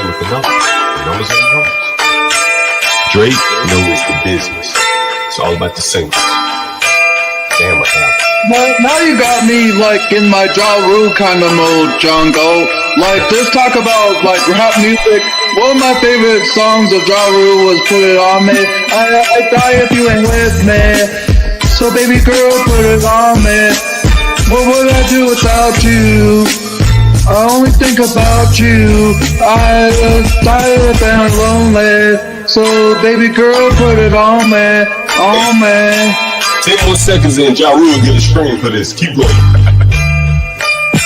riding with the numbers. The numbers are the numbers. Drake knows the business. It's all about the singles. Damn, what happened? Well, now you got me like in my Ja Rule kind of mode, John Galt. Like, just talk about like rap music. One of my favorite songs of Ja Rule was "Put It On Me." I die if you ain't with me. So baby girl, put it on me. What would I do without you? I only think about you. I just tired and lonely. So baby girl, put it on me, on me. 10 more seconds in, Ja Rule get a screen for this. Keep going.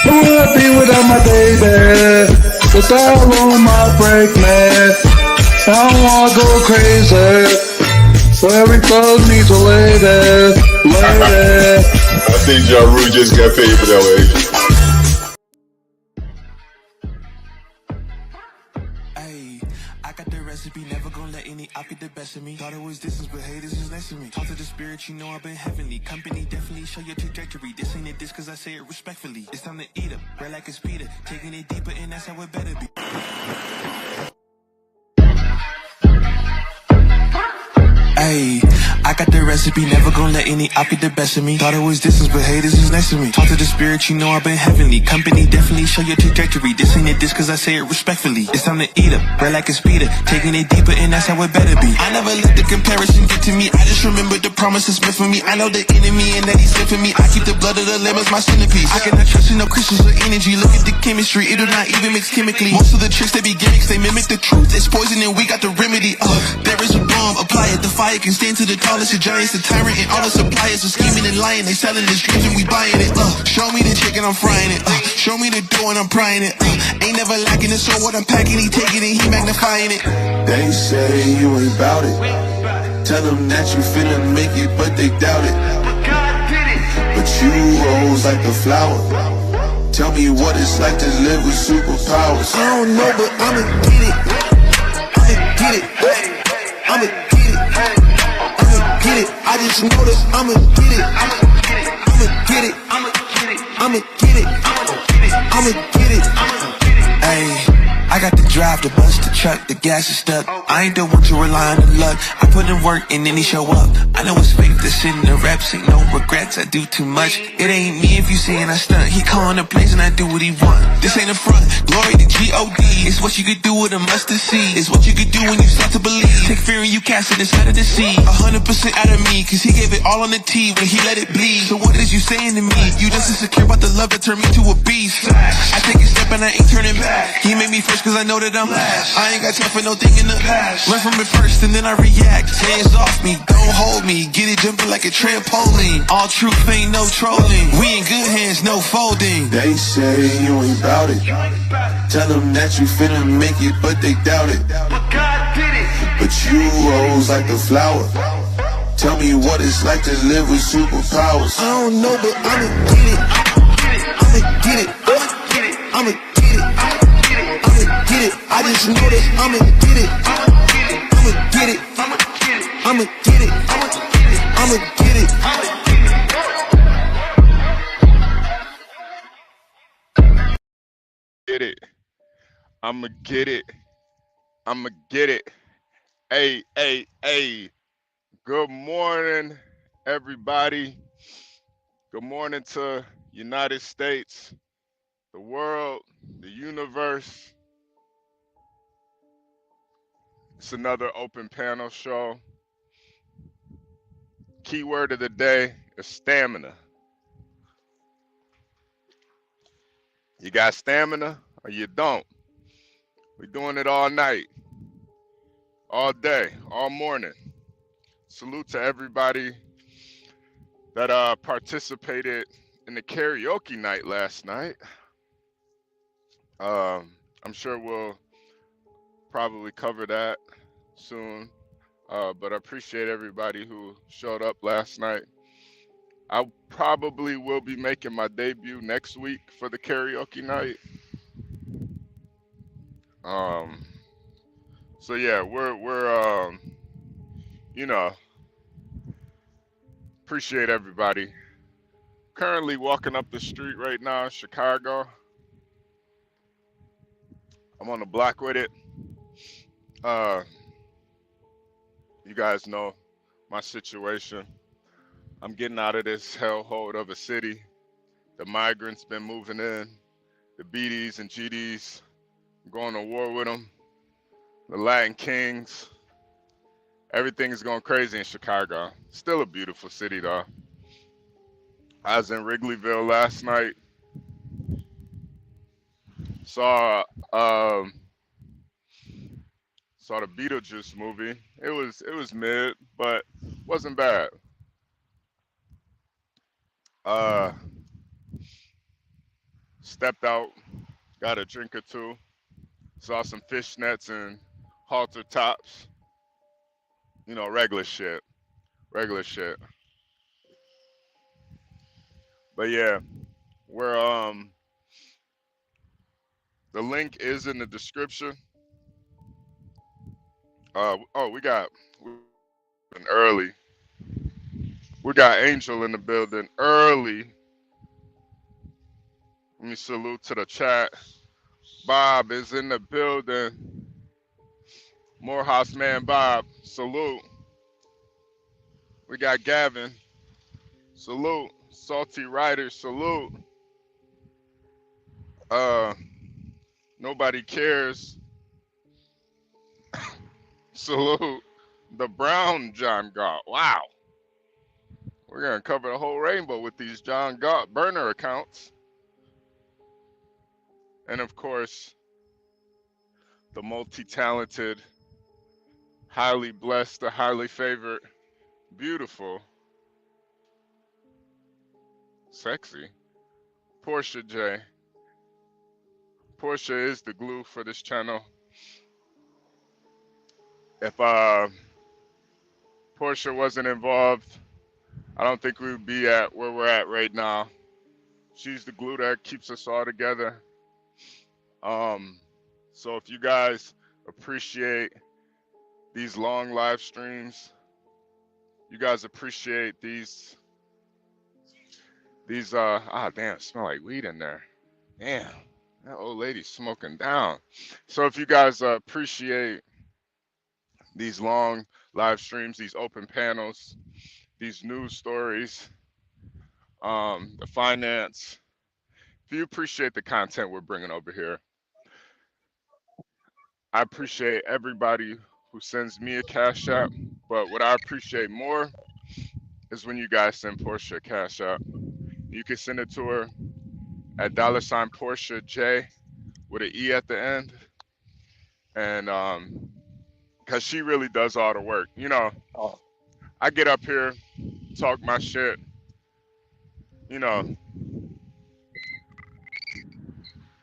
Who would I be without my baby? Without on my break, man. I don't wanna go crazy. So every thug needs a lady, lady. I think Ja Rule just got paid for that way. I got the recipe, never gonna let any op get the best of me. Thought it was distance, but hey, this is next to me. Talk to the spirit, you know I've been heavenly. Company definitely show your trajectory. This ain't a diss cause I say it respectfully. It's time to eat up, bread like a speeder. Taking it deeper and that's how it better be. Ayy, I got the recipe, never gonna let any op get the best of me. Thought it was distance, but hey, this is next to me. Talk to the spirit, you know I've been heavenly. Company definitely show your trajectory. This ain't a diss cause I say it respectfully. It's time to eat up, bread like a speeder. Taking it deeper and that's how it better be. I never let the comparison get to me. I just remember the promises meant for me. I know the enemy and that he's sent for me. I keep the blood of the lamb as my centerpiece. I cannot trust in no crystals or energy. Look at the chemistry, it do not even mix chemically. Most of the tricks they be gimmicks, they mimic the truth. It's poison and we got the remedy. There is a bomb, apply it, the fire can stand to the tallest of giants, the tyrant and all the suppliers are scheming and lying. They selling this dreams and we buying it. Show me the chicken, I'm frying it. Show me the dough and I'm prying it. Ain't never lacking it, so what I'm packing, he taking it, he magnifying it. They say you ain't bout it. Tell them that you finna make it, but they doubt it. But you rose like a flower. Tell me what it's like to live with superpowers. I don't know, but I'ma get it. I'ma get it. I'ma get it. I'ma get it. I just know that I'ma get it. I'ma get it. I'ma get it. I'ma get it. I'ma get it. Ayy. I got the drive, the bus, the truck, the gas is stuck. I ain't the one to rely on the luck. I put in work and then he show up. I know it's fake, this shit in the raps ain't no regrets. I do too much. It ain't me if you saying I stunt. He calling the plays and I do what he want. This ain't a front. Glory to G.O.D. It's what you could do with a mustard seed. It's what you could do when you start to believe. Take fear and you cast it inside of the sea. 100% out of me, cause he gave it all on the T when he let it bleed. So what is you saying to me? You just insecure about the love that turned me to a beast. I take a step and I ain't turning back. He made me first cause I know that I'm last. I ain't got time for no thing in the past. Learn from it first and then I react. Hands off me, don't hold me. Get it jumping like a trampoline. All truth ain't no trolling. We in good hands, no folding. They say you ain't bout it. Tell them that you finna make it, but they doubt it. But you rose like a flower. Tell me what it's like to live with superpowers. I don't know, but I'ma get it. I'ma get it. I'ma get it. I'ma get it. I just know that I'ma get it. I'ma get it. I'ma get it. I'ma get it. Get it. I'ma get it. I'ma get it. Hey, hey, hey. Good morning, everybody. Good morning to United States, the world, the universe. It's another open panel show. Keyword of the day is stamina. You got stamina or you don't? We're doing it all night, all day, all morning. Salute to everybody that participated in the karaoke night last night. I'm sure we'll probably cover that soon, but I appreciate everybody who showed up last night. I probably will be making my debut next week for the karaoke night. So yeah, we're you know, appreciate everybody. Currently walking up the street right now in Chicago. I'm on the block with it. Uh, you guys know my situation. I'm getting out of this hellhole of a city. The migrants been moving in. The BDs and GDs going to war with them. The Latin Kings. Everything's going crazy in Chicago. Still a beautiful city though. I was in Wrigleyville last night. Saw um saw the Beetlejuice movie. It was mid, but wasn't bad. Uh, Stepped out, got a drink or two. Saw some fishnets and halter tops. You know, regular shit. Regular shit. But yeah, we're the link is in the description. Oh, we an early. We got Angel in the building early. Let me salute to the chat. Bob is in the building. Morehouse man Bob, salute. We got Gavin, salute. Salty Rider, salute. Uh, Nobody cares, salute. The Brown John Galt. Wow, we're gonna cover the whole rainbow with these John Galt burner accounts. And of course, the multi-talented, highly blessed, the highly favored, beautiful, sexy Portia J. Portia is the glue for this channel. If Portia wasn't involved, I don't think we would be at where we're at right now. She's the glue that keeps us all together. So if you guys appreciate these long live streams, you guys appreciate these damn, smell like weed in there. Damn, that old lady's smoking down. So if you guys appreciate these long live streams, these open panels, these news stories, the finance, if you appreciate the content we're bringing over here, I appreciate everybody who sends me a cash app, but what I appreciate more is when you guys send Portia a cash app. You can send it to her at $ Portia J with an E at the end. And because she really does all the work. You know, I get up here, talk my shit, you know,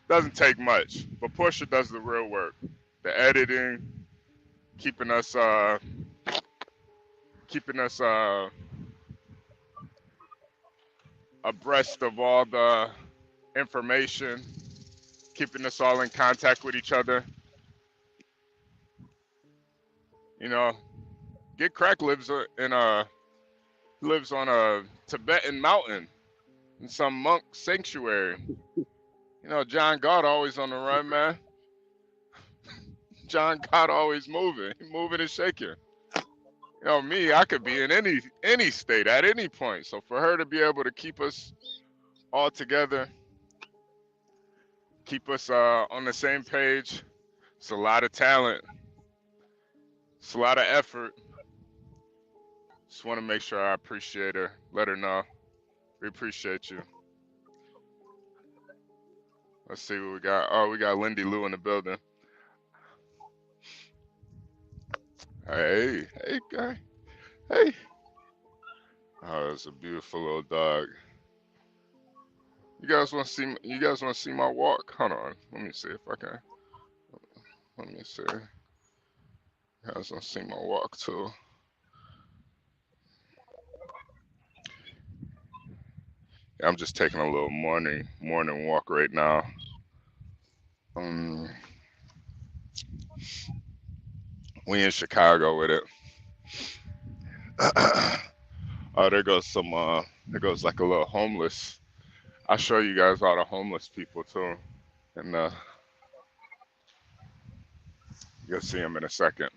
doesn't take much, but Portia does the real work. The editing, keeping us abreast of all the information, keeping us all in contact with each other. You know, Get Crack lives on a Tibetan mountain in some monk sanctuary. You know, John God always on the run, man. John God always moving and shaking. You know, me, I could be in any state at any point. So for her to be able to keep us all together, keep us on the same page, it's a lot of talent. It's a lot of effort. Just want to make sure I appreciate her. Let her know. We appreciate you. Let's see what we got. Oh, we got Lindy Lou in the building. Hey guy. Hey. Oh, that's a beautiful little dog. You guys want to see my walk? Hold on. Let me see if I can. Let me see. You guys want to see my walk too? Yeah, I'm just taking a little morning walk right now. We in Chicago with it. Oh, there goes like a little homeless. I'll show you guys all the homeless people too. And You'll see him in a second.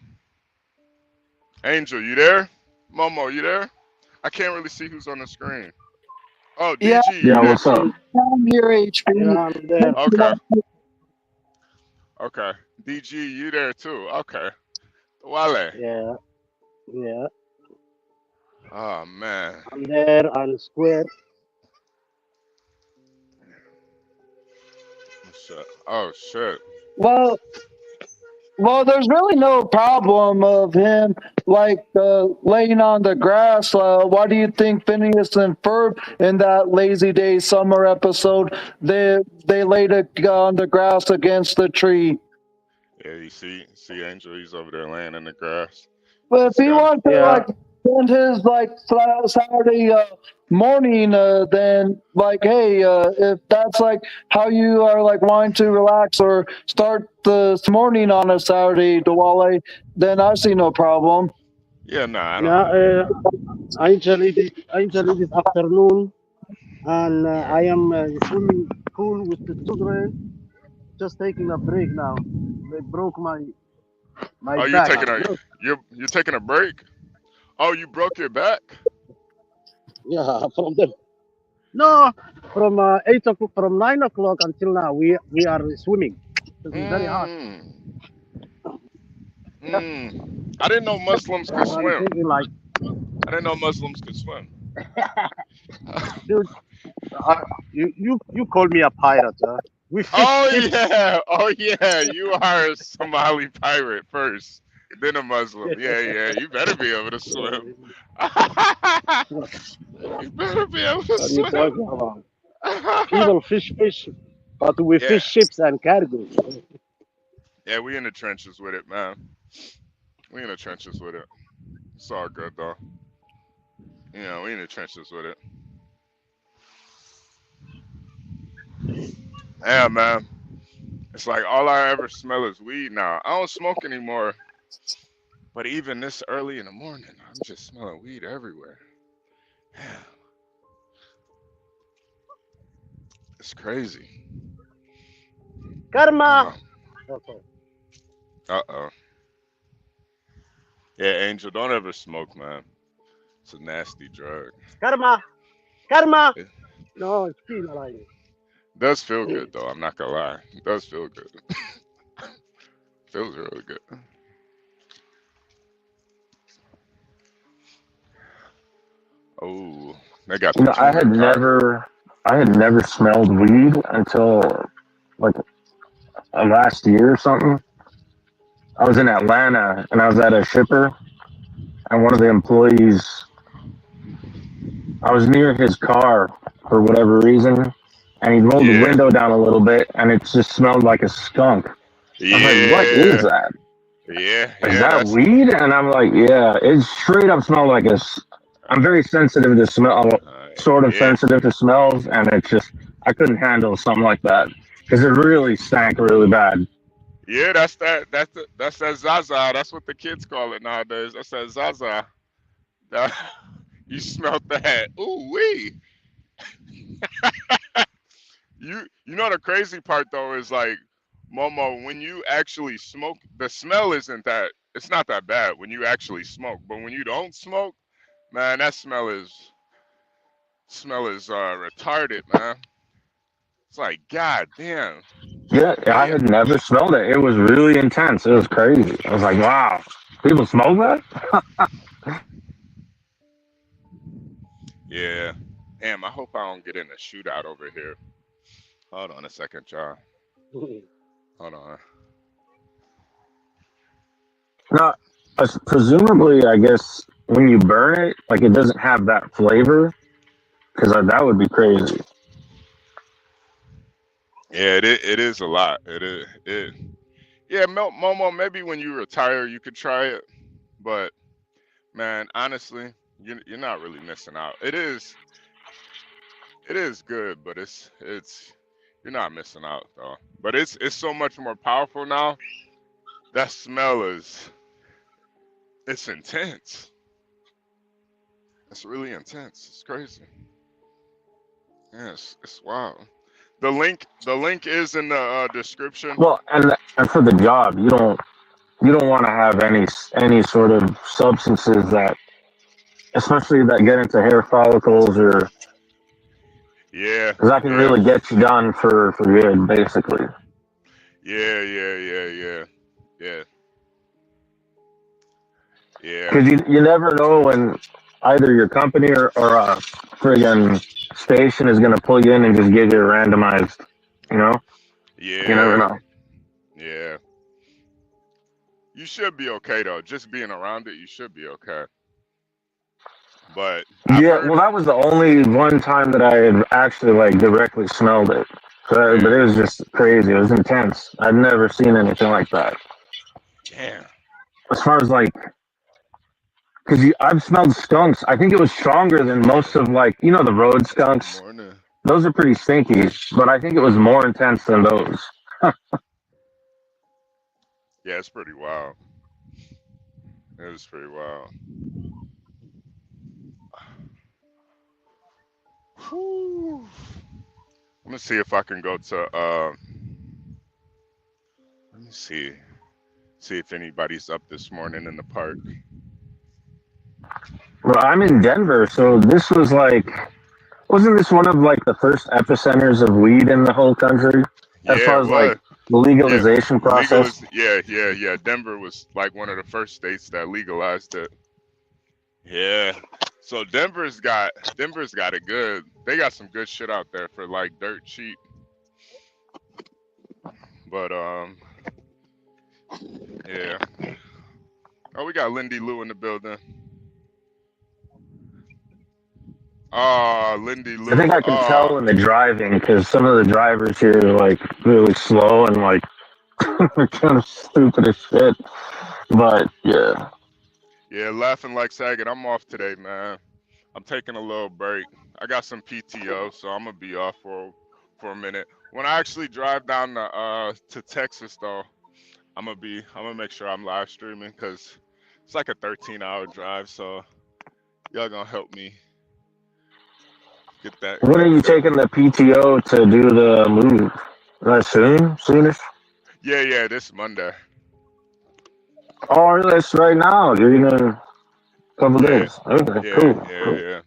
Angel, you there? Momo, you there? I can't really see who's on the screen. Oh, Yeah, DG, you Yeah, there what's up? too? I'm here, Yeah, HP. I'm there. Okay, okay. DG, you there too? Okay. Wale. Yeah, yeah, Oh man. I'm there on Square. Shit. Oh shit. Well, well, there's really no problem of him like laying on the grass. Why do you think Phineas and Ferb in that Lazy Day summer episode they laid it on the grass against the tree? Yeah, you see Angel, he's over there laying in the grass. But if He's he got wants to Yeah, like spend his like Saturday morning, then like hey, if that's like how you are like wanting to relax or start this morning on a Saturday, Diwali, then I see no problem. yeah, nah, I yeah. don't I enjoy this afternoon, and yeah. I am swimming pool with the children. Just taking a break now. They broke my Oh, you're back. taking a you're taking a break? Oh, you broke your back? Yeah, from them. No, from 8 o'clock, from 9 o'clock until now, we are swimming. This is very hot. Mm. Yeah, I didn't know Muslims could and I'm swim. thinking like, I didn't know Muslims could swim. dude, uh, you call me a pirate. We fish Oh ships. yeah, oh yeah, you are a Somali pirate first, then a Muslim. Yeah, yeah, you better be able to swim. What You better be able to are you swim. talking about? People fish, but we Yeah, fish ships and cargo. yeah, we in the trenches with it, man. We in the trenches with it. It's all good though. You know, we in the trenches with it. Yeah, man. It's like all I ever smell is weed now. I don't smoke anymore, but even this early in the morning, I'm just smelling weed everywhere. Yeah, it's crazy. Karma. Um, Okay. uh-oh. Yeah, Angel, don't ever smoke, man. It's a nasty drug. Karma. Karma. It No, it's still alive. does feel good though. I'm not gonna lie. It does feel good. Feels really good. Oh, they got You the know, junior car. I had never smelled weed until like last year or something. I was in Atlanta and I was at a shipper, and one of the employees, I was near his car for whatever reason, and he rolled the Yeah, window down a little bit, and it just smelled like a skunk. I was like, "What is yeah, that? yeah, Is yeah. that That's weed?" And I'm like, "Yeah, it straight up smelled like a." I'm very sensitive to smell, sort of yeah, sensitive to smells, and it's just I couldn't handle something like that because it really stank really bad. yeah. That's that. That's that Zaza. That's what the kids call it nowadays. That's that Zaza. That, you smelt that? Ooh wee. You know the crazy part though is like, Momo, when you actually smoke, the smell isn't that. It's not that bad when you actually smoke. But when you don't smoke, man, that smell is retarded, man. It's like, god damn. Yeah, But I yeah, had never smelled it. It was really intense. It was crazy. I was like, "Wow, people smoke that?" yeah. Damn, I hope I don't get in a shootout over here. Hold on a second, John. Hold on. No, presumably, I guess when you burn it, like it doesn't have that flavor because that would be crazy. Yeah, it is a lot. It is it. Yeah, Momo. Maybe when you retire, you could try it. But man, honestly, you're not really missing out. It is good, but it's you're not missing out though. But it's so much more powerful now. That smell is it's intense. It's really intense. It's crazy. Yes, it's wild. The link is in the description. Well, and for the job, you don't. you don't want to have any sort of substances that, especially that get into hair follicles, or Yeah, because that can yeah, really get you done for good, basically. yeah, yeah, yeah, yeah, yeah, yeah. Because you never know when either your company or a friggin' station is gonna pull you in and just give you a randomized. You know, you never Yeah, know. yeah. You should be okay though. Just being around it, you should be okay. But I've Yeah, well, heard, that was the only one time that I had actually like directly smelled it. So, but yeah, it was just crazy. It was intense. I'd never seen anything like that. damn. As far as like, because I've smelled skunks. I think it was stronger than most of like the road Good skunks. morning. Those are pretty stinky, but I think it was more intense than those. Yeah, it's pretty wild. It was pretty wild. Whew. Let me see if I can go to. Let me see if anybody's up this morning in the park. Well, I'm in Denver, so this was like, wasn't this one of like the first epicenters of weed in the whole country as Yeah, far it as like was. the Yeah, legalization process? Yeah, yeah, yeah. Denver was like one of the first states that legalized it. Yeah. So Denver's got it good. They got some good shit out there for like dirt cheap. But yeah. Oh, we got Lindy Lou in the building. Oh, Lindy I think Lou. I can tell in the driving because some of the drivers here are like really slow and like they're kind of stupid as shit. But yeah, Yeah, laughing like Saget. I'm off today, man. I'm taking a little break. I got some PTO, so I'm gonna be off for a minute. When I actually drive down to Texas though, I'm gonna make sure I'm live streaming because it's like a 13-hour drive, so y'all gonna help me when are get you that. taking the PTO to do the move? Soonish? Yeah, yeah, this Monday. Oh, that's right now. You're gonna couple Yeah, days. Okay, yeah, cool, cool. yeah, yeah.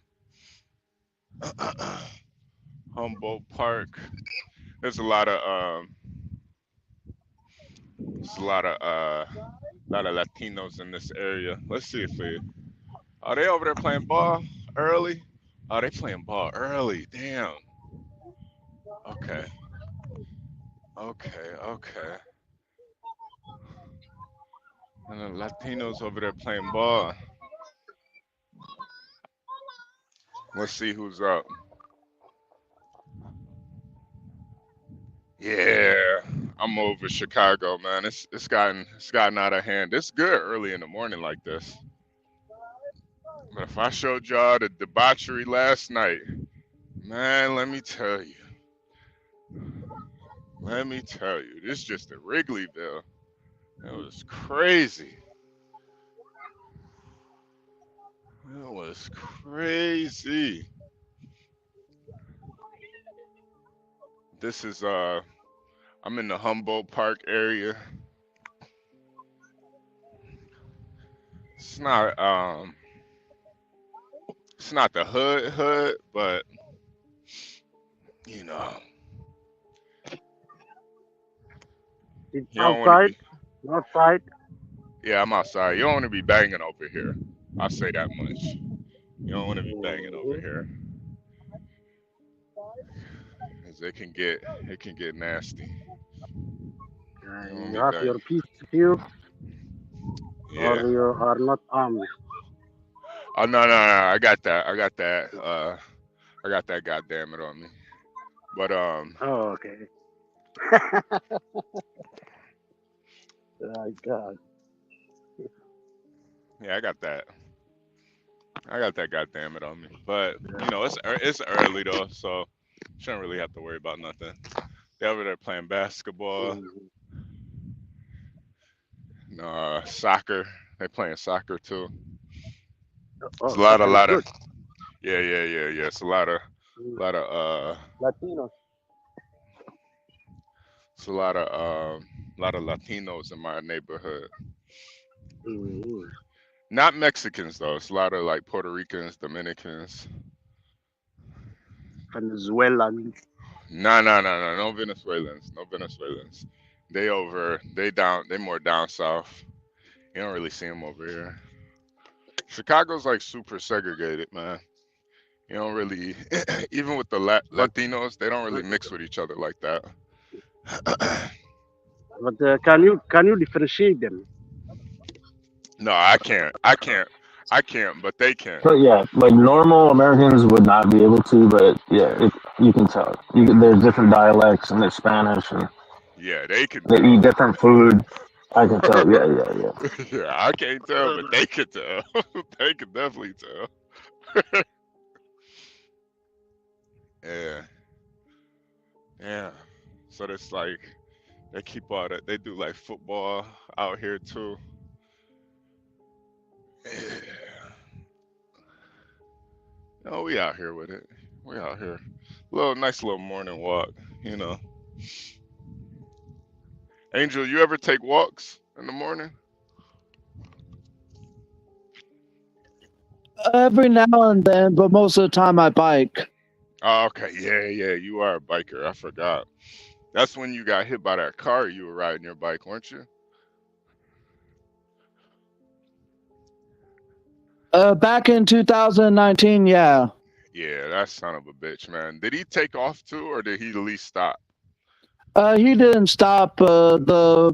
Humboldt Park. There's a lot of there's a lot of Latinos in this area. Let's see if they are they over there playing ball early? Oh, they playing ball early. Damn. Okay. Okay. Okay. And the Latinos over there playing ball. Let's see who's up. Yeah, I'm over Chicago, man. It's gotten out of hand. It's good early in the morning like this. But if I showed y'all the debauchery last night, man, let me tell you, this just at Wrigleyville. It was crazy. It was crazy. This is I'm in the Humboldt Park area. It's not it's not the hood, but you know, It's you don't want to outside, be. outside. Yeah, I'm outside. You don't want to be banging over here. I'll say that much. You don't want to be banging over Mhm. here, cause it can get nasty. You don't want to You be have your banging. peace with you, Yeah. or you are not armed. Oh no, no, no. I got that. I got that. I got that. Goddamn it on me. But Oh, okay. My God. yeah, I got that. I got that. Goddamn it on me. But it's early though, so shouldn't really have to worry about nothing. They over there playing basketball, Mhm. soccer. They playing soccer too. It's Oh, a soccer is lot of good. yeah, yeah, yeah, yeah. It's Mm. lot of Latinos. it's a lot of Latinos in my neighborhood. Mm. Not Mexicans though. It's a lot of like Puerto Ricans, Dominicans. Venezuelan. No, no, no, no, no Venezuelans, no Venezuelans. They down, they more down south. You don't really see them over here. Chicago's like super segregated, man. You don't really, even with the But Latinos, they don't really mix with each other like that. can you differentiate them? No, I can't. I can't. I can't, but they can. But yeah, like normal Americans would not be able to, but yeah, Yeah. you can tell. There's different dialects and there's Spanish and Yeah, they can they eat tell. different food. I can tell. Yeah, yeah, yeah. Yeah, I can't tell, but they can tell. They can definitely tell. Yeah. Yeah. So it's like they keep all that. They do like football out here too. Yeah. Oh, we out here with it. We out here. Little nice little morning walk, you know. Angel, you ever take walks in the morning? Every now and then, but most of the time I bike. Oh, okay. Yeah, yeah. You are a biker. I forgot. That's when you got hit by that car. You were riding your bike, weren't you? Back in 2019, yeah. Yeah, that son of a bitch, man. Did he take off too, or did he at least stop? He didn't stop the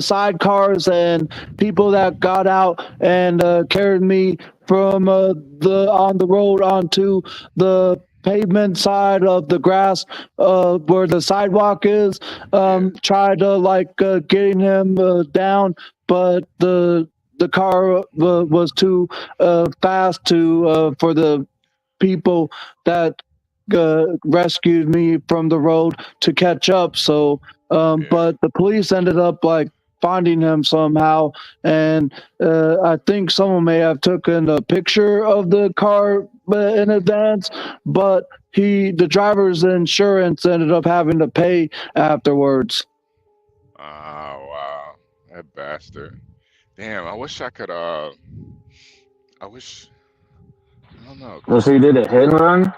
sidecars and people that got out and carried me from the on the road onto the pavement side of the grass where the sidewalk is. Yeah, Tried to like getting him down, but the car was too fast to for the people that rescued me from the road to catch up. So, yeah, but the police ended up like finding him somehow, and I think someone may have taken a picture of the car in advance, but the driver's insurance ended up having to pay afterwards. oh wow, that bastard. Damn, I wish I could. I wish. I don't know, Well, so cause you did a hit and run.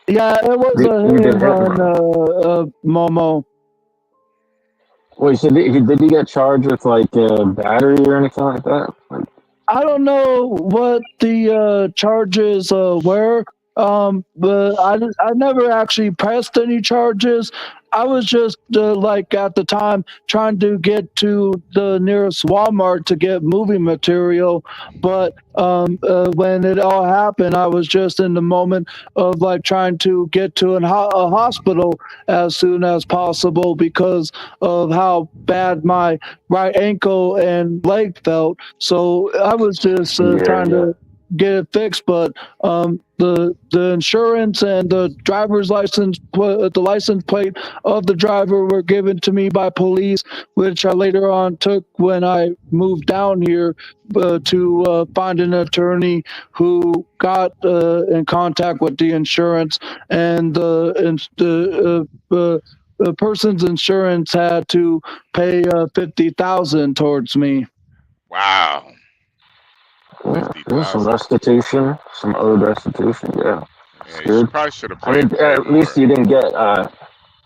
Yeah, it was a You hit did and hit and run, run. Momo. Wait, so did he get charged with like battery or anything like that? Like, I don't know what the charges were, but I never actually pressed any charges. I was just like at the time trying to get to the nearest Walmart to get movie material, but when it all happened, I was just in the moment of like trying to get to a hospital as soon as possible because of how bad my right ankle and leg felt. So I was just yeah, trying yeah. to get it fixed, but the insurance and the license plate of the driver were given to me by police, which I later on took when I moved down here to find an attorney who got in contact with the insurance, and the person's insurance had to pay 50,000 towards me. wow, Yeah, fifty there's some thousand. restitution, some owed restitution. Yeah, it's Yeah, you good. should probably should have I mean, paid at least more. you didn't get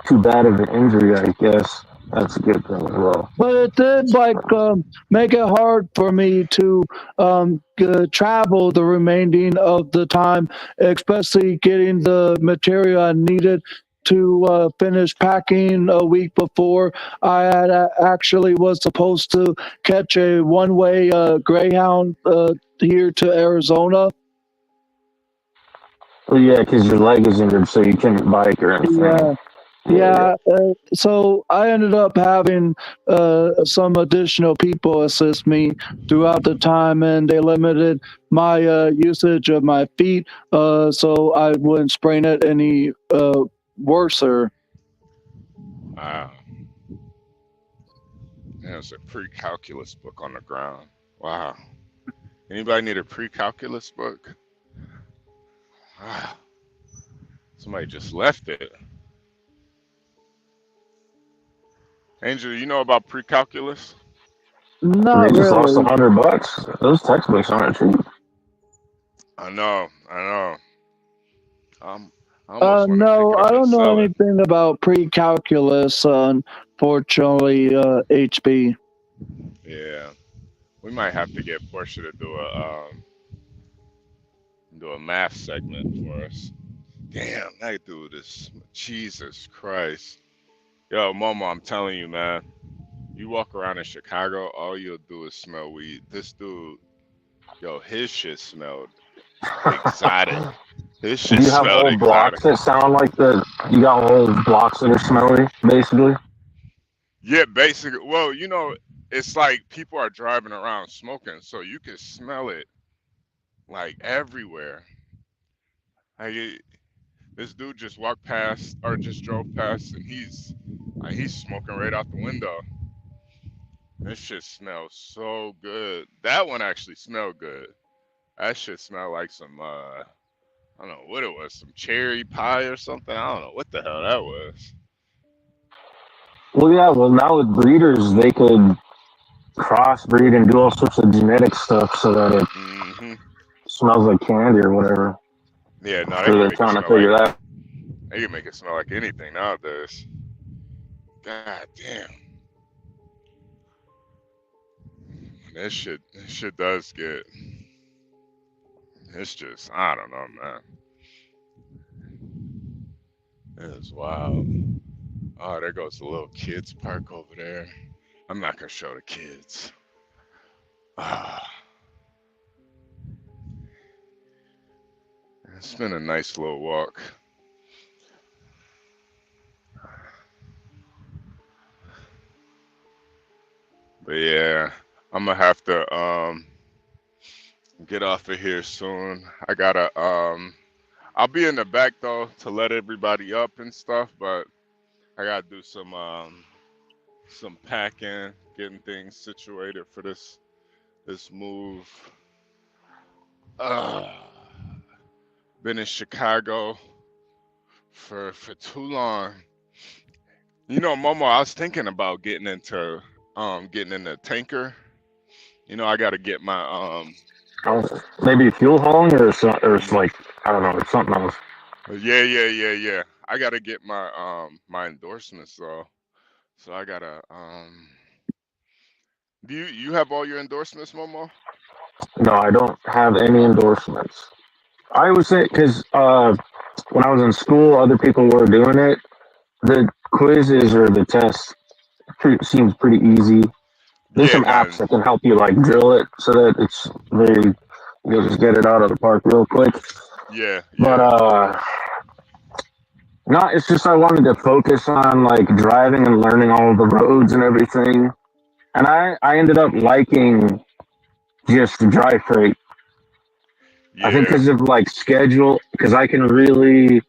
too bad of an injury. I guess that's a good thing as well. But it did like make it hard for me to travel the remaining of the time, especially getting the material I needed to finish packing a week before. I had actually was supposed to catch a one-way Greyhound here to Arizona. Well, yeah, because your leg is injured, so you couldn't bike or anything. Yeah. Yeah, yeah. Yeah, so I ended up having some additional people assist me throughout the time, and they limited my usage of my feet so I wouldn't sprain it any worser. Wow, there's a pre-calculus book on the ground. Wow. Anybody need a pre-calculus book? Wow. Somebody just left it. Angel, you know about pre-calculus? They Not just lost really. $100. Those textbooks aren't cheap. I know, I know. I almost want to pick No, it I up and don't know sell it. anything about pre-calculus. Unfortunately, HB. Yeah, we might have to get Portia to do a math segment for us. Damn, that dude is Jesus Christ. Yo, Momo, I'm telling you, man. You walk around in Chicago, all you'll do is smell weed. This dude, yo, his shit smelled exotic. His Do shit you have smelled whole exotic. blocks that sound like the? You got whole blocks that are smelly, basically. Yeah, basically. Well, it's like people are driving around smoking, so you can smell it like everywhere. Like this dude just walked past or just drove past, and he's smoking right out the window. This shit smells so good. That one actually smelled good. That shit smelled like some I don't know what it was, some cherry pie or something. I don't know what the hell that was. Well, yeah. Well, now with breeders, they could crossbreed and do all sorts of genetic stuff so that it Hmm. smells like candy or whatever. Yeah, no, they So can they're make it trying to smell like figure that. anything nowadays. God damn, this shit does get. It's just I don't know, man. It is wild. Oh, there goes the little kids park over there. I'm not gonna show the kids. Ah, it's been a nice little walk. But yeah, I'm gonna have to get off of here soon. I gotta I'll be in the back though to let everybody up and stuff, but I gotta do some packing, getting things situated for this move. Uh, been in Chicago for too long. Momo, I was thinking about getting in the tanker. I gotta get my Maybe fuel hauling or it's like I don't know, it's something else. yeah. I gotta get my endorsements though. So I gotta do you have all your endorsements, Momo? No, I don't have any endorsements. I would say because when I was in school, other people were doing it. The quizzes or the tests seems pretty easy. There's Yeah, some no, apps that can help you like drill it so that it's very you'll just get it out of the park real quick. yeah, But yeah, no, it's just I wanted to focus on like driving and learning all the roads and everything. And I ended up liking just dry freight. I think yeah, because of like schedule, because I can really.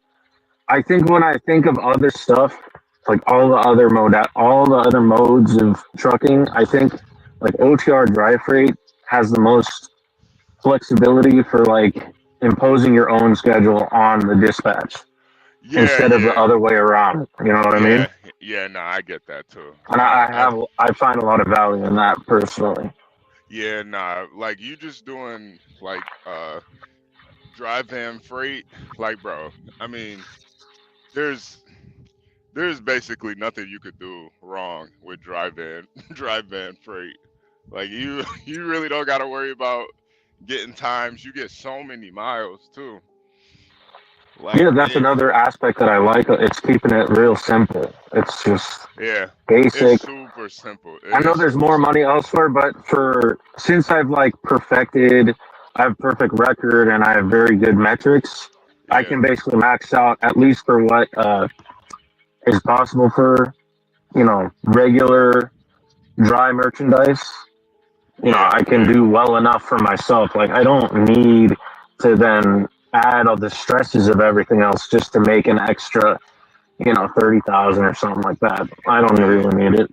I think when I think of other stuff, like all the other modes of trucking, I think like OTR dry freight has the most flexibility for like imposing your own schedule on the dispatch yeah, instead of the yeah, other way around. You know what I mean? yeah, yeah. No, I get that too. And I find a lot of value in that personally. Yeah, nah. Like you just doing like dry van freight, like bro. I mean, there's there's basically nothing you could do wrong with dry van dry van freight. Like you you really don't got to worry about getting times. You get so many miles too. Like Yeah, that's another aspect that I like. It's keeping it real simple. It's just yeah, it's basic. super simple. It I know is there's super more money simple. elsewhere, but for since I've like perfected, I have perfect record and I have very good metrics. I Yeah, can basically max out at least for what is possible for regular dry merchandise. yeah, I can yeah, do well enough for myself. Like I don't need to then add all the stresses of everything else just to make an extra 30,000 or something like that. I don't yeah, really need it.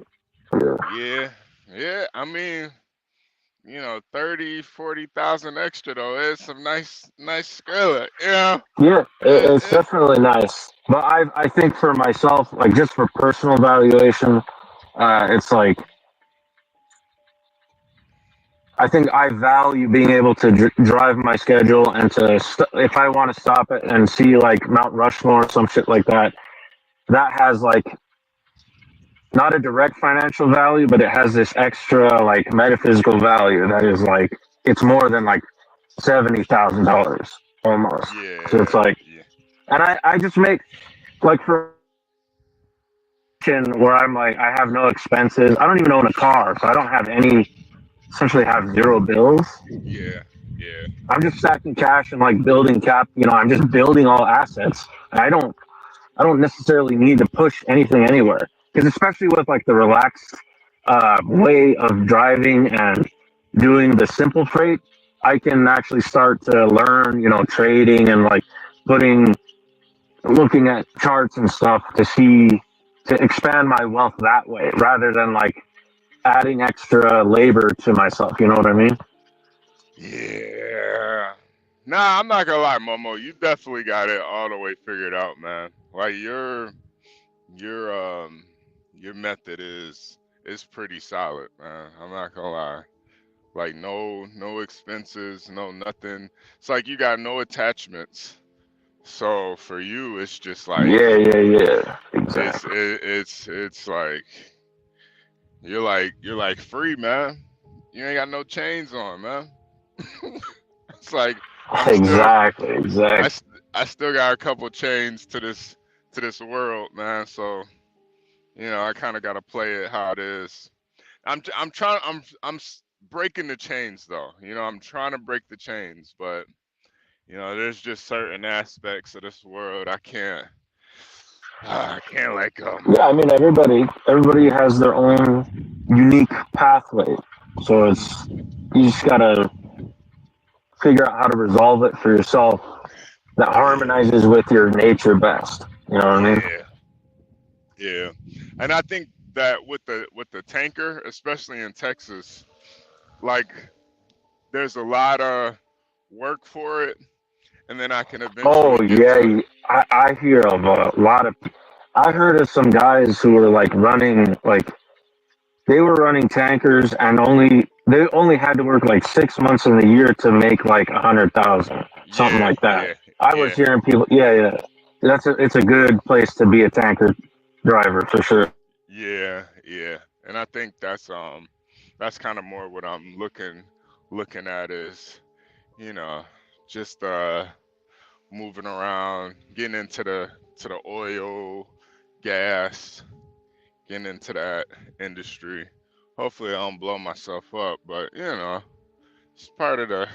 Yeah. yeah, yeah. I mean, 30, 40,000 extra though. It's some nice skrilla. Yeah, it's It, definitely nice. But I think for myself, like just for personal valuation, it's like I think I value being able to drive my schedule and to if I want to stop it and see like Mount Rushmore or some shit like that. That has like not a direct financial value, but it has this extra like metaphysical value that is like it's more than like $70,000 almost. So it's Yeah, like, yeah, and I just make like for where I'm like I have no expenses. I don't even own a car, so I don't have any. Essentially, have zero bills. yeah, yeah, I'm just stacking cash and like building cap. You know, I'm just building all assets. I don't necessarily need to push anything anywhere because especially with like the relaxed way of driving and doing the simple freight, I can actually start to learn, you know, trading and like putting looking at charts and stuff to see to expand my wealth that way rather than like adding extra labor to myself. You know what I mean? yeah. Nah, I'm not gonna lie, Momo. You definitely got it all the way figured out, man. Like your your method is pretty solid, man. I'm not gonna lie. Like no expenses, no nothing. It's like you got no attachments. So for you, it's just like Yeah, yeah, yeah. Exactly. it's like you're like free, man. You ain't got no chains on, man. It's like I'm still Exactly, I, exactly. I still got a couple chains to this world, man. So I kind of got to play it how it is. I'm trying breaking the chains though. I'm trying to break the chains, but there's just certain aspects of this world I can't let go. Yeah, I mean everybody has their own unique pathway. So it's you just gotta figure out how to resolve it for yourself that Yeah, harmonizes with your nature best. You know what I mean? yeah, yeah. And I think that with the tanker, especially in Texas, like there's a lot of work for it, and then I can Oh eventually get yeah, to. I hear of a lot of. I heard of some guys who were like running like they were running tankers and they only had to work like 6 months in the year to make like 100,000, something Yeah, like that. yeah, I was yeah, hearing people, yeah, yeah. It's a good place to be a tanker driver for sure. yeah, yeah. And I think that's kind of more what I'm looking at is, you know, just moving around, getting into the oil, gas, getting into that industry. Hopefully I don't blow myself up, but it's part of the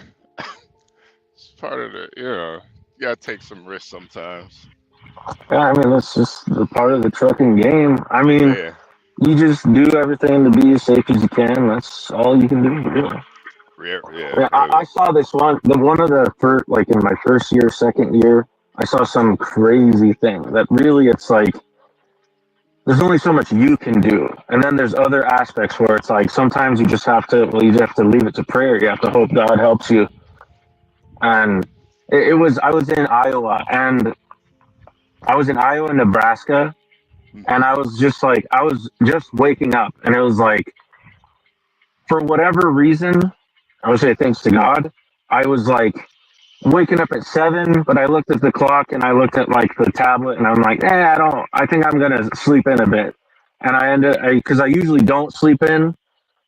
it's part of the you gotta take some risks sometimes. Yeah, I mean that's just the part of the trucking game. I mean, Yeah, you just do everything to be as safe as you can. That's all you can do. Really. yeah, yeah, Yeah, I really. saw this one of the first, like in my first year, second year, I saw some crazy thing that really it's like there's only so much you can do. And then there's other aspects where it's like sometimes you just have to, well, you just have to leave it to prayer. You have to hope God helps you. And I was in Iowa and I was in Iowa, Nebraska, and Hmm. I was just like, I was just waking up and it was like, for whatever reason, I would say thanks to God, I was like, waking up at 7, but I looked at the clock and I looked at like the tablet and I'm like, I think I'm gonna sleep in a bit. And I ended because I usually don't sleep in,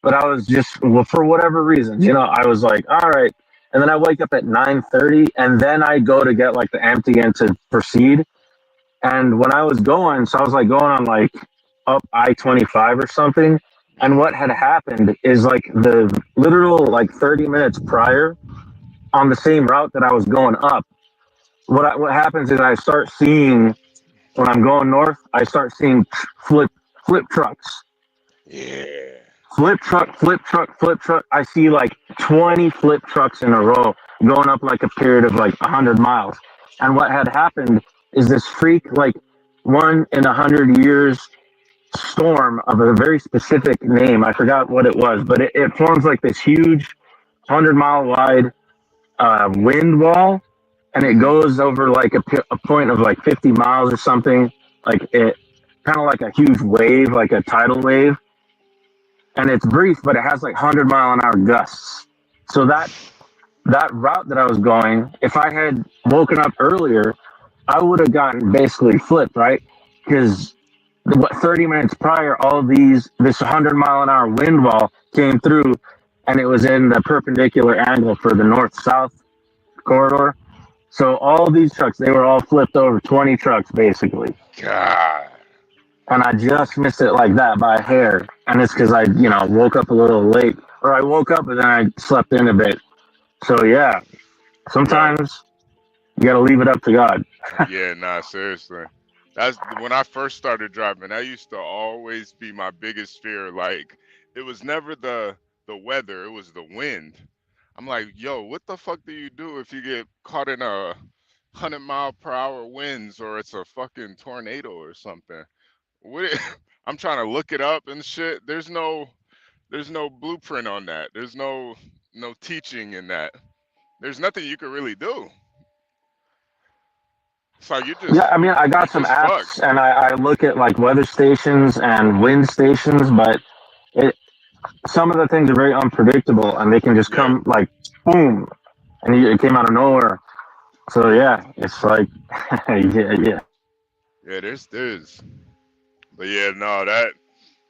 but I was just well, for whatever reason, I was like, all right. And then I wake up at 9:30, and then I go to get like the empty and to proceed. And when I was going, so I was like going on like up I-25 or something. And what Hmm. had happened is like the literal like 30 minutes prior on the same route that I was going up what happens is I start seeing when I'm going north, I start seeing flip trucks, Yeah. flip truck. I see like 20 flip trucks in a row going up like a period of like 100 miles. And what had happened is this freak like 1 in 100 years storm of a very specific name. I forgot what it was, but it forms like this huge 100-mile wide wind wall, and it Hmm. goes over like a point of like 50 miles or something. Like it, kind of like a huge wave, like a tidal wave. and it's brief, but it has like 100-mile-an-hour gusts. So that route that I was going, if I had woken up earlier, I would have gotten basically flipped, right? Because 30 minutes prior, this 100-mile-an-hour wind wall came through, and it was in the perpendicular angle for the north-south corridor. So all these trucks, they were all flipped over, 20 trucks basically. God. And I just missed it like that by a hair. And it's because I, woke up a little late, or I woke up and then I slept in a bit. So yeah, sometimes you got to leave it up to God. Yeah, nah, seriously. That's when I first started driving. That used to always be my biggest fear. Like, it was never the weather, it was the wind. I'm like, yo, what the fuck do you do if you get caught in a 100-mile-per-hour winds or it's a fucking tornado or something? I'm trying to look it up and shit. There's no blueprint on that. There's no teaching in that. There's nothing you can really do. So you just Yeah, I mean, I got some apps fucked. and I look at like weather stations and wind stations, but some of the things are very unpredictable and they can just come like boom, and it came out of nowhere. So yeah, it's like yeah. Yeah, there's but yeah, no, that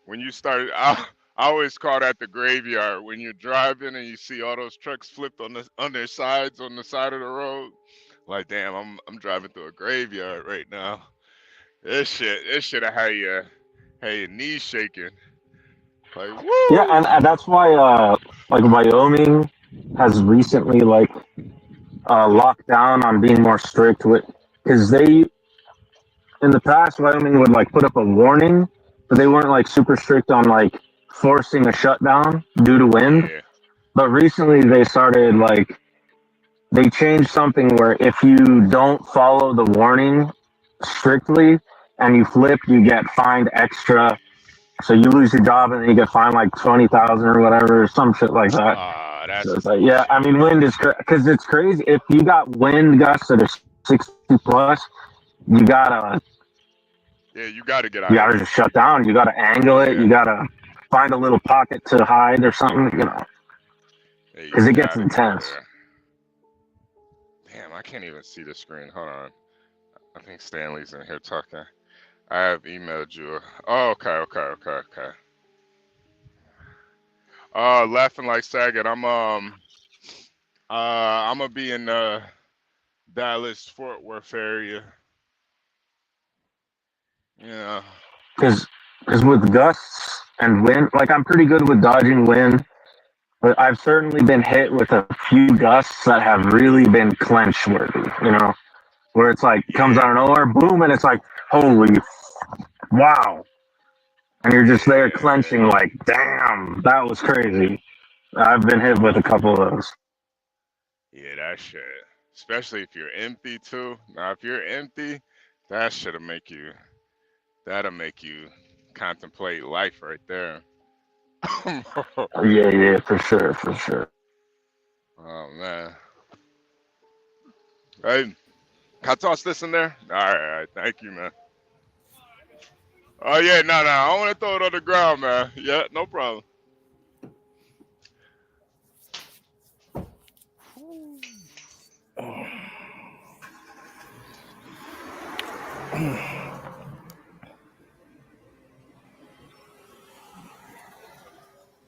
when you started I always call that the graveyard when you're driving and you see all those trucks flipped on their sides on the side of the road. Like, damn, I'm driving through a graveyard right now. This shit have your knees shaking. Like, woo! Yeah, and that's why like Wyoming has recently like locked down on being more strict with, because they in the past Wyoming would like put up a warning, but they weren't like super strict on like forcing a shutdown due to wind. Yeah. But recently they started like they changed something where if you don't follow the warning strictly and you flip, you get fined extra. So you lose your job and then you get fined like 20,000 or whatever, some shit like that. That's So it's like, yeah, I mean, wind is because it's crazy. If you got wind gusts that are 60 plus, you gotta you gotta get out. You gotta just shut down. You gotta angle it. You gotta find a little pocket to hide or something, because it gets intense. Damn, I can't even see the screen. Hold on. I think Stanley's in here talking. I have emailed you. Oh, okay. Laughing like Saget. I'm gonna be in the Dallas Fort Worth area. Yeah. Because with gusts and wind, like I'm pretty good with dodging wind, but I've certainly been hit with a few gusts that have really been clench worthy, where it's like comes out of nowhere, boom, and it's like, holy wow. And you're just there clenching like, damn, that was crazy. I've been hit with a couple of those. Yeah, that shit. Especially if you're empty too. Now if you're empty, that'll make you contemplate life right there. Yeah, for sure. Oh man. Hey, can I toss this in there? All right, thank you, man. Oh yeah, no, I don't want to throw it on the ground, man. Yeah, no problem.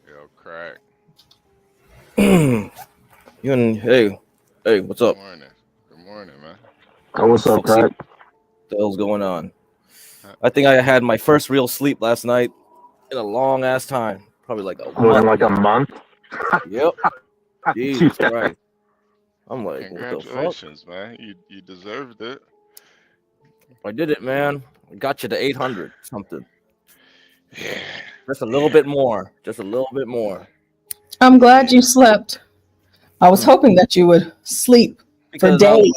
Yo, crack. Hey, what's up? Good morning, man. Oh, what's up, crack? What the hell's going on? I think I had my first real sleep last night in a long ass time. Probably like a month. Like a month? Yep. Jesus Christ. I'm like, congratulations, what the fuck? Man. You deserved it. I did it, man. I got you to 800 something. Yeah. Just a little bit more. I'm glad you slept. I was hoping that you would sleep for days.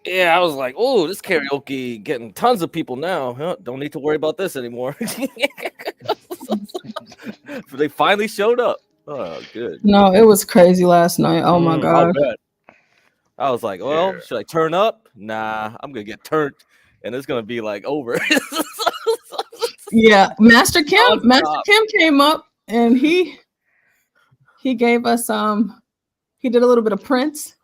I was like, oh, this karaoke getting tons of people now. Huh? Don't need to worry about this anymore. They finally showed up. Oh, good. No, it was crazy last night. Oh my god. I was like, well, should I turn up? Nah, I'm gonna get turned, and it's gonna be like over. Yeah, Master Kim came up. and he gave us he did a little bit of Prince.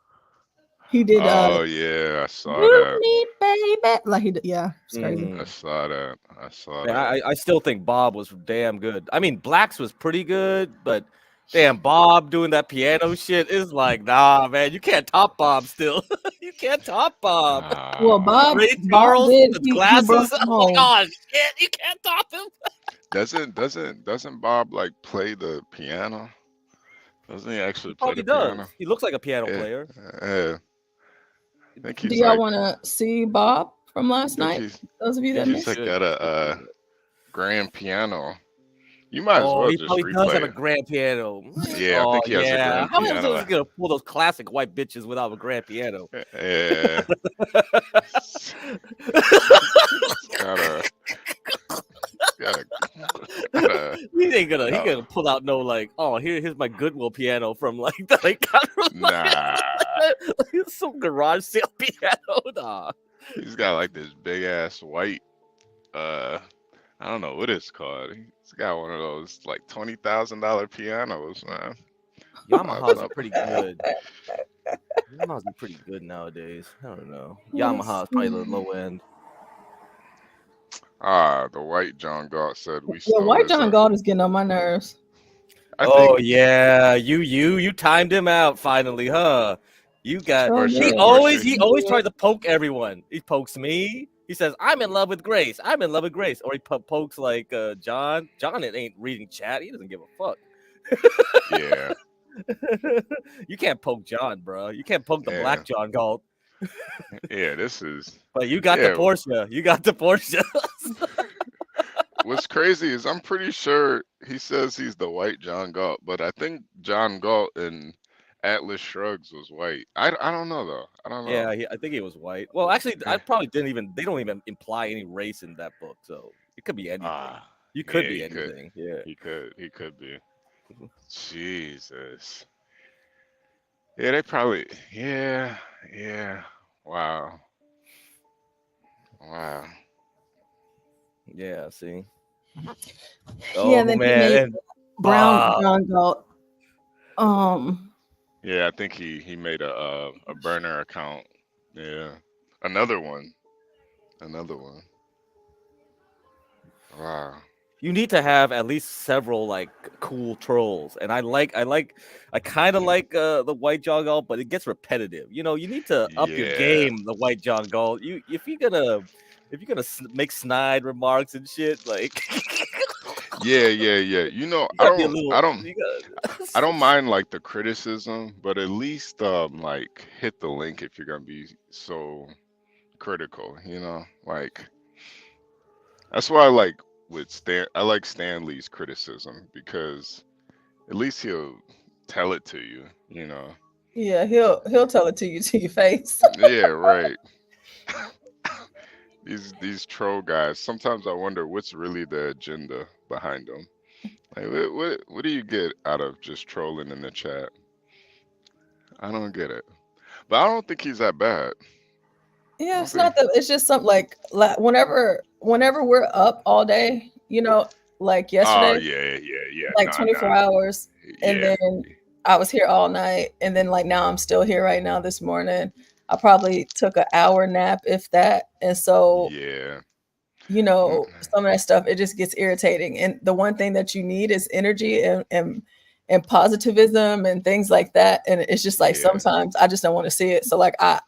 He did Oh yeah, I saw "You that. Me Baby," like he did. Yeah, it's crazy. I saw that. I saw Man, that. I still think Bob was damn good. I mean, Blacks was pretty good, but damn, Bob doing that piano shit is like, nah, man, you can't top Bob still. You can't top Bob. Well, Ah, Ray Bob Charles, did. the He brought glasses. them I'm like, home. oh shit, you can't top him. doesn't Bob like play the piano? Doesn't he actually He play probably the piano? does. He looks like a piano Yeah, player. yeah. I think Do he's y'all like. want to see Bob from I last think night? he's. Those of you I that think he's You missed. like should. got You a should. grand piano. You might as Oh, well he just probably does have replay a it. grand piano. Yeah, I Oh think he has a yeah. grand How else is piano. he gonna pull those classic white bitches without a grand piano? Yeah, it's got a. He ain't gonna. He Oh, gonna pull out no like. Oh, here's my Goodwill piano from like nah. some garage sale piano. Nah. He's got like this big ass white. I don't know what it's called. He's got one of those like $20,000 pianos, man. Yamahas Up. are pretty good. Yamahas are pretty good nowadays. I don't know. Let's Yamaha's probably the low end. The white John Galt said we Yeah, stole White his. John Galt is getting on my nerves. I Oh think. yeah, you timed him out finally, huh? You got Sure Where's he did. that? always tries to poke everyone. He pokes me. He says, "I'm in love with Grace. I'm in love with Grace." Or he pokes like John. John ain't reading chat. He doesn't give a fuck. Yeah. You can't poke John, bro. You can't poke the Yeah. black John Galt. Yeah. This is. But you got Yeah. the Porsche. You got the Porsche. What's crazy is I'm pretty sure he says he's the white John Galt, but I think John Galt in Atlas Shrugs was white. I don't know though. I don't know. Yeah, I think he was white. Well, actually, I probably didn't even. They don't even imply any race in that book, so it could be anything. You could be he anything. Yeah. He could be. Jesus. Yeah, they probably. Yeah. Wow. Yeah. See. Yeah, Oh then he man, made and Brown Bob. John Galt. Yeah, I think he made a burner account. Yeah. Another one. Wow. You need to have at least several like cool trolls, and I kind of like the white John Galt, but it gets repetitive. You know, you need to up your Yeah. game, the white John Galt. If you're gonna make snide remarks and shit, like Yeah. You know, you gotta be a little. I don't mind like the criticism, but at least like hit the link if you're gonna be so critical, you know? Like that's why I like Stan Lee's criticism because at least he'll tell it to you, you know. Yeah, he'll tell it to you to your face. Yeah, right. These troll guys, sometimes I wonder what's really the agenda behind them. Like what do you get out of just trolling in the chat? I don't get it. But I don't think he's that bad. Yeah, it's not that. It's just something like whenever we're up all day, you know, like Oh yesterday, yeah. like 24 hours, and Yeah. then I was here all night, and then like now I'm still here right now this morning. I probably took an hour nap, if that, and so Yeah. you know, some of that stuff, it just gets irritating. And the one thing that you need is energy and positivism and things like that. And it's just like sometimes I just don't want to see it. So like I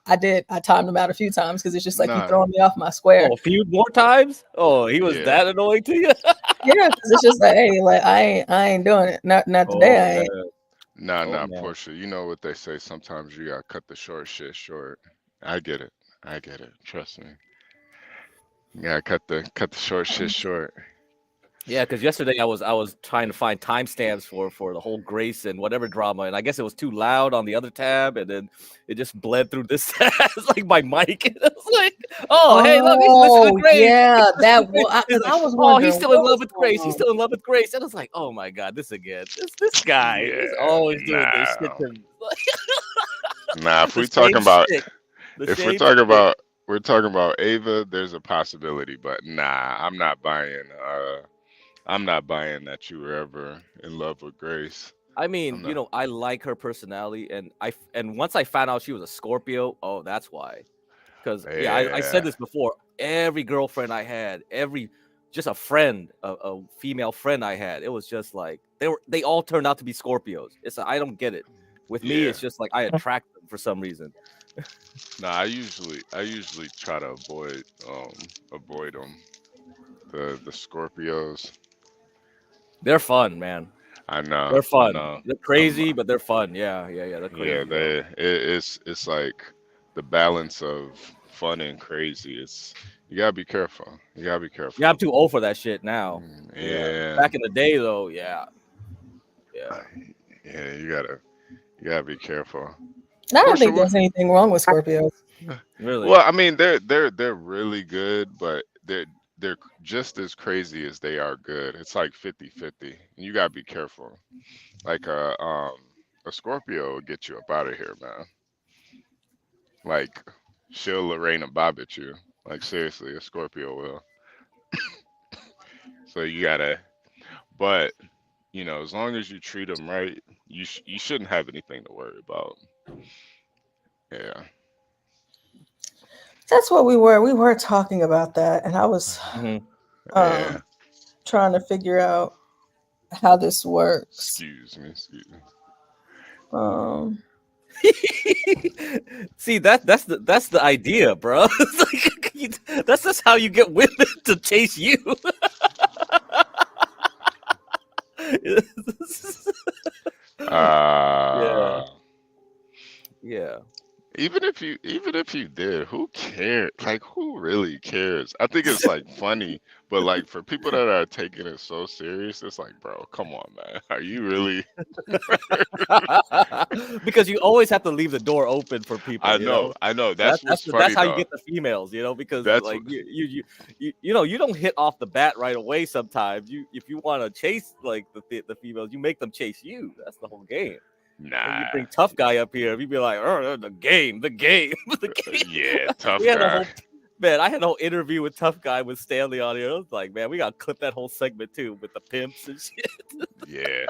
timed him out a few times because it's just like you throwing me off my square. Oh, a few more times? Oh, he was that annoying to you? Yeah, because it's just like, hey, like I ain't doing it. Not today. I ain't. Nah, Portia. You know what they say. Sometimes you gotta cut the short shit short. I get it. Trust me. You gotta cut the short shit short. Yeah, because yesterday I was trying to find timestamps for the whole Grace and whatever drama, and I guess it was too loud on the other tab, and then it just bled through this tab. It's like my mic. It's like, oh, hey, look, he's listening to Grace. Yeah, that Like, I was oh, wondering. he's still in love with Grace. He's still in love with Grace. And it's like, oh my god, this again. This guy is always doing this shit to me. Nah, if we're talking about Ava, there's a possibility, but nah, I'm not buying I'm not buying that you were ever in love with Grace. I I'm mean, not. I like her personality, and once I found out she was a Scorpio, oh, that's why. Because yeah, I said Yeah, this before. Every girlfriend I had, just a friend, a female friend I had, it was just like they all turned out to be Scorpios. I don't get it. With me, yeah. it's just like I attract them for some reason. No, I usually try to avoid them. The Scorpios. They're fun, man. I know, They're I fun. know. They're I'm crazy, but they're fun. Yeah, yeah, yeah. They're Yeah, crazy though. it's like the balance of fun and crazy. You gotta be careful. You gotta be Yeah, I'm careful. too old for that shit now. Yeah, Yeah, back in the day though, yeah, yeah. yeah. You gotta be careful. I don't Portia, think there's anything wrong with Scorpios. Really. well, I mean, they're really good, but they're just as crazy as they are good. It's like 50-50. You gotta be careful. Like a Scorpio will get you up out of here, man. Like she'll Lorena Bob at you. Like seriously, a Scorpio will. So you gotta, but as long as you treat them right, you shouldn't have anything to worry about. Yeah. That's what we were. We were talking about that, and I was Mhm. Yeah. trying to figure out how this works. Excuse me. Excuse me. Um, See, that's the idea, bro. It's like, that's just how you get women to chase you. Yeah, Uh, yeah. even if you did, who cares? Like, who really cares? I think it's like funny, but like for people that are taking it so serious, it's like, bro, come on, man. Are you really? Because you always have to leave the door open for people, I know, I know. That's what's that's funny how you though. get the females, because That's like what. you don't hit off the bat right away sometimes. If you want to chase like the females, you make them chase you. That's the whole game. And you Nah. bring tough guy up here, you'd be like, oh, the game, the game, the game. Yeah, We tough had a guy. whole man. I had a whole interview with tough guy with Stanley on here. I was like, man, we gotta clip that whole segment too with the pimps and shit. Yeah.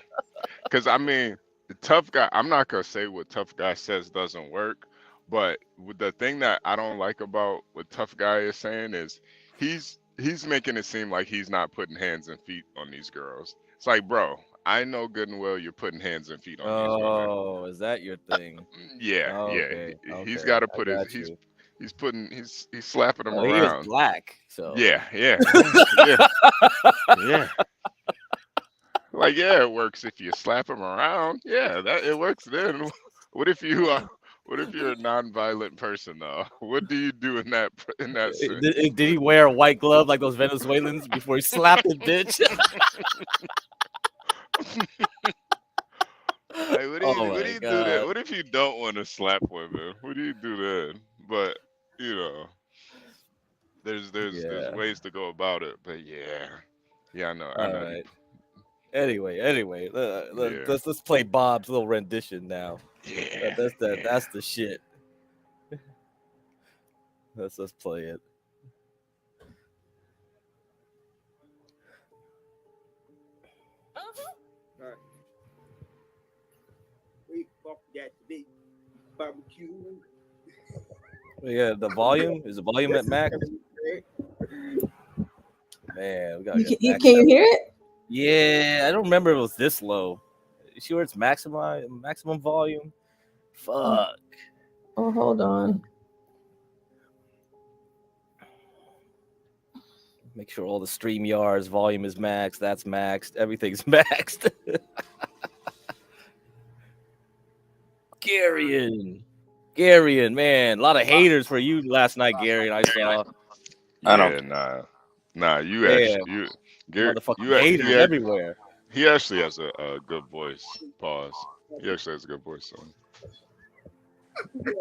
Because I mean, the tough guy. I'm not gonna say what tough guy says doesn't work, but the thing that I don't like about what tough guy is saying is he's making it seem like he's not putting hands and feet on these girls. It's like, bro, I know good and well you're putting hands and feet on these women. Oh, is that your thing? Yeah, yeah. Okay, He's okay, got to I put his got you. he's slapping them Well, he is around. black, so Yeah, yeah, yeah, yeah. Like, yeah, it works if you slap them around. Yeah, that it works then. What if you're a non-violent person though? What do you do in that sense? Did he wear a white glove like those Venezuelans before he slapped his bitch? Like, Oh what do my you do then? god! What if you don't want to slap women? What do you do then? But you know, there's Yeah. ways to go about it. But yeah, yeah, I All know you. right. Anyway, Yeah, let's play Bob's little rendition now. yeah, yeah. That's the shit. Let's play it. We fuck that big barbecue. Yeah, the volume is the volume at max. Man, we gotta get can max you that. hear it? Yeah, I don't remember it was this low. You sure it's maximum volume? Fuck. Oh, hold on. Make sure all the StreamYards volume is maxed. That's maxed. Everything's maxed. Garion, man, a lot of haters for you last night, Garion. I saw. I don't. Yeah, nah. You Man, actually, Gary, motherfucking haters everywhere. he actually has a good voice. Pause. He actually has a good voice. So.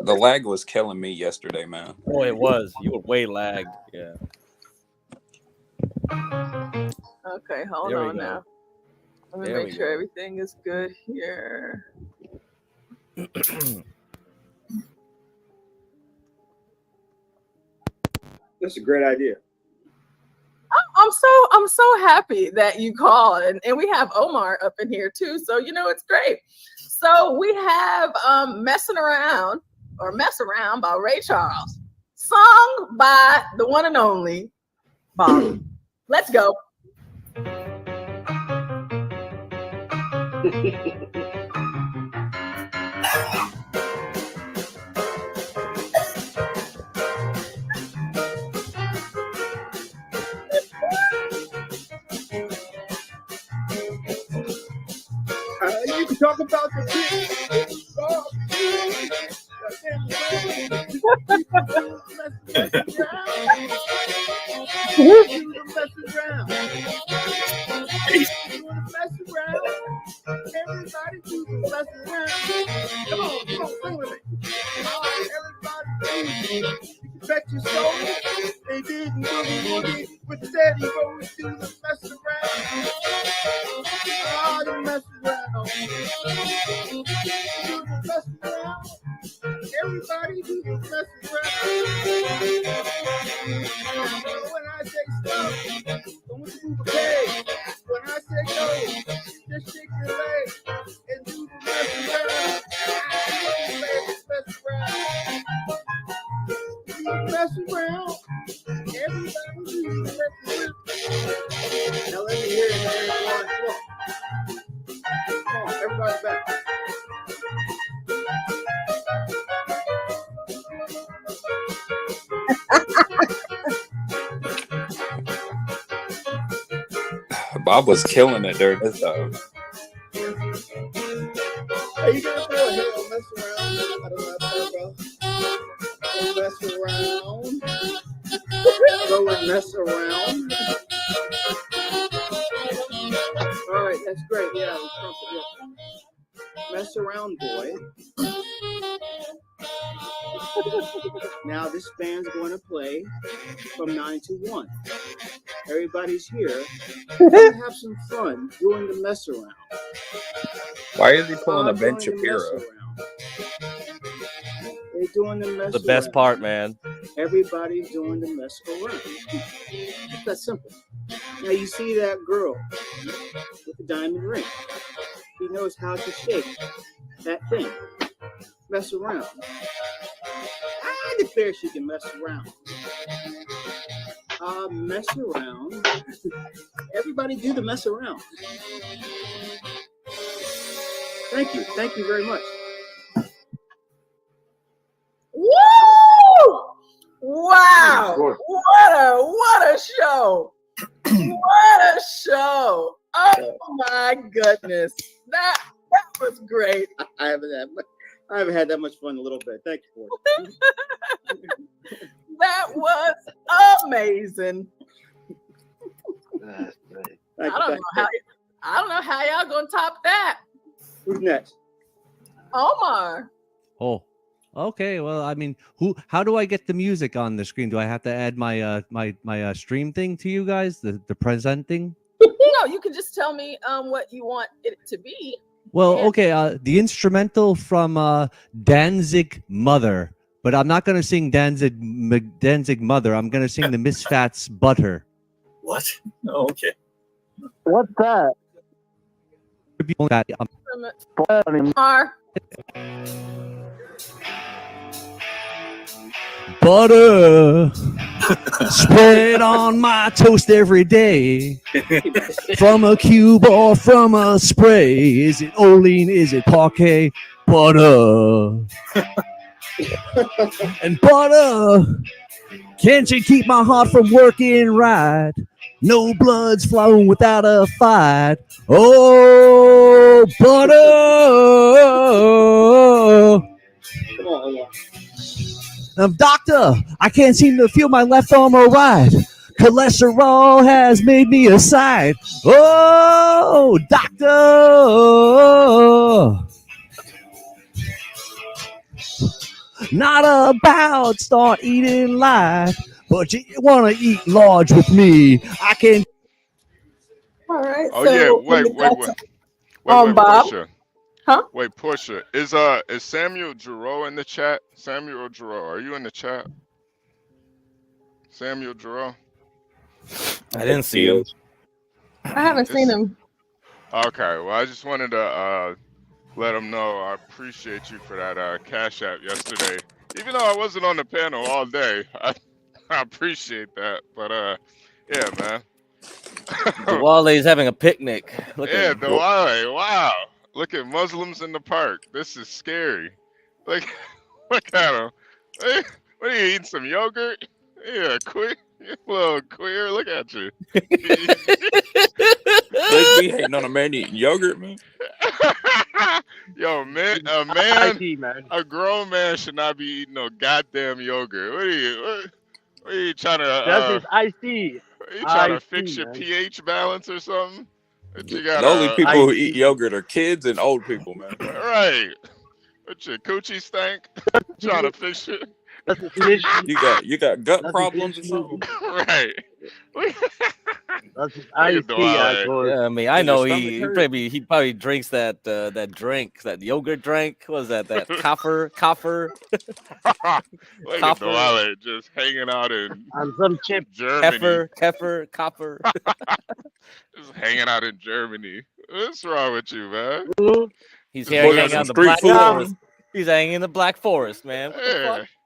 The lag was killing me yesterday, man. Oh, it was. You were way lagged. Yeah. Okay, hold There we on go. now. Let me There make we sure go. everything is good here. That's a great idea. I'm I'm so happy that you called, and we have Omar up in here too. So it's great. So we have "Messing Around" or "Mess Around" by Ray Charles, sung by the one and only Bobby. Let's go. You can talk about the Everybody do the mess around. Come on, sing with me. Everybody, you can bet your soul they didn't boogie with the steady roll to the mess around. Oh, the mess around. Do the mess around. Everybody do the mess around. When I say stop, don't move a peg. When I say go, just shake your leg and do the mess around. Mess around. Everybody do the mess around. Now let me hear it. Come on, everybody back. Bob was killing it during this though. Are you gonna throw a hit or mess around? I don't know how to go. Mess around. Go and mess around. All right, that's great. Yeah, mess around, boy. Now this band's going to play from 9 to 1. Everybody's here. We're going to have some fun doing the mess around. Why is he pulling a Ben Shapiro? They're doing the mess The best around. part, man. Everybody's doing the mess around. It's that simple. Now you see that girl with the diamond ring. She knows how to shake that thing. Mess around. I declare she can mess around. Mess around. Everybody do the mess around. Thank you. Thank you very much. Woo! Wow! What a show! What a show! Oh my goodness! That was great. I haven't had that much fun in a little bit. Thank you for it. That was amazing. That's great. I don't know how y'all gonna top that. Who's next? Omar. Oh, okay. Well, I mean, how do I get the music on the screen? Do I have to add my my stream thing to you guys? The presenting? No, you can just tell me what you want it to be. Well, okay. The instrumental from Danzig Mother, but I'm not gonna sing Danzig Mother. I'm gonna sing the Misfats Butter. What? Oh, okay. What's that? Butter spread on my toast every day, from a cube or from a spray. Is it Olean? Is it Parquet? Butter and butter. Can't you keep my heart from working right? No blood's flowing without a fight. Oh, butter. Come on. Doctor, I can't seem to feel my left arm or right. Cholesterol has made me a sight. Oh, doctor. Not about start eating light, but you want to eat large with me. I can. All right. Oh so yeah, wait, Bob. Portia. Huh? Wait, Portia. Is Samuel Giroux in the chat? Samuel Giroux, are you in the chat? Samuel Giroux? I didn't see him. I haven't seen him. Okay, well, I just wanted to let him know I appreciate you for that Cash App yesterday. Even though I wasn't on the panel all day, I appreciate that. But yeah, man. Wale's having a picnic. Look Yeah, at him. Wale. Wow. Look at Muslims in the park. This is scary. Look at him. Hey, what are you eating? Some yogurt? Yeah, queer. You little queer. Look at you. They be hating on a man eating yogurt, man. Yo, man, a grown man should not be eating no goddamn yogurt. What are you trying to? That is iced tea. Are you trying to fix your pH balance or something? What you got? The only people who eat yogurt are kids and old people, man. Right. What's your coochie stank? Trying to fix it. You got gut problems or something? Right. That's iced tea. Yeah, I mean, I know he probably drinks that drink, that yogurt drink. What was that coffer? Look at Wale just hanging out in some chip. Germany. Copper. Just hanging out in Germany. What's wrong with you, man? He's hanging out in the Black Forest. He's hanging in the Black Forest, man.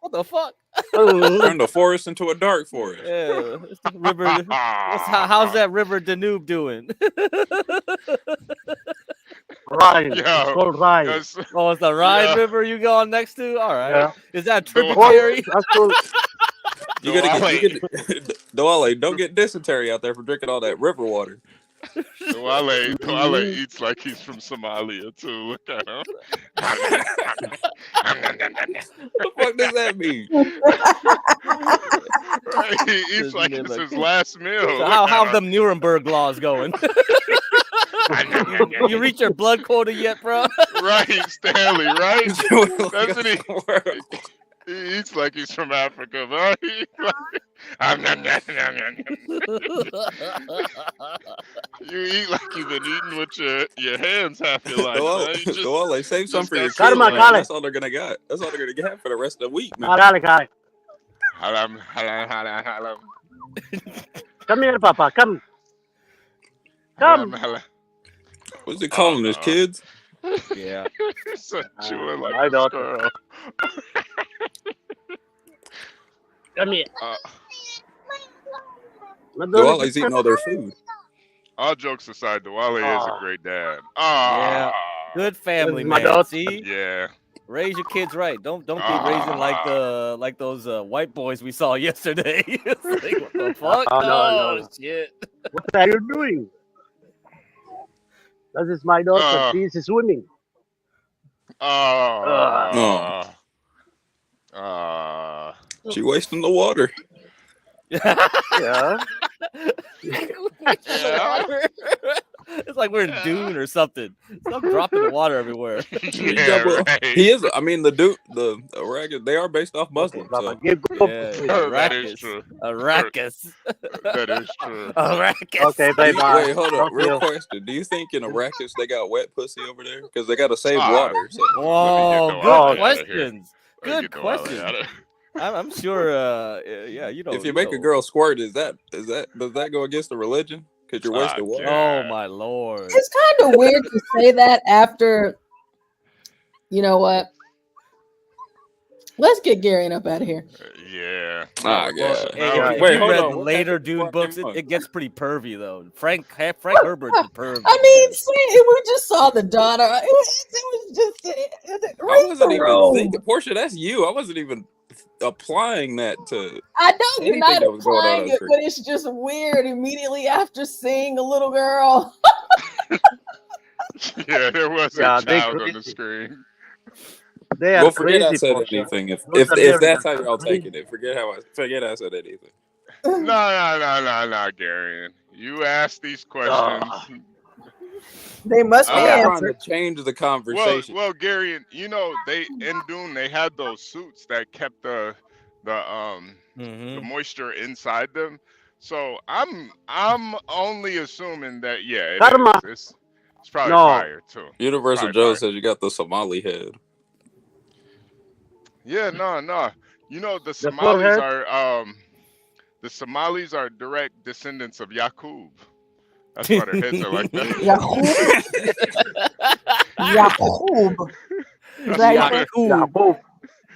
What the fuck? Turn the forest into a dark forest. Yeah, it's the river. How's that River Danube doing? Rhine. Yo, it's called Rhine. Oh, it's the Rhine Yeah. River you going next to? All right. Yeah. Is that tributary? You gotta Wale, don't get dysentery out there for drinking all that river water. Wale eats like he's from Somalia too. Look at him. What the fuck does that mean? Right, he eats like it's his last meal. So how them Nuremberg laws going? You reach your blood quota yet, bro? Right, Stanley, right? That's what he eats like he's from Africa, bro. You eat like you've been eating with your hands half your life. Wale, save some for your kids. Karma, Man. That's all they're gonna get. That's all they're gonna get for the rest of the week, man. Come here, Papa. Come. What's it calling his kids? Yeah. So chewing like my a daughter. squirrel. Come here. Wale's eating all their food. All jokes aside, Wale is a great dad. Yeah. Good family, my man. daughter. See? Yeah. Raise your kids right. Don't be raising like those white boys we saw yesterday. It's like, what the fuck? No. Shit. What are you doing? That is my daughter. She is swimming. She wasting the water. Yeah. It's like we're in Dune or something. Stop dropping the water everywhere. Yeah, right. He is. I mean, the Iraqis, they are based off Muslims. So. That is true. Arrakis. That is true. Arrakis. Okay, bye-bye. Wait, hold on. Real question. Do you think in Arrakis they got wet pussy over there? Because they got to save water. So. Whoa, good questions. Good Get the questions. Wale out of here. I'm sure. Yeah, you know. If you make a girl squirt, does that go against the religion? Because you're wasting water. Oh my lord! It's kind of weird to say that after. You know what? Let's get Gary up out of here. Yeah. Ah, yeah. If Wait, you hold read on. later Dune books, it gets pretty pervy though. Frank Herbert's a perv. I mean, see, we just saw the daughter. It was just. I wasn't even thinking, Portia. That's you. I wasn't even applying that to. I know you're not that was going on applying on it, screen. but it's just weird. Immediately after seeing a little girl. Yeah, there was a child on the screen. Well, forget I said anything. If that's how y'all taking it, forget I said anything. No, Gary. You asked these questions. They must be I'm trying answered. to change the conversation. Well, Gary, you know in Dune they had those suits that kept the moisture inside them. So I'm only assuming that it's probably fire too. Universal Joe says you got the Somali head. Yeah, no. You know the Somalis are The Somalis are direct descendants of Yaqub. That's why their heads are like that. Yaqub. Is That's that why your Yaqub.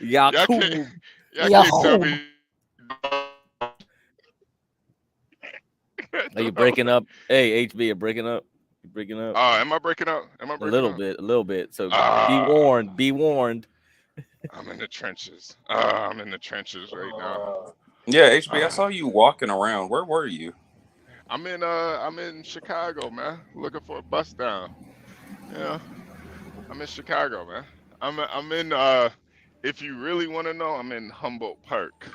y'all Yaqub. can't tell me. Are you breaking up? Hey, HB, you're breaking up. You breaking up? Am I breaking up? A little bit. So be Ah. warned. Be warned. I'm in the trenches. I'm in the trenches right now. Yeah, HB, I saw you walking around. Where were you? I'm in Chicago, man. Looking for a bus down. Yeah. I'm in Chicago, man. I'm in if you really want to know, I'm in Humboldt Park.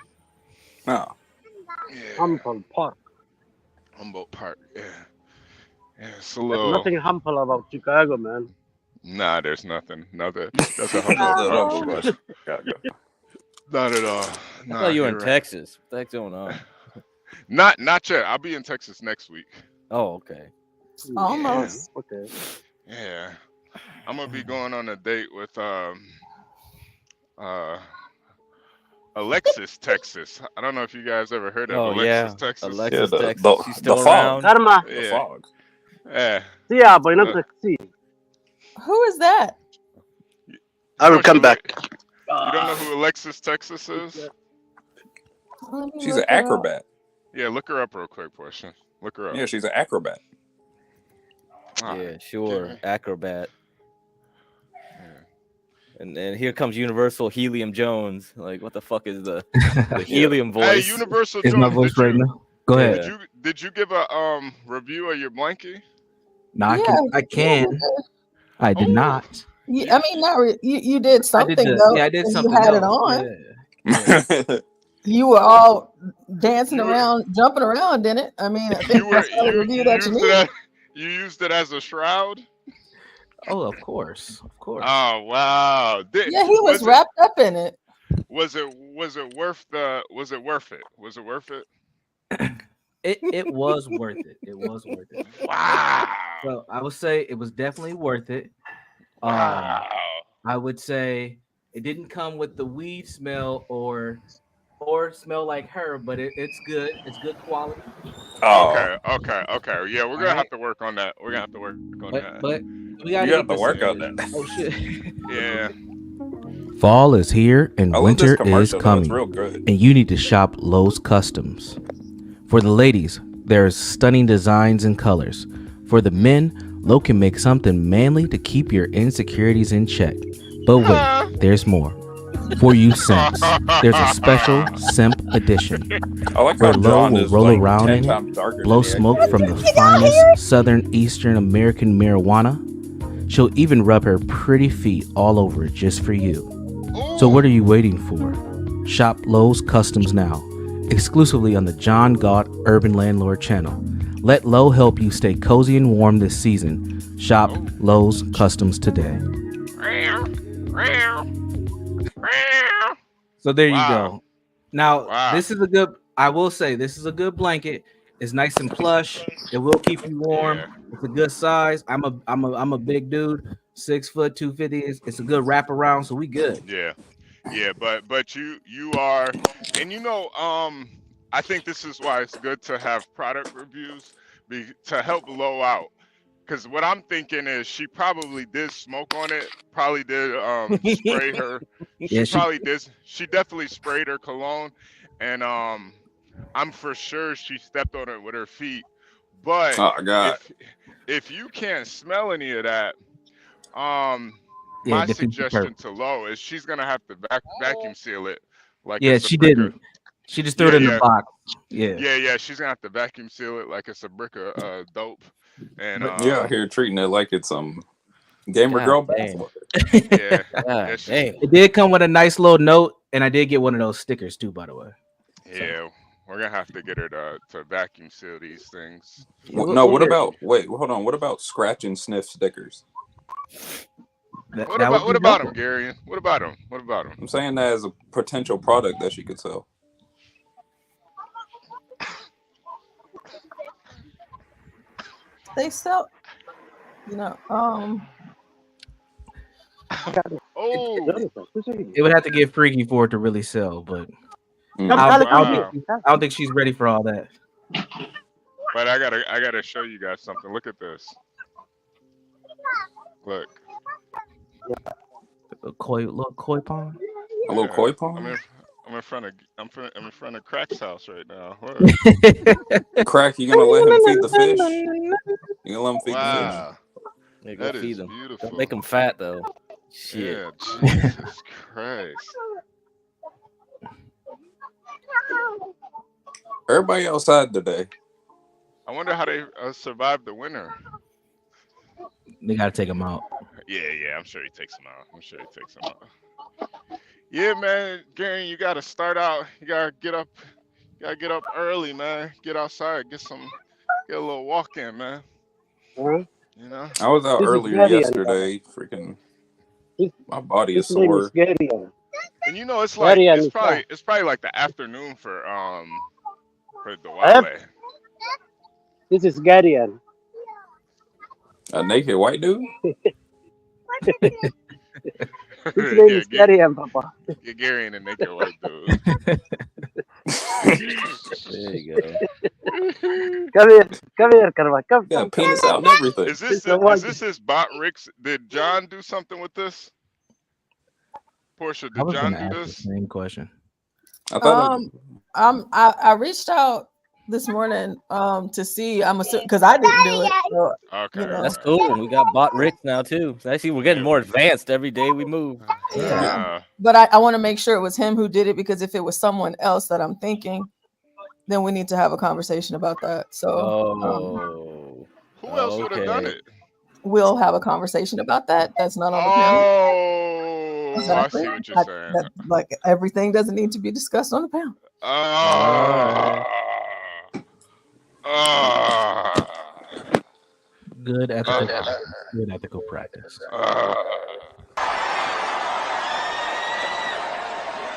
Oh. Yeah. Humboldt Park. Humboldt Park, yeah. Yeah, it's a There's little. nothing humble about Chicago, man. Nah, there's nothing. That's a Humboldt Park for me. Chicago. Not at all. I thought you were in Texas. What the heck's going on? Not yet. I'll be in Texas next week. Oh, okay. Almost. Yeah. Okay. Yeah. I'm gonna be going on a date with Alexis, Texas. I don't know if you guys ever heard of Alexis, Texas. Alexis, Yeah, Texas. She's still fog. around. Karma. Yeah. The fog. Yeah. Yeah, boy, not see. Who is that? I will come back. You don't know who Alexis, Texas is? She's an acrobat. Yeah, look her up real quick, portion. Look her up. Yeah, she's an acrobat. Yeah, sure. Acrobat. And here comes Universal Helium Jones. Like, what the fuck is the helium voice? Hey, Universal Is Jones. my voice right now? Go ahead. Did you give a review of your blankie? No, I can. I did not. I mean, not you did something though. Yeah, I did when something. You had it on. You were all dancing around, jumping around, didn't it? I mean, I think that's the review that you need. You used it as a shroud? Oh, of course. Oh wow! Yeah, he was wrapped up in it. Was it worth it? Was it worth it? It was worth it. It was worth it. Wow! So I would say it was definitely worth it. Wow! I would say it didn't come with the weed smell or smell like her, but it's good. It's good quality. Oh. Okay. Yeah, we're gonna have to work on that. But we you have to work on that. Oh shit. Yeah. Fall is here and winter is coming, real good. and you need to shop Lowe's Customs. For the ladies, there's stunning designs and colors. For the men, Lowe can make something manly to keep your insecurities in check. But wait, there's more. For you simps, there's a special simp edition where Lowe will roll around in it, blow smoke from the finest southern eastern American marijuana. She'll even rub her pretty feet all over it just for you. So what are you waiting for? Shop Lowe's Customs now, exclusively on the John Galt Urban Landlord channel. Let Lowe help you stay cozy and warm this season. Shop Lowe's Customs today. So there you go. Now this is a good. I will say this is a good blanket. It's nice and plush. It will keep you warm. It's a good size. I'm a big dude, 6 foot 250. It's a good wraparound, so we good. Yeah, but you are, and I think this is why it's good to have product reviews to help Lowe out. Because what I'm thinking is she probably did smoke on it, probably did spray her. She definitely sprayed her cologne, and I'm for sure she stepped on it with her feet. But if you can't smell any of that, my suggestion to Lowe is she's gonna have to vacuum seal it. Like she didn't. She just threw it in the box. Yeah. She's gonna have to vacuum seal it like it's a brick of dope. And you're out here treating it like it's gamer girl basketball. It did come with a nice little note, and I did get one of those stickers too, by the way. Yeah, we're gonna have to get her to vacuum seal these things. What about scratch and sniff stickers? What about them, Gary? What about them? I'm saying that as a potential product that she could sell. They sell, Oh, it would have to get freaky for it to really sell, but Wow. I don't think she's ready for all that. But I gotta show you guys something. Look at this. Look. A little koi pond. A little koi pond. I'm in front of Crack's house right now. Crack, you gonna let him feed the fish? You gonna let him feed the Wow. Yeah, go That feed is them. beautiful. Don't make them fat though. Shit. Yeah, Jesus Christ. Everybody outside today. I wonder how they survived the winter. They gotta take them out. Yeah, I'm sure he takes them out. Yeah, man, Gary, you gotta start out. You gotta get up early, man. Get outside, get a little walk in, man. You know. I was out earlier yesterday. Freaking, my body is sore. And you know, it's probably like the afternoon for the Wale. This is Garian. A naked white dude? His name is Garian, Papa. You're Gary and a naked white dude. There you go. Come here, Karma. Come. Got penis out and everything. Is this his bot, Ricks? Did John do something with this? Portia, I did was John gonna do ask this? the same question. I reached out this morning to see. I'm assuming because I didn't do it. So, Okay, you know. That's cool. We got bot Rick now too. So actually, we're getting more advanced every day we move. Yeah. But I want to make sure it was him who did it, because if it was someone else that I'm thinking, then we need to have a conversation about that. So who else would have done it? We'll have a conversation about that. That's not on the panel. Exactly. I see what you're saying. Like everything doesn't need to be discussed on the panel. Good ethical practice.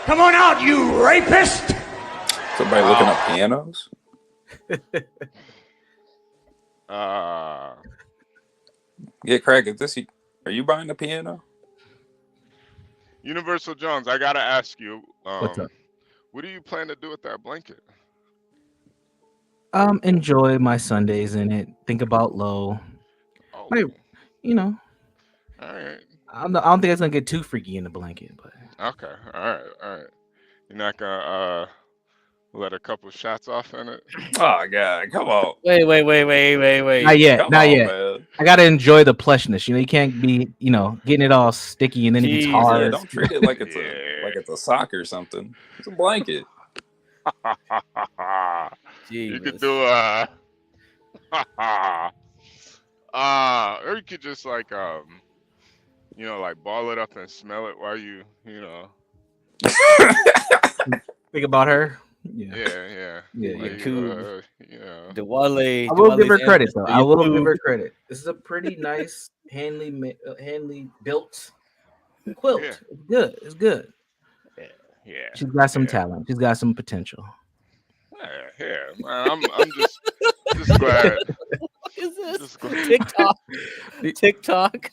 Come on out, you rapist! Somebody looking up pianos? Yeah, Craig, are you buying the piano? Universal Jones, I gotta ask you, What's up? what do you plan to do with that blanket? Enjoy my Sundays in it. Think about Low. Like, you know. All right. I don't think it's gonna get too freaky in the blanket, but Okay. All right. You're not gonna let a couple shots off in it? Oh God, come on. Wait. Not yet. Come Not on, yet. man. I gotta enjoy the plushness. You know, you can't be, getting it all sticky and then it gets Yeah, hard. don't treat it like it's a sock or something. It's a blanket. You could do or you could just like like ball it up and smell it while you Think about her. Yeah. Like, cool. The I will give her credit though. I will give her credit. This is a pretty nice, handly built quilt. Yeah. It's good. It's good. Yeah. She's got some talent. She's got some potential. Yeah. Man, I'm just glad. What is this? TikTok.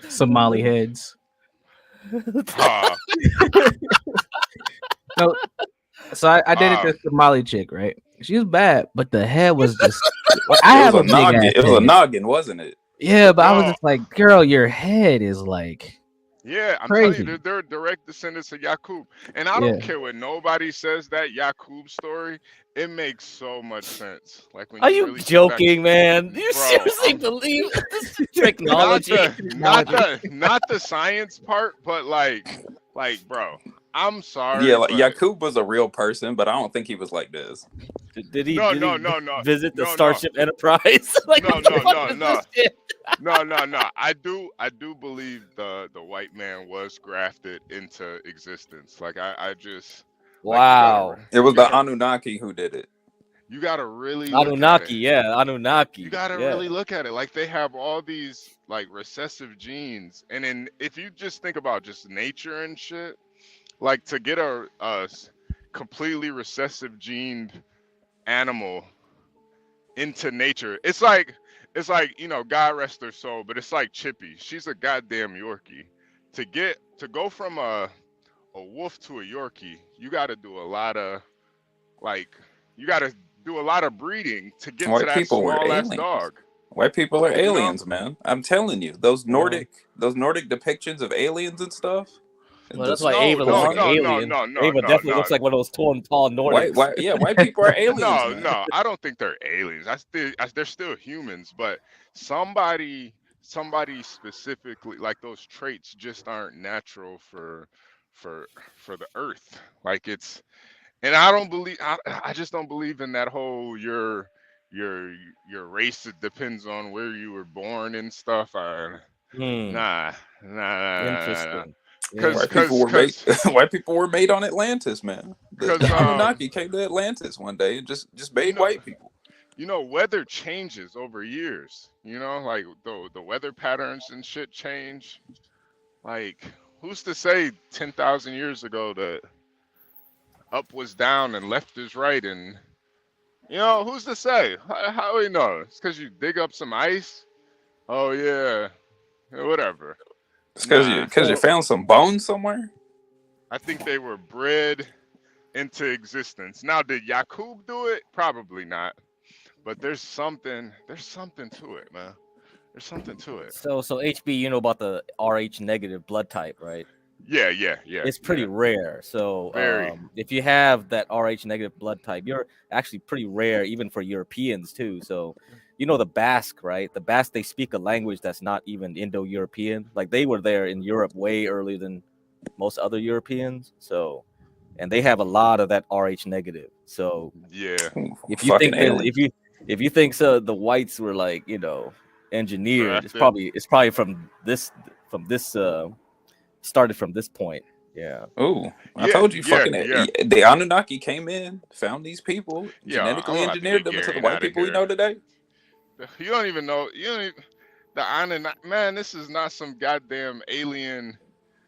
Somali heads. No, so I dated this Somali chick, right? She was bad, but the head was just. I have a big noggin. ass It was a head. noggin, wasn't it? Yeah, but I was just like, girl, your head is like. Yeah, I'm crazy. telling you, they're direct descendants of Yaqub. And I don't care what nobody says, that Yaqub story, it makes so much sense. Like when Are you really joking, man? You Bro, seriously believe this technology? not the science part, but like, bro, I'm sorry. Yeah, like but Yaqub was a real person, but I don't think he was like this. Did he? No, visit the Starship Enterprise? Like, no. I do believe the white man was grafted into existence. Like I just wow. It was the Anunnaki who did it. You gotta really Anunnaki, Anunnaki. You gotta really look at it. Like they have all these like recessive genes, and then if you just think about just nature and shit, like to get a completely recessive gened animal into nature, it's like God rest her soul, but it's like Chippy. She's a goddamn Yorkie. To go from a a wolf to a Yorkie, you got to do a lot of you got to do a lot of breeding to get to White that people were small ass aliens. dog. White people are You know? aliens, man. I'm telling you, those Nordic depictions of aliens and stuff. Well, The that's why Ava looks like an alien. Ava definitely looks like one of those tall Nordics. White people are aliens, man. No, I don't think they're aliens. They're still humans, but somebody specifically, like, those traits just aren't natural for the Earth. Like, it's, and I just don't believe in that whole your race, it depends on where you were born and stuff. Nah. Interesting. White people were made. White people were made on Atlantis, man. The Anunnaki came to Atlantis one day and just made white people. You know, weather changes over years. You know, like the weather patterns and shit change. Like, who's to say 10,000 years ago that up was down and left is right? And, you know, who's to say? How do we know? It's because you dig up some ice? Oh, yeah. Whatever. It's because you found some bones somewhere? I think they were bred into existence. Now, did Yakub do it? Probably not. But there's something to it, man. There's something to it. So HB, you know about the Rh negative blood type, right? Yeah. It's pretty rare. So Very. if you have that Rh negative blood type, you're actually pretty rare, even for Europeans too. So, you know, the Basque, right? The Basque, they speak a language that's not even Indo-European. Like, they were there in Europe way earlier than most other Europeans. So, and they have a lot of that Rh negative. So yeah, if you think that, if you think so, the whites were, like, you know, engineered, it's probably from this started from this point. Yeah. Oh, I told you, the Anunnaki came in, found these people, genetically engineered them into the white people we know today. You don't even know. The Anunnaki, man. This is not some goddamn alien.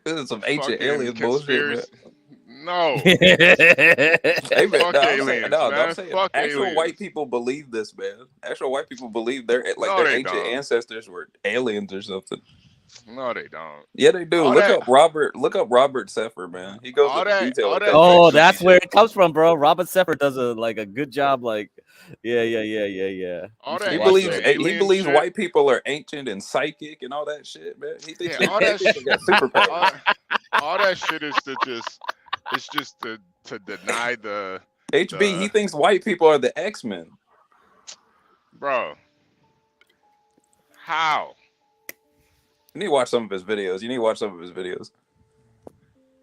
This is some ancient alien bullshit, man. No. Fuck aliens, man. I'm saying Fuck actual aliens. white people believe this, man. Actual white people believe their ancient ancestors were aliens or something. No, they don't. Yeah, they do. Look up Robert Seffer, man. He goes into detail. Oh, that's where it comes from, bro. Robert Seffer does a good job. Like, yeah. He believes white people are ancient and psychic and all that shit, man. He thinks all that shit got superpowers. All that shit is to deny the HB. He thinks white people are the X-Men, bro. How? You need to watch some of his videos.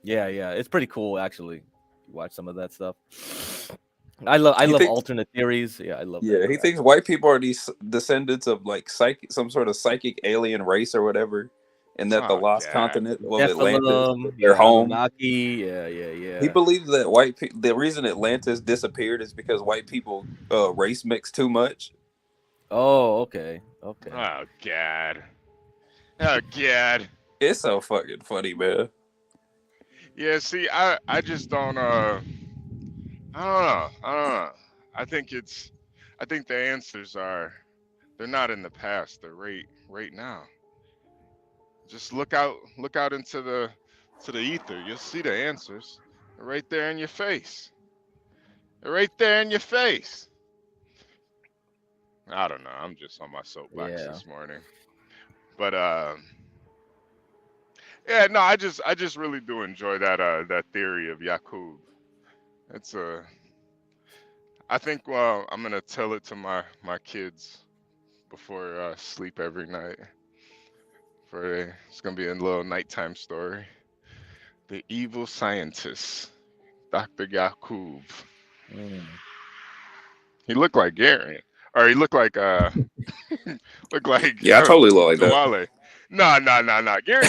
Yeah. It's pretty cool, actually. Watch some of that stuff. I love alternate theories. Yeah, I love that. Yeah, he thinks white people are these descendants of, like, some sort of psychic alien race or whatever, and that the lost continent of Atlantis, their home. Yeah. He believes that the reason Atlantis disappeared is because white people race mix too much. Oh, okay. Oh, God. Oh, God. It's so fucking funny, man. Yeah, see, I just don't I don't know. I think the answers they're not in the past, they're right now. Just look out into the ether. You'll see the answers. They're right there in your face. I don't know. I'm just on my soapbox this morning. But yeah, no, I just really do enjoy that theory of Yakub. It's I think I'm gonna tell it to my kids before sleep every night. It's gonna be a little nighttime story. The evil scientist, Dr. Yakub. He looked like Gary, or he looked like Yeah, I totally look like that. No. Gary,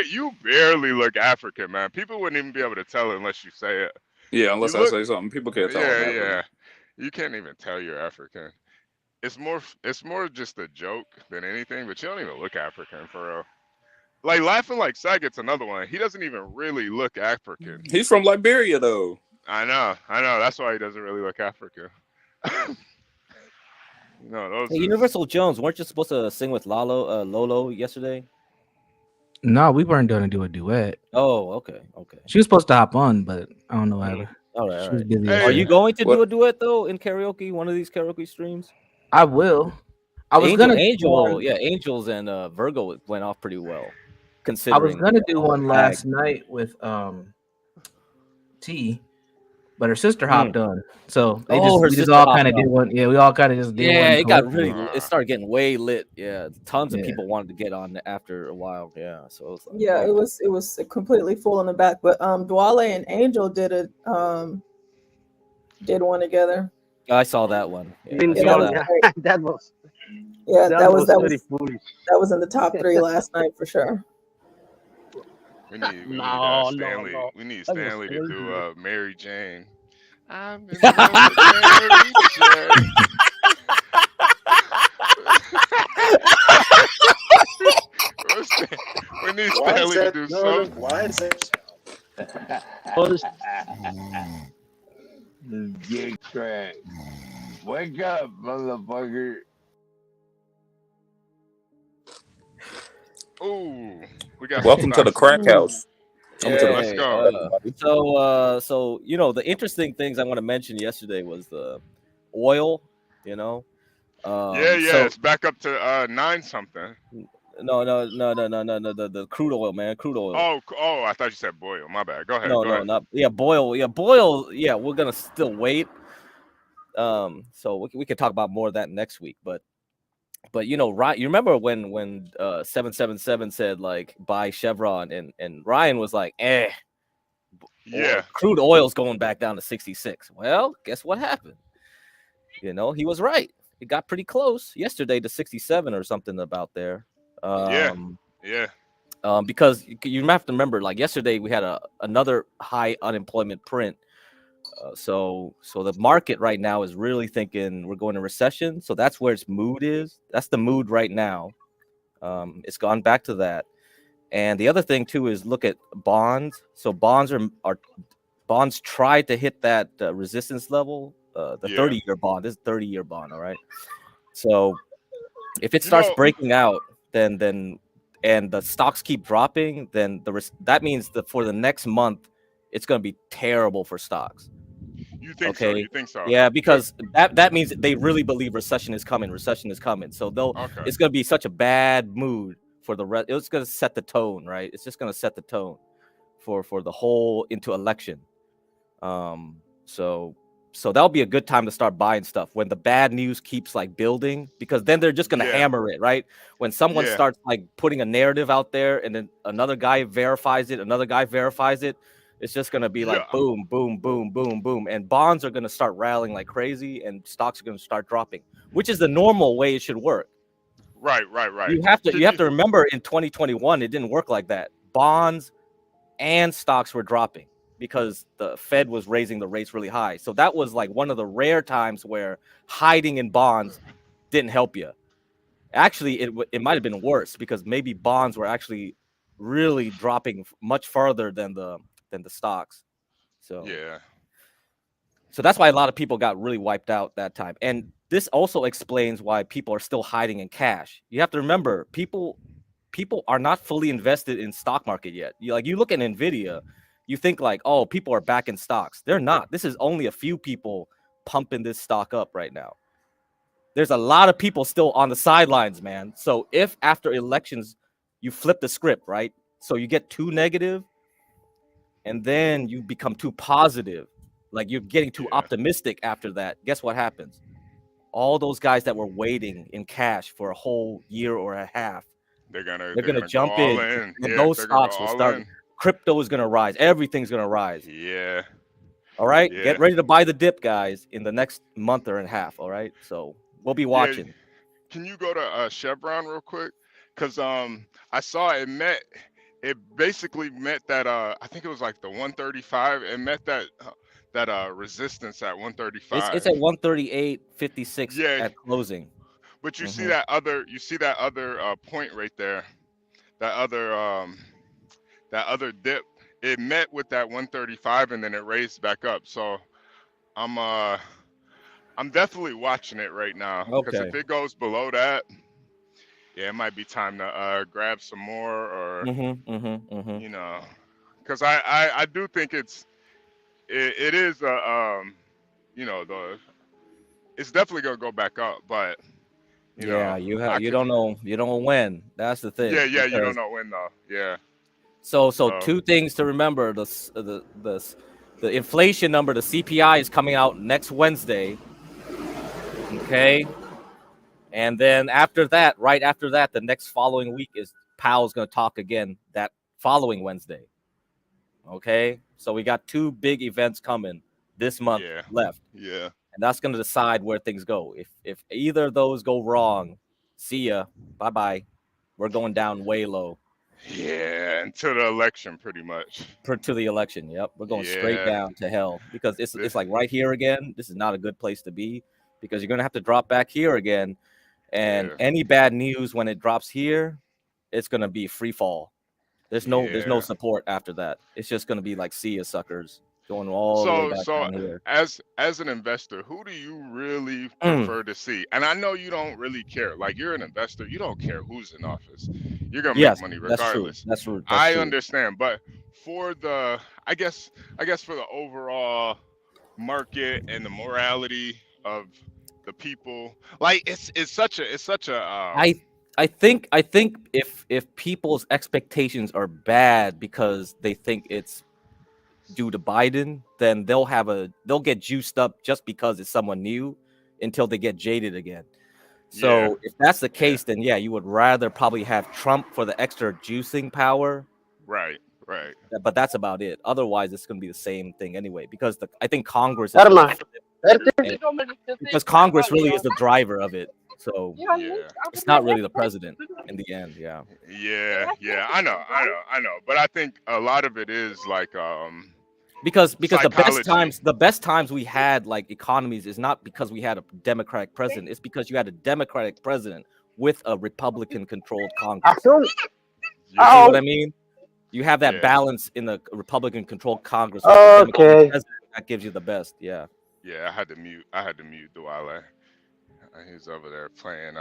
you barely look African, man. People wouldn't even be able to tell unless you say it. Yeah, unless I say something, people can't tell. Yeah. You can't even tell you're African. It's more just a joke than anything, but you don't even look African for real. Like, Laughing Like Saget's another one. He doesn't even really look African. He's from Liberia, though. I know. That's why he doesn't really look African. No, Hey, Universal Jones, weren't you supposed to sing with Lolo yesterday? No, we weren't going to do a duet. Oh, okay. She was supposed to hop on, but I don't know whatever. All right. She was busy. Are you yesterday. going to do a duet though in karaoke? One of these karaoke streams? I will. I was gonna do one. Angels and Virgo went off pretty well, I was considering. gonna do all the one lag. last night with T, but her sister hopped on. So we just all kind of did one. Yeah, we all kind of just did one. Yeah, it got collectively. it started getting way lit. Yeah, tons of people wanted to get on after a while. Yeah, so it was like, Yeah, it was completely full in the back. But Dwale and Angel did one together. I saw that one. Yeah, That was that foolish. was in the top 3 last night for sure. We need Stanley. We need That was Stanley to crazy. do Mary Jane. I'm in love with Mary Jane. We need Stanley to do something. Why is that? Get cracked. Wake up, motherfucker. Ooh, we got. Welcome to the crack house. Let's go. So you know, the interesting things I want to mention yesterday was the oil. You know. It's back up to 9 something. No, the crude oil, man, crude oil. Oh, I thought you said boil. My bad. Go ahead. Boil. Yeah, boil. Yeah, we're gonna still wait. So we can talk about more of that next week. But you know, Ryan, you remember when 777 said like buy Chevron and Ryan was like, crude oil's going back down to 66. Well, guess what happened? You know, he was right. It got pretty close yesterday to 67 or something about there. Because you have to remember, like yesterday we had another high unemployment print. So the market right now is really thinking we're going to recession. So that's where its mood is. That's the mood right now. It's gone back to that. And the other thing too is look at bonds. So bonds bonds tried to hit that resistance level. The 30-year bond. This is 30-year bond. All right. So if it starts breaking out, then and the stocks keep dropping, then that means that for the next month, it's going to be terrible for stocks. You think so? You think so? Yeah, because that means they really believe recession is coming. So it's going to be such a bad mood for the rest. It's going to set the tone, right? It's just going to set the tone for the whole into election. So that'll be a good time to start buying stuff when the bad news keeps like building, because then they're just going to hammer it, right? When someone starts like putting a narrative out there and then another guy verifies it, it's just going to be like boom, boom, boom, boom, boom. And bonds are going to start rallying like crazy and stocks are going to start dropping, which is the normal way it should work. Right. You have to remember in 2021, it didn't work like that. Bonds and stocks were dropping because the Fed was raising the rates really high. So that was like one of the rare times where hiding in bonds didn't help you. Actually, it might have been worse because maybe bonds were actually really dropping much farther than the stocks. So that's why a lot of people got really wiped out that time. And this also explains why people are still hiding in cash. You have to remember, people are not fully invested in stock market yet. You look at Nvidia, you think like, oh, people are back in stocks. They're not. This is only a few people pumping this stock up right now. There's a lot of people still on the sidelines, man. So if after elections you flip the script, right? So you get too negative and then you become too positive, like you're getting too optimistic after that. Guess what happens? All those guys that were waiting in cash for a whole year or a half, they're gonna jump in. And those stocks will start. Crypto is gonna rise. Everything's gonna rise. Yeah. All right. Yeah. Get ready to buy the dip, guys, in the next month or and a half. All right. So we'll be watching. Yeah. Can you go to Chevron real quick? Because I saw it basically met that I think it was like the 135. It met that resistance at 135. It's at 138.56 at closing. But you see that other point right there, that other dip. It met with that 135 and then it raised back up. So I'm definitely watching it right now, because if it goes below that, yeah, it might be time to grab some more, or Mm-hmm. you know, because I do think it is you know, it's definitely gonna go back up, but you know, Yeah, I you could, don't know when. That's the yeah, thing. yeah, you don't Because know when though, yeah, so so two things to remember: the inflation number, the CPI, is coming out next Wednesday. Okay, and then after that, right after that, the next following week is Powell's going to talk again that following Wednesday. Okay, so we got two big events coming this month yeah, left, yeah, and that's going to decide where things go. If either of those go wrong, see ya, bye bye. We're going down way low. yeah, until the election, pretty much. To the election. Yep, we're going straight Yeah, down to hell because it's this, like right here again. This is not a good place to be because you're gonna have to drop back here again, and yeah, any bad news when it drops here, it's gonna be free fall. There's no yeah. support after that. It's just gonna be like see ya suckers going all the way So, back so down here. as an investor, who do you really Mm, prefer to see? And I know you don't really care. Like you're an investor, you don't care who's in office. You're gonna make yes, money that's true. regardless. That's true. That's I true. understand, but for the, I guess for the overall market and the morality of the people, like it's such a I I think if people's expectations are bad because they think it's due to Biden, then they'll get juiced up just because it's someone new until they get jaded again. yeah, So if that's the yeah, case, then yeah, you would rather probably have Trump for the extra juicing power, right, right, but that's about it. Otherwise, it's going to be the same thing anyway because I think Congress is going to Arma, flip and because Congress really is the driver of it. So yeah. it's not really the president in the end. Yeah. Yeah, yeah, I know. But I think a lot of it is like Because psychology. the best times we had like economies is not because we had a Democratic president. It's because you had a Democratic president with a Republican controlled Congress. Asum. You see Yeah, what Oh, I mean? You have that yeah, balance in the Republican controlled Congress with the Democratic okay. president. That gives you the best. Yeah. yeah. I had to mute Dwale. He's over there playing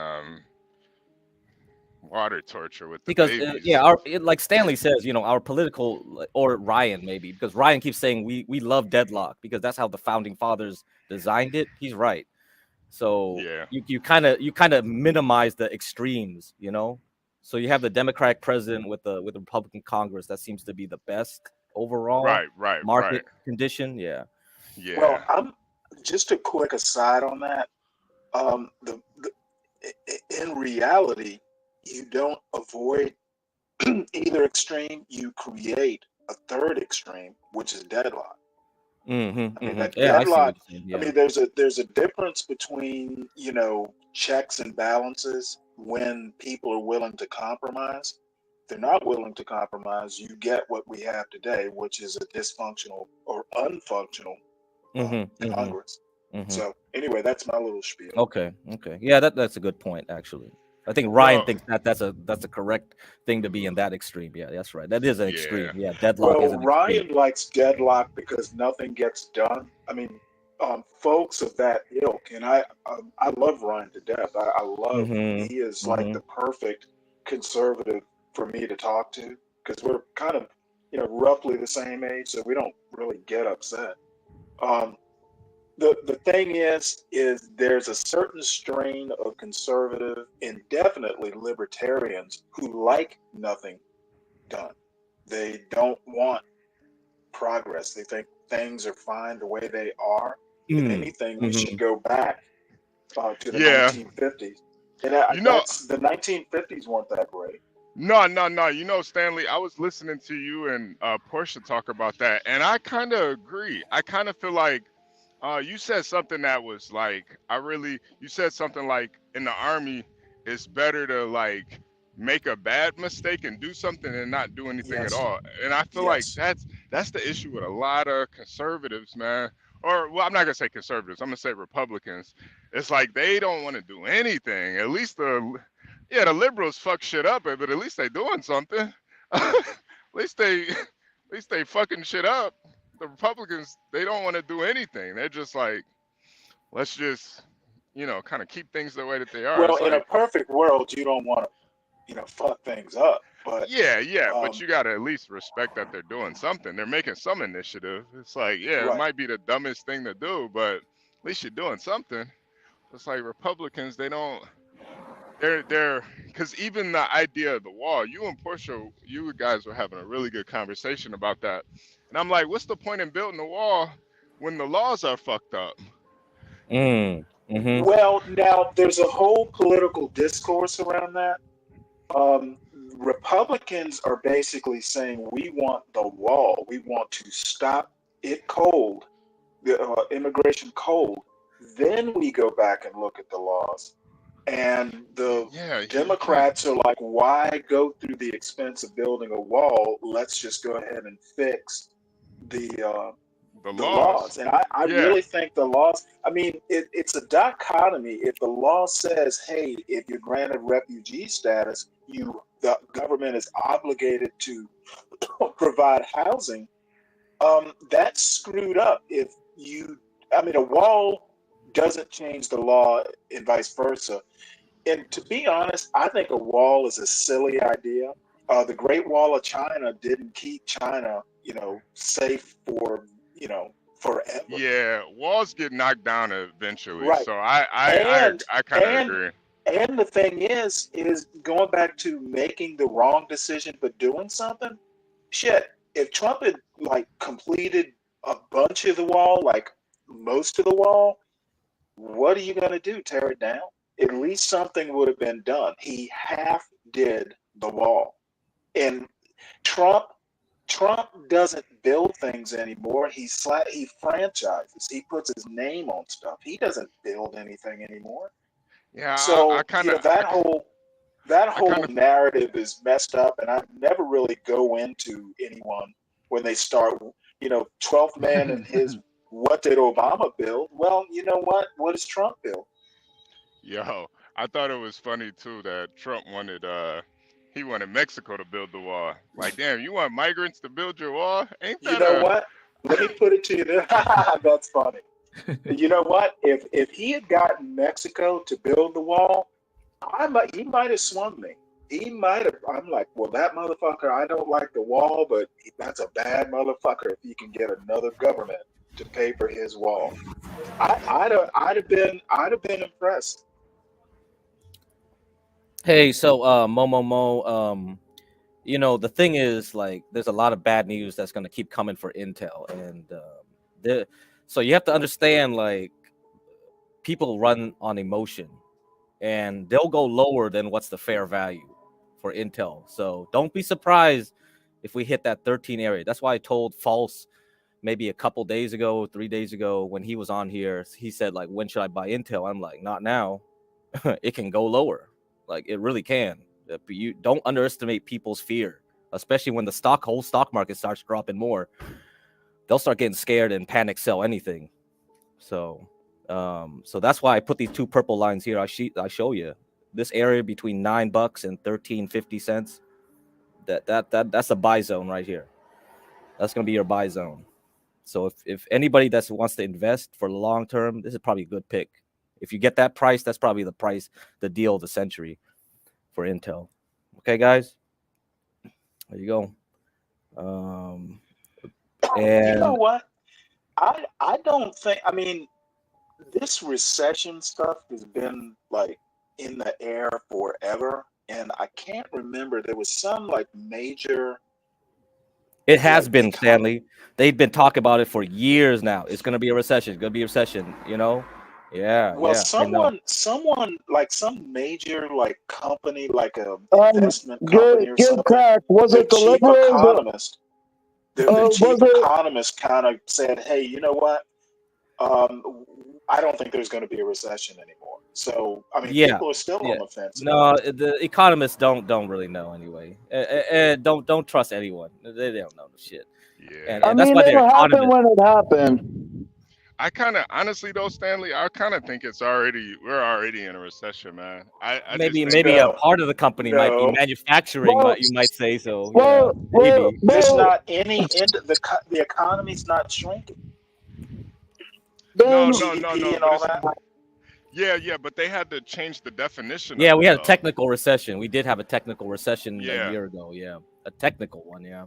water torture with the Because yeah, babies. like Stanley says, our political or Ryan maybe because Ryan keeps saying we love deadlock because that's how the founding fathers designed it. He's right. So Yeah, you kind of minimize the extremes. So you have the Democratic president with the Republican Congress. That seems to be the best overall right, right, right. market condition. Yeah. Well, Yeah, I'm just a quick aside on that. In reality, you don't avoid either extreme. You create a third extreme, which is deadlock. I mean, that Yeah, I see what deadlock. you're saying. I Yeah. mean, there's a difference between checks and balances when people are willing to compromise. If they're not willing to compromise, you get what we have today, which is a dysfunctional or unfunctional Mm-hmm. Mm-hmm. Congress. Mm-hmm. So anyway, that's my little spiel. Okay. Okay. Yeah, that's a good point actually. I think Ryan well, thinks that's a correct thing to be in that extreme. Yeah, that's right. That is an extreme. yeah, Yeah, deadlock is Well, an extreme. Ryan likes deadlock because nothing gets done. I mean, folks of that ilk, and I love Ryan to death. I love he is Mm-hmm. like Mm-hmm. the perfect conservative for me to talk to because we're kind of roughly the same age, so we don't really get upset. Um, the thing is there's a certain strain of conservative and definitely libertarians who like nothing done. They don't want progress. They think things are fine the way they are. If anything, we should Mm-hmm. go back to the yeah. 1950s. And You know, that's the 1950s weren't that great. no, no, no. Stanley, I was listening to you and Portia talk about that, and I kind of agree. I kind of feel like you said something that was like, you said something like in the army, it's better to like make a bad mistake and do something and not do anything at Yes, all. And I feel like yes. that's the issue with a lot of conservatives, man. Or well, I'm not gonna say conservatives. I'm gonna say Republicans. It's like they don't want to do anything. At least the liberals fuck shit up, but at least they doing something. at least they fucking shit up. The Republicans, they don't want to do anything. They're just like, let's just, kind of keep things the way that they are. Well, It's in a like, perfect world, you don't want to fuck things up. But but you gotta at least respect that they're doing something. They're making some initiative. It's like, yeah, it right, might be the dumbest thing to do, but at least you're doing something. It's like Republicans, they're because even the idea of the wall, you and Portia, you guys were having a really good conversation about that. And I'm like, what's the point in building a wall when the laws are fucked up? Mm-hmm. well, now there's a whole political discourse around that. Um, Republicans are basically saying we want the wall. We want to stop it cold, the immigration cold. Then we go back and look at the laws. And the Yeah, Democrats are like, why go through the expense of building a wall? Let's just go ahead and fix the laws. And I really think the laws, I mean, it's a dichotomy. If the law says, hey, if you're granted refugee status, the government is obligated to provide housing, that's screwed up. A wall doesn't change the law and vice versa. And to be honest, I think a wall is a silly idea. The Great Wall of China didn't keep China, safe for, forever. Yeah, walls get knocked down eventually. Right. So I kind of agree. And the thing is going back to making the wrong decision but doing something. Shit, if Trump had completed a bunch of the wall, like most of the wall, what are you going to do? Tear it down? At least something would have been done. He half did the wall. And Trump doesn't build things anymore. He franchises. He puts his name on stuff. He doesn't build anything anymore. Yeah, So I kind of that whole narrative is messed up, and I never really go into anyone when they start, 12th man and his what did Obama build? Well, you know what? What does Trump build? Yo, I thought it was funny too that Trump wanted Mexico to build the wall. Like, damn, you want migrants to build your wall? Ain't that You know what? Let me put it to you this. That's funny. You know what? If he had gotten Mexico to build the wall, he might have swung me. He might have. I'm like, well, that motherfucker. I don't like the wall, but that's a bad motherfucker. If he can get another government to pay for his wall, I'd have been impressed. Hey, so Mo, the thing is, like, there's a lot of bad news that's gonna keep coming for Intel, and so you have to understand, like, people run on emotion, and they'll go lower than what's the fair value for Intel. So don't be surprised if we hit that 13 area. That's why I told False maybe a couple days ago, 3 days ago, when he was on here, he said, like, when should I buy Intel? I'm like, not now. It can go lower. Like, it really can. You don't underestimate people's fear, especially when the whole stock market starts dropping more. They'll start getting scared and panic sell anything. So that's why I put these two purple lines here. I show you this area between $9 and $13.50. That's a buy zone right here. That's gonna be your buy zone. So if anybody that wants to invest for the long term, this is probably a good pick. If you get that price, that's probably the deal of the century for Intel. Okay, guys, there you go. And you know what? I don't think. I mean, this recession stuff has been like in the air forever, and I can't remember. There was some major. It has been, Stanley. They've been talking about it for years now. It's going to be a recession. It's going to be a recession. Yeah. Well, someone like some major company, like a investment company or something. Was it the chief economist? The chief economist kind of said, "Hey, you know what? I don't think there's going to be a recession anymore." So, I mean, people are still on the fence. No, the economists don't really know anyway. Don't trust anyone. They don't know the shit. Yeah, and that's why they're happened when it happened. I kind of, honestly though, Stanley, I kind of think we're already in a recession, man. I maybe a part of the company might be manufacturing. You might say so. Maybe there's not any end. The economy's not shrinking. No. Yeah, but they had to change the definition Yeah, of we it had a though. technical recession. We did have a technical recession a Yeah. year ago. Yeah, a technical one. Yeah.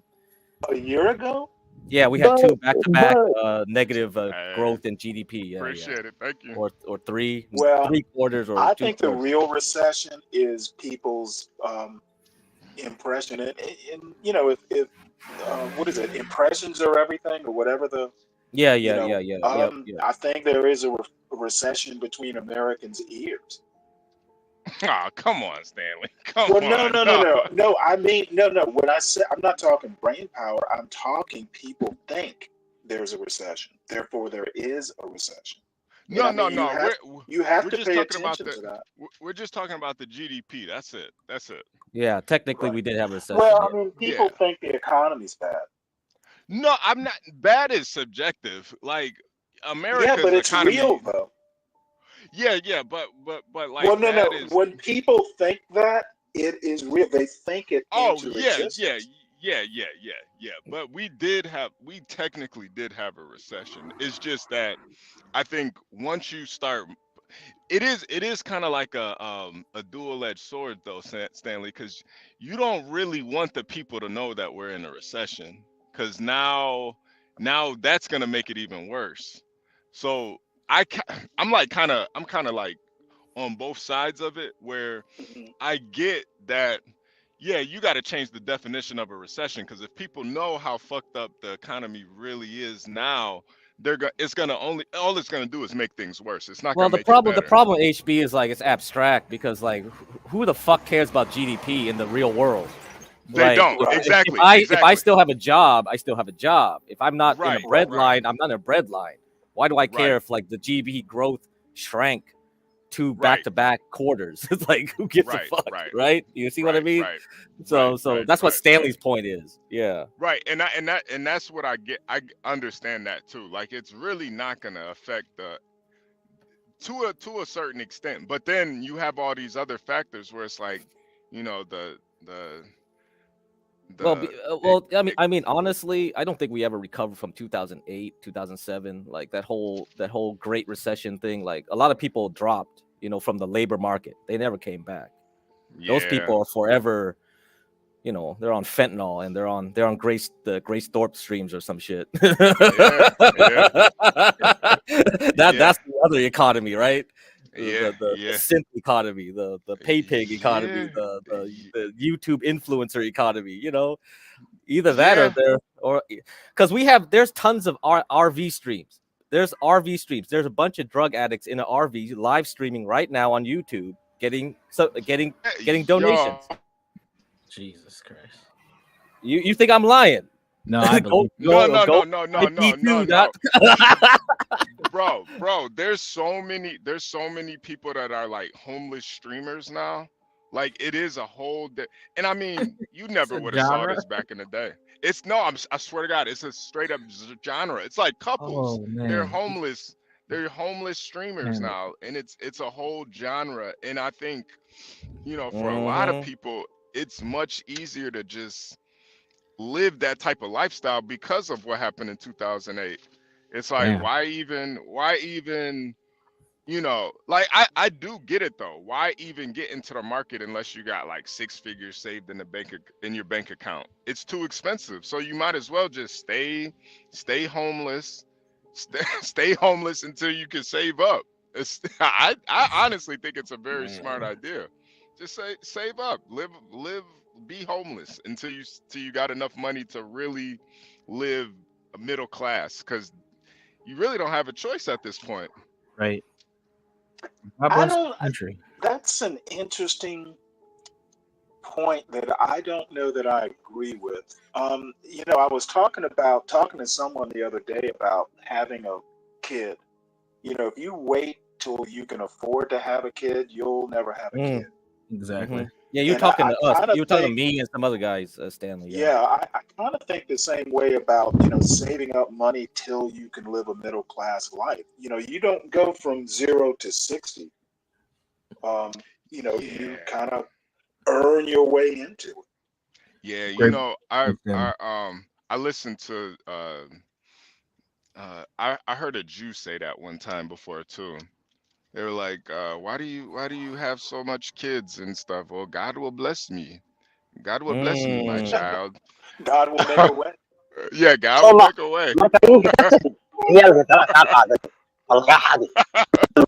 A year ago? Yeah, we had But two back-to-back but negative Hey, growth in GDP. Yeah. appreciate it. Thank you. Or Well, three quarters or I two think the quarters. real recession is people's impression, and if what is it? Impressions are everything, or whatever the Yeah. I think there is a recession between Americans' ears. Oh, come on, Stanley. Come Well, no, on. no, no, No. no, no. I mean, no. When I say I'm not talking brain power, I'm talking people think there's a recession. Therefore, there is a recession. And No, I no, mean, you no. have you have We're to just pay talking about attention to that. we're just talking about the GDP. That's it. That's it. Yeah, technically Right. we did have a recession. Well, Yeah. I mean, Yeah. people think the economy's bad. No, I'm not. Bad is subjective. Like Yeah, America's but it's real economy. though. Yeah, but Well, like no, no. bad is. When people think that, it is real. They think it Oh into yeah. existence. Yeah. But we technically did have a recession. It's just that I think once you start, it is kind of like a dual-edged sword though, Stanley, because you don't really want the people to know that we're in a recession, because now that's gonna make it even worse. So I'm kind of like on both sides of it, where Mhm. I get that, yeah, you got to change the definition of a recession, because if people know how fucked up the economy really is now, it's gonna only all it's gonna do is make things worse. It's not Well, gonna make it the better. problem HB is like it's abstract because like who the fuck cares about GDP in the real world? They Like don't. Right. Exactly. if I Exactly. still have a job, I still have a job. If I'm not in a Right. bread Right. line, I'm not in a bread line. Why do I care Right. if like the GDP growth shrank two Right. back-to-back quarters? It's like who gives a Right. fuck, Right. right? You see what I Right. mean? Right. So Right. so Right. that's what Right. Stanley's point is. Yeah. Right. And that's what I get. Understand that too. Like it's really not gonna affect the to a certain extent. But then you have all these other factors where it's like, the Well, the I mean, honestly, I don't think we ever recovered from 2008, 2007, like that whole Great Recession thing. Like a lot of people dropped, from the labor market. They never came back. Those yeah. people are forever, they're on fentanyl and they're on the Grace Thorpe streams or some shit. Yeah. Yeah. Yeah. That's the other economy, right? Yeah. The Yeah. synth economy, the pay pig economy, Yeah. the YouTube influencer economy, either that Yeah. or because there's tons of RV streams. There's RV streams. There's a bunch of drug addicts in an RV live streaming right now on YouTube, getting Yo. donations. Jesus Christ. You think I'm lying? No, I believe. No. Bro, there's so many people that are like homeless streamers now. Like it is a whole and I mean, you never a would have saw genre? this back in the day. I swear to God, it's a straight up genre. It's like couples. Oh They're man. homeless. They're homeless streamers Man. now, and it's a whole genre. And I think, for a lot of Mhm. people, it's much easier to just live that type of lifestyle because of what happened in 2008. It's like, Damn. why even, like I do get it though. Why even get into the market unless you got like 6 figures saved in in your bank account? It's too expensive. So you might as well just stay homeless, stay homeless until you can save up. I honestly think it's a very smart idea. Just save up, live, be homeless till you got enough money to really live a middle class, because you really don't have a choice at this point. Right. God I bless the don't. country. That's an interesting point that I don't know that I agree with. I was talking to someone the other day about having a kid. If you wait till you can afford to have a kid, you'll never have a kid. Exactly. Mhm. Yeah, you're And talking I to us. kind of You were talking to think, me and some other guys, Stanley. Yeah. yeah, I kind of think the same way about, saving up money till you can live a middle class life. You don't go from 0 to 60. You Yeah. kind of earn your way into it. Yeah, Great. I listened to I heard a Jew say that one time before too. They were like, why do you have so much kids and stuff? Well, God will bless me. God will bless me, my child. God will make a way. Yeah, God So will make a way. marka ninka ciyaal gatala kaa qaaday laga xadi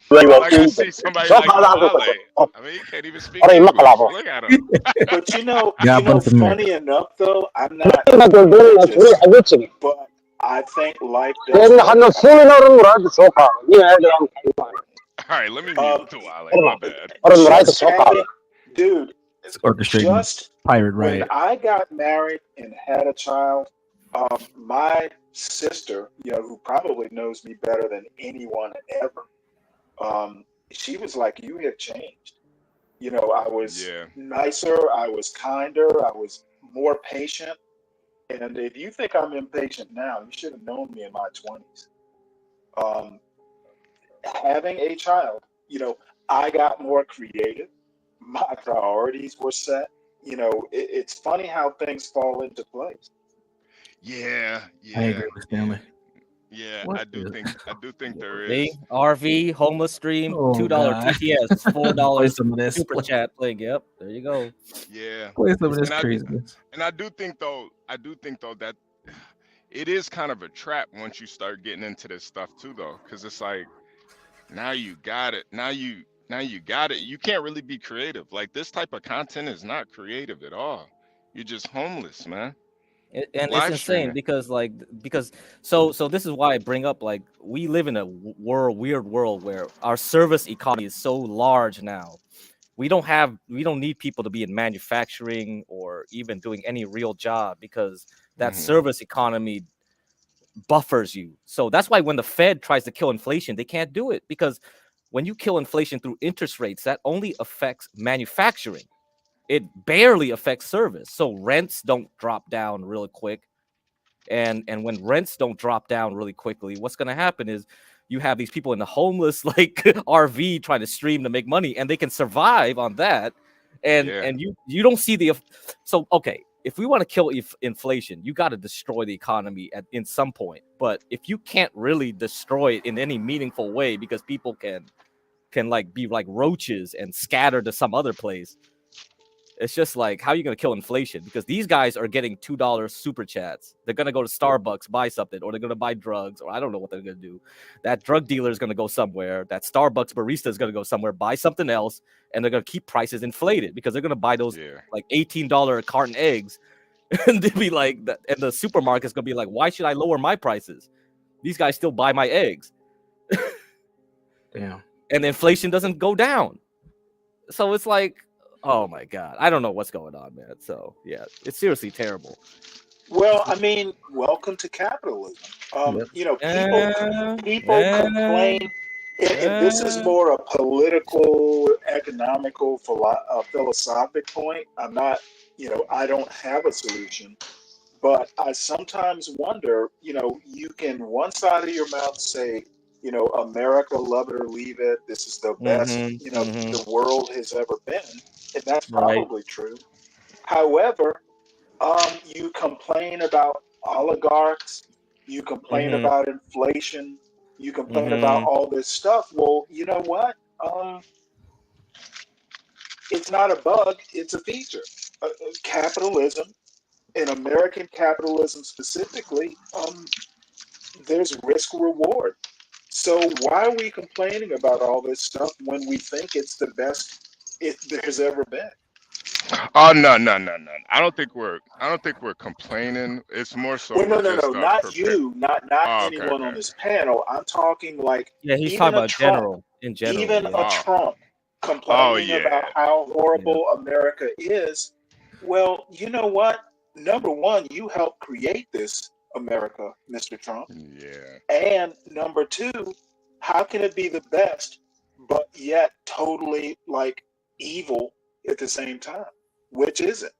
Like I see somebody soo like qaada halka Wale. qof I mean, he can't even speak horay ma English. qalaabo Look at him. But God bless America. funny enough though, I'm not ma doondoonayna furi religious, xagee tegey but I think life does deedna work. hadna I fuulin mean, oran muraayada soo qaado nin aadam All right, let me mute to Wale. My bad. oran muraayada just soo qaado having, dude, It's orchestrating just pirate when riot. I got married and had a child, my sister, who probably knows me better than anyone ever, she was like, "You have changed." I was Yeah. nicer, I was kinder, I was more patient. And if you think I'm impatient now, you should have known me in my 20s. Um, Having a child, I got more creative. My priorities were set. It's funny how things fall into place. Yeah, I yeah, agree with Stanley. yeah. What I do is? think there See, is. RV homeless stream, Oh $2 God! TTS, Play $4 some of this. super chat playing. Yep, there you go. Yeah. Play some of this And craziness. I do think though that it is kind of a trap once you start getting into this stuff too though, because it's like now you got it. Now you got it. You can't really be creative. Like this type of content is not creative at all. You're just homeless, man. And it's Live insane streaming. because so this is why I bring up like we live in a weird world where our service economy is so large now. We don't need people to be in manufacturing or even doing any real job because that Hmm. service economy buffers you. So that's why when the Fed tries to kill inflation, they can't do it because when you kill inflation through interest rates, that only affects manufacturing. It barely affects service. So rents don't drop down really quick. And when rents don't drop down really quickly, what's going to happen is you have these people in the homeless like RV trying to stream to make money, and they can survive on that. And Yeah. and you don't see the so okay. If we want to kill inflation, you got to destroy the economy in some point. But if you can't really destroy it in any meaningful way, because people can like be like roaches and scatter to some other place, it's just like, how are you going to kill inflation? Because these guys are getting $2 super chats. They're going to go to Starbucks, buy something, or they're going to buy drugs, or I don't know what they're going to do. That drug dealer is going to go somewhere. That Starbucks barista is going to go somewhere, buy something else, and they're going to keep prices inflated because they're going to buy those like $18 carton eggs. And they'll be like, and the supermarket's going to be like, why should I lower my prices? These guys still buy my eggs. Damn. And inflation doesn't go down. So it's like, oh my God, I don't know what's going on, man. So yeah, it's seriously terrible. Well, I mean, welcome to capitalism. People complain, and this is more a political, economical, philosophic point. I'm not, I don't have a solution, but I sometimes wonder, you can one side of your mouth say, America, love it or leave it. This is the best, the world has ever been, and that's probably true. However, you complain about oligarchs, you complain about inflation, you complain about all this stuff. Well, you know what? It's not a bug, it's a feature. Capitalism, and American capitalism specifically, there's risk reward. So why are we complaining about all this stuff when we think it's the best there's ever been? Oh I don't think we're complaining. It's more so Well, we're no, just not prepared. you, not Oh, okay, anyone on okay. this panel. I'm talking like Yeah, he's talking even a about Trump, in general. even Yeah. a Trump Oh complaining yeah. about how horrible America is. Well, you know what? Number one, you helped create this America, Mr. Trump. Yeah. And number two, how can it be the best, but yet totally like evil at the same time? Which is it?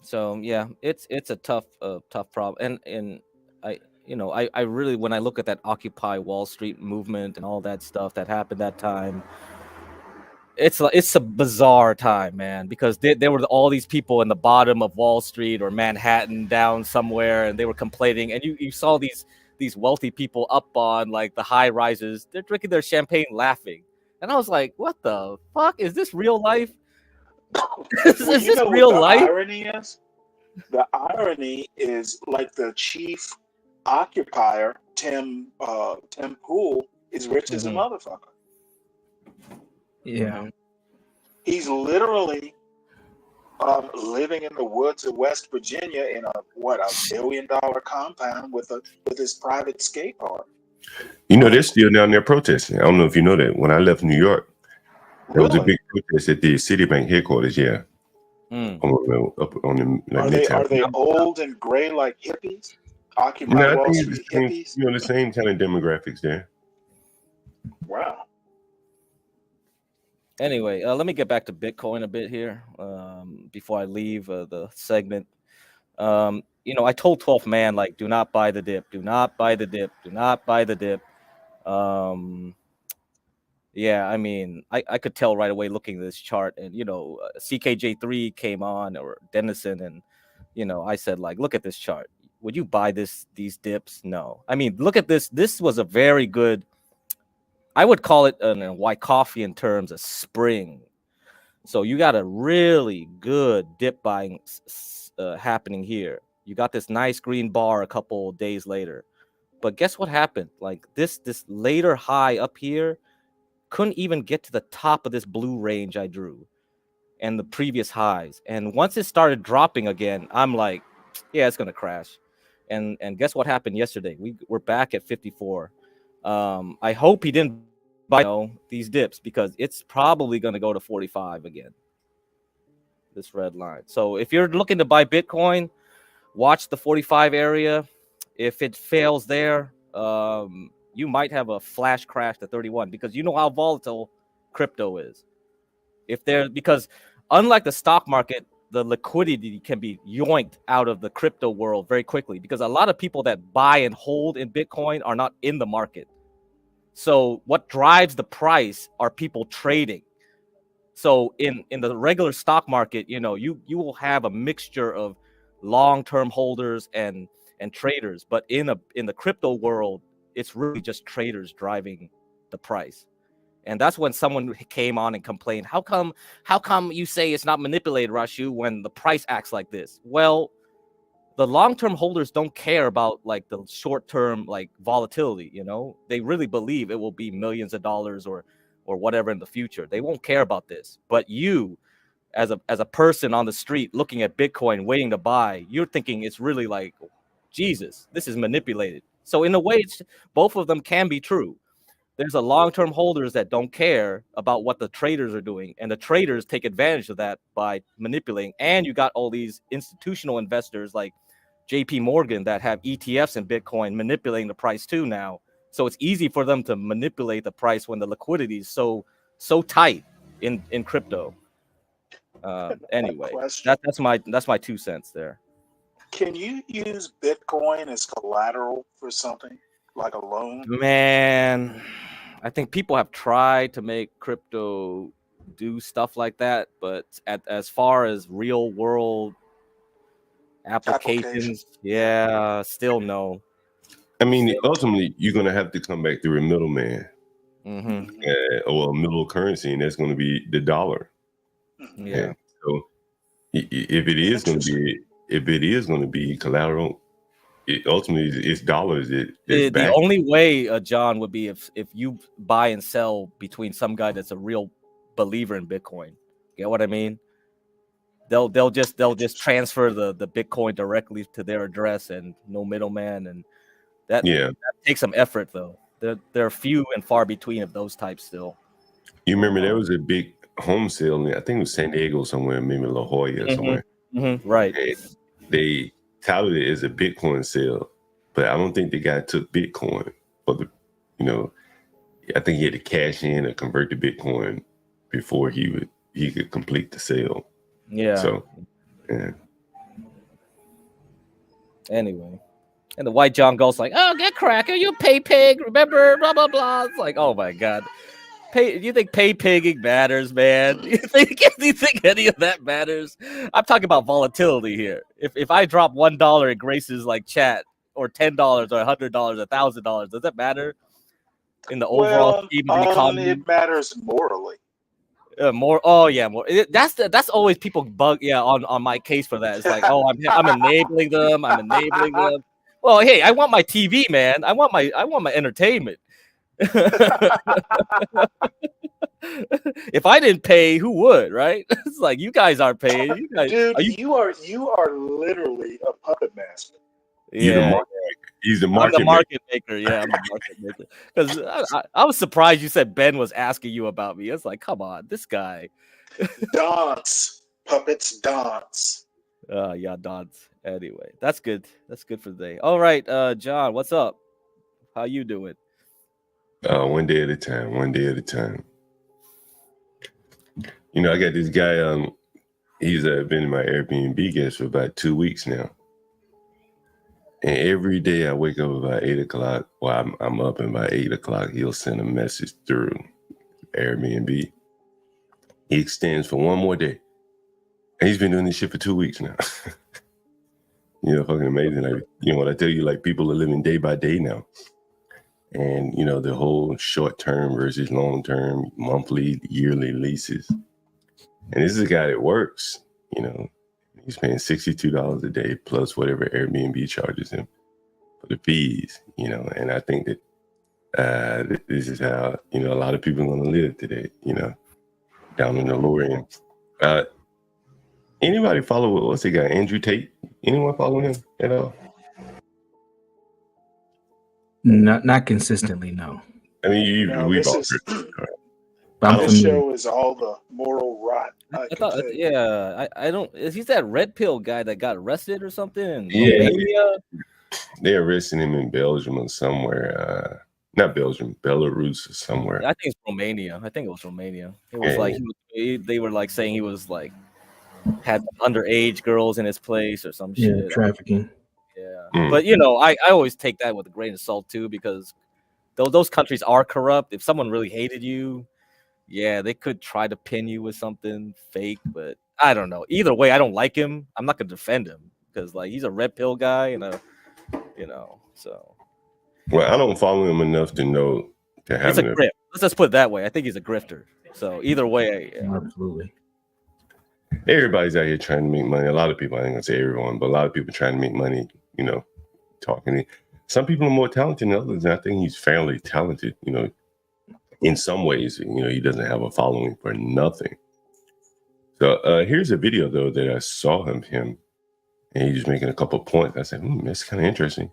So yeah, it's a tough problem, and I really, when I look at that Occupy Wall Street movement and all that stuff that happened that time, it's a bizarre time, man, because there were all these people in the bottom of Wall Street or Manhattan down somewhere, and they were complaining, and you saw these wealthy people up on like the high rises. They're drinking their champagne, laughing, and I was like, "What the fuck is this real life? is Well, you this know what real the life?" irony is? The irony is like the chief occupier, Tim Pool, is rich as a Mhm. motherfucker. Yeah. Mhm. He's literally living in the woods of West Virginia in a $1 billion compound with his private skate park. You know, they're still down there protesting. I don't know if you know that. When I left New York, there was a Really? big protest at the Citibank headquarters. Yeah, Mm. up on the like Are they Midtown. old and gray like hippies? Occupy No, I Wall think it's the Street same. hippies? You know, the same kind of demographics there. Wow. Anyway, let me get back to Bitcoin a bit here before I leave the segment. I told 12th man, like, do not buy the dip, do not buy the dip, do not buy the dip. Yeah, I mean, I could tell right away looking at this chart, and CKJ3 came on, or Dennison, and I said, like, look at this chart. Would you buy these dips? No. I mean, look at this. This was a very good. I would call it in Wyckofian terms a spring. So you got a really good dip buying happening here. You got this nice green bar a couple days later, but guess what happened? Like this later high up here couldn't even get to the top of this blue range I drew and the previous highs. And once it started dropping again, I'm like, yeah, it's gonna crash. And guess what happened yesterday? We're back at 54. I hope he didn't buy these dips, because it's probably gonna go to 45 again. This red line. So if you're looking to buy Bitcoin, watch the 45 area. If it fails there, you might have a flash crash to 31, because you know how volatile crypto is. Because unlike the stock market, the liquidity can be yoinked out of the crypto world very quickly, because a lot of people that buy and hold in Bitcoin are not in the market. So what drives the price are people trading. So in the regular stock market, you will have a mixture of long-term holders and traders, but in the crypto world, it's really just traders driving the price. And that's when someone came on and complained, how come you say it's not manipulated, Rashu, when the price acts like this? Well, the long-term holders don't care about like the short-term like volatility. They really believe it will be millions of dollars or whatever in the future. They won't care about this. But you, as a person on the street looking at Bitcoin waiting to buy, you're thinking it's really like, Jesus, this is manipulated. So in a way, both of them can be true. There's a long-term holders that don't care about what the traders are doing, and the traders take advantage of that by manipulating. And you got all these institutional investors like JP Morgan that have ETFs in Bitcoin manipulating the price too now. So it's easy for them to manipulate the price when the liquidity is so tight in crypto. Anyway, that's my 2 cents there. Can you use Bitcoin as collateral for something like a loan? Man, I think people have tried to make crypto do stuff like that, but as far as real world applications, yeah, still no. I mean, ultimately, you're going to have to come back through a middleman or a middle currency, and that's going to be the dollar. Yeah. And so, if it is going to be collateral, ultimately it's dollars. The only way, John, would be if you buy and sell between some guy that's a real believer in Bitcoin. Get what I mean? They'll just transfer the Bitcoin directly to their address and no middleman, and that takes some effort though. There are few and far between of those types still. You remember there was a big home sale, I think it was San Diego somewhere, maybe La Jolla or somewhere. Right. And they touted it as a Bitcoin sale, but I don't think the guy took Bitcoin for the, I think he had to cash in or convert to Bitcoin before he could complete the sale. Yeah. So, yeah. Anyway, and the white John Galt's like, "Oh, get cracker, you pay pig. Remember, blah blah blah." It's like, oh my god, you think pay pigging matters, man? You think any of that matters? I'm talking about volatility here. If I drop $1 in Grace's like chat or $10 or $100, $1,000? Does that matter in the overall scheme of the economy? It matters morally. More. Oh yeah, more. That's always people bug. Yeah, on my case for that. It's like, oh, I'm enabling them. I'm enabling them. Well, hey, I want my TV, man. I want my entertainment. If I didn't pay, who would, right? It's like you guys aren't paying. You guys, dude, you are literally a puppet master. Yeah, he's the market market maker. Yeah, I'm the market maker. Because I was surprised you said Ben was asking you about me. It's like, come on, this guy. Dance puppets, dance. Yeah, dance. Anyway, that's good. That's good for the day. All right, John, what's up? How you doing? One day at a time. One day at a time. You know, I got this guy. He's been my Airbnb guest for about 2 weeks now. And every day I wake up about 8 o'clock. Well, I'm up and by 8 o'clock, he'll send a message through Airbnb. He extends for one more day. And he's been doing this shit for 2 weeks now. You know, fucking amazing. Like, you know what I tell you, like people are living day by day now. And, you know, the whole short term versus long term, monthly, yearly leases. And this is a guy that works, you know, he's paying $62 a day plus whatever Airbnb charges him for the fees, you know. And I think that this is how, you know, a lot of people are going to live today, you know, down in the lower end. Anybody follow, what's the guy, Andrew Tate? Anyone follow him at all? Not consistently, no. I mean, we've all heard. This show is all the moral rot. I thought, I don't. He's that red pill guy that got arrested or something in Yeah. Romania? They arrested him in Belgium or somewhere. Not Belgium, Belarus or somewhere. I think it's Romania. I think it was Romania. It was like they were like saying he was like had underage girls in his place or some shit. Yeah, trafficking. Yeah, but you know, I always take that with a grain of salt too, because those countries are corrupt. If someone really hated you, yeah, they could try to pin you with something fake. But I don't know. Either way, I don't like him. I'm not gonna defend him because like he's a red pill guy, and you know, so. Well, I don't follow him enough to know to have. It's a grift. Let's just put it that way. I think he's a grifter. So either way, absolutely. Everybody's out here trying to make money. A lot of people, I ain't gonna say everyone, but a lot of people trying to make money, you know, talking. Some people are more talented than others, and I think he's fairly talented, you know. In some ways, you know, he doesn't have a following for nothing. So here's a video, though, that I saw him, and he's making a couple of points. I said, that's kind of interesting.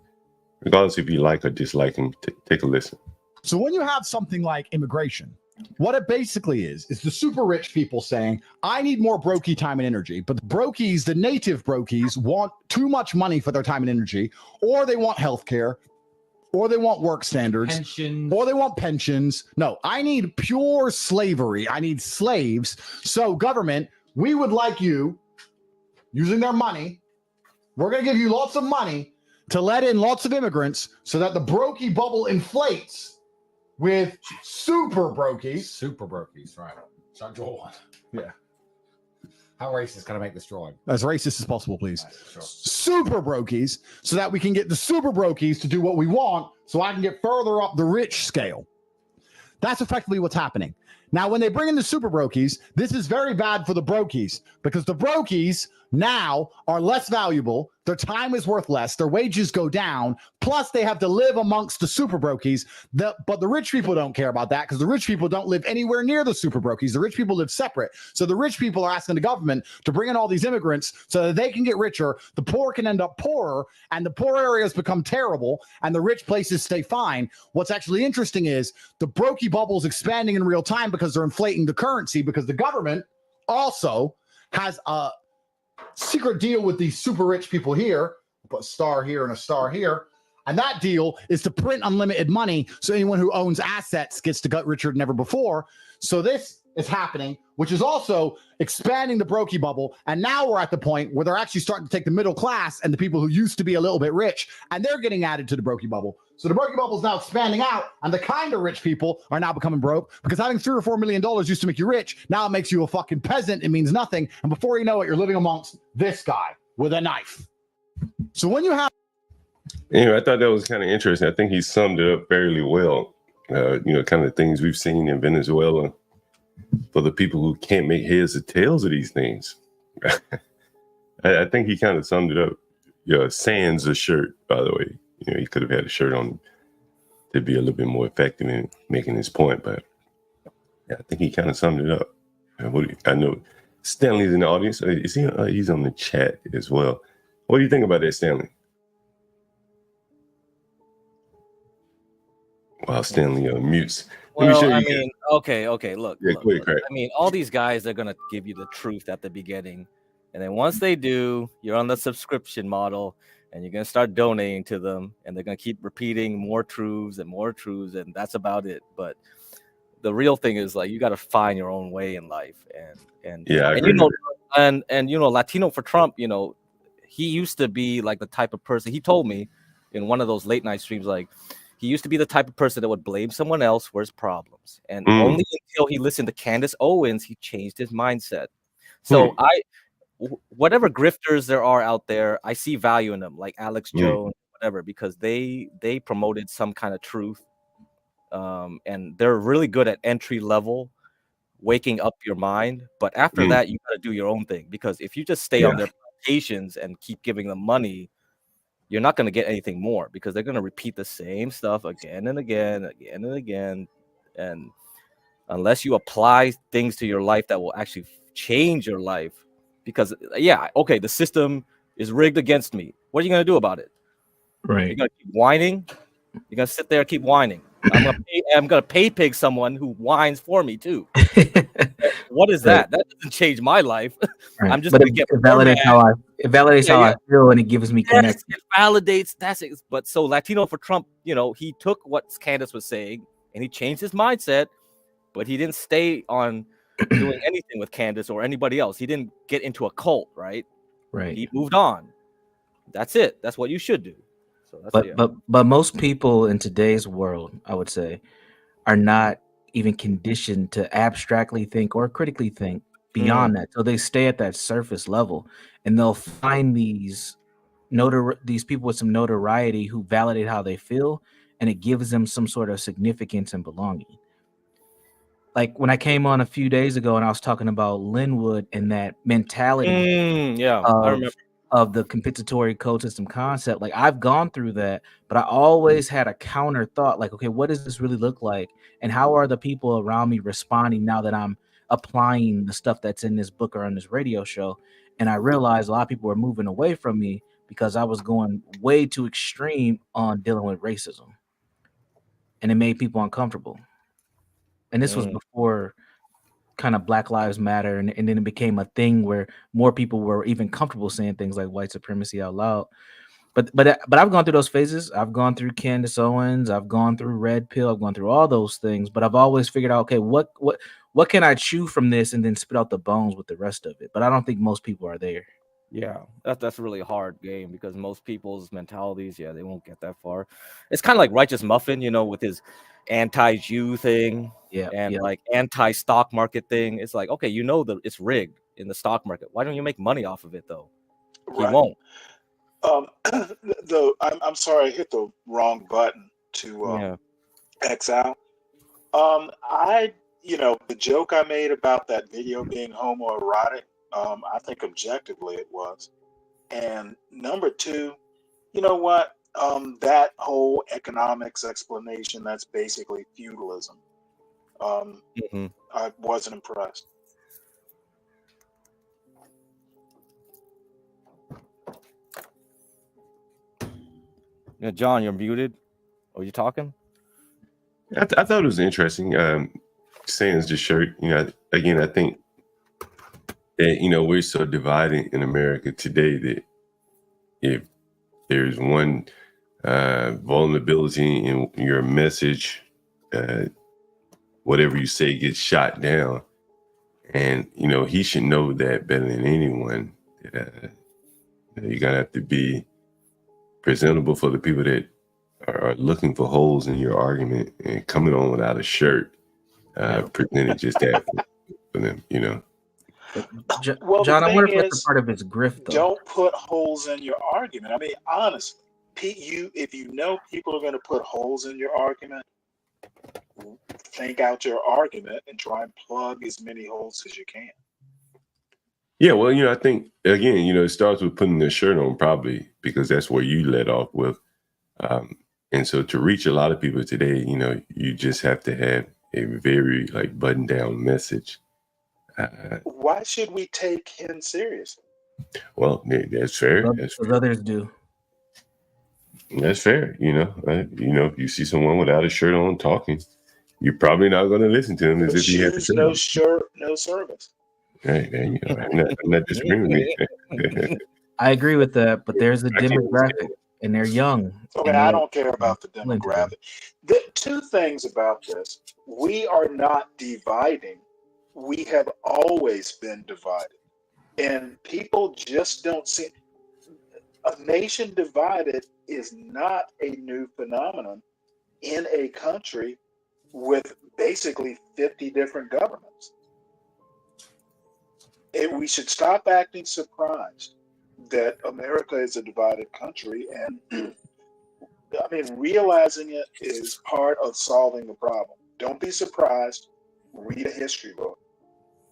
Regardless if you like or dislike him, take a listen. So when you have something like immigration, what it basically is the super rich people saying, I need more brokey time and energy. But the brokies, the native brokies, want too much money for their time and energy, or they want healthcare, or they want work standards, or they want pensions. No, I need pure slavery. I need slaves. So government, we would like you, using their money, we're going to give you lots of money to let in lots of immigrants so that the brokey bubble inflates with super brokies. Super brokies, right. So draw one. Yeah. How racist can I make this drawing? As racist as possible, please. Right, sure. Super brokies, so that we can get the super brokies to do what we want, so I can get further up the rich scale. That's effectively what's happening. Now, when they bring in the super brokies, this is very bad for the brokies, because the brokies now are less valuable. Their time is worth less. Their wages go down. Plus, they have to live amongst the super brokies. But the rich people don't care about that, because the rich people don't live anywhere near the super brokies. The rich people live separate. So the rich people are asking the government to bring in all these immigrants so that they can get richer. The poor can end up poorer, and the poor areas become terrible, and the rich places stay fine. What's actually interesting is the brokey bubble is expanding in real time because they're inflating the currency, because the government also has a secret deal with these super rich people here. Put a star here and a star here. And that deal is to print unlimited money, so anyone who owns assets gets to get richer than ever before. So this is happening, which is also expanding the brokey bubble. And now we're at the point where they're actually starting to take the middle class and the people who used to be a little bit rich, and they're getting added to the brokey bubble. So the brokey bubble is now expanding out, and the kind of rich people are now becoming broke, because having $3 or $4 million used to make you rich. Now it makes you a fucking peasant. It means nothing. And before you know it, you're living amongst this guy with a knife. So when you have Anyway, I thought that was kind of interesting. I think he summed it up fairly well. Kind of things we've seen in Venezuela for the people who can't make heads or tails of these things. I think he kind of summed it up. Sans a shirt, by the way. He could have had a shirt on to be a little bit more effective in making his point, but I think he kind of summed it up. I know Stanley's in the audience. Is he? He's on the chat as well. What do you think about that, Stanley? Wow, Stanley mutes. Well, I mean, okay, look. Yeah, Look. I mean, all these guys are gonna give you the truth at the beginning, and then once they do, you're on the subscription model, and you're gonna start donating to them, and they're gonna keep repeating more truths, and that's about it. But the real thing is like you got to find your own way in life, and Latino for Trump. He used to be like the type of person. He told me in one of those late night streams, like. He used to be the type of person that would blame someone else for his problems. And only until he listened to Candace Owens, he changed his mindset. So whatever grifters there are out there, I see value in them, like Alex Jones, whatever, because they promoted some kind of truth. And they're really good at entry level, waking up your mind. But after that, you got to do your own thing. Because if you just stay on their plantations and keep giving them money, you're not going to get anything more because they're going to repeat the same stuff again and again. And unless you apply things to your life that will actually change your life, because the system is rigged against me. What are you going to do about it? Right. You're going to keep whining. You're going to sit there and keep whining. I'm going to pay pig someone who whines for me too. What is that? That doesn't change my life. Right. I'm just going to get it validates how I feel, and it gives me connection. It validates. That's it. But so Latino for Trump, he took what Candace was saying and he changed his mindset, but he didn't stay on doing anything with Candace or anybody else. He didn't get into a cult, right? Right. He moved on. That's it. That's what you should do. So but most people in today's world, I would say, are not even conditioned to abstractly think or critically think beyond that. So they stay at that surface level, and they'll find these people with some notoriety who validate how they feel, and it gives them some sort of significance and belonging. Like when I came on a few days ago and I was talking about Linwood and that mentality I remember. Of the compensatory code system concept. Like I've gone through that, but I always had a counter thought, like, okay, what does this really look like? And how are the people around me responding now that I'm applying the stuff that's in this book or on this radio show? And I realized a lot of people were moving away from me because I was going way too extreme on dealing with racism. And it made people uncomfortable. And this was before kind of Black Lives Matter, and then it became a thing where more people were even comfortable saying things like white supremacy out loud. But I've gone through those phases. I've gone through Candace Owens, I've gone through Red Pill, I've gone through all those things, but I've always figured out, okay, what can I chew from this and then spit out the bones with the rest of it? But I don't think most people are there. Yeah, that's really a hard game because most people's mentalities, they won't get that far. It's kind of like Righteous Muffin, with his anti-Jew thing like anti-stock market thing. It's like, okay, that it's rigged in the stock market. Why don't you make money off of it though? He won't. I'm sorry, I hit the wrong button to X out. The joke I made about that video being homoerotic, I think objectively it was. And number two, you know what? That whole economics explanation, that's basically feudalism. I wasn't impressed. Yeah, John, you're muted. Are you talking? I thought it was interesting. Sans the shirt. Again, I think that we're so divided in America today that if there's one vulnerability in your message, whatever you say gets shot down. And he should know that better than anyone. That you're gonna have to be presentable for the people that are looking for holes in your argument, and coming on without a shirt presented just that for them. Well, John, I wonder if that's a part of his grift, though. Don't put holes in your argument. I mean, honestly, if you know people are going to put holes in your argument, think out your argument and try and plug as many holes as you can. Yeah, well, I think again, it starts with putting the shirt on, probably because that's where you let off with. And so to reach a lot of people today, you just have to have a very button down message. Why should we take him seriously? Well, that's fair. That's fair. Others do. That's fair. If you see someone without a shirt on talking, you're probably not going to listen to him as if he had a shirt no on. shirt, no service. Right, I'm not disagreeing with you. I agree with that, but there's a demographic, and they're young. Okay, I don't care about the demographic. The two things about this: we are not dividing. We have always been divided, and people just don't see. A nation divided is not a new phenomenon in a country with basically 50 different governments. We should stop acting surprised that America is a divided country, and realizing it is part of solving the problem. Don't be surprised. Read a history book.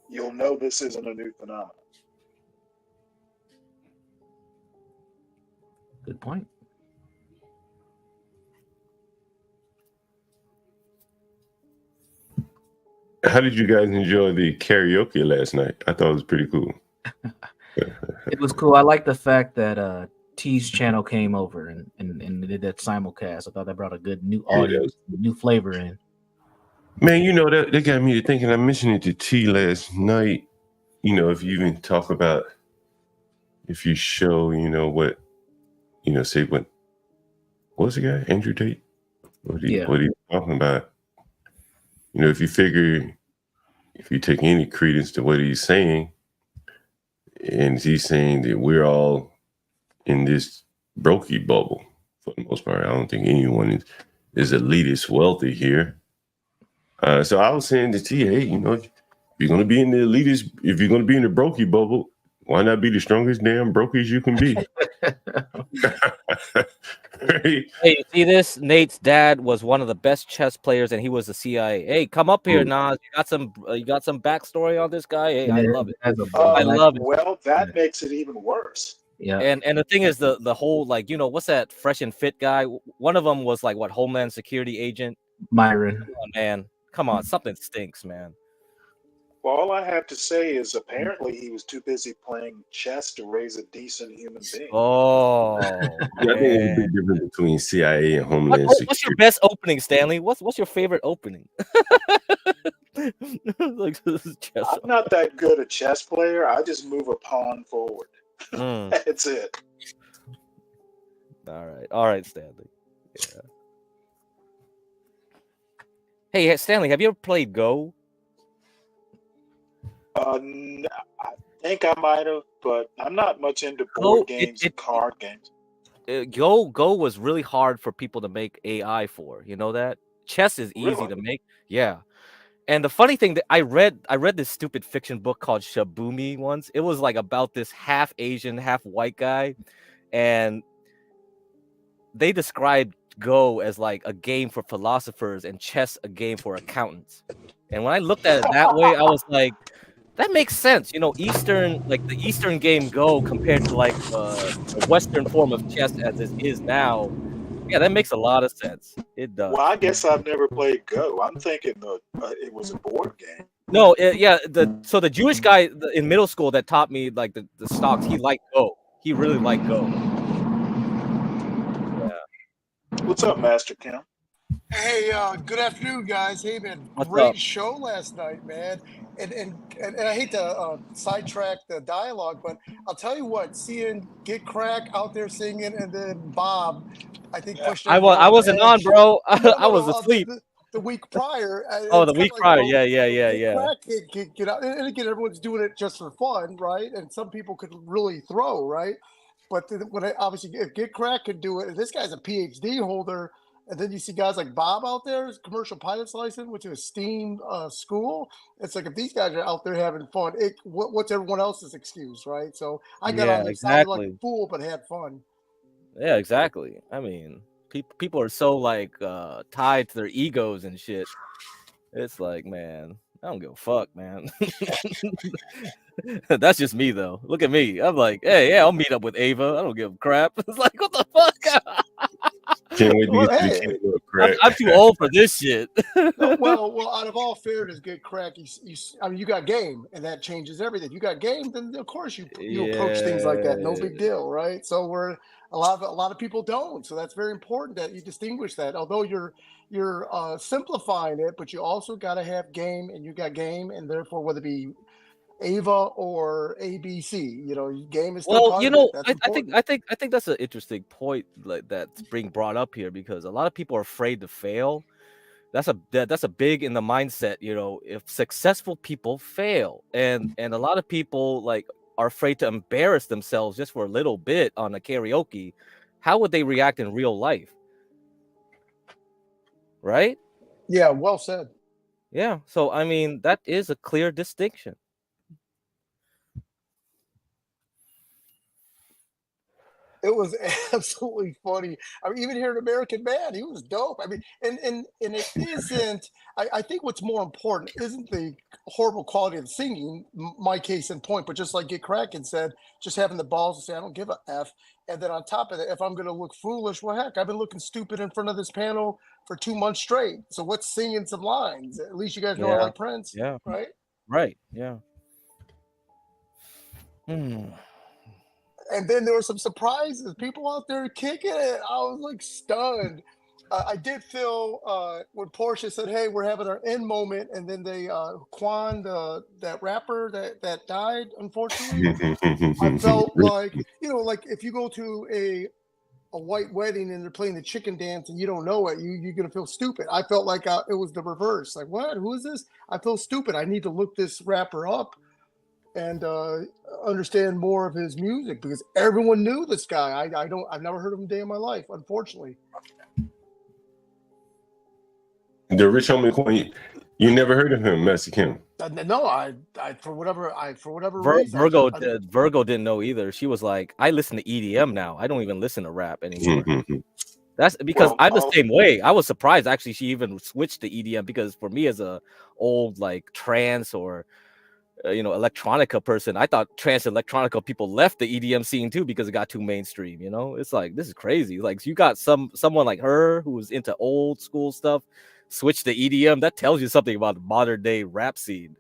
You'll know this isn't a new phenomenon. Good point. How did you guys enjoy the karaoke last night? I thought it was pretty cool. It was cool. I like the fact that T's channel came over and did that simulcast. I thought that brought a good new audience, new flavor in. Man, that got me to thinking. I mentioned it to T last night. If you even talk about, if you show, what, say what was the guy, Andrew Tate? What he talking about? If you figure, if you take any credence to what he's saying, and he's saying that we're all in this brokey bubble for the most part. I don't think anyone is elitist wealthy here. So I was saying to T, hey, if you're going to be in the elitist, if you're going to be in the brokey bubble, why not be the strongest damn brokies you can be? Hey, you see this? Nate's dad was one of the best chess players, and he was the CIA. Hey, come up here, Nas. You got some backstory on this guy? Hey, I love it. I love it. Well, that makes it even worse. Yeah. And the thing is, the whole what's that Fresh and Fit guy? One of them was Homeland Security agent Myron. Come on, man. Come on, something stinks, man. Well, all I have to say is apparently he was too busy playing chess to raise a decent human being. Oh, yeah, I think there's a big difference between CIA and Homeland Security. What's your best opening, Stanley? What's your favorite opening? I'm not that good a chess player. I just move a pawn forward. That's it. All right, Stanley. Yeah. Hey, Stanley, have you ever played Go? I think I might have, but I'm not much into board games and card games. Go was really hard for people to make AI for. You know that? Chess is easy to make. Yeah. And the funny thing that I read this stupid fiction book called Shabumi once. It was about this half Asian, half white guy, and they described Go as a game for philosophers and chess a game for accountants. And when I looked at it that way, I was like, that makes sense. Eastern, the Eastern game Go compared to the Western form of chess as it is now. Yeah, that makes a lot of sense. It does. Well, I guess I've never played Go. I'm thinking it was a board game. No, so the Jewish guy in middle school that taught me the stocks, he liked Go. He really liked Go. Yeah. What's up, Master Kim? Hey, good afternoon, guys. Hey, man, What's great up? show last night, man. And I hate to sidetrack the dialogue, but I'll tell you what, seeing Get Crack out there singing, and then Bob, I think pushed. I wasn't on, bro. I was asleep. The week prior. The week prior. Yeah. Crack can get out, and again, everyone's doing it just for fun, right? And some people could really throw, right? But obviously, if Get Crack could do it, and this guy's a PhD holder. And then you see guys like Bob out there, commercial pilot's license, which is a STEAM school. It's if these guys are out there having fun, what's everyone else's excuse, right? So I got on there, sounded like a fool, but had fun. Yeah, exactly. I mean, people are so like tied to their egos and shit. It's like, man, I don't give a fuck, man. That's just me though. Look at me. I'm like, hey, yeah, I'll meet up with Ava. I don't give a crap. It's like, what the fuck? Can't wait to Well, get to the hey, kingdom of crack. I'm too old for this shit. no, well. Out of all fairness, good crack. I mean, you got game, and that changes everything. You got game, then of course you approach things like that. No Yeah. big deal, right? So we're a lot of people don't. So that's very important that you distinguish that. Although you're simplifying it, but you also got to have game, and you got game, and therefore whether it be Ava or ABC, game is still Well, part of it. That's I important. think that's an interesting point like that's being brought up here because a lot of people are afraid to fail. That's a big in the mindset, if successful people fail and a lot of people like are afraid to embarrass themselves just for a little bit on a karaoke, how would they react in real life? Right? Yeah, well said. Yeah. So I mean, that is a clear distinction. It was absolutely funny. I mean, even hearing American Man, he was dope. I mean, and it isn't. I think what's more important isn't the horrible quality of the singing, my case in point, but just like Get Kraken said, just having the balls to say I don't give a f. And then on top of that, if I'm going to look foolish, well, heck, I've been looking stupid in front of this panel for 2 months straight. So what's singing some lines? At least you guys know I Yeah. like Prince, Yeah. right? Right. Yeah. Hmm. And then there were some surprises. People out there kicking it. I was like stunned. I did feel when Portia said, "Hey, we're having our end moment," and then they Quan, that rapper that died, unfortunately. I felt like like if you go to a white wedding and they're playing the chicken dance and you don't know it, you're gonna feel stupid. I felt like it was the reverse. Like, what? Who is this? I feel stupid. I need to look this rapper up and understand more of his music because everyone knew this guy. I've never heard of him a day in my life, unfortunately. The Rich Homie Queen, you never heard of him, Master Kim? No, I for whatever reason, Virgo didn't know either. She was like, I listen to EDM now. I don't even listen to rap anymore. That's because I'm the same way. I was surprised actually she even switched to EDM because for me as a old like trance or electronica person, I thought trance and electronica people left the EDM scene too because it got too mainstream. It's like this is crazy. Like you got someone like her who was into old school stuff, switch to EDM. That tells you something about the modern day rap scene.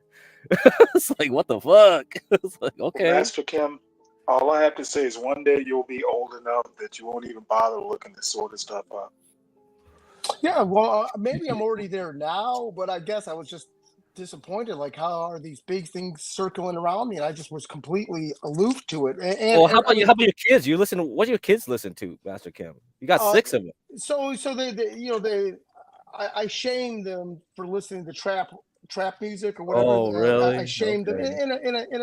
It's like what the fuck? It's like okay. Master Kim, all I have to say is one day you'll be old enough that you won't even bother looking this sort of stuff up. Yeah, well, maybe I'm already there now, but I guess I was just disappointed. Like, how are these big things circling around me? And I just was completely aloof to it. Well, how about your kids? What do your kids listen to, Master Kim? You got 6 of them. So they I shamed them for listening to trap music or whatever. Oh, really? I shamed them Okay. in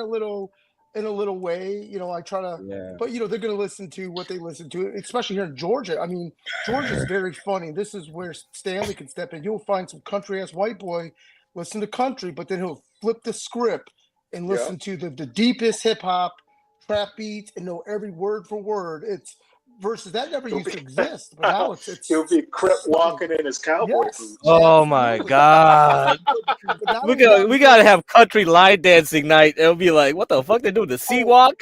a little way. I try to, Yeah. but they're going to listen to what they listen to, especially here in Georgia. I mean, Georgia's very funny. This is where Stanley can step in. You'll find some country ass white boy listen to country, but then he'll flip the script and listen to the deepest hip hop trap beats and know every word for word. It's versus that never used to exist, but now it's he'll be crip walking in his cowboy boots. Oh my god. We gotta have country line dancing night. It'll be like, what the fuck they do? The sea walk?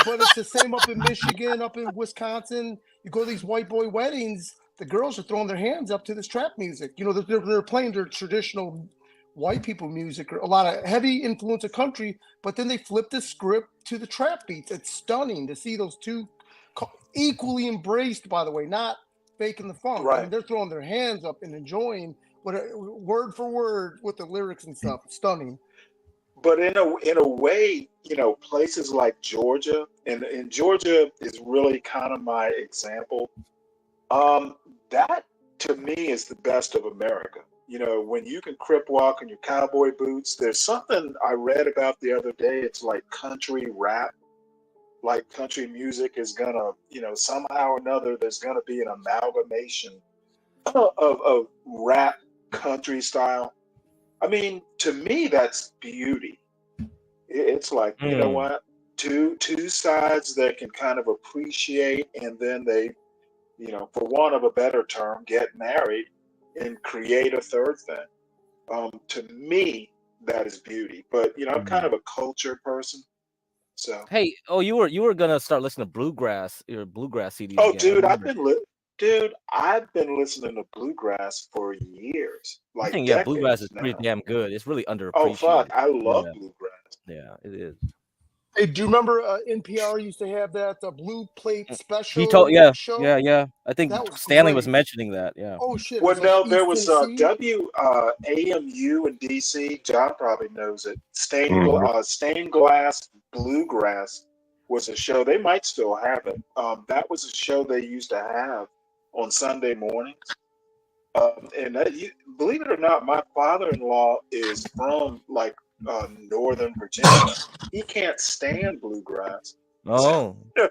but it's the same up in Michigan, up in Wisconsin. You go to these white boy weddings, the girls are throwing their hands up to this trap music. They're playing their traditional white people music, or a lot of heavy influence of country, but then they flip the script to the trap beats. It's stunning to see those two equally embraced, by the way, not faking the funk. Right. I mean, they're throwing their hands up and enjoying word for word with the lyrics and stuff. Stunning. But in a way, places like Georgia, and Georgia is really kind of my example. That to me is the best of America. When you can crip walk in your cowboy boots, there's something I read about the other day. It's like country rap, like country music is gonna, somehow or another, there's gonna be an amalgamation of rap country style. I mean, to me, that's beauty. It's like, you know what? two sides that can kind of appreciate, and then they, for want of a better term, get married and create a third thing. To me, that is beauty. But I'm kind of a culture person, so. Hey, you were gonna start listening to bluegrass, your bluegrass CDs Oh, again. dude, I've been listening to bluegrass for years, I like think bluegrass decades is now. pretty damn good. It's really Oh fuck, underappreciated. I love Yeah, bluegrass. yeah, it is. Hey, do you remember NPR used to have that Blue Plate He special told, yeah, show? yeah. I think That was Stanley was great. mentioning that. Yeah. Oh shit, it Well, was like no, there East was Tennessee. AMU in DC. John probably knows it. Mhm. Stained Glass Bluegrass was a show. They might still have it. That was a show they used to have on Sunday mornings. And believe it or not, my father-in-law is from like Northern Virginia. He can't stand bluegrass. Oh. So,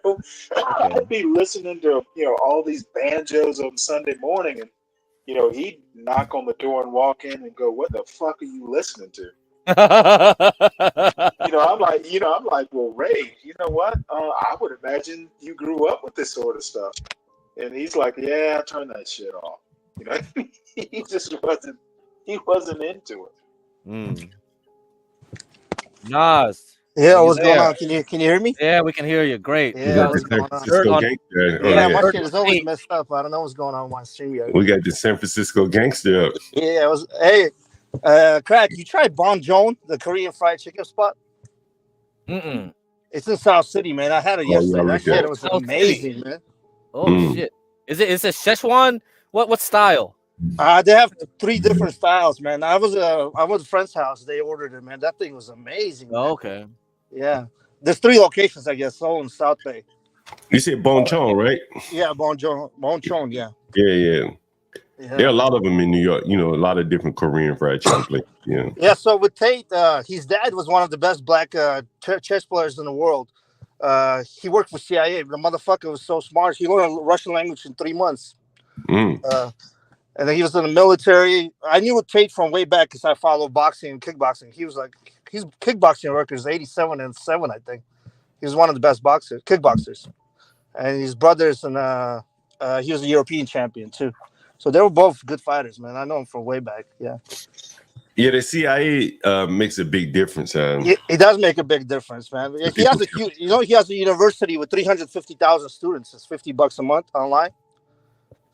Okay. I'd be listening to all these banjos on Sunday morning, and he'd knock on the door and walk in and go, "What the fuck are you listening to?" I'm like, well, Ray, you know what? I would imagine you grew up with this sort of stuff. And he's like, yeah, turn that shit off. He just wasn't into it. Mm. Nas. Yeah, are you what's going there? on? Can you hear me? Yeah, we can hear you. Great. We You Yeah, got got the what's a San going on? shirt Francisco on. gangster. Oh, Yeah, Yeah, my yeah. shirt shit on is always tape. messed up. I don't know what's going on with my StreamYard. We got the San Francisco gangster up. Yeah, it was. Hey, Crack, you tried Bon Joon, the Korean fried chicken spot? Mm-mm. It's in South City, man. I had it Oh, yeah, I yesterday. That like shit that. Oh, was South City. amazing, man. Oh Mm. shit. Is it Szechuan? What style? They have 3 different styles, man. I was at a friend's house. They ordered it, man. That thing was amazing, man. Oh, okay. Yeah, there's 3 locations, I guess. All in South Bay. You said Bon Chon, right? Yeah, Bon Joon. Yeah, Yeah. There are yeah. a lot of them in New York. A lot of different Korean fried chicken places. Yeah. Yeah, so with Tate, his dad was one of the best black chess players in the world. He worked for CIA. The motherfucker was so smart. He learned Russian language in 3 months. Mm. And then he was in the military. I knew Tate from way back because I followed boxing and kickboxing. He was like, his kickboxing record is 87-7, I think. He was one of the best kickboxers. And his brothers, and he was a European champion too. So they were both good fighters, man. I know him from way back. Yeah. Yeah, the CIA makes a big difference. It does make a big difference, man. He has he has a university with 350,000 students. It's $50 a month online.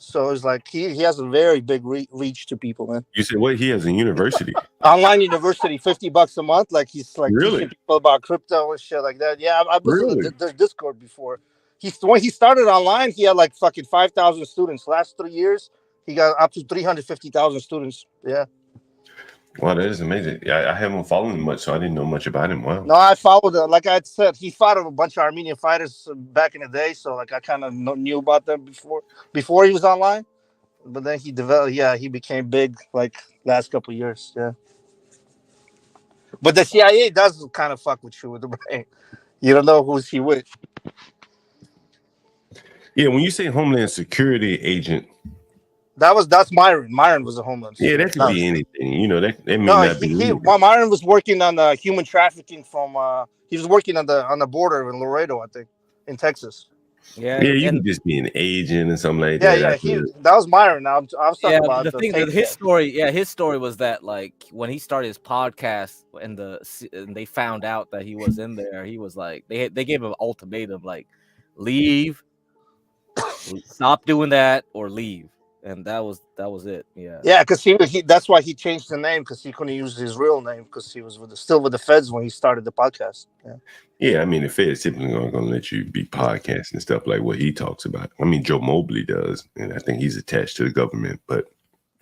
So it's like he has a very big reach to people, man. You said what? He has a university. Online university, $50 a month. Like he's like Really? teaching people about crypto and shit like that. Yeah, I've listened Really? to their Discord before. When he started online, he had like fucking 5,000 students. Last 3 years, he got up to 350,000 students. Yeah. Wow, that is amazing. Yeah, I haven't followed him much, so I didn't know much about him. Wow. No, I followed. Like I said, he fought a bunch of Armenian fighters back in the day, so like I kind of knew about them before he was online. But then he developed. Yeah, he became big like last couple of years. Yeah. But the CIA does kind of fuck with you with the brain. You don't know who's he with. Yeah, when you say Homeland Security agent, That's Myron. Myron was a homeland. yeah, that could be anything. That may not be anything. Myron was working on human trafficking from. He was working on the border in Laredo, I think, in Texas. Yeah, you could just be an agent or something like Yeah, that. yeah. That was Myron. I was talking about the thing. Tate His guy. story. Yeah, his story was that like when he started his podcast and they found out that he was in there, he was like they gave him an ultimatum like leave, stop doing that, or leave. And that was it. Yeah. Yeah, because he that's why he changed the name, because he couldn't use his real name because he was still with the feds when he started the podcast. Yeah. Yeah, I mean, the feds typically aren't going to let you be podcasting and stuff like what he talks about. I mean, Joe Mobley does, and I think he's attached to the government. But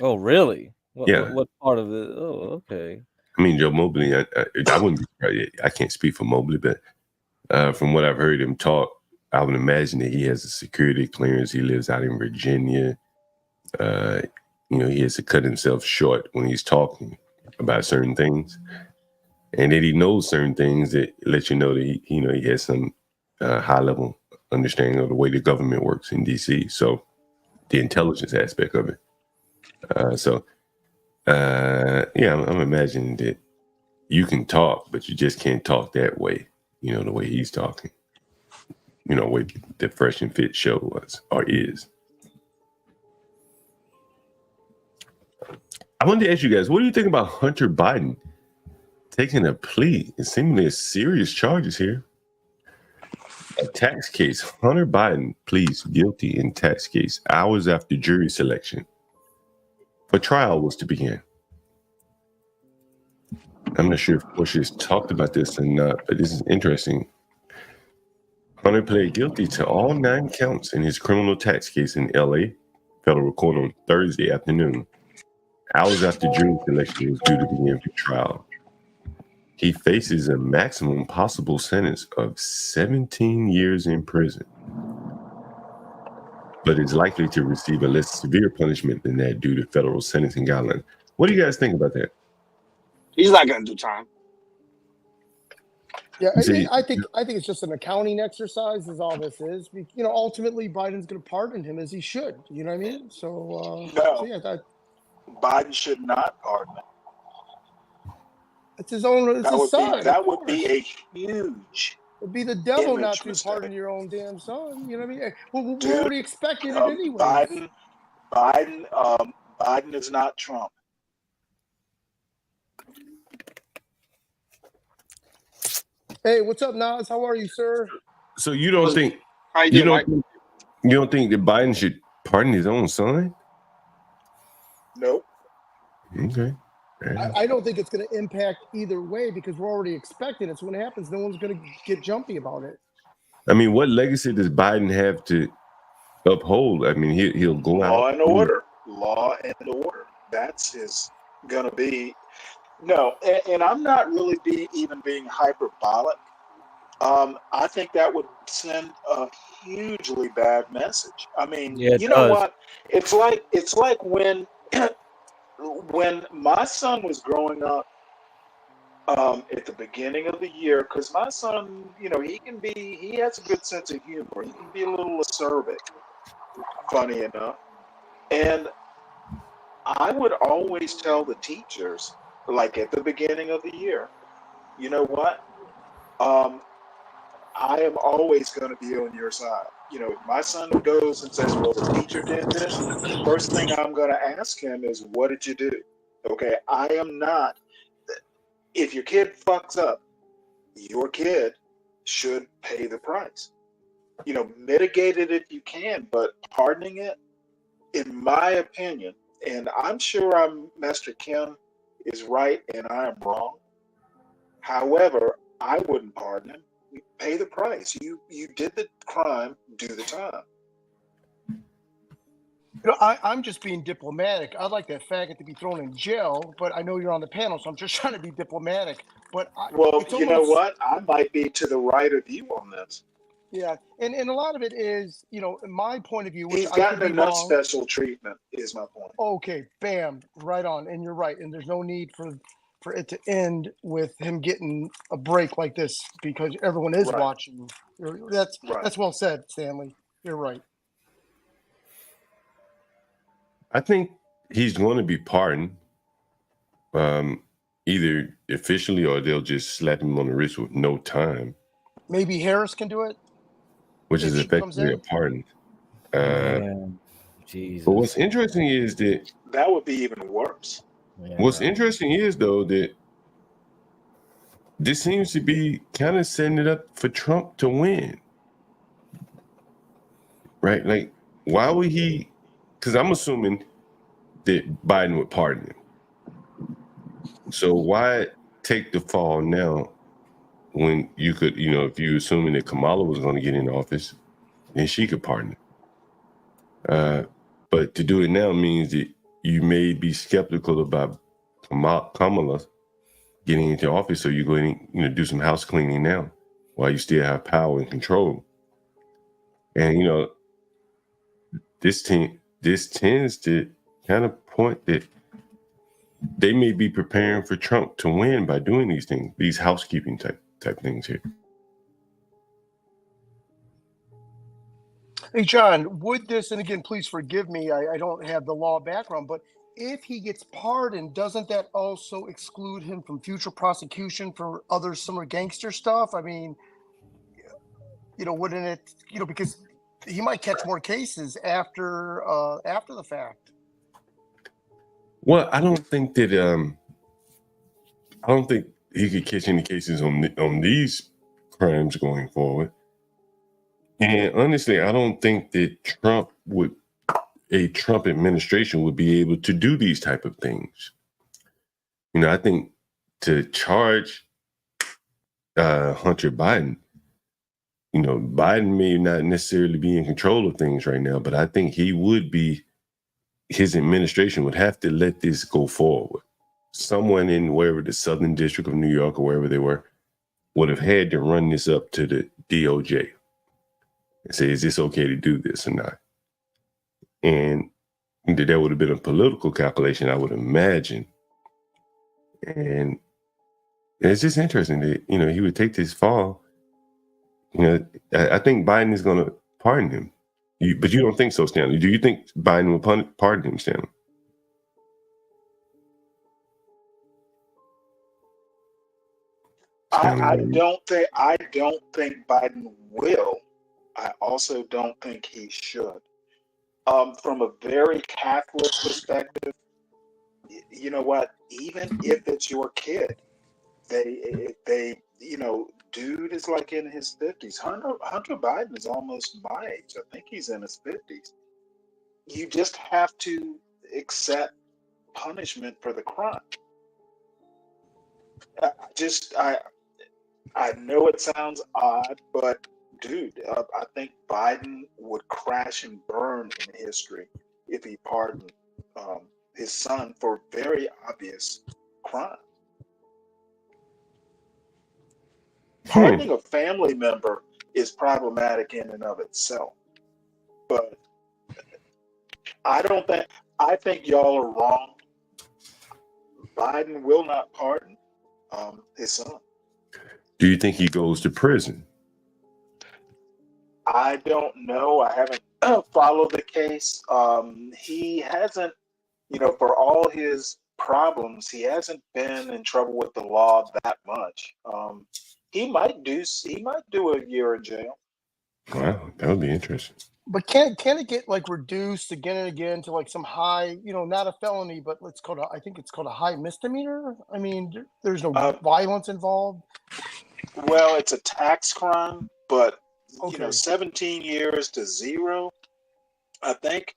oh, really? Yeah. What part of it? Oh, okay. I mean, Joe Mobley, I wouldn't be. I can't speak for Mobley, but from what I've heard him talk, I would imagine that he has a security clearance. He lives out in Virginia. He has to cut himself short when he's talking about certain things, and that he knows certain things that let you know that he has some high level understanding of the way the government works in DC. So the intelligence aspect of it. I'm imagining that you can talk, but you just can't talk that way. You know, the way he's talking. You know, what the Fresh and Fit show was or is. I wanted to ask you guys, what do you think about Hunter Biden taking a plea and seemingly serious charges here? A tax case. Hunter Biden pleads guilty in tax case hours after jury selection for trial was to begin. I'm not sure if Bush's talked about this or not, but this is interesting. Hunter pled guilty to all 9 counts in his criminal tax case in LA federal court on Thursday afternoon, hours after jury selection was due to begin for trial. He faces a maximum possible sentence of 17 years in prison, but is likely to receive a less severe punishment than that due to federal sentencing guidelines. What do you guys think about that? He's not going to do time. Yeah, See, I think it's just an accounting exercise. Is all this is. You know, ultimately, Biden's going to pardon him as he should. You know what I mean? So, No. so yeah, Biden should not pardon him. it's his own. It's his son. That would be a huge. It'd be the devil image not to mistake. pardon your own damn son. You know what I mean? Well, Dude, we're already expecting it anyways. Biden is not Trump. Hey, what's up, Nas? How are you, sir? So you don't think How you you doing, don't you don't think that Biden should pardon his own son? Nope. Okay. I don't think it's going to impact either way because we're already expecting it. So when it happens, no one's going to get jumpy about it. I mean, what legacy does Biden have to uphold? I mean, he'll go out. Law and order. Law and order. That's his going to be. No, and I'm not really even being hyperbolic. I think that would send a hugely bad message. I mean, Yeah, it you know does. what? It's like when when my son was growing up at the beginning of the year, because my son, you know, he has a good sense of humor. He can be a little acerbic, funny enough. And I would always tell the teachers, like at the beginning of the year, you know what? I am always going to be on your side. You know, if my son goes and says, well, the teacher did this, first thing I'm going to ask him is, what did you do? Okay, I am not. If your kid fucks up, your kid should pay the price. You know, mitigate it if you can, but pardoning it, in my opinion, and I'm sure Master Kim is right and I am wrong. However, I wouldn't pardon him. Pay the price. You did the crime, do the time. You know, I'm just being diplomatic. I'd like that faggot to be thrown in jail, but I know you're on the panel, so I'm just trying to be diplomatic. But Well, it's you know almost, what? I might be to the right of you on this. yeah, and a lot of it is, you know, in my point of view, which He's I gotten could be enough wrong. special treatment, is my point. Okay, bam, right on, and you're right, and there's no need for it to end with him getting a break like this because everyone is Right. watching. That's Right. well said, Stanley. You're right. I think he's going to be pardoned, either officially or they'll just slap him on the wrist with no time, Maybe Harris can do it. which If is she comes effectively a in. pardon. Jesus. But what's interesting is that That would be even worse. what's interesting is though that this seems to be kind of setting it up for Trump to win, right? Like, why would he? Because I'm assuming that Biden would pardon him. So why take the fall now when you could, you know, if you're assuming that Kamala was going to get in office, then she could pardon him. But to do it now means that you may be skeptical about Kamala getting into office, so you go in and do some house cleaning now while you still have power and control. And this tends to kind of point that they may be preparing for Trump to win by doing these things, these housekeeping type things here. Hey, John, would this, and again, please forgive me, I don't have the law background, but if he gets pardoned, doesn't that also exclude him from future prosecution for other similar gangster stuff? I mean, wouldn't it, because he might catch more cases after the fact. Well, I don't think he could catch any cases on these crimes going forward. And honestly, I don't think that a Trump administration would be able to do these type of things. I think to charge Hunter Biden, Biden may not necessarily be in control of things right now, but I think his administration would have to let this go forward. Someone in wherever the Southern District of New York or wherever they were would have had to run this up to the DOJ and say, is this okay to do this or not? And there would have been a political calculation, I would imagine. And it's just interesting that, he would take this fall. I think Biden is going to pardon him. But you don't think so, Stanley? Do you think Biden will pardon him, Stanley? I don't think Biden will. I also don't think he should. From a very Catholic perspective, you know what? Even if it's your kid, they dude is like in his 50s. Hunter Biden is almost my age. I think he's in his 50s. You just have to accept punishment for the crime. I know it sounds odd, but dude, I think Biden would crash and burn in history if he pardoned his son for very obvious crime. Pardoning a family member is problematic in and of itself, but I think y'all are wrong. Biden will not pardon his son. Do you think he goes to prison? I don't know. I haven't followed the case. He hasn't, for all his problems, he hasn't been in trouble with the law that much. He might do a year in jail. Wow, that would be interesting. But can it get like reduced again and again to like some high, not a felony, but I think it's called a high misdemeanor? I mean, there's no violence involved. Well, it's a tax crime, but 17 years to 0. I think,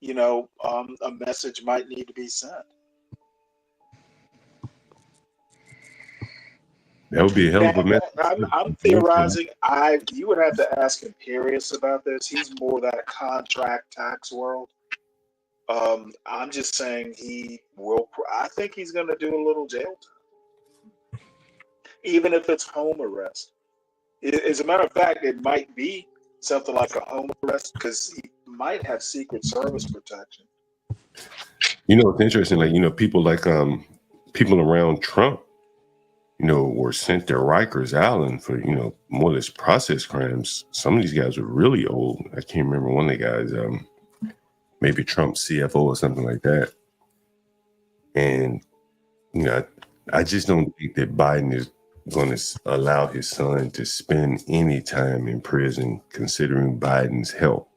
a message might need to be sent. That would be a hell of a message. I'm theorizing. You would have to ask Imperius about this. He's more that contract tax world. I'm just saying I think he's going to do a little jail time, even if it's home arrest. As a matter of fact, it might be something like a home arrest because he might have Secret Service protection. It's interesting. People around Trump, were sent to Rikers Island for, more or less process crimes. Some of these guys were really old. I can't remember one of the guys, maybe Trump's CFO or something like that. And, I just don't think that Biden is going to allow his son to spend any time in prison, considering Biden's health.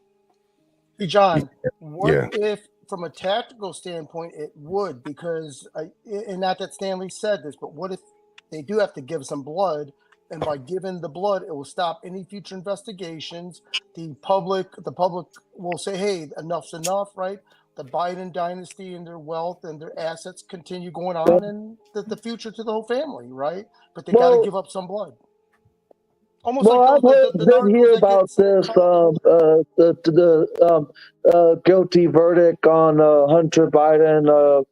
Hey, John, what if, from a tactical standpoint, it would? Because, and not that Stanley said this, but what if they do have to give some blood, and by giving the blood, it will stop any future investigations. The public will say, hey, enough's enough, right? The Biden dynasty and their wealth and their assets continue going on, and the future to the whole family, right? But they got to give up some blood. Almost I've heard hear about this, the guilty verdict on Hunter Biden,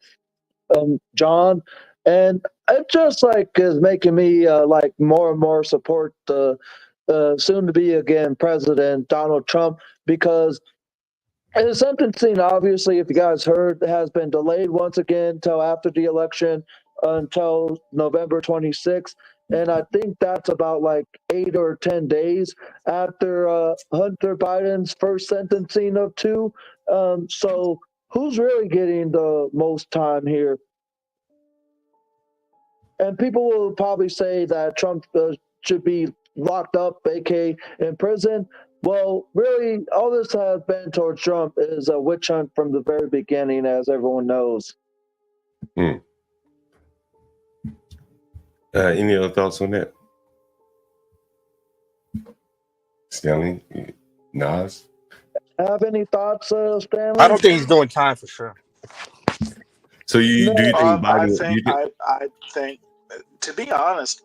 John, and it just is making me more and more support the soon to be again President Donald Trump, because his sentencing, obviously, if you guys heard, has been delayed once again till after the election, until November 26th. And I think that's about 8 or 10 days after Hunter Biden's first sentencing of 2. So who's really getting the most time here? And people will probably say that Trump should be locked up, aka in prison. Well, really, all this has been towards Trump is a witch hunt from the very beginning, as everyone knows. Any other thoughts on that? Stanley? Nas? Have any thoughts, Stanley? I don't think he's doing time for sure. So do you think I Biden? think, to be honest,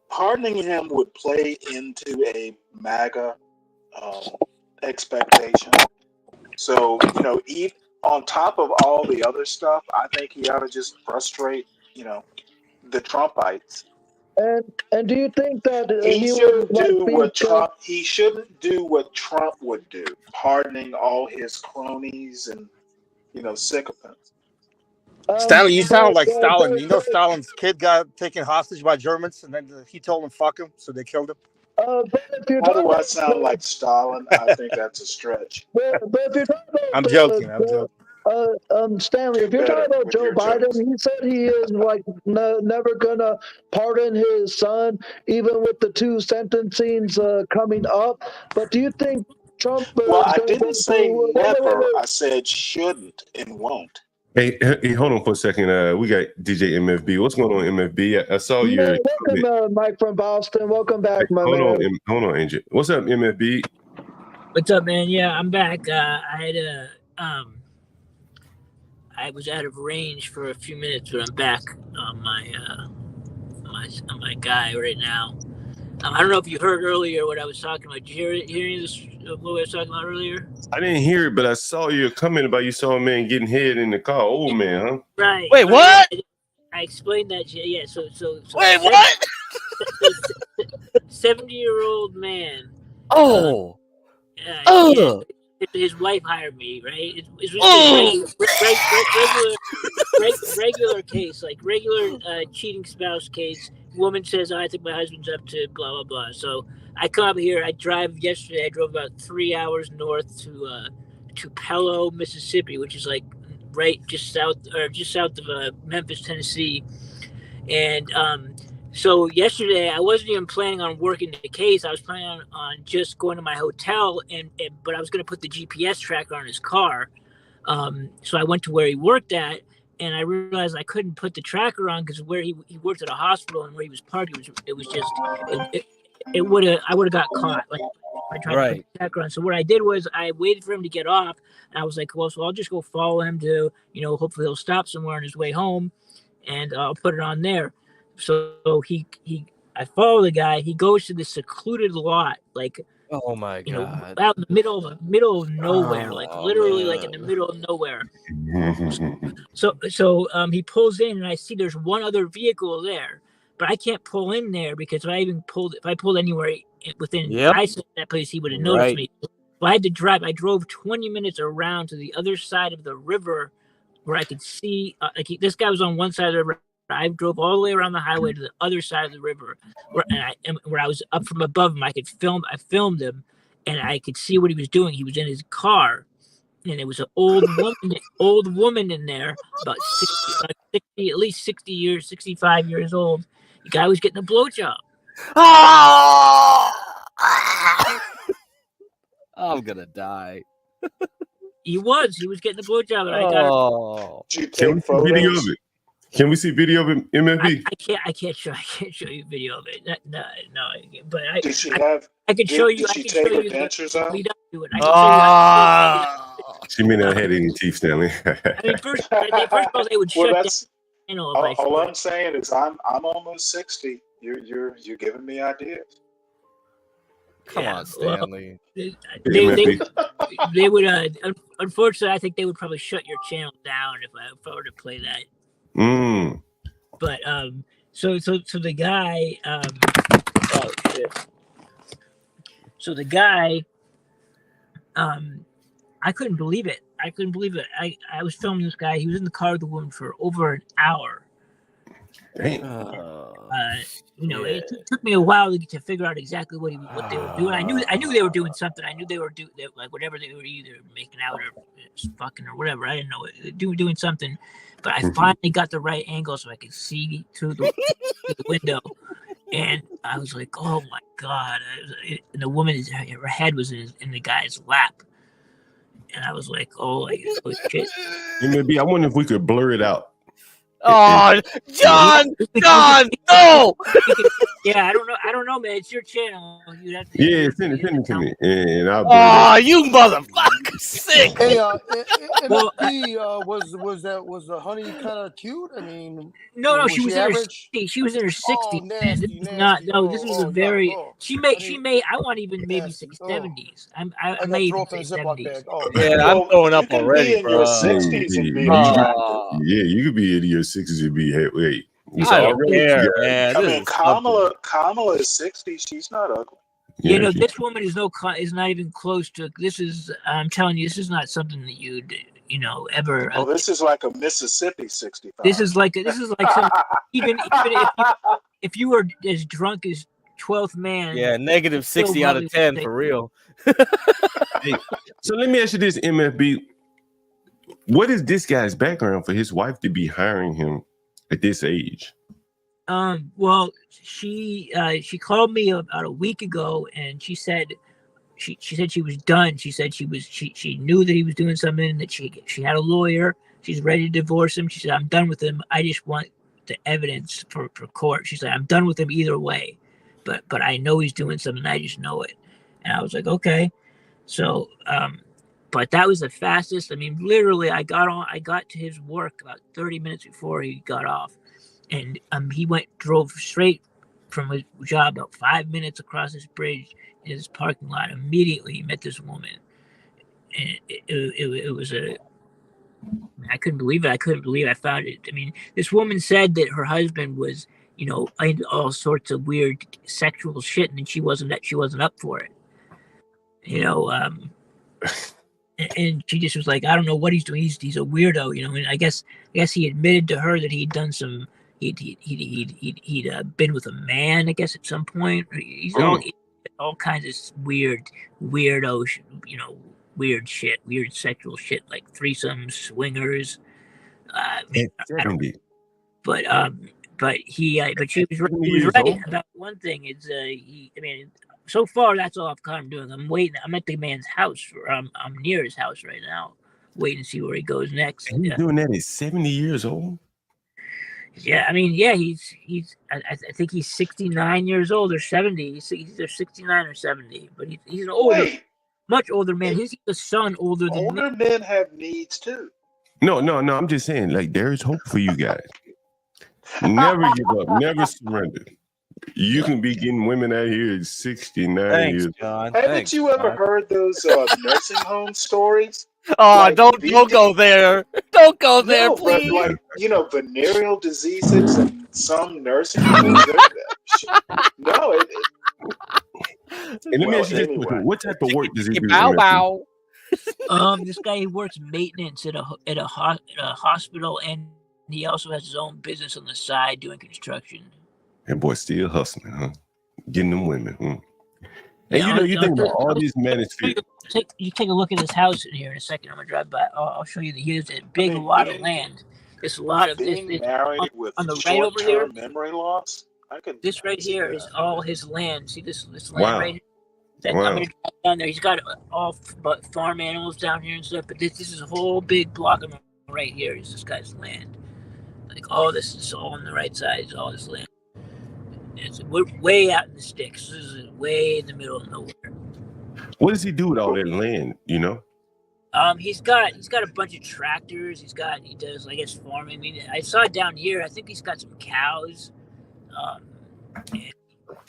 pardoning him would play into a MAGA expectation. So, even on top of all the other stuff, I think he ought to just frustrate, the Trumpites. And do you think that He shouldn't do what Trump? He shouldn't do what Trump would do, pardoning all his cronies and sycophants. Stanley, you sound like Stalin. You know Stalin's kid got taken hostage by Germans, and then he told them "fuck him," so they killed him. But if you're How do I sound like Stalin? I think that's a stretch. But if you're talking about I'm joking. Stanley, if you're talking about Joe Biden, he said he is never gonna pardon his son, even with the 2 sentencings coming up. But do you think Trump? Well, I didn't say never. I said shouldn't and won't. Hey, hold on for a second. We got DJ MFB. What's going on, MFB? I saw your. Welcome, Mike from Boston. Welcome back, my man. Hold on, Angel. What's up, MFB? What's up, man? Yeah, I'm back. I was out of range for a few minutes, but I'm back on my guy right now. I don't know if you heard earlier what I was talking about. Did you hear this? What I was talking about earlier? I didn't hear it, but I saw your comment about you saw a man getting head in the car. Old man, huh? Right. Wait, what? I explained that. Yeah. So wait, what? 70-year-old man. Oh. Yeah, his wife hired me, right? It's regular case, like regular cheating spouse case. Woman says, I think my husband's up to blah, blah, blah. So I come up here. I drove about 3 hours north to Pello, Mississippi, which is like right just south of Memphis, Tennessee. And so yesterday I wasn't even planning on working the case. I was planning on just going to my hotel, but I was going to put the GPS tracker on his car. So I went to where he worked at, and I realized I couldn't put the tracker on because where he worked at a hospital and where he was parked, I would have got caught. Like I tried to put the tracker on. So what I did was I waited for him to get off, and I was like, well, so I'll just go follow him to, hopefully he'll stop somewhere on his way home, and I'll put it on there. So I follow the guy. He goes to this secluded lot, like, oh my God, out in the middle of nowhere, like literally like in the middle of nowhere. So he pulls in, and I see there's one other vehicle there, but I can't pull in there because if I pulled anywhere within eyesight of that place, he would have noticed me. So I had to drive. I drove 20 minutes around to the other side of the river where I could see. This guy was on one side of the river. I drove all the way around the highway to the other side of the river, where I was up from above him. I filmed him, and I could see what he was doing. He was in his car, and there was an old woman in there, about 60, at least 60 years, 65 years old. The guy was getting a blowjob. I'm gonna die. He was getting a blowjob, and I got it. Can we see video of it? Can we see video of it, MFB? I can't show you video of it. No. But I Did she have? I can show you. Did she take her dentures out? She may not have had any teeth, Stanley. I mean, first of all, they would shut down. All I'm saying is I'm almost 60. You're giving me ideas. Come on, Stanley. They would. Unfortunately, I think they would probably shut your channel down if I were to play that. But so the guy so the guy I couldn't believe it. I was filming this guy. He was in the car with the woman for over an hour. Dang. It took me a while to figure out exactly what they were doing. I knew they were doing something. I knew they were doing like whatever they were, either making out or fucking or whatever. I didn't know doing something. But I finally got the right angle so I could see through the window, And I was like, oh my God. And the woman, her head was in the guy's lap. And I was like, holy shit. Maybe I wonder if we could blur it out. Oh, John, no. Yeah, I don't know, man. It's your channel. You have to. Yeah, send it to me, and I'll. Oh, you motherfucker! Sick. Hey, Well, MFP, was the honey kind of cute? I mean, no, was she was in average? She was in her 60s. Oh, nasty, This is nasty. not. No, this was a very. She may. I want even maybe nasty. say 70s. I I may got throw even up in say a Ziploc 70s. bag. Oh, Yeah, I'm throwing up you can already, be in bro. your 60s and be Yeah, you could be in your 60s and be wait. It's I don't already care, man. I This mean, is something. Kamala is 60. She's not ugly. You know, this woman is not even close to. This is. I'm telling you, this is not something that you'd ever. Oh, this is like a Mississippi 65. This is like some, even if you were as drunk as 12th man. Yeah, negative 60 out of 10 for real. Hey, so let me ask you this, MFB. What is this guy's background for his wife to be hiring him at this age? Well, she called me about a week ago, and she said she said she was done. She said she knew that he was doing something, that she had a lawyer. She's ready to divorce him. She said, I'm done with him. I just want the evidence for court. She said, I'm done with him either way, but I know he's doing something. I just know it. And I was like, okay. So, but that was the fastest. I mean, literally, I got to his work about 30 minutes before he got off. And he drove straight from his job about 5 minutes across this bridge in his parking lot. Immediately, he met this woman, and it was I couldn't believe it. I couldn't believe I found it. I mean, this woman said that her husband was, into all sorts of weird sexual shit, and she wasn't up for it. And she just was like, I don't know what he's doing. He's a weirdo, And I guess he admitted to her that he'd done some. He'd been with a man, I guess, at some point. He's all kinds of weirdo, weird shit, weird sexual shit, like threesomes, swingers. But she was right about one thing. It's so far that's all I've kind of doing. I'm waiting. I'm at the man's house. I'm near his house right now, waiting to see where he goes next. And he's doing that at 70 years old. Yeah, I mean, yeah, he's. I think he's 69 years old or 70. He's either 69 or 70, but he's an older, much older man. He's a son older than older men have needs too. No. I'm just saying, like, there is hope for you guys. Never give up. Never surrender. You can be getting women out here at 69 years. John. Haven't you ever heard those nursing home stories? Oh, like don't go there. Don't go there, please. But like, venereal diseases and some nursing homes. No, and let me ask you this: what type of work does he do? Bow bow. This guy works maintenance at a hospital, and he also has his own business on the side doing construction. That boy still hustling, huh? Getting them women. And you think about all these manosphere. You take a look at his house in here in a second. I'm gonna drive by. I'll show you. He has a big lot of land. There's a lot of this. Married with on the right over here. Memory loss. This right here is all his land. See this land right here? I'm gonna drive down there. He's got all farm animals down here and stuff. But this is a whole big block of right here. Is this guy's land? Like all this is all on the right side. Is all his land. We're way out in the sticks. This is way in the middle of nowhere. What does he do with all that land? He's got a bunch of tractors. He does, I guess, farming. I mean, I saw it down here. I think he's got some cows.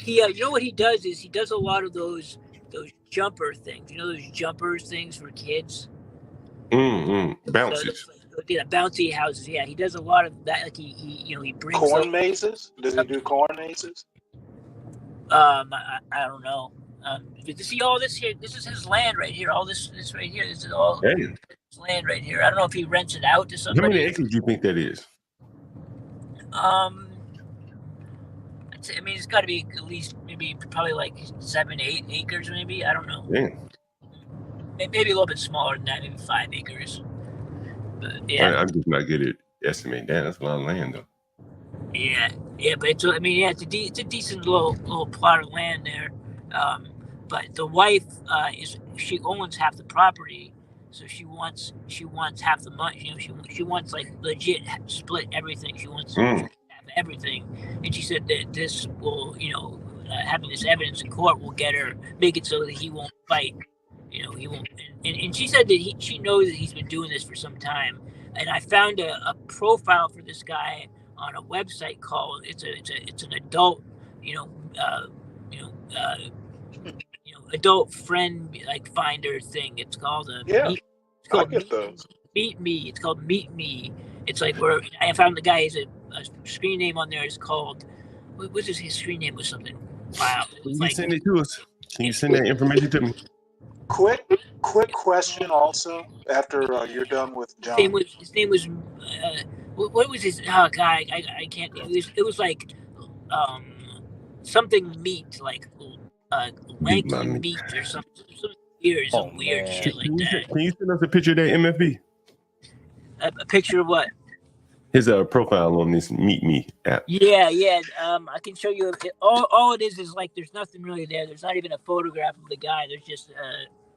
You know what he does is he does a lot of those jumper things. Those jumpers things for kids. Bounces. Yeah, bouncy houses. Yeah, he does a lot of that. Like he brings corn mazes. Does he do corn mazes? I don't know. To see all this here, this is his land right here. All this right here, this is all his land right here. I don't know if he rents it out to somebody. How many acres do you think that is? I mean, it's got to be at least probably like 7-8 acres, maybe. I don't know. Damn. Maybe a little bit smaller than that, maybe 5 acres. But, yeah. I'm just not good at estimating that. That's a lot of land, though. Yeah, but it's it's a decent little plot of land there. But the wife she owns half the property, so she wants half the money. She wants like legit split everything. She wants half everything, and she said that this will having this evidence in court will make it so that he won't fight. He won't. And she said that she knows that he's been doing this for some time. And I found a profile for this guy on a website called it's an adult adult friend finder thing. It's called Meet Me. It's called Meet Me. It's like where I found the guy. Has a screen name on there is called what is his screen name was something. Wow. Can you send it to us? Can you send that information to me? Quick question also after you're done with John. His name was what was his guy? I can't. It was like something meat like lanky meat or something. Some weird shit like that. Can you send us a picture of that MFB? A picture of what? His profile on this Meet Me app. Yeah. I can show you. All it is like there's nothing really there. There's not even a photograph of the guy. There's just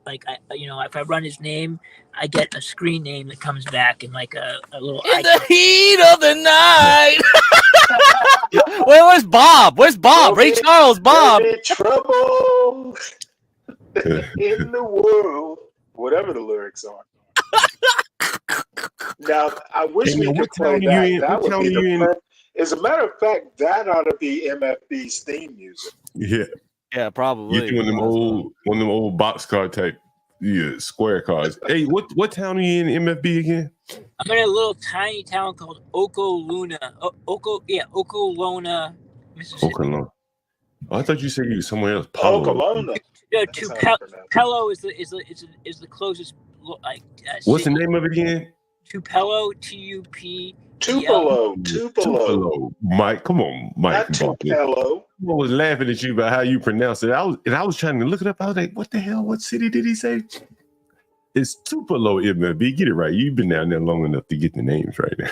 if I run his name, I get a screen name that comes back and like a little. In the heat of the night. Where's Bob? Where's Bob? Ray Charles, Bob. Trouble in the world. Whatever the lyrics are. Now, I wish we could play that. That would be the perfect. As a matter of fact, that ought to be MFB's theme music. Yeah, probably. You one of them old boxcar type, square cars. Hey, what town are you in MFB again? I'm in a little tiny town called Okolona, Mississippi. Okolona. Oh, I thought you said you were somewhere else. Okolona. Tupelo is the closest. What's the name of it again? Tupelo, T-U-P. Tupelo. Mike, come on, Mike. Not Tupelo. I was laughing at you about how you pronounce it. I was trying to look it up. I was like, what the hell? What city did he say? It's Tupelo, MFB. Get it right. You've been down there long enough to get the names right now.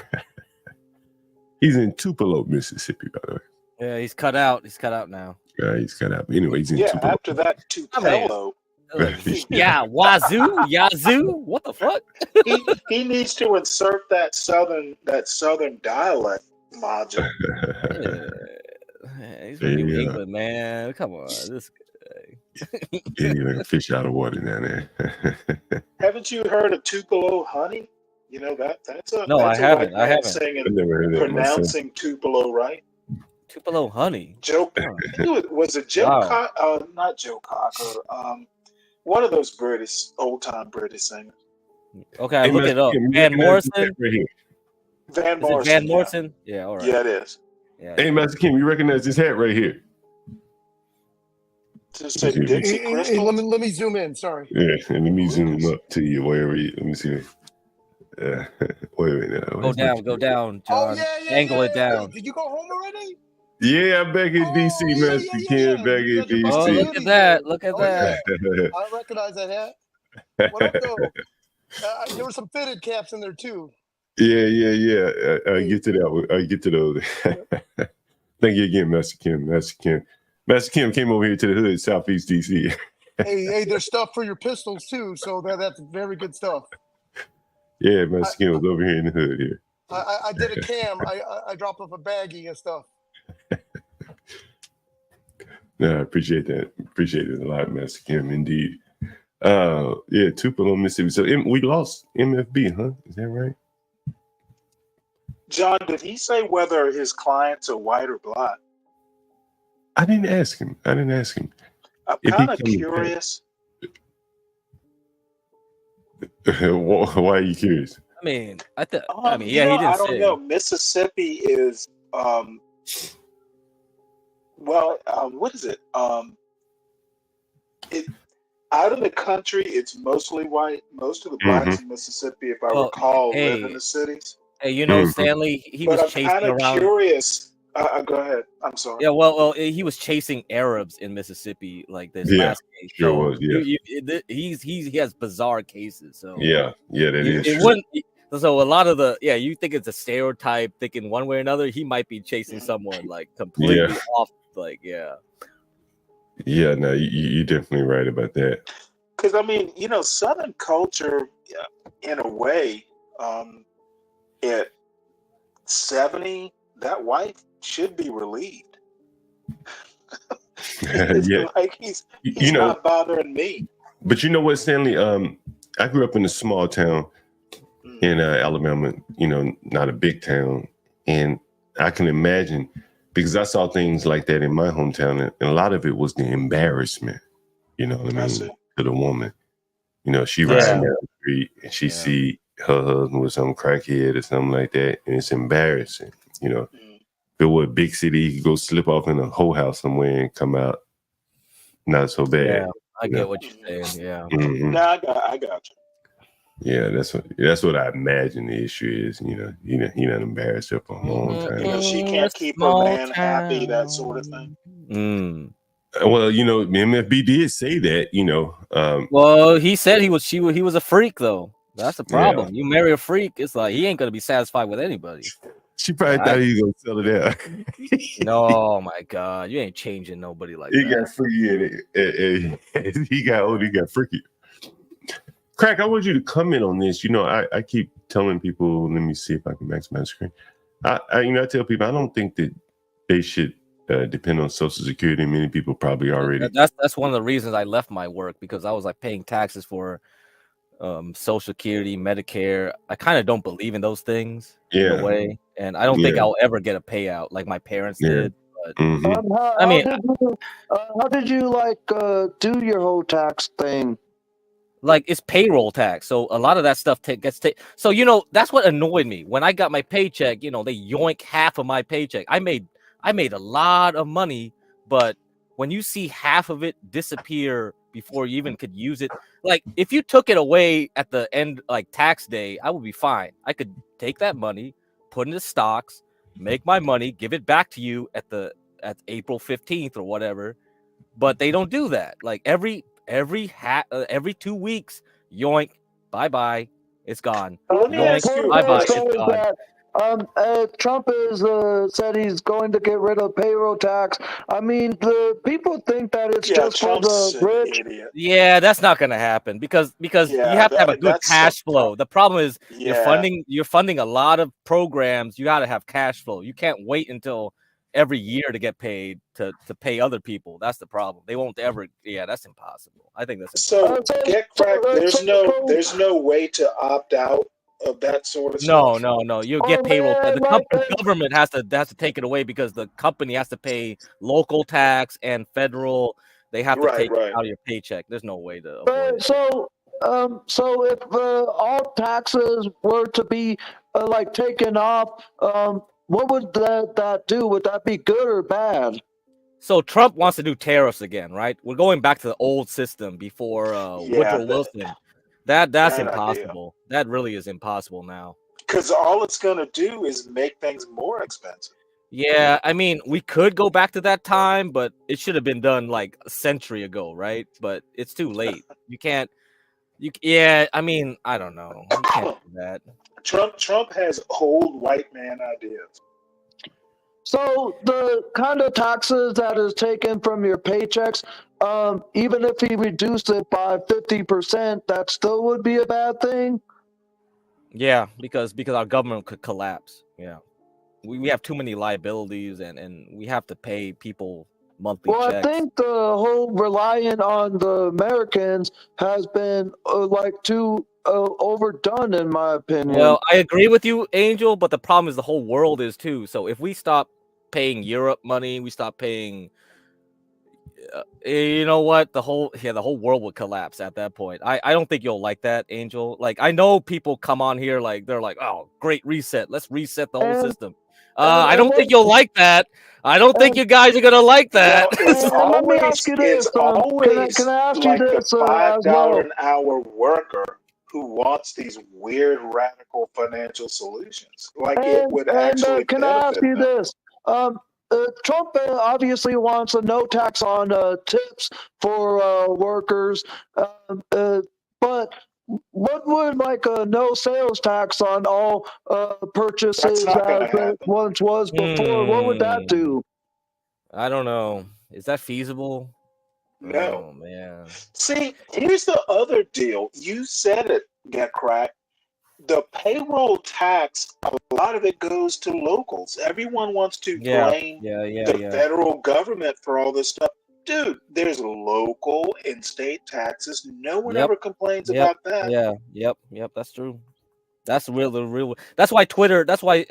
He's in Tupelo, Mississippi, by the way. Yeah, he's cut out. He's cut out now. Yeah, he's cut out. But anyway, he's in Tupelo. After that, Tupelo. Yeah, Wazoo. What the fuck? he needs to insert that southern dialect module. He's from New England, man. Come on, this guy. Yeah, you're like a fish out of water down there. Haven't you heard of Tupelo honey? You know that's a no, that's I haven't. I haven't. Saying I've never heard that pronouncing Tupelo right. Tupelo honey. Joe was it Joe? Wow. Not Joe Cocker. One of those old time British singers. Okay, I look it up. Van Morrison. Van Morrison. Van Morrison. Yeah, all right. Yeah, it is. Yeah. Hey, Master Kim, you recognize this hat right here? Just say Dixie Crystal. Let me zoom in. Sorry. Yeah, and let me zoom up to you wherever you. Let me see. Wait a minute. Go down, John. Oh, Angle it down. Did you go home already? Yeah, I'm back in DC, Master Kim. Back in DC. Oh, look at that. Look at that. I recognize that hat. What up, though? There were some fitted caps in there, too. Yeah. I get to that. I get to those. Thank you again, Master Kim. Master Kim came over here to the hood, Southeast DC. hey, there's stuff for your pistols, too, so that's very good stuff. Yeah, Master Kim was over here in the hood here. I did a cam. I dropped off a baggie and stuff. No, I appreciate that. Appreciate it a lot, Master Kim, indeed. Yeah, Tupelo, Mississippi. So we lost MFB, huh? Is that right? John, did he say whether his clients are white or black? I didn't ask him. I'm kind of curious. Why are you curious? I mean, he didn't I don't say. know. Mississippi is what is it? Out of the country, it's mostly white. Most of the blacks in Mississippi, if I recall, live in the cities. Hey, Stanley, he was chasing around. I'm kind of curious. Go ahead. I'm sorry. Yeah, well, he was chasing Arabs in Mississippi, like this last case. Sure was. Yeah, he has bizarre cases. So yeah, that is. It wouldn't. So a lot of you think it's a stereotype, thinking one way or another, he might be chasing someone like completely off. Like, yeah, no, you're definitely right about that. Because I mean, Southern culture, in a way, at 70, that wife should be relieved. It's like he's not bothering me. But you know what, Stanley? I grew up in a small town in Alabama, not a big town. And I can imagine, because I saw things like that in my hometown, and a lot of it was the embarrassment, you know what I mean, to the woman. She riding down the street and she see her husband with some crackhead or something like that, and it's embarrassing. If it were a big city, he could go slip off in a whole house somewhere and come out not so bad. Yeah, I get what you're saying. Yeah. Mm-hmm. No, I got you. Yeah, that's what I imagine the issue is. He not embarrassed her for a long time. She can't keep her man happy, that sort of thing. Well, MFB did say that. Well, he said he was a freak though. That's the problem. You marry a freak, it's like he ain't gonna be satisfied with anybody. She probably thought he was gonna sell it out. No, my God, you ain't changing nobody like he that. Got freaky and he got old. He got freaky. Crack, I want you to comment on this. I keep telling people. Let me see if I can maximize the screen. I tell people I don't think that they should depend on Social Security. Many people probably already. That's one of the reasons I left my work, because I was like paying taxes for Social Security, Medicare. I kind of don't believe in those things in a way, and I don't think I'll ever get a payout like my parents did. But, how did you do your whole tax thing? Like, it's payroll tax, so a lot of that stuff gets taken. So that's what annoyed me when I got my paycheck. They yoink half of my paycheck. I made a lot of money, but when you see half of it disappear before you even could use it, like if you took it away at the end, like tax day, I would be fine. I could take that money, put into stocks, make my money, give it back to you at April 15th or whatever. But they don't do that. Like every 2 weeks, yoink, bye, it's gone. Let me ask you bye, it's gone. Trump is said he's going to get rid of payroll tax. I mean, the people think that it's just Trump's for the rich. Idiot. Yeah, that's not going to happen because you have to have a good cash flow. The problem is you're funding a lot of programs. You got to have cash flow. You can't wait until every year to get paid to pay other people. That's the problem. They won't ever. Yeah, that's impossible. I think that's impossible. So get cracked. There's no way to opt out of that sort of stuff. No. You get payroll. The government has to take it away because the company has to pay local tax and federal. They have to take it out of your paycheck. There's no way to avoid it. So if all taxes were to be taken off, what would that do? Would that be good or bad? So Trump wants to do tariffs again, right? We're going back to the old system before Woodrow Wilson. That's impossible. That really is impossible now. Because all it's going to do is make things more expensive. Yeah, I mean, we could go back to that time, but it should have been done like a century ago, right? But it's too late. You can't. I mean, I don't know. You can't do that. Trump has old white man ideas. So the kind of taxes that is taken from your paychecks, even if he reduced it by 50%, that still would be a bad thing? Yeah, because our government could collapse. Yeah. We have too many liabilities and we have to pay people monthly checks. I think the whole reliant on the Americans has been too overdone, in my opinion. Well, I agree with you, Angel, but the problem is the whole world is too. So if we stop paying Europe money, we stop paying, you know what, the whole world would collapse at that point. I don't think you'll like that, Angel. Like, I know people come on here like they're like, oh, great reset, let's reset the whole system. I don't think you'll like that. I don't think you guys are gonna like that. Let me ask you this. Can I ask you this? The $5 an hour worker who wants these weird radical financial solutions. It would actually can I ask you this? Trump obviously wants a no tax on tips for workers, but what would like a no sales tax on all purchases That's not going to as it happen. once was before? What would that do? I don't know. Is that feasible? No. Oh man. See, here's the other deal. You said it, Get Crack. The payroll tax, a lot of it goes to locals. Everyone wants to blame the federal government for all this stuff. Dude, there's local and state taxes. No one ever complains about that. Yep. That's true. That's the real. That's why Twitter. That's why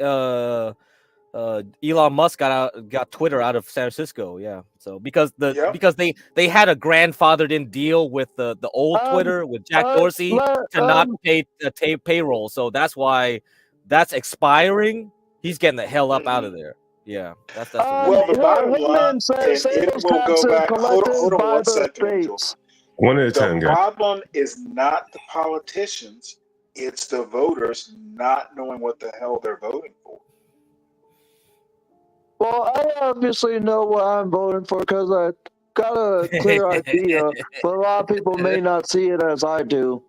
Elon Musk got Twitter out of San Francisco. Yeah. So because they had a grandfathered in deal with the old Twitter with Jack Dorsey to not pay payroll. So that's why that's expiring. He's getting the hell up out of there. Yeah. That's well, the bottom line, and it will go back. Hold on 1 second, Angel. One at a time, The guys. problem is not the politicians; it's the voters not knowing what the hell they're voting for. Well, I obviously know what I'm voting for because I got a clear idea, but a lot of people may not see it as I do.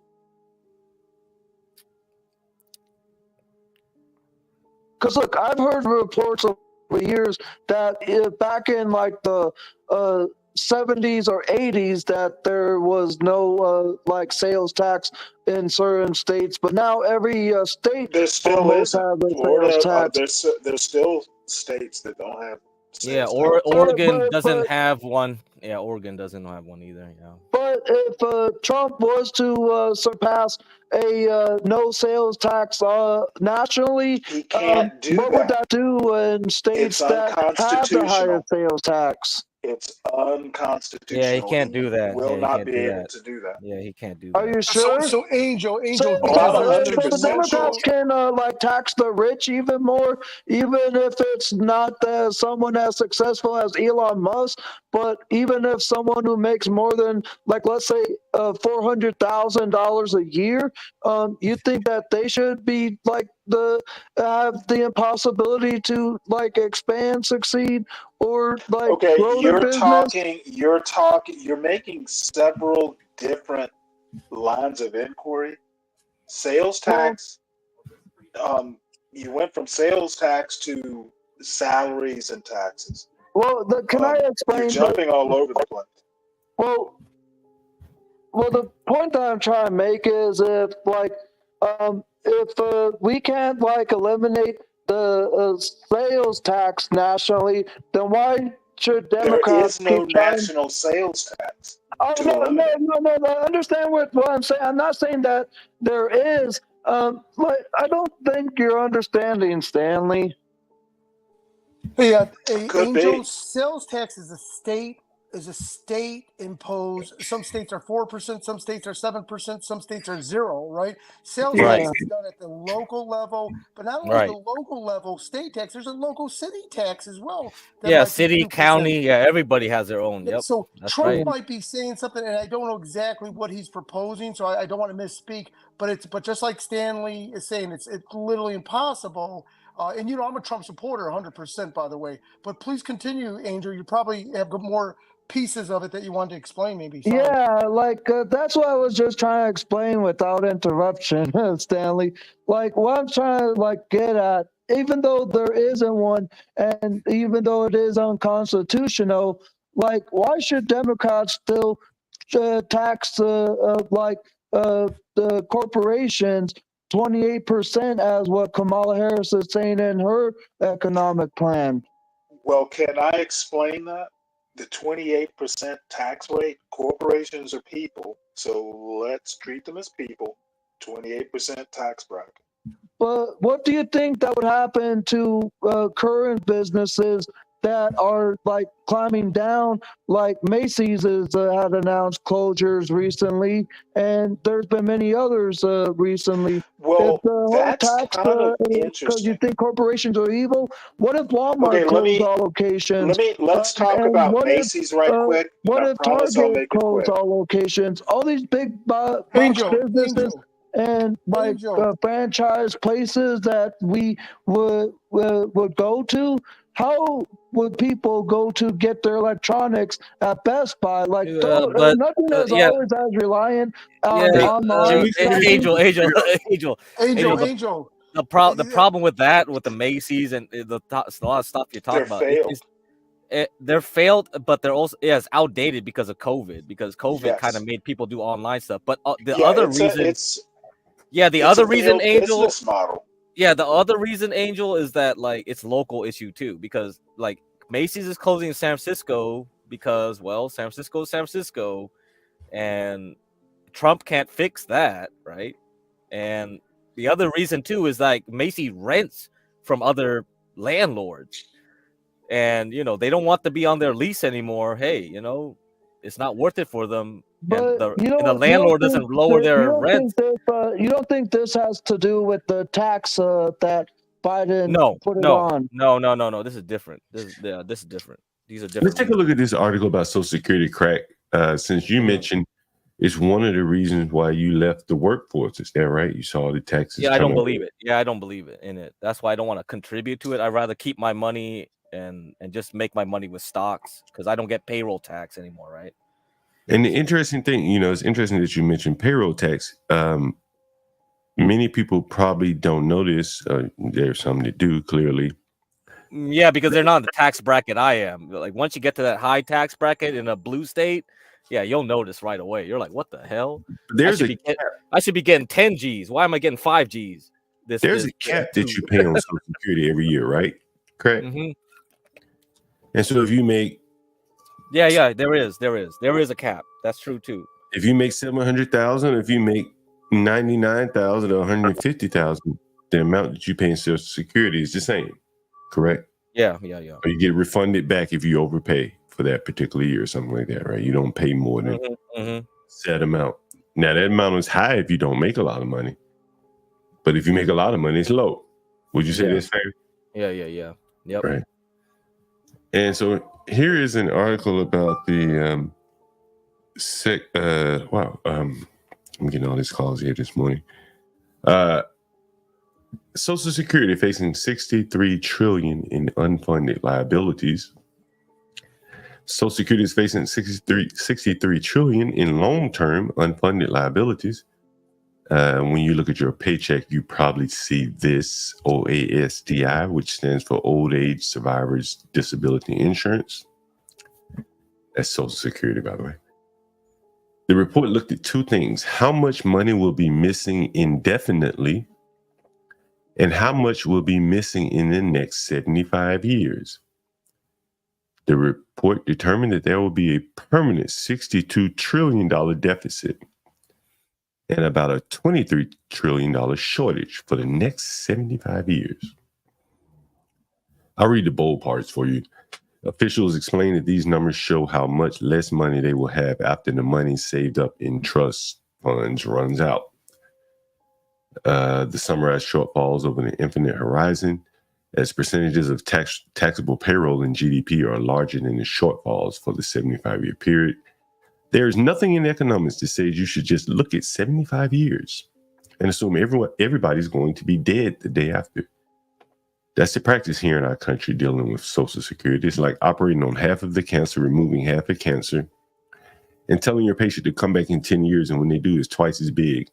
Because look, I've heard reports over the years that back in like the 70s or 80s that there was no like sales tax in certain states, but now every state there still almost isn't. has a Florida, sales tax. there's still states that don't have. Yeah, sales tax. Oregon doesn't have one. Yeah, Oregon doesn't have one either. Yeah. But if Trump was to surpass a no sales tax nationally, he can't do what would that do in states that have the highest sales tax? It's unconstitutional. Yeah, he can't do that. Will Yeah, he not can't be do able that. to do that. Yeah, he can't do Are that. you sure? So Angel, So because the Democrats can like tax the rich even more, even if it's not someone as successful as Elon Musk, but even if someone who makes more than like let's say $400,000 a year, you think that they should be like have the impossibility to like expand, succeed, or like Okay, grow their business? you're making several different lines of inquiry. Sales tax, you went from sales tax to salaries and taxes. Well, can I explain? You're jumping all over the place. Well, the point that I'm trying to make is if we can't like eliminate the sales tax nationally, then why should Democrats There is no keep trying? national sales tax. Oh no! I understand what I'm saying. I'm not saying that there is. But I don't think you're understanding, Stanley. Yeah, Could Angel, be. sales tax is a state imposed. Some states are 4%, some states are 7%, some states are 0%. Right? Sales tax is done at the local level, but not only the local level state tax. There's a local city tax as well. Yeah, city, county. Yeah, everybody has their own. Yep. So that's Trump right. might be saying something, and I don't know exactly what he's proposing, so I don't want to misspeak. But just like Stanley is saying, it's literally impossible. And I'm a Trump supporter, 100%, by the way. But please continue, Angel. You probably have more pieces of it that you want to explain, maybe. Sorry. Yeah, like that's what I was just trying to explain without interruption, Stanley. Like what I'm trying to like get at, even though there isn't one, and even though it is unconstitutional, like why should Democrats still tax the corporations 28% as what Kamala Harris is saying in her economic plan? Well, can I explain that? The 28% tax rate, corporations are people, so let's treat them as people. 28% tax bracket. But what do you think that would happen to current businesses that are like climbing down? Like Macy's has had announced closures recently, and there's been many others recently. Well, if the whole that's tax kind of because interesting. you think corporations are evil, what if Walmart closed all locations? Let's talk about what Macy's if, right quick. What I if promise I'll Target make it closed quick. all locations? All these big box Angel, businesses and like franchise places that we would go to, how would people go to get their electronics at Best Buy? Like, But nothing is yeah, always as reliant yeah, on online shopping. Angel. The problem with that, with the Macy's and a lot of stuff you talk They're about, failed. they're failed, but they're also it's outdated because of COVID. Because COVID kind of Yes. made people do online stuff. But the Yeah, other it's a reason, it's the it's a other reason, failed Angel, business model. yeah, the other reason, Angel, is that like it's local issue too. Because like Macy's is closing in San Francisco because San Francisco is San Francisco, and Trump can't fix that, right? And the other reason too is like Macy rents from other landlords, and they don't want to be on their lease anymore. Hey, it's not worth it for them, and But the landlord doesn't lower their rent. you don't think this has to do with the tax that Biden No, put it no, on? no. This is different. This is different. These are different. Let's take a look at this article about Social Security crack. Since you mentioned it's one of the reasons why you left the workforce. Is that right? You saw the taxes. Yeah, I don't believe it. Yeah, I don't believe it in it. That's why I don't want to contribute to it. I'd rather keep my money and just make my money with stocks because I don't get payroll tax anymore, right? And the interesting thing, it's interesting that you mentioned payroll tax. Many people probably don't know this. There's some that do, clearly. Yeah, because they're not in the tax bracket I am. Like once you get to that high tax bracket in a blue state, yeah, you'll notice right away. You're like, what the hell? I should be getting 10 G's. Why am I getting 5 G's? There's a cap that you pay on Social Security every year, right? Correct. Mm-hmm. And so if you make there is a cap. That's true too. If you make 700,000, if you make 99,000 or 150,000, the amount that you pay in Social Security is the same, correct? Yeah. Or you get refunded back if you overpay for that particular year or something like that, right? You don't pay more than set amount. Now that amount is high if you don't make a lot of money, but if you make a lot of money, it's low. Would you say that's fair? Yeah. Yep. Right. And so here is an article about the I'm getting all these calls here this morning. Social Security facing $63 trillion in unfunded liabilities. Social Security is facing $63 trillion in long-term unfunded liabilities. When you look at your paycheck, you probably see this OASDI, which stands for Old Age Survivors Disability Insurance. That's Social Security, by the way. The report looked at two things: how much money will be missing indefinitely, and how much will be missing in the next 75 years. The report determined that there will be a permanent $62 trillion deficit and about a $23 trillion shortage for the next 75 years. I'll read the bold parts for you. Officials explain that these numbers show how much less money they will have after the money saved up in trust funds runs out. The summarized shortfalls over the infinite horizon, as percentages of taxable payroll and GDP are larger than the shortfalls for the 75-year period. There is nothing in economics that says you should just look at 75 years and assume everybody's going to be dead the day after. That's the practice here in our country dealing with Social Security. It's like operating on half of the cancer, removing half the cancer, and telling your patient to come back in 10 years, and when they do, it's twice as big,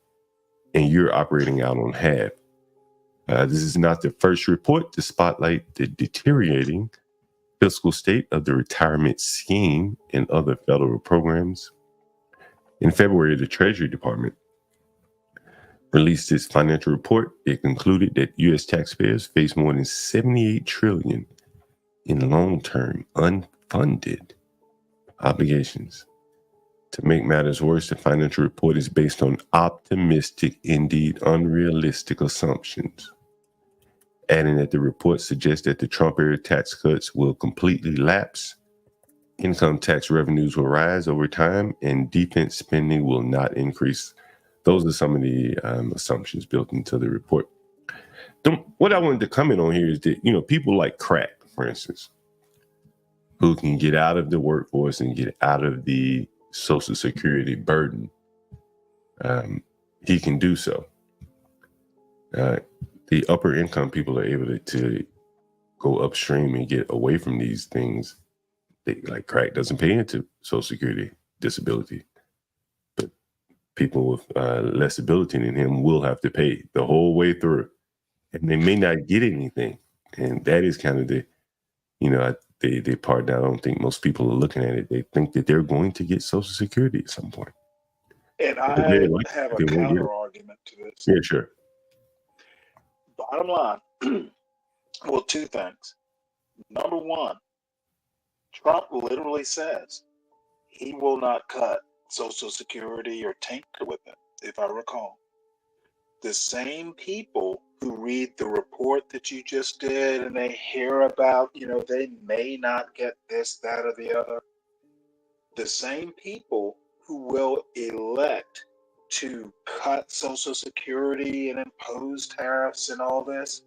and you're operating out on half. This is not the first report to spotlight the deteriorating fiscal state of the retirement scheme and other federal programs. In February, the Treasury Department released its financial report. It concluded that U.S. taxpayers face more than $78 trillion in long-term unfunded obligations. To make matters worse, the financial report is based on optimistic, indeed unrealistic assumptions, adding that the report suggests that the Trump-era tax cuts will completely lapse, income tax revenues will rise over time, and defense spending will not increase. Those are some of the assumptions built into the report. What I wanted to comment on here is that, people like crack, for instance, who can get out of the workforce and get out of the Social Security burden, he can do so. The upper income people are able to go upstream and get away from these things. Like crack doesn't pay into Social Security, disability, but people with less ability than him will have to pay the whole way through, and they may not get anything. And that is kind of the, the part that I don't think most people are looking at it. They think that they're going to get Social Security at some point. And I have a counter argument to this. Yeah, sure. Bottom line, well, two things. Number one, Trump literally says he will not cut Social Security or tinker with it, if I recall. The same people who read the report that you just did and they hear about, they may not get this, that, or the other. The same people who will elect to cut Social Security and impose tariffs and all this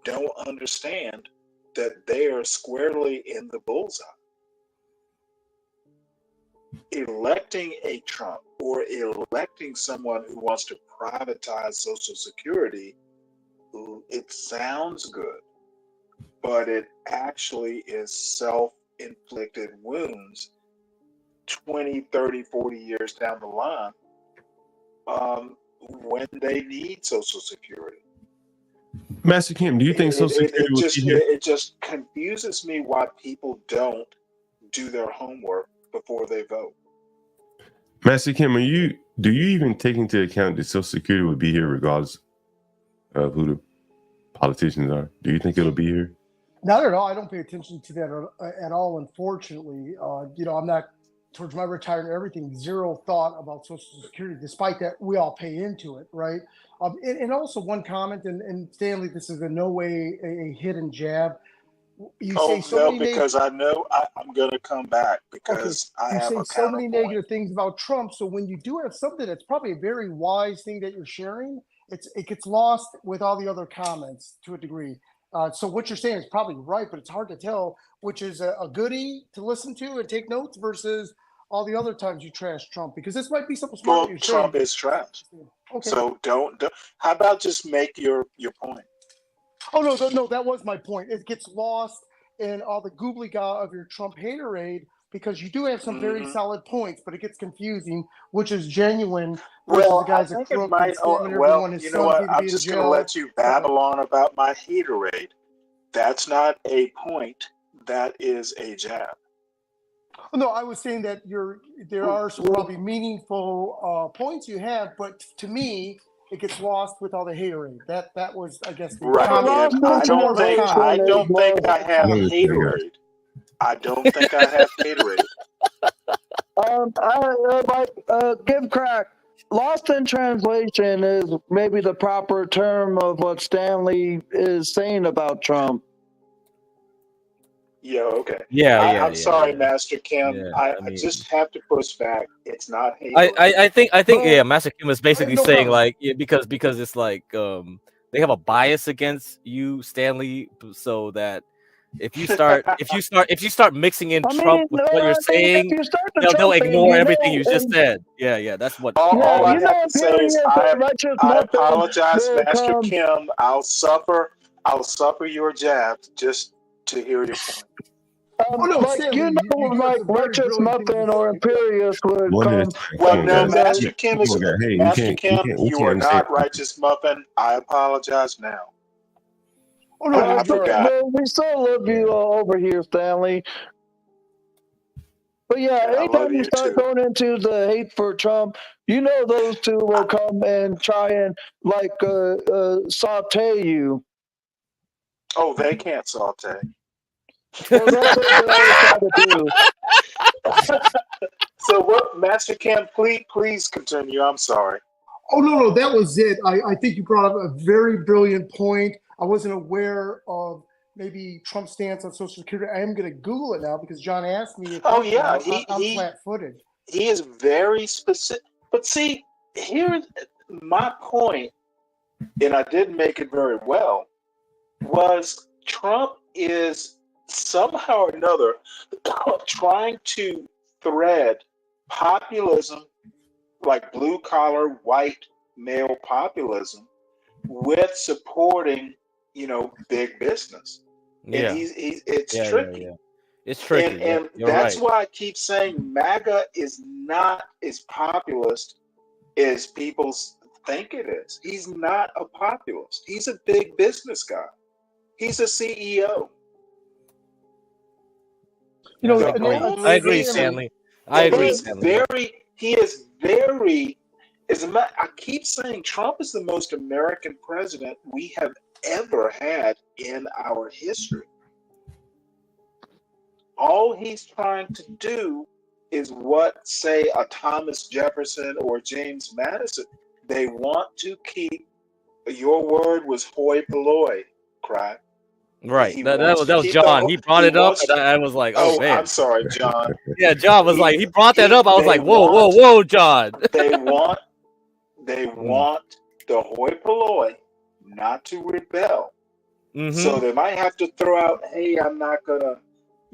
don't understand that they are squarely in the bullseye. Electing a Trump or electing someone who wants to privatize Social Security, it sounds good, but it actually is self-inflicted wounds 20, 30, 40 years down the line when they need Social Security. Master Kim, do you think Social Security will be here? It just confuses me why people don't do their homework before they vote. Master Kim, do you even take into account that Social Security will be here regardless of who the politicians are? Do you think it'll be here? Not at all. I don't pay attention to that at all, unfortunately. I'm not, towards my retirement, everything, zero thought about Social Security, despite that we all pay into it, right? And also one comment, and Stanley, this is in no way a hidden jab. Because I know I'm going to come back because I have a You say so many counterpoint. negative things about Trump. So when you do have something that's probably a very wise thing that you're sharing, it gets lost with all the other comments to a degree. So what you're saying is probably right, but it's hard to tell which is a goodie to listen to and take notes versus all the other times you trash Trump, because this might be something smart. Well, Trump is trash. Okay. So don't. How about just make your point? Oh, no, that was my point. It gets lost in all the gobbledygook of your Trump haterade because you do have some very solid points, but it gets confusing, which is genuine versus the guy's a crook. You know what? I'm just going to let you babble on about my haterade. That's not a point. That is a jab. No, I was saying that there are some probably meaningful points you have, but to me, it gets lost with all the haterade. That was, I guess, the right. comment. I don't think I have haterade. I don't think I have haterade. Give crack. Lost in translation is maybe the proper term of what Stanley is saying about Trump. Yeah, okay. I'm sorry, Master Kim. I just have to push back. It's not hate. I think Master Kim is basically saying because it's like they have a bias against you, Stanley, so that if you start mixing in Trump with what you're saying, they'll ignore everything you just said. Yeah, that's what. All I have to say is I apologize, Master Kim. I'll suffer your jabs just to hear your point. Righteous Muffin or Imperious would come. Well, no, Master Kim is you are not Righteous Muffin. I apologize now. I forgot. We still love you over here, Stanley. But anytime you start going into the hate for Trump, those two will come and try and saute you. Oh, they can't saute. Well, that's what they always try to do. So what, Master Kim, please continue. I'm sorry. Oh, no, that was it. I think you brought up a very brilliant point. I wasn't aware of maybe Trump's stance on Social Security. I am going to Google it now because John asked me. I'm flat-footed. He is very specific. But see, here's my point, and I didn't make it very well, was Trump is somehow or another trying to thread populism, like blue-collar, white male populism, with supporting, big business. Yeah. And it's Yeah. tricky. It's tricky. Yeah, And you're that's right. why I keep saying MAGA is not as populist as people think it is. He's not a populist. He's a big business guy. He's a CEO. I agree, Stanley. I agree, Stanley. He is very, I keep saying Trump is the most American president we have ever had in our history. All he's trying to do is what, say, a Thomas Jefferson or James Madison, they want to keep, your word was hoi polloi, Craig. Right. That was John. He brought it up, and I was like, oh man. I'm sorry, John. Yeah, John was like, he brought that up. I was like, whoa, John. They want the hoi polloi not to rebel. So they might have to throw out, hey, I'm not gonna,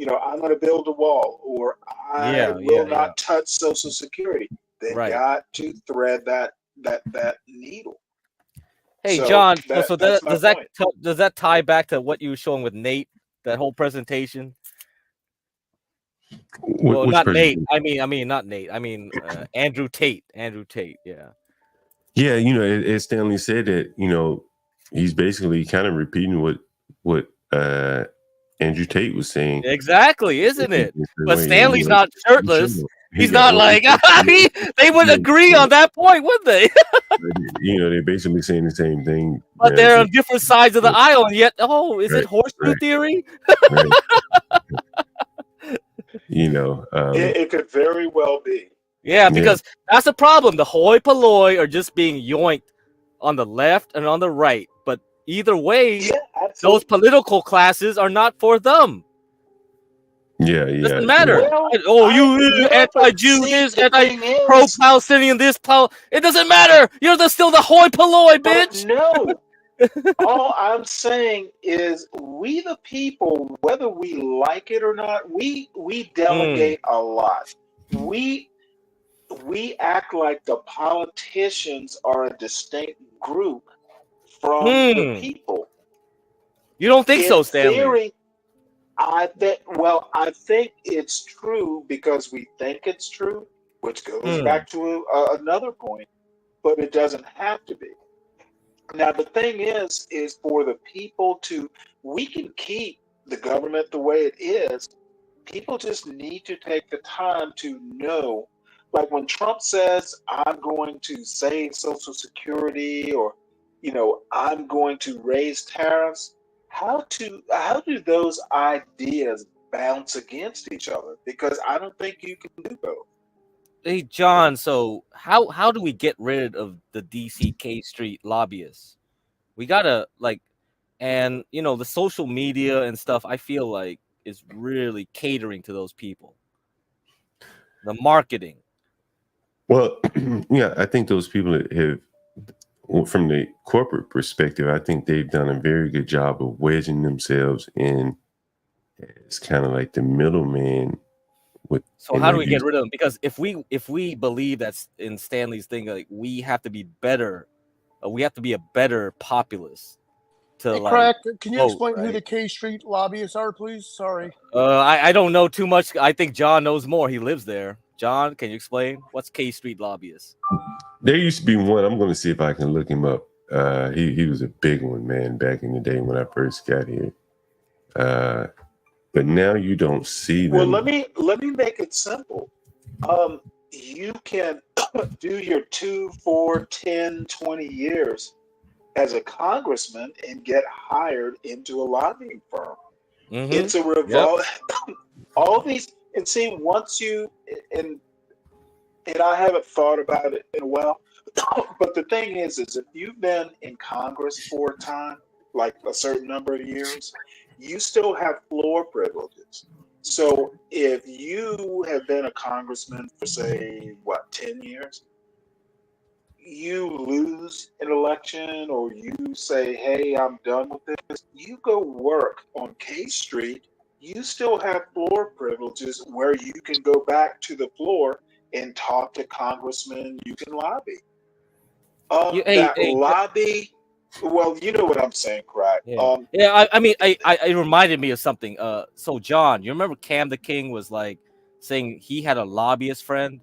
I'm gonna build a wall, or I will not touch Social Security. They got to thread that needle. Hey, So John. that's Does that tie back to what you were showing with Nate? That whole presentation. Well, not Nate. I mean, not Nate. I mean, Andrew Tate. Andrew Tate. Yeah. Yeah, as Stanley said that, he's basically kind of repeating what Andrew Tate was saying. Exactly, isn't it? But Stanley's not shirtless. He's not like they would agree on that point, would they? They're basically saying the same thing. But they're on different sides of the aisle, and yet, is it horseshoe theory? It could very well be. Yeah, because that's the problem. The hoi polloi are just being yoinked on the left and on the right. But either way, those political classes are not for them. Yeah. Doesn't matter. You anti-Jew this, pro-Palestinian this, it doesn't matter. You're still the hoi polloi, bitch. No. All I'm saying is we the people, whether we like it or not, we delegate a lot. We act like the politicians are a distinct group from the people. You don't think so, Stanley? Theory, I think it's true because we think it's true, which goes back to another point, but it doesn't have to be. Now, the thing is for the people we can keep the government the way it is. People just need to take the time to know, like when Trump says, I'm going to save Social Security, or, I'm going to raise tariffs. How do those ideas bounce against each other? Because I don't think you can do both. Hey, John, so how do we get rid of the DC K Street lobbyists? We gotta and the social media and stuff, I feel like is really catering to those people. The marketing. Well, yeah, I think those people have, from the corporate perspective, I think they've done a very good job of wedging themselves in. It's kind of like the middleman. So how do we get rid of them? Because if we believe that's in Stanley's thing, like we have to be better, we have to be a better populace. Hey, Crack, can you explain who the K Street lobbyists are, please? Sorry. I don't know too much. I think John knows more. He lives there. John, can you explain what's K Street lobbyists? There used to be one. I'm going to see if I can look him up. He was a big one, man, back in the day when I first got here. But now you don't see them. Well, let me make it simple. You can do your 2, 4, 10, 20 years as a congressman and get hired into a lobbying firm. It's a revolt. All these, and see, once you, and I haven't thought about it in a while, but the thing is if you've been in Congress for a time, like a certain number of years, you still have floor privileges. So if you have been a congressman for, say, 10 years, you lose an election or you say, hey, I'm done with this, you go work on K Street, you still have floor privileges where you can go back to the floor and talk to congressmen, you can lobby. Lobby Well, you know what I'm saying, correct? Yeah, yeah. I mean, it reminded me of something. So John, you remember Cam the King was like saying he had a lobbyist friend.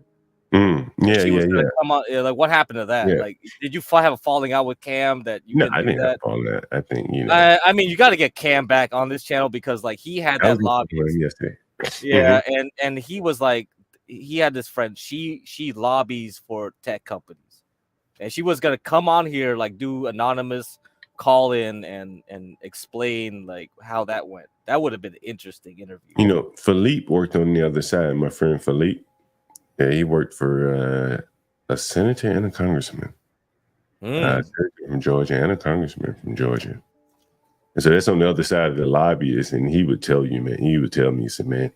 Yeah, She was yeah, gonna yeah. come out. Like, what happened to that? Yeah. Like, did you have a falling out with Cam that you No, couldn't I do didn't have that? all that. I think, you know. I mean, you got to get Cam back on this channel because like he had I was that just talking about lobbyist. him yesterday. Yeah, and he was like, he had this friend. She lobbies for tech companies, and she was gonna come on here like do anonymous call in and explain like how that went. That would have been an interesting interview. You know, Philippe worked on the other side. My friend Philippe, yeah, he worked for a senator and a congressman. Senator from Georgia and a congressman from Georgia. And so that's on the other side of the lobbyist. And he would tell you, man, he would tell me, he said, man,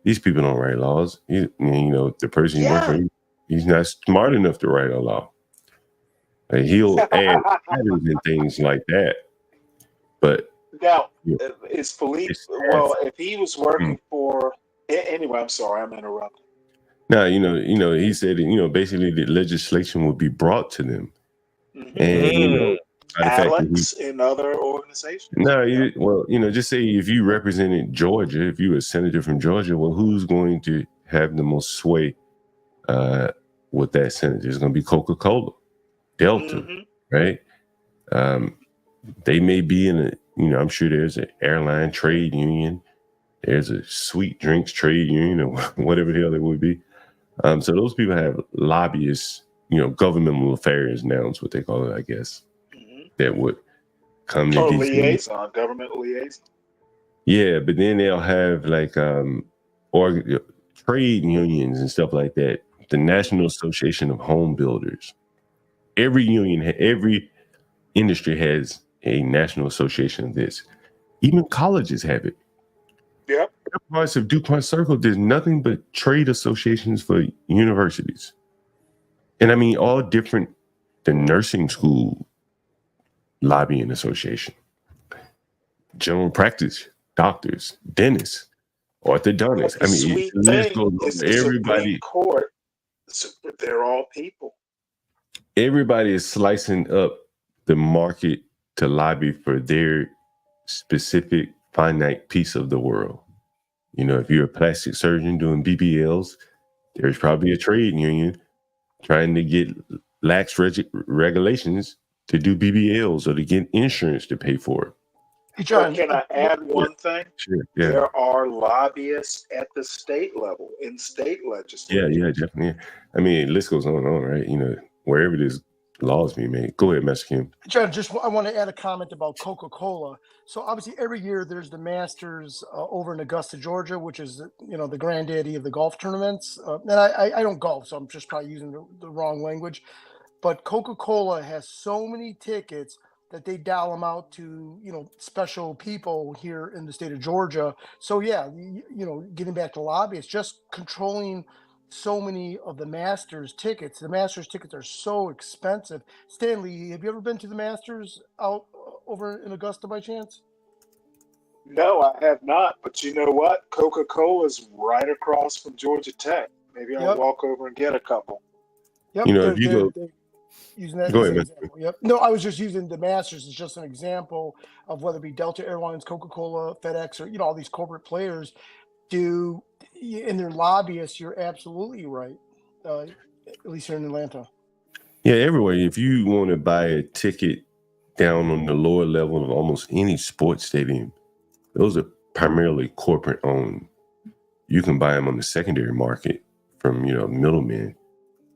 these people don't write laws. You know, the person you work for, he's not smart enough to write a law. Like, he'll add patterns and things like that. But now, is Philippe, well, if he was working for, anyway, I'm sorry, I'm interrupting. now, you know, he said, you know, basically the legislation would be brought to them. And, you know, by the fact that Alex in other organizations. no, well, you know, just say if you represented Georgia, if you were a senator from Georgia, well, who's going to have the most sway with that senator? It's going to be Coca-Cola, Delta, right? They may be in a, you know, I'm sure there's an airline trade union, there's a sweet drinks trade union, or whatever the hell it would be. So those people have lobbyists, you know, governmental affairs now is what they call it, I guess, that would come to DC. Liaison, government liaison. Yeah, but then they'll have like or trade unions and stuff like that. The National Association of Home Builders. Every union, every industry has a national association of this. Even colleges have it. Yep. Parts of DuPont Circle, there's nothing but trade associations for universities. And I mean, all different, the nursing school lobbying association, general practice, doctors, dentists, orthodontists. I mean, the list goes on. Everybody, court, they're all people. Everybody is slicing up the market to lobby for their specific finite piece of the world. You know, if you're a plastic surgeon doing BBLs, there's probably a trade union trying to get lax regulations to do BBLs or to get insurance to pay for it. Hey, John, can I add one thing? Sure. Yeah. There are lobbyists at the state level, in state legislature. Yeah, definitely. I mean, list goes on and on, right? You know, wherever there's laws being made. Go ahead, Master Kim. John, I want to add a comment about Coca-Cola. So obviously every year there's the Masters over in Augusta, Georgia, which is, you know, the granddaddy of the golf tournaments. And I don't golf, so I'm just probably using the wrong language. But Coca-Cola has so many tickets that they dial them out to, you know, special people here in the state of Georgia. So yeah, you know, getting back to lobbyists, just controlling so many of the Masters tickets. The Masters tickets are so expensive. Stanley, have you ever been to the Masters out over in Augusta by chance? No, I have not. But you know what? Coca-Cola's right across from Georgia Tech. Maybe I'll walk over and get a couple. Yep. You know, if you go, using that go as ahead, an example. Yep. No, I was just using the Masters as just an example of whether it be Delta Airlines, Coca-Cola, FedEx, or, you know, all these corporate players do in their lobbyists. You're absolutely right. At least here in Atlanta. Yeah, everywhere. If you want to buy a ticket down on the lower level of almost any sports stadium, those are primarily corporate owned. You can buy them on the secondary market from, you know, middlemen.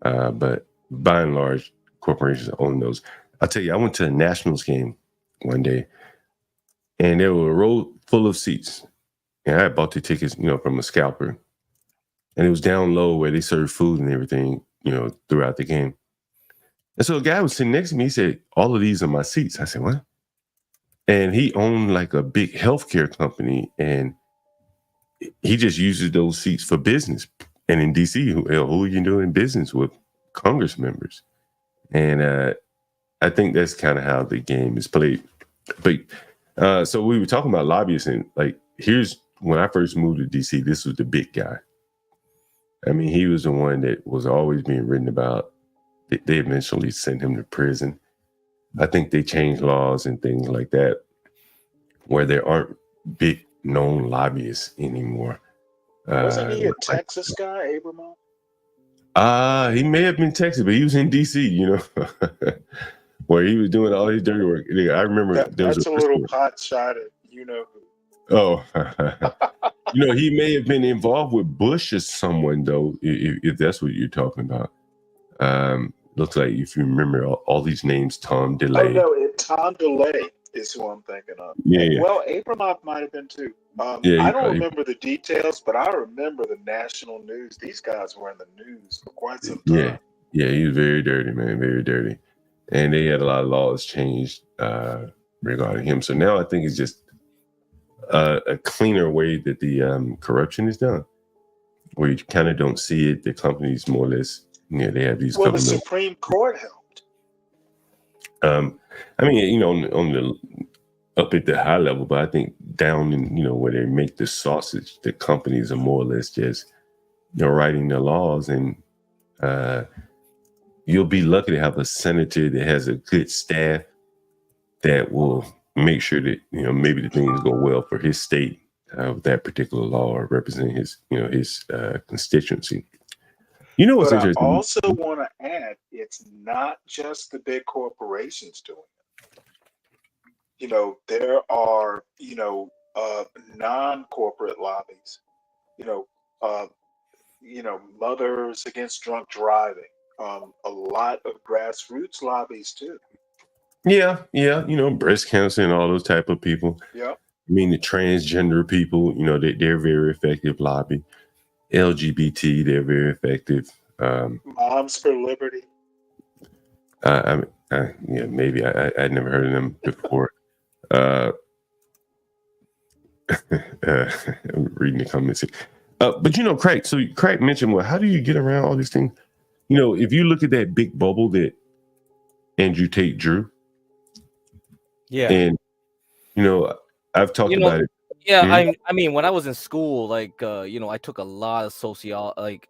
But by and large, corporations own those. I'll tell you, I went to a Nationals game one day, and there were a row full of seats. And I had bought the tickets, you know, from a scalper. And it was down low where they served food and everything, you know, throughout the game. And so a guy was sitting next to me. He said, all of these are my seats. I said, what? And he owned like a big healthcare company, and he just uses those seats for business. And in DC, who are you doing business with? Congress members. And I think that's kind of how the game is played. But so we were talking about lobbyists, and like, here's when I first moved to DC, this was the big guy. I mean, he was the one that was always being written about. They eventually sent him to prison. I think they changed laws and things like that where there aren't big known lobbyists anymore. Wasn't he a Texas guy, Abramoff? He may have been Texas, but he was in DC, where he was doing all his dirty work. I remember there was That's a little pot shot at who. Oh, he may have been involved with Bush or someone, though, if that's what you're talking about. Looks like, if you remember, all these names, Tom DeLay. Oh, no, Tom DeLay is who I'm thinking of. Yeah. Well, Abramoff might have been too. Yeah, I don't remember the details, but I remember the national news. These guys were in the news for quite some time. Yeah, he was very dirty, man, very dirty. And they had a lot of laws changed regarding him. So now I think it's just a cleaner way that the corruption is done, where you kind of don't see it. The companies more or less, they have these. Well, the Supreme Court helped. I mean, on the up at the high level, but I think down in where they make the sausage, the companies are more or less just writing the laws, and you'll be lucky to have a senator that has a good staff that will make sure that maybe the things go well for his state with that particular law, or represent his his constituency. What's But interesting? I also want to add, it's not just the big corporations doing it. There are non-corporate lobbies. Mothers Against Drunk Driving. A lot of grassroots lobbies too. Yeah, breast cancer and all those type of people. Yeah. I mean, the transgender people, they're very effective lobby. LGBT, they're very effective. Moms for Liberty. Maybe I'd never heard of them before. I'm reading the comments here. But Craig. So Craig mentioned, well, how do you get around all these things? If you look at that big bubble that Andrew Tate drew. Yeah. And I've talked about it. Yeah, Mhm. I mean, when I was in school, I took a lot of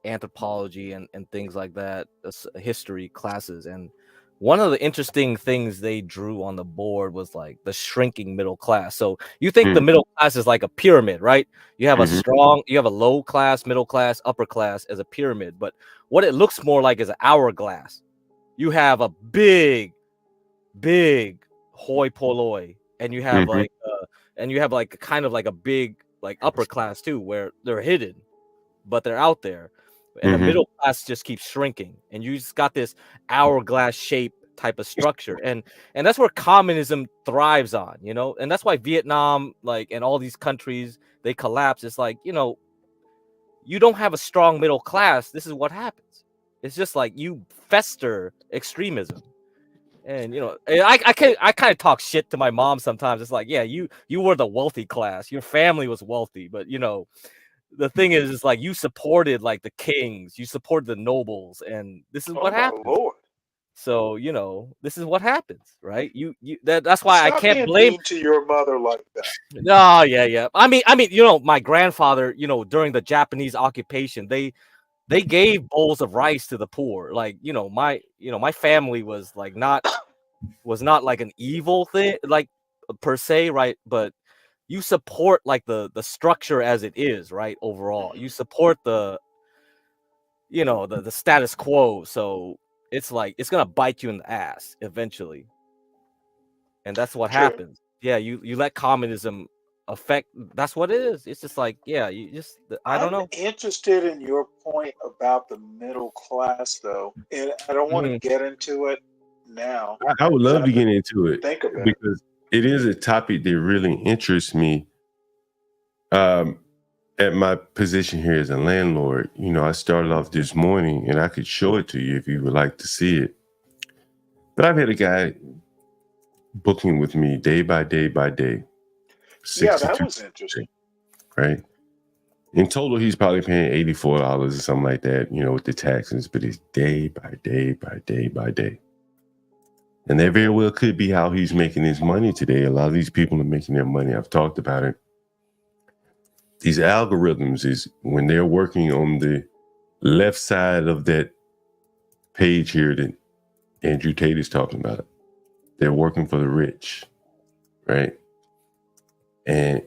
anthropology and things like that, history classes, and one of the interesting things they drew on the board was like the shrinking middle class. So you think the middle class is like a pyramid, right? You have you have a low class, middle class, upper class as a pyramid, but what it looks more like is an hourglass. You have a big hoi polloi, and you have kind of like a big upper class too, where they're hidden, but they're out there, and the middle class just keeps shrinking, and you just got this hourglass shape type of structure, and that's where communism thrives on, and that's why Vietnam, and all these countries, they collapse. It's like, you don't have a strong middle class. This is what happens. It's just like you fester extremism. And I kind of talk shit to my mom sometimes. It's like, yeah, you were the wealthy class. Your family was wealthy, but the thing is like you supported the kings, you supported the nobles, and this is what happens. Lord. So this is what happens, right? That's why I can't blame to your mother like that. No, yeah. I mean, my grandfather, during the Japanese occupation, they gave bowls of rice to the poor. My family was not like an evil thing, per se, right? But you support the structure as it is, right? Overall, you support the status quo. So it's like it's gonna bite you in the ass eventually, and that's what happens. Yeah, you let communism affect. That's what it is. It's just like, yeah, I don't know. I'm interested in your point about the middle class, though, and I don't want to get into it now. I would love to get into it think about because it is a topic that really interests me. At my position here as a landlord, I started off this morning, and I could show it to you if you would like to see it. But I've had a guy booking with me day by day by day. Yeah, that was interesting. Right. In total, he's probably paying $84 or something like that, with the taxes, but it's day by day by day by day. And that very well could be how he's making his money today. A lot of these people are making their money. I've talked about it. These algorithms is when they're working on the left side of that page here that Andrew Tate is talking about. they're working for the rich, right? And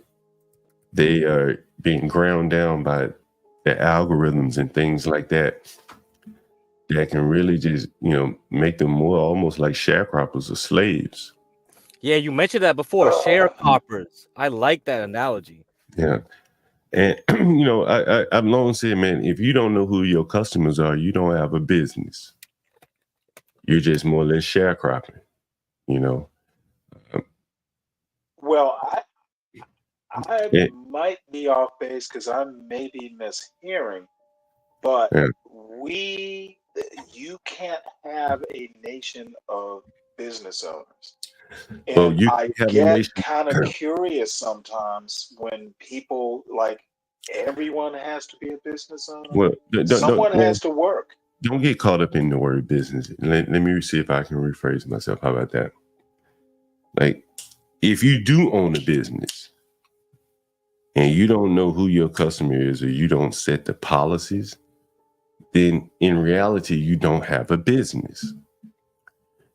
they are being ground down by the algorithms and things like that can really just, make them more almost like sharecroppers or slaves. Yeah, you mentioned that before. Sharecroppers. I like that analogy. Yeah. And, I've long said, man, if you don't know who your customers are, you don't have a business. You're just more or less sharecropping, Well, I might be off base because I may be mishearing, but you can't have a nation of business owners. And I get kind of curious sometimes when people like everyone has to be a business owner. Well, someone has to work. Don't get caught up in the word business. Let me see if I can rephrase myself. How about that? Like, if you do own a business and you don't know who your customer is or you don't set the policies, then in reality, you don't have a business.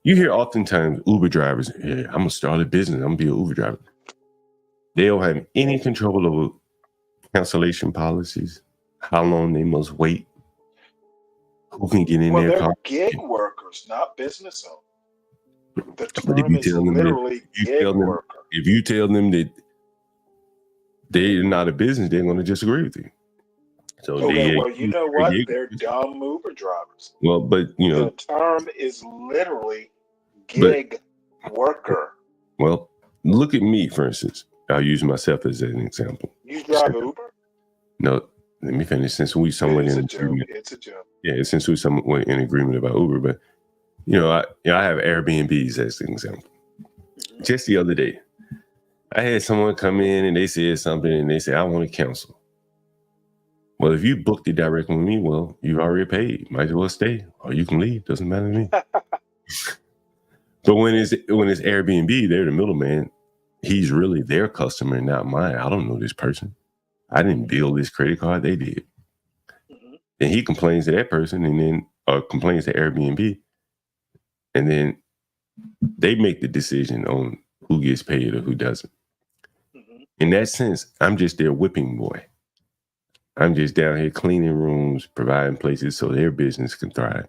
You hear oftentimes Uber drivers, I'm going to start a business. I'm going to be an Uber driver. They don't have any control over cancellation policies, how long they must wait, who can get in their they're car. Gig workers, not business owners. The term is literally gig worker. If you tell them that they're not a business, they're going to disagree with you. So well, you know what? They're dumb Uber drivers. Well, but the term is literally gig worker. Well, look at me, for instance. I'll use myself as an example. You drive Uber? No, let me finish. Since we somewhat in agreement, it's a joke. Yeah, since we somewhat in agreement about Uber, but I have Airbnbs as an example. Just the other day, I had someone come in and they said something, and they said, "I want to cancel." Well, if you booked it directly with me, well, you already paid. Might as well stay, or you can leave. Doesn't matter to me. But when it's Airbnb, they're the middleman. He's really their customer, not mine. I don't know this person. I didn't bill this credit card. They did. Then he complains to that person, and then complains to Airbnb, and then they make the decision on who gets paid or who doesn't. In that sense, I'm just their whipping boy. I'm just down here cleaning rooms, providing places so their business can thrive.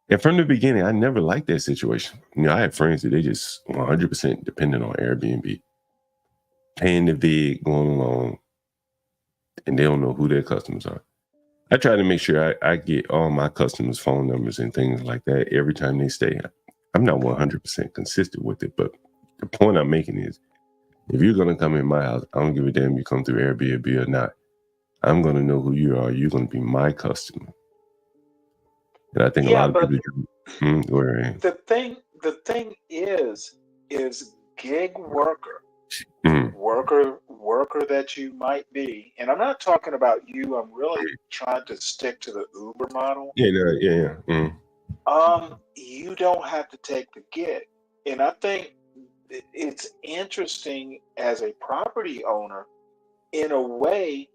And from the beginning, I never liked that situation. I had friends that they just 100% dependent on Airbnb, paying the VIG, going along, and they don't know who their customers are. I try to make sure I get all my customers' phone numbers and things like that every time they stay. I'm not 100% consistent with it, but the point I'm making is, if you're going to come in my house, I don't give a damn if you come through Airbnb or not. I'm going to know who you are. You're going to be my customer. And I think a lot of people the thing is gig worker. Worker that you might be, and I'm not talking about you. I'm really trying to stick to the Uber model. You don't have to take the gig, and I think it's interesting as a property owner. In a way,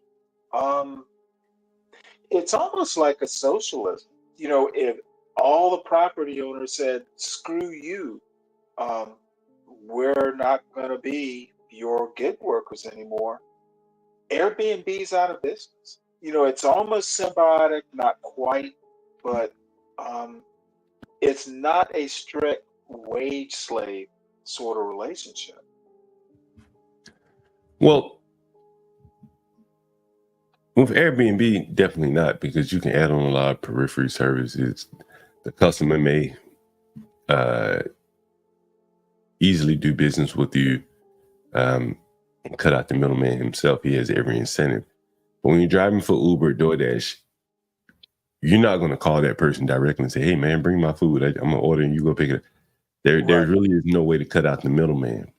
it's almost like a socialism. If all the property owners said, "Screw you, we're not going to be your gig workers anymore," Airbnb's out of business. It's almost symbiotic, not quite, but it's not a strict wage slave sort of relationship. Well, with Airbnb, definitely not, because you can add on a lot of periphery services. The customer may easily do business with you, and cut out the middleman himself. He has every incentive. But when you're driving for Uber, DoorDash, you're not going to call that person directly and say, "Hey, man, bring my food. I'm going to order and you go pick it up." There really is no way to cut out the middleman.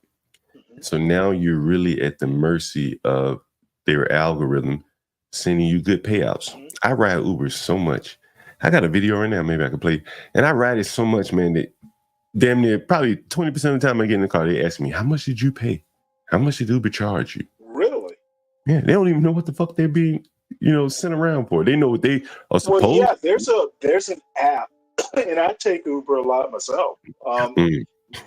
So now you're really at the mercy of their algorithm sending you good payouts. I ride Uber so much. I got a video right now, maybe I can play. And I ride it so much, man, that damn near probably 20% of the time I get in the car, they ask me, "How much did you pay? How much did Uber charge you?" Really? Yeah, they don't even know what the fuck they're being, sent around for. They know what they are supposed. Well, yeah, there's an app, and I take Uber a lot myself.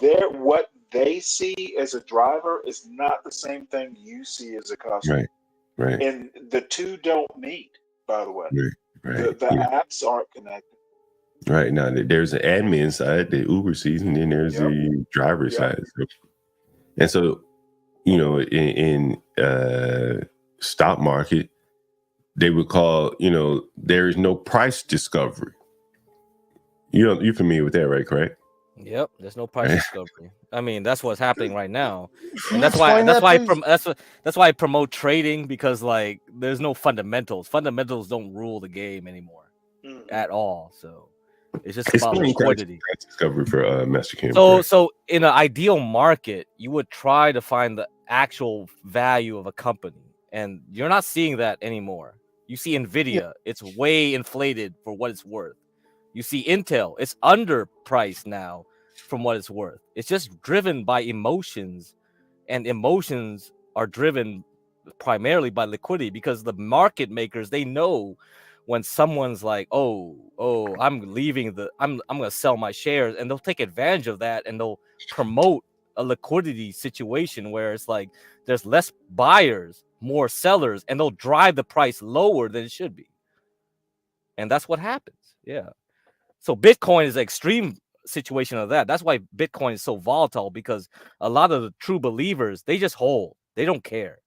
what they see as a driver is not the same thing you see as a customer. Right. And the two don't meet, by the way. Right. The apps aren't connected. Right. Now there's an admin side that Uber sees, and then there's the driver side. And so, you know, in stock market, they would call, you know, there is no price discovery. You're familiar with that, right? Correct? Yep, there's no price discovery. I mean, that's what's happening right now, and That's why I promote trading, because like there's no fundamentals. Fundamentals don't rule the game anymore at all. So it's just about liquidity. Price discovery for Master Kim. So in an ideal market, you would try to find the actual value of a company, and you're not seeing that anymore. You see Nvidia, it's way inflated for what it's worth. You see Intel, it's underpriced now from what it's worth. It's just driven by emotions, and emotions are driven primarily by liquidity, because the market makers, they know when someone's like, oh, I'm leaving I'm gonna sell my shares, and they'll take advantage of that, and they'll promote a liquidity situation where it's like there's less buyers, more sellers, and they'll drive the price lower than it should be. And that's what happens. Yeah. So Bitcoin is an extreme situation of that. That's why Bitcoin is so volatile, because a lot of the true believers, they just hold. They don't care.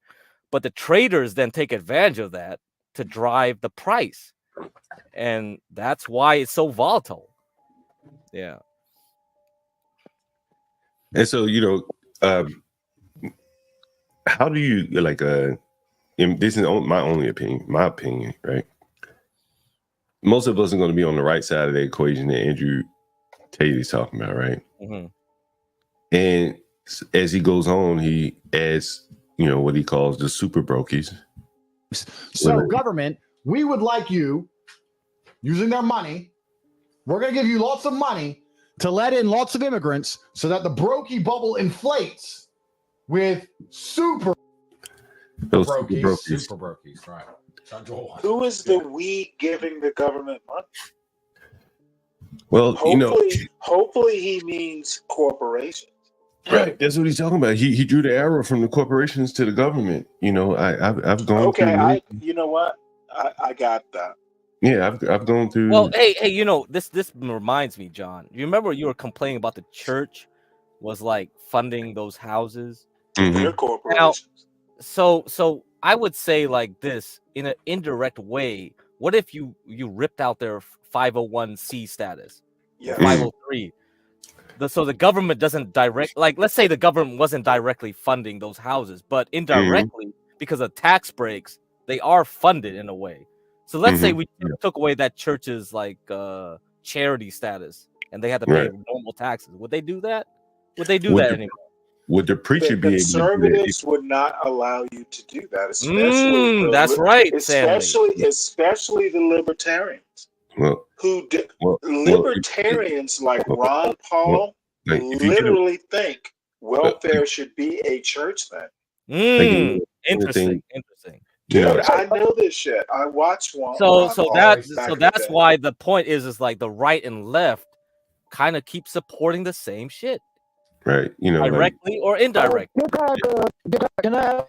But the traders then take advantage of that to drive the price. And that's why it's so volatile. Yeah. And so, you know, how do you like and this is my only opinion, right? Most of us are going to be on the right side of the equation that Andrew Tate is talking about, right? Mm-hmm. And as he goes on, he adds, you know, what he calls the super brokies. So, government, we would like you, using their money, we're going to give you lots of money to let in lots of immigrants so that the brokey bubble inflates with super brokies. Super brokies, right. Who is the we giving the government money? Well, hopefully he means corporations. Right, that's what he's talking about. He drew the arrow from the corporations to the government. You know, I've gone through. Okay, you know what? I got that. Yeah, I've gone through. Well, hey, you know, this reminds me, John. You remember you were complaining about the church was like funding those houses? They're corporations. Now, so I would say like this, in an indirect way. What if you ripped out their 501c status, 503? So the government doesn't let's say the government wasn't directly funding those houses, but indirectly, because of tax breaks, they are funded in a way. So let's say we took away that church's like charity status, and they had to pay normal taxes. Would they do that? Would they do that anymore? Would the preacher be able to do that? Conservatives would not allow you to do that, especially that's right, especially the libertarians. Libertarians like Ron Paul literally think welfare should be a church thing. Interesting. Dude, I know this shit. I watched one. So that's why the point is like the right and left kind of keep supporting the same shit, right? You know, directly or indirectly. Can I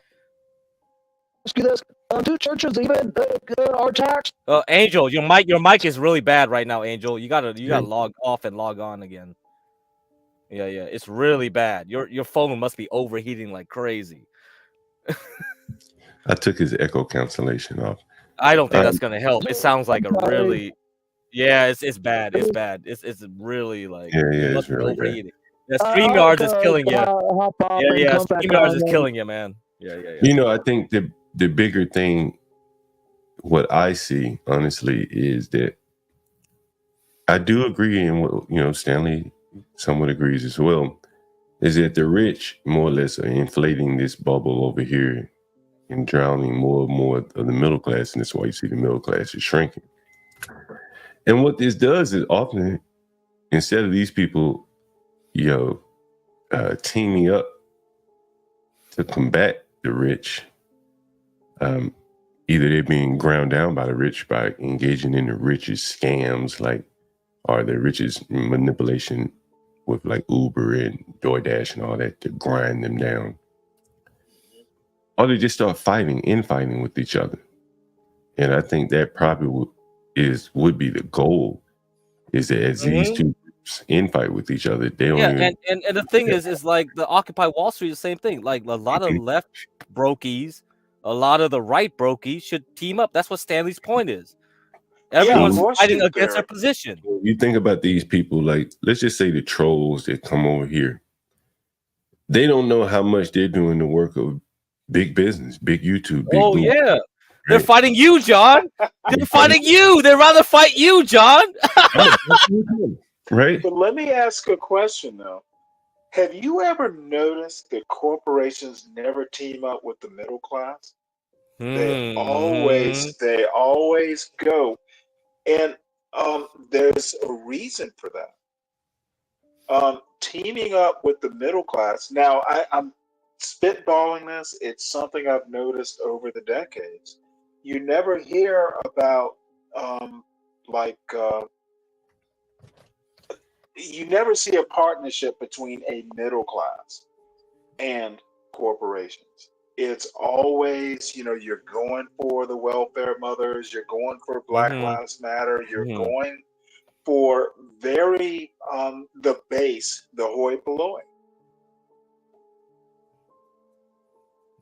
ask you this? Do churches even are taxed? Angel, your mic is really bad right now, Angel. You gotta log off and log on again. Yeah, it's really bad. Your phone must be overheating like crazy. I took his echo cancellation off. I don't think that's gonna help. It sounds like a really, it's bad. It's bad. It's really like it's really overheating. The StreamYards is killing you. StreamYards is killing you, man. Yeah. You know, I think the bigger thing, what I see honestly, is that I do agree, and what Stanley somewhat agrees as well, is that the rich more or less are inflating this bubble over here and drowning more and more of the middle class, and that's why you see the middle class is shrinking. And what this does is often, instead of these people, teaming up to combat the rich, either they're being ground down by the rich by engaging in the richest scams, or the richest manipulation with like Uber and DoorDash and all that to grind them down. Or they just start infighting with each other. And I think that probably would be the goal, is that as these two groups infight with each other, they don't Yeah, even. and the thing is like the Occupy Wall Street is the same thing. Like a lot of left brokies, a lot of the right brokies should team up. That's what Stanley's point is. Everyone's fighting against their position. You think about these people, like, let's just say the trolls that come over here. They don't know how much they're doing the work of big business, big YouTube, big Google. Yeah. They're fighting you, John. They're fighting you. They'd rather fight you, John. Right. But let me ask a question, though. Have you ever noticed that corporations never team up with the middle class? They always go. And there's a reason for that. Teaming up with the middle class. Now, I'm spitballing this. It's something I've noticed over the decades. You never hear about you never see a partnership between a middle class and corporations. It's always, you're going for the welfare mothers, you're going for Black Lives Matter, you're going for the base, the hoi polloi.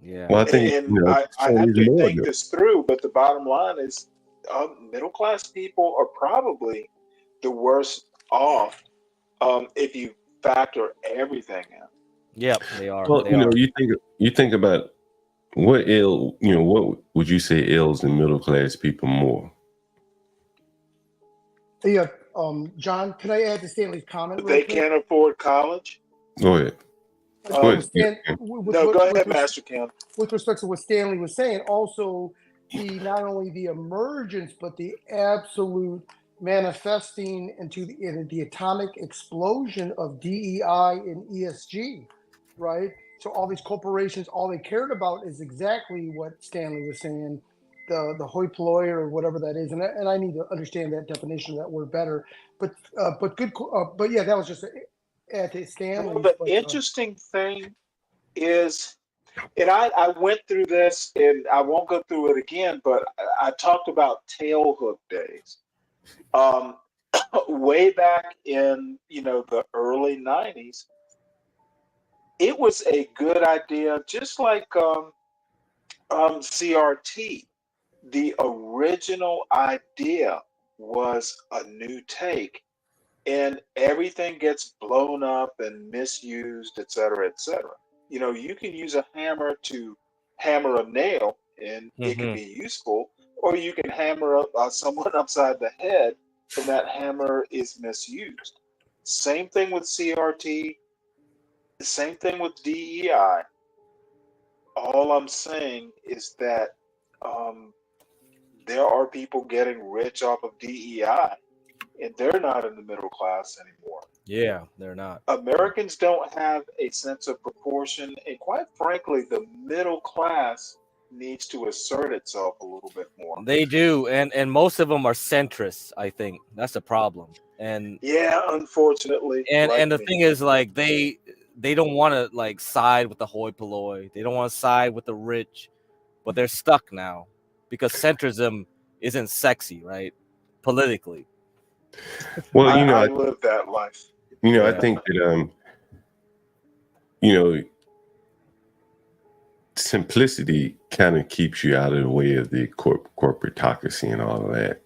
Yeah. Well, I think I have to think this through, but the bottom line is middle class people are probably the worst off if you factor everything in. Yep, they are. Well, you think about what what would you say ails the middle class people more? Yeah, John, could I add to Stanley's comment? They can't afford college. Go ahead. Go ahead, Master Kim. With respect to what Stanley was saying, also not only the emergence, but the absolute manifesting into the atomic explosion of DEI and ESG, right? So all these corporations, all they cared about is exactly what Stanley was saying, the hoi polloi or whatever that is, and I need to understand that definition of that word better. But yeah, that was just add to Stanley. Well, the interesting thing is, and I went through this, and I won't go through it again, but I talked about tailhook days. Way back in the early 90s, it was a good idea, just like CRT. The original idea was a new take, and everything gets blown up and misused, et cetera, et cetera. You can use a hammer to hammer a nail, and it can be useful, or you can hammer up someone upside the head, and that hammer is misused. Same thing with CRT, same thing with DEI. All I'm saying is that there are people getting rich off of DEI, and they're not in the middle class anymore. Yeah, they're not. Americans don't have a sense of proportion, and quite frankly, the middle class needs to assert itself a little bit more. They do, and most of them are centrists. I think that's the problem. And yeah, unfortunately. And the thing is, like, they don't want to like side with the hoi polloi. They don't want to side with the rich, but they're stuck now because centrism isn't sexy, right? Politically. Well, I live that life. I think that simplicity kind of keeps you out of the way of the corporatocracy and all of that.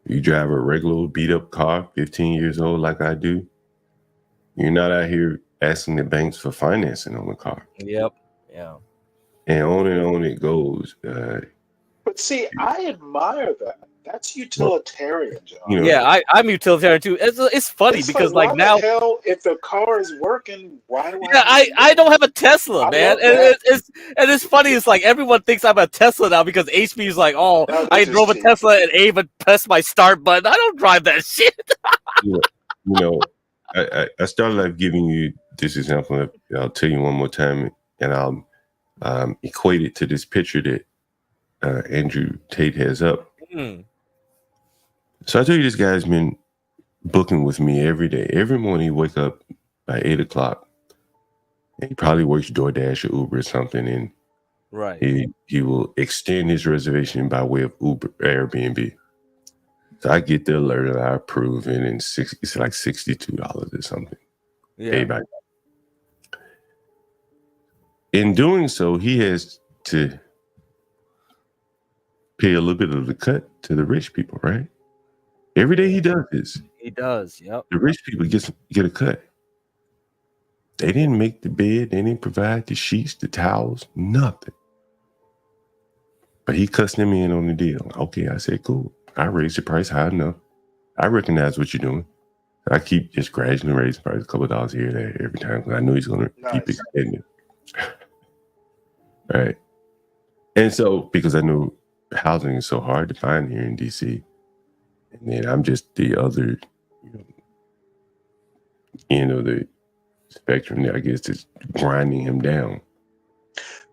You drive a regular beat up car, 15 years old, like I do. You're not out here asking the banks for financing on the car. Yep. Yeah. And on it goes. But see, I admire that. That's utilitarian, John. Yeah, I'm utilitarian too. It's funny because like now, the hell, if the car is working, why do I don't have a Tesla, man, and it's funny. It's like everyone thinks I'm a Tesla now because HB is like, oh, I drove a Tesla and Abe pressed my start button. I don't drive that shit. I started off giving you this example. I'll tell you one more time, and I'll equate it to this picture that Andrew Tate has up. So I tell you, this guy's been booking with me every day. Every morning he wake up by 8 o'clock. And he probably works DoorDash or Uber or something, and right. He will extend his reservation by way of Uber Airbnb. So I get the alert and I approve it, and it's like $62 or something. Day by day. In doing so, he has to pay a little bit of the cut to the rich people, right? Every day he does this. He does, yep. The rich people get a cut. They didn't make the bed, they didn't provide the sheets, the towels, nothing. But he cussed them in on the deal. Okay, I said, cool. I raised the price high enough. I recognize what you're doing. I keep just gradually raising the price a couple of dollars here and there every time because I know he's going to keep extending. Right. And so, because I know housing is so hard to find here in DC, and then I'm just the other end of the spectrum, I guess, just grinding him down.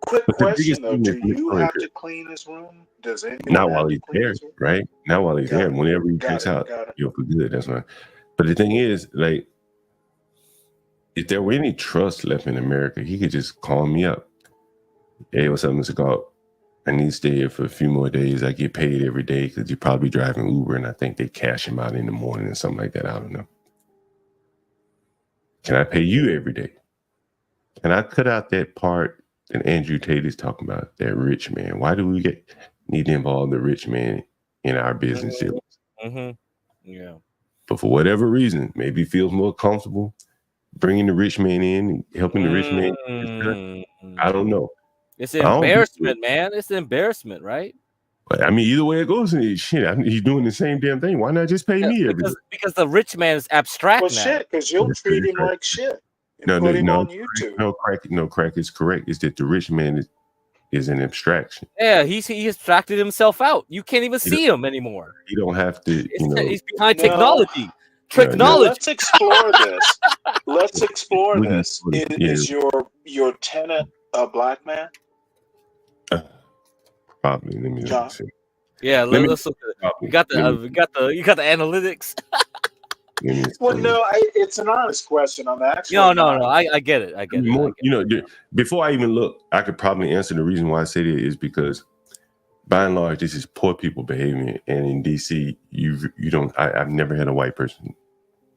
Quick question though: do you have to clean his room? Does anyone not while he's there, right? Not while he's there. Whenever he checks out, you'll feel good. That's right. But the thing is, like, if there were any trust left in America, he could just call me up. Hey, what's up, Mr. Galt? I need to stay here for a few more days. I get paid every day because you're probably driving Uber, and I think they cash him out in the morning or something like that. I don't know. Can I pay you every day? Can I cut out that part that Andrew Tate is talking about, that rich man? Why do we need to involve the rich man in our business deals? Yeah. But for whatever reason, maybe he feels more comfortable bringing the rich man in and helping the rich man. I don't know. It's an embarrassment, man. It's an embarrassment, right? But I mean, either way it goes, shit, he's doing the same damn thing. Why not just pay me every day? Because the rich man is abstract now. Shit, because you'll treat him like shit. No, put him on YouTube. Crack is correct. It's that the rich man is an abstraction. Yeah, he abstracted himself out. You can't even see him anymore. You don't have to. He's behind technology. Technology. Let's explore this. Let's explore this. Is your tenant a black man? Probably. Let me see. Yeah, let's look at it. You got the analytics. Well, no, it's an honest question. I'm actually no. I get it. I get it. Before I even look, I could probably answer the reason why I say that is because, by and large, this is poor people behavior, and in DC, you don't. I've never had a white person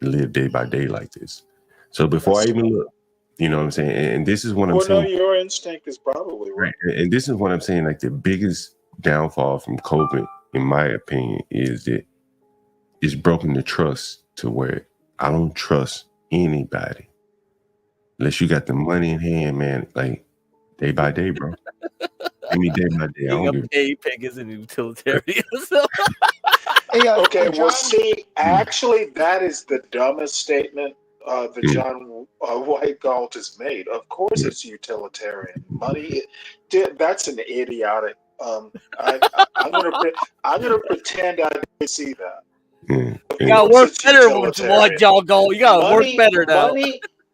live day by day like this. So before I even look, you know what I'm saying, and this is what I'm saying. Well, no, your instinct is probably right. And this is what I'm saying. Like the biggest downfall from COVID, in my opinion, is that it's broken the trust to where I don't trust anybody unless you got the money in hand, man. Like day by day, bro. I mean, day by day. I don't give a pig is an utilitarian. Okay, well, see, actually, that is the dumbest statement that John White Galt has made. Of course, it's utilitarian. Money, that's an idiotic. I'm gonna pretend I didn't see that. You gotta work better, White Galt. You gotta work better now.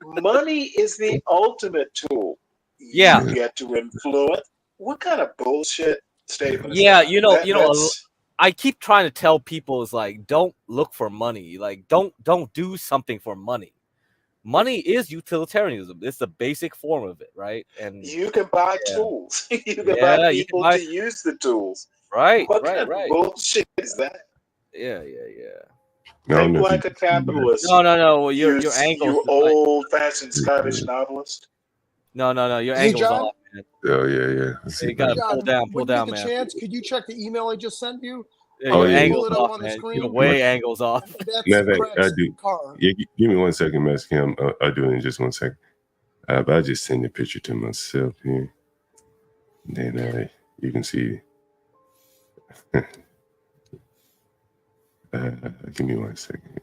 Money is the ultimate tool. Yeah, you get to influence. What kind of bullshit statement? Yeah, you know. I keep trying to tell people is like, don't look for money. Like, don't do something for money. Money is utilitarianism. It's the basic form of it, right? And you can buy tools. You can buy people to use the tools. Right. What kind of bullshit is that? Yeah. Think like a capitalist. No. Well, your angle. You old-fashioned Scottish novelist. No. Your angle's off, man. Oh yeah. You gotta pull down, man. Chance, could you check the email I just sent you? Yeah, your angle's off, man. Your way angles off. I do. Yeah, give me 1 second, Master Kim. I'll do it in just 1 second. But I'll just send the picture to myself here. Then you can see. Give me 1 second.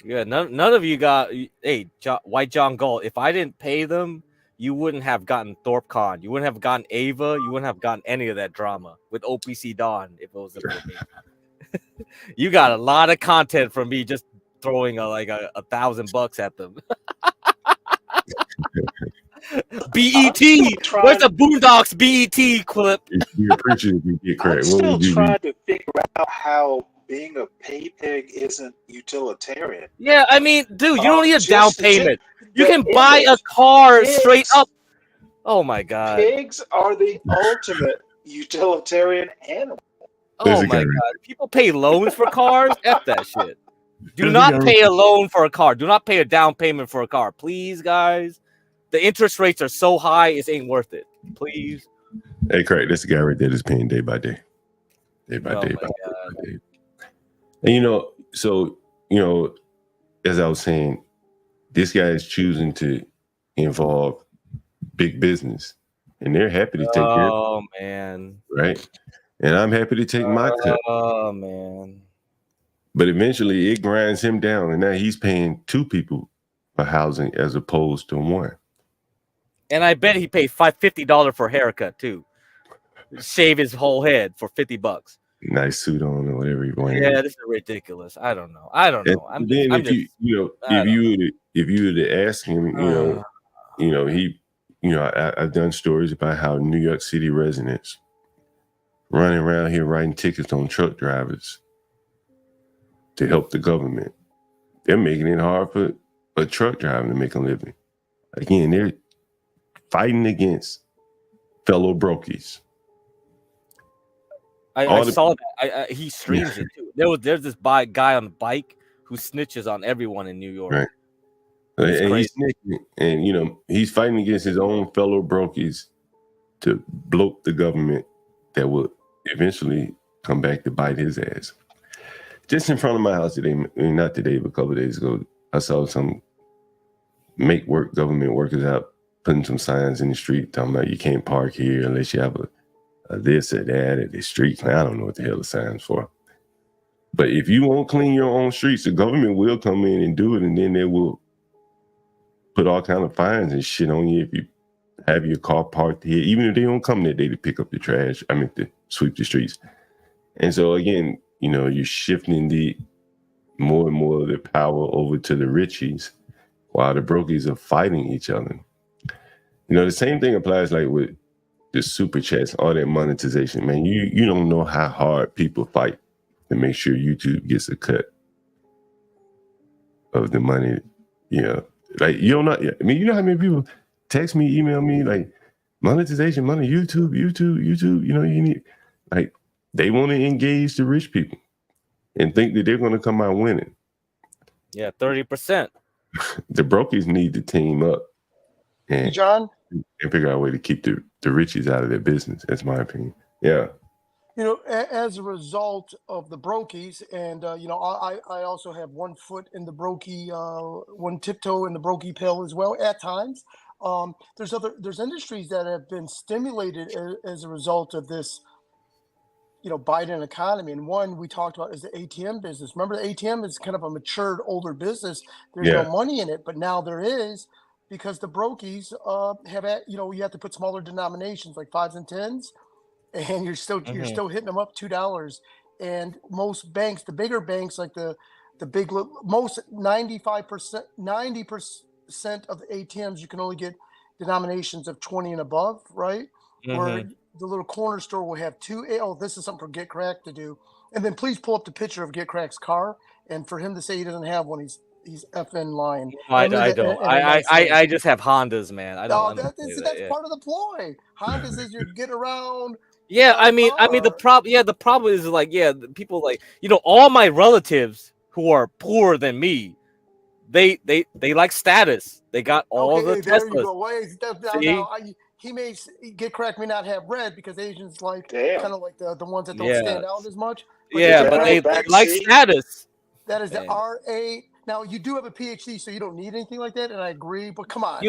Yeah, none of you got. Hey, White John Galt. If I didn't pay them, you wouldn't have gotten ThorpeCon. You wouldn't have gotten Ava. You wouldn't have gotten any of that drama with OPC Dawn if it was for me. You got a lot of content from me just throwing $1,000 at them. BET? Where's the Boondocks BET clip? We appreciate you get I'm credit. What still would you trying to figure out how being a pay pig isn't utilitarian. Yeah, I mean, dude, you don't need a down Just payment. You the can buy a image. car straight Pigs, up. Oh my god. pigs are the ultimate utilitarian animal. Oh my god. People pay loans for cars? F that shit. Do not guy- pay a loan for a car. Do not pay a down payment for a car. Please, guys. The interest rates are so high, it ain't worth it. Please. Hey, Craig, that's the guy right there that's paying day by day. Day by Oh day my by god. day. And so, as I was saying, this guy is choosing to involve big business. And they're happy to take care of Oh man. it, right? And I'm happy to take my cut. Oh man. But eventually it grinds him down, and now he's paying 2 people for housing as opposed to 1. And I bet he paid $50 for a haircut too. Shave his whole head for $50. Nice suit on or whatever you're wearing. Yeah, this is ridiculous. I don't know. I'm And then if you were to ask him, I've done stories about how New York City residents running around here writing tickets on truck drivers to help the government. They're making it hard for a truck driver to make a living. Again, they're fighting against fellow brokies. I saw that. He streams it too. There's this guy on the bike who snitches on everyone in New York. Right. It's And crazy. he's snitching, and he's fighting against his own fellow brokies to bloat the government that will eventually come back to bite his ass. Just in front of my house today, not today, but a couple of days ago, I saw some government workers out putting some signs in the street talking about you can't park here unless you have a this or that at the street. I don't know what the hell the sign's for. But if you won't clean your own streets, the government will come in and do it, and then they will put all kind of fines and shit on you if you have your car parked here, even if they don't come that day to pick up the trash. I mean, to sweep the streets. And so again, you're shifting more and more of the power over to the richies while the brokies are fighting each other. The same thing applies like with the super chats, all that monetization, man. You don't know how hard people fight to make sure YouTube gets a cut of the money. Like you don't know. I mean, you know how many people text me, email me like monetization, money, YouTube. You need they want to engage the rich people and think that they're going to come out winning. Yeah, 30%. The brokies need to team up and John, figure out a way to keep the richies out of their business. That's my opinion. Yeah. As a result of the brokies, and I also have one foot in the brokey, one tiptoe in the brokey pill as well at times. There's industries that have been stimulated as a result of this, Biden economy. And one we talked about is the ATM business. Remember, the ATM is kind of a matured, older business. There's no money in it, but now there is, because the brokies you have to put smaller denominations like 5s and 10s. And you're still hitting them up $2. And most banks, the bigger banks, like the big, most 90% of the ATMs, you can only get denominations of 20 and above, right? Where the little corner store will have 2. Oh, this is something for Get Crack to do. And then please pull up the picture of Get Crack's car. And for him to say he doesn't have one, he's effing lying. I don't. I just have Hondas, man. I don't. That's part of the ploy. Hondas is your get around. Yeah, I mean, the problem is people all my relatives who are poorer than me, they like status. They got all the there Teslas. you go. Now, he may Get Crack may not have red because Asians kind of like the ones that don't stand out as much. But but they like status. That is the RA. Now you do have a PhD, so you don't need anything like that, and I agree. But come on,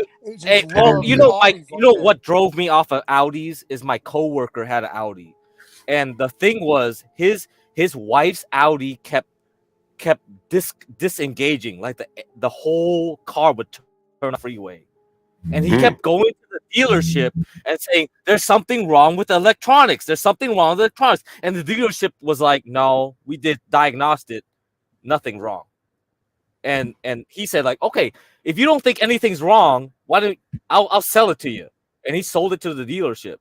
what drove me off of Audis is my coworker had an Audi, and the thing was his wife's Audi kept disengaging, like the whole car would turn on the freeway, and he kept going to the dealership and saying there's something wrong with the electronics. There's something wrong with the electronics, and the dealership was like, no, we did diagnosed it, nothing wrong. And he said, like, okay, if you don't think anything's wrong, why don't I'll sell it to you? And he sold it to the dealership.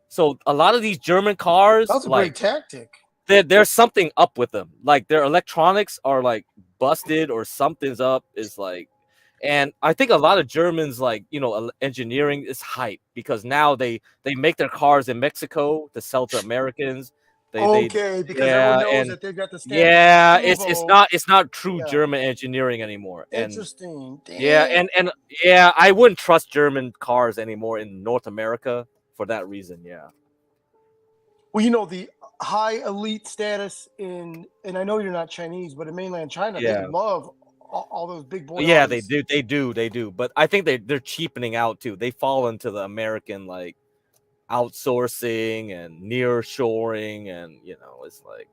So a lot of these German cars, That's a like great tactic. there's something up with them. Like their electronics are like busted or something's up. Is like, and I think a lot of Germans, like, you know, engineering is hype because now they make their cars in Mexico to sell to Americans. Okay, because everyone Yeah, knows and that they've got the stamp of yeah, approval. it's not true Yeah. German engineering anymore. And Interesting. yeah, Damn. and yeah, I wouldn't trust German cars anymore in North America for that reason. Yeah. Well, you know, the high elite status and I know you're not Chinese, but in mainland China, they Yeah. love all those big boy Yeah, Audis. they do. But I think they're cheapening out too. They fall into the American like outsourcing and nearshoring, and you know, it's like,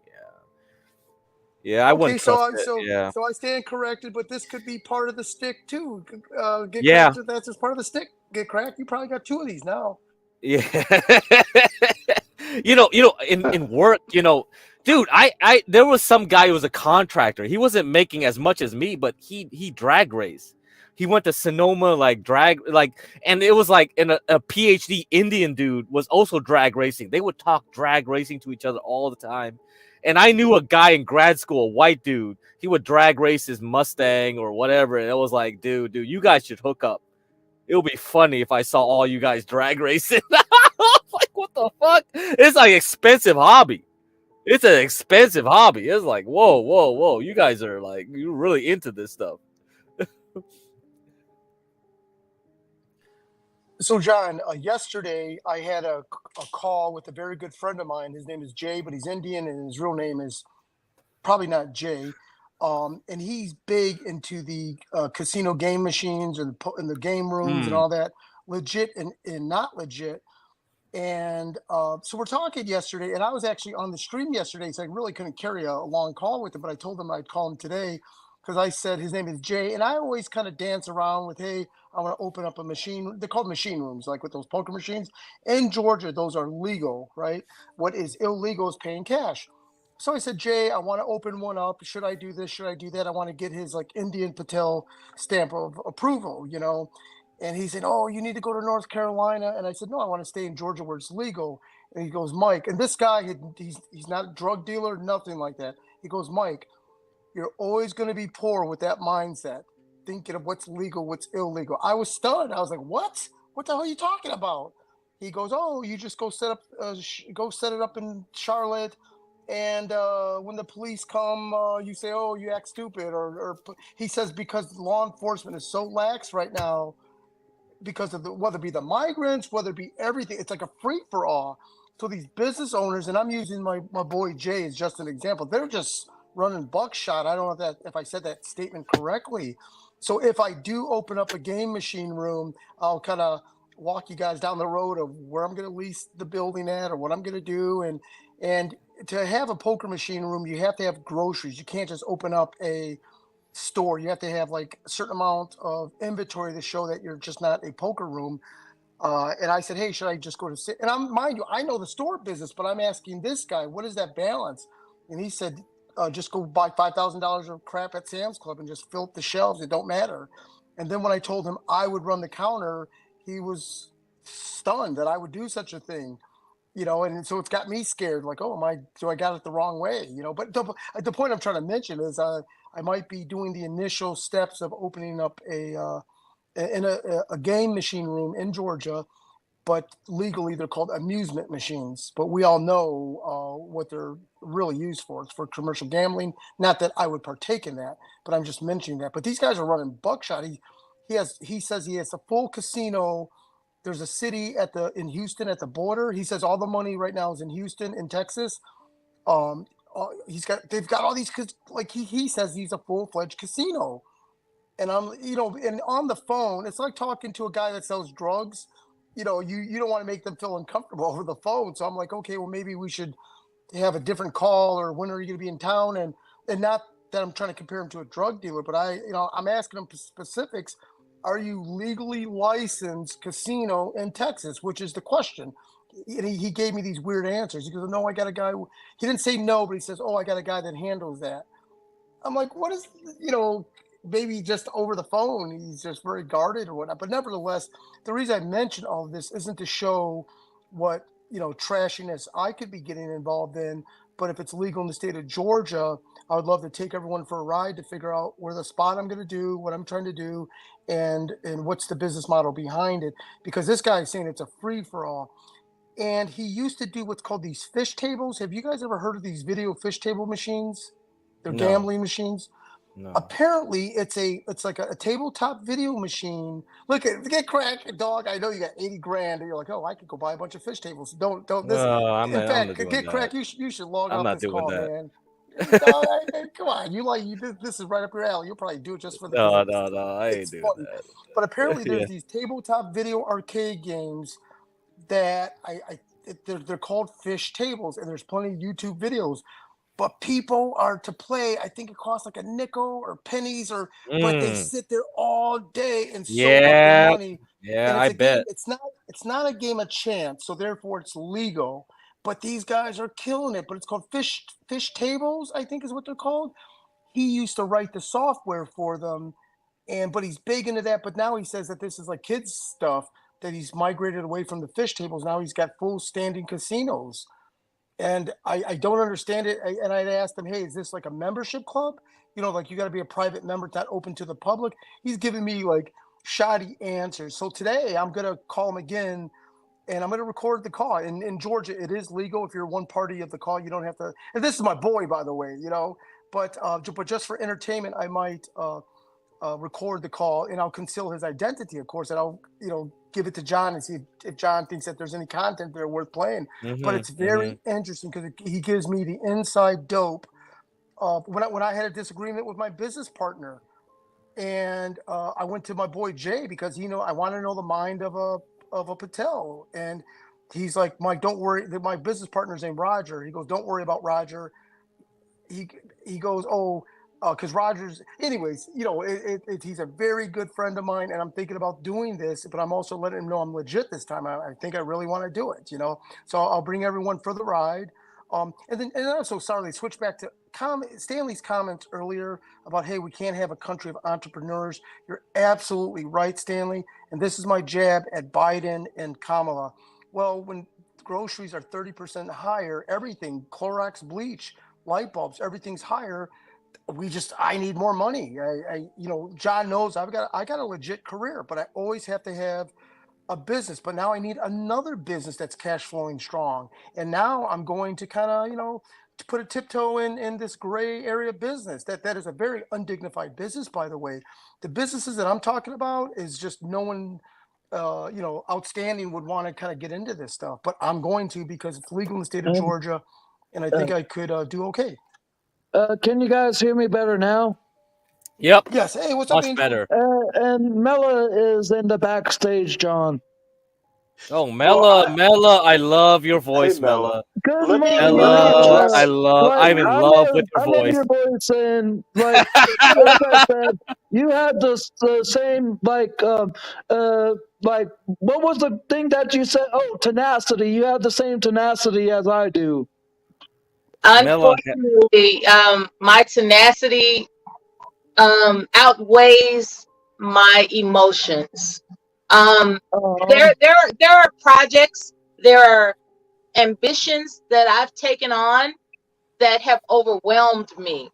yeah, I wouldn't trust it. Yeah, So I stand corrected, but this could be part of the stick too. Get yeah, cracked. That's just part of the stick. Get cracked. You probably got 2 of these now. yeah. you know, in work, you know, dude, I there was some guy who was a contractor. He wasn't making as much as me, but he drag raced. He went to Sonoma, like drag, like, and it was like a PhD Indian dude was also drag racing. They would talk drag racing to each other all the time. And I knew a guy in grad school, a white dude. He would drag race his Mustang or whatever, and it was like, dude, you guys should hook up. It would be funny if I saw all you guys drag racing. Like, what the fuck? It's like expensive hobby. It's an expensive hobby. It's like, whoa. You guys are like, you're really into this stuff. So, John, yesterday I had a call with a very good friend of mine. His name is Jay, but he's Indian, and his real name is probably not Jay. And he's big into the casino game machines and the game rooms and all that, legit and not legit. And so we're talking yesterday, and I was actually on the stream yesterday, so I really couldn't carry a long call with him, but I told him I'd call him today because I said his name is Jay, and I always kind of dance around with, hey, I want to open up a machine. They're called machine rooms, like with those poker machines. In Georgia, those are legal, right? What is illegal is paying cash. So I said, Jay, I want to open one up. Should I do this? Should I do that? I want to get his like Indian Patel stamp of approval, you know? And he said, oh, you need to go to North Carolina. And I said, no, I want to stay in Georgia where it's legal. And he goes, Mike, and this guy, he's not a drug dealer, nothing like that. He goes, Mike, you're always going to be poor with that mindset, thinking of what's legal, what's illegal. I was stunned. I was like, what? What the hell are you talking about? He goes, oh, you just go set it up in Charlotte. And when the police come, you say, oh, you act stupid. Or he says, because law enforcement is so lax right now, because of whether it be the migrants, whether it be everything, it's like a free for all. So these business owners, and I'm using my boy Jay as just an example, they're just running buckshot. I don't know if I said that statement correctly. So if I do open up a game machine room, I'll kind of walk you guys down the road of where I'm going to lease the building at or what I'm going to do. And to have a poker machine room, you have to have groceries. You can't just open up a store. You have to have like a certain amount of inventory to show that you're just not a poker room. And I said, hey, should I just go to sit? And mind you, I know the store business, but I'm asking this guy, what is that balance? And he said, just go buy $5,000 of crap at Sam's Club and just fill up the shelves. It don't matter. And then when I told him I would run the counter, he was stunned that I would do such a thing. You know, and so it's got me scared. Like, oh, I got it the wrong way? You know, but the point I'm trying to mention is I might be doing the initial steps of opening up a game machine room in Georgia, but legally they're called amusement machines. But we all know what they're really used for. It's for commercial gambling. Not that I would partake in that, but I'm just mentioning that. But these guys are running buckshot. He says he has a full casino. There's a city in Houston at the border. He says all the money right now is in Houston, in Texas. They've got all these, like he says he's a full-fledged casino. And and on the phone, it's like talking to a guy that sells drugs. You know, you don't want to make them feel uncomfortable over the phone. So I'm like, okay, well, maybe we should have a different call, or when are you going to be in town? And not that I'm trying to compare him to a drug dealer, but I'm asking him specifics. Are you legally licensed casino in Texas? Which is the question. And he gave me these weird answers. He goes, no, I got a guy. He didn't say no, but he says, oh, I got a guy that handles that. I'm like, what is, maybe just over the phone, he's just very guarded or whatnot. But nevertheless, the reason I mention all of this isn't to show what, trashiness I could be getting involved in. But if it's legal in the state of Georgia, I would love to take everyone for a ride to figure out where the spot I'm going to do, what I'm trying to do, and what's the business model behind it. Because this guy is saying it's a free for all. And he used to do what's called these fish tables. Have you guys ever heard of these video fish table machines? They're No. gambling machines. No. Apparently, it's like a tabletop video machine. Look at get crack, dog. I know you got 80 grand, and you're like, oh, I could go buy a bunch of fish tables. Don't this. No, In fact, get crack. You should log I'm off not this doing call, that. man. Come on, this is right up your alley. You'll probably do it just for the No, views. no, I ain't It's doing funny. that. But apparently, there's Yeah. these tabletop video arcade games that they're called fish tables, and there's plenty of YouTube videos. But people are to play. I think it costs like a nickel or pennies, but they sit there all day and soak up Yeah. the money. Yeah, And I it's a game. bet. It's not a game of chance, so therefore it's legal. But these guys are killing it. But it's called fish tables, I think is what they're called. He used to write the software for them, but he's big into that. But now he says that this is like kids stuff, that he's migrated away from the fish tables. Now he's got full standing casinos. And I don't understand it. And I'd asked him, hey, is this like a membership club? Like you got to be a private member, not open to the public. He's giving me like shoddy answers. So today I'm going to call him again, and I'm going to record the call. In Georgia, it is legal. If you're one party of the call, you don't have to. And this is my boy, by the way, But just for entertainment, I might record the call, and I'll conceal his identity, of course, and I'll give it to John and see if John thinks that there's any content there worth playing. But it's very interesting because he gives me the inside dope. When I had a disagreement with my business partner, and I went to my boy Jay because I want to know the mind of a Patel, and he's like, Mike, don't worry. My business partner's named Roger. He goes, don't worry about Roger. He goes, oh. Because Rogers, anyways, he's a very good friend of mine, and I'm thinking about doing this, but I'm also letting him know I'm legit this time. I think I really want to do it, So I'll bring everyone for the ride. And also, sorry, switch back to Stanley's comments earlier about, hey, we can't have a country of entrepreneurs. You're absolutely right, Stanley. And this is my jab at Biden and Kamala. Well, when groceries are 30% higher, everything, Clorox, bleach, light bulbs, everything's higher. I need more money. John knows I got a legit career, but I always have to have a business. But now I need another business that's cash flowing strong. And now I'm going to kind of, to put a tiptoe in this gray area business. That is a very undignified business, by the way. The businesses that I'm talking about is just no one, outstanding would want to kind of get into this stuff. But I'm going to because it's legal in the state of Georgia, and I think I could do okay. Can you guys hear me better now? Yep. Yes. Hey, what's up, Much Angel? better. And Mela is in the backstage, John. Oh, Mela, I love your voice, Mela. Good Let me Mela, address. I'm in love with your I love voice. your voice, and like I said, you had the same like what was the thing that you said? Oh, tenacity. You have the same tenacity as I do. Unfortunately, my tenacity outweighs my emotions. There are projects, there are ambitions that I've taken on that have overwhelmed me.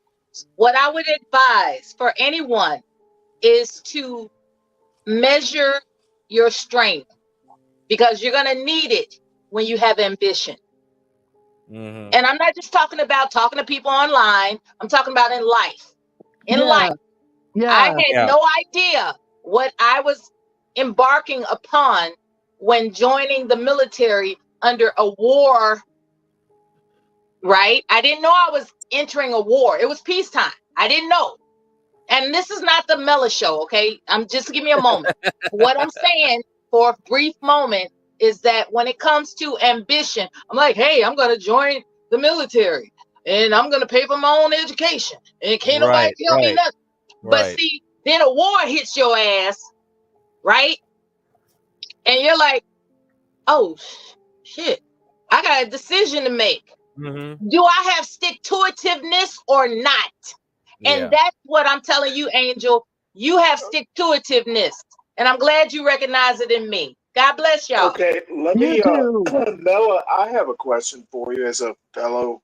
What I would advise for anyone is to measure your strength, because you're going to need it when you have ambition. Mm-hmm. And I'm not just talking about talking to people online. I'm talking about in life. Life. Yeah. I had no idea what I was embarking upon when joining the military under a war, right? I didn't know I was entering a war. It was peacetime. I didn't know. And this is not the Mela show, okay? Just give me a moment. What I'm saying for a brief moment is that when it comes to ambition, I'm like, hey, I'm going to join the military and I'm going to pay for my own education and can't nobody tell me nothing. But see, then a war hits your ass, right? And you're like, oh, shit, I got a decision to make. Mm-hmm. Do I have stick-to-itiveness or not? And that's what I'm telling you, Angel. You have stick-to-itiveness, and I'm glad you recognize it in me. God bless y'all. Okay, let You me, too. Mela, I have a question for you as a fellow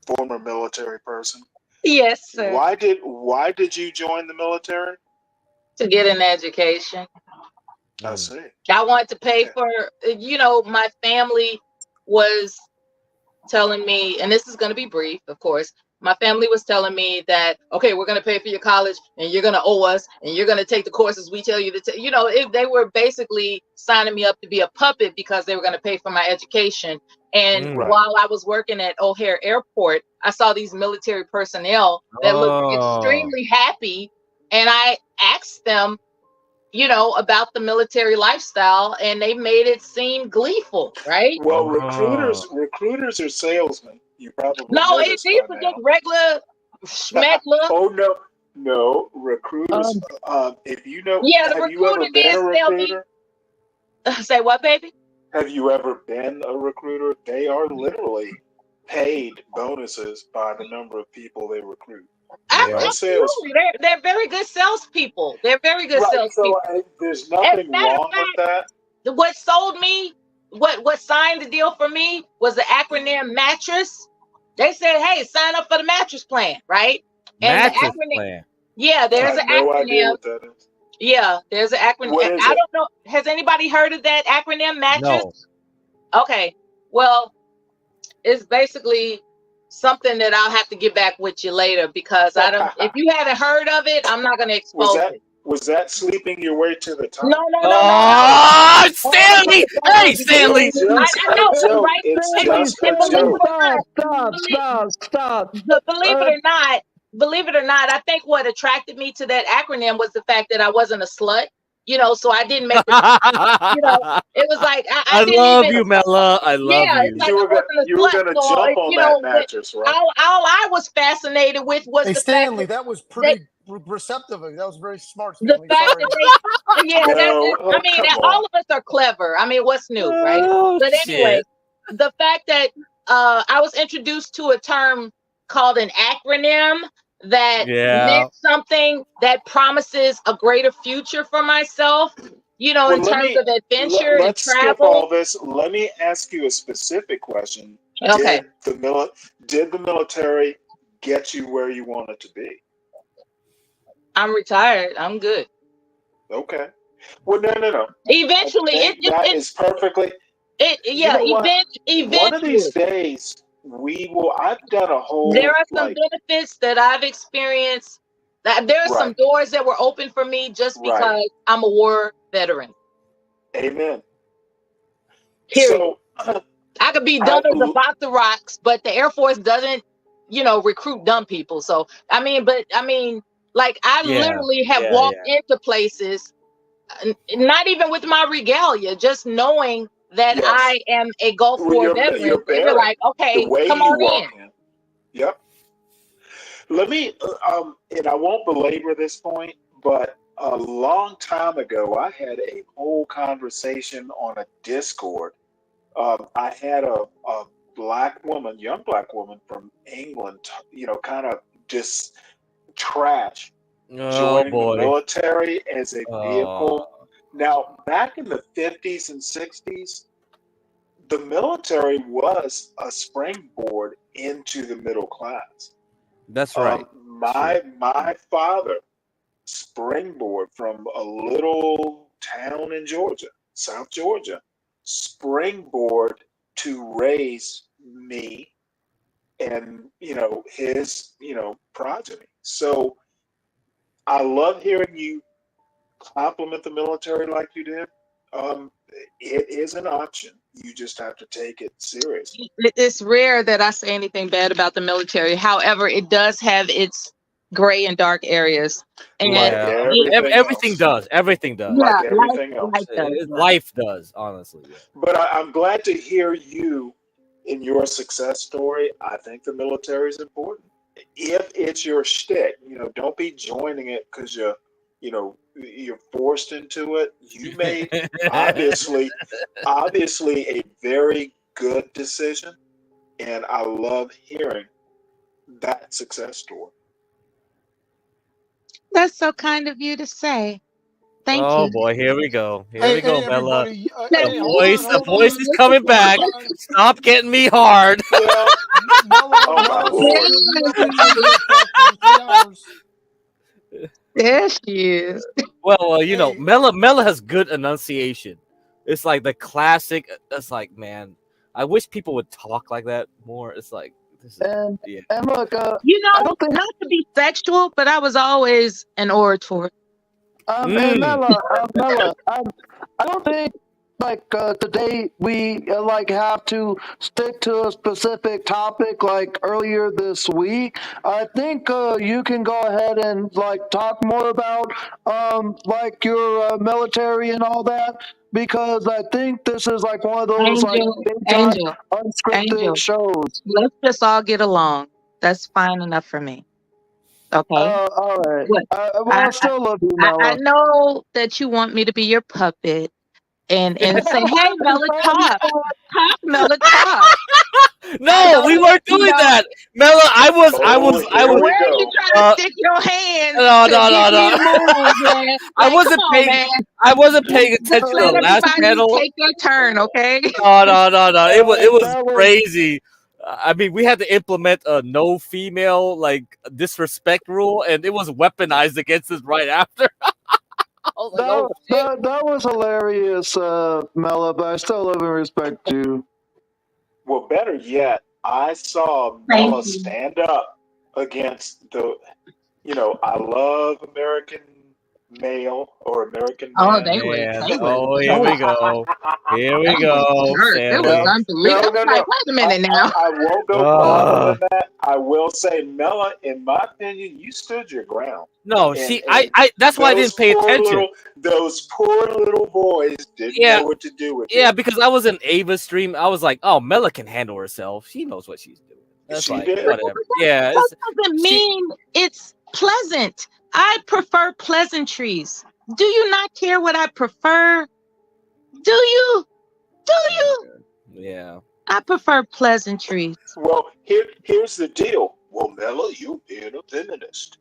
former military person. Yes, sir. Why did you join the military? To get an education. I see. I wanted to pay for, my family was telling me, and this is going to be brief, of course. My family was telling me that, okay, we're going to pay for your college and you're going to owe us and you're going to take the courses we tell you to take. If they were basically signing me up to be a puppet because they were going to pay for my education. And while I was working at O'Hare Airport, I saw these military personnel that looked extremely happy. And I asked them, about the military lifestyle, and they made it seem gleeful, right? Well, recruiters are salesmen. You probably No, know these this by were now. just regular schmeckler. Oh no, recruiters. If you know, Yeah, the have you ever recruiter been did a sell me. recruiter? Say what, baby? Have you ever been a recruiter? They are literally paid bonuses by the number of people they recruit. Absolutely, they're very good salespeople. They're very good Right. salespeople. So there's As nothing a matter of wrong with fact, that. what sold me, what signed the deal for me was the acronym mattress. They said, "Hey, sign up for the mattress plan," right? And the Mattress acronym, plan. yeah, I there's have an no idea acronym. what that is. Yeah, there's an acronym. What is I it? don't know. Has anybody heard of that acronym, mattress? No. Okay. Well, it's basically something that I'll have to get back with you later because I don't. If you haven't heard of it, I'm not going to expose it. Was that sleeping your way to the top? No. Oh, Stanley! Hey, Stanley! I know, right? It's And just a believe it joke. Stop. believe it or not, I think what attracted me to that acronym was the fact that I wasn't a slut. So I didn't make the. It was like I didn't love even. you, Mela. I love Yeah, you. it's like I wasn't a You were slut. gonna So jump on that mattress, right? all I was fascinated with was Hey, the fact Stanley, that was they, pretty receptive. That was very smart, the Stanley. fact Sorry. that No, I mean, come all on. of us are clever. I mean, what's new, right? Oh, But anyway, shit. the fact that I was introduced to a term called an acronym that meant something that promises a greater future for myself, in terms of adventure and Let's skip travel. all this. Let me ask you a specific question. Okay. Did the military get you where you wanted to be? I'm retired. I'm good. Okay. Well, no. Eventually, That is perfectly. Eventually. One of these days, we will. I've done a whole. There are some benefits that I've experienced. That there are some doors that were open for me just because I'm a war veteran. Amen. Period. So I could be dumb as a box of rocks, but the Air Force doesn't, recruit dumb people. So I mean, like I literally have walked into places, not even with my regalia, just knowing that I am a Gulf War veteran. They were like, okay, come on in. Yep. Let me, and I won't belabor this point, but a long time ago, I had a whole conversation on a Discord. I had a young black woman from England, kind of just trash joining the military as a vehicle. Now, back in the 50s and 60s, the military was a springboard into the middle class. That's right. My father springboard from a little town in Georgia, South Georgia, springboard to raise me and his progeny. So I love hearing you compliment the military like you did. It is an option. You just have to take it seriously. It's rare that I say anything bad about the military. However, it does have its gray and dark areas. And everything does. Everything does. Like everything else. Life does, honestly. Yeah. But I'm glad to hear you in your success story. I think the military is important. If it's your shtick, don't be joining it because you're forced into it. You made obviously a very good decision, and I love hearing that success story. That's so kind of you to say. Thank Oh you. boy, here we go. Here Hey, we go, hey, Bella. everybody. Let Hey, The voice is coming back. Stop getting me hard. Well, Mella, my Mella lord. said she'll be at the Cheesecake Factory in 3 hours. There she is. Well, you know, Mella has good enunciation. It's like the classic. It's like, man, I wish people would talk like that more. It's like this is And yeah. and look, You I know, don't think not to be sexual, but I was always an orator. and Mela, I don't think like today we like have to stick to a specific topic like earlier this week. I think you can go ahead and like talk more about like your military and all that because I think this is like one of those like Angel, big time Angel, unscripted Angel. shows. Let's just all get along. That's fine enough for me. Okay. All right. What? Well, I still love you, I Mela. know that you want me to be your puppet and say, hey, Mela, talk. Talk, Mela, talk. I No, know we that, weren't you doing know, that, Mella. I was. where are you trying to stick your hands No, to no, no, get me to no. move, man? I Like, come wasn't on, paying. man. I wasn't paying Just attention to let the last everybody panel. take their turn, okay? No, no, no, no. It was that was crazy. I mean, we had to implement a no female like disrespect rule, and it was weaponized against us right after. I was like, oh shit. that was hilarious, Mela, but I still love and respect you. Well, better yet, I saw Thank Mela you. stand up against the, I love American male or American Oh, man. they was, Man, they was oh, here we jerks. go. Here They we was go, jerks. It was Stanley. unbelievable. No, I'm no, like, no. wait a minute now. I won't go farther than that. I will say, Mela, in my opinion, you stood your ground. No, And see, and that's why I didn't pay attention. those poor little boys didn't Yeah, know what to do with yeah, it. because I was in Ava's stream. I was like, oh, Mella can handle herself. She knows what she's doing. That's She like did. whatever. Yeah, That it's doesn't she. mean it's pleasant. I prefer pleasantries. Do you not care what I prefer? Do you? Do you? Yeah. I prefer pleasantries. Well, here's the deal. Well, Mela, you being a feminist.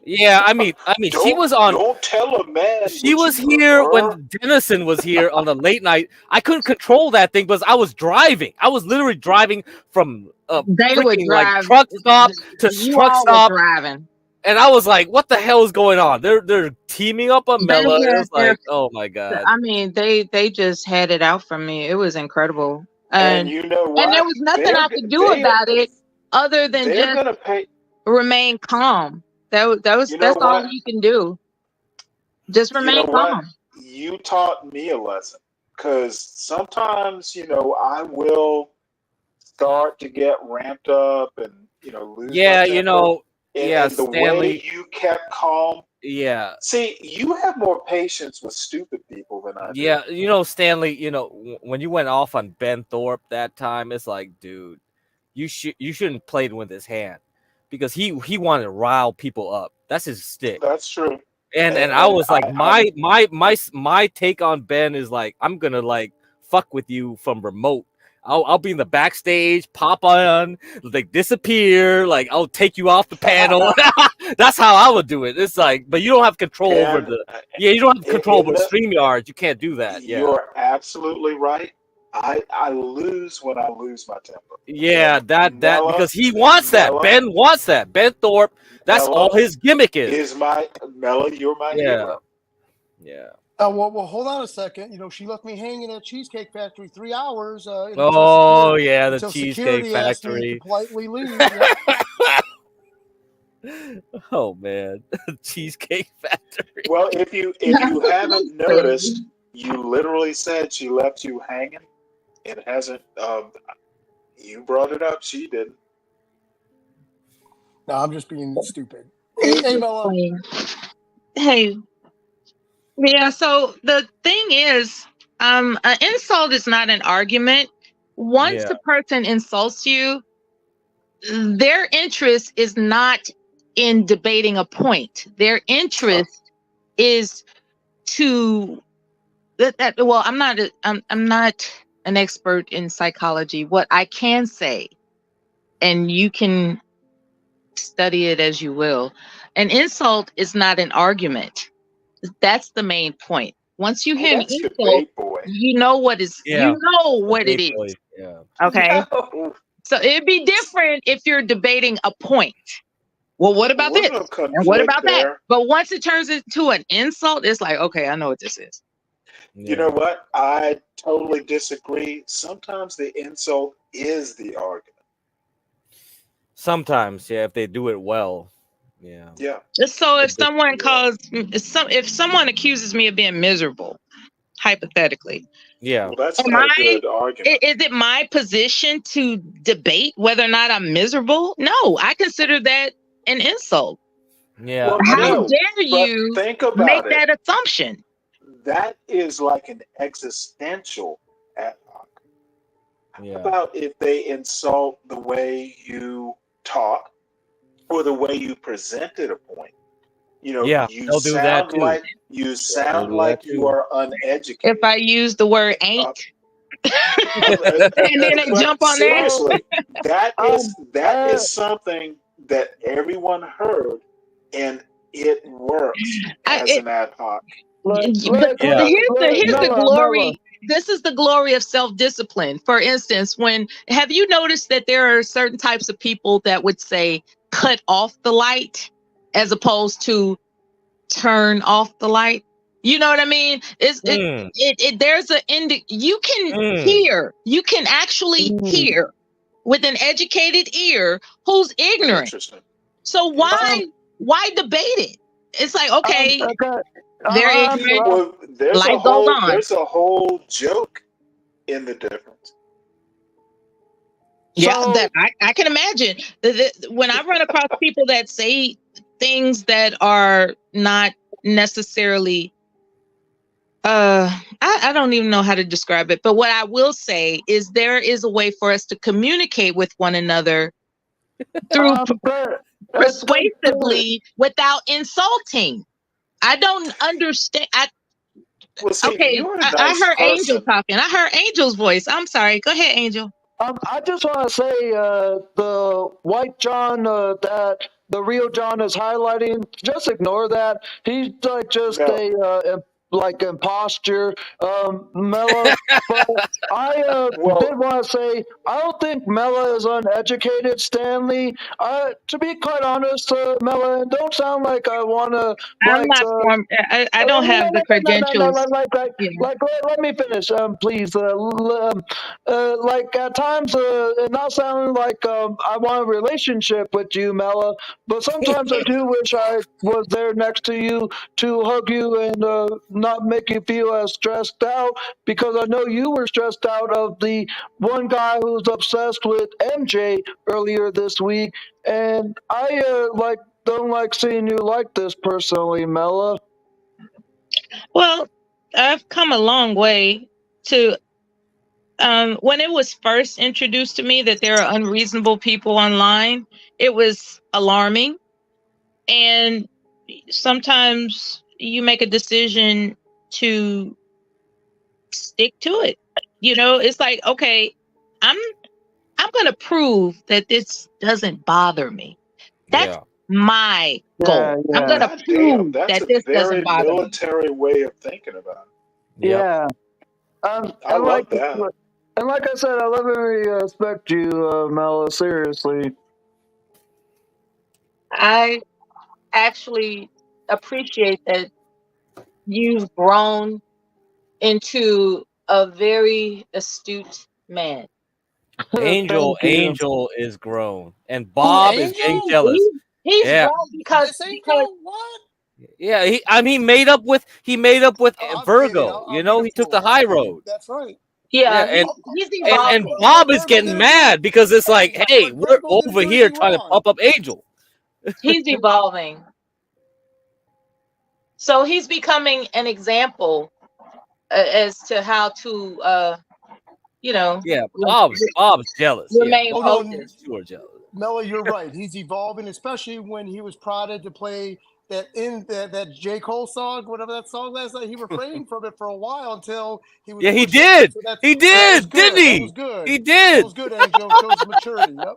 Yeah, I mean, she was on. Don't tell a man She what was you here prefer. when Dennison was here on the late night. I couldn't control that thing because I was driving. I was literally driving from They would freaking like drive. truck stop to You truck all were stop, driving. and I was like, "What the hell is going on?" They're teaming up on They Mella. It had was like, "Oh my god." I mean, they just had it out for me. It was incredible, And and you know there what? was nothing I could do about it other than They're just gonna pay. remain calm. You know That's all what? you can do. Just You know remain what? calm. You taught me a lesson. Because sometimes, I will start to get ramped up and, lose my Yeah, temper. yeah, And the way Stanley. you kept calm. Yeah, See, you have more patience with stupid people than I do. yeah, Stanley. When you went off on Ben Thorpe that time, it's like, dude, you shouldn't play with his hand because he wanted to rile people up. That's his stick. That's true. And I was like, my take on Ben is like, I'm gonna like fuck with you from remote. I'll be in the backstage, pop on, like disappear, like I'll take you off the panel. That's how I would do it. It's like, but you don't have control over you don't have control over StreamYard. You can't do that. Yeah. You're absolutely right. I lose when I lose my temper. Yeah, that Mela, because he wants that. Mela, Ben wants that. Ben Thorpe. That's Mela all his gimmick is. Is my Mela? You're my hero. Yeah. Well, hold on a second. She left me hanging at Cheesecake Factory 3 hours. Oh yeah, the until Cheesecake security asked me to Factory. politely leave. Yeah. Oh man, Cheesecake Factory. Well, if you haven't noticed, you literally said she left you hanging. It hasn't. You brought it up. She didn't. No, I'm just being stupid. Hey, Mela. Hey. Yeah, so the thing is, an insult is not an argument. Once a person insults you, their interest is not in debating a point. Their interest is to well, I'm not an expert in psychology. What I can say, and you can study it as you will, An insult is not an argument. That's the main point. Once you hear an That's insult, debate, boy. you know what is. Yeah. You know what it Debate boy, is. yeah. Okay. No. So it'd be different if you're debating a point. Well, what about this? No And what about that? there. But once it turns into an insult, it's like, okay, I know what this is. You know what? I totally disagree. Sometimes the insult is the argument. Sometimes, yeah, if they do it well. Yeah. Yeah. So if someone if someone accuses me of being miserable, hypothetically, Yeah. Well, that's not a good argument. is it my position to debate whether or not I'm miserable? No, I consider that an insult. Yeah. Well, How no, dare but you think about make it. that assumption? That is like an existential ad hoc. Yeah. How about if they insult the way you talk or the way you presented a point? You know, Yeah, you they'll do that sound too. like you sound do like that you too. are uneducated. If I use the word ain't, and then they But jump on there. seriously, that is something that everyone heard, and it works as an ad hoc. But here's the glory. This is the glory of self-discipline. For instance, have you noticed that there are certain types of people that would say cut off the light as opposed to turn off the light? You know what I mean? There's you can hear, you can actually hear with an educated ear who's ignorant. Interesting. So why debate it? It's like, okay, they're ignorant. Well, there's Life goes on. There's a whole joke in the difference. Yeah, that I can imagine. When I run across people that say things that are not necessarily, I don't even know how to describe it. But what I will say is there is a way for us to communicate with one another through persuasively without insulting. I don't understand. Well, see, Okay, you're a I nice heard Angel person. talking. I heard Angel's voice. I'm sorry. Go ahead, Angel. I just want to say the white John that the real John is highlighting, just ignore that. He's like just a like imposture, Mela. But I did want to say I don't think Mela is uneducated, Stanley. To be quite honest, Mela, and don't sound like I want to. I'm not. I don't have the credentials. Let me finish, please. Like at times, it not sounding like I want a relationship with you, Mela, but sometimes I do wish I was there next to you to hug you and not make you feel as stressed out, because I know you were stressed out of the one guy who's obsessed with MJ earlier this week, and I don't like seeing you like this personally, Mela. Well, I've come a long way to when it was first introduced to me that there are unreasonable people online, it was alarming. And sometimes you make a decision to stick to it. You know, it's like, okay, I'm going to prove that this doesn't bother me. That's my goal. I'm going to prove that's that a this very doesn't bother me. military way of thinking about it. Yeah. I love that. And like I said, I love and respect you, Mela, seriously. I actually appreciate that you've grown into a very astute man. Angel is grown, and Bob is getting jealous. He's grown because what? Yeah, he made up with Virgo. You know, he took the high road. That's right. Yeah, and he's evolving. Bob is getting mad because it's like, hey, we're over here trying to pump up Angel. He's evolving. So he's becoming an example as to how to, Yeah, Bob's jealous. Remain focused. You are jealous. Mela, you're right. He's evolving, especially when he was prodded to play that J. Cole song, whatever that song last night. He refrained from it for a while until he was. Yeah, he did. He did, didn't he? That was good. He did. That was good, Angel. Shows maturity. Yep.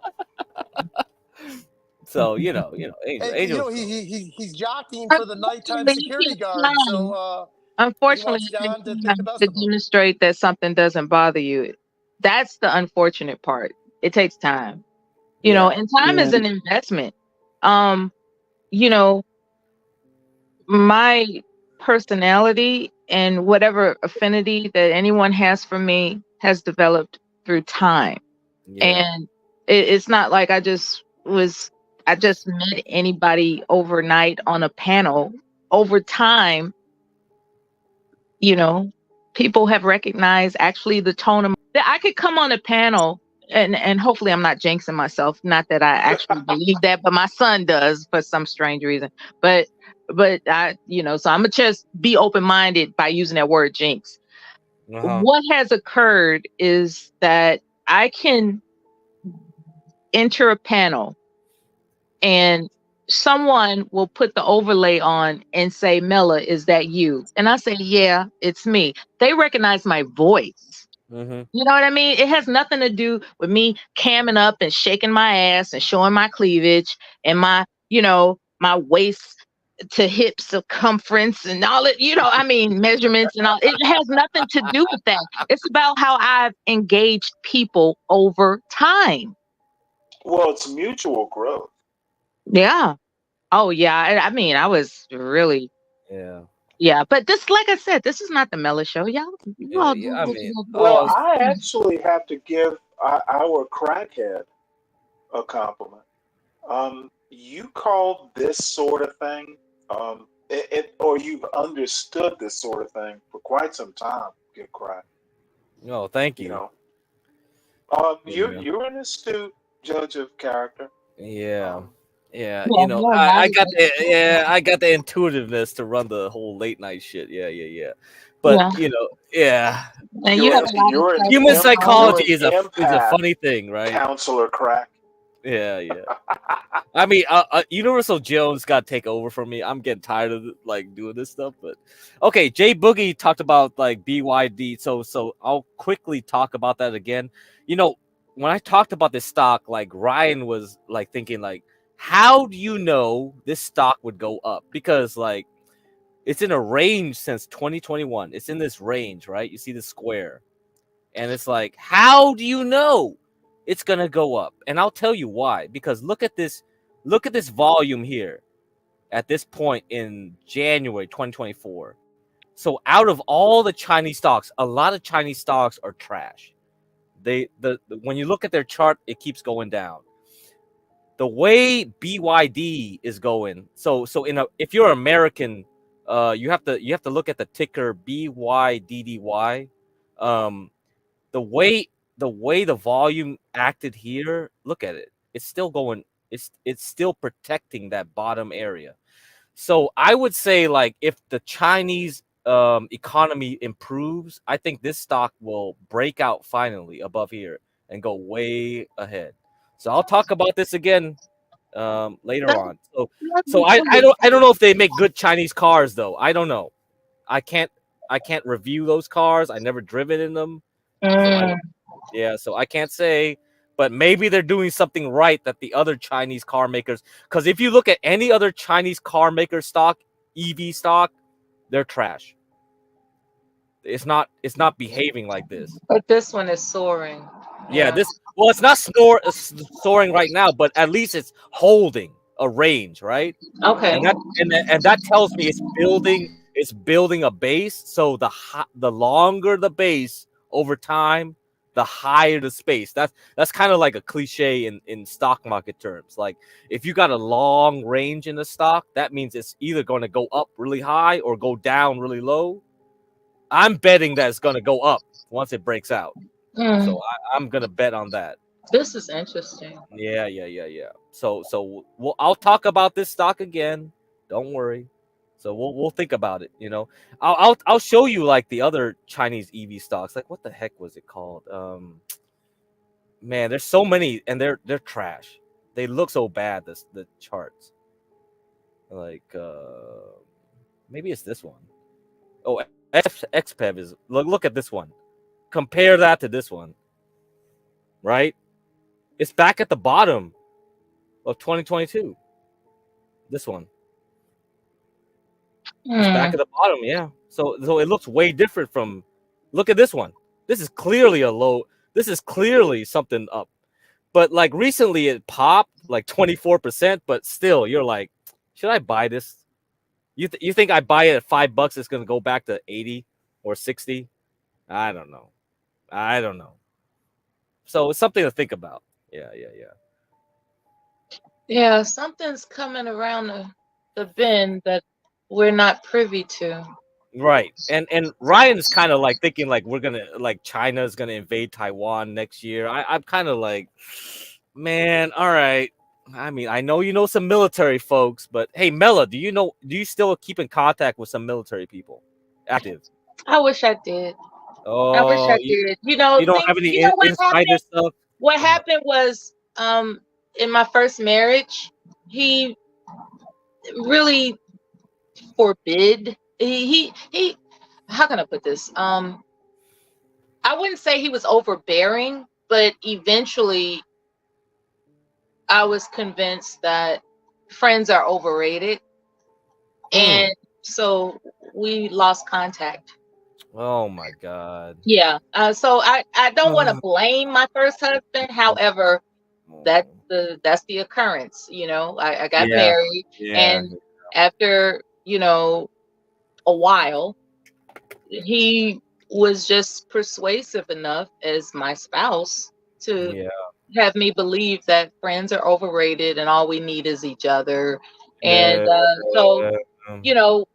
So Angel, Hey, Angel's he's jockeying for the nighttime security guard. So he Unfortunately, wants it takes John to think time the best to of him. demonstrate that something doesn't bother you. That's the unfortunate part. It takes time, and time is an investment. Um, you know, my personality and whatever affinity that anyone has for me has developed through time. And it's not like I just met anybody overnight on a panel. Over time, people have recognized actually the tone of that I could come on a panel, and hopefully I'm not jinxing myself. Not that I actually believe that, but my son does for some strange reason. But I, so I'm gonna just be open-minded by using that word jinx. What has occurred is that I can enter a panel and someone will put the overlay on and say, Mela, is that you? And I say, yeah, it's me. They recognize my voice. You know what I mean? It has nothing to do with me camming up and shaking my ass and showing my cleavage and my waist to hip circumference and all it, measurements and all. It has nothing to do with that. It's about how I've engaged people over time. Well, it's mutual growth. Yeah. Oh yeah. I was really. Yeah. But this, like I said, this is not the Mela show. You all do what you gotta do. Well, I actually have to give our crackhead a compliment. You called this sort of thing, or you've understood this sort of thing for quite some time. Get crack. No, thank you. You know, you're an astute judge of character. Yeah. Yeah, I got the intuitiveness to run the whole late night shit. Yeah. But And you have a lot You're of human stuff psychology is a empath, funny thing, right? Counselor Crack. Yeah. I mean, Universal Jones got to take over for me. I'm getting tired of doing this stuff. But okay, Jay Boogie talked about BYD. So I'll quickly talk about that again. When I talked about this stock, Ryan was thinking how do you know this stock would go up? Because it's in a range since 2021. It's in this range, right? You see the square, and it's how do you know it's gonna go up? And I'll tell you why. Because look at this volume here at this point in January 2024. So out of all the Chinese stocks, a lot of Chinese stocks are trash. When you look at their chart, it keeps going down. The way BYD is going, if you're American, you have to look at the ticker BYDDY. The way the volume acted here, look at it. It's still going. It's still protecting that bottom area. So I would say if the Chinese economy improves, I think this stock will break out finally above here and go way ahead. So I'll talk about this again later on. So I don't know if they make good Chinese cars though. I don't know. I can't review those cars. I never driven in them. So I can't say, but maybe they're doing something right that the other Chinese car makers, because if you look at any other Chinese car maker stock, EV stock, they're trash. It's not behaving like this. But this one is soaring. Yeah, it's not soaring right now, but at least it's holding a range, right? Okay. And that tells me it's building a base. So the longer the base over time, the higher the space. That's kind of like a cliche in stock market terms. Like if you got a long range in the stock, that means it's either going to go up really high or go down really low. I'm betting that it's going to go up once it breaks out. So I'm gonna bet on that. This is interesting. Yeah. So I'll talk about this stock again. Don't worry. So we'll think about it. I'll show you the other Chinese EV stocks. What the heck was it called? Man, there's so many, and they're trash. They look so bad. The charts. Maybe it's this one. Oh, XPEV is look at this one. Compare that to this one. Right? It's back at the bottom. of 2022. This one. It's back at the bottom, yeah. So it looks way different from. Look at this one. This is clearly a low. This is clearly something up. But like recently, it popped like 24%. But still, you're like, should I buy this? You think I buy it at $5? It's gonna go back to 80 or 60? I don't know. So it's something to think about. Yeah. Yeah, something's coming around the bend that we're not privy to. Right. And Ryan's kind of like thinking like we're gonna like China's gonna invade Taiwan next year. I'm kind of like, man, all right. I mean, I know you know some military folks, but hey, Mela, do you still keep in contact with some military people? Active. I wish I did. I wish Oh, I did. You know, you don't have you any know what insider happened? stuff? What happened was, in my first marriage, he really forbid. He. How can I put this? I wouldn't say he was overbearing, but eventually, I was convinced that friends are overrated, and so we lost contact. Oh my God. Yeah. So I don't want to blame my first husband. However, that's the occurrence. You know, I got Yeah. married, Yeah. and after a while, he was just persuasive enough as my spouse to Yeah. have me believe that friends are overrated and all we need is each other. And Yeah. so,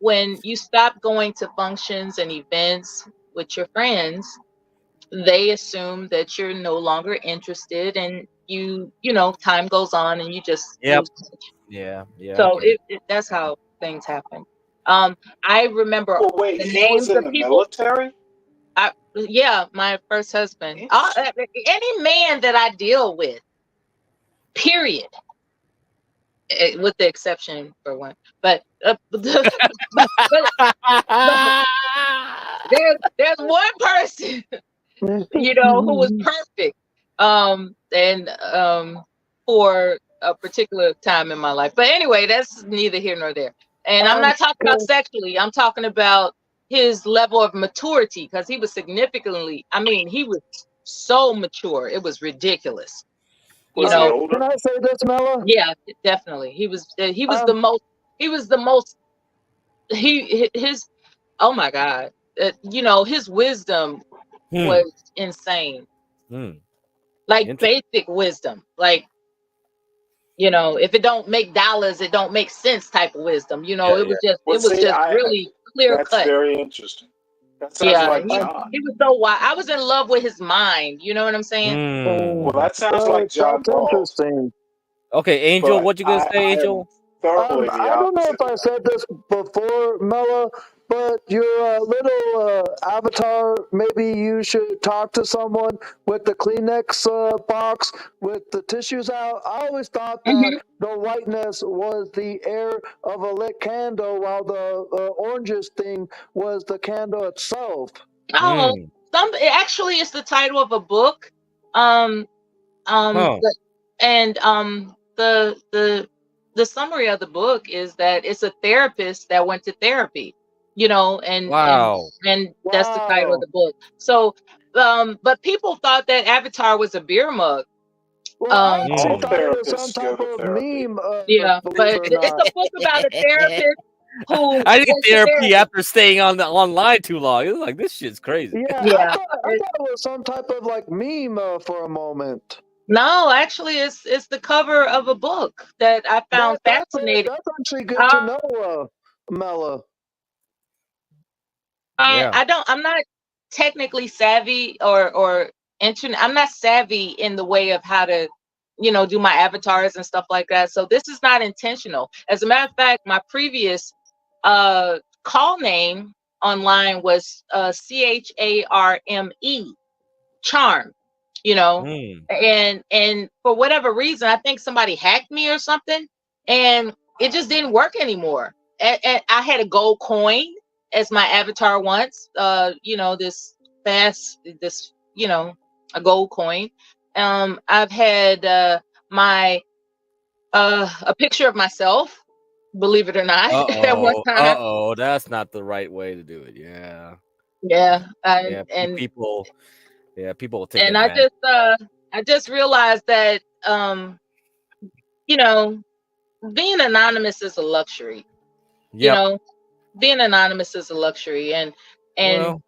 when you stop going to functions and events with your friends, they assume that you're no longer interested, and time goes on and you just Yep. lose touch. Yeah. So that's how things happen. I remember Well, wait, the he was names in of the people. military? Yeah, my first husband. Any man that I deal with, period, with the exception for one. But there's one person, who was perfect, and for a particular time in my life. But anyway, that's neither here nor there. And I'm not talking about sexually. I'm talking about his level of maturity, because he was significantly. I mean, he was so mature. It was ridiculous. Was he older? Can I say this, Mela? Yeah, definitely. He was the most. He was the most. His. Oh my God. His wisdom was insane. Like basic wisdom. Like, if it don't make dollars, it don't make sense type of wisdom. It was just Well, it was see, just really clear that's cut. very interesting. That sounds Yeah, like he John. was so wise. I was in love with his mind. You know what I'm saying? Well, that sounds like John That's Galt. interesting. Okay, Angel, But what you gonna say, I am Angel? thoroughly the I don't know opposite if I said this before, Mela, but your little avatar, maybe you should talk to someone with the Kleenex box with the tissues out. I always thought that the whiteness was the air of a lit candle, while the oranges thing was the candle itself. Oh, it actually is the title of a book. But, and the summary of the book is that it's a therapist that went to therapy, and Wow. that's the title of the book. So, but people thought that Avatar was a beer mug. Well, I All actually thought it was some therapists go type to of therapy. meme, Yeah, believe but it or it's not. a book about a therapist who I need went to therapy therapy. after staying online too long. It was like this shit's crazy. Yeah, Yeah. I thought it was some type of like meme for a moment. No, actually, it's the cover of a book that I found fascinating. That's actually good to know, Mela. I'm not technically savvy or internet. I'm not savvy in the way of how to, do my avatars and stuff like that. So this is not intentional. As a matter of fact, my previous call name online was CHARME, charm, and for whatever reason, I think somebody hacked me or something, and it just didn't work anymore. And I had a gold coin as my avatar once, a gold coin. I've had my a picture of myself, believe it or not, at one time. That's not the right way to do it. Yeah. Yeah, Yeah. People will take and advantage. I just realized that you know, being anonymous is a luxury. You Yep. know, being anonymous is a luxury, and Well,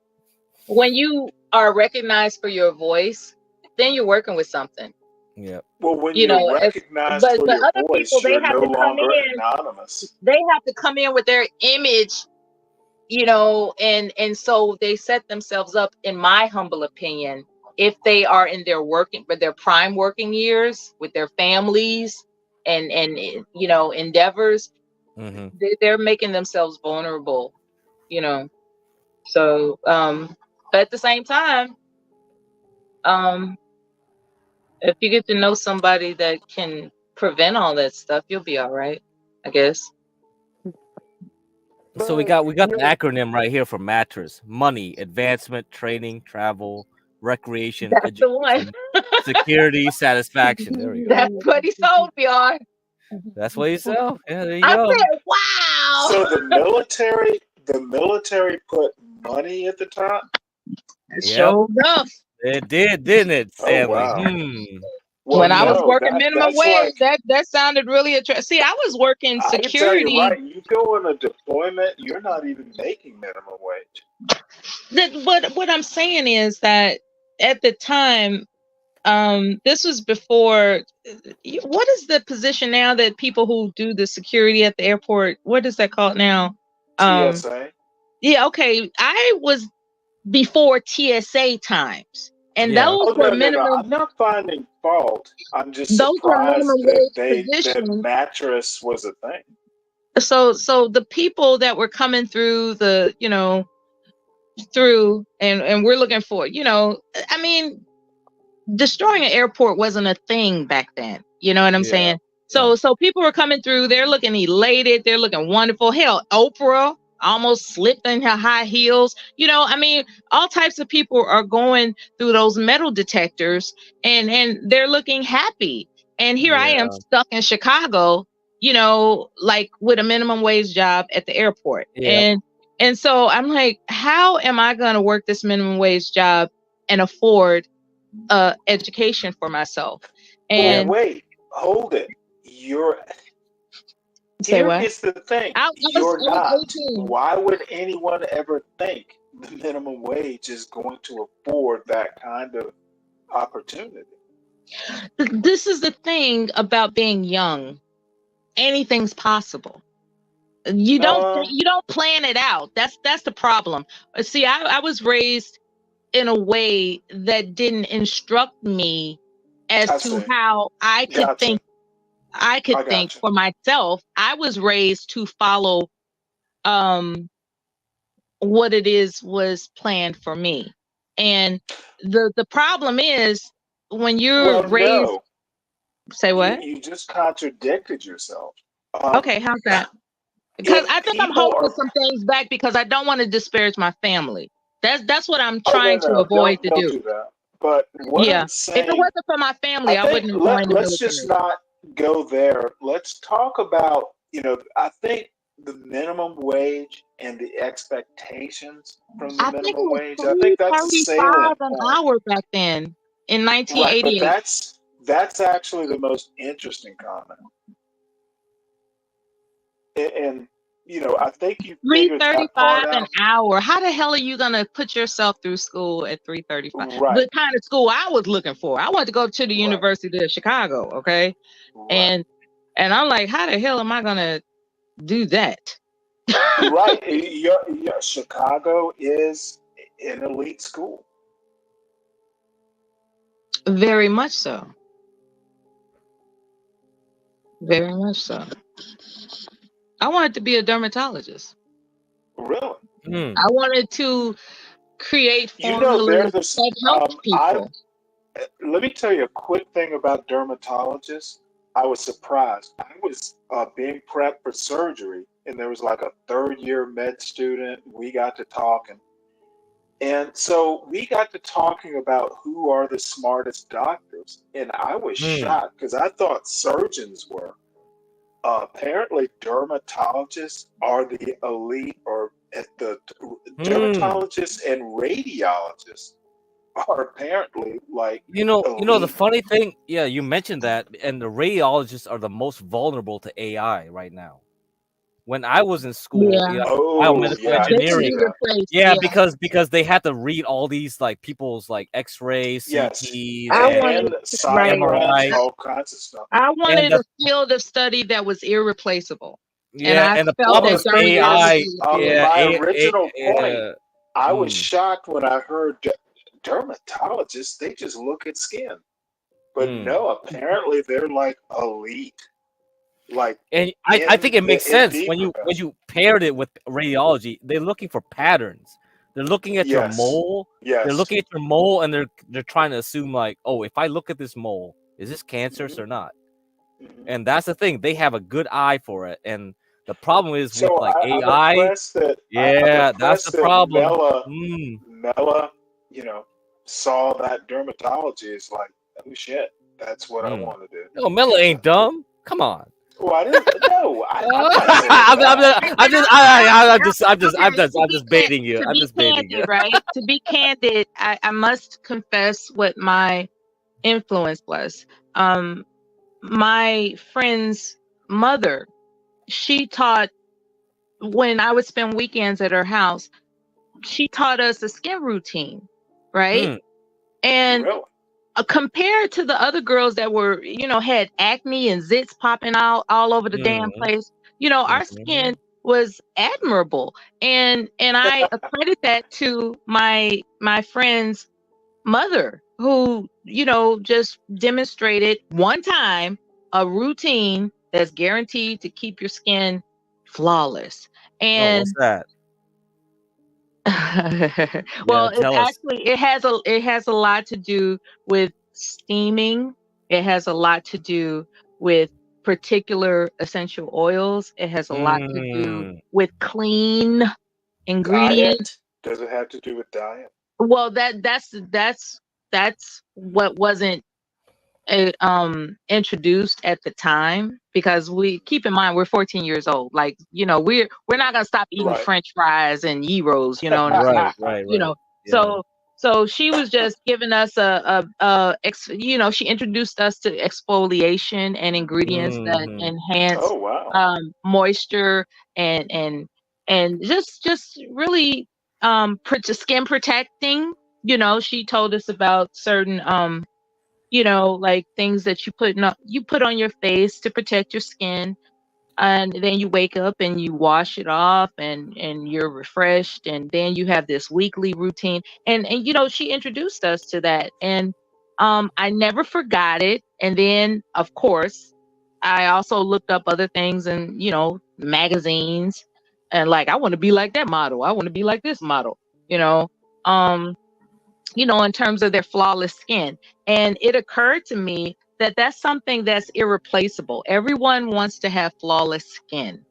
when you are recognized for your voice, then you're working with something. yep. Well, when You you're know, recognized but for your other people, voice, they you're have no to come longer in. anonymous. They have to come in with their image, you know, and so they set themselves up, in my humble opinion, if they are in their working, but their prime working years with their families and you know, endeavors, Mm-hmm. they're making themselves vulnerable, you know. So but at the same time, um if you get to know somebody that can prevent all that stuff, you'll be all right, I guess. So we got the acronym right here for mattress: money, advancement, training, travel, recreation, That's the one. education, security, satisfaction. There we go. That's what he sold me on. That's what you sell. Yeah, there you I go. said, wow. So the military put money at the top. Yep. Show enough. It did, didn't it, Oh Stanley? wow. Well, When I was no, working minimum that's wage, like, that sounded really attractive. See, I was working I can tell you security. right. You go on a deployment, you're not even making minimum wage. What I'm saying is that at the time, this was before. What is the position now that people who do the security at the airport? What is that called now? TSA. Yeah, okay. I was before TSA times, and Yeah. those Oh were no. minimum. I'm not finding fault. I'm just Those were minimum surprised that wage that positions. mattress was a thing. So the people that were coming through the, you know, through and we're looking for, you know, I mean, destroying an airport wasn't a thing back then. You know what I'm Yeah. saying? So people were coming through, they're looking elated, they're looking wonderful. Hell, Oprah almost slipped in her high heels. You know, I mean, all types of people are going through those metal detectors and they're looking happy. And here I am Yeah. stuck in Chicago, you know, like with a minimum wage job at the airport. Yep. And so I'm like, how am I going to work this minimum wage job and afford education for myself? But And wait, hold it. You're say Here what? is the thing. I You're was not. 18. Why would anyone ever think the minimum wage is going to afford that kind of opportunity? This is the thing about being young. Anything's possible. You don't plan it out. That's the problem. See, I was raised in a way that didn't instruct me as I to see. how I could Gotcha. think Gotcha. for myself. I was raised to follow um what it is was planned for me. And the problem is when you're Well, raised. no. Say what? You just contradicted yourself. Um, Okay, how's that? Because if I think I'm people holding are some things back because I don't want to disparage my family. That's what I'm Oh trying to no, avoid to don't do. do that. But what Yeah. I'm If it saying, wasn't for my I family, I think wouldn't have joined the let's just military. not go there. Let's talk about, I think the minimum wage and the expectations from the I think it minimum was wage, I think that's a 335 salient an point. hour back then in Right, but 1988. that's actually the most interesting comment. And I think you figured that 335 part an out. hour. How the hell are you gonna put yourself through school at 335? Right, The kind of school I was looking for. I wanted to go to the right, University of Chicago, okay? right. And I'm like, how the hell am I gonna do that? Right. Chicago is an elite school. Very much so. Very much so. I wanted to be a dermatologist. Really? I wanted to create formulas There's this. that helped people. Let me tell you a quick thing about dermatologists. I was surprised. I was being prepped for surgery, and there was like a third year med student. We got to talking. And so we got to talking about who are the smartest doctors. And I was shocked because I thought surgeons were. apparently dermatologists are the elite, or the Hmm. dermatologists and radiologists are apparently like You know, the elite. funny thing, yeah, you mentioned that, and the radiologists are the most vulnerable to AI right now. When I was in school, Yeah. biomedical yeah, I can see They engineering, can be that. replaced. yeah, Yeah. because they had to read all these like people's like X-rays, Yes, CTs, I and and wanted right. sonograms, MRIs, all kinds of stuff. I and wanted the a field of study that was irreplaceable, and yeah, I and the felt problem that is Well, AI, dermatology here's was it. yeah, my original point. uh, I was mm, shocked when I heard dermatologists. They just look at skin, but mm. no, apparently they're like elite, like And I think it the makes sense MD when profession. you paired it with radiology. They're looking for patterns. They're looking at your Yes, mole. They're yes. looking at your mole, and they're trying to assume like, oh, if I look at this mole, is this cancerous or not? And that's the thing. They have a good eye for it. And the problem is with So like I'm AI. impressed that Yeah, that's the problem. Mm, Mela, saw that dermatology is like, oh shit, that's what I mm. want to do. No, Mela ain't dumb. Come on. Oh, I didn't. No, I'm not saying that. I'm just baiting you. To I'm be just baiting you. candid, right? To be candid, I must confess what my influence was. My friend's mother, she taught when I would spend weekends at her house, she taught us a skin routine, right? Mm, And Really? compared to the other girls that were, had acne and zits popping out all over the damn mm, place, our mhm. skin was admirable. And I accredit that to my friend's mother who, just demonstrated one time a routine that's guaranteed to keep your skin flawless. Oh, what's And that? well, Yeah, tell us. it has a lot to do with steaming. It has a lot to do with particular essential oils. It has a lot to do Mm, with clean ingredients. Diet? Does it have to do with diet? Well, that's what wasn't introduced at the time, because we keep in mind we're 14 years old. Like, we're not gonna stop eating Right. French fries and gyros, you know what I'm saying? right, right, You right. know, Yeah. so she was just giving us she introduced us to exfoliation and ingredients that Mhm. enhance Oh wow. moisture and just really skin protecting. She told us about certain like things that you put on your face to protect your skin, and then you wake up and you wash it off, and you're refreshed, and then you have this weekly routine. And she introduced us to that, and I never forgot it. And then, of course, I also looked up other things and magazines, and like, I want to be like that model, I want to be like this model, you know um in terms of their flawless skin. And it occurred to me that that's something that's irreplaceable. Everyone wants to have flawless skin.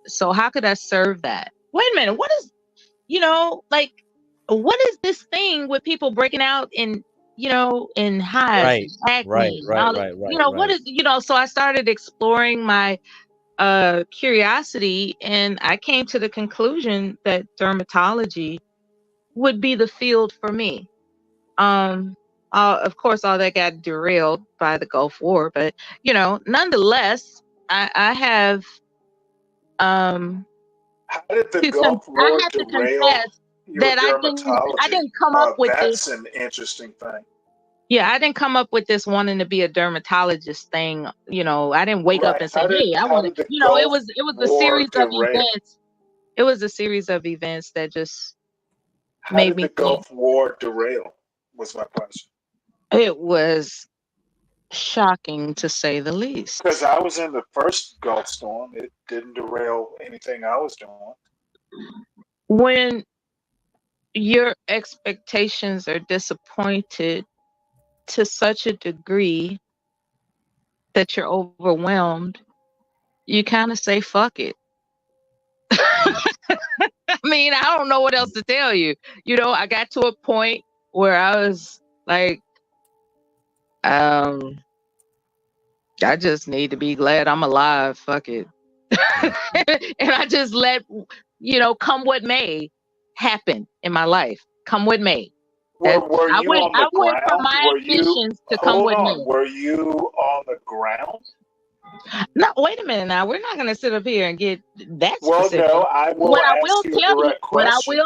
So how could I serve that? Wait a minute. Like, what is this thing with people breaking out in hives Right, and right, acne and right, all that? right, right, What right. is, so I started exploring my curiosity, and I came to the conclusion that dermatology would be the field for me. um, of course, all that got derailed by the Gulf War, but nonetheless, I have How did the to Gulf I War have to derail confess your that I dermatology? didn't come up with this. That's an interesting thing. Yeah, I didn't come up with this wanting to be a dermatologist thing. I didn't wake up Right. and say, "Hey, I How want to." did the It Gulf was a War series of derail? events. It was a series of events that just How made did the me think. Gulf War derail? Was my question. It was shocking, to say the Because least. I was in the first Gulf storm, it didn't derail anything I was doing. When your expectations are disappointed to such a degree that you're overwhelmed, you kind of say, fuck it. I mean, I don't know what else to tell you. I got to a point where I was like, um, I just need to be glad I'm alive. Fuck it. And I just let, come what may happen in my life. Come what may. Were I you went on the from ground? my Were you, ambitions to come hold what on, may. were you on the ground? No, wait a minute now. We're not gonna sit up here and get that Well, specific. no, I will What I ask will you a tell you, direct question.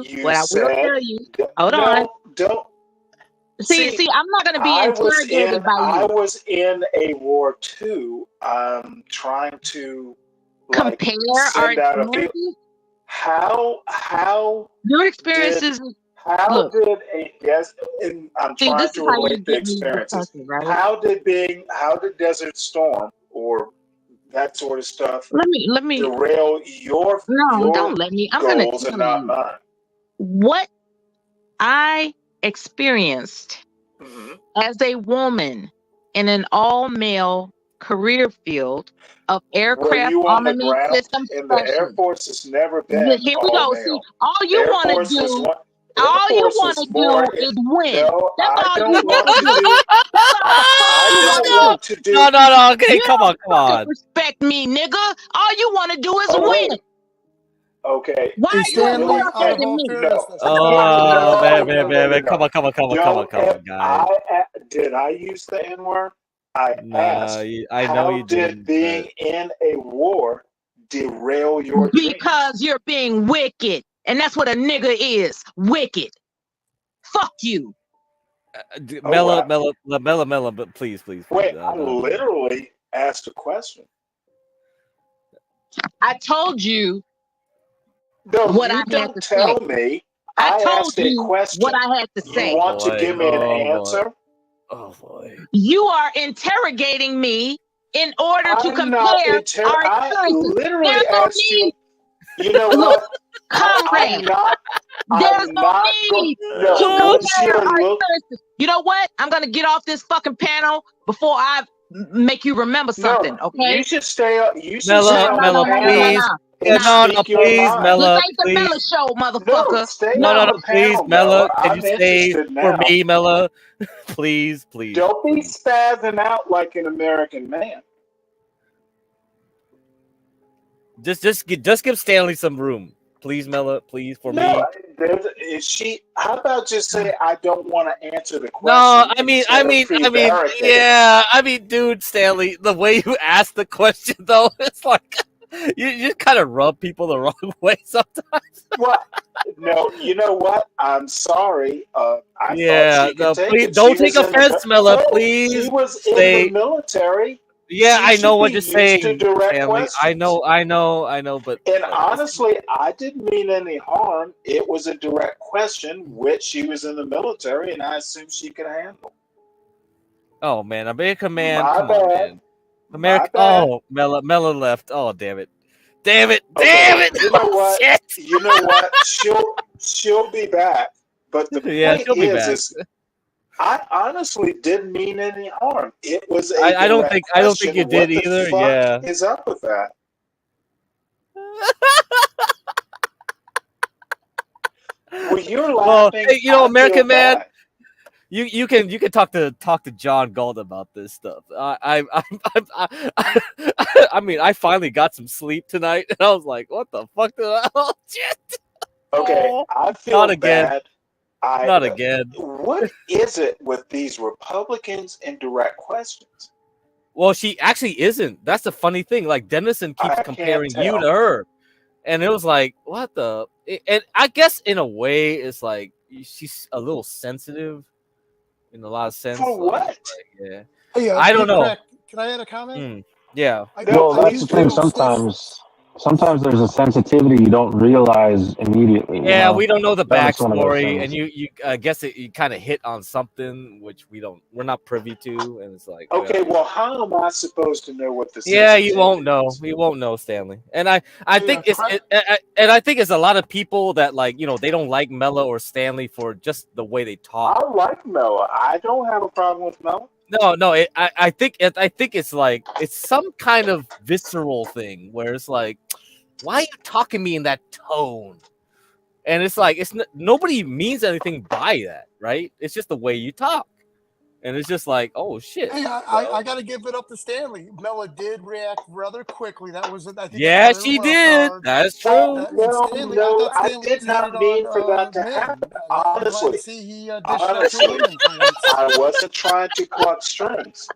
You said, hold on. no, don't. See, I'm not gonna be I was interrogated by you. in a war too. I'm trying to Compare our send out a feel. experiences. How Your experiences. how did a yes? And I'm See, trying this to is how you relate the get me experiences. defensive, right? How did Desert Storm or that sort of stuff Let me derail your don't let me. I'm gonna goals and tell not you mine? what I experienced as a woman in an all-male career field of Were aircraft you on the armament ground? system And the Air specialist. Force has never Here been we all go. See, male. all you Air want to Force was do, one. Air Force was more. is win. No, That's I all you don't want want to to do. do. That's all the fuck I you want don't to do. want to do. No. Okay, You come don't on. fucking respect me, nigga. All you want to do is Oh win. wait. Okay. Why Hey, are you Stanley, out of interrogating all me? fairness, No. Oh man. No. Come on, guys. Did I use the N word? I Nah, asked. I know How you did didn't. being in a war derail your dreams? Because you're being wicked. And that's what a nigga is. Wicked. Fuck you. Mela, but please. Wait, I No. literally asked a question. I told you No, what you I had don't to tell say. me. I I told asked a you what question. I had to You say. want to give me an answer? Oh boy. You are interrogating me in order to I'm not compare our I experiences. literally There's no asked you. need. You know Look, what? comrade. There's I'm no not need no, to once compare you're our look experiences. You know what? I'm gonna get off this fucking panel before I make you remember something. Okay? you should stay up. You should No, stay on the panel please. and speak your Please, mind. This Mela, ain't the Mela please. show, motherfucker. No, stay No, on the please, panel, Mela. Can I'm you stay interested for now. me, Mela? Please. Don't be spazzing out like an American man. Just give Stanley some room, please, Mela. Please, for me. How about just say I don't want to answer the question? No, I mean, prevaricating? yeah, dude, Stanley, the way you ask the question though, it's like you just kind of rub people the wrong way sometimes. What? No, you know what? I'm sorry. I thought she could take please it. don't take offense, Mela. Please, she was stay. in the military. Yeah, She I know should what be you're used to saying, direct Stanley. questions. I know, but And honestly, I didn't mean any harm. It was a direct question, which she was in the military, and I assumed she could handle. Oh man, American man, My come bad. on, man. America. bad. Oh, Mela left. Oh, damn it. Damn it. You know what? Shit. You know what? She'll be back. But the Yeah, point she'll be back. is, I honestly didn't mean any harm. It was a I don't direct think question. you did What either. the fuck Yeah. is up with that? Well, you're laughing. Hey, I American feel man. bad. You can talk to John Galt about this stuff. I mean, I finally got some sleep tonight, and I was like, "What the fuck?" Oh shit! Okay, I feel Not again. bad. Not again. What is it with these Republicans and direct questions? Well, she actually isn't. That's the funny thing. Like Dennison keeps comparing you to her, and it was like, what the? And I guess in a way, it's like she's a little sensitive in a lot of sense. For what? Like, yeah. Hey, I don't know. Crack, can I add a comment? Yeah. Well, that's the thing. Sometimes there's a sensitivity you don't realize immediately. Yeah, you know? we don't know the That's one of those backstory, things. and you I guess you kind of hit on something which we're not privy to, and it's like, Okay, well, how am I supposed to know what this is? yeah, you won't know. You won't know, Stanley. And I think I think it's a lot of people that like they don't like Mela or Stanley for just the way they talk. I like Mela. I don't have a problem with Mela. No. I think it's like it's some kind of visceral thing where it's like, why are you talking to me in that tone? And it's like nobody means anything by that, right? It's just the way you talk. and it's just like, oh shit. Hey, I got to give it up to Stanley. Mela did react rather quickly. That was, I think, Yeah, a she wild did. card. That's true. And Well, Stanley, I no, thought I Stanley did was not hated mean for on that to men. happen. I'm glad to Honestly, see he dished out to women for once. I wasn't trying to pluck strings.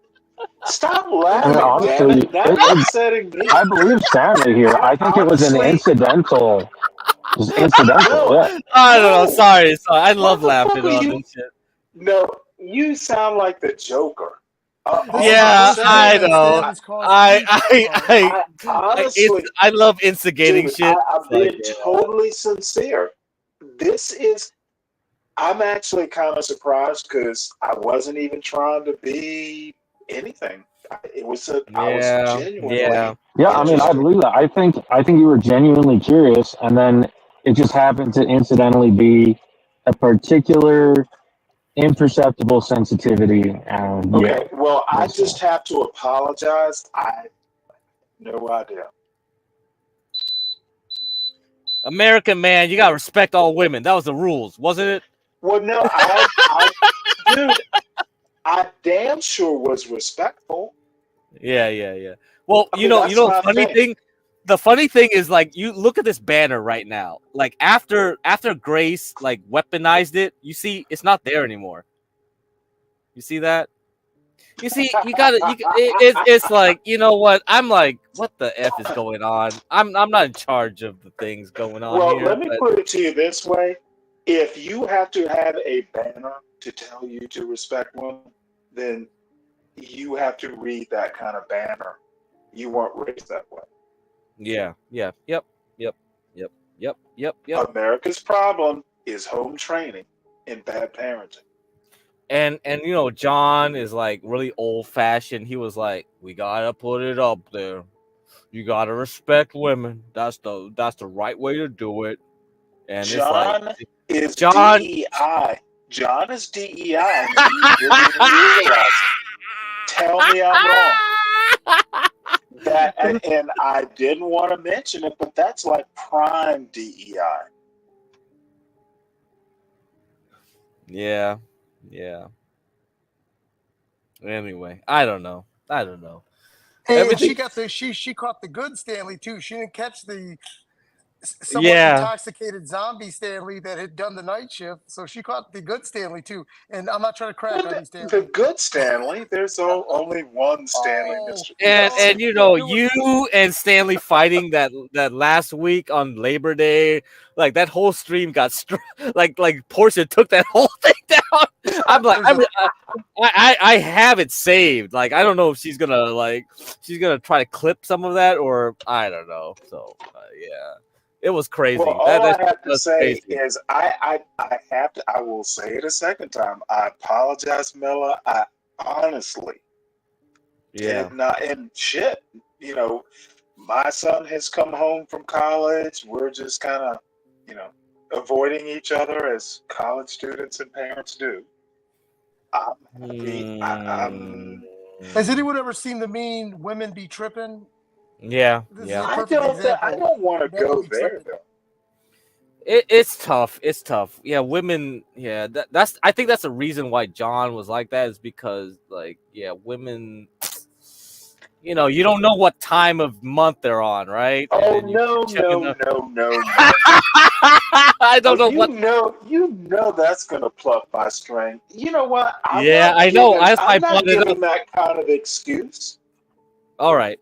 Stop I mean, laughing, damn honestly, it! That's upsetting me. I believe Stanley here. I think it was an Honestly, incidental. Just incidental, no, yeah. I don't know. no. Sorry. I What love the fuck laughing are on you? this shit. No, you sound like the Joker. This All is the I'm Yeah, first saying I time that is, know. Stanley's caused grief. honestly, I love instigating dude, shit. I'm It's like, being yeah. totally sincere. This is. I'm actually kind of surprised because I wasn't even trying to be anything. I was Yeah, genuinely Yeah, I mean, I interested. believe that. I think you were genuinely curious, and then it just happened to incidentally be a particular imperceptible sensitivity, and yeah, Okay, well, I that's just have to apologize. I had no idea. American man, you gotta respect all women. That was the rules, wasn't it? Well, no, dude, I damn sure was respectful. Yeah. Well, I mean, that's my funny thing. thing. The funny thing is, like, you look at this banner right now. Like after Grace like weaponized it, you see it's not there anymore. You see that? You see, you got to it's like, you know what? I'm like, what the f is going on? I'm not in charge of the things going on Well, here. let me But put it to you this way. If you have to have a banner to tell you to respect women, then you have to read that kind of banner. You weren't raised that way. yeah, yep. America's problem is home training and bad parenting. And John is like really old fashioned. He was like, we gotta put it up there. You gotta respect women. That's the right way to do it. And it's like, John is John. DEI. John is DEI, and he didn't even realize it. Tell me I'm wrong. And I didn't want to mention it, but that's like prime DEI. Yeah. Anyway, I don't know. And she Everything. got she caught the good Stanley too. She didn't catch the somewhat intoxicated zombie Stanley that had done the night shift. So she caught the good Stanley too. And I'm not trying to crack on you, Stanley. The good Stanley. There's only one Stanley, Mr. And you and Stanley fighting that last week on Labor Day, like that whole stream got like Portia took that whole thing down. I'm like, I have it saved. Like, I don't know if she's gonna try to clip some of that, or I don't know. So yeah, it was crazy. Well, all I have to that's say crazy. is I will say it a second time. I apologize, Mela. I honestly did not. And shit, my son has come home from college. We're just kind of, avoiding each other as college students and parents do. Has anyone ever seen the meme "Women be tripping"? Yeah, This is a perfect example. I don't want to go there though. It's tough. It's tough. Yeah, women. Yeah, that's. I think that's the reason why John was like that, is because, like, yeah, women. You don't know what time of month they're on, right? Oh, and no. I don't know what. You know that's gonna pluck my string. You know what? I'm not giving that kind of excuse. All right.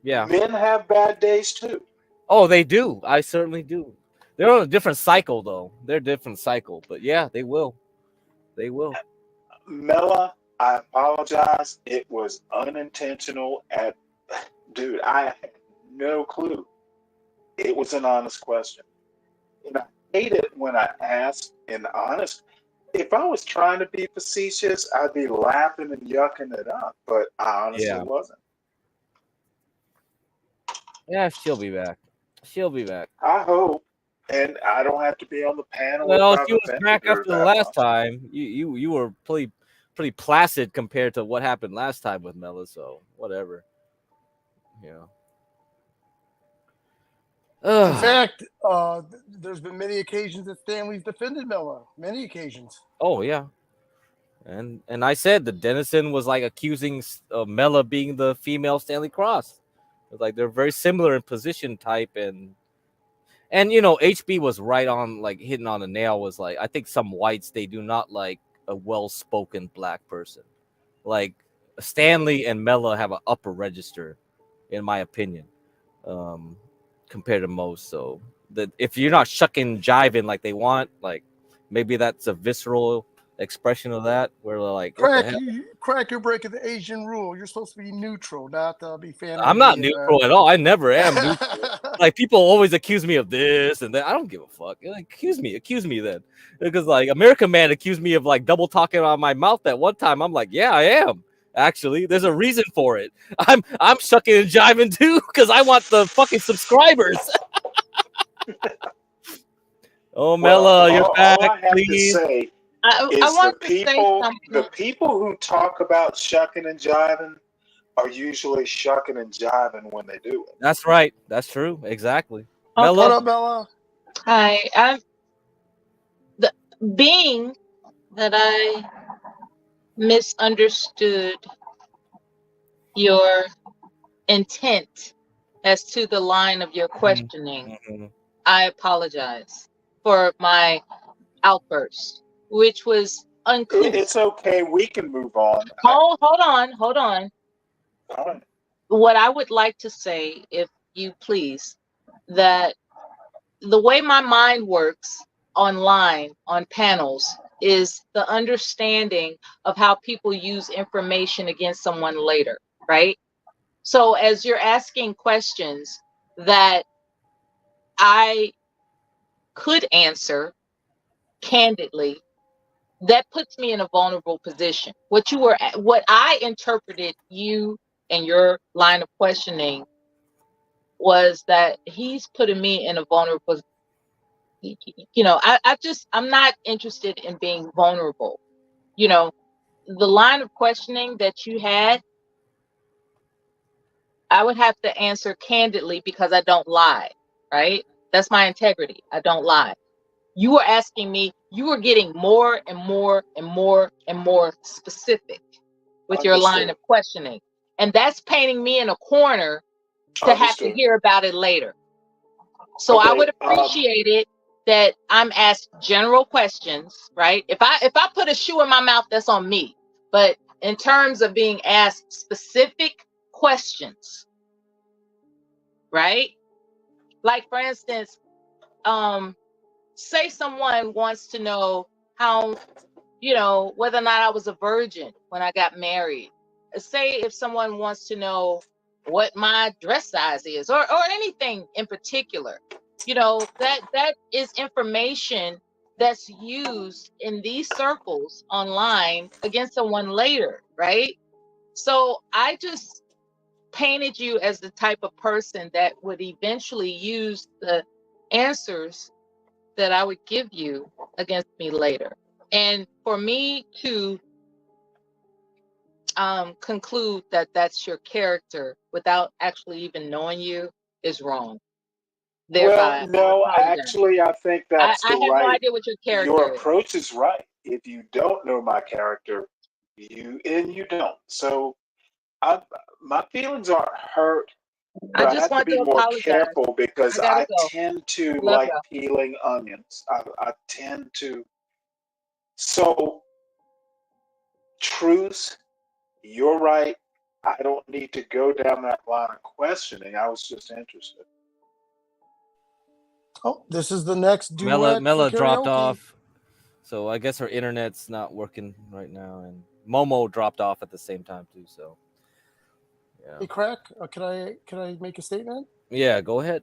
Yeah. Men have bad days too. Oh, they do. I certainly do. They're on a different cycle, though. They're a different cycle, but yeah, they will. They will. Mela, I apologize. It was unintentional. Dude, I had no clue. It was an honest question. And I hate it when I ask an honest. If I was trying to be facetious, I'd be laughing and yucking it up, but I honestly wasn't. Yeah, she'll be back. I hope. And I don't have to be on the panel. Well, she was back after the last time. You were pretty placid compared to what happened last time with Mela, so whatever. Yeah. In fact, there's been many occasions that Stanley's defended Mela. Many occasions. Oh yeah. And I said the Dennison was like accusing Mela being the female Stanley Cross. It's like they're very similar in position type, and you know, HB was right on, like hitting on the nail. Was like, I think some whites, they do not like a well-spoken black person. Like Stanley and Mela have an upper register, in my opinion, compared to most. So that if you're not shucking jiving like they want, like maybe that's a visceral expression of that, where they're like, what the hell? Crack, you're breaking the Asian rule. You're supposed to be neutral, not be fan of I'm not the, neutral at all. I never am neutral. Like people always accuse me of this and that. I don't give a fuck. Like, accuse me then, because like American Man accused me of like double talking on my mouth at one time. I'm like, yeah, I am. Actually, there's a reason for it. I'm shucking and jiving too because I want the fucking subscribers. Oh, Mela, you're back. All I have please. to say I is want to say something. the people who talk about shucking and jiving are usually shucking and jiving when they do it. That's right. That's true. Exactly. What Mela. up, Bella? Hi. Being that I misunderstood your intent as to the line of your questioning, I apologize for my outburst, which was uncouth. It's okay. We can move on. Hold on. All right. What I would like to say, if you please, that the way my mind works online on panels is the understanding of how people use information against someone later, right? So as you're asking questions that I could answer candidly, that puts me in a vulnerable position. What I interpreted you and your line of questioning was that he's putting me in a vulnerable, you know, I'm not interested in being vulnerable. You know, the line of questioning that you had, I would have to answer candidly because I don't lie, right? That's my integrity. I don't lie. You were asking me, you were getting more and more and more and more specific with your line of questioning. And that's painting me in a corner to have to hear about it later. So I would appreciate it that I'm asked general questions, right? If I put a shoe in my mouth, that's on me. But in terms of being asked specific questions, right? Like for instance, say someone wants to know how, you know, whether or not I was a virgin when I got married. Say if someone wants to know what my dress size is, or anything in particular, you know, that is information that's used in these circles online against someone later, right? So I just painted you as the type of person that would eventually use the answers that I would give you against me later. And for me to conclude that that's your character without actually even knowing you is wrong. Thereby, Well, no, actually, I think that's I the have no right. idea what your character Your is. approach is right. If you don't know my character, you don't. So, my feelings aren't hurt, but I just have to want be to more apologize. careful because I gotta I go. tend to Love like y'all. peeling onions. I tend to. So, truth, you're right. I don't need to go down that line of questioning. I was just interested. Oh, this is the next duet Mela for dropped karaoke. off, so I guess her internet's not working right now, and Momo dropped off at the same time too. So, yeah. Hey, Crack, can I make a statement? Yeah, go ahead.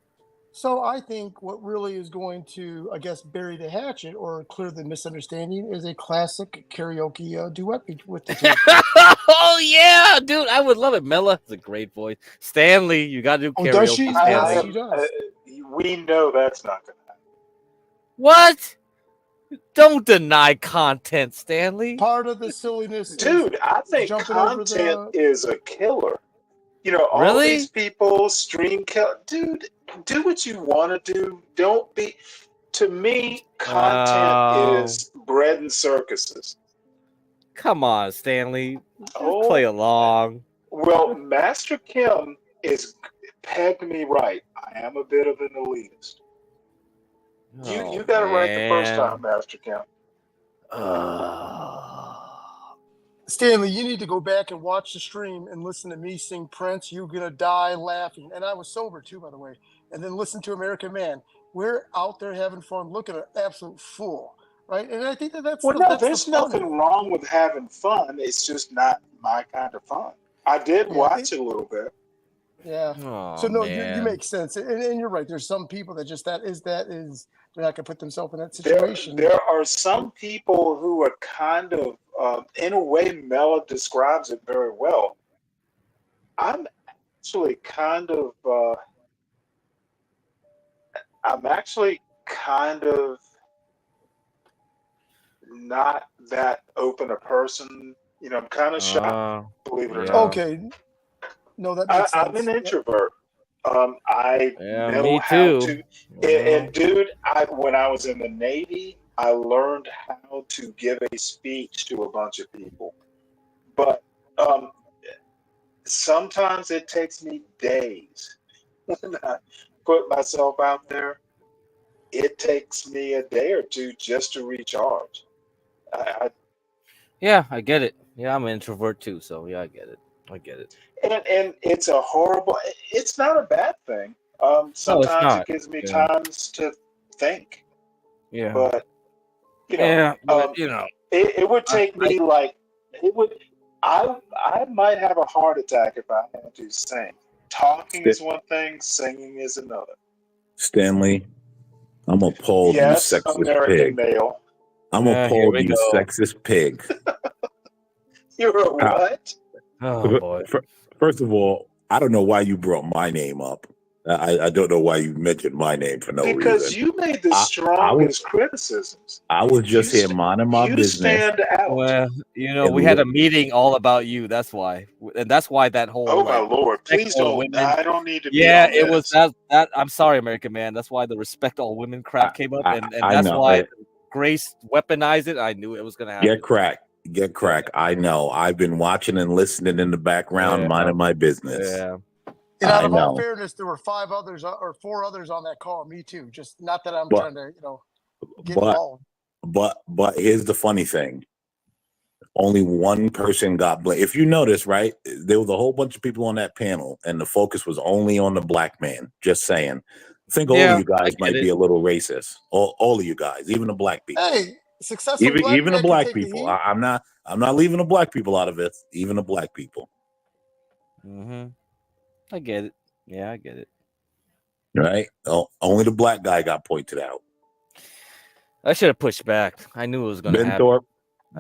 So I think what really is going to, I guess, bury the hatchet or clear the misunderstanding is a classic karaoke duet with the two. Oh yeah, dude, I would love it. Mela has a great voice. Stanley, you got to do karaoke. Does she? Stanley. Yes, she does. We know that's not going to happen. What? Don't deny content, Stanley. Part of the silliness, dude. I think jumping content over is a killer. You know, all Really? these people stream kill. Dude, do what you want to do. Don't be. To me, content is bread and circuses. Come on, Stanley. Just play along. Well, Master Kim is pegged me right. I am a bit of an elitist. You got it right the first time, Master Kim. Stanley, you need to go back and watch the stream and listen to me sing Prince. You're gonna die laughing, and I was sober too, by the way. And then listen to American Man. We're out there having fun. Look at an absolute fool, right? And I think that's Well, the, no, that's there's the fun nothing in it. wrong with having fun. It's just not my kind of fun. I did watch it a little bit. Yeah. Oh, So no, you man. make sense, and you're right. There's some people that just that is they're not gonna put themselves in that situation. There are some people who are kind of, in a way, Mela describes it very well. I'm actually kind of not that open a person. You know, I'm kind of shy, believe it or not. Okay. No, that makes sense. I'm an introvert. I know me how too. to, and dude, when I was in the Navy, I learned how to give a speech to a bunch of people. But sometimes it takes me days when I put myself out there. It takes me a day or two just to recharge. Yeah, I get it. Yeah, I'm an introvert too, so yeah, I get it. And it's a horrible. It's not a bad thing. Sometimes not. it gives me Yeah. times to think. Yeah. But you know, Yeah, but, you know, it would take me like it would. I might have a heart attack if I had to sing. Talking is one thing, singing is another. Stanley, I'm appalled, Yes, you sexist American pig. male. I'm here appalled, we you go. sexist pig. You're a what? Oh boy. First of all, I don't know why you brought my name up. I don't know why you mentioned my name for no Because reason. you made the strongest criticisms. I was just here minding my You business. stand out. Well, you know, And we had a look- meeting all about you. That's why, and that's why that whole Oh my like, Lord! respect Please all don't. women. I don't need to be Yeah, on it was this. that. I'm sorry, American Man. That's why the respect all women crap came up, and I that's know. why Grace weaponized it. I knew it was gonna happen. Get crack. I know. I've been watching and listening in the background, Yeah. minding my business. Yeah. And out I of all know. fairness, there were 5 others or 4 others on that call. Me too. Just not that I'm But- trying to, get involved. But here's the funny thing. Only one person got blamed. If you notice, right, there was a whole bunch of people on that panel, and the focus was only on the black man. Just saying. I think all Yeah, of you I guys get might it. be a little racist. All of you guys, even the black people. Hey, successful black Even man the can black take the people. heat. I'm not leaving the black people out of it. Even the black people. Mm-hmm. I get it. Yeah, I get it. Right? Only the black guy got pointed out. I should have pushed back. I knew it was gonna happen.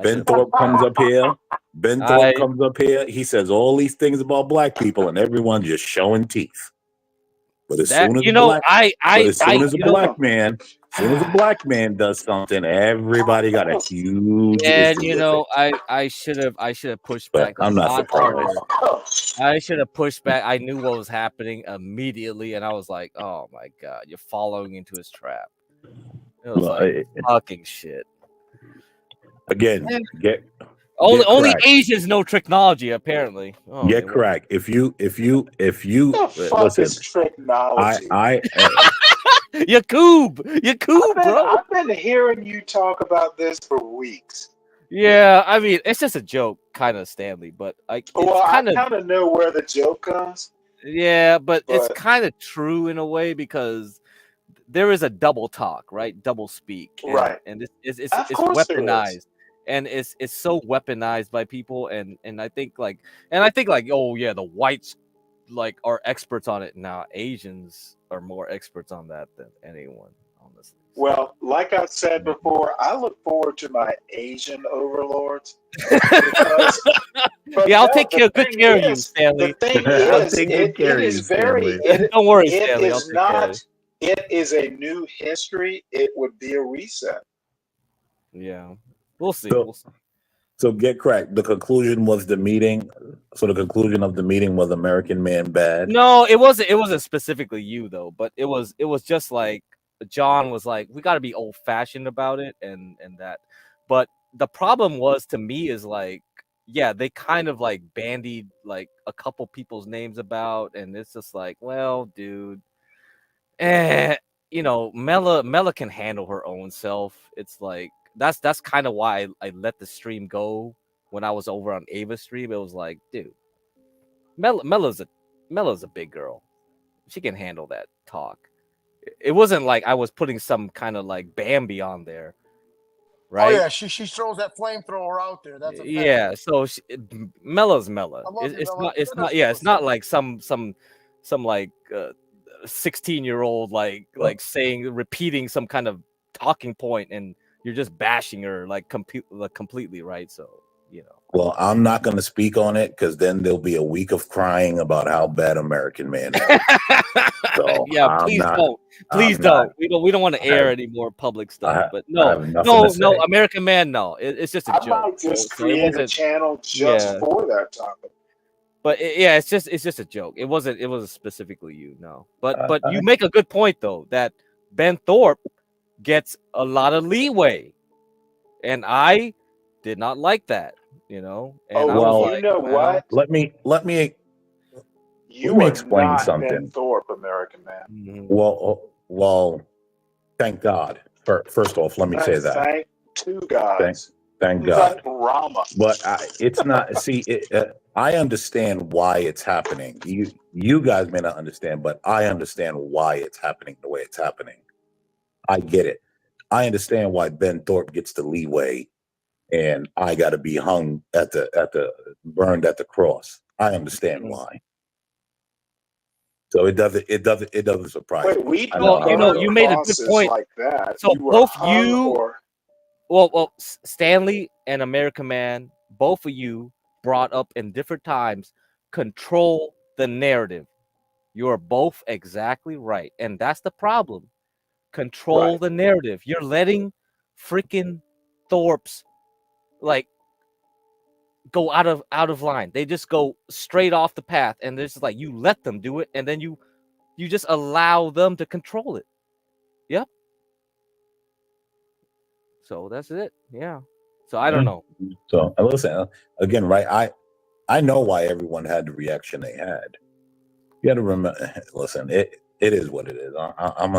Ben Thorpe comes up here. Ben Thorpe comes up here. He says all these things about black people, and everyone just showing teeth. But as soon as a black man does something, everybody got a huge And issue you with know, it. I should have pushed But back. I'm not surprised. I should have pushed back. I knew what was happening immediately, and I was like, "Oh my god, you're following into his trap." It was Well, like fucking shit. Again, Only crack. Asians know technology, apparently. Oh, Get crack. If you Fuck listen, is technology. Yakub, bro. I've been hearing you talk about this for weeks. Yeah, I mean, it's just a joke, kind of, Stanley, but like, it's Well, kind I of. kind of know where the joke comes. Yeah, but it's But- kind of true in a way because there is a double talk, right? Double speak, Right. And it's course there is. weaponized, and it's so weaponized by people, and I think like, oh yeah, the whites like are experts on it now. Asians are more experts on that than anyone, honestly. Well, like I said before, I look forward to my Asian overlords. Because, Yeah, I'll take good care of you, is, Stanley. The thing I'll is, take good it care of is you, very. Stanley. Don't worry, it Stanley. I'll is take care of not. It is a new history. It would be a reset. Yeah, we'll see. So get cracked. The conclusion was the meeting. So the conclusion of the meeting was American Man bad. No, it wasn't. It wasn't specifically you though, but it was just like John was like, we got to be old fashioned about it, and that. But the problem was to me is like, yeah, they kind of like bandied like a couple people's names about, and it's just like, well, dude, you know, Mela can handle her own self. It's like that's kind of why I let the stream go when I was over on Ava's stream. It was like, dude, Mela's a big girl. She can handle that talk. It wasn't like I was putting some kind of like Bambi on there, Oh right? yeah, she throws that flamethrower out there. That's a fact. Yeah, so Mella's Mella. I love you, It's Mela. not. It's That not. doesn't Yeah, give a it's not fuck. like some like 16-year-old like repeating some kind of talking point, and you're just bashing her like completely, right? So you know. Well, I'm not going to speak on it because then there'll be a week of crying about how bad American Man is. So Yeah, please don't. Please don't. We don't want to air any more public stuff. But no, American Man, no. It's just a I joke. might just So it create a wasn't. channel just Yeah. for that topic. But yeah, it's just a joke. It wasn't specifically you, no. But you make a good point though that Ben Thorpe gets a lot of leeway, and I did not like that, you know. And I was like, know what? Let me You are explain not something. Ben Thorpe, American Man. Well, thank God. First off, let me say that. Thank two gods. Thank God. Thank Rama. But it's not. See, I understand why it's happening. You guys may not understand, but I understand why it's happening the way it's happening. I get it. I understand why Ben Thorpe gets the leeway, and I got to be hung at the burned at the cross. I understand why. So it doesn't surprise me. We well, you made a good point. Like that. So you both hung you, or... well, Stanley and American Man, both of you brought up in different times, control the narrative. You are both exactly right, and that's the problem. Control the narrative. You're letting freaking Thorpe's like go out of line. They just go straight off the path, and there's like you let them do it, and then you just allow them to control it. Yep. So that's it. Yeah. So I don't know. So listen again, right? I know why everyone had the reaction they had. You got to remember. Listen, it is what it is. I'm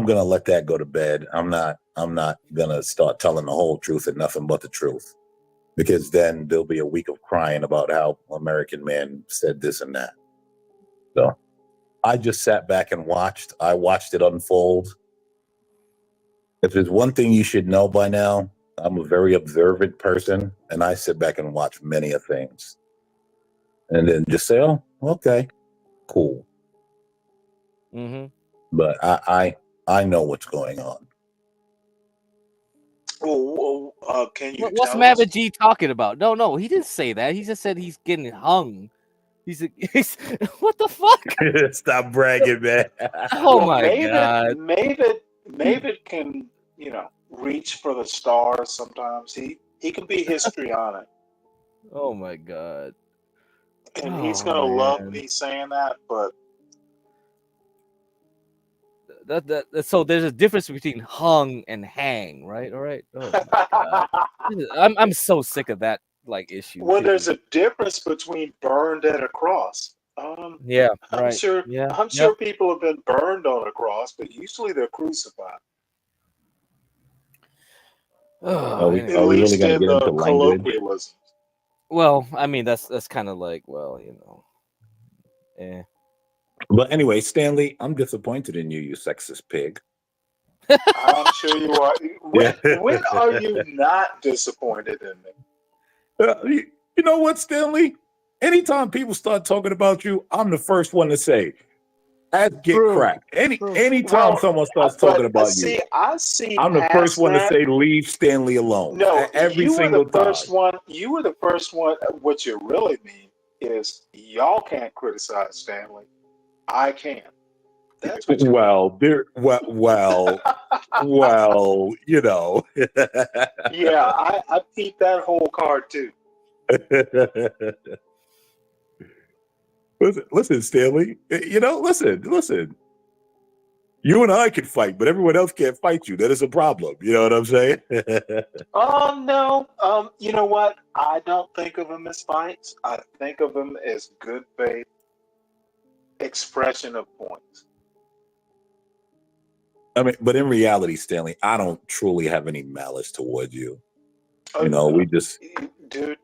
gonna let that go to bed. I'm not gonna start telling the whole truth and nothing but the truth, because then there'll be a week of crying about how American Man said this and that. So I just sat back and watched. I watched it unfold. If there's one thing you should know by now, I'm a very observant person, and I sit back and watch many of things, and then just say, "Oh, okay, cool." Mm-hmm. But I know what's going on. Can you? What's Mavin G talking about? No, he didn't say that. He just said he's getting hung. He's what the fuck? Stop bragging, man. Oh my God. Mavid can, reach for the stars sometimes. He can be histrionic. Oh my God. And he's gonna love me saying that, but so there's a difference between hung and hang, right? All right. Oh my God. I'm so sick of that like issue. Well, there's a difference between burned and a cross. Yeah, I'm right. sure. Yeah, I'm sure people have been burned on a cross, but usually they're crucified. Oh, At least really in the colloquialism. Well, I mean that's kind of like, well, But anyway, Stanley, I'm disappointed in you, you sexist pig. I'm sure you are. When are you not disappointed in me? You know what, Stanley? Anytime people start talking about you, I'm the first one to say, "Ass get cracked." Anytime someone starts talking about you, I'm the first one to say, "Leave Stanley alone." No, every you were single the time. first one. You were the first one. What you really mean is y'all can't criticize Stanley. I can. That's what you well, Yeah, I peeped that whole card too. Listen, Stanley. Listen. You and I can fight, but everyone else can't fight you. That is a problem. You know what I'm saying? No. You know what? I don't think of them as fights. I think of them as good faith expression of points. I mean, but in reality, Stanley, I don't truly have any malice towards you. You know, we just, dude.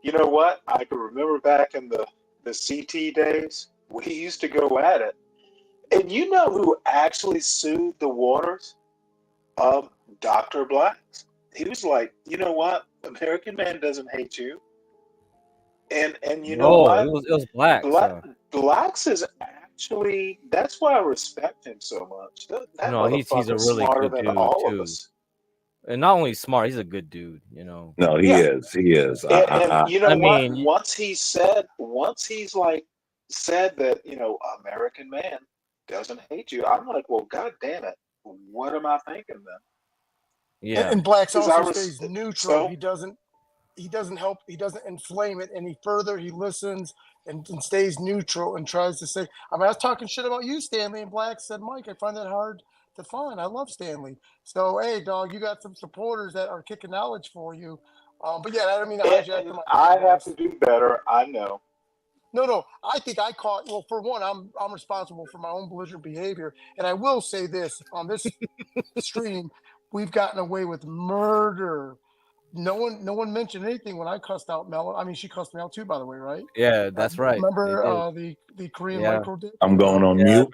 You know what? I can remember back in the CT days, we used to go at it. And you know who actually sued the Waters? Dr. Blacks. He was like, you know what? American Man doesn't hate you. And you know what? it was Blacks. Blacks is actually, that's why I respect him so much. That No, he's a motherfucker's really smarter good than dude all of too. us. And not only smart, he's a good dude, you know. No, he is. He is. And you know I what? mean, Once he's like said that, you know, American Man doesn't hate you, I'm like, well, god damn it. What am I thinking then? Yeah. And Blacks 'Cause also stays neutral. so- He doesn't help. He doesn't inflame it any further. He listens and stays neutral and tries to say. I mean, I was talking shit about you, Stanley, and Black said, Mike, I find that hard to find. I love Stanley. So, hey, dog, you got some supporters that are kicking knowledge for you. But yeah, I don't mean to hijack them. I have to do better. I know. No. I think I caught. Well, for one, I'm responsible for my own belligerent behavior, and I will say this on this stream: we've gotten away with murder. No one mentioned anything when I cussed out Mel. I mean, she cussed me out too, by the way, right? Yeah, that's right. Remember the Korean micro dick? I'm going on mute.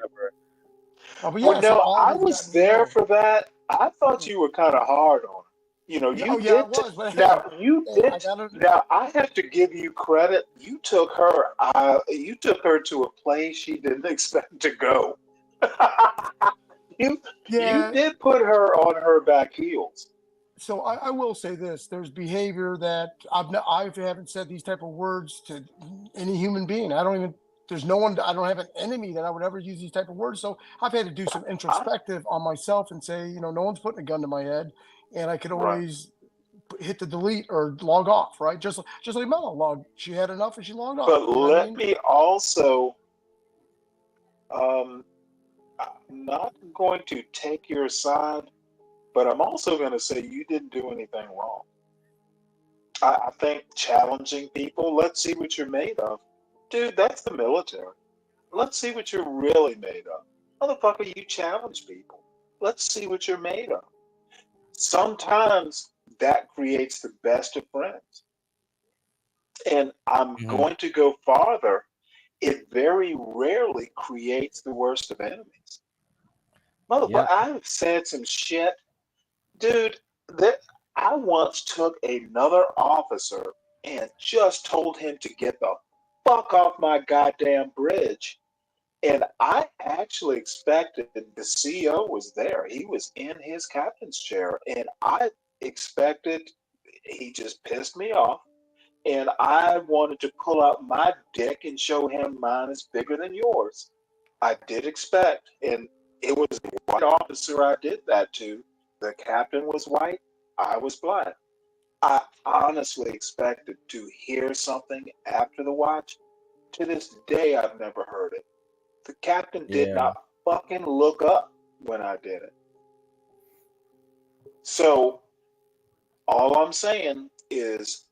But Well, yeah, no, so all I of it's was gotten me there out. for that. I thought you were kind of hard on her. You know, you yeah, I did. was, but Now hey, you hey, did. I gotta- Now I have to give you credit. You took her. You took her to a place she didn't expect to go. You did put her on her back heels. So I will say this: there's behavior that I haven't said these type of words to any human being. I don't even. There's no one. I don't have an enemy that I would ever use these type of words. So I've had to do some introspective on myself and say, you know, no one's putting a gun to my head, and I could always hit the delete or log off, right? Just like Mello log. She had enough and she logged off. But You know what I let mean? me also. I'm not going to take your side, but I'm also going to say you didn't do anything wrong. I think challenging people, let's see what you're made of. Dude, that's the military. Let's see what you're really made of. Motherfucker, you challenge people. Let's see what you're made of. Sometimes that creates the best of friends. And I'm going to go farther. It very rarely creates the worst of enemies. Motherfucker, I've said some shit. Dude, I once took another officer and just told him to get the fuck off my goddamn bridge. And I actually expected the CO was there. He was in his captain's chair. And I expected he just pissed me off. And I wanted to pull out my dick and show him mine is bigger than yours. I did expect, and it was a white officer I did that to. The captain was white, I was black. I honestly expected to hear something after the watch. To this day, I've never heard it. The captain did not fucking look up when I did it. So, all I'm saying is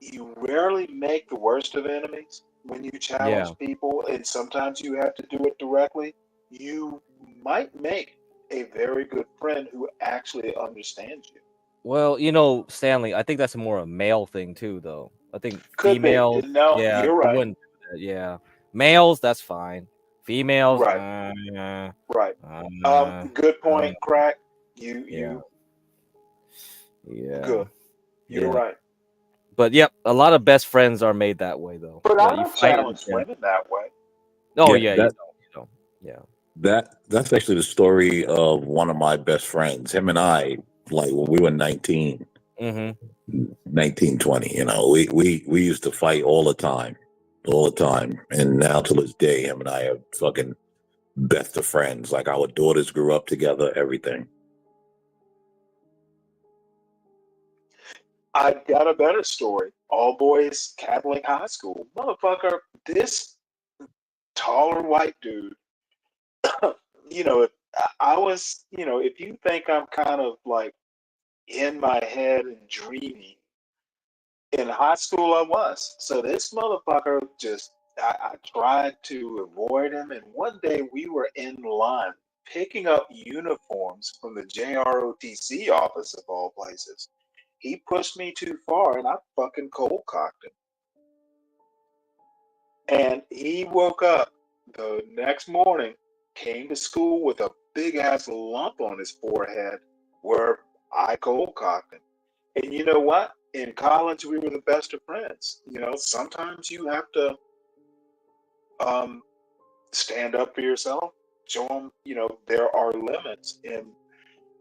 you rarely make the worst of enemies when you challenge people, and sometimes you have to do it directly. You might make a very good friend who actually understands you. Well, you know, Stanley, I think that's more a male thing too, though. I think Could be. females, No, you're you right. wouldn't do that. Yeah, males, that's fine. Females, Right. Right. Good point, Crack. You good. You're right. But yep, a lot of best friends are made that way, though. But I don't fight challenge women that way. Oh Yeah, yeah, that- you don't. Yeah. That's actually the story of one of my best friends. Him and I, like when we were 19, 19, 20, you know, we used to fight all the time. And now to this day, him and I are fucking best of friends. Like our daughters grew up together, everything. I got a better story. All boys Catholic high school. Motherfucker, this taller white dude, you know, I was, if you think I'm kind of like in my head and dreaming, in high school I was. So this motherfucker I tried to avoid him, and one day we were in line picking up uniforms from the JROTC office of all places. He pushed me too far, and I fucking cold cocked him. And he woke up the next morning, came to school with a big ass lump on his forehead where I cold cocked him. And you know what? In college, we were the best of friends. Sometimes you have to stand up for yourself, show them, there are limits. And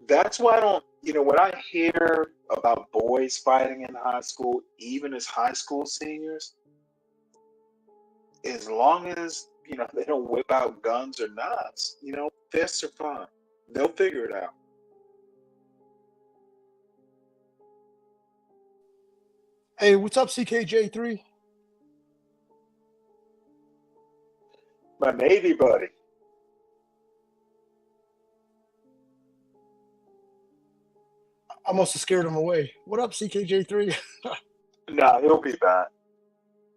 that's why I don't, when I hear about boys fighting in high school, even as high school seniors, as long as, they don't whip out guns or knives, fists are fine. They'll figure it out. Hey, what's up, CKJ3? My Navy buddy. I must have scared him away. What up, CKJ3? No, he'll be back.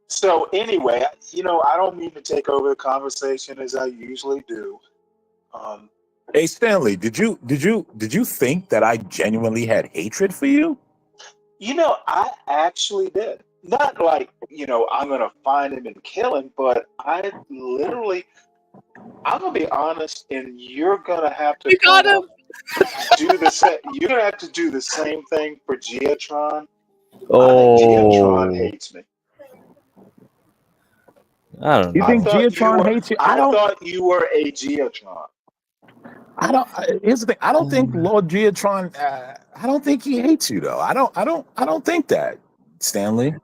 So anyway, I don't mean to take over the conversation as I usually do. Hey Stanley, did you think that I genuinely had hatred for you? I actually did. Not like, I'm gonna find him and kill him, but I'm gonna be honest, and you're gonna have to do the same. You're gonna have to do the same thing for Geotron. Oh, Geotron hates me. I don't know. You think Geotron hates you? I thought you were a Geotron. Here's the thing. I don't think Lord Geotron. I don't think he hates you though. I don't think that, Stanley.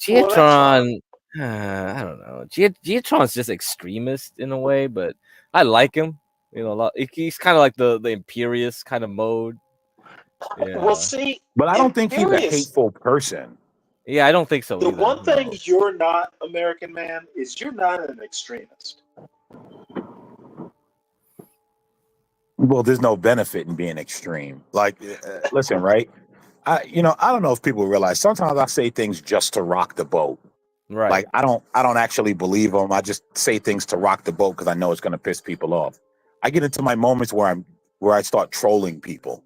Geotron, I don't know. Geotron's just extremist in a way, but I like him. He's kind of like the Imperious kind of mode. Yeah. Well, see, but I don't think he's a hateful person. Yeah, I don't think so. The either, one thing you're not, American man, is you're not an extremist. Well, there's no benefit in being extreme. Like, listen, right? I don't know if people realize sometimes I say things just to rock the boat. Right. Like I don't actually believe them. I just say things to rock the boat because I know it's going to piss people off. I get into my moments where I start trolling people.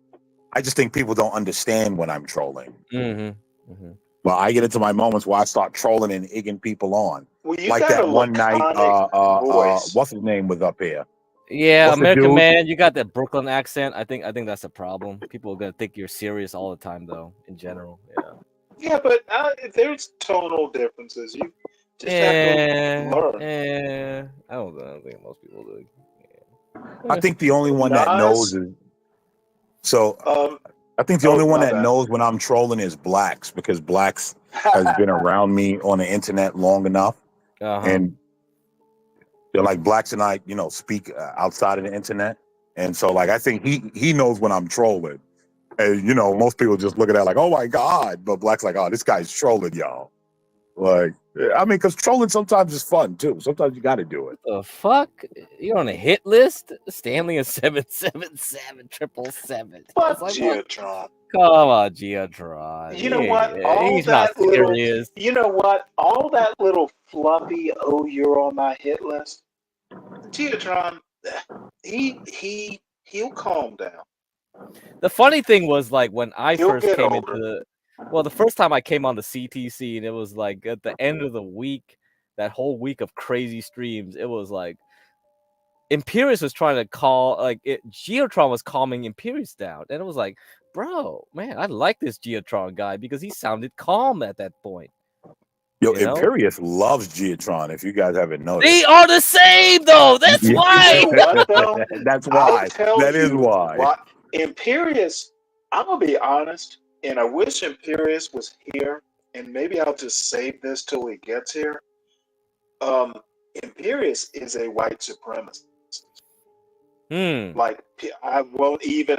I just think people don't understand when I'm trolling. Mm-hmm. Mm-hmm. Well, I get into my moments where I start trolling and egging people on. Well, like that one night, what's his name was up here? Yeah, What's the American dude? Man, you got that Brooklyn accent. I think that's a problem. People are gonna think you're serious all the time, though. In general, yeah. Yeah, but there's tonal differences. You just have to learn. I don't think most people do. I think the only one that knows is I think the only one that knows when I'm trolling is Blacks, because Blacks has been around me on the internet long enough, and they're like Blacks and I, speak outside of the internet, and so like I think he knows when I'm trolling, and most people just look at that like, oh my god, but Black's like, oh, this guy's trolling y'all. Like, I mean, because trolling sometimes is fun too. Sometimes you got to do it. The fuck? You're on a hit list? Stanley is 777 Fuck like, Geotron. Come on, Geotron. You know what? He's not serious. You know what? All that little fluffy, oh, you're on my hit list. Geotron, he'll calm down. The funny thing was, like, when I first came into the first time I came on the CTC, and it was like at the end of the week, that whole week of crazy streams, it was like Imperious was trying to Geotron was calming Imperious down, and it was like, bro, man, I like this Geotron guy because he sounded calm at that point. Yo, Imperious loves Geotron. If you guys haven't noticed, they are the same though. That's why. You know what, though? That's why. That is why. Imperious. I'm gonna be honest, and I wish Imperious was here, and maybe I'll just save this till he gets here. Imperious is a white supremacist. Like I won't even.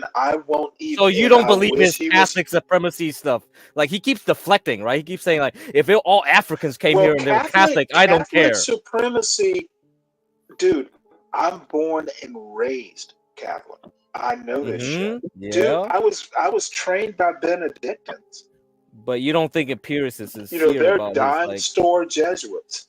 So you don't believe his Catholic supremacy stuff? Like he keeps deflecting, right? He keeps saying like, if all Africans came here and they were Catholic, I don't care. Supremacy, dude. I'm born and raised Catholic. I know this shit. Yeah. Dude, I was trained by Benedictines. But you don't think Empirics is sincere You know, they're about his, dime like... store Jesuits.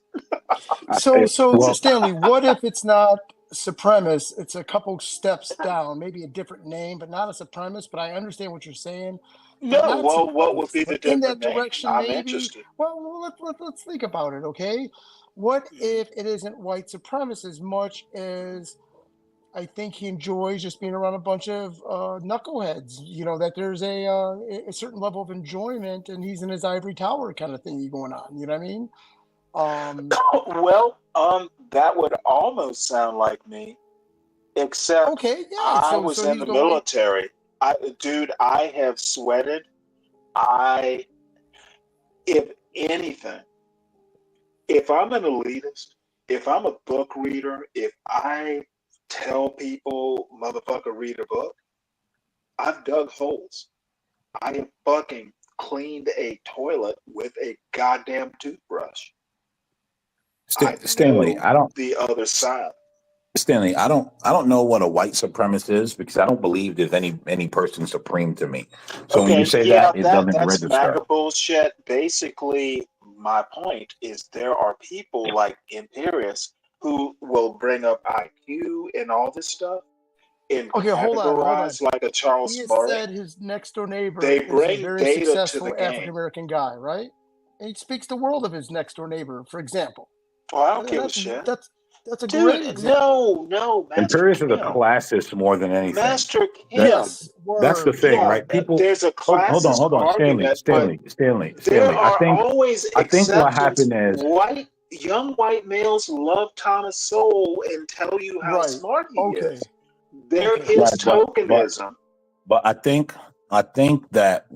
So Stanley, what if it's not supremacist? It's a couple steps down, maybe a different name, but not a supremacist. But I understand what you're saying. But No, not well, what would supremacist, be the but in that different name? direction, I'm maybe. interested. Well, let's think about it, okay? What if it isn't white supremacist as much as I think he enjoys just being around a bunch of knuckleheads? You know, that there's a certain level of enjoyment, and he's in his ivory tower kind of thing going on. You know what I mean? Well, that would almost sound like me, except okay, yeah. I was so in he's the going. military. Dude, I have sweated. If anything, if I'm an elitist, if I'm a book reader, if I tell people, motherfucker, read a book, I've dug holes. I have fucking cleaned a toilet with a goddamn toothbrush. Stanley, I don't. The other side. Stanley, I don't know what a white supremacist is because I don't believe there's any person supreme to me. So when you say that, it doesn't that's register. MAGA bullshit. Basically, my point is there are people like Imperius who will bring up IQ and all this stuff and hold on. like a Charles He has Murray. said his next door neighbor They is a bring very data to successful the game. African American guy, right? And he speaks the world of his next door neighbor, for example. Oh, I don't give a shit. That's a Dude, great example. No, Imperius is a classist more than anything. Master Kim. Yes, That's the thing, right? People. There's a classist hold on, argument, Stanley. There are always I think what happened exceptions. is Young white males love Thomas Sowell and tell you how smart he is. There is tokenism. But I think that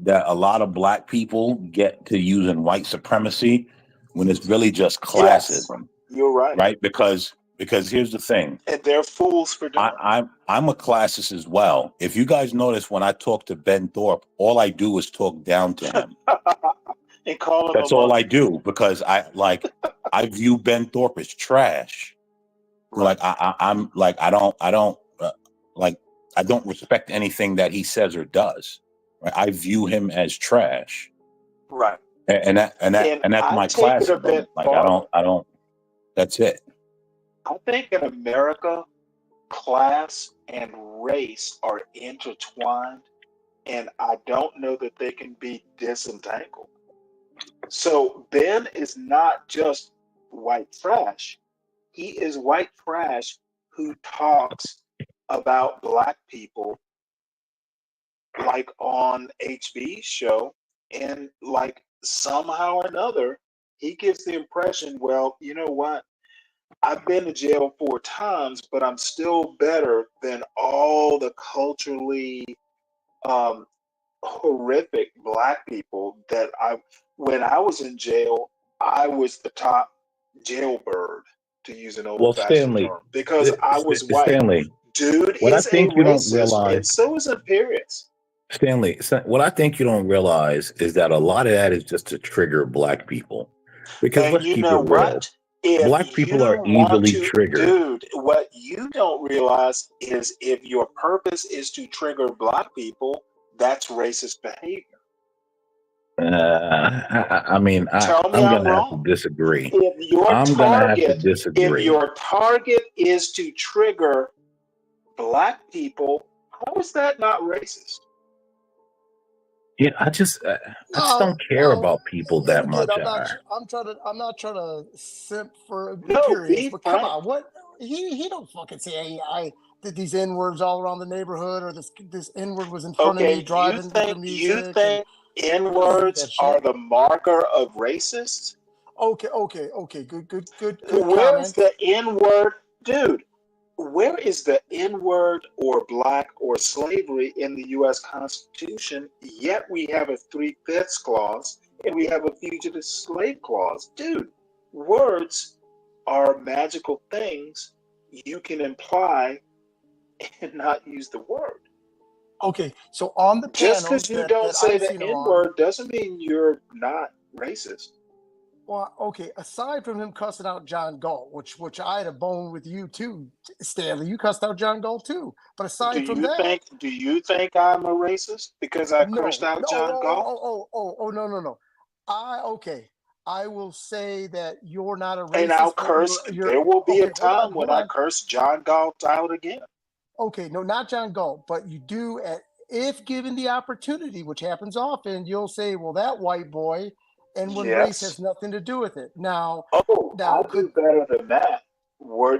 a lot of black people get to using white supremacy when it's really just classism. Yes, you're right. Right? Because here's the thing. And they're fools for doing it. I'm a classist as well. If you guys notice when I talk to Ben Thorpe, all I do is talk down to him. And call him. That's all I do because I view Ben Thorpe as trash. Right. Like I don't respect anything that he says or does. Right? I view him as trash. Right. And that's my class. Like I don't. That's it. I think in America, class and race are intertwined, and I don't know that they can be disentangled. So Ben is not just white trash. He is white trash who talks about black people like on HB's show, and like somehow or another, he gives the impression, well, you know what? I've been to jail 4 times, but I'm still better than all the culturally horrific black people that when I was in jail, I was the top jailbird, to use an old-fashioned term, because I was white. Stanley, dude what is I think a you don't racist, realize, and so is Imperius. Stanley, what I think you don't realize is that a lot of that is just to trigger black people. Because And let's you keep know it real. what? If Black people you are want easily to, triggered. dude, what you don't realize is if your purpose is to trigger black people, that's racist behavior. I mean, Tell me I'm I'm going to have wrong. to disagree. If your I'm going to have to target, disagree. if your target is to trigger black people, how is that not racist? Yeah, I just don't care about people that much. I'm not trying to simp for No, Imperius, be but come frank. on, what he don't fucking say, hey, I did these N-words all around the neighborhood, or this N-word was in front of me driving to music. You think N-words are the marker of racists? Okay, good Where's comment. the N-word? Dude, where is the N-word or black or slavery in the U.S. Constitution? Yet we have a 3/5 clause and we have a fugitive slave clause. Dude, words are magical things you can imply and not use the word. Okay, so on the just because you don't say the N-word doesn't mean you're not racist. Well, okay. Aside from him cussing out John Galt, which I had a bone with you too, Stanley. You cussed out John Galt too. But aside from that, do you think I'm a racist because I cursed out no, John Galt? no. I will say that you're not a racist. And I'll curse. There will be a time when I hold on. curse John Galt out again. Okay, no, not John Galt, but you do if given the opportunity, which happens often, you'll say, "Well, that white boy," and when race has nothing to do with it. Now, I'll do better than that.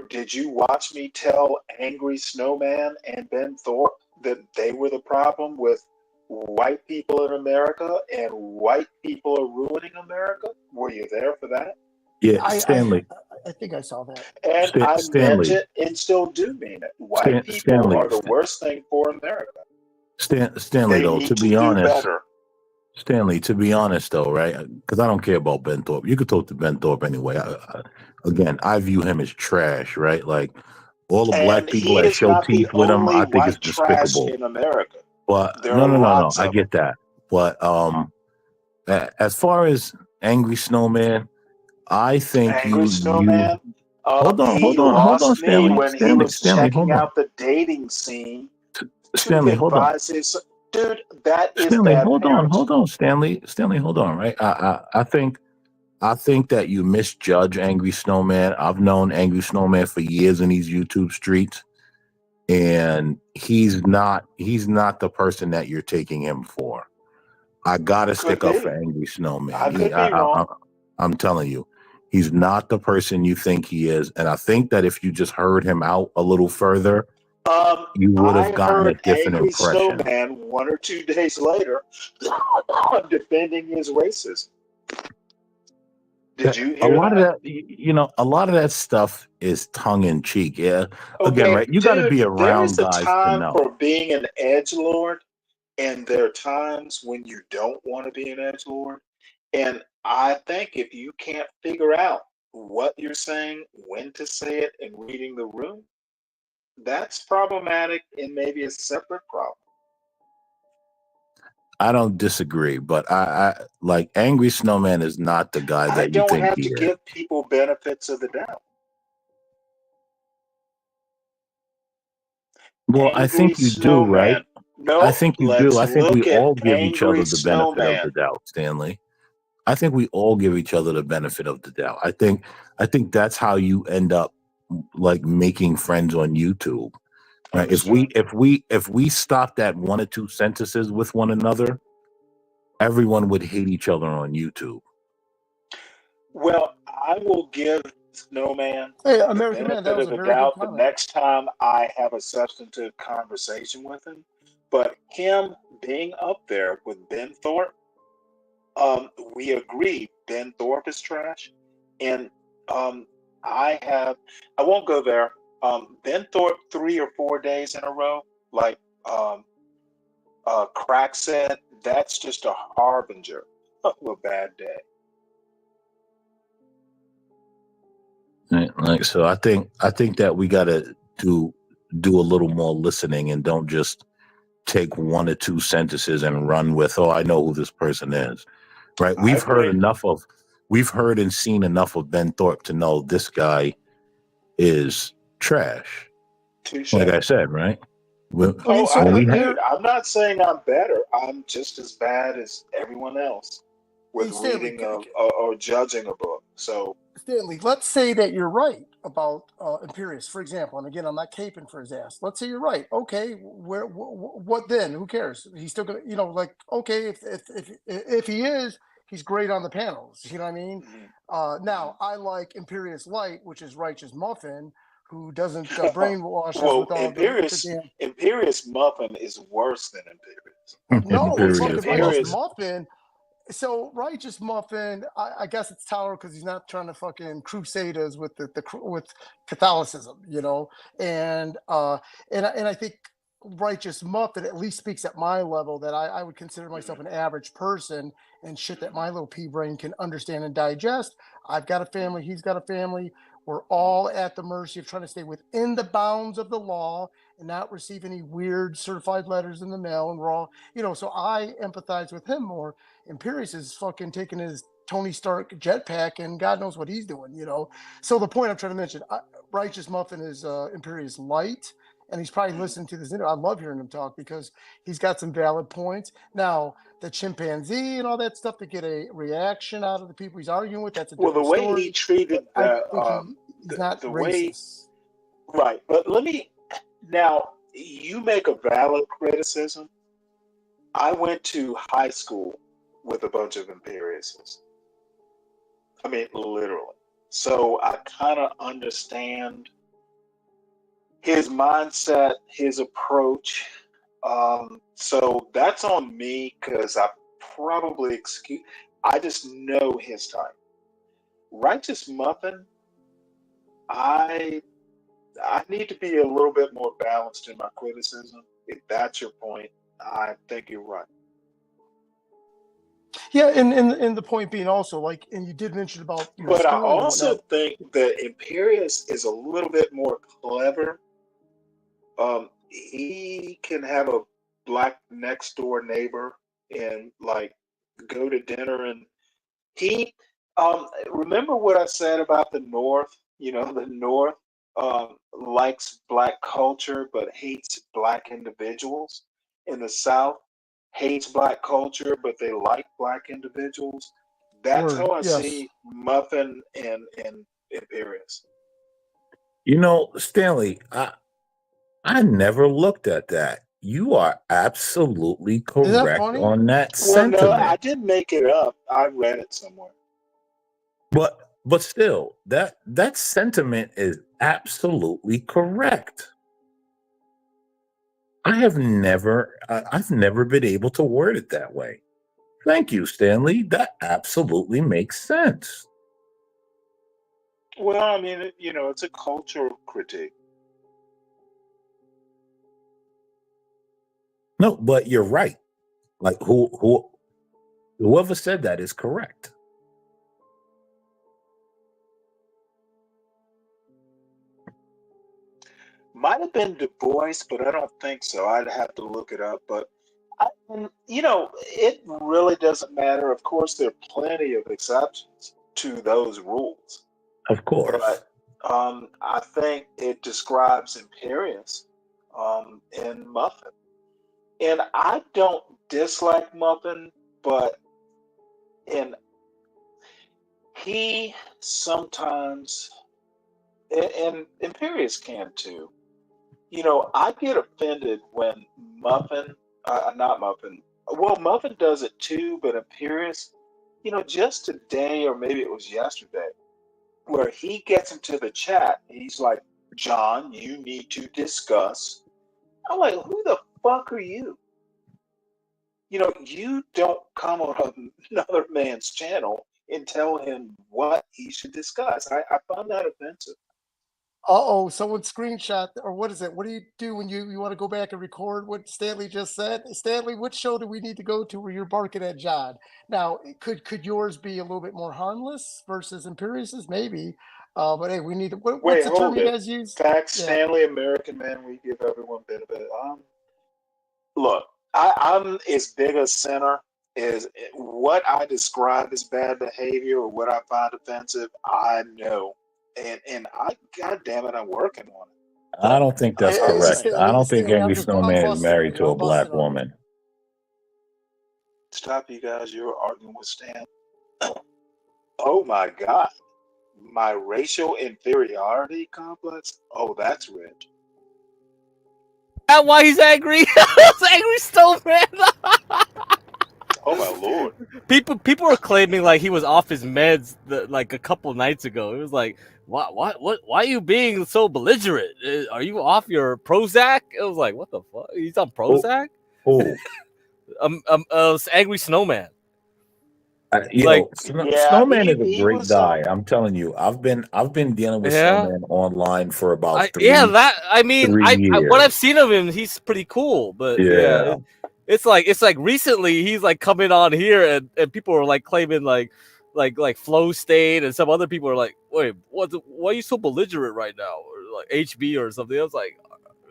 Did you watch me tell Angry Snowman and Ben Thorpe that they were the problem with white people in America and white people are ruining America? Were you there for that? Yeah, Stanley. I think I saw that. And I meant it and still do mean it. White people are the worst thing for America. Stanley, they though, need to be honest, better. Stanley, to be honest, though, right? Because I don't care about Ben Thorpe. You could talk to Ben Thorpe anyway. Again, I view him as trash, right? Like all the black people that show teeth with him, I think it's despicable. In America, but there no, I get that. But as far as Angry Snowman, I think Angry Snowman. Hold on, Stanley. When he was Stanley, checking out the dating scene, Stanley, hold on. Dude, that is Stanley, bad hold parenting. on, Stanley, hold on, right? I think that you misjudge Angry Snowman. I've known Angry Snowman for years in these YouTube streets, and he's not the person that you're taking him for. I gotta stick up for Angry Snowman. I could be wrong. I'm telling you, he's not the person you think he is, and I think that if you just heard him out a little further, you would have gotten a different Angry impression. Snowman 1 or 2 days later defending his racism. Did you hear a lot of that stuff is tongue in cheek. Yeah. Again, right? You got to be around guys to time know. for being an edgelord, and there are times when you don't want to be an edgelord. And I think if you can't figure out what you're saying, when to say it, and reading the room, that's problematic and maybe a separate problem. I don't disagree, but I like Angry Snowman is not the guy that you think he is. I don't have to give people benefits of the doubt. Well, I think you do, right? No, I think you do. I think we all give each other the benefit of the doubt, Stanley. I think we all give each other the benefit of the doubt. I think that's how you end up like making friends on YouTube. Right? If we stopped at 1 or 2 sentences with one another, everyone would hate each other on YouTube. Well, I will give Snowman American Man, that was a the very good doubt the comment. next time I have a substantive conversation with him. But him being up there with Ben Thorpe, we agree Ben Thorpe is trash. And I won't go there. Ben Thorpe 3 or 4 days in a row, like Crack said, that's just a harbinger of a bad day. Like, so I think that we got to do a little more listening and don't just take 1 or 2 sentences and run with, oh, I know who this person is. Right? We've heard and seen enough of Ben Thorpe to know this guy is trash. Touché. Like I said, right? Dude, I'm not saying I'm better. I'm just as bad as everyone else with reading or judging a book. So, Stanley, let's say that you're right about Imperius, for example. And again, I'm not caping for his ass. Let's say you're right. Okay, what then? Who cares? He's still gonna, like, okay, if he is, he's great on the panels. You know what I mean? Now, I like Imperius Light, which is Righteous Muffin, who doesn't brainwash us with all the damn. Imperius Muffin is worse than Imperius. No, fucking Righteous Muffin. So Righteous Muffin, I guess it's tolerable because he's not trying to fucking crusade us with with Catholicism, and I think Righteous Muffin at least speaks at my level that I would consider myself an average person and shit that my little pea brain can understand and digest. I've got a family, he's got a family. We're all at the mercy of trying to stay within the bounds of the law and not receive any weird certified letters in the mail. And we're all, so I empathize with him more. Imperius is fucking taking his Tony Stark jetpack, and God knows what he's doing, you know. So the point I'm trying to mention, Righteous Muffin is Imperious Light, and he's probably listening to this interview. I love hearing him talk because he's got some valid points. Now, the chimpanzee and all that stuff to get a reaction out of the people he's arguing with, that's a different the way story. he treated I think he's not the racist. way, right? But now you make a valid criticism. I went to high school with a bunch of Imperiuses. I mean, literally. So I kind of understand his mindset, his approach. So that's on me because I probably I just know his type. Righteous Muffin, I need to be a little bit more balanced in my criticism. If that's your point, I think you're right. Yeah, and the point being also, like, and you did mention about your But I schooling and also whatnot. think that Imperius is a little bit more clever. He can have a black next door neighbor and like go to dinner, and he remember what I said about the North. You know, the North likes black culture but hates black individuals. In the South, hates black culture but they like black individuals. That's how I see Muffin and Imperius. You know, Stanley, I never looked at that. You are absolutely correct on that sentiment. Well, no, I didn't make it up. I read it somewhere. But still, that sentiment is absolutely correct. I've never been able to word it that way. Thank you, Stanley. That absolutely makes sense. Well, I mean, it's a cultural critique. No, but you're right. Like whoever said that is correct. Might have been Du Bois, but I don't think so. I'd have to look it up. But it really doesn't matter. Of course, there are plenty of exceptions to those rules. Of course. But I think it describes Imperius and Muffin. And I don't dislike Muffin, but he sometimes, and Imperius can too. I get offended when Muffin, not Muffin, well, Muffin does it too, but Imperius, just today, or maybe it was yesterday, where he gets into the chat, he's like, John, you need to discuss. I'm like, who the fuck are you? You don't come on another man's channel and tell him what he should discuss. I find that offensive. Someone screenshot, or what is it? What do you do when you want to go back and record what Stanley just said? Stanley, which show do we need to go to where you're barking at John? Now, could yours be a little bit more harmless versus Imperius's? Maybe. But hey, we need to. What's the term you guys use? Facts, yeah. Stanley, American man, we give everyone benefit. Look, I'm as big a sinner as what I describe as bad behavior or what I find offensive. I know. And God damn it, I'm working on it. I don't think that's correct. I don't think Angry Snowman is married to a black woman. Stop, you guys. You're arguing with Stan. Oh my God. My racial inferiority complex? Oh, that's rich. That's why he's angry. Angry Snowman. Oh my Lord. People are claiming like he was off his meds like a couple nights ago. It was like, why are you being so belligerent? Are you off your Prozac? It was like, what the fuck? He's on Prozac? Angry Snowman. Snowman is a great guy. I'm telling you, I've been dealing with Snowman online for about 3 years. What I've seen of him, he's pretty cool. But it's like recently he's like coming on here and people are like claiming like Flow State and some other people are like, wait, why are you so belligerent right now? Or like HB or something. I was like,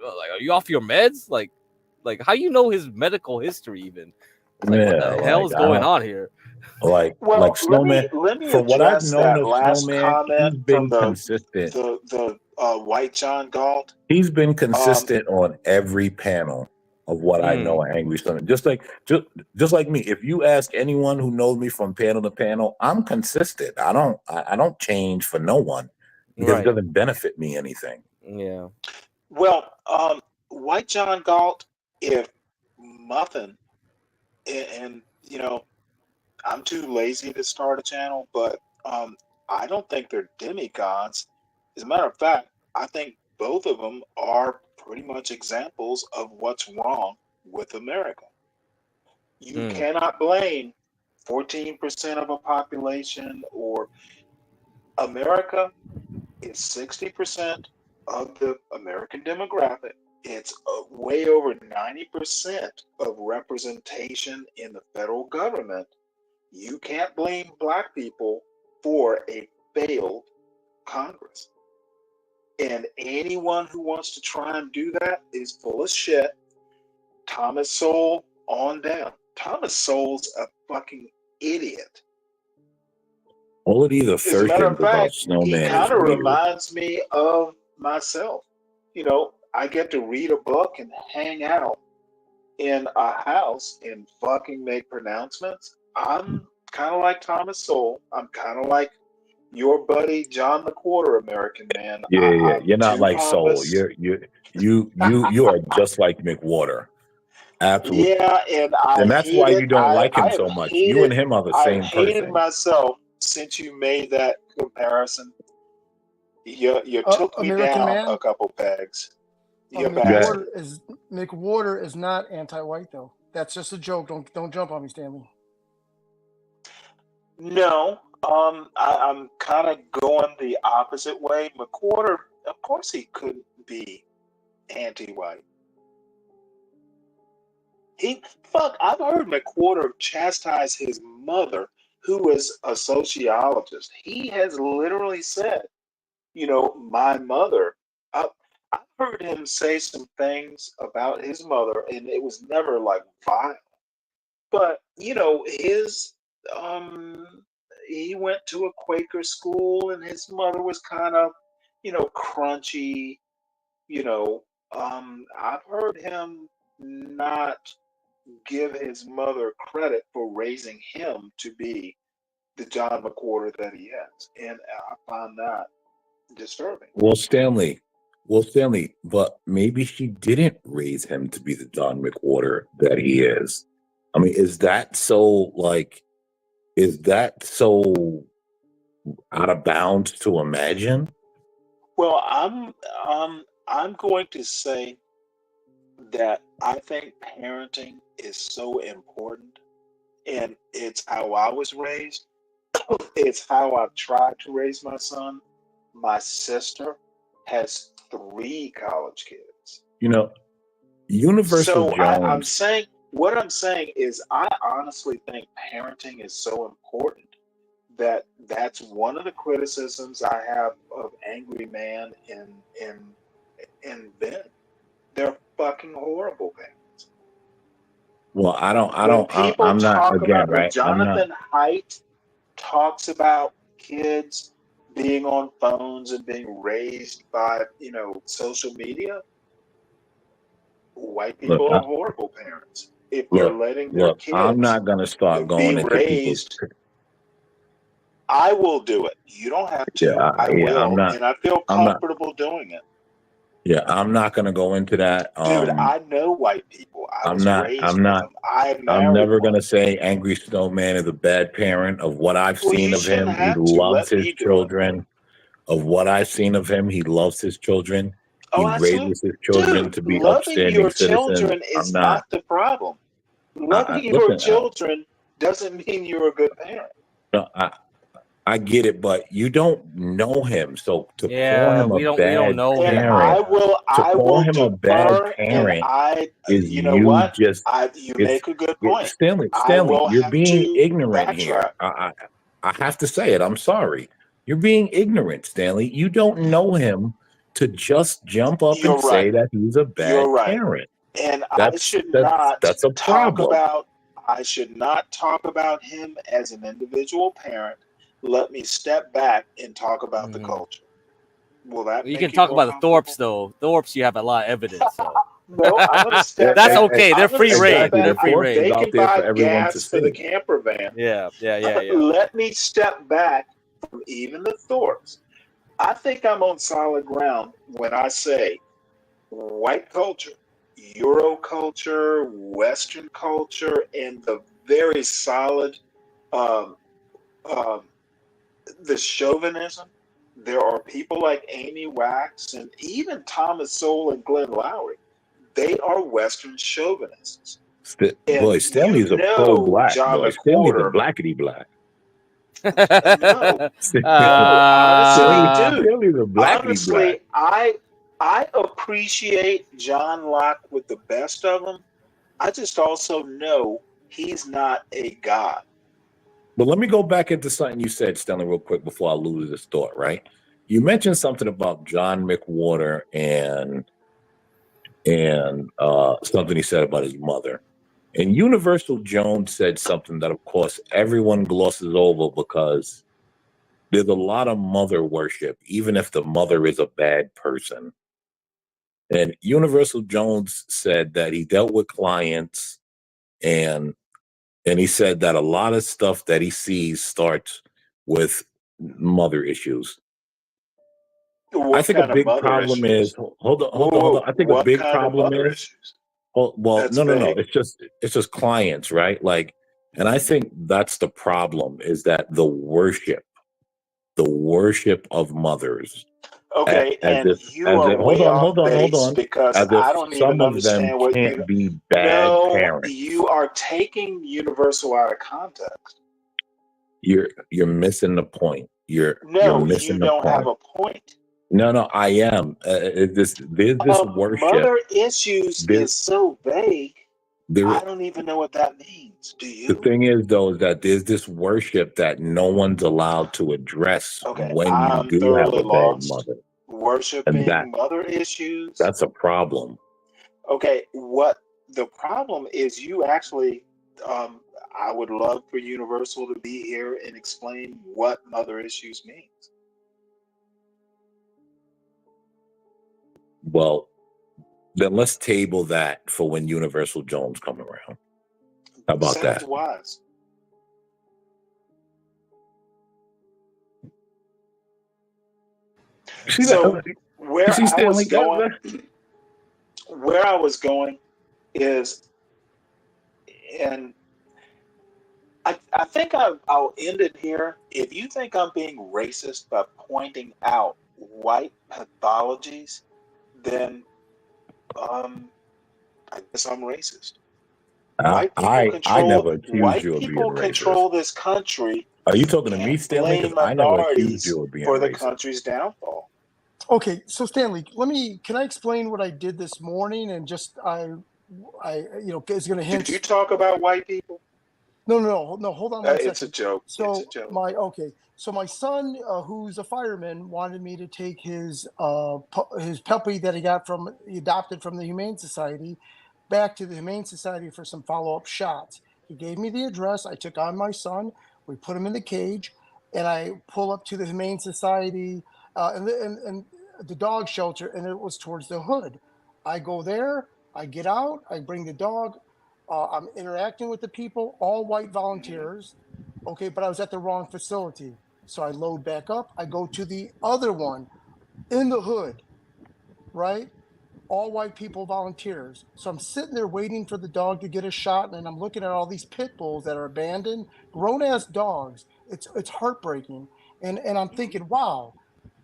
are you off your meds? Like how you know his medical history even? Like, what the hell is going on here? Like Snowman. let me From what I've address known that of last Snowman, comment he's from been consistent. the white John Galt. He's been consistent on every panel of what I know of Angry Snowman. Just like me. If you ask anyone who knows me from panel to panel, I'm consistent. I don't change for no one because it doesn't benefit me anything. Yeah. Well, white John Galt, if Muffin, and you know, I'm too lazy to start a channel, but I don't think they're demigods. As a matter of fact, I think both of them are pretty much examples of what's wrong with America. You cannot blame 14% of a population, or America is 60% of the American demographic. It's way over 90% of representation in the federal government. You can't blame black people for a failed Congress. And anyone who wants to try and do that is full of shit. Thomas Sowell on down. Thomas Sowell's a fucking idiot. All of these As a matter of assertions about fact, he Snowman is kind of weird. reminds me of myself. You know, I get to read a book and hang out in a house and fucking make pronouncements. I'm kind of like Thomas Sowell. I'm kind of like your buddy John McWhorter, American man. Yeah. You're not like pompous. Soul. You are just like McWhorter. Absolutely. Yeah, and And that's hate why it. you don't like him I so have much. hated, You and him are the I've same hated person. myself since you made that comparison. You took me American down man? a couple pegs. You're bad. McWhorter is not anti-white though. That's just a joke. Don't jump on me, Stanley. No, I'm kind of going the opposite way. McWhorter, of course, he couldn't be anti-white. I've heard McWhorter chastise his mother, who is a sociologist. He has literally said, you know, my mother. I've heard him say some things about his mother, and it was never like vile. But you know, he went to a Quaker school, and his mother was kind of, you know, crunchy. You know, I've heard him not give his mother credit for raising him to be the John McWhorter that he is, and I find that disturbing. Well, Stanley, but maybe she didn't raise him to be the John McWhorter that he is. I mean, is that so out of bounds to imagine? Well, I'm going to say that I think parenting is so important, and it's how I was raised. It's how I've tried to raise my son. My sister has 3 college kids. You know, Universal So Jones. what I'm saying is, I honestly think parenting is so important that that's one of the criticisms I have of Angry Man and Ben. They're fucking horrible parents. Well, When people I'm not, talk again, about, when right? I'm not. Jonathan Haidt talks about kids being on phones and being raised by, you know, social media, white people are horrible parents. If they're letting their kids I'm not going to start going be into people's. raised, I will do it. You don't have to. I will, I'm not, and I feel comfortable doing it. Yeah, I'm not going to go into that. Dude, I know white people. I was raised with them. I married I'm never one. going to say Angry Snowman is a bad parent. Of what I've Well, seen you of him, shouldn't he have to. loves Let his me do it. children. Of what I've seen of him, he loves his children. He Oh, absolutely. raises his children Dude, to be loving upstanding your citizens. children I'm is not. not the problem. Loving your Listen, children doesn't mean you're a good parent. no, I get it, but you don't know him, so to call Yeah, him we a don't bad know And him. parent, I will him a bad defer, and parent is you know what? just You make a good point. Stanley, I will you're have being to ignorant here. backtrack. I have to say it. I'm sorry. You're being ignorant, Stanley. You don't know him to just jump up You're and say right. that he's a bad You're right. parent. And I should not That's a talk problem. about I should not talk about him as an individual parent. Let me step back and talk about the culture. Will that You make can you talk more about the Thorpes though. Thorpes, you have a lot of evidence. So No, I'm going to step that's back. okay. They're I'm gonna free step reign. back. They're free reign. They can buy gas for the camper van. Yeah. Let me step back from even the Thorpes. I think I'm on solid ground when I say white culture, Euro culture, Western culture, and the very solid, um, um, the chauvinism. There are people like Amy Wax and even Thomas Sowell and Glenn Lowry. They are Western chauvinists. Boy, Stanley's a pro-black. John Boy, Stanley's a McWhorter. blackity black. No, honestly, dude. Stanley's a blackity Honestly, black. I appreciate John Locke with the best of them. I just also know he's not a god. But let me go back into something you said, Stanley, real quick before I lose this thought, right? You mentioned something about John McWhorter and something he said about his mother. And Universal Jones said something that, of course, everyone glosses over because there's a lot of mother worship, even if the mother is a bad person. And Universal Jones said that he dealt with clients and he said that a lot of stuff that he sees starts with mother issues. What I think kind a big of mother problem issues? is hold on. I think a What big kind of problem mother is issues? well, That's no. vague. It's just clients, right? Like, and I think that's the problem is that the worship of mothers. Okay, and you are Hold way off on. base because As if I don't some even of them understand what can't be bad No, parents. you are taking Universal out of context. You're missing the point. You're No, missing you the don't have point. a point. No, I am. There's this worship. Mother issues There, is so vague. there, I don't even know what that means. Do the you? thing is, though, is that there's this worship that no one's allowed to address Okay, when you I'm do have thoroughly a bad lost. mother, and Worshiping mother issues. that's a problem. Okay, what the problem is, you actually, I would love for Universal to be here and explain what mother issues means. Well, then let's table that for when Universal Jones come around. How about Sounds that? wise. So where I was going is, and I think I'll end it here. If you think I'm being racist by pointing out white pathologies, then I guess I'm racist. White people control. I never accused White you of being people racist. control this country. Are you talking to me, Can't Stanley? blame Because I never accused minorities you of being for the racist. country's downfall. Okay, so Stanley, can I explain what I did this morning and just I it's going to hint. Did you talk about white people? No. Hold on one second. It's a joke. So it's a joke. my son, who's a fireman, wanted me to take his puppy that he adopted from the Humane Society back to the Humane Society for some follow-up shots. He gave me the address. I took on my son. We put him in the cage, and I pull up to the Humane Society and the dog shelter, and it was towards the hood. I go there. I get out. I bring the dog. I'm interacting with the people, all white volunteers. Okay, but I was at the wrong facility. So I load back up. I go to the other one in the hood, right? All white people volunteers. So I'm sitting there waiting for the dog to get a shot, and I'm looking at all these pit bulls that are abandoned, grown-ass dogs. It's heartbreaking. And I'm thinking, wow,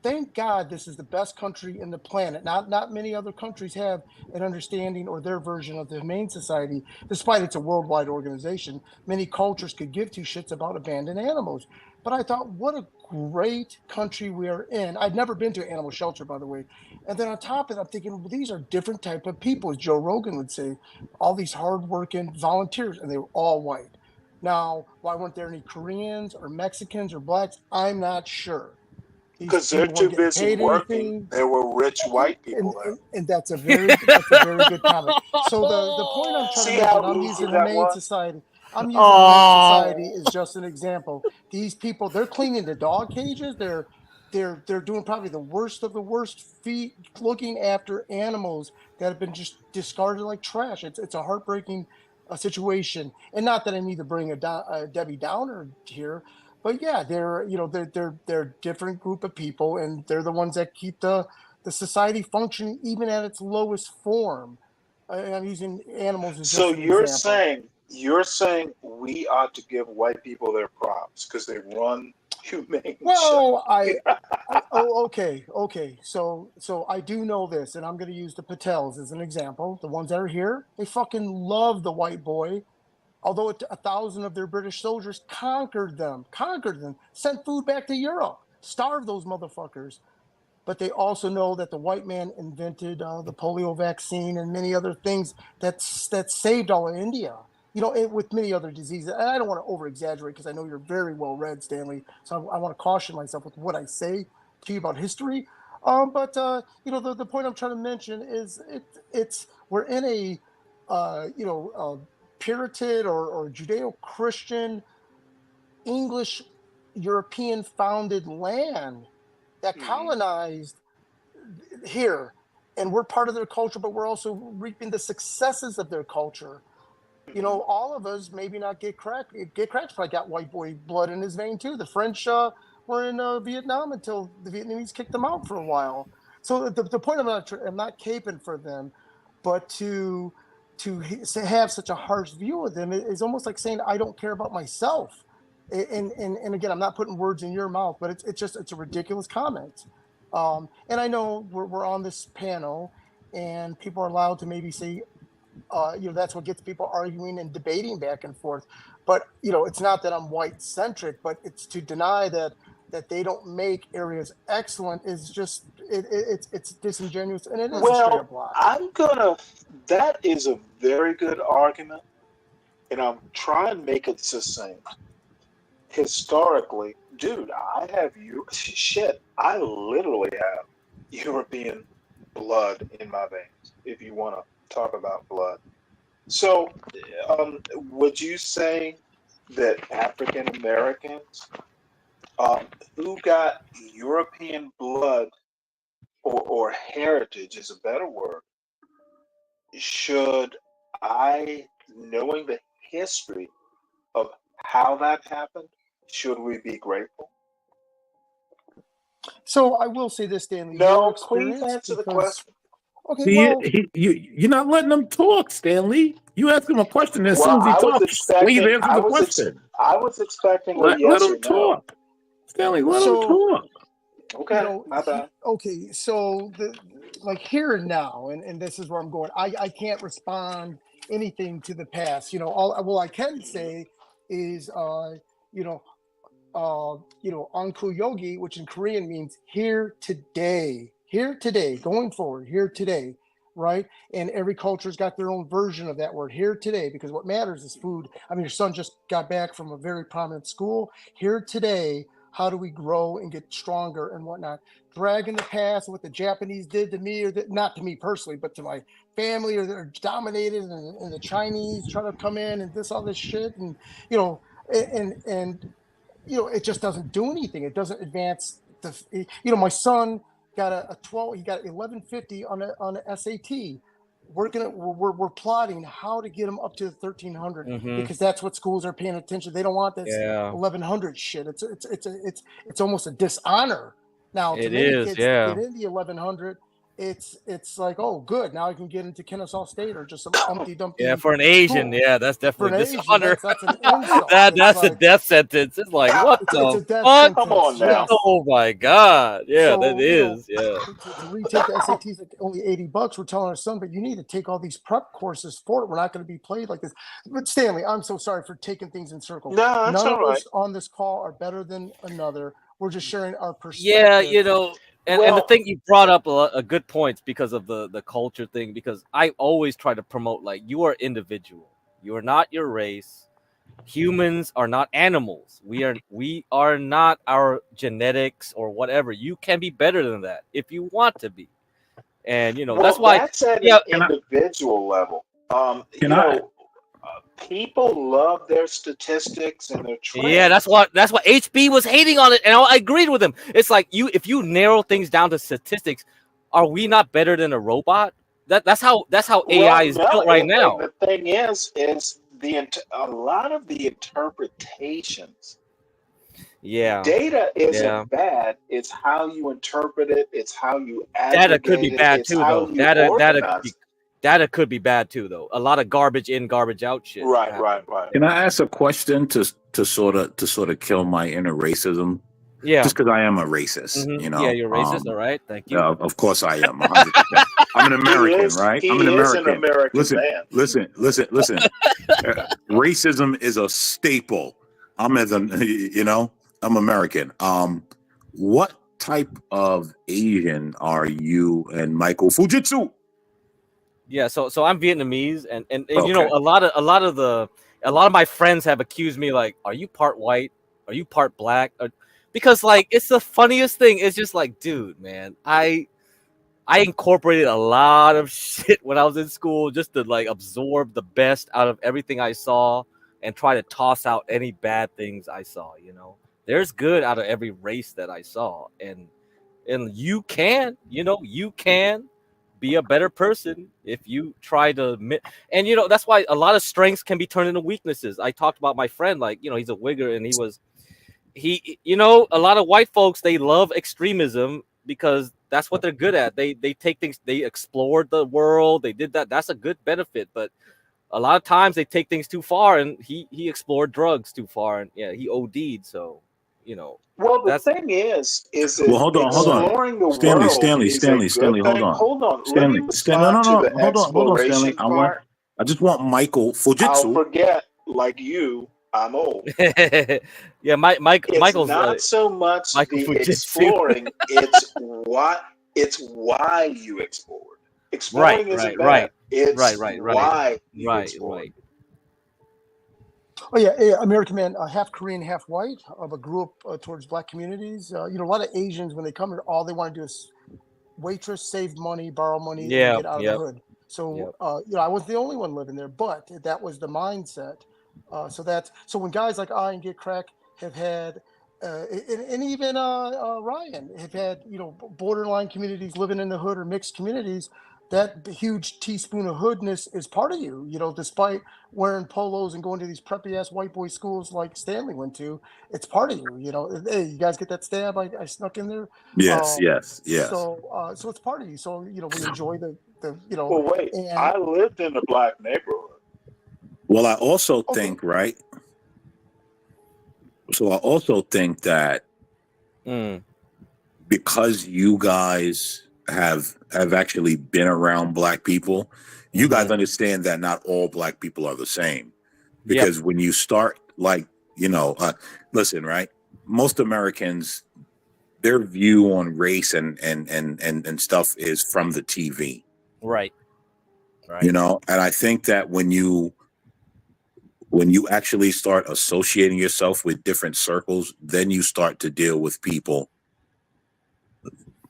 thank God this is the best country in the planet. Not many other countries have an understanding or their version of the Humane Society, despite it's a worldwide organization. Many cultures could give two shits about abandoned animals. But I thought, what a great country we are in. I'd never been to an animal shelter, by the way. And then on top of it, I'm thinking, well, these are different type of people, as Joe Rogan would say, all these hardworking volunteers, and they were all white. Now, why weren't there any Koreans or Mexicans or blacks? I'm not sure. Because they're too busy working. There were rich white people there. And that's a very good comment. So the point I'm trying to make, and I'm using Humane Society. I'm using white society as just an example. These people, they're cleaning the dog cages. They're doing probably the worst of the worst feet, looking after animals that have been just discarded like trash. It's a heartbreaking situation, and not that I need to bring a Debbie Downer here, but yeah, they're different group of people, and they're the ones that keep the society functioning even at its lowest form. I'm using animals as just So an example. you're saying we ought to give white people their props because they run humane. Well, okay. So I do know this, and I'm going to use the Patels as an example. The ones that are here, they fucking love the white boy. Although 1,000 of their British soldiers conquered them, sent food back to Europe, starved those motherfuckers. But they also know that the white man invented the polio vaccine and many other things that saved all of India. With many other diseases. And I don't want to over exaggerate because I know you're very well read, Stanley. So I want to caution myself with what I say to you about history. But the point I'm trying to mention is we're in a Puritan or Judeo-Christian English European founded land that colonized here, and we're part of their culture, but we're also reaping the successes of their culture. All of us maybe not get cracked. Crack's probably got white boy blood in his vein too. The French were in Vietnam until the Vietnamese kicked them out for a while. So the point, I'm not caping for them, but to have such a harsh view of them is almost like saying I don't care about myself. And again, I'm not putting words in your mouth, but it's a ridiculous comment. And I know we're on this panel, and people are allowed to maybe say, that's what gets people arguing and debating back and forth. But it's not that I'm white centric, but it's to deny that they don't make areas excellent is just it's disingenuous, and it is a straight up lie. That is a very good argument, and I'm trying to make it succinct. Historically, dude, I literally have European blood in my veins, if you want to talk about blood. So, would you say that African Americans who got European blood or heritage is a better word, should I, knowing the history of how that happened, should we be grateful? So I will say this, Stanley. No, please answer the question. Okay, See, you're not letting them talk, Stanley. You ask him a question, and as soon as he talks, please answer the question. I was expecting let him talk. Stanley, let him talk. Okay, my bad. Okay, so like here and now, and this is where I'm going. I can't respond anything to the past. All I can say is Anku Yogi, which in Korean means here today, going forward, here today, right? And every culture's got their own version of that word, here today, because what matters is food. I mean, your son just got back from a very prominent school. Here today, how do we grow and get stronger and whatnot? Dragging the past, what the Japanese did to me, or not to me personally, but to my family, or they're dominated, and the Chinese try to come in and all this shit, and it just doesn't do anything. It doesn't advance my son got a 12, he got 1150 on a SAT. We're plotting how to get him up to 1300 because that's what schools are paying attention. They don't want this 1100 shit. It's almost a dishonor. Now to many kids to get in the 1100, it's like, oh, good. Now I can get into Kennesaw State or just some Humpty Dumpty. Yeah, for an Asian, school. that's definitely dishonor. That's an insult. That's a death sentence. It's like, what the fuck? Come on now. Yes. Oh my god. Yeah, So, that is. Yeah. To retake the SATs at only $80, we're telling our son, but you need to take all these prep courses for it. We're not going to be played like this. But Stanley, I'm so sorry for taking things in circles. No, that's None all of right. us on this call are better than another. We're just sharing our perspective. Yeah, and the thing you brought up a good point because of the culture thing, because I always try to promote, like, you are individual. You are not your race. Humans are not animals. We are not our genetics or whatever. You can be better than that if you want to be. And that's why that's at an individual level. People love their statistics and their trends. Yeah, that's what HB was hating on it, and I agreed with him. It's like if you narrow things down to statistics, are we not better than a robot? That's how AI is built right now. The thing is a lot of the interpretations. Yeah, data isn't bad. It's how you interpret it. It's how you aggregate data could be bad it's too, how though. you organize. Data could be bad too, though. A lot of garbage in, garbage out shit. Right. Can I ask a question to sort of kill my inner racism? Yeah. Just because I am a racist, you know. Yeah, you're racist. All right, thank you. Of course I am. 100%. I'm an American, right? I'm an American. An American listen, man. listen. Racism is a staple. I'm American. What type of Asian are you and Michael Fujitsu? Yeah, so I'm Vietnamese, and Okay. you know, a lot of my friends have accused me, like, are you part white? Are you part black? Because like it's the funniest thing. It's just like, dude, man, I incorporated a lot of shit when I was in school just to like absorb the best out of everything I saw and try to toss out any bad things I saw. You know, there's good out of every race that I saw, and you can be a better person if you try to. And you know, that's why a lot of strengths can be turned into weaknesses. I talked about my friend, like, you know, he's a wigger, and you know, a lot of white folks, they love extremism because that's what they're good at. They take things, they explored the world, they did that. That's a good benefit. But a lot of times they take things too far, and he explored drugs too far, and yeah, he OD'd. So, you know. Well, the thing is well, hold on. exploring the Stanley, world Stanley, is Stanley, a good Stanley, hold thing. on. Hold on. Stanley, Let me respond no, to the hold on, Stanley. exploration part. I just want Michael Fujitsu. I'll forget, like you, I'm old. Yeah, Michael's not so much Michael the Fujitsu. exploring, it's why you explored. Exploring isn't bad. It's why you explored. Oh yeah, American man, half Korean, half white. But grew up towards black communities. You know, a lot of Asians, when they come here, all they want to do is waitress, save money, borrow money, and get out of the hood. So you know, I wasn't the only one living there, but that was the mindset. So when guys like I and Get Crack have had, and even Ryan have had, you know, borderline communities living in the hood or mixed communities. That huge teaspoon of hoodness is part of you, you know, despite wearing polos and going to these preppy ass white boy schools like Stanley went to. It's part of you, you know. Hey, you guys get that stab I snuck in there? Yes. So it's part of you. So, you know, we enjoy the you know. Well, wait, I lived in a black neighborhood. Well, I also think, right? So I also think that because you guys have actually been around black people, you guys understand that not all black people are the same. Because when you start, like, you know, listen, right? Most Americans, their view on race and stuff is from the TV. Right. You know, and I think that when you actually start associating yourself with different circles, then you start to deal with people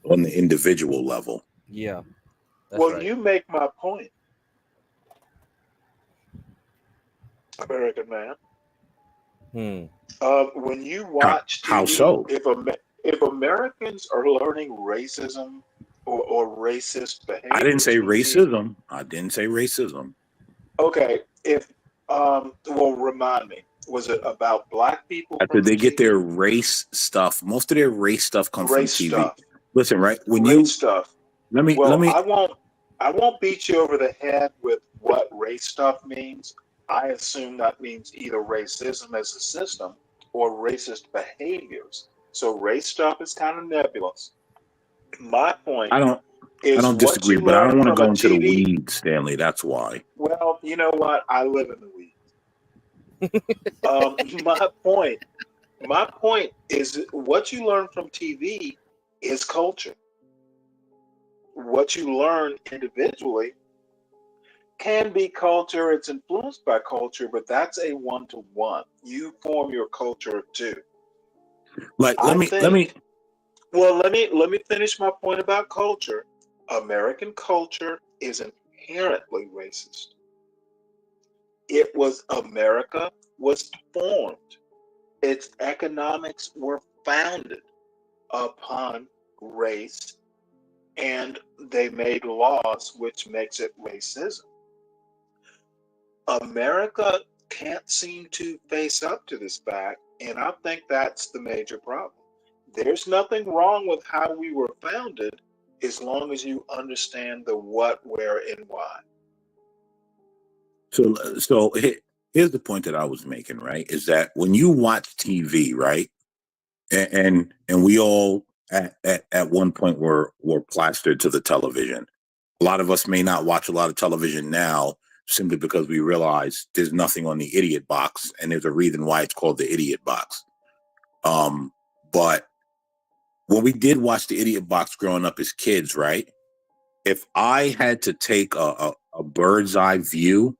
on the individual level. Yeah. Well, you make my point, American man. When you watch TV, how so? If Americans are learning racism or racist behavior, I didn't say racism. I didn't say racism. Okay, well, remind me. Was it about black people? After they get their race stuff, most of their race stuff comes from TV. Listen, right? When you stuff. Let me. I won't beat you over the head with what race stuff means. I assume that means either racism as a system or racist behaviors. So race stuff is kind of nebulous. My point I don't disagree, but I don't want to go into the weeds, Stanley. That's why. Well, you know what? I live in the weeds. My point is what you learn from TV is culture. What you learn individually can be culture. It's influenced by culture, but that's a one-to-one. You form your culture too. Like, let me finish my point about culture. American culture is inherently racist. It was America was formed. Its economics were founded upon race, and they made laws which makes it racism. America can't seem to face up to this fact, and I think that's the major problem. There's nothing wrong with how we were founded as long as you understand the what, where, and why. So here's the point that I was making, right? Is that when you watch TV, right, and we all at one point were plastered to the television. A lot of us may not watch a lot of television now simply because we realize there's nothing on the idiot box, and there's a reason why it's called the idiot box. But when we did watch the idiot box growing up as kids, right? If I had to take a bird's eye view,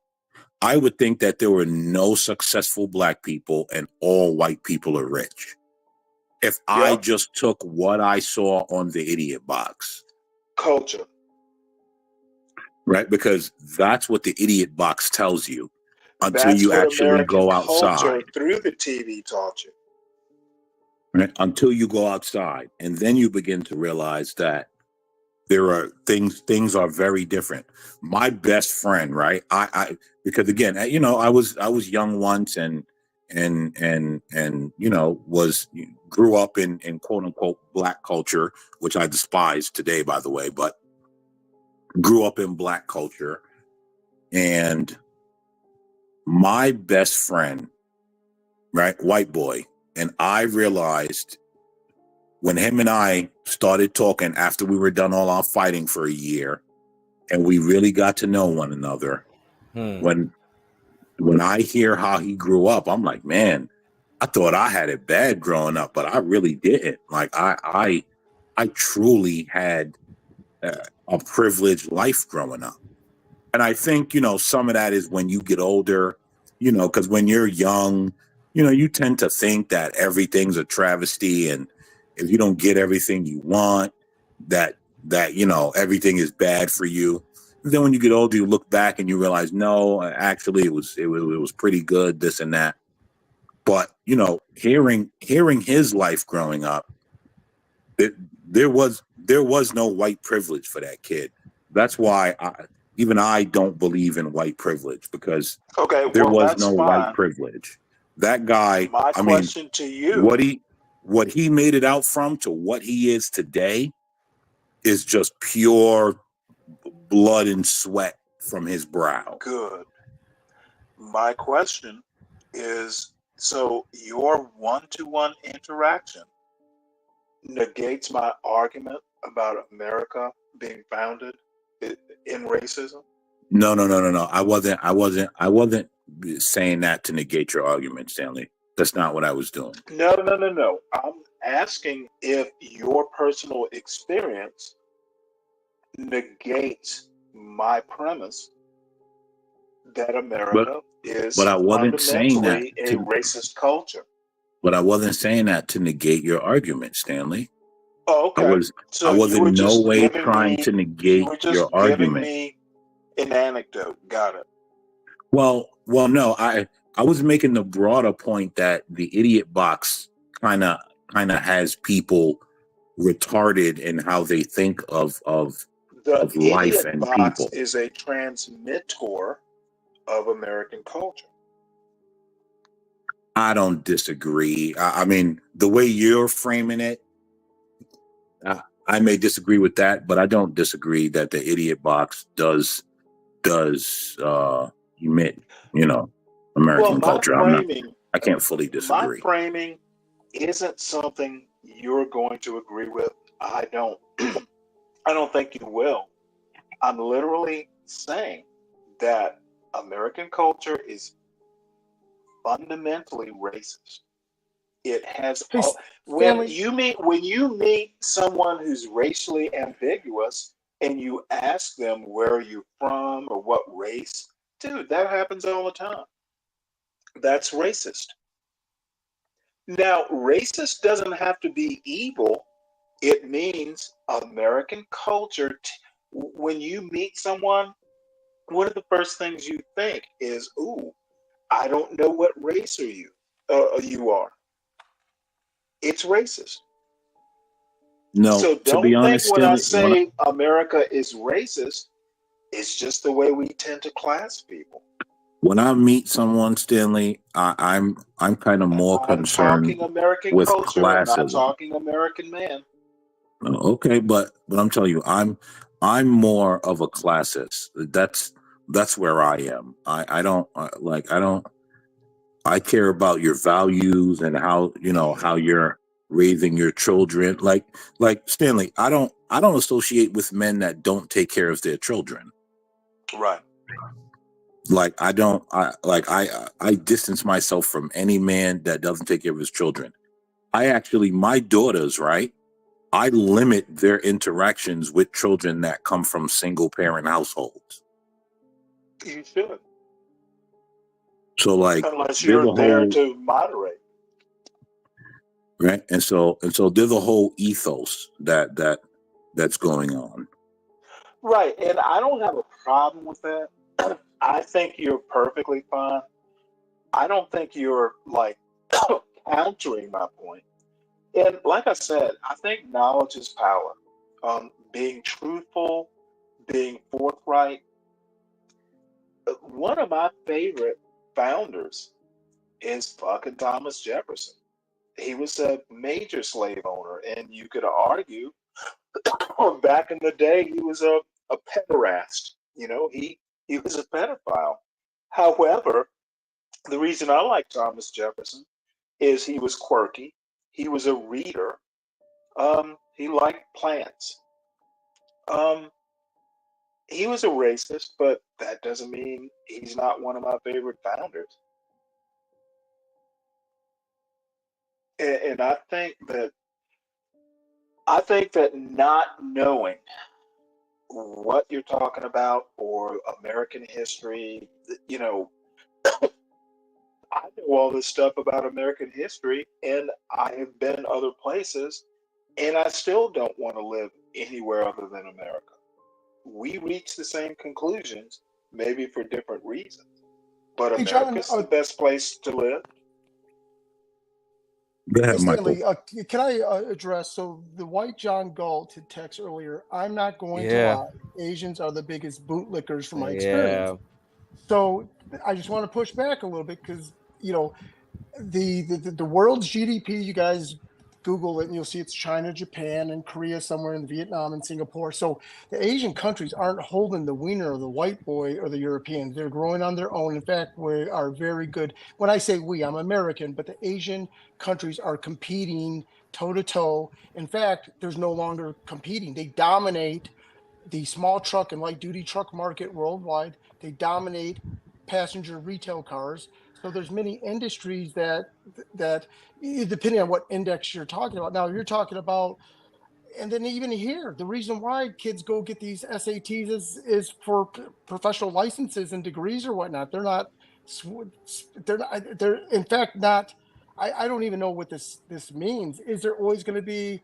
I would think that there were no successful black people and all white people are rich. If I just took what I saw on the idiot box. Culture. Right? Because that's what the idiot box tells you until That's you what actually American go culture outside. through the TV taught you. Right? Until you go outside. And then you begin to realize that there are things are very different. My best friend, right? I because again, you know, I was young once and you know, grew up in quote unquote black culture, which I despise today, by the way, but grew up in black culture. And my best friend, right, white boy, and I realized when him and I started talking after we were done all our fighting for a year, and we really got to know one another, when I hear how he grew up, I'm like, man, I thought I had it bad growing up, but I really didn't. Like I truly had a privileged life growing up. And I think, you know, some of that is when you get older, you know, because when you're young, you know, you tend to think that everything's a travesty. And if you don't get everything you want, that, you know, everything is bad for you. And then when you get older, you look back and you realize, no, actually it was pretty good, this and that. But, you know, hearing his life growing up, there was no white privilege for that kid. That's why I don't believe in white privilege, because there was no white privilege. That guy, My I mean, question to you. what he made it out from to what he is today is just pure blood and sweat from his brow. Good. My question is, so your one-to-one interaction negates my argument about America being founded in racism? No. I wasn't saying that to negate your argument, Stanley. That's not what I was doing. No. I'm asking if your personal experience negates my premise that America is but I wasn't saying that fundamentally a racist culture. But I wasn't saying that to negate your argument, Stanley. Oh, okay. I was in no way trying to negate your argument. Giving me an anecdote. Got it. Well, no. I was making the broader point that the idiot box kind of has people retarded in how they think of life idiot and box people. Is a transmitter of American culture. I don't disagree. I mean, the way you're framing it, I may disagree with that, but I don't disagree that the idiot box does emit, you know, American culture. I can't fully disagree. My framing isn't something you're going to agree with. I don't think you will. I'm literally saying that American culture is fundamentally racist. It has when you meet someone who's racially ambiguous and you ask them where are you from or what race, dude, that happens all the time. That's racist. Now, racist doesn't have to be evil. It means American culture. When you meet someone, one of the first things you think is, ooh, I don't know what race you are. It's racist. No, so to be don't think honest, when I Stanley, say America is racist, it's just the way we tend to class people. when I meet someone, Stanley, I'm kind of more I'm concerned talking American with culture. I'm not classism. talking American man. Okay, but I'm telling you, I'm more of a classist. That's where I am. I don't I care about your values and how how you're raising your children. Like Stanley, I don't associate with men that don't take care of their children. Right. Like I distance myself from any man that doesn't take care of his children. My daughters, right? I limit their interactions with children that come from single parent households. You should. So like unless you're there to moderate. Right. And so there's a whole ethos that's going on. Right. And I don't have a problem with that. I think you're perfectly fine. I don't think you're like countering my point. And like I said, I think knowledge is power. Being truthful, being forthright. One of my favorite founders is fucking Thomas Jefferson. He was a major slave owner, and you could argue back in the day he was a pederast. He was a pedophile. However, the reason I like Thomas Jefferson is he was quirky. He was a reader. He liked plants. He was a racist, but that doesn't mean he's not one of my favorite founders. And I think that not knowing what you're talking about or American history, I know all this stuff about American history, and I have been other places, and I still don't want to live anywhere other than America. We reach the same conclusions, maybe for different reasons, but Hey, John, America's the best place to live. Go ahead, Hey, Stanley, Michael. can I address? So the white John Galt had text earlier. I'm not going to Yeah. lie. Asians are the biggest bootlickers from my Yeah. experience. So I just want to push back a little bit because the world's GDP. You guys Google it and you'll see it's China, Japan, and Korea, somewhere in Vietnam and Singapore. So the Asian countries aren't holding the wiener of the white boy or the European. They're growing on their own. In fact, we are very good. When I say we, I'm American, but the Asian countries are competing toe to toe. In fact, there's no longer competing. They dominate the small truck and light duty truck market worldwide. They dominate passenger retail cars. So there's many industries that depending on what index you're talking about. Now you're talking about, and then even here, the reason why kids go get these SATs is for professional licenses and degrees or whatnot. They're in fact not. I don't even know what this means. Is there always going to be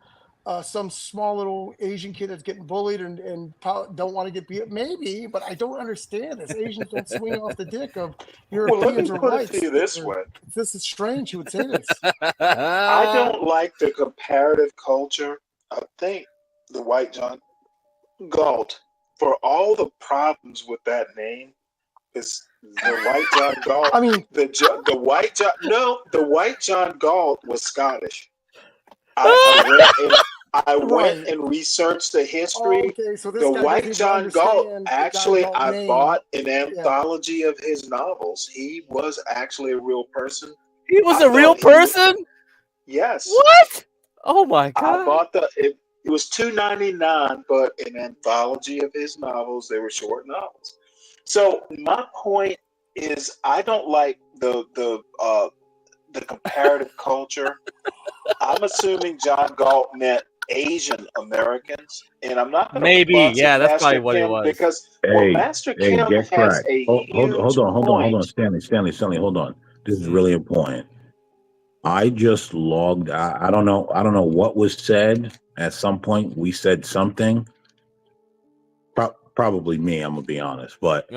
some small little Asian kid that's getting bullied and don't want to get beat? Maybe, but I don't understand this. Asians don't swing off the dick of Europeans or put it whites. to you this way. This is strange. You would say this. I don't like the comparative culture. I think the white John Galt, for all the problems with that name, is the white John Galt. I mean, the white John Galt was Scottish. I went and researched the history. Oh, okay, so this the guy white John Galt, actually, I name. bought an anthology of his novels. He was actually a real person. He was a real person? Yes. What? Oh my God. I bought it was $2.99, but an anthology of his novels. They were short novels. So my point is, I don't like the comparative culture. I'm assuming John Galt meant Asian Americans, and I'm not going to maybe. Yeah, that's probably what it was. Because Master Hey, Kim get has cracked. a Hold on, Stanley, hold on. This is really important. I just logged. I don't know what was said. At some point, we said something. Probably me. I'm gonna be honest, but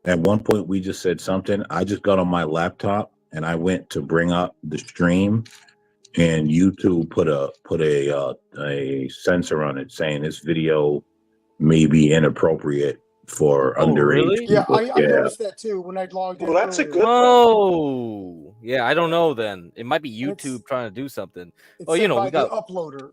At one point, we just said something. I just got on my laptop and I went to bring up the stream, and YouTube put a censor on it saying this video may be inappropriate for underage Yeah, people. I noticed that too when I logged in. Well, that's a earlier. good Oh, yeah. I don't know. Then it might be And it's- YouTube trying to do something. It's Oh, you said know, by we got. the uploader.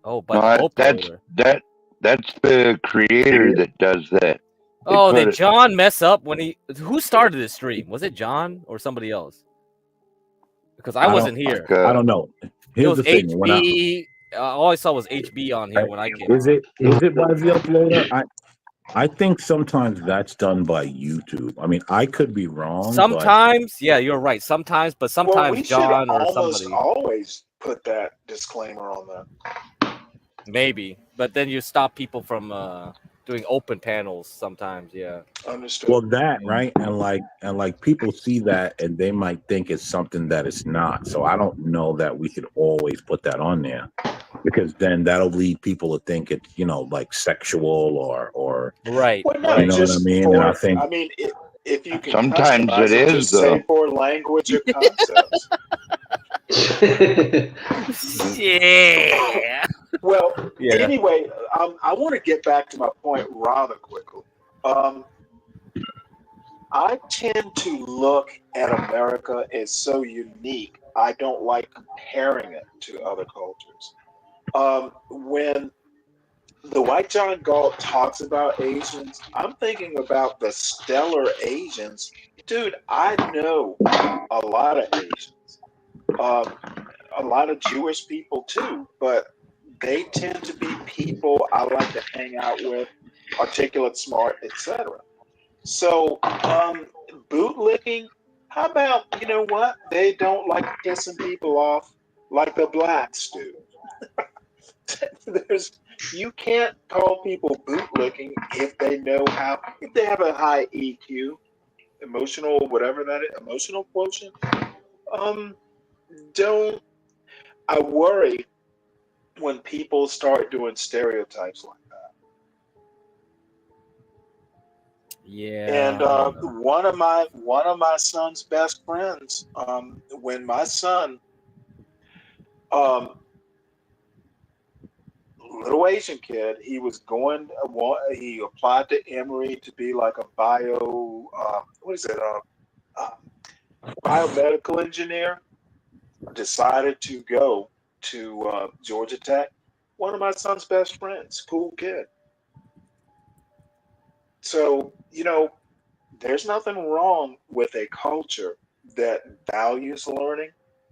Oh, by No, the that's uploader. that's the creator that does that. They Oh, put did it- John mess up when he? Who started this stream? Was it John or somebody else? Because I wasn't here. I don't know. It Here's was the thing. When I, HB. All I saw was HB on here when I came. is it by the uploader? I think sometimes that's done by YouTube. I mean, I could be wrong. Sometimes, yeah, you're right. Sometimes, but Well, sometimes we should John or almost somebody. always put that disclaimer on that. Maybe, but then you stop people from doing open panels sometimes. Yeah. Understood. Well, that right, and like people see that and they might think it's something that it's not. So I don't know that we should always put that on there, because then that'll lead people to think it's like sexual or right. Well, no, you know what I just mean. for, And I think if you can Sometimes customize it is, just say though. for language or concepts. Yeah. Well, Yeah. anyway, I want to get back to my point rather quickly. I tend to look at America as so unique. I don't like comparing it to other cultures. When the White John Galt talks about Asians, I'm thinking about the stellar Asians. Dude, I know a lot of Asians, a lot of Jewish people too, but they tend to be people I like to hang out with, articulate, smart, etc. So, bootlicking, how about, you know what? They don't like pissing people off like the blacks do. You can't call people bootlicking if they know how, if they have a high EQ, emotional, whatever that is, emotional quotient. Don't, I worry when people start doing stereotypes like that. Yeah. And one of my son's best friends, when my son, little Asian kid, he was going, he applied to Emory to be like a biomedical engineer. Decided to go to Georgia Tech. One of my son's best friends, cool kid. So, there's nothing wrong with a culture that values learning,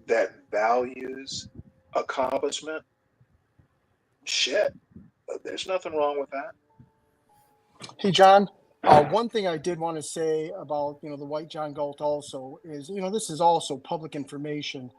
that values accomplishment. Shit, there's nothing wrong with that. Hey, John, one thing I did want to say about, the White John Galt also is, this is also public information.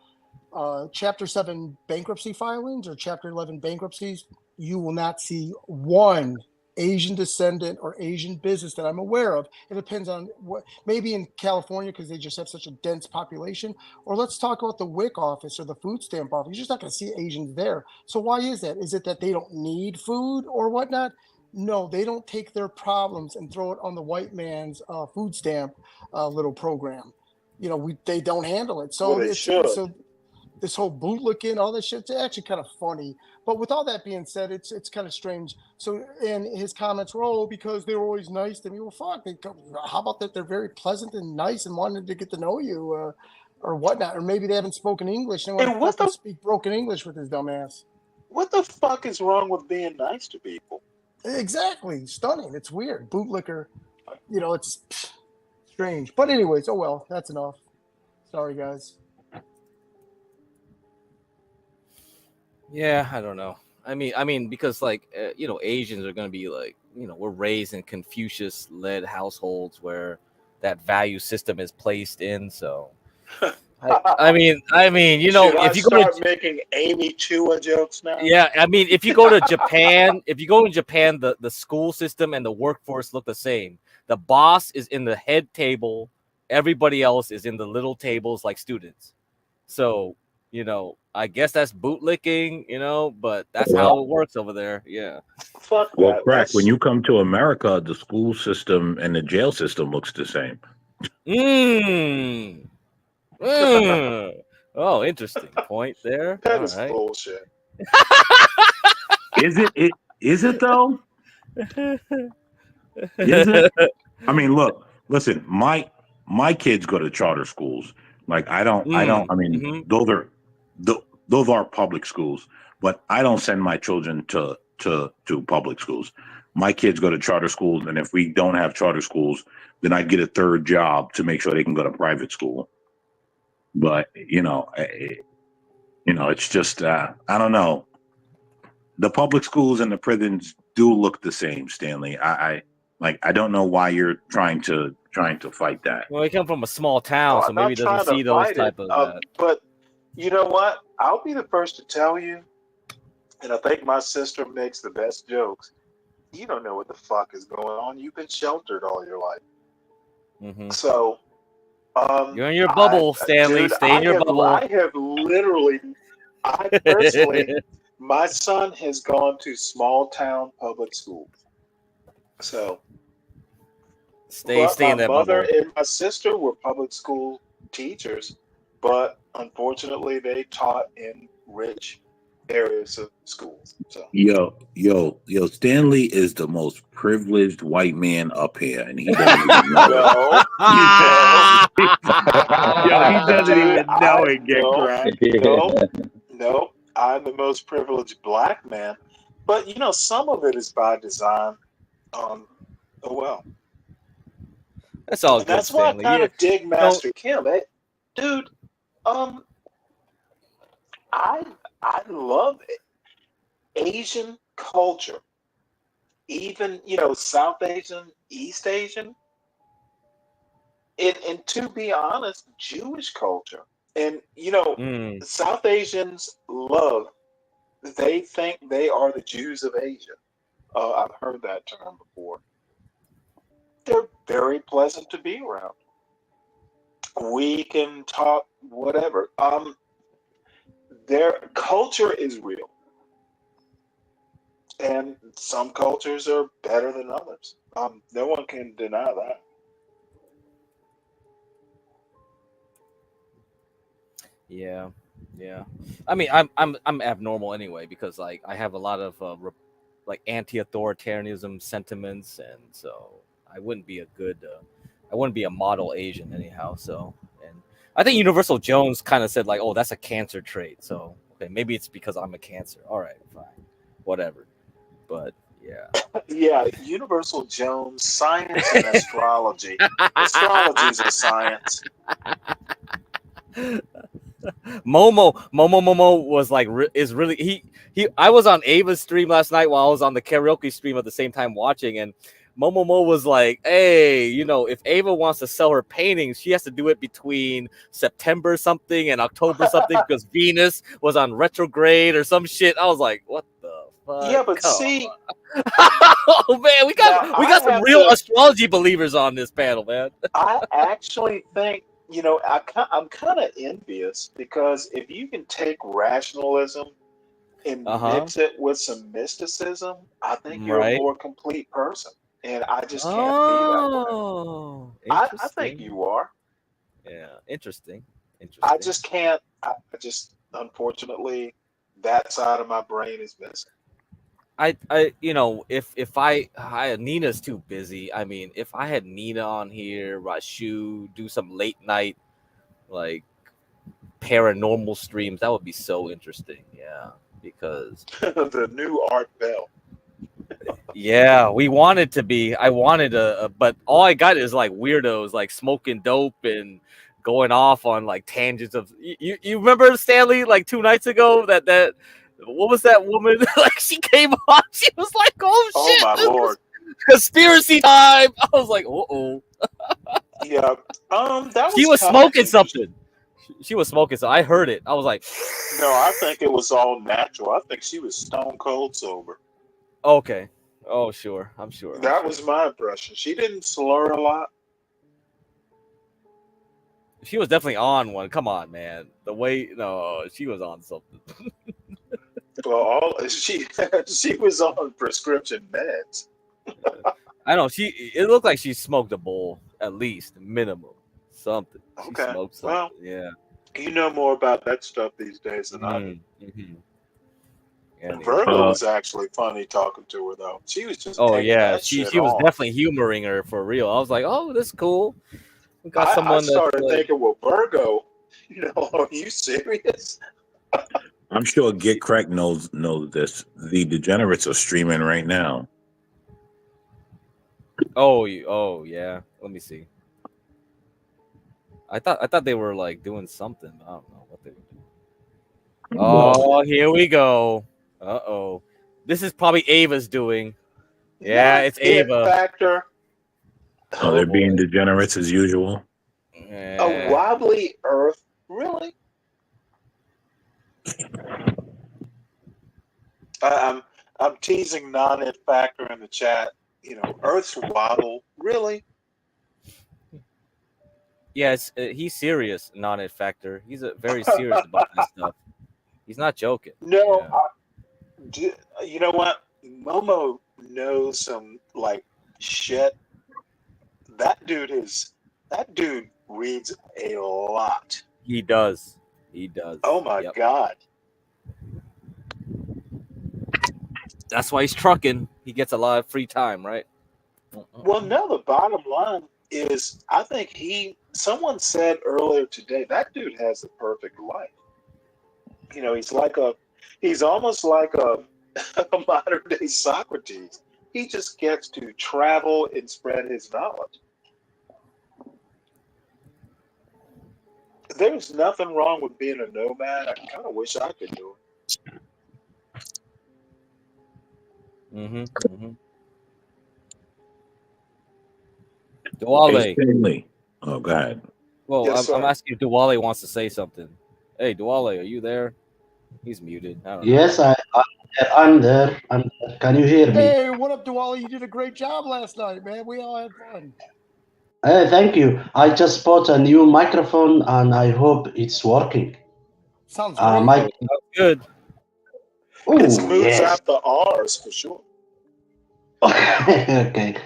Chapter 7 bankruptcy filings or Chapter 11 bankruptcies, you will not see one Asian descendant or Asian business that I'm aware of. It depends on what, maybe in California because they just have such a dense population. Or let's talk about the WIC office or the food stamp office. You're just not going to see Asians there. So why is that? Is it that they don't need food or whatnot? No, they don't take their problems and throw it on the white man's food stamp little program. They don't handle it. So Well, they should. So this whole bootlicking, all this shit, it's actually kind of funny. But with all that being said, it's kind of strange. So, and his comments were, because they were always nice to me. Well, fuck, how about that? They're very pleasant and nice and wanted to get to know you or whatnot. Or maybe they haven't spoken English. They want to speak broken English with his dumb ass. What the fuck is wrong with being nice to people? Exactly. Stunning. It's weird. Bootlicker, it's strange. But anyways, oh well, that's enough. Sorry, guys. Yeah, I don't know. I mean, because Asians are going to be like, we're raised in Confucius-led households where that value system is placed in. So, I mean, Should if you start making Amy Chua jokes now? yeah, I mean, if you go to Japan, the school system and the workforce look the same. The boss is in the head table. Everybody else is in the little tables like students. So, I guess that's bootlicking, but that's how it works over there. Yeah. fuck Well, that. crack. When you come to America, the school system and the jail system looks the same. Oh, interesting point there. That All is right. bullshit. Is it? Is it though? Is it? I mean, look, listen. My kids go to charter schools. Like I don't. I mean, those are public schools, but I don't send my children to public schools. My kids go to charter schools, and if we don't have charter schools, then I get a third job to make sure they can go to private school. But it's just I don't know. The public schools and the prisons do look the same, Stanley. I don't know why you're trying to fight that. Well, he come from a small town, No, so I'm maybe not he doesn't trying to see those fight it. type of. But you know what? I'll be the first to tell you, and I think my sister makes the best jokes. You don't know what the fuck is going on. You've been sheltered all your life. So, you're in your bubble, Stanley. Dude, Stay in your bubble. I personally, my son has gone to small town public schools. So, stay in that my mother bubble. and my sister were public school teachers, but unfortunately, they taught in rich areas of schools. So, Yo, Stanley is the most privileged white man up here, and he doesn't even know it. He doesn't even know it. No, I'm the most privileged black man, but some of it is by design. Oh well. That's all And good, that's why Stanley. I kind of dig Master Kim. Dude, I love it. Asian culture, even South Asian, East Asian, and to be honest, Jewish culture. And South Asians they think they are the Jews of Asia. I've heard that term before. They're very pleasant to be around. We can talk whatever. Their culture is real. And some cultures are better than others. No one can deny that. Yeah. I mean, I'm abnormal anyway because like I have a lot of like anti-authoritarianism sentiments, and so I wouldn't be a model Asian anyhow. So, and I think Universal Jones kind of said like, oh, that's a Cancer trait. So okay, maybe it's because I'm a Cancer. All right, fine, whatever. But yeah. Yeah, Universal Jones, science and astrology. Astrology is a science. Momo was like is really he. I was on Ava's stream last night while I was on the karaoke stream at the same time watching, and Momo was like, "Hey, if Ava wants to sell her paintings, she has to do it between September something and October something because Venus was on retrograde or some shit." I was like, "What the fuck?" Yeah, but see, oh man, we got some real astrology believers on this panel, man. I actually think I'm kind of envious because if you can take rationalism and mix it with some mysticism, I think you're a more complete person. And I just can't be that way. I think you are. Yeah, interesting. I just can't. I just, unfortunately, that side of my brain is missing. if Nina's too busy. I mean, if I had Nina on here, Rashu, do some late night like paranormal streams, that would be so interesting. Yeah, because the new Art Bell. yeah, we wanted to be. I wanted but all I got is like weirdos like smoking dope and going off on like tangents of. You remember Stanley like 2 nights ago that what was that woman? Like she came on, she was like, "Oh shit, my Lord, conspiracy time!" I was like, "Uh-oh." Yeah, she was smoking something. She was smoking, so I heard it. I was like, "No, I think it was all natural. I think she was stone cold sober." Okay. Oh, sure. I'm sure. That was my impression. She didn't slur a lot. She was definitely on one. Come on, man. The way she was on something. Well, she was on prescription meds. I know it looked like she smoked a bowl at least, minimum, something. She Okay, smoked something. well, Yeah. you know more about that stuff these days than I do. Anyway. Virgo was actually funny talking to her though. She was just egging that shit she was on. definitely humoring her for real. I was like, oh, this is cool. We got someone I started that's like, thinking, well, Virgo, are you serious? I'm sure Get Crack knows this. The Degenerates are streaming right now. oh yeah. Let me see. I thought they were like doing something. I don't know what they were doing. Oh, here we go. Uh-oh. This is probably Ava's doing. Yeah, it's It Ava. Factor. Oh, they're being degenerates as usual. A wobbly Earth, really? I'm teasing non-it factor in the chat. Earth's wobble, really? Yes, he's serious, non-it factor. He's very serious about this stuff. He's not joking. No, you know what? Momo knows some shit. That dude reads a lot. He does. He does. Oh my god. That's why he's trucking. He gets a lot of free time, right? Well, no, the bottom line is I think someone said earlier today, that dude has the perfect life. He's almost like a modern day Socrates. He just gets to travel and spread his knowledge. There's nothing wrong with being a nomad. I kind of wish I could do it. Duale. Oh, go ahead. Well, Yes, I'm sir. asking if Duale wants to say something. Hey, Duale, are you there? He's muted. I don't know. Yes, I'm there. Can you hear me? Hey, what up, Duali? You did a great job last night, man. We all had fun. Hey, thank you. I just bought a new microphone and I hope it's working. Sounds great. Sounds good. It smooths yes. out the R's for sure. Okay.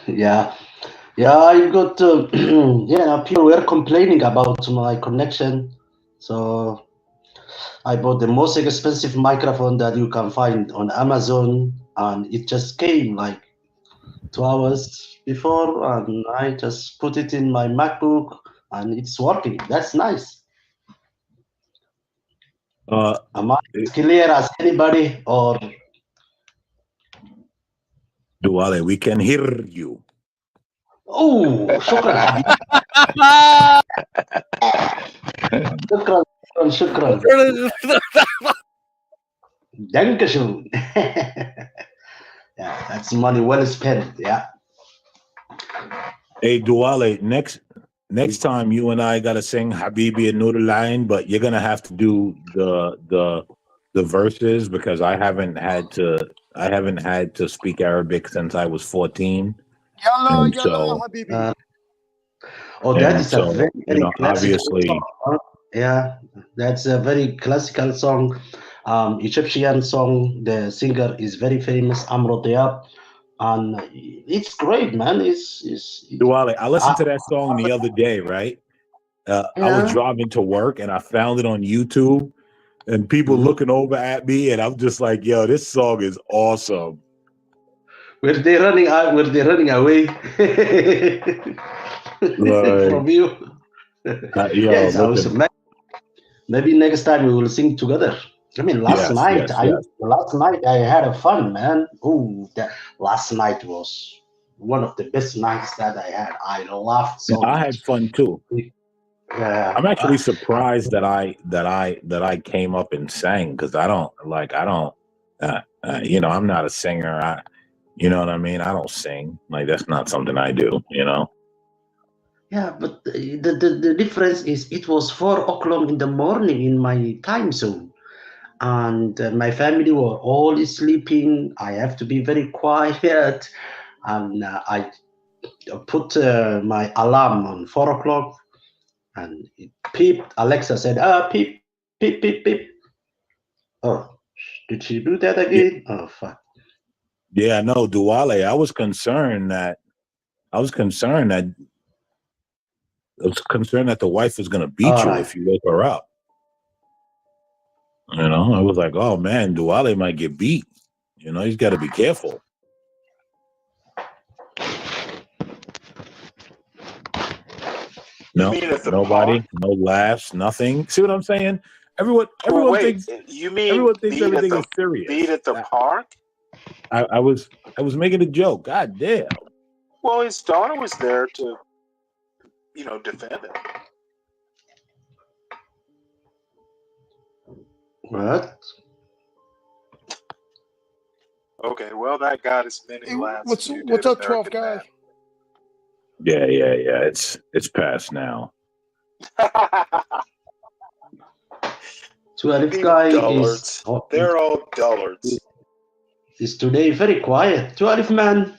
Yeah. I got people were complaining about my connection, so I bought the most expensive microphone that you can find on Amazon, and it just came like 2 hours before, and I just put it in my MacBook and it's working. That's nice. Am I as clear as anybody, or Duale, we can hear you. oh, shukran حبيبي. شكرا Dankeschön. Yeah, that's money well spent. Yeah. Hey, Duale, next time you and I gotta sing Habibi and Noodle Line, but you're gonna have to do the verses because I haven't had to speak Arabic since I was 14. Yalla, And yalla, so, Habibi. That is a very, very classical obviously, song. Yeah, that's a very classical song. Egyptian song. The singer is very famous, Amro Diab, and it's great, man. Duale, I listened to that song the other day, right? I was driving to work and I found it on YouTube, and people looking over at me, and I'm just like, "Yo, this song is awesome." Were they running out? Were they running away from you? Yeah, it's awesome. Maybe next time we will sing together. I mean, last night I had fun, man. Oh, last night was one of the best nights that I had. I laughed so much. I had fun too. Yeah, I'm actually surprised that I came up and sang because I'm not a singer. You know what I mean? I don't sing. Like, that's not something I do, Yeah, but the difference is it was 4 o'clock in the morning in my time zone, and my family were all sleeping. I have to be very quiet, and I put my alarm on 4 o'clock, and it peeped. Alexa said, "Peep, peep, peep, peep." Oh, Did she do that again? Oh fuck. Yeah, no, Duale. I was concerned that the wife was gonna beat All you right. if you woke her up. You know, I was like, oh man, Duale might get beat. You know, he's got to be careful. No, nobody, no laughs, nothing. See what I'm saying? Everyone thinks you mean everyone thinks beat everything at is serious. Beat at the park? I was making a joke. God damn. Well, his daughter was there to, defend him. What? Okay, well, that got as many laughs as you What's did, up, 12 American guy? Man. Yeah. It's past now. 12 These guy dullards. They're all dullards. is today very quiet. 12 man.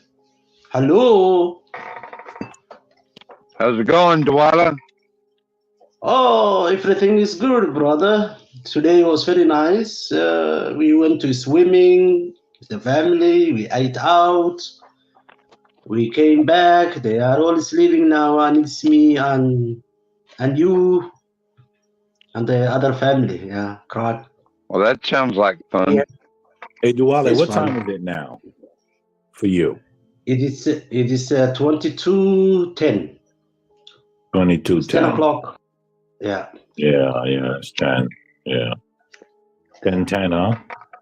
Hello. How's it going, Dwala? Oh, everything is good, brother. Today was very nice. We went to swimming with the family. We ate out. We came back. They are all sleeping now, and it's me and you and the other family. Yeah, crowd. Well, that sounds like fun. Yeah. Hey, Duale, It's what fun. time is it now for you? It is 22:10. 22:10. It's 10 o'clock. Yeah. Yeah, it's 10. Yeah. 10-10, huh?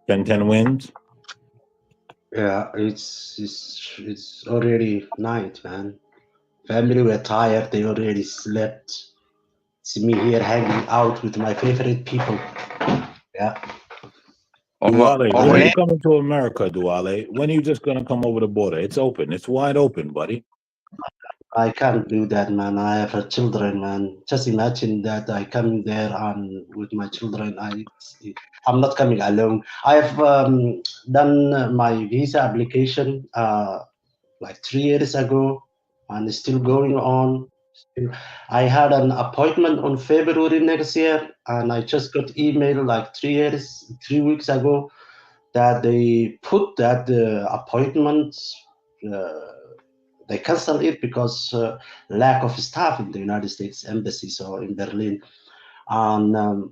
10-10 wins? Yeah, it's already night, man. Family were tired. They already slept. It's me here hanging out with my favorite people. Yeah. Duale, when are you coming to America, Duale? When are you just going to come over the border? It's open. It's wide open, buddy. I can't do that, man. I have children, man. Just imagine that I come there and with my children. I'm not coming alone. I have done my visa application like 3 years ago, and it's still going on. I had an appointment on February next year, and I just got email like 3 weeks ago that they put that appointment. They canceled it because lack of staff in the United States Embassy, so in Berlin, and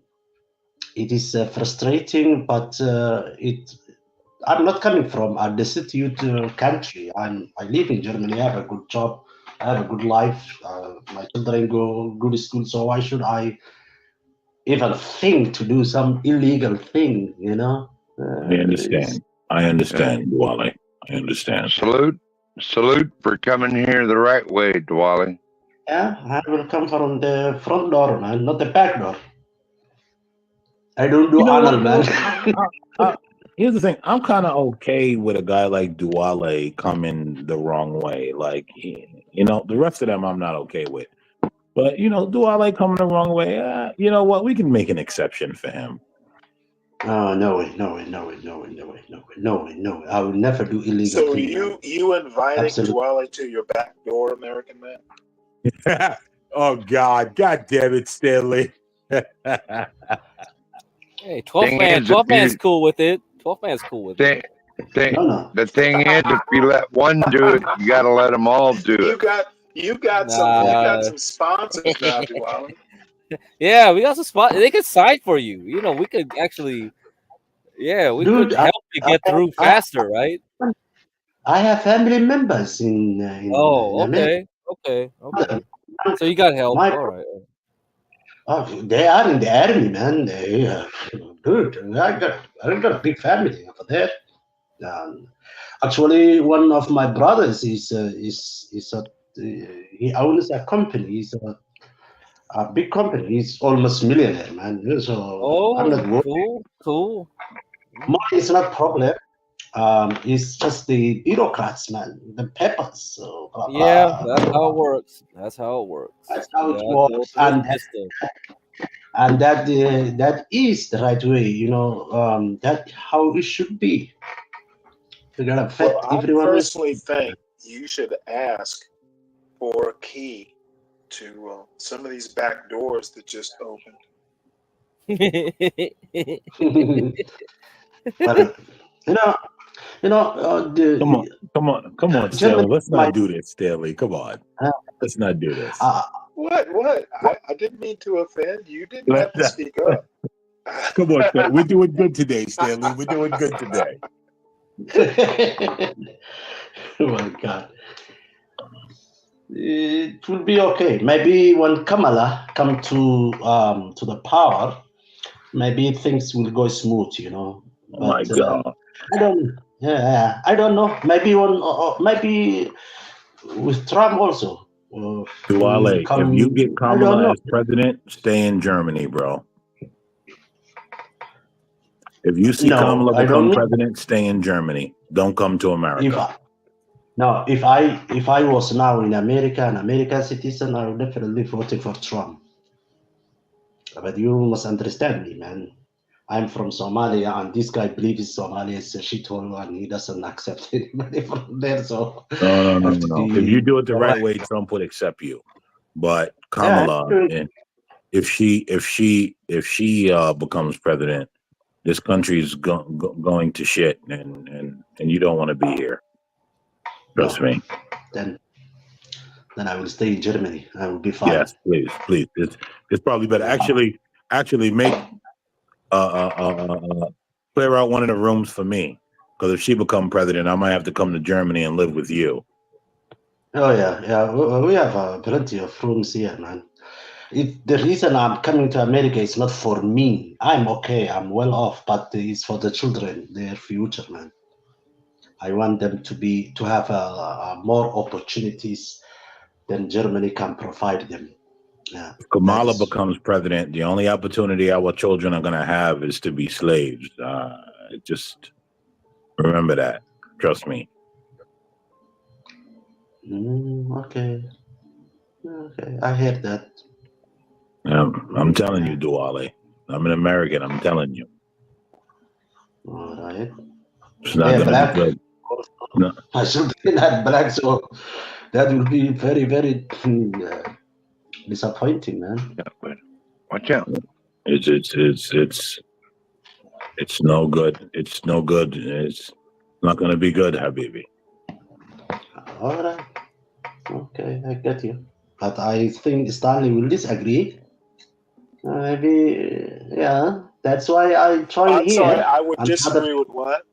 it is frustrating. But I'm not coming from a destitute country. I live in Germany. I have a good job. I have a good life. My children go good school. So why should I even think to do some illegal thing? You know. I understand, Duale. I understand. Salute for coming here the right way, Dwale. Yeah, I will come from the front door, man, not the back door. I don't do anal, man. Here's the thing. I'm kind of okay with a guy like Duale coming the wrong way. Like, the rest of them I'm not okay with. But, Duale coming the wrong way, you know what? We can make an exception for him. Oh, no way. I will never do illegal So thing. you inviting Dwale to your back door, American Man? Oh, God. God damn it, Stanley. Hey, 12 man's cool with it. 12 man's cool with it. The thing is, if you let one do it, you got to let them all do it. You got some sponsors now, Dwale. Yeah, we got some spot. They could sign for you. We could actually. Yeah, we could help you get through faster, right? I have family members in okay. So you got help. All right. They are in the army, man. Dude, I got a big family over there. Actually, one of my brothers he owns a company. He's a big company. He's almost millionaire, man. So I'm not worried. Cool. Money is not problem. It's just the bureaucrats, man. The papers. So blah, blah. Yeah, that's how it works. That's how it works, and that is the right way. That how it should be. You gotta affect everyone. I personally think you should ask for a key to some of these back doors that just opened. Well, you know, Come on, Stanley. Let's not do this, Stanley. Come on. Let's not do this. What? I didn't mean to offend. You didn't have to speak up. Come on, Stanley. We're doing good today, Stanley. We're doing good today. Oh my God. It will be okay. Maybe when Kamala come to the power, maybe things will go smooth, you know. Oh my God. I don't know. Maybe maybe with Trump also. Duale, if you get I don't Kamala know. as president, stay in Germany, bro. If you see Kamala I don't become need- president, stay in Germany. Don't come to America. If I was now in America, an American citizen, I would definitely voting for Trump. But you must understand me, man. I'm from Somalia, and this guy believes Somalia is a shithole, and he doesn't accept anybody from there. So No. If you do it the right way, Trump would accept you. But Kamala, and if she becomes president, this country is going to shit, and you don't want to be here. Trust me. Then I will stay in Germany. I will be fine. Yes, please. It's probably better. Actually, make clear out one of the rooms for me, because if she become president, I might have to come to Germany and live with you. Oh yeah. We have plenty of rooms here, man. The reason I'm coming to America is not for me. I'm okay. I'm well off, but it's for the children, their future, man. I want them to have more opportunities than Germany can provide them. Yeah. If Kamala becomes president, the only opportunity our children are going to have is to be slaves. Just remember that. Trust me. Okay. I heard that. I'm telling you, Duale. I'm an American. I'm telling you. All right. It's not going to be good. No. I should be not black, so that will be very, very disappointing, man. Watch out. It's no good. It's no good. It's not going to be good, Habibi. All right. Okay, I get you. But I think Stanley will disagree. Maybe, yeah. That's why I joined here. Sorry, I would disagree with what?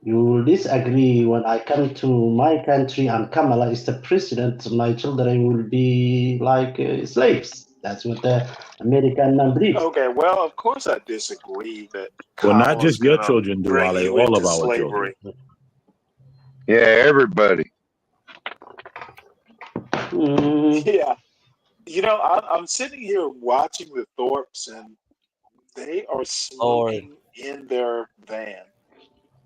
You will disagree when I come to my country and Kamala is the president. My children will be like slaves. That's what the American man believes. Okay, well, of course I disagree that. Well, not just your children, Duale, all of our slavery. children. Yeah, everybody. Yeah. You know, I'm sitting here watching the Thorpes, and they are smoking in their van.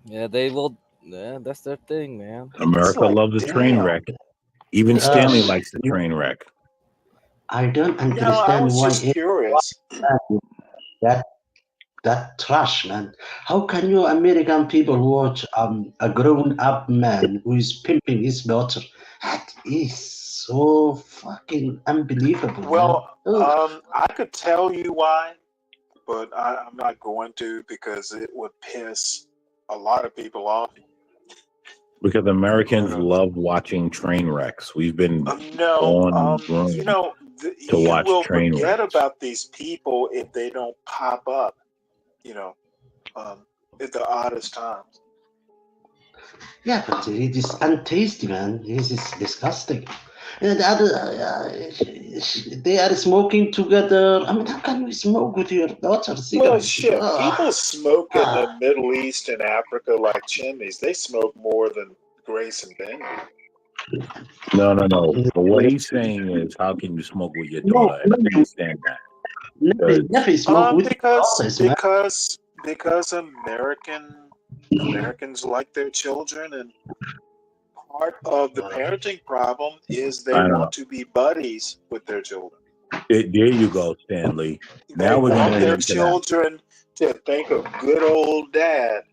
Yeah, they will. Yeah, that's their thing, man. America loves a train wreck. Even Stanley likes the train wreck. I don't understand I was why just curious. That trash, man. How can you American people watch a grown-up man who is pimping his daughter? That is so fucking unbelievable. Well, I could tell you why, but I'm not going to, because it would piss a lot of people off. Because Americans love watching train wrecks. We've been on you know, to watch will train forget wrecks. about these people if they don't pop up, you know, at the oddest times. Yeah, but it is untasty, man. This is disgusting. And the other, they are smoking together. I mean, how can you smoke with your daughter cigarettes? Well, shit, people smoke in the Middle East and Africa like chimneys. They smoke more than Grace and Ben. No. But what he's saying is, how can you smoke with your daughter? And I understand that. Because Americans like their children, and part of the parenting problem is they want to be buddies with their children. There you go, Stanley. Now we're going to get into that. Children to think of good old dad.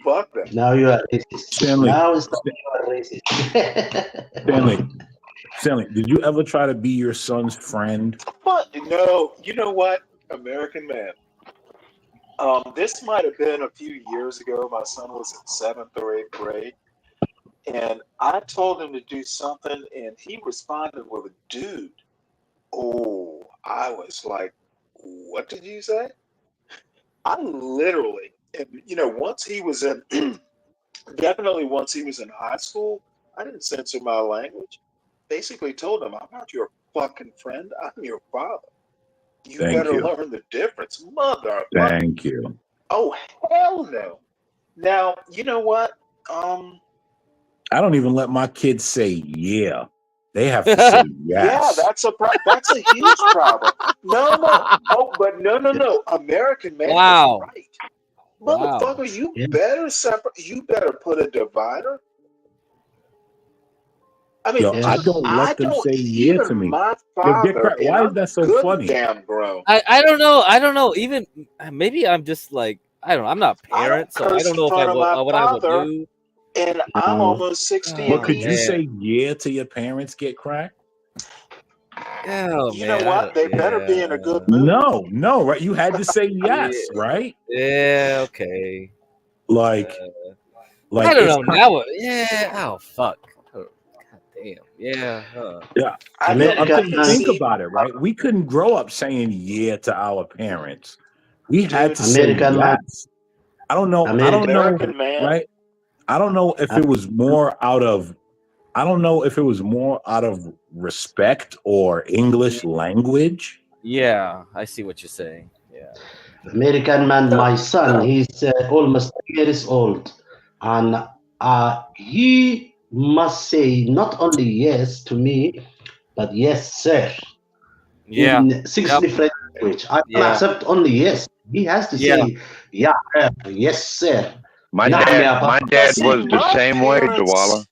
Fuck them. Now you are racist. Stanley. Now it's not you are racist. Stanley, did you ever try to be your son's friend? But no, you know what, American man. This might have been a few years ago. My son was in 7th or 8th grade, and I told him to do something, and he responded with a dude. Oh, I was like, what did you say? I literally, and once he was in, definitely once he was in high school, I didn't censor my language. Basically told him, I'm not your fucking friend. I'm your father. You Thank better you. learn the difference, mother. Thank you. Oh, hell no. Now, you know what? I don't even let my kids say yeah. They have to say Yeah, yes. that's a huge problem. No. Oh, but no. American man Wow. is right. Wow. Motherfucker, you better separate. You better put a divider. I mean, Yo, I don't let them say yeah to even me. my Yo, get father, cracked. and Why is I'm that so good funny? damn grown. I don't know. I don't know. Even maybe I'm just like I don't know. I'm not a I parent, don't so I curse don't in know if I front of would my what I would father, do. and I'm almost 60. But could you man. say yeah to your parents get cracked? Oh You man. know what? They better be in a good mood. No, right? You had to say yes, right? Yeah. Okay. Like I don't it's know. Now, yeah. Oh fuck. Oh, God damn. Yeah. Yeah. I No, can think see, about it, right? We couldn't grow up saying yeah to our parents. We had to dude. say American man. yes. I don't know, American man. right? I don't know if it was more out of respect or English language. Yeah. I see what you're saying. Yeah. American man, my son, he's almost 10 years old, and he must say not only yes to me, but yes, sir, Yeah. in 6 different language. I can Yeah. accept only yes. He has to Yeah. say, yeah, yes, sir. My Naam, ya dad See, was the my same way, parents. Dwala.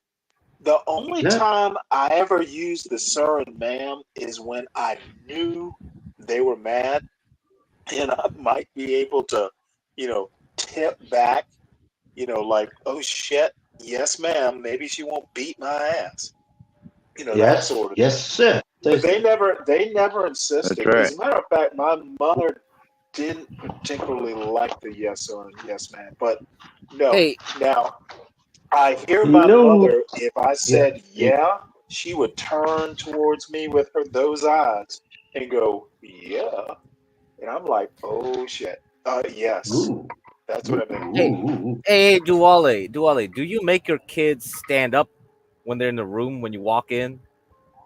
The only time I ever used the sir and ma'am is when I knew they were mad, and I might be able to, tip back, like, oh shit, yes, ma'am, maybe she won't beat my ass, that Yes, sort of yes, sir. But they never insisted. That's right. As a matter of fact, my mother didn't particularly like the yes sir and yes ma'am. But no, Hey. now I hear You my know, mother. If I said yeah, she would turn towards me with those eyes and go yeah, and I'm like, oh shit, yes, that's what I meant. Hey, Duale, do you make your kids stand up when they're in the room when you walk in?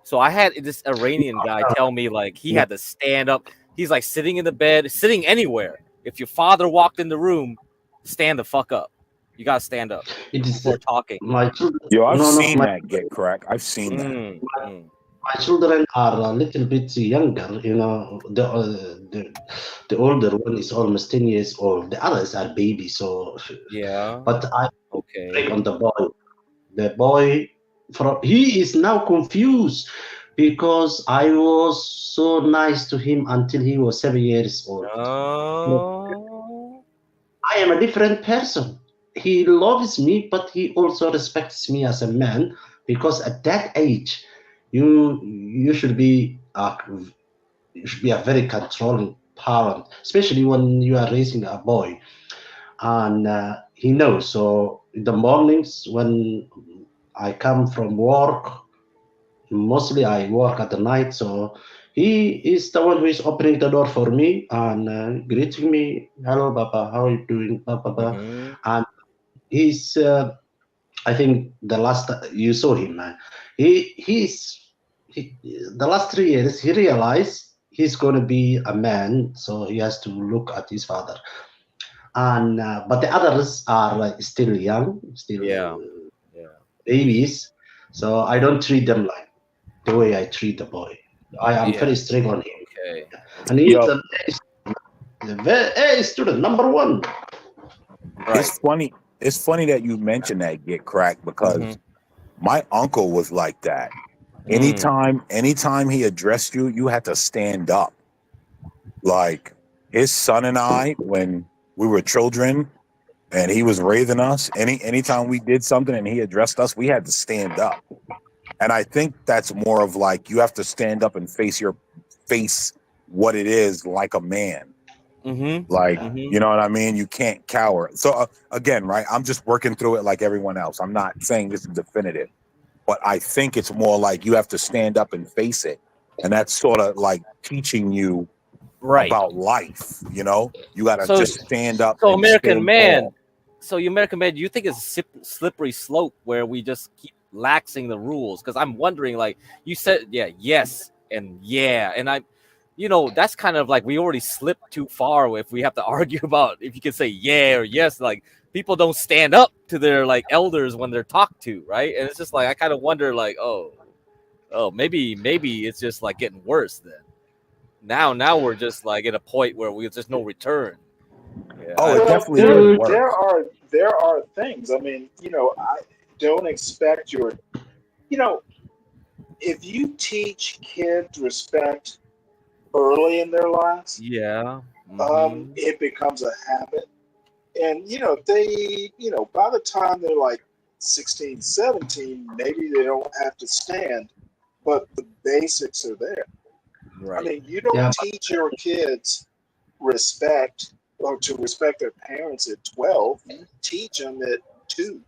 So I had this Iranian guy tell me like he had to stand up. He's like sitting in the bed, sitting anywhere. If your father walked in the room, stand the fuck up. You gotta stand up it is before talking. my children. Yo, I've No, seen my that get cracked. I've seen that. my children are a little bit younger. The older one is almost 10 years old. The others are babies. So, Yeah. but I Okay. break on the boy. The boy, he is now confused because I was so nice to him until he was 7 years old. Oh. I am a different person. He loves me, but he also respects me as a man because at that age, you should be a very controlling parent, especially when you are raising a boy. And he knows. So in the mornings when I come from work, mostly I work at the night. So he is the one who is opening the door for me and greeting me. Hello, Papa. How are you doing, Papa? And he's. I think the last you saw him, the last 3 years he realized he's going to be a man, so he has to look at his father. And but the others are like still young, still babies. So I don't treat them like the way I treat the boy. I am very strict on him. Okay. And he's a student number one. It's funny. It's funny that you mentioned that get cracked because my uncle was like that. Anytime he addressed you, you had to stand up. Like his son and I, when we were children and he was raising us, anytime we did something and he addressed us, we had to stand up. And I think that's more of like you have to stand up and face what it is like a man. Like, you know what I mean? You can't cower. So again, right? I'm just working through it like everyone else. I'm not saying this is definitive, but I think it's more like you have to stand up and face it. And that's sort of like teaching you about life, you know? You got to just stand up and American stand man. tall. So you American man, do you think it's a slippery slope where we just keep laxing the rules? Because I'm wondering, like you said, yes, and I, that's kind of like we already slipped too far if we have to argue about if you can say yeah or yes. Like people don't stand up to their like elders when they're talked to, right? And it's just like I kind of wonder, like, oh, maybe it's just like getting worse then. Now we're just like at a point where there's just no return. Yeah, Well, there are things. I mean, I don't expect if you teach kids respect early in their lives, it becomes a habit. And by the time they're like 16, 17, maybe they don't have to stand, but the basics are there. Right. I mean, you don't teach your kids respect or to respect their parents at 12. You teach them at 2.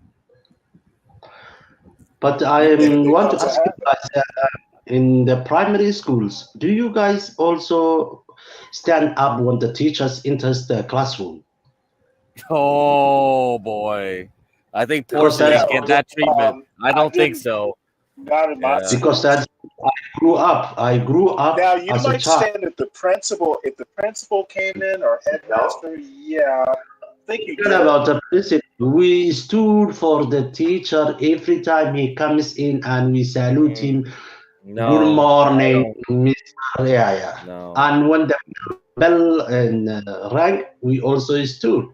But I want to ask you guys, in the primary schools, do you guys also stand up when the teachers enters the classroom? Oh boy, I think poor Because kids get that treatment. I don't think so. Not in my school. Because I grew up Now you as a might child. stand if the principal came in or headmaster. Yeah, I think you Forget did. about the principal. We stood for the teacher every time he comes in, and we salute him. Good morning, Mr. No. And when the bell rang, we also stood.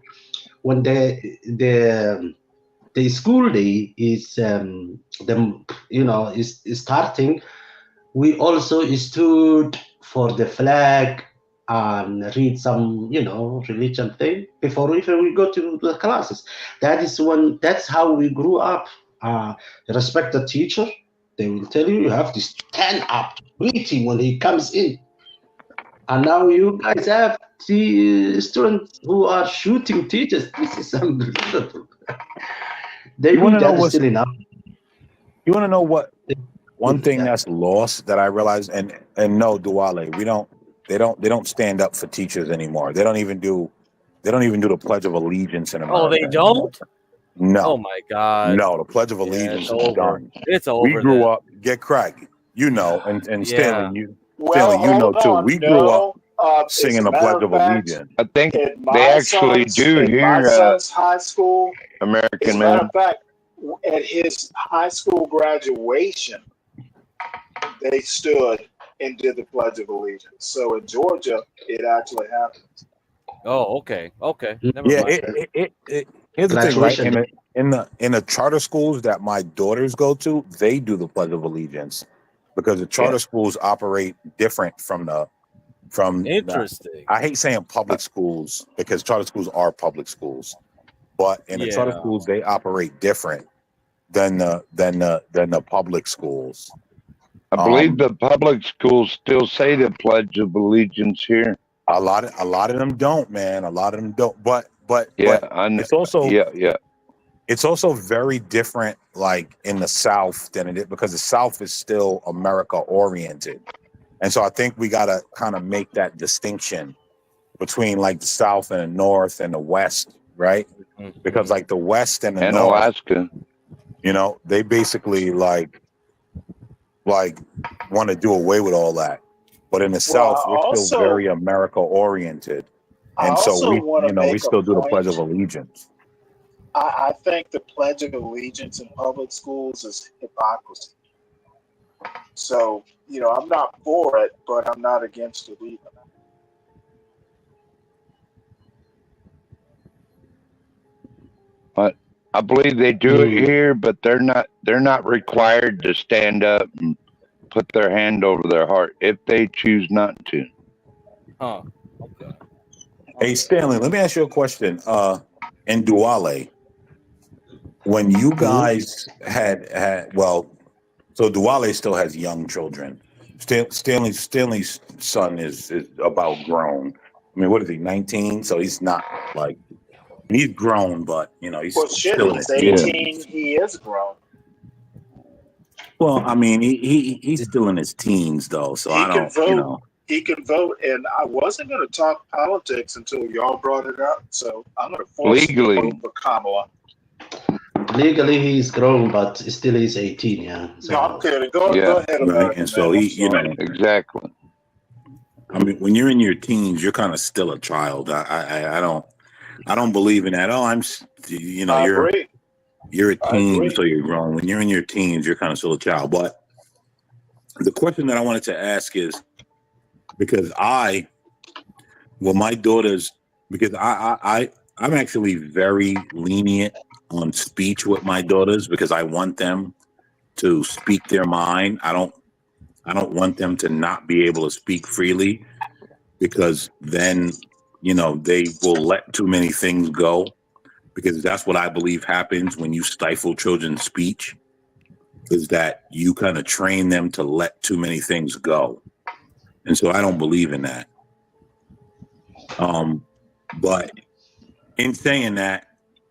When the school day is is starting, we also stood for the flag and read some religion thing before even we go to the classes. That's how we grew up. Respect the teacher. They will tell you have to stand up to greet him when he comes in. And now you guys have the students who are shooting teachers. This is unbelievable. They think that is still enough. You want to know what? One thing that's lost that I realized, and no, Duale, they don't stand up for teachers anymore. They don't even do the Pledge of Allegiance in America. Oh, they don't? No. Oh my God. No, the Pledge of Allegiance it's is over. done. It's over. We grew up. Get Craig, and Yeah. Stanley, Well, Stanley, you know hold too. on. We grew up as singing a the matter Pledge of fact, Allegiance. I think in they actually do in my here, son's high school, as American a matter man. of fact, at his high school graduation, they stood and did the Pledge of Allegiance. So in Georgia, it actually happened. Oh, okay. Never Yeah, mind. here's the thing, right? In the charter schools that my daughters go to, they do the Pledge of Allegiance because the charter schools operate different from Interesting. I hate saying public schools because charter schools are public schools, but in the charter schools they operate different than the public schools. I believe the public schools still say the Pledge of Allegiance here. A lot of them don't, man. A lot of them don't. But I know. It's also yeah. It's also very different, like in the South, than it is because the South is still America oriented, and so I think we gotta kind of make that distinction between like the South and the North and the West, right? Because like the West and the North, Alaska, they basically like want to do away with all that, but in the South we're still very America oriented, and so we still do the Pledge of Allegiance. I think the Pledge of Allegiance in public schools is hypocrisy. So, I'm not for it, but I'm not against it either. But I believe they do it here, but they're not required to stand up and put their hand over their heart if they choose not to. Huh. Okay. Hey Stanley, let me ask you a question. In Duale, when you guys had so Duale still has young children. Stanley's son is about grown. mean, what is he? 19, so he's not like he's grown, but he's Well, shit, still in he's his teens. 18. He is grown. Well, I mean, he's still in his teens though, so He I can don't, vote. He can vote, and I wasn't going to talk politics until y'all brought it up. So I'm going to force him to vote for Kamala. Legally, he's grown, but still he's 18. Yeah. So. No, I'm kidding. Go ahead, right. And so man. Exactly. I mean, when you're in your teens, you're kind of still a child. I don't believe in that. Oh, I agree. You're a teen, so you're grown. When you're in your teens, you're kind of still a child. But the question that I wanted to ask is because my daughters, because I'm actually very lenient on speech with my daughters because I want them to speak their mind. I don't want them to not be able to speak freely because then, they will let too many things go because that's what I believe happens when you stifle children's speech is that you kind of train them to let too many things go. And so I don't believe in that. But in saying that,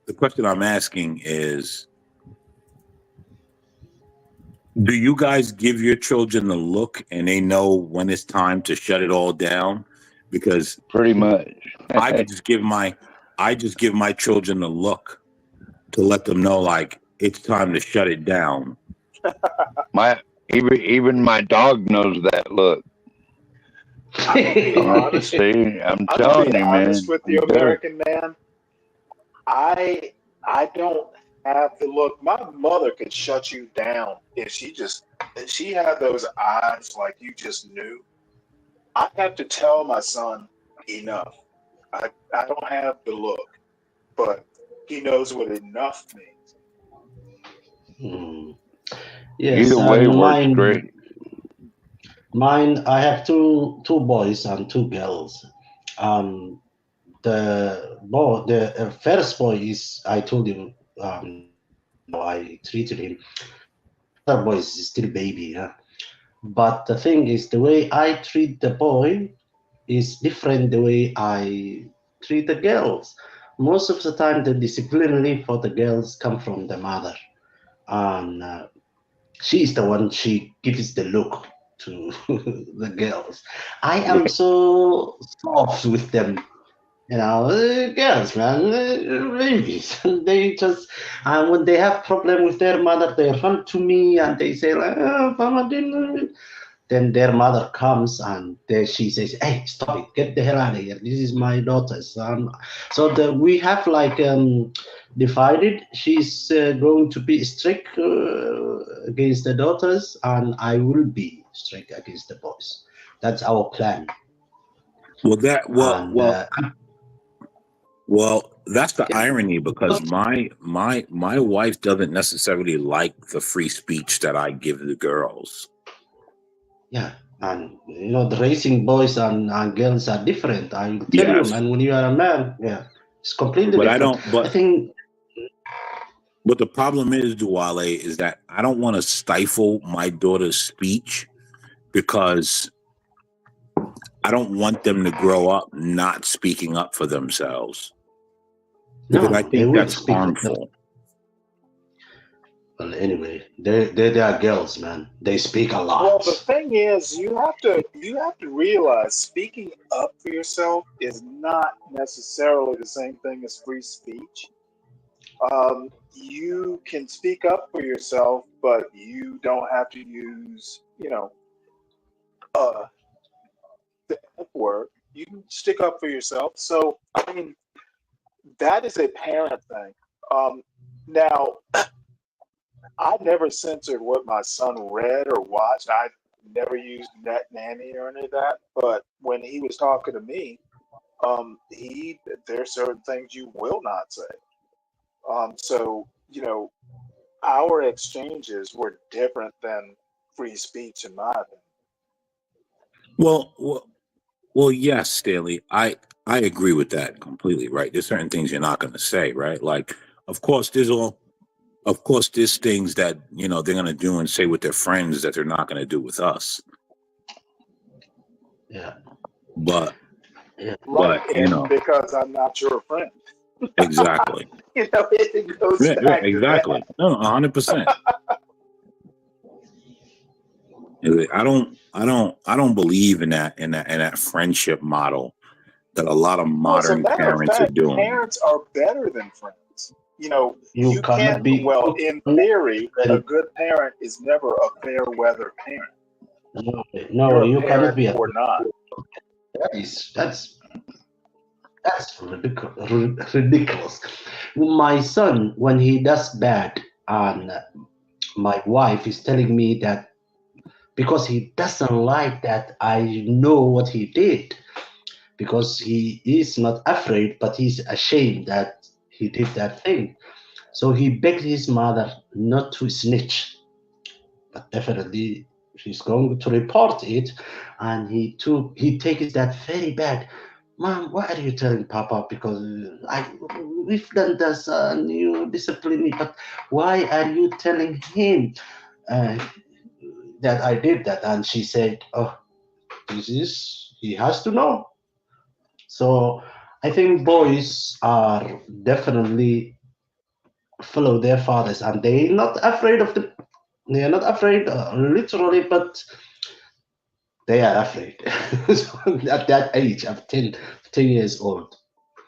the question I'm asking is, do you guys give your children a look and they know when it's time to shut it all down? Because pretty much, I just give my children a look to let them know like it's time to shut it down. Even my dog knows that look. Honestly, I'm telling you, man. Honest with you, American man. I don't have the look. My mother could shut you down if she had those eyes like you just knew. I have to tell my son enough. I don't have the look, but he knows what enough means. Yes, either way works great. Mine, I have two boys and two girls. The first boy is, I told you, how I treated him. The other boy is still baby, yeah. But the thing is, the way I treat the boy is different the way I treat the girls. Most of the time, the disciplinary for the girls come from the mother, and she is the one, she gives the look to the girls. I am so soft with them, girls, man, babies. They just, when they have problem with their mother, they run to me and they say like, oh, Mama didn't. Then their mother comes and she says, "Hey, stop it! Get the hell out of here! This is my daughter's." So we have like divided. She's going to be strict against the daughters, and I will be strict against the boys. That's our plan. Well, that's the irony because my wife doesn't necessarily like the free speech that I give the girls. Yeah, and the racing boys and girls are different. I will tell you, man. When you are a man, it's completely different. I think. But the problem is, Duale, is that I don't want to stifle my daughter's speech because I don't want them to grow up not speaking up for themselves. Because I think that's harmful. Well, anyway, they are girls, man. They speak a lot. Well, the thing is, you have to realize speaking up for yourself is not necessarily the same thing as free speech. You can speak up for yourself, but you don't have to use, the F word. You can stick up for yourself. So, I mean, that is a parent thing. Now, I never censored what my son read or watched. I never used Net Nanny or any of that. But when he was talking to me, there's certain things you will not say. So, our exchanges were different than free speech, in my opinion. Well, yes, Staley. I agree with that completely. Right? There's certain things you're not going to say. Right? Like, of course, there's things that they're going to do and say with their friends that they're not going to do with us. Yeah. But Right, But you know, because I'm not your friend. exactly. It goes Yeah, back exactly. to No, 100%. I don't believe in that friendship model that a lot of that. Well, as a modern matter of parents are fact, doing. parents are better than friends. You cannot be. Well, You in cannot theory, be a good parent is never a fair weather parent. no, You're a you cannot parent be a. or not. That's ridiculous. My son, when he does bad, and my wife is telling me that because he doesn't like that I know what he did, because he is not afraid, but he's ashamed that he did that thing. So he begged his mother not to snitch, but definitely she's going to report it, and he takes that very bad. Mom, why are you telling Papa? Because we've done this and you discipline me, but why are you telling him that I did that? And she said, "Oh, he has to know." So I think boys are definitely follow their fathers, and they're not afraid of the. They are not afraid, literally, but they are afraid. So at that age of 10 years old,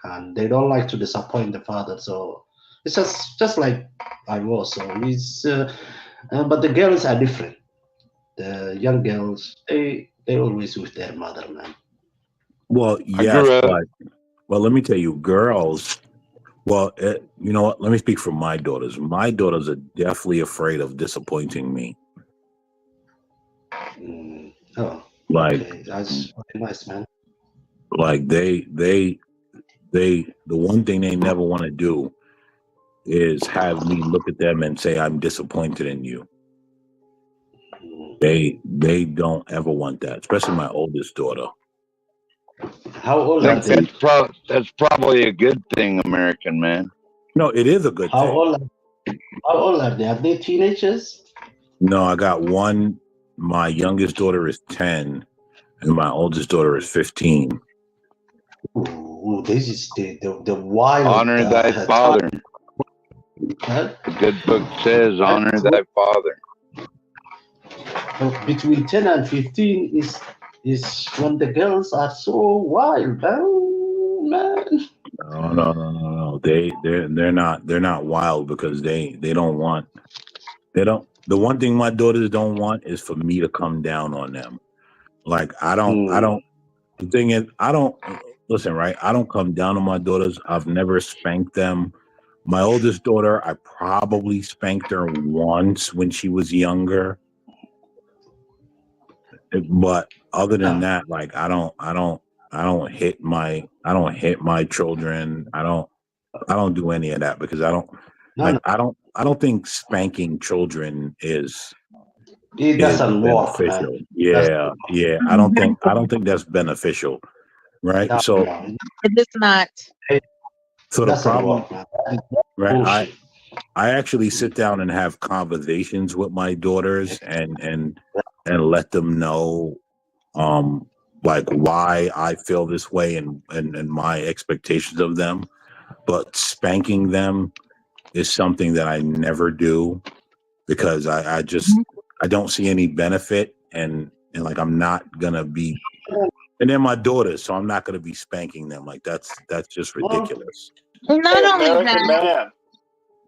and they don't like to disappoint the father. So it's just like I was. So but the girls are different. The young girls, they always with their mother, man. Well, I yes, grew up. but let me tell you, girls. Well, you know what? Let me speak for my daughters. My daughters are definitely afraid of disappointing me. Oh, Like, okay, that's nice, man. like the one thing they never want to do is have me look at them and say I'm disappointed in you. They don't ever want that, especially my oldest daughter. How old I are think they? that's probably a good thing, American man. No, it is a good How thing. old? How old are they? Are they teenagers? No, I got one. My youngest daughter is 10, and my oldest daughter is 15. Ooh, this is the wild Honor thy time. father. Huh? The good book says, honor thy father. Between 10 and 15 is when the girls are so wild. Oh, man. No. They're not wild because they don't want the one thing my daughters don't want is for me to come down on them. Like I don't the thing is I don't listen, right? I don't come down on my daughters. I've never spanked them. My oldest daughter, I probably spanked her once when she was younger. But other than that, like I don't hit my children. I don't do any of that because I don't think spanking children is It doesn't work, man. beneficial. Yeah. I don't think that's beneficial. Right. No, So no, It is not. it the doesn't problem, work, man. right? Bullshit. I actually sit down and have conversations with my daughters and let them know like why I feel this way and my expectations of them. But spanking them is something that I never do because I don't see any benefit and like I'm not gonna be and they're my daughters, so I'm not gonna be spanking them. Like that's just ridiculous. Not Hey, only American that. man,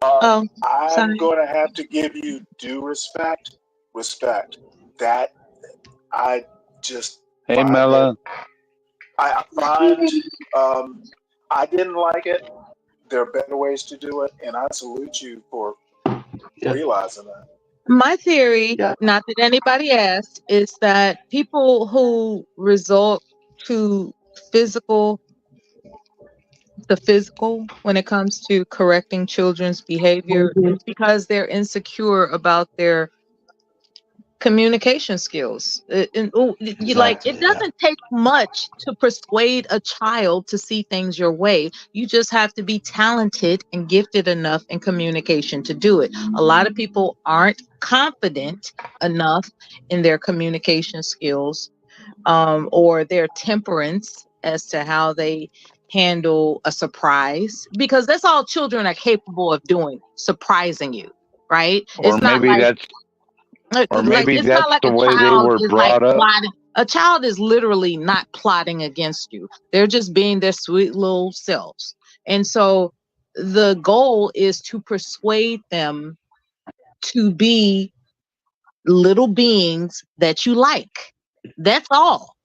Oh, I'm sorry. going to have to give you due respect. That I just Hey, find Mela. I find I didn't like it. There are better ways to do it, and I salute you for realizing that. My theory, not that anybody asked, is that people who resort to physical when it comes to correcting children's behavior is because they're insecure about their communication skills. It doesn't take much to persuade a child to see things your way. You just have to be talented and gifted enough in communication to do it. A lot of people aren't confident enough in their communication skills, or their temperance as to how they handle a surprise, because that's all children are capable of doing, surprising you, right? Or It's not maybe like that's it's not like the a way they child were is like brought up. plotting. A child is literally not plotting against you. They're just being their sweet little selves. And so the goal is to persuade them to be little beings that you like. That's all.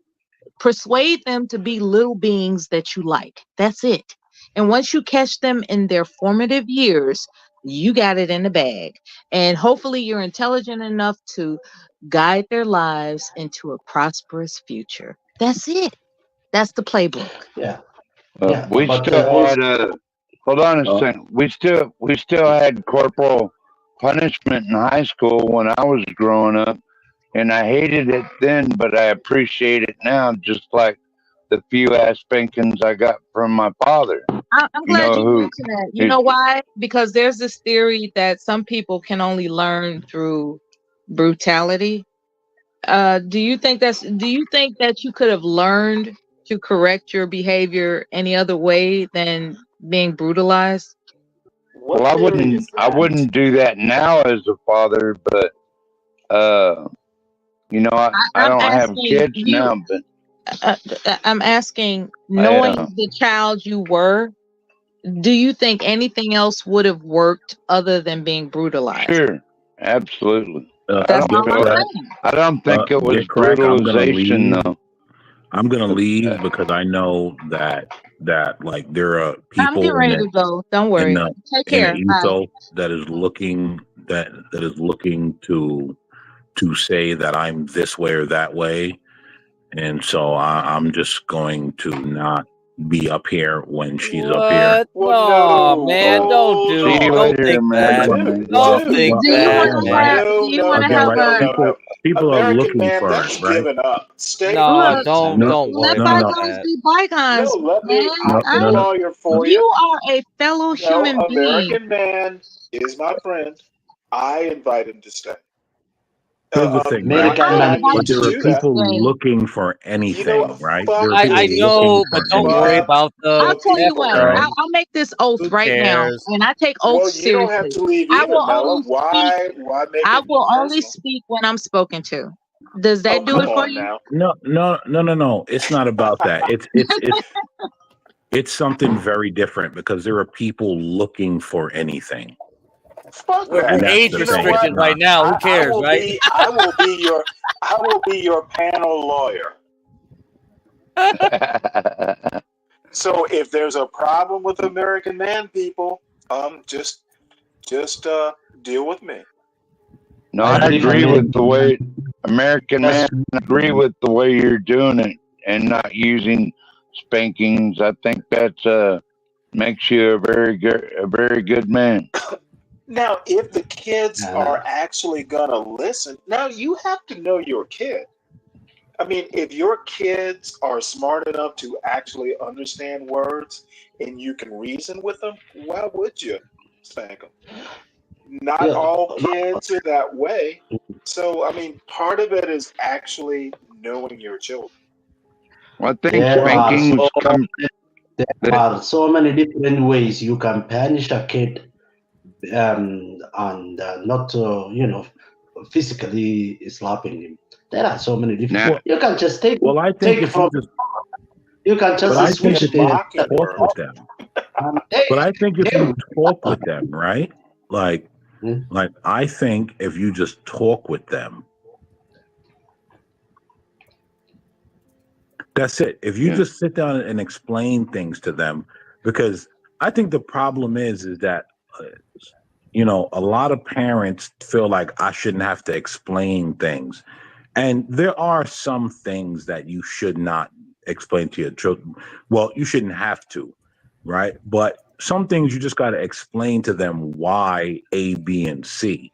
Persuade them to be little beings that you like. That's it. And once you catch them in their formative years, you got it in the bag. And hopefully you're intelligent enough to guide their lives into a prosperous future. That's it. That's the playbook. Yeah. We still had hold on a second. We still had corporal punishment in high school when I was growing up, and I hated it then, but I appreciate it now, just like the few ass spankings I got from my father. I'm glad you mentioned that. You know why? Because there's this theory that some people can only learn through brutality. Do you think that you could have learned to correct your behavior any other way than being brutalized? Well, I wouldn't do that now as a father, but you know, I I'm don't have asking kids you. now, but I'm asking, knowing the child you were, do you think anything else would have worked other than being brutalized? sure, absolutely. That's all I'm saying. I don't think it was Crack, brutalization though. I'm gonna leave because I know that like there are I'm people getting ready to go. Don't worry. Take care. in the Bye. ethos that is looking to say that I'm this way or that way, and so I'm just going to not be up here when she's up here. What? No, man, don't do. See you Don't later, think man. that. Don't think Do you that, want to man. have? Do you want to have a? People are American looking man, for that's it, right? giving up. Stay No, please. don't worry Let about bygones that. be bygones, No, let me. man. I'll be a lawyer for You you. are a fellow human No, being. American man is my friend. I invite him to stay. Here's the thing, right? But there are people looking for anything, right? There are people I know, looking but for don't worry about the. I'll tell you what. Right. I'll make this oath Who right now, cares? and I take Well, oaths you don't have seriously. to leave I either, will Mella. only speak. Why make I it will only personal? speak when I'm spoken to. Does that do it for you? No. It's not about that. It's something very different because there are people looking for anything. Fuck We're that. age You know restricted what? right now. Who cares, right? I will be your panel lawyer. So if there's a problem with American man, people, just deal with me. No, I agree with the way American man. I agree with the way you're doing it and not using spankings. I think that makes you a very good man. Now, if the kids are actually gonna listen, now you have to know your kid. I mean, if your kids are smart enough to actually understand words and you can reason with them, why would you spank them? Not all kids are that way. So, I mean, part of it is actually knowing your children. I think spankings there are so many different ways you can punish a kid, and not physically slapping him. There are so many different. You can just take. Well, I think take from. You can just switch it. Talk with them. But I think if you talk with them, right? Like I think if you just talk with them, that's it. If you just sit down and explain things to them, because I think the problem is that a lot of parents feel like I shouldn't have to explain things, and there are some things that you should not explain to your children. Well, you shouldn't have to, right? But some things you just got to explain to them why A, B, and C,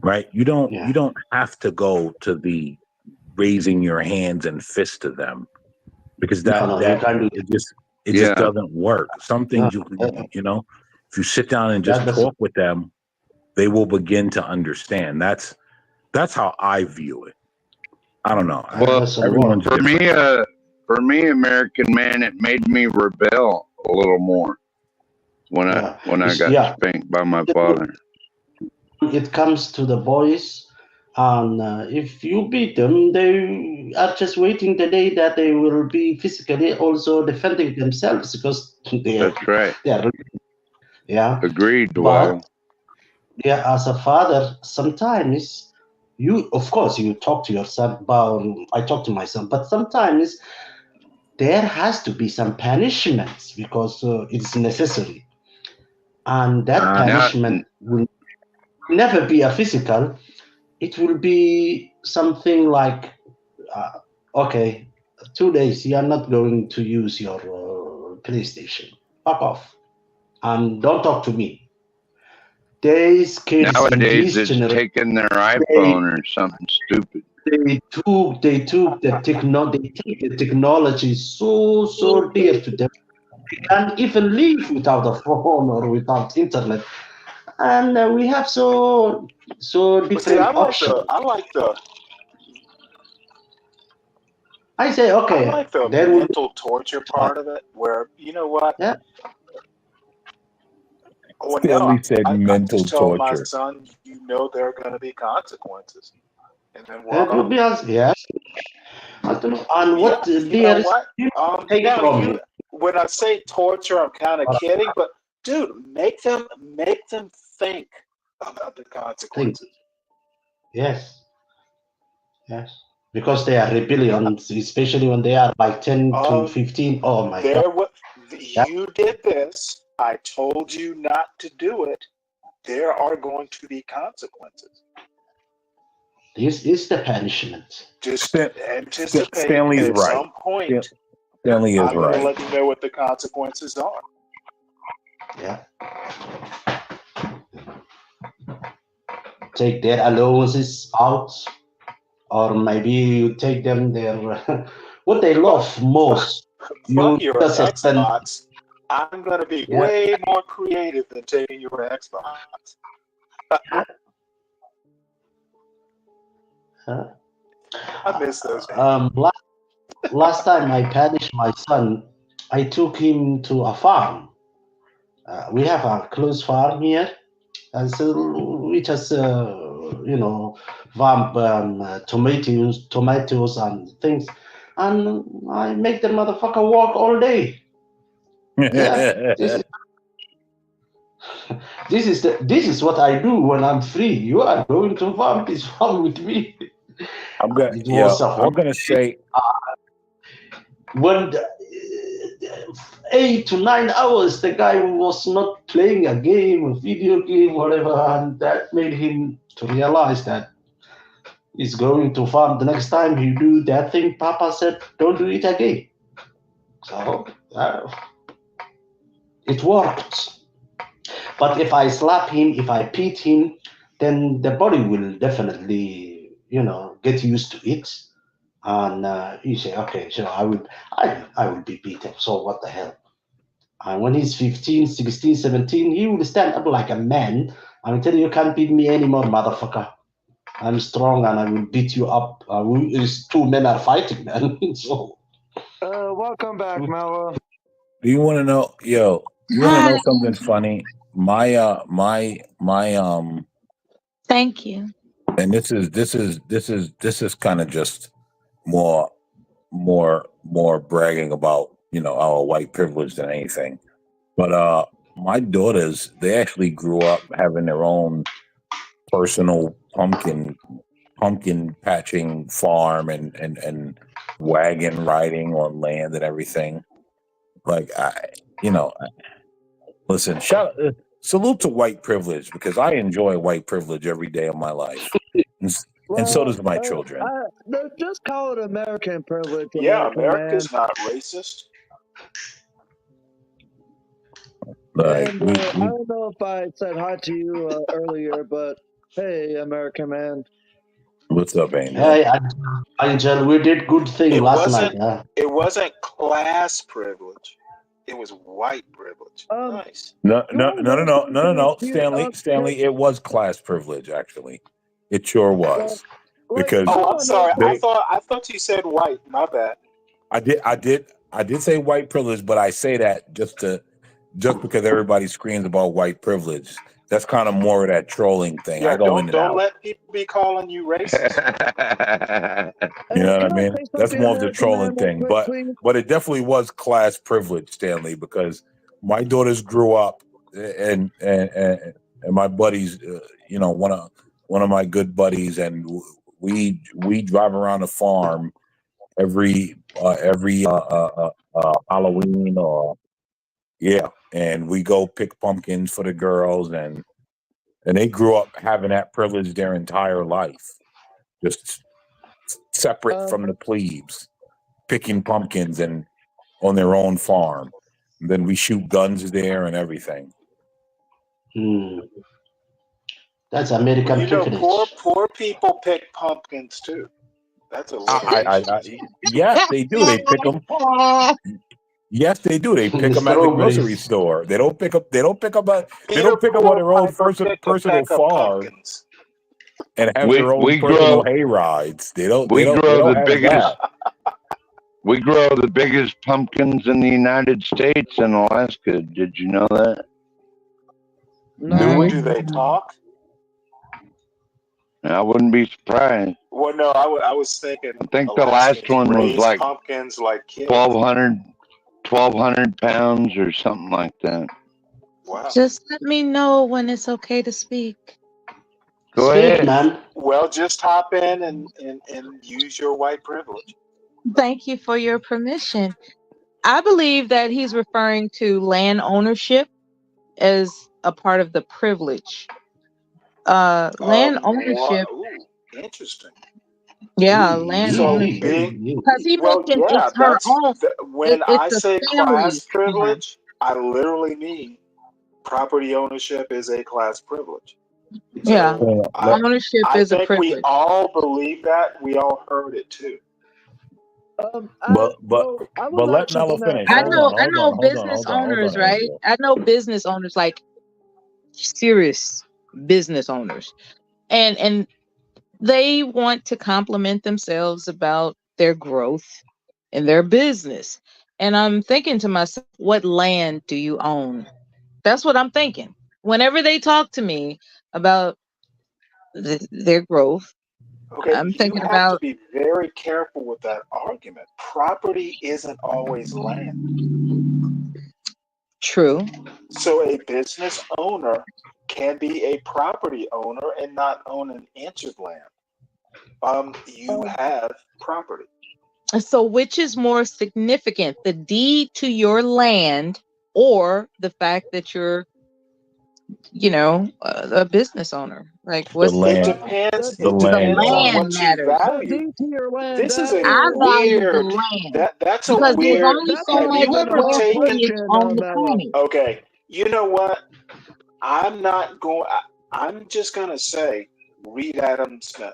right? You don't have to go to the raising your hands and fist to them, because it just doesn't work. Some things if you sit down and just talk with them, they will begin to understand. That's how I view it. I don't know. Well, Everyone's for for me, American Man, it made me rebel a little more when I got spanked by my father. It comes to the boys, and if you beat them, they are just waiting the day that they will be physically also defending themselves because That's right. Agreed, But as a father, sometimes of course, you talk to your son about. I talk to my son, but sometimes there has to be some punishments because it's necessary, and that punishment will never be a physical. It will be something like, okay, 2 days you are not going to use your PlayStation. Fuck off, and don't talk to me. These kids nowadays it's taking their iPhone or something stupid. They took the technology so dear to them. They can't even live without a phone or without internet, and we have so different options. I say okay. I like the mental torture part of it, where you know what? Yeah. Well, Stanley said I mental just tell my torture. son, you know, there are going to be consequences, and then It walk will on. be us, yes. I don't know. And what You know dear is what? take Now from me? when I say torture, I'm kind of kidding, but dude, make them think about the consequences. Yes. Because they are rebellion, especially when they are like 10 to 15. Oh my God. You did this. I told you not to do it. There are going to be consequences. This is the punishment. Just anticipate Stanley's at right. some point. Stanley is I'm going to right. let you know what the consequences are. Yeah. Take their allowances out, or maybe you take them their what they love most. Fuck your Xbox. I'm going to be way more creative than taking your Xbox. I miss those days. Last time I punished my son, I took him to a farm. We have a close farm here, and so we just farm tomatoes and things, and I make the motherfucker walk all day. Yeah, this is what I do when I'm free. You are going to farm this farm with me. I'm gonna say when 8 to 9 hours the guy was not playing a game, a video game, whatever, and that made him to realize that he's going to farm. The next time he do that thing, Papa said, don't do it again. So it worked. But if I slap him, if I beat him, then the body will definitely, get used to it. And you say, okay, so I will be beaten. So what the hell? And when he's 15, 16, 17, he will stand up like a man. I will tell you, you can't beat me anymore, motherfucker. I'm strong and I will beat you up. Two men are fighting, man. So. Welcome back, Mela. Do you want to know, you want to know something funny? My Thank you. And this is kind of just more bragging about, our white privilege than anything. But my daughters, they actually grew up having their own personal pumpkin patching farm and wagon riding on land and everything. Like listen, salute to white privilege, because I enjoy white privilege every day of my life. And so does my children. Just call it American privilege. Yeah, America's not racist. Like, and I don't know if I said hi to you earlier, but hey, American man. What's up, Angel? Hey, Angel, we did good thing last night. Huh? It wasn't class privilege. It was white privilege. Nice. No, Stanley, it was class privilege, actually. It sure was. Because I'm sorry. I thought you said white. My bad. I did say white privilege, but I say that just because everybody screams about white privilege. That's kind of more of that trolling thing. Yeah, I go in and don't out. let people be calling you racist. You know what I Can mean? say That's something, more of the American man, trolling real thing. quick, But please? it definitely was class privilege, Stanley, because my daughters grew up and my buddies, one of my good buddies, and we drive around the farm every Halloween and we go pick pumpkins for the girls, and they grew up having that privilege their entire life, just separate from the plebes, picking pumpkins and on their own farm. And then we shoot guns there and everything. That's American You know, privilege. poor people pick pumpkins too. That's alliteration. Yes, they do. They pick them. Yes, they do. They pick them at the grocery store. They don't pick up. They don't pick up on their own personal farm and have their own personal hay rides. They don't. We They grow don't the have biggest. that. We grow the biggest pumpkins in the United States in Alaska. Did you know that? No. Do they talk? I wouldn't be surprised. Well, no, I was thinking. I think the last one was raise like pumpkins like kids. 1,200 pounds or something like that. Wow. Just let me know when it's okay to speak. Go ahead, man. Well, just hop in and use your white privilege. Thank you for your permission. I believe that he's referring to land ownership as a part of the privilege. Land ownership. Ooh, interesting. Yeah, land So ownership. Because he mentioned it's her own. When I It's a say family class privilege, I literally mean property ownership is a class privilege. Yeah, So ownership I is a think privilege. we all believe that. We all heard it too. But let Mello finish. I Hold know on, business owners, right? Angel. I know business owners, like serious business owners, and they want to compliment themselves about their growth in their business. And I'm thinking to myself, what land do you own? That's what I'm thinking. Whenever they talk to me about their growth, Okay, I'm you thinking have about to be very careful with that argument. Property isn't always land. True. So a business owner can be a property owner and not own an inch of land. You have property. So which is more significant, the deed to your land or the fact that you're, a business owner? Like, what's It depends. The It land. depends on land what you matters. value. This is a I value the weird. land That's a because there's weird. only so Have much you ever square taken? footage on the planet. Okay, you know what? I'm not going. I'm just gonna say, read Adam Smith.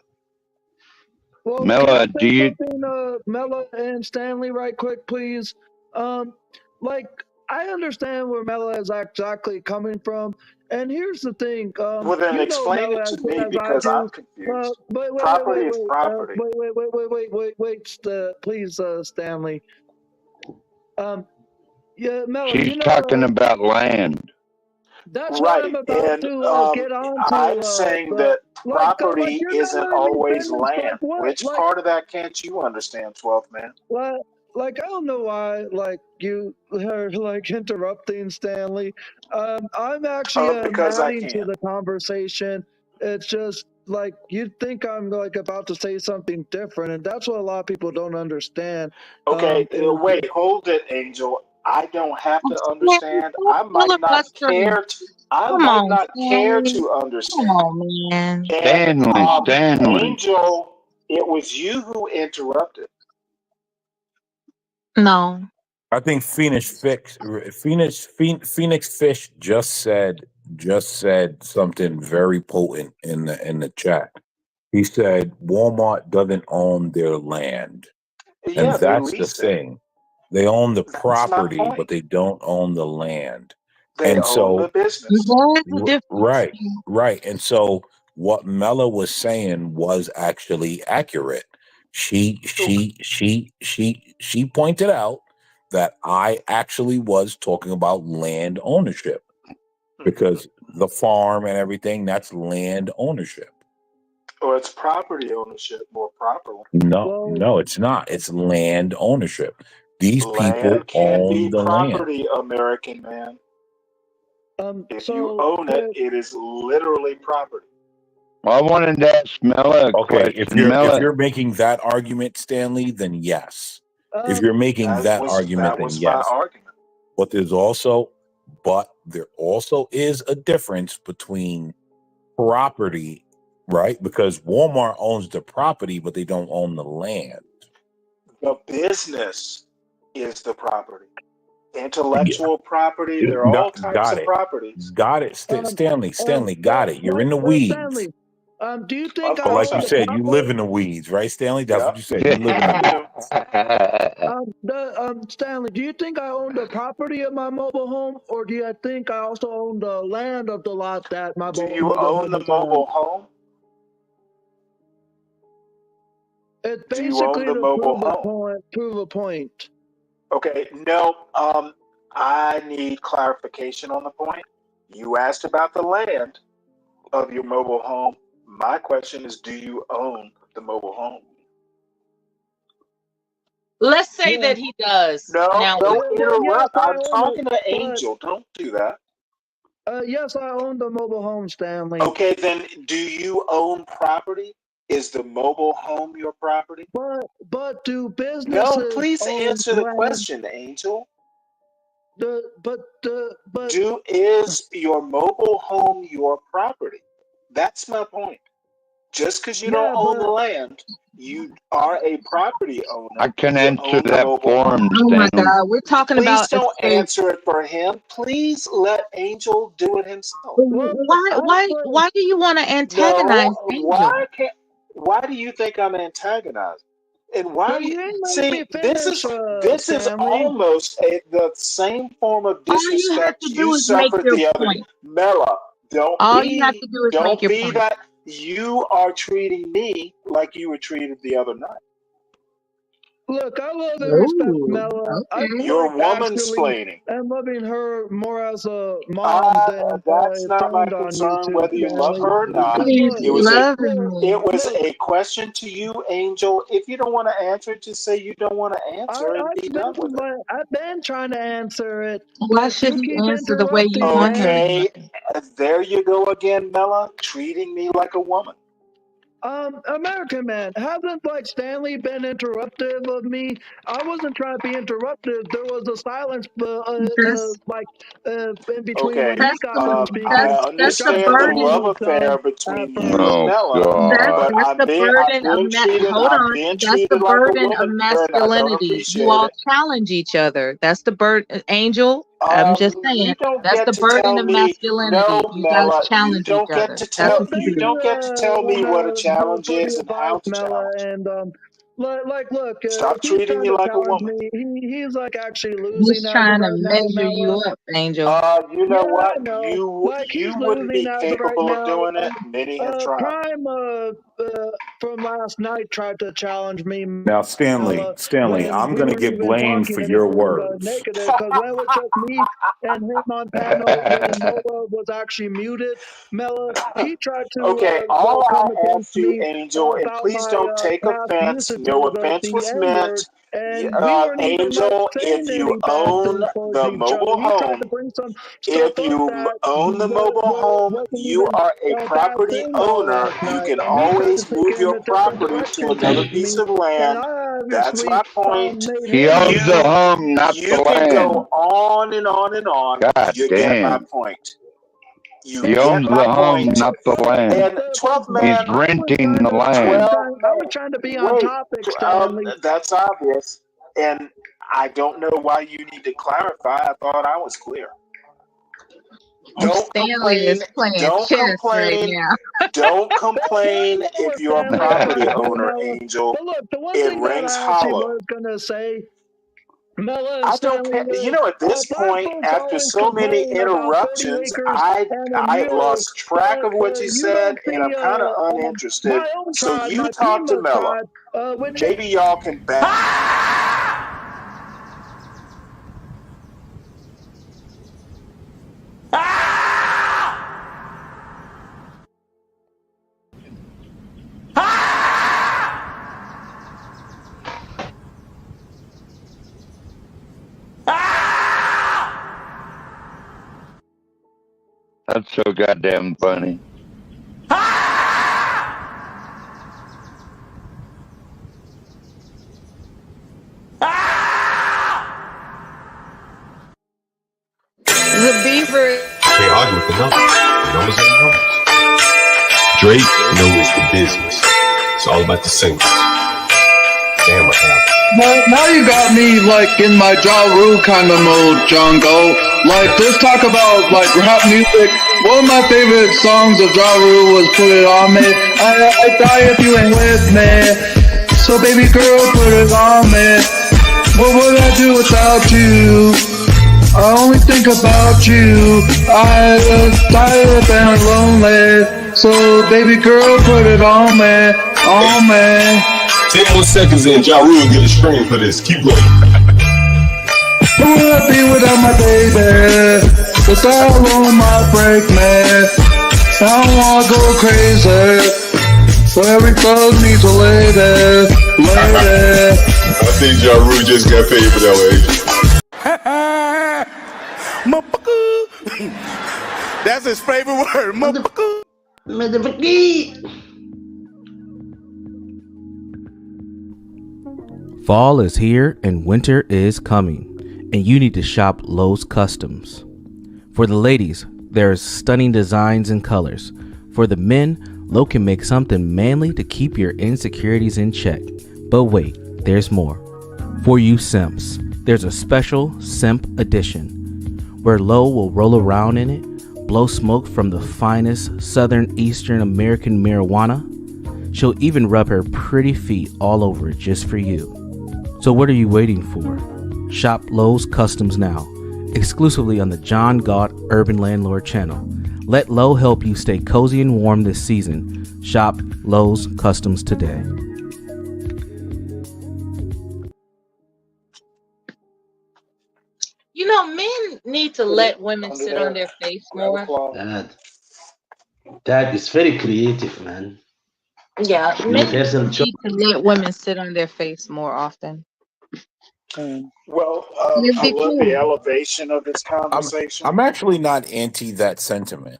Well, Mella, can I say something, Mella and Stanley, right quick, please? Like, I understand where Mella is exactly coming from, and here's the thing. Well, then You know explain Mella it as to good me as I because I'm do. confused. Wait, Property is property. please, Stanley. Yeah, Mella, she's talking about land. that's what I'm Right, about and to get on I'm to. saying that property You're not isn't letting me always finish. land. Which part of that can't you understand, 12th man? I don't know why, you are interrupting Stanley. I'm actually Because I adding to can. the conversation. It's just you think I'm about to say something different, and that's what a lot of people don't understand. Okay, wait, hold it, Angel. I don't have to understand. I might not care. I Come might on, not care Stanley. to Come understand. on, man. And Stanley. Angel, it was you who interrupted. No. I think Phoenix Fish just said something very potent in the chat. He said Walmart doesn't own their land, Yeah, and they that's the leased it. thing. They own the That's my property, point. but they don't own the land. They And own the so, business. right. And so, what Mella was saying was actually accurate She pointed out that I actually was talking about land ownership because the farm and everything, that's land ownership. Or it's property ownership more properly. No, it's not. It's land ownership. These people Land can be own the land. property, American man. If So you own it, it is literally property. I wanted to ask Mela a Okay, question. if you're making that argument, Stanley, then yes. If you're making that argument, then was yes. my argument. But there also is a difference between property, right? Because Walmart owns the property, but they don't own the land. The business is the property. Intellectual property. There are all types of properties. Got it. Stanley, got it. You're in the weeds. Stanley, do you think But like you said, you live in the weeds, right, Stanley? That's what you said. You live in the weeds. Stanley, do you think I own the property of my mobile home, or do you think I also own the land of the lot that my Do mobile you own the mobile home? It's Do you own basically the to mobile home? prove a point. Okay, no. I need clarification on the point. You asked about the land of your mobile home. My question is, do you own the mobile home? Let's say that he does. No, Now, don't interrupt. Yes, I'm talking to Angel. Don't do that. Yes, I own the mobile home, Stanley. Okay, then do you own property? Is the mobile home your property? But do businesses? No, please own answer the land? question, Angel. But is your mobile home your property? That's my point. Just because you don't own the land, you are a property owner. I can You answer own the that mobile for him, home. oh my Stanley. God, we're talking Please about don't estate. answer it for him. Please let Angel do it himself. Why do you want to antagonize Angel? Why do you think I'm antagonizing? And why do you see this is almost the same form of disrespect you suffered the other day. Mela, don't be that you are treating me like you were treated the other night. Look, I love and respect Mela. You're woman-splaining. And loving her more as a mom than that's not my concern whether you love her or not. It was a question to you, Angel. If you don't want to answer it, just say you don't want to answer and be done with it. I've been trying to answer it. Why should he answer the way you want him? Okay, there you go again, Mela, treating me like a woman. American man, hasn't Stanley been interruptive of me? I wasn't trying to be interruptive. There was a silence in between when he got done speaking. I understand the love affair between you and Mela, but I've been treated like a woman, and I don't appreciate You all it. challenge each other. That's the burden, Angel. I'm just saying. That's the burden of masculinity. You guys challenge each other. You don't get to tell me what a challenge is and how to challenge. And look, stop treating me like a woman. He's actually losing. He's trying to measure you up, Angel. You know what? You wouldn't be capable of doing it. Many have tried. Prime from last night tried to challenge me. Now, Stanley, I'm going to get blamed for your words. Because that was just me and him on panel when Noah was actually muted. Mela, he tried to. Okay, all I'll ask you, Angel, and please don't take offense. No offense was meant. Angel, if you own the mobile home, you are a property owner. You can always move your property to another piece of land. That's my point. He owns the home, not the land. You can go on and on and on. God get my point. He owns the home, not the land. And 12th man, he's renting the land. I was trying to be on topic, Stanley. That's obvious. And I don't know why you need to clarify. I thought I was clear. Don't complain. Don't complain if you're a property owner, Angel. But look, the one it thing rings that I actually hollow. was gonna say. I don't care. You know, at this point, after so many interruptions, I lost track of what you said, and I'm kind of uninterested. So you talk to Mello. Maybe y'all can back. That's so goddamn funny. The beaver. Can't argue with the numbers. The numbers are the numbers. Drake knows the business. It's all about the singles. Damn, what happened? Now you got me like in my Ja Rule kind of mode, John Galt. Like just talk about like rap music. One of my favorite songs of Ja Rule was "Put It On Me." I die if you ain't with me. So baby girl, put it on me. What would I do without you? I only think about you. I was tired and lonely. So baby girl, put it on me, on me. 10 more seconds in, Ja Rule get a screen for this. Keep going. Who would I be without my baby? The style on my break, man. I don't wanna go crazy. So every thug needs a lady, lady. I think Ja Rule just got paid for that way. That's his favorite word. Fall is here and winter is coming, and you need to shop Lowe's Customs. For the ladies, there's stunning designs and colors. For the men, Lowe can make something manly to keep your insecurities in check. But wait, there's more. For you simps, there's a special simp edition, where Lowe will roll around in it, blow smoke from the finest Southern Eastern American marijuana. She'll even rub her pretty feet all over it just for you. So what are you waiting for? Shop Lowe's Customs now, exclusively on the John Galt Urban Landlord channel. Let Lowe help you stay cozy and warm this season. Shop Lowe's Customs today. You know, men need to let women sit on their face more. That is very creative, man. Yeah, men Universal need to let women sit on their face more often. Well, It'd I be love cool. the elevation of this conversation. I'm actually not anti that sentiment.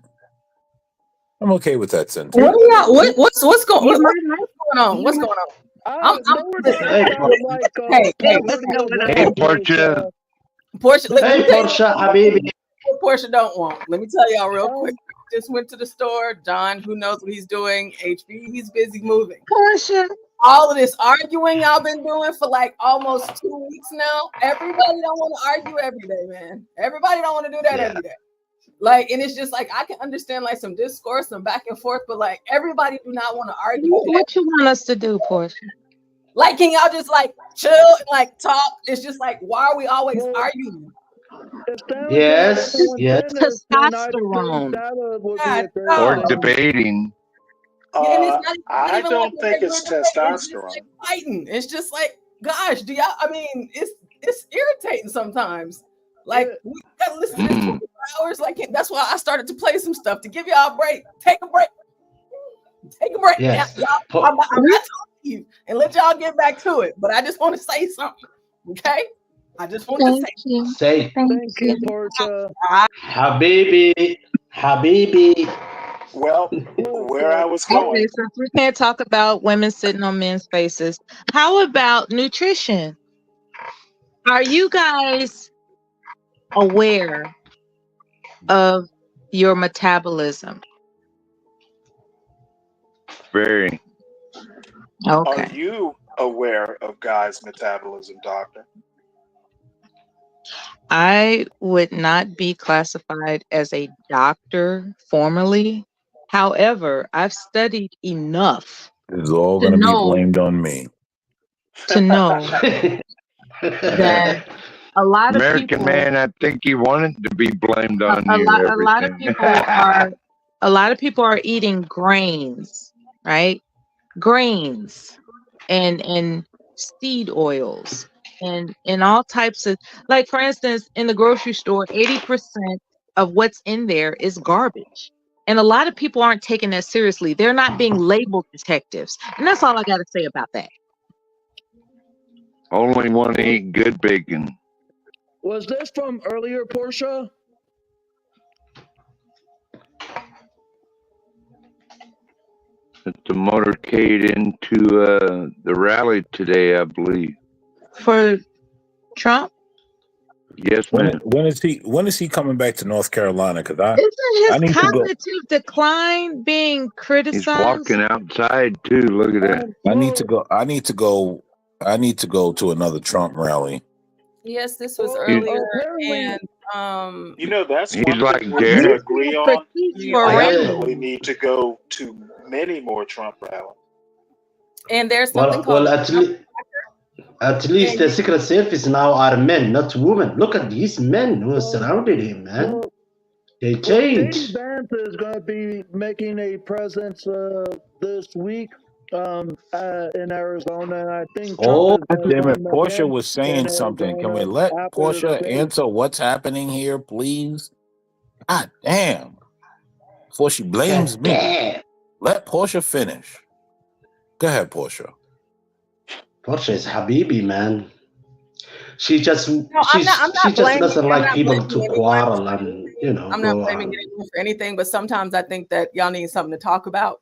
I'm okay with that sentiment. What are y'all? What's going on? What's going on? Hey, Portia. Portia, let Hey, me tell Portia, you habibi. what Portia don't want. Let me tell y'all real quick. Just went to the store. John, who knows what he's doing? HB, he's busy moving. Portia. All of this arguing y'all been doing for like almost 2 weeks now. Everybody don't want to argue every day, man. Everybody don't want to do that every day. Like, and it's just like I can understand like some discourse, some back and forth, but like everybody do not want to argue. What you want us to do, Portia? Like, can y'all just like chill and like talk? It's just like, why are we always arguing? Yes, yes. Testosterone. Or debating. And it's not I even don't like think it's testosterone. like fighting. It's just like, gosh, do y'all? I mean, it's irritating sometimes. Like we gotta listen to this 24 hours. Like that's why I started to play some stuff to give y'all a break. Take a break. Take a break. Yes. Y'all, I'm not talking to you and let y'all get back to it. But I just want to say something. Okay. I just want to say. Say. Thank you, Portia. Habibi. Habibi. Well, where I was going. Okay, since we can't talk about women sitting on men's faces, how about nutrition? Are you guys aware of your metabolism? Very. Okay. Are you aware of guys' metabolism, doctor? I would not be classified as a doctor formally. However, I've studied enough It's all to going to be know blamed on me. to know that a lot of American people, man, I think he wanted to be blamed on you. a lot of people are eating grains, right? Grains and seed oils and all types of, like, for instance, in the grocery store, 80% of what's in there is garbage. And a lot of people aren't taking that seriously. They're not being labeled detectives. And that's all I got to say about that. Only want to eat good bacon. Was this from earlier, Portia? It's the motorcade into the rally today, I believe. For Trump? Yes, ma'am. When is he coming back to North Carolina? Because I Isn't need his to go. cognitive decline being He's criticized? walking outside too. Look at that. I need to go. I need to go to another Trump rally. Yes, this was earlier, and that's he's one like thing we can Derek. agree on. Critique You for definitely need to go to many more Trump rallies. and there's something Well, called at least the Secret Service now are men, not women. Look at these men who surrounded him, man. They changed. JD Vance is going to be making a presence this week in Arizona, and I think Trump Oh, is going to Damn it, join Portia him was in saying something. Can we Arizona let after the Portia debate. answer what's happening here, please? God damn. Before she blames God me. damn. Let Portia finish. Go ahead, Portia. Portia is Habibi, man. She just I'm not blaming, doesn't I'm like not people blaming to anyone quarrel for and anything. I'm not go blaming on. anyone for anything, but sometimes I think that y'all need something to talk about.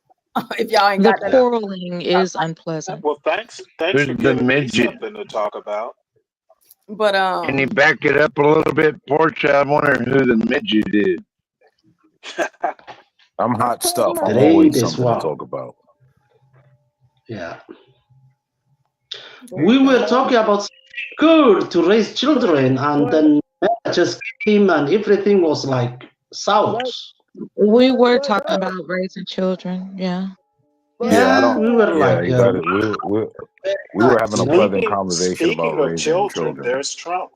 If y'all ain't The got that, quarreling is unpleasant. Well, thanks Who's for the giving me midget? something to talk about. but Can you back it up a little bit, Portia? I wonder who the midget is. I'm hot stuff. I'm Today always they something to swap. talk about. Yeah. We were talking about good to raise children, and then just came and everything was like south. We were talking about raising children, yeah. Yeah, I don't. We were Yeah, like, you got it. We were having a pleasant conversation Speaking about of raising children, children. there's Trump.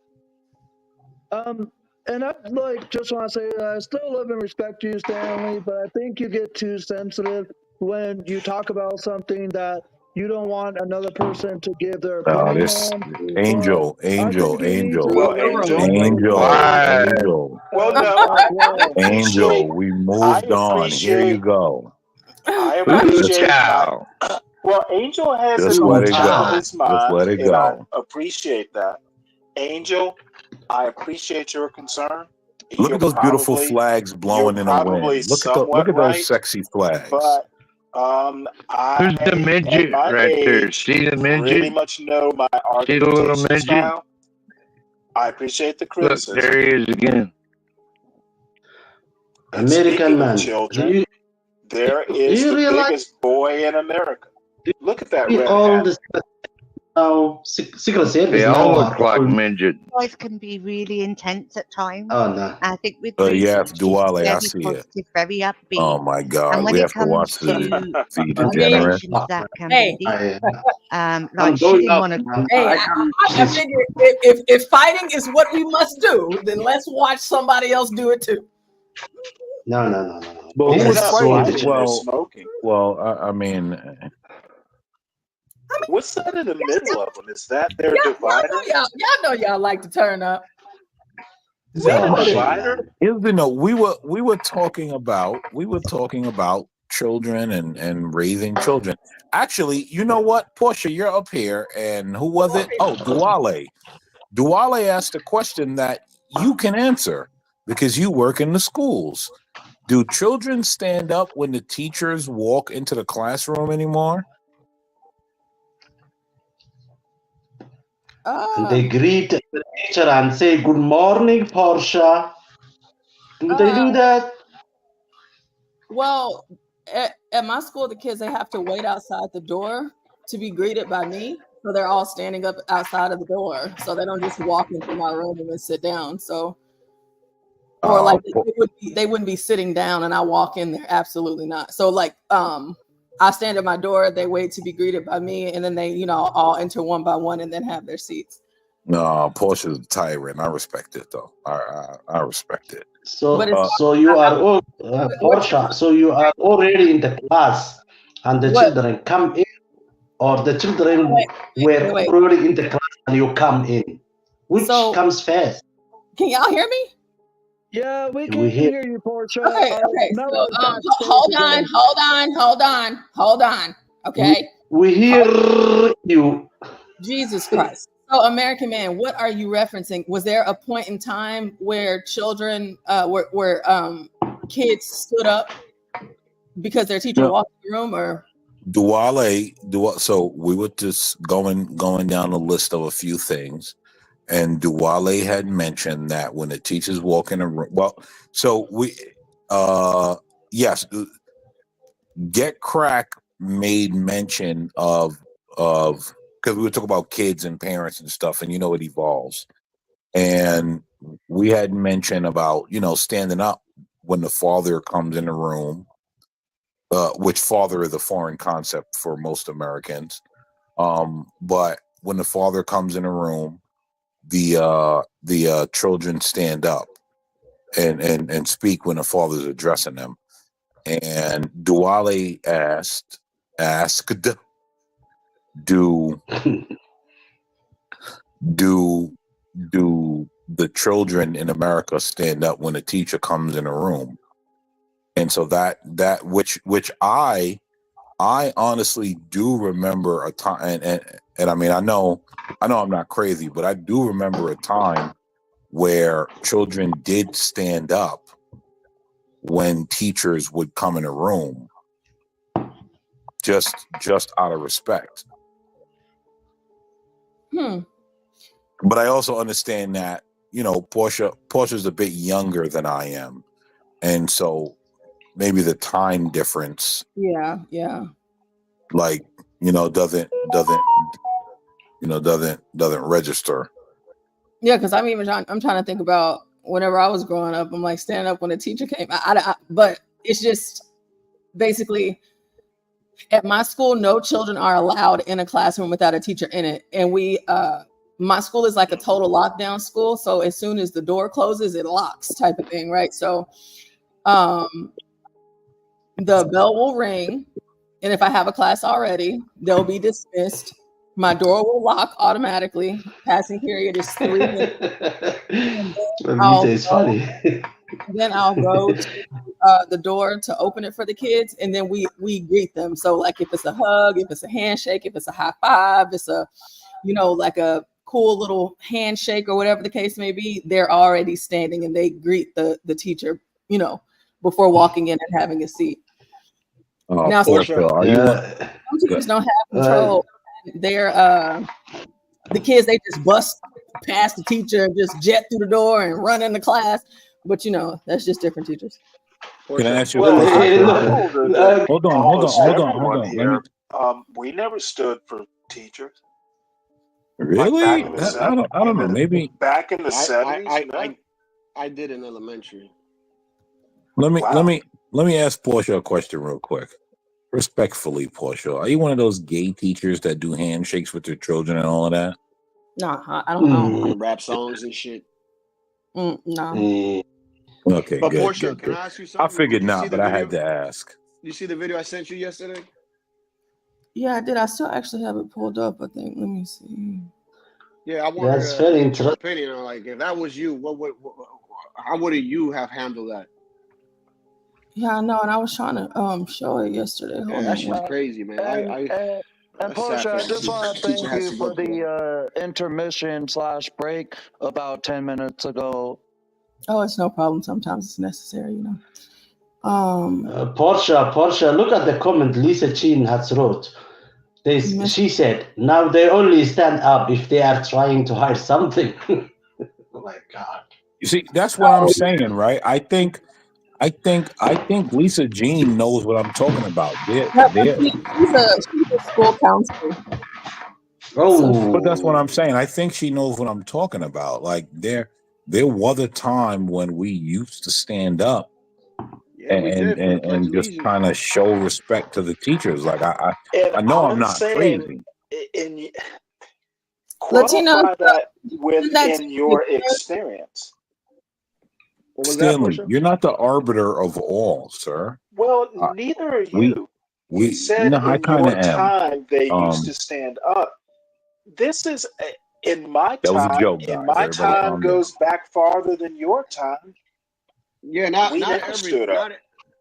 And I just want to say that I still love and respect you, Stanley, but I think you get too sensitive when you talk about something that you don't want another person to give their opinion This on. Angel. Well, Angel, we moved on. Here you go. I appreciate Child. Well, Angel has Just it let on it top go. of his Just mind, let it and I go. appreciate that. Angel, I appreciate your concern. Look You're at those beautiful probably- flags blowing in the probably wind. Look somewhat at those right, sexy flags. But Who's the midget at my right there? age, See the midget? pretty much know my See the little argumentation midget? style. I appreciate the Look, criticism. there he is again. And American speaking man. of children, there is you the realize biggest boy in America. Look at that red all hat. the now Secret Service They now all are look like all- midget. Life can be really intense at times. Oh no. I think with Bruce, Yes, she's Duale, I very see it. positive, very upbeat. Oh my God, And when we it have to comes watch to the conversations Degenerate. that can Hey. be deep, I'm like she going didn't up, want to. man. Hey, I figure if fighting is what we must do, then let's watch somebody else do it too. No. But This who was is fighting? so They're smoking. Well, I mean, What's that in the middle of them? Is that their Y'all divider? know y'all like to turn up. Is that no, a divider? we were talking about children and raising children. Actually, you know what, Portia, you're up here, and who was it? Oh, Duale. Duale asked a question that you can answer because you work in the schools. Do children stand up when the teachers walk into the classroom anymore? And they greet the teacher and say, "Good morning, Portia." Do they do that? Well, at my school, the kids, they have to wait outside the door to be greeted by me. So they're all standing up outside of the door. So they don't just walk into my room and sit down. So, or like they wouldn't be sitting down and I walk in there. Absolutely not. So like, I stand at my door, they wait to be greeted by me, and then they, all enter one by one and then have their seats. No, Portia's a tyrant. I respect it though. I respect it. So you are all Portia. So you are already in the class, and the children come in, or the children were already in the class and you come in. Which comes first? Can y'all hear me? Yeah, we can We hear. hear you, Portia. Okay. So, hold on. Okay. We hear you. Jesus Christ. So, American Man, what are you referencing? Was there a point in time where children, where kids stood up because their teacher walked in the room, or? So we were just going down a list of a few things, and Duale had mentioned that when the teachers walk in a room, yes, Get Crack made mention of because we were talking about kids and parents and stuff, and it evolves, and we had mentioned about standing up when the father comes in the room. Which father is a foreign concept for most Americans. But when the father comes in a room, the children stand up and speak when the father's addressing them. And Duale asked, do the children in America stand up when a teacher comes in a room? And so that which I honestly do remember a time, and I mean I know I'm not crazy, but I do remember a time where children did stand up when teachers would come in a room, just out of respect. But I also understand that Portia's a bit younger than I am, and so maybe the time difference, like doesn't register. Yeah, because I'm trying to think about whenever I was growing up. I'm like standing up when a teacher came. But it's just basically at my school, no children are allowed in a classroom without a teacher in it. And my school is like a total lockdown school. So as soon as the door closes, it locks type of thing, right? So the bell will ring, and if I have a class already, they'll be dismissed. My door will lock automatically. Passing period is 3 minutes. It's funny. Then I'll go to the door to open it for the kids, and then we greet them. So like if it's a hug, if it's a handshake, if it's a high five, it's a like a cool little handshake or whatever the case may be, they're already standing and they greet the teacher, before walking in and having a seat. Now, some teachers don't have control. They're the kids, they just bust past the teacher and just jet through the door and run into class. But that's just different teachers. Can I ask you a question? Hold on. We never stood for teachers. Really? Like I don't know. Maybe back in the 70s. I did in elementary. Let me ask Portia a question real quick. Respectfully, Portia, are you one of those gay teachers that do handshakes with their children and all of that? No, I don't. Rap songs and shit. No. Okay, but good. Portia, good, can good. I ask you something? I figured not, but I had to ask. You see the video I sent you yesterday? Yeah, I did. I still actually have it pulled up, I think. Let me see. Yeah, I wanted That's very your interesting. opinion on, like, if that was you, how would you have handled that? Yeah, I know, and I was trying to show it yesterday. Hold That on. shit's crazy, man. And Portia, I just want to thank you for the intermission /break about 10 minutes ago. Oh, it's no problem. Sometimes it's necessary, Portia, look at the comment Lisa Chin has wrote. She said, now they only stand up if they are trying to hide something. Oh my God. You see, that's what I'm saying, right? I think Lisa Jean knows what I'm talking about. She's a school counselor. But that's what I'm saying. I think she knows what I'm talking about. Like there was a time when we used to stand up and just kind of show respect to the teachers. Like I know I'm not crazy. Qualify that within your experience. What was that, Stanley, Portia? you're not the arbiter of all, sir. Well, neither are you. We You said I in kind your of am. time they used to stand up. This is in my That was a time. joke, In guys. my Everybody time calm goes back farther than your time. Yeah, not We not never every stood up.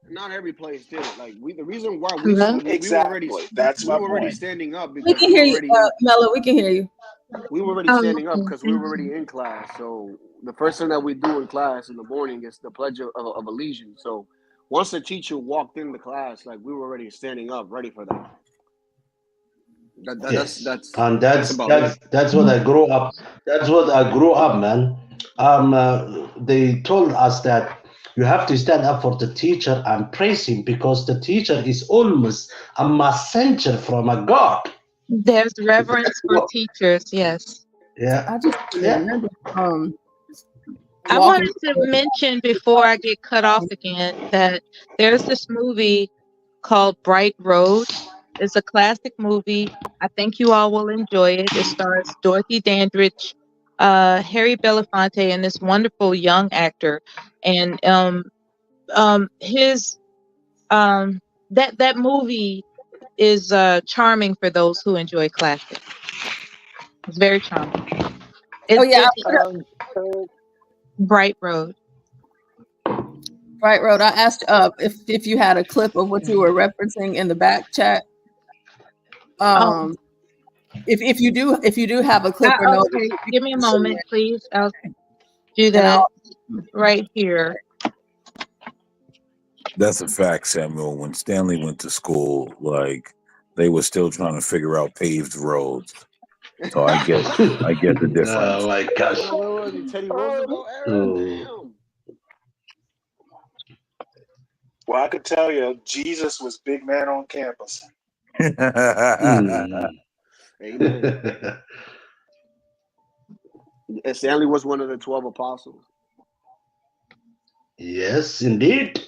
not every place did it. Like the reason why we were Exactly. That's my already point. standing up We because can we hear were you, already in Mello. We can hear you. we were already standing up because we were already in class. So the first thing that we do in class in the morning is the Pledge of Allegiance. So once the teacher walked in the class, like we were already standing up, ready for that. Yes, That's and that's about it. that's what I grew up. That's what I grew up, man. They told us that you have to stand up for the teacher and praise him because the teacher is almost a messenger from a God. There's reverence for teachers, yes. Yeah, I just remember I walking. wanted to mention before I get cut off again that there's this movie called Bright Road. It's a classic movie. I think you all will enjoy it. It stars Dorothy Dandridge, Harry Belafonte, and this wonderful young actor. And that movie is charming for those who enjoy classics. It's very charming. Oh yeah, Bright Road. Bright Road. I asked if you had a clip of what you were referencing in the back chat. If you do have a clip or no, Okay, give me a moment, please. I'll do And that right here. That's a fact, Samuel. When Stanley went to school, like they were still trying to figure out paved roads. So I get the difference. Oh my gosh. What was he, Teddy Roosevelt era? Damn. Well, I could tell you, Jesus was big man on campus. Amen. And Stanley was one of the 12 apostles. Yes, indeed.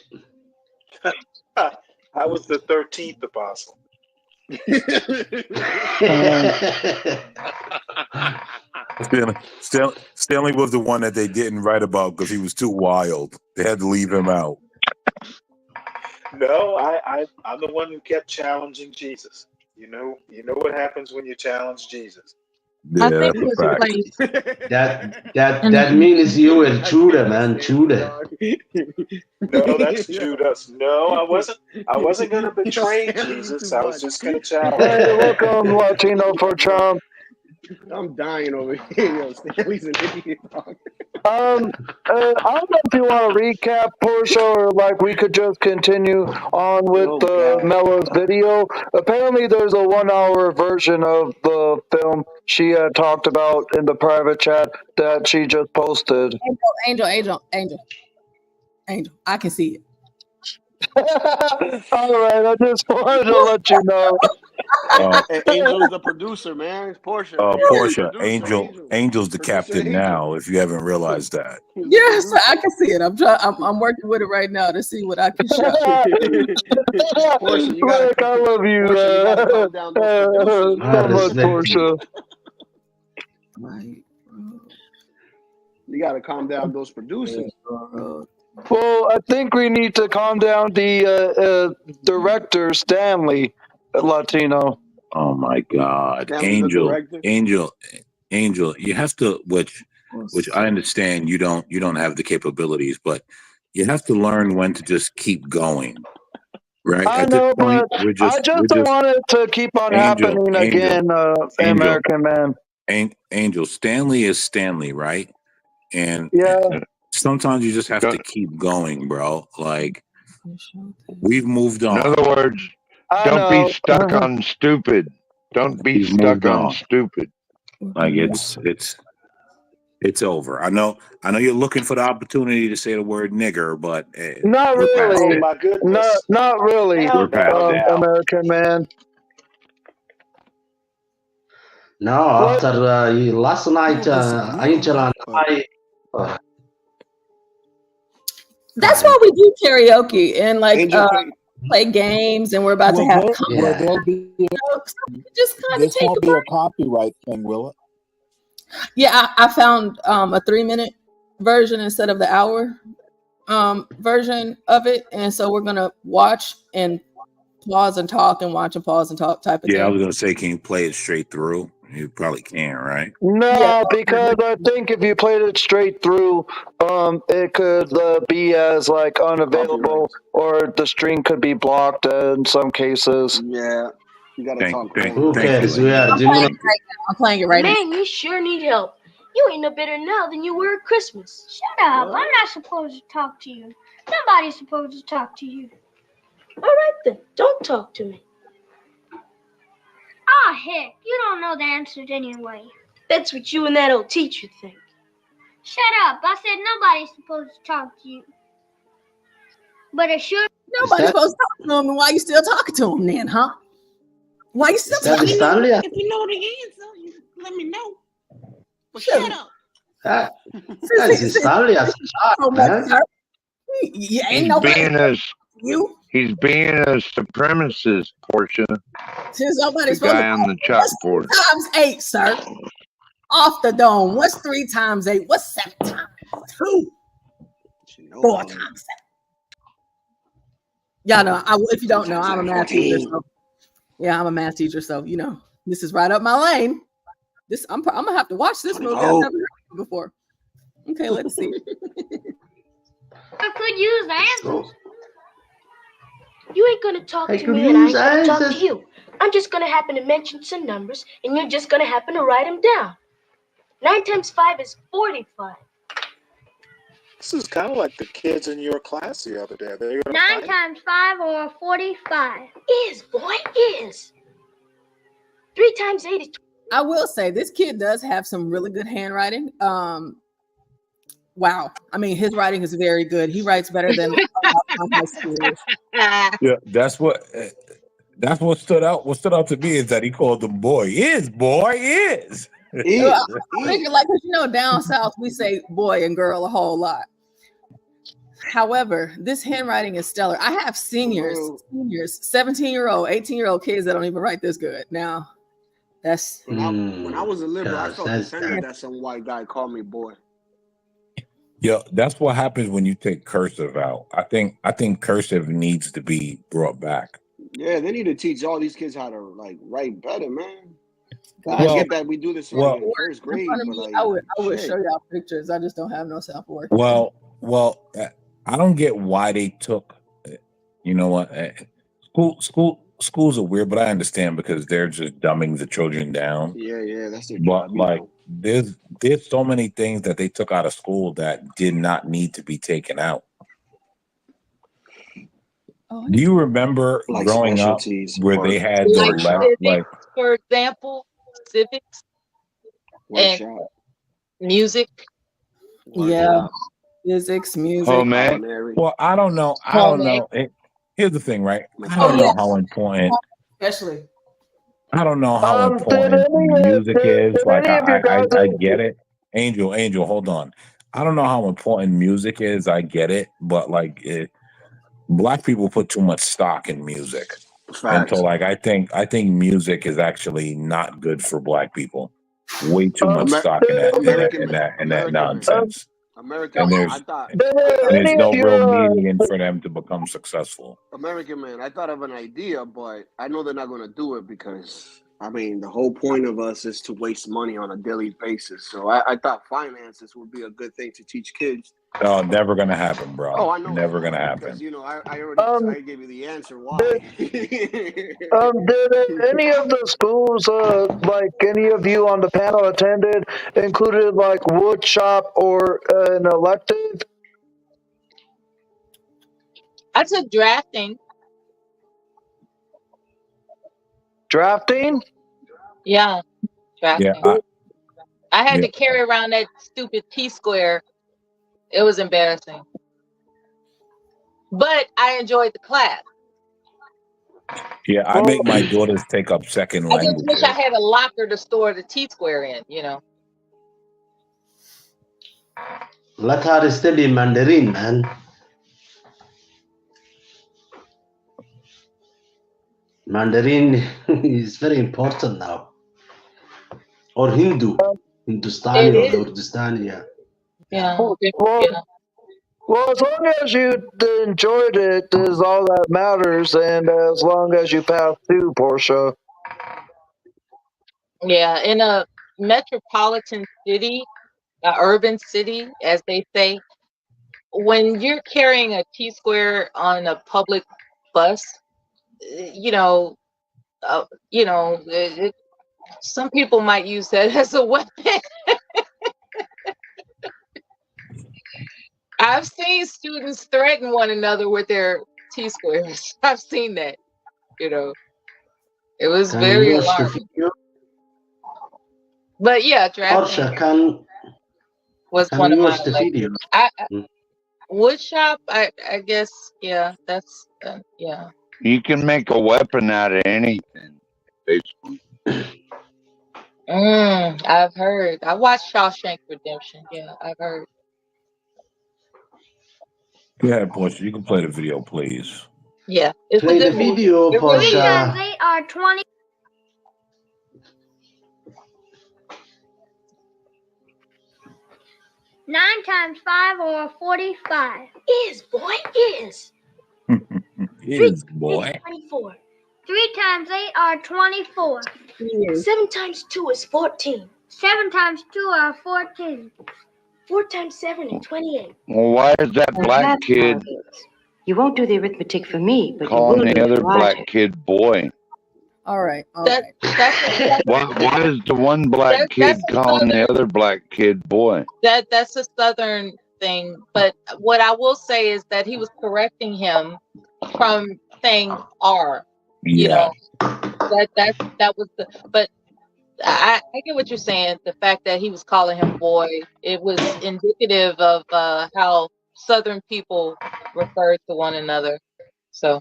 I was the 13th apostle. Stanley was the one that they didn't write about because he was too wild. They had to leave him out. No, I'm the one who kept challenging Jesus. You know what happens when you challenge Jesus. Yeah, that's a fact. That means you were Judah, man. Judah. No, that's Judas. No, I wasn't going to betray Jesus. I was just going to challenge. Hey, welcome, Latino for Trump. I'm dying over here. Yo, Stanley's an idiot. I don't know if you want to recap, Portia, or like we could just continue on with Mello's video. Apparently, there's a 1-hour version of the film she had talked about in the private chat that she just posted. Angel. I can see it. All right, I just wanted to let you know. Angel's the producer, man. It's Portia. Portia, Angel's the captain now. If you haven't realized that. Yes, I can see it. I'm working with it right now to see what I can show. Portia, I love you. So much, Portia. You got to calm down those producers. Well, I think we need to calm down the director, Stanley, Latino. Oh my God, Angel, you have to, which I understand you don't have the capabilities, but you have to learn when to just keep going. Right. I know, but I just don't want it to keep on happening again, American man. Angel, Stanley is Stanley, right? And yeah, sometimes you just have to keep going, bro. Like we've moved on. In other words, don't be stuck on stupid. Don't be stuck on stupid. Like it's over. I know you're looking for the opportunity to say the word nigger, but not really. Oh my goodness. Not really. American man. No, after last night, Angel and I. That's why we do karaoke and like play games, and we're about to have. Will there be? Just kind of This won't be a copyright thing, will it? Yeah, I found a 3-minute version instead of the hour version of it, and so we're gonna watch and pause and talk and watch and pause and talk type of Yeah, I thing. was gonna say, can you play it straight through? You probably can't, right? No, because I think if you played it straight through, it could be as like unavailable, or the stream could be blocked in some cases. Yeah, you gotta talk Who cares? We are I'm playing it right now. I'm playing it right now. Man, you sure need help. You ain't no better now than you were at Christmas. Shut up. I'm not supposed to talk to you. Nobody's supposed to talk to you. All right, then. Don't talk to me. Ah, heck. You don't know the answers anyway. That's what you and that old teacher think. Shut up. I said nobody's supposed to talk to you. But it sure... Nobody's supposed to talk to him, and why you still talking to him then, huh? Why you still talking to him? If you know the answer, you let me know. But shut up. That's Stanley as a child, man. Yeah, ain't He's nobody being a you. he's being a supremacist, Portia. Since nobody's The supposed guy on the What's chalkboard. 3 times 8, sir? Off the dome. What's 3 times 8? What's 7 times 2? 4 times 7. Y'all know, if you don't know, I'm a math teacher. So, yeah, I'm a math teacher, so you know this is right up my lane. This I'm gonna have to watch this movie. I've never heard of it before. Okay, let's see. I could use the answers. You ain't gonna talk I to could me and I ain't use gonna talk to answers. you. I'm just gonna happen to mention some numbers and you're just gonna happen to write them down. 9 times 5 is 45. This is kind of like the kids in your class the other day. They're gonna 9 fight. times 5 or 45. Is, boy, is. 3 times 8 is... I will say this kid does have some really good handwriting. Wow. I mean, his writing is very good. He writes better than my schoolers. Yeah, that's what stood out. What stood out to me is that he called them boy is. I figure, like, 'cause, you know, down south we say boy and girl a whole lot. However, this handwriting is stellar. I have seniors, 17-year-old, 18-year-old kids that don't even write this good. Now, that's when I was a liberal, I felt offended that some white guy called me boy. Yeah, that's what happens when you take cursive out. I think cursive needs to be brought back. Yeah, they need to teach all these kids how to like write better, man. God, I get that we do this like in first in grade, front of but me, like I would shit. show y'all pictures. I just don't have no self-worth. Well, I don't get why they took. You know what? Schools are weird, but I understand because they're just dumbing the children down. Yeah, that's their But job. like, there's so many things that they took out of school that did not need to be taken out. Do you remember like growing up where they had the letter, like for example, civics and music. Yeah, physics, music. Oh man. Well, I don't know. Here's the thing, right? I don't know how important. Especially. I don't know how important music is. Like, I get it. Angel, hold on. I don't know how important music is. I get it, but like, Black people put too much stock in music, and so like, I think music is actually not good for Black people. Way too much stock in that nonsense. American And man, there's no real median for them to become successful. American man, I thought of an idea, but I know they're not going to do it because, I mean, the whole point of us is to waste money on a daily basis. So I thought finances would be a good thing to teach kids. No, never gonna happen, bro. Oh, I know. Never gonna happen. Because, you know, I already I gave you the answer why. Did any of the schools, like any of you on the panel attended, included like wood shop or an elective? I took drafting. Drafting? Yeah, drafting. Yeah, I had to carry around that stupid T-square. It was embarrassing. But I enjoyed the class. Yeah, I make my daughters take up second I just languages. wish I had a locker to store the T-square in, you know. Let her study Mandarin, man. Mandarin is very important now. Or Hindu. Hindustani or the Urdustani, yeah. Yeah. Well, as long as you enjoyed it is all that matters, and as long as you pass through, Portia. Yeah, in a metropolitan city, urban city, as they say, when you're carrying a T-square on a public bus, you know, some people might use that as a weapon. I've seen students threaten one another with their T-squares. I've seen that. It was Can very you watch the alarming. video? But yeah, drafting Portia, was can one of you my watch the video? wood shop. I guess yeah. That's yeah. You can make a weapon out of anything, basically. I've heard. I watched Shawshank Redemption. Yeah, I've heard. Yeah, Portia, you can play the video, please. Yeah, it's Play a good the movie. video, It really 3 is. times Portia. 8 are 20. 9 times 5 are 45. Is, boy, is. Is, boy. 24. 3 times 8 are 24. 7 times 2 is 14. 7 times 2 are 14. 4 times 7 is 28. Well, why is that Now black that's kid how it is. You won't do the arithmetic for me, but you will calling do the other the black logic. kid boy? All right. That's Why is the one black kid that's a calling the southern other black kid boy? that's a southern thing. But what I will say is that he was correcting him from saying R. Yeah. That was the. But I get what you're saying. The fact that he was calling him boy, it was indicative of how southern people refer to one another. So,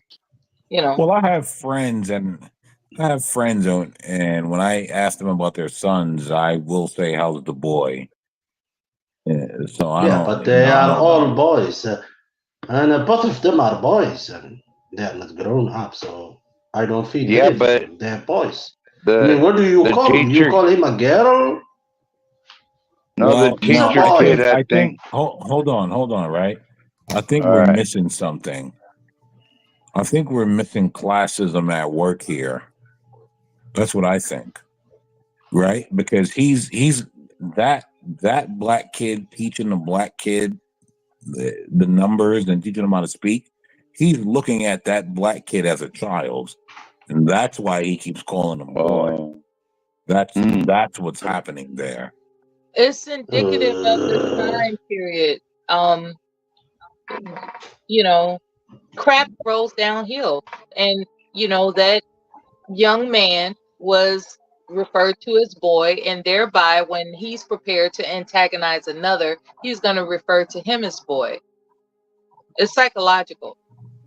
Well, I have friends, and when I ask them about their sons, I will say, "How's the boy?" Yeah, so I Yeah, don't. but they are all boys. And both of them are boys. And they are not grown up, so I don't feel Yeah, bad for but them. They're boys. the I mean, what do you the call him? You teacher, call him a girl? no, the teacher kid, I I think. Hold on, right? I think All we're right. missing something. I think we're missing classism at work here. That's what I think, right? Because he's that black kid teaching the black kid the numbers and teaching him how to speak. He's looking at that black kid as a child, and that's why he keeps calling him boy. That's what's happening there. it's indicative of the time period. Crap rolls downhill, and that young man was referred to as boy, and thereby when he's prepared to antagonize another, he's going to refer to him as boy. It's psychological.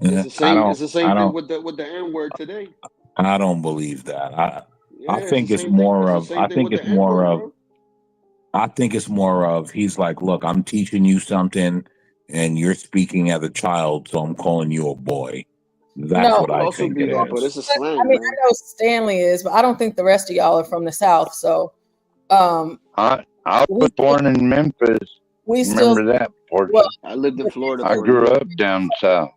It's the same. It's the same thing with the N word today. I don't believe that. I Yeah, think it's it's the same thing. more It's the of. same I thing think with it's the N more word, of. bro. I think it's more of. He's like, look, I'm teaching you something, and you're speaking as a child, so I'm calling you a boy. That's No. what I think it But is. it's a slang, I mean, man. I know Stanley is, but I don't think the rest of y'all are from the South. So, I was born in Memphis. we Remember still that, Portia? well, I lived in Florida. I for a grew year. up down south.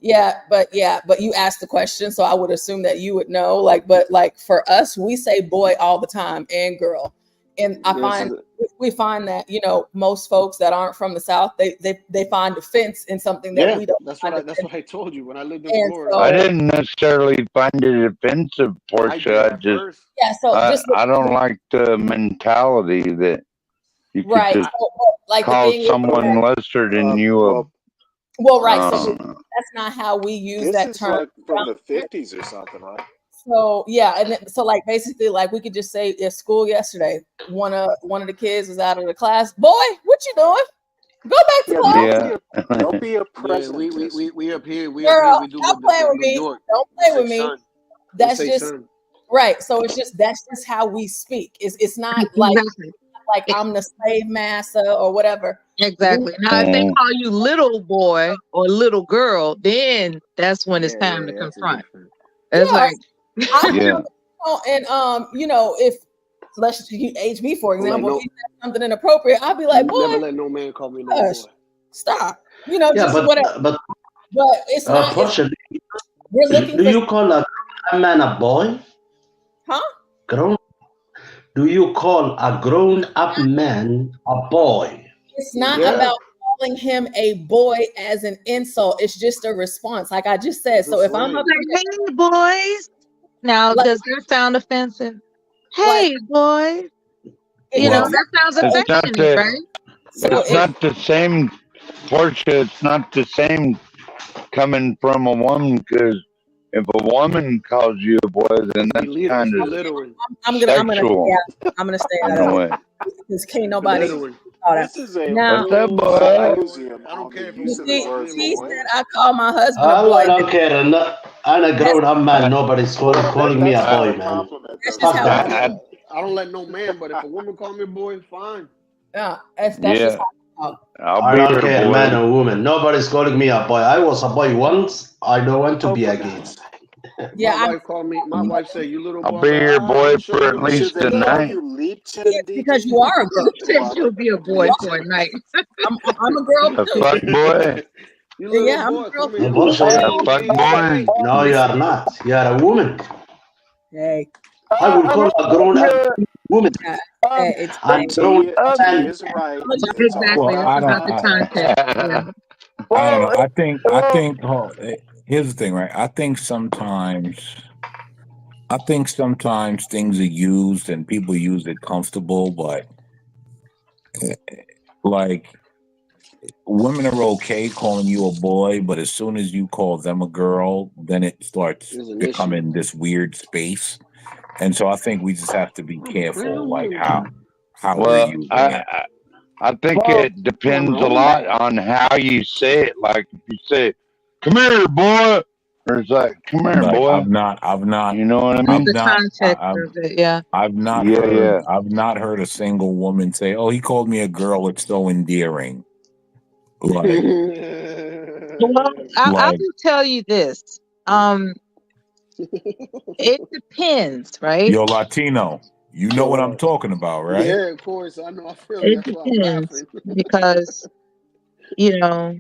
yeah, but you asked the question, so I would assume that you would know. But for us, we say boy all the time and girl, and we find that most folks that aren't from the South, they find offense in something that we don't. That's what I told you when I lived in And Florida. I didn't necessarily find it offensive, Portia. I don't like the mentality that you could right. just So, the call thing is someone that- lesser than you. well, right. So that's not how we use This that is term. like from the 50s or something, right? So yeah, and so basically we could just say at school yesterday, one of the kids was out of the class. Boy, what you doing? Go back to class. Don't be a Yeah, presentist. we up here. We Girl, up here. We do don't what play with New me. York. Don't We play say with me. son. That's We say just son. right. So that's just how we speak. It's not like I'm the slave master or whatever. Exactly. Now, if they call you little boy or little girl, then that's when it's time to confront. It's like, and if let's age me, for example. no, if he said something inappropriate, I'll be like, boy, never let no man call me no gosh, boy. stop. You know, Yeah, just whatever. but it's not. Portia, We're looking do for. you call a man a boy? Huh? Grown? Do you call a grown-up man a boy? It's not about calling him a boy as an insult. It's just a response, like I just said. So if I'm like, hey boys, now does that sound offensive? Hey boys, you know that sounds It's not affectionate, right? it's not the same, Portia. It's not the same coming from a woman, because if a woman calls you a boy, then that's kind of I'm sexual. gonna stay in out a of way. that because can't nobody. This is a Now, What's up, boy? symposium on the use of the word she boy. said I call my husband a Oh, boy. I don't care. I'm a grown-up man. Nobody's calling me a boy, man. That's Fuck just that. how I don't let no man, but if a woman call me a boy, fine. yeah, that's just Yeah, how. I'll I be don't your care, boy. man or woman. Nobody's calling me a boy. I was a boy once. I don't want to be again. Yeah, my wife called me. My wife said, "You little boy." I'll be your boy for at least a night. Because you are a girl. You said you'll be a boy for a night. I'm a girl A too. fuck boy. You little Yeah, I'm boy, a girl come here. A You boy, little A boy. fuck boy. No, you are not. You are a woman. Hey. I will call a grown-up woman. It's And grown-up man. is right. Exactly. Well, That's about the context. Yeah. I don't know. I think. Oh, here's the thing, right? I think sometimes things are used and people use it comfortable, but like women are okay calling you a boy, but as soon as you call them a girl, then it starts There's an becoming this weird space. And so I think we just have to be careful, like how we're Well, using it. I think it depends a lot on how you say it. Like if you say, "Come here, boy," or it's like, "Come here, Like boy." I've not. You know what I mean? The context of it, yeah. I've not Yeah, heard. yeah. I've not heard a single woman say, "Oh, he called me a girl. It's so endearing." Like, Well, I like will tell you this. It depends, right? you're Latino. You know what I'm talking about, right? Yeah, of course. I know. I feel It you. That's why I'm depends laughing. because you know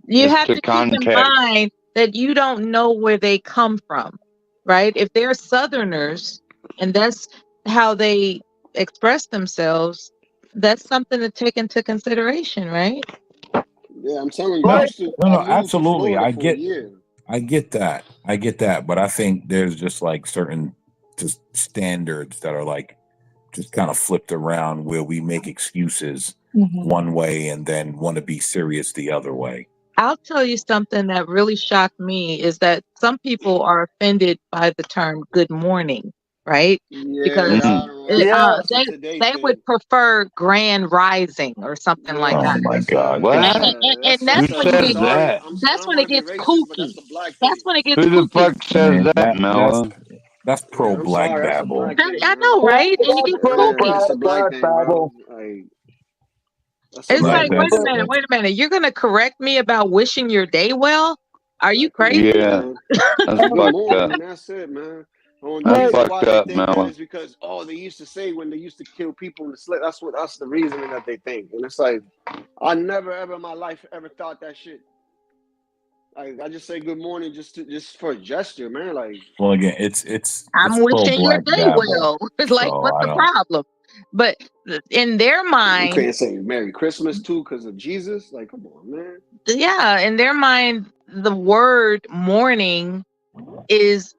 you That's have the to keep in context. mind that you don't know where they come from, right? If they're Southerners and that's how they express themselves, that's something to take into consideration, right? Yeah, I'm telling you. No, I no, moved to absolutely. Florida I for a get year. that. But I think there's just like certain just standards that are like just kind of flipped around where we make excuses one way and then want to be serious the other way. I'll tell you something that really shocked me is that some people are offended by the term good morning, right? Yeah, Because I don't know. That's a today they would thing. prefer grand rising or something like that. Oh my God. And that's when you get that? that's when it gets kooky. That's when it gets Who the kooky. fuck says that, Mela? That's pro I'm black sorry. That's a babble. black thing, I man. know, right? And it gets kooky. That's a black thing, bro. That's a It's black like, thing. wait a minute. You're gonna correct me about wishing your day well? Are you crazy? Yeah, that's Good fucked morning. up. That's it, man. Oh, and the That's reason fucked why they up, think that Mela. is because they used to say when they used to kill people in the slip. That's the reasoning that they think. And it's like I never ever in my life ever thought that shit. I just say good morning just for a gesture, man. Like Well, again, it's I'm pro wishing your black day babble. well. It's like, So what's I the don't. problem? But in their you mind, can't say Merry Christmas too because of Jesus. Like, come on, man. yeah, in their mind, the word morning is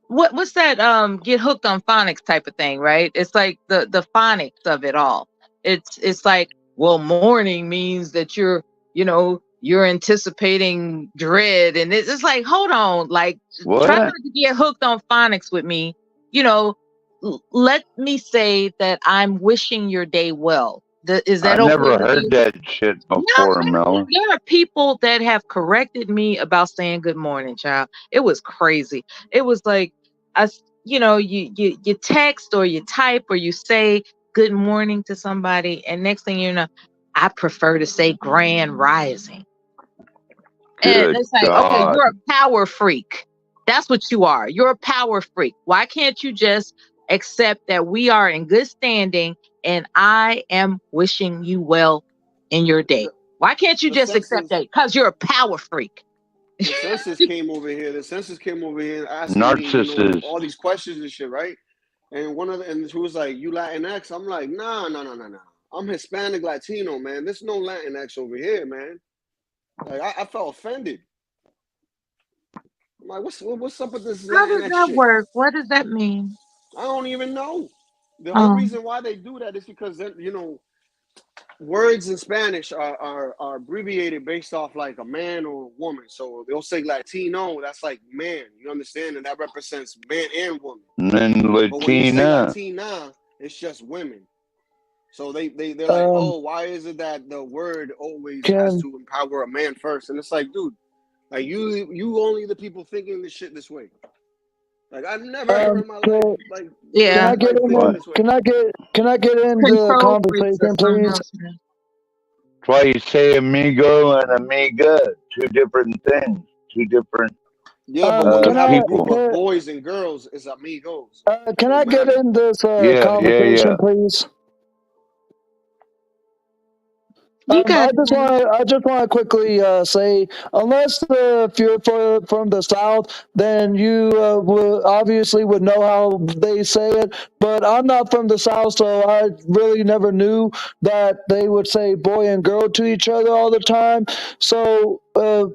what's that get hooked on phonics type of thing, right? It's like the phonics of it all. It's like, well, morning means that you're anticipating dread, and it's like, hold on, like try not What? to get hooked on phonics with me. Let me say that I'm wishing your day well. Is that I okay never with heard you? that shit No, before, Mela. there are people that have corrected me about saying good morning, child. It was crazy. It was like, you text or you type or you say good morning to somebody, and next thing you know, I prefer to say grand rising. And Good it's like, okay, God. you're a power freak. That's what you are. You're a power freak. Why can't you just except that we are in good standing and I am wishing you well in your day. Why can't you just accept that? Because you're a power freak. The census came over here. The census came over here asking me, Narcissist. all these questions and shit, right? And and she was like, "You Latinx?" I'm like, "Nah. I'm Hispanic Latino, man. There's no Latinx over here, man." Like I felt offended. I'm like, what's up with this How does Latinx that shit? work? What does that mean? I don't even know. The whole reason why they do that is because words in Spanish are abbreviated based off like a man or a woman. So they'll say Latino, that's like man. You understand? And that represents man and woman. And But when you say Latina. Latina, it's just women. So they're like, oh, why is it that the word always has to empower a man first? And it's like, dude, like you only the people thinking this shit this way. Like I've never ever in my life, like yeah. Can I get into the conversation, please? That's why you say amigo and amiga, two different things, two different Yeah, but when you have people. a group of boys and girls, it's amigos. Can I get in this conversation, please? I just want to quickly say, unless if you're from the South, then you obviously would know how they say it. But I'm not from the South, so I really never knew that they would say boy and girl to each other all the time. So but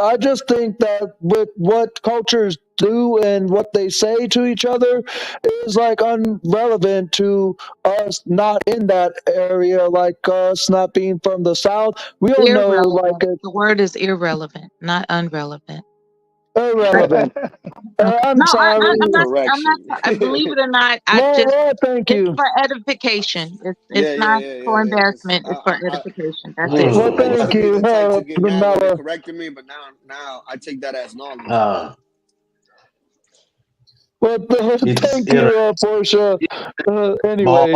I just think that with what cultures do and what they say to each other is like irrelevant to us not in that area, like us not being from the South. We don't know, like the word is irrelevant, not unrelevant. Irrelevant. I'm sorry. I'm not. Believe it or not, thank you. It's for edification. It's not for embarrassment. It's for edification. That's it. Well, thank you, The type to get mad when they Mela. corrected me, but now I take that as knowledge. Well, thank you, Portia. Anyway,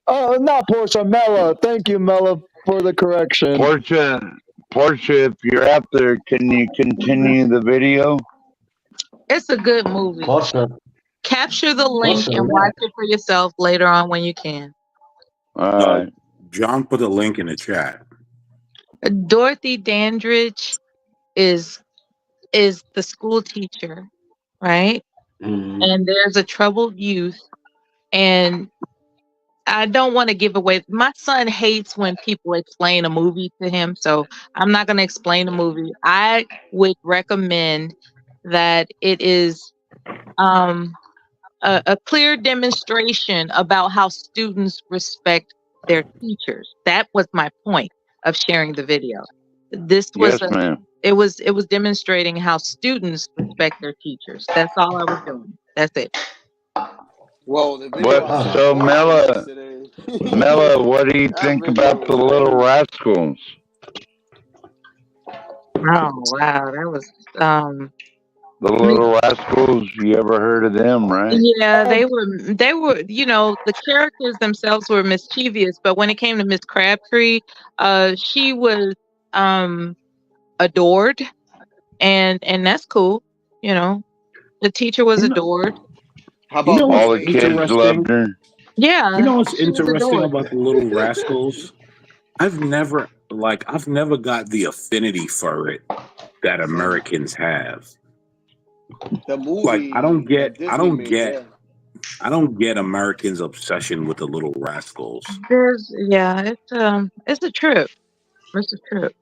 not Portia, Mela. Thank you, Mela, for the correction. Portia, if you're out there, can you continue the video? It's a good movie. Capture the link and watch it for yourself later on when you can. John put a link in the chat. Dorothy Dandridge is the school teacher, right? And there's a troubled youth, and I don't want to give away. My son hates when people explain a movie to him, so I'm not going to explain the movie. I would recommend that it is a clear demonstration about how students respect their teachers. That was my point of sharing the video. This was it was demonstrating how students respect their teachers. That's all I was doing. That's it. Well, the video So Mela, what do you think about the Little Rascals? Oh wow, that was The Little Rascals. You ever heard of them, right? yeah, they were, the characters themselves were mischievous, but when it came to Miss Crabtree, she was adored, and that's cool. The teacher was adored. How about all the kids loved her? Yeah. You know what's she was interesting adored. about the Little Rascals? I've never got the affinity for it that Americans have. The movie, like I don't get Americans' obsession with the Little Rascals. It's a trip. It's a trip.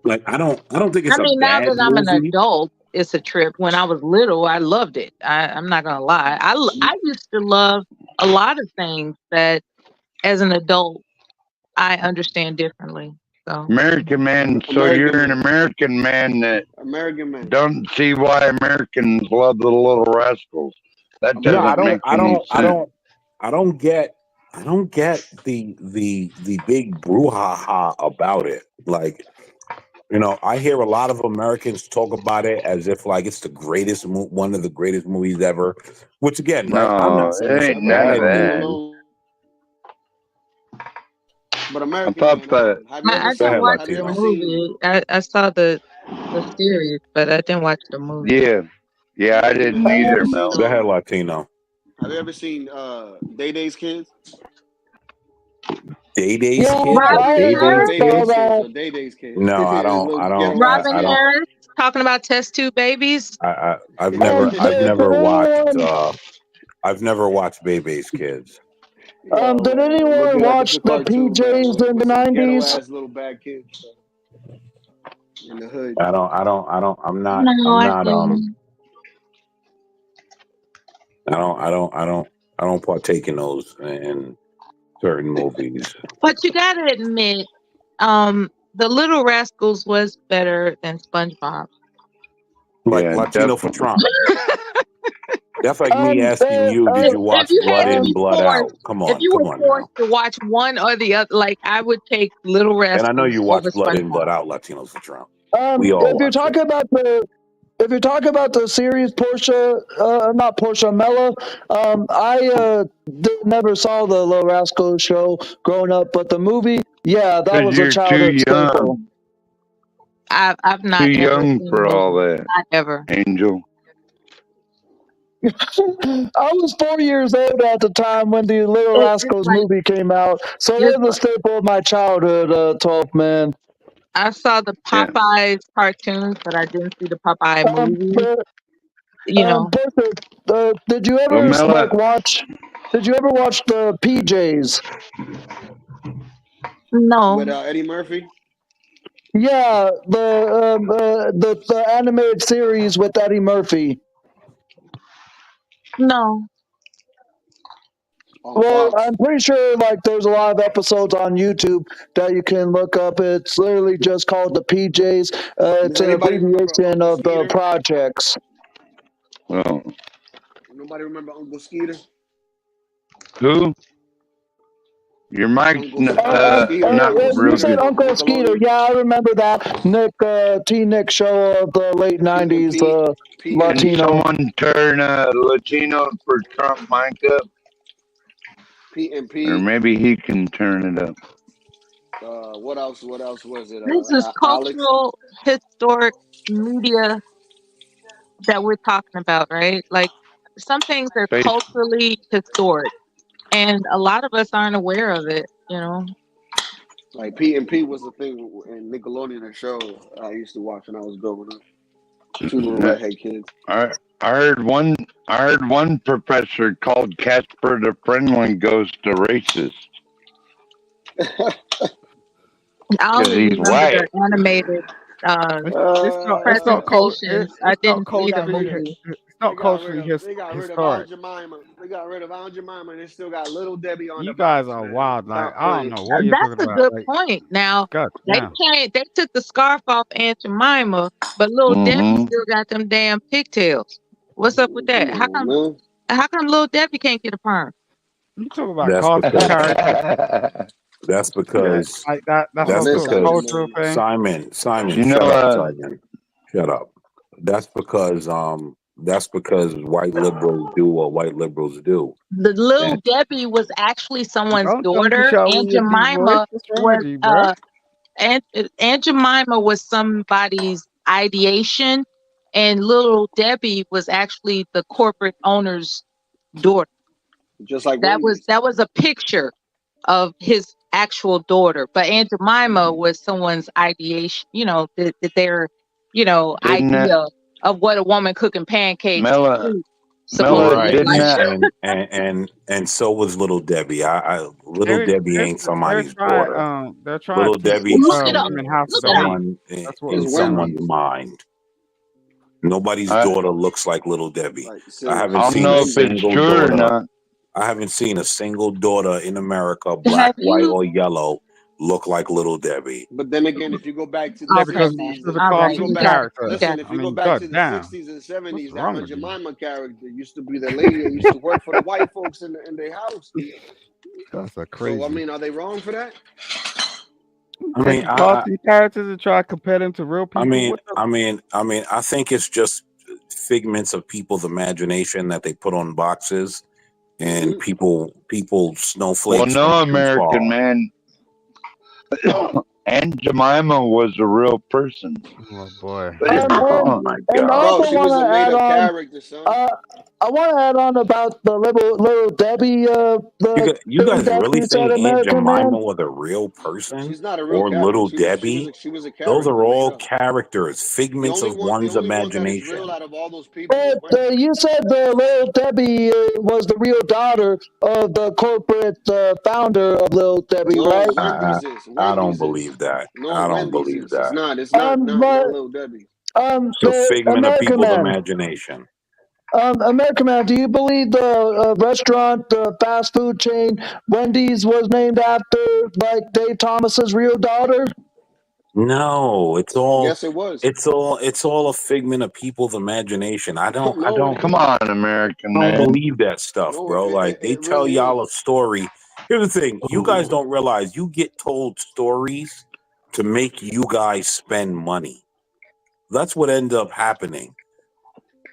Like I don't think it's now bad that I'm an movie. adult, it's a trip. When I was little, I loved it. I'm not gonna lie. I used to love a lot of things that, as an adult, I understand differently. So American man. So you're an American man that don't see why Americans love the Little Rascals. That doesn't make any sense. I don't get the big brouhaha about it. Like, I hear a lot of Americans talk about it as if like it's the greatest one of the greatest movies ever. Which again, right? I'm not saying it it's ain't a none bad of that. movie. But American I thought that. I didn't watch the movie. I saw the series, but I didn't watch the movie. Yeah, I didn't either, Mel. Go ahead, Latino. Have you ever seen Day Day's Kids? Day Day's Yeah, Kids or I Day Day's heard Day about Day's Kids? Kids that. or Day Day's Kids. No, I don't. Little I don't. ghetto ass Robin little. Harris talking about test tube babies. I've Did never watched. anyone I've never watched Bebe's Kids. Yo, did man, look anyone it up. It's watch a the cartoon, man, PJs in the with some ghetto 90s? ass little bad kids in the hood. I don't. No, I didn't. I don't partake in those in certain movies. But you gotta admit, the Little Rascals was better than SpongeBob. Like Yeah, Latino for definitely. Trump. That's like me asking you, did you watch If you Blood had to In, be Blood forced, Out? Come if on, you come were on forced now. to watch one or the other, like I would take Little And I know Rascals you over watch Blood In, SpongeBob. Blood Out, Latinos for Trump. We all If you're watch that. talking about the series not Portia Mella, I never saw the Little Rascals show growing up, but the movie, yeah, that Because was a you're too childhood staple. young. I've not Too ever young seen for the all movie. that, Not ever. Angel. I was 4 years old at the time when the Little It's Rascals like movie came out, so you're it's a staple of my childhood, 12 man. I saw the Yeah. Popeyes cartoons, but I didn't see the Popeye movie. But, You know, Portia, did you ever watch? Did you ever watch the PJs? no. With Eddie Murphy. Yeah, the animated series with Eddie Murphy. No. On Well, Fox. I'm pretty sure like there's a lot of episodes on YouTube that you can look up. It's literally just called the PJs. It's Does an anybody remember abbreviation Uncle of the Skeeter? projects. Well, Nobody remember Uncle Skeeter? who? Your mic's Uncle Skeeter. not Uncle You real Skeeter said good. on Uncle Skeeter. Nickelodeon. Yeah, I remember that. Nick show of the late Pete and '90s, Pete. Pete and Can Pete. Latino. someone turn Latino for Trump mic up? Pete and Or Pete. maybe he can turn it up. What else? What else was it? This is Alex. cultural, historic media that we're talking about, right? Like some things are Face. culturally historic, and a lot of us aren't aware of it. You know, Like Pete and Pete was the thing in Nickelodeon, a show I used to watch when I was growing up. Two little redhead kids. I heard one professor called Casper the Friendly Ghost a racist. I only he's remember white. the animated presentations. I didn't see the movie. It's not culturally They got rid of historic. Aunt Jemima. They got rid of Aunt Jemima, and they still got Little Debbie on You the guys box, are man. wild. Like Stop I don't playing. know what you're That's talking a about. good Like, point. Now God they damn. they took the scarf off Aunt Jemima, but Little Debbie Mm-hmm. still got them damn pigtails. What's up with that? Come on, man. How come Little Debbie can't get a perm? You talk about That's cartoon because characters. that's because Like that's that's also a because cultural thing. Simon, You shut up, know, Simon. Shut up. That's because white liberals do what white liberals do. The Little And Debbie was actually someone's Don't be daughter. showing Aunt your deep voice. Jemima What's wrong was with you, bro? Aunt Jemima was somebody's ideation, and Little Debbie was actually the corporate owner's daughter. Just like That was a picture of his actual daughter, but Aunt Jemima was someone's ideation. You know that their idea of what a woman cooking pancakes supposed to right, look like. and so was Little Debbie. Little Debbie ain't somebody's daughter. They're trying Little to teach Debbie's women how to someone behave. That's what in they're someone's doing. mind. Nobody's daughter looks like Little Debbie. I I haven't don't seen know a if it's single true or daughter. not. I haven't seen a single daughter in America, black, Have white, you? or yellow, look like Little Debbie. But then again, if you go back to the Okay, Because then. 60s, it's a All right, cartoon you got it. character. listen, if I you go mean, back to the goddamn. 60s and 70s, What's that wrong Aunt with you? Jemima character used to be the lady that used to work for the white folks in their house. That's a So, crazy. I mean, are they wrong for that? I mean, cartoon characters and try to compare them to real people. I think it's just figments of people's imagination that they put on boxes, and people Well, snowflakes no think too American far. man. Aunt Jemima was a real person. Oh boy. Oh my And I God! also Bro, she was want a to made add up on. character, son. I want to add on about the little Debbie. You guys that really you said, think Aunt American Jemima Man. was a real person She's not a real or character. Little Debbie? She was a Those character are made all up. characters, figments of The one's only one that is real imagination. out of all those people is But Wendy. you said the little Debbie was the real daughter of the corporate founder of Little Debbie, No, right? Wendy's is. I don't Wendy's is. believe that. No, I don't Wendy's believe is. It's that. not. It's not But Little Debbie. It's a the figment of American people's Man. imagination. American Man, do you believe the restaurant, the fast food chain Wendy's was named after like Dave Thomas's real daughter? No, it's all Yes, it was. it's all a figment of people's imagination. I don't Come on, American I don't Man. believe that stuff, bro. Like they tell really y'all a story. Here's the thing: you guys don't realize you get told stories to make you guys spend money. That's what ends up happening.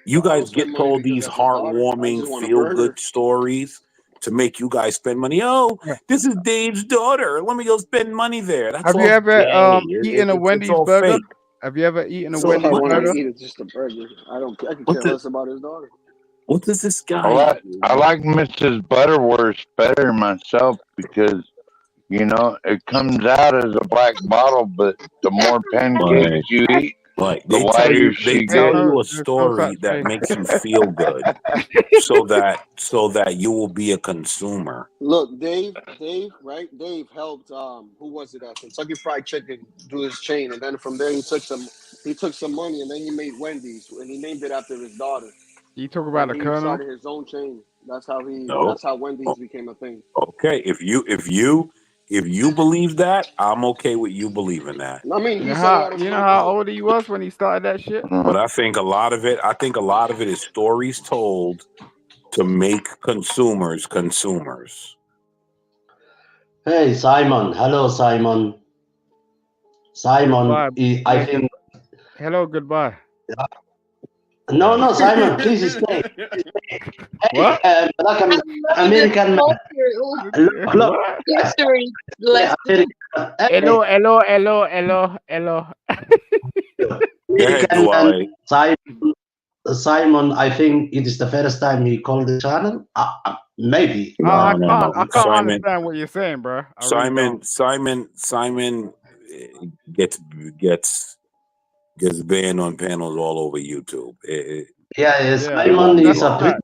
You guys get told these heartwarming, feel-good stories to make you guys spend money. Oh, this is Dave's daughter. Let me go spend money there. That's Have all you ever gay. eaten a It's Wendy's all burger? fake. Have you ever eaten a So Wendy's I want burger? to eat it just a burger. I could What care the- less about his daughter. What does this guy? I like Mrs. Butterworth better myself because it comes out as a black bottle, but the more pancakes you eat, Like the they tell whiter you, she they tell gets. you a There's no story such that thing. makes you feel good, so that you will be a consumer. Look, Dave, right? Dave helped. Who was it? Kentucky Fried Chicken do his chain, and then from there he took some money, and then he made Wendy's, and he named it after his daughter. You talk about And the he Colonel? started his own chain. That's No. how Wendy's became a thing. Okay, if you believe that, I'm okay with you believing that. I mean, You he know said it how out his you know own how mouth. old he was when he started that shit? But I think a lot of it is stories told to make consumers consumers. Hey, Simon. Hello, Simon. Simon, Goodbye. I think. Hello, goodbye. No, Simon, please stay. What? Black American man. Look, History lesson. Hello. American man, Simon, I think it is the first time he called the channel. Maybe. I No. can't Simon, understand what you're saying, bro. I really don't. Simon gets banned on panels all over YouTube. Simon is a pretty,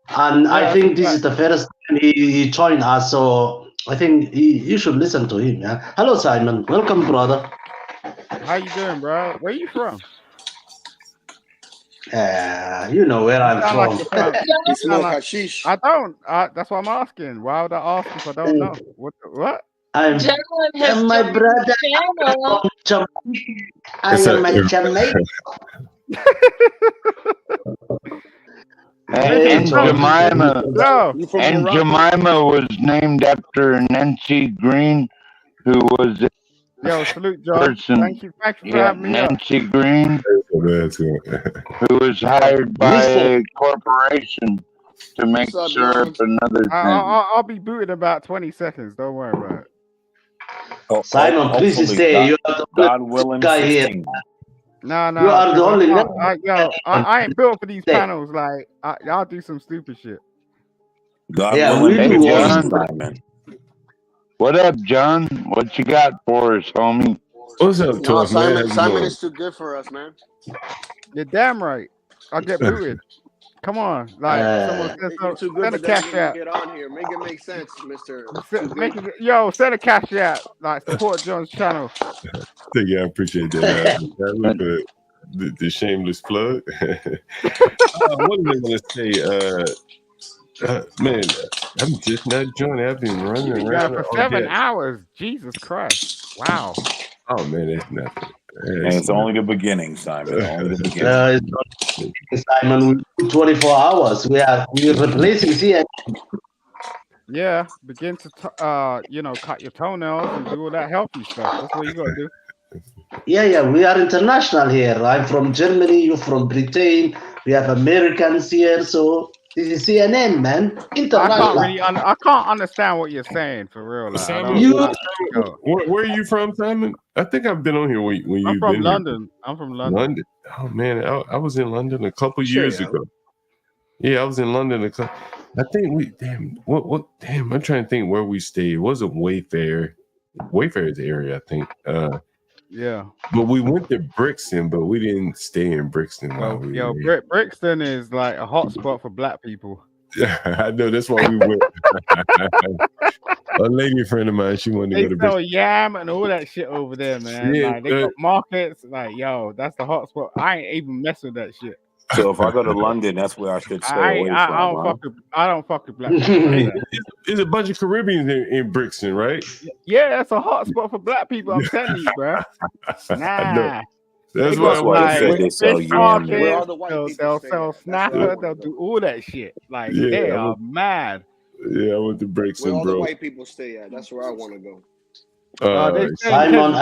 and I that's think a this fact. is the first time he joined us, so I think you should listen to him. Yeah. Hello, Simon. Welcome, brother. How you doing, bro? Where you from? You know where I'm Sound like from. you're from. He You sound smoked like, hashish. I don't. That's why I'm asking. Why would I ask if I don't know? What? I'm Gentleman has my joined brother. the channel. I am a Jamaican. And Jemima. No. And Jemima was named after Nancy Green, who was a Yo, salute, John. person. Thank you for having me up. Nancy Green, who was hired by a corporation to make syrup and other things. I'll be booted in about 20 seconds. Don't worry about it. Simon, please stay. You are the God willing, guy here. No. You are the only. I ain't built for these panels. Like, y'all do some stupid shit. God willing, Hey, do John. Simon. What up, John? What you got for us, homie? What's up, Tough man? Simon is too good for us, man. You're damn right. I'll get booted. Come on, like someone said, You're too good, send a but then cash you out. get on here. Make it make sense, Mister. Send a cash out. Like support John's channel. Yeah, I appreciate that. The shameless plug. What was I going to say? Man, I'm just not joining. I've been running You around for all 7 day. hours. Jesus Christ! Wow. Oh man, that's nothing. And it's only the beginning, Simon. Only the beginning. Simon, we 24 hours. We're replacing here. Yeah, begin to cut your toenails and do all that healthy stuff. That's what you gotta do. Yeah, we are international here. I'm from Germany, you're from Britain. We have Americans here, so this is CNN, man. International. I can't understand what you're saying for real. Like, Simon, where are you from, Simon? I think I've been on here when you've I'm from been London. here. I'm from London. London. Oh man, I was in London a couple years ago. Yeah, I was in London. I think I'm trying to think where we stayed. It wasn't Wayfair. Wayfair's area, I think. Yeah. But we went to Brixton, but we didn't stay in Brixton while we were there. Brixton is like a hot spot for black people. I know, that's why we went. A lady friend of mine, she wanted to go to They sell Brixton. yam and all that shit over there, man. Yeah, like they got markets. Like, yo, that's the hot spot. I ain't even mess with that shit. So if I go to London, that's where I should stay away from. I don't fuck with black people like that. There's a bunch of Caribbeans in Brixton, right? Yeah, that's a hot spot for black people. I'm telling you, bro. Nah. That's why they sell yam. Where all the white They'll people stay sell at? snapper. They'll do all that shit. Like Yeah, they I are would- mad. Yeah, I went to Brixton, Where all the bro. white people stay at? That's where I want to go. They stay in Simon,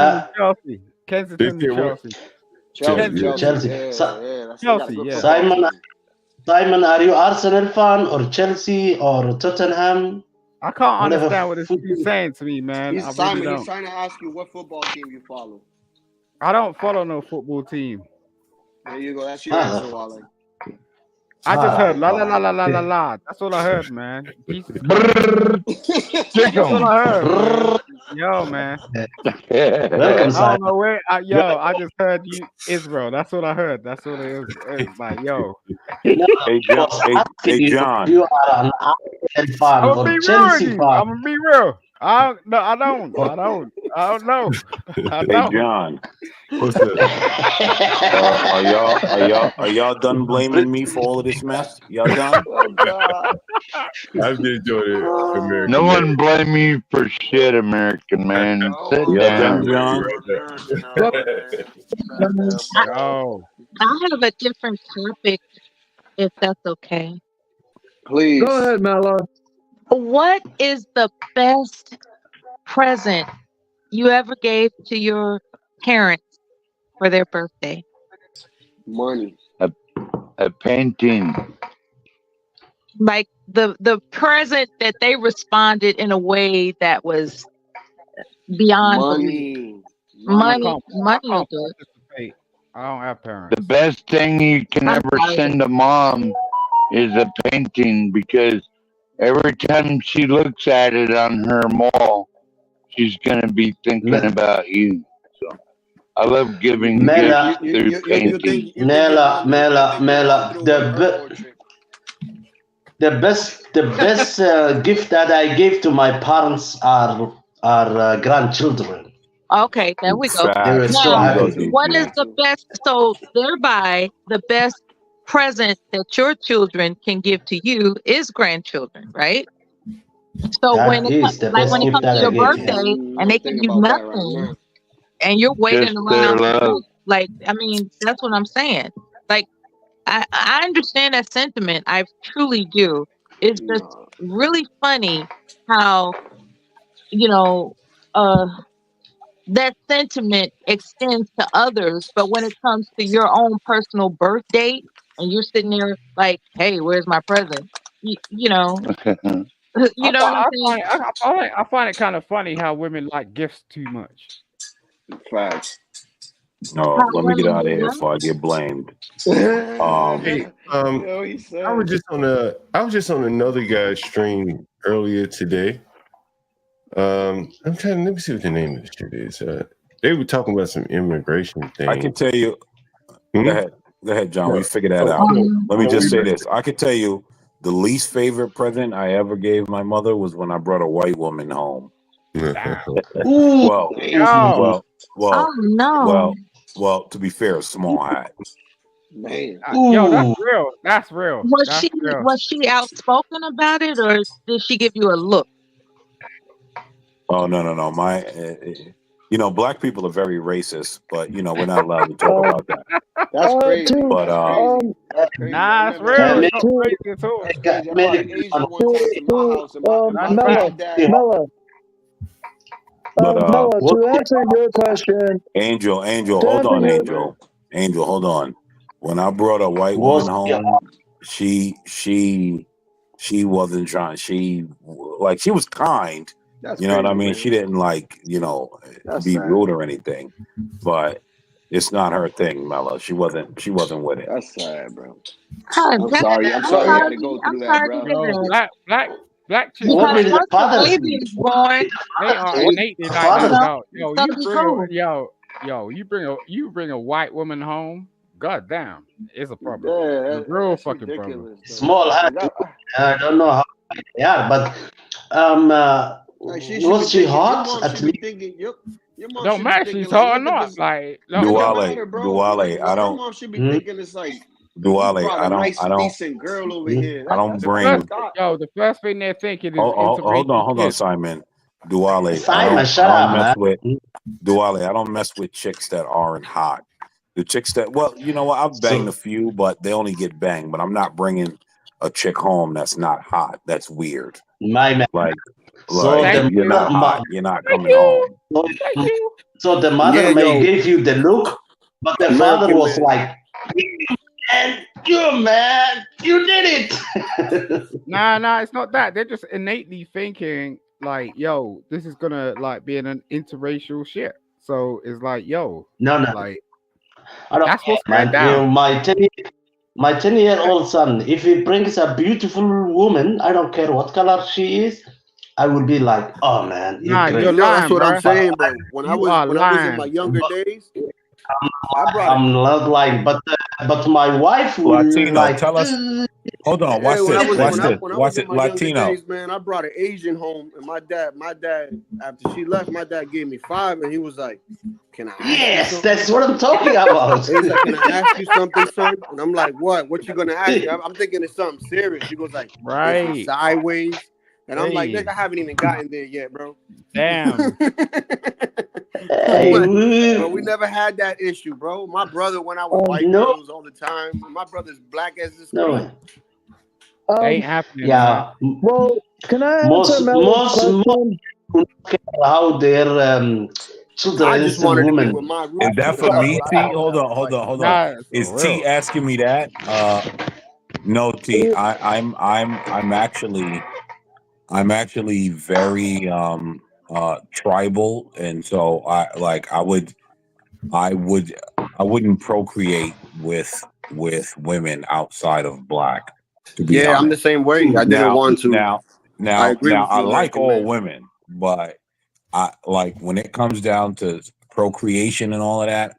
Kensington, They and stay Chelsea. Chelsea. Chelsea, yeah. Simon, are you Arsenal fan or Chelsea or Tottenham? I can't Whatever understand what he's saying to me, man. I really Simon, don't. he's trying to ask you what football team you follow. I don't follow no football team. There you go. That's your answer, Wale. I just heard la la la la la la la. That's all I heard, man. Jesus. That's all I heard, man. Yo, man. I don't know where. I just heard you, Israel. That's what I heard. That's what it is. It's like, yo. Hey, John. You are an Arsenal fan I'm or gonna be real with Chelsea you. fan. I'm gonna be real. I don't know. I don't know. Hey, John. What's up? Are y'all done blaming me for all of this mess? Y'all done? Oh God. I've enjoyed it, American. No one blame you for shit, American man. Sit down. John. Oh. I have a different topic, if that's okay. Please. Go ahead, Mela. What is the best present you ever gave to your parents for their birthday? Money. A painting. Like the present that they responded in a way that was beyond belief. Money will do it. I don't have parents. The best thing you can ever send a mom is a painting, because every time she looks at it on her wall, she's gonna be thinking about you. So I love giving Mela, gifts through painting. Mela, the best gift that I gave to my parents are grandchildren. Okay, there we go. They were so Now, happy. what is the best? So thereby, the best present that your children can give to you is grandchildren, right? So That when it is comes, the like best when it gift comes that to I your gave to birthday them. and they give you nothing, and you're waiting Just around, their love. like I mean, that's what I'm saying. Like I understand that sentiment. I truly do. It's just really funny how that sentiment extends to others, but when it comes to your own personal birth date and you're sitting there like, hey, where's my present? You know what I'm saying? I find it kind of funny how women like gifts too much. Facts. No, let me get out of here before I get blamed. Hey, he said. I was just on another guy's stream earlier today. Let me see what the name of the shit is. They were talking about some immigration thing. I can tell you. Go ahead, John. We figured that out. Let me just say this. I can tell you the least favorite present I ever gave my mother was when I brought a white woman home. Well, to be fair, a small hat. Man. Yo, that's real. That's real. Was she outspoken about it, or did she give you a look? Oh no! Black people are very racist, but we're not allowed to talk about that. That's crazy. But nah, it's real. It's not crazy at all. Mela, to answer your question, Angel, hold on, Angel, hold on. When I brought a white woman home, she wasn't trying. She was kind. That's you know what I crazy, mean? man. She didn't be rude or anything. But It's not her thing, Mella. She wasn't with it. That's sad, bro. Oh, I'm sorry. I'm sorry you had to go I'm through that, sorry to bro. hear Yo, that. black chicks, What like will the fathers Baby do? is born. they are What innately the like that, fathers? dog. Yo, So does school. you bring a white woman home. God damn, it's a problem. Yeah, It's a real that's fucking problem. ridiculous, though. Small hat. Like, I don't know how they are, but like she should be was she thinking. Your hot? mom At should be least thinking. Your mom Don't should be matter if thinking she's like, hot or look at not. this. Like, It don't Duale, matter, bro. Like, I your don't. mom should be thinking it's like you Duale, brought a nice, I don't. decent girl over here. I don't That's bring. fucked up. the first thing they're thinking is Hold interracial on, kids. Simon. Duale, Simon, shut I don't up, mess man. with Duale. I don't mess with chicks that aren't hot. The chicks that, well, you know what? I've banged a few, but they only get banged. But I'm not bringing a chick home that's not hot. That's weird. My man. Like So the you're not mother, hot. You're not coming home. so the mother Yeah, may yo, give you the look, but the father American was man. like, "And you, man, you did it." Nah, it's not that. They're just innately thinking like, yo, this is gonna like be an interracial shit. So it's like, yo, No, like I don't that's care, what's going man. down. My 10-year-old son, if he brings a beautiful woman, I don't care what color she is, I will be like, oh man, Nah, you're you're great. Yo, that's lying, what I'm bro. saying, bro. When I You are was in my lying. younger days, I brought it. I'm not lying, but my wife will Latino, like. tell us. Hold on, Hey, watch when I this. was Watch when I this. when I Watch was in it. my younger Latino. days, man, I brought an Asian home, and my dad after she left, my dad gave me 5, and he was like, "Can I ask you Yes, something?" that's what I'm talking about. He's like, "Can I ask you something, son?" And I'm like, "What? What you gonna ask me?" I'm thinking it's something serious. He goes like, "Is it Right. sideways?" And I'm like, Hey, "Nigga, I haven't even gotten there yet, bro." damn. Hey, But we never had that issue, bro. My brother went out with white no, girls all the time. My brother's black as the no. street. They ain't happening, man. Yeah, Well, can I answer Melo's question? how their I children just and wanted to be women. with my Is roots that for because me, I T? don't Hold have on, hold white. on, hold on. Nah, Is for T real. asking me that? No, T. I'm actually very tribal, and so I wouldn't procreate with women outside of black, to be Yeah, I'm the honest. same way. I didn't want to. I agree with I you, like American all man. women, but I like when it comes down to procreation and all of that,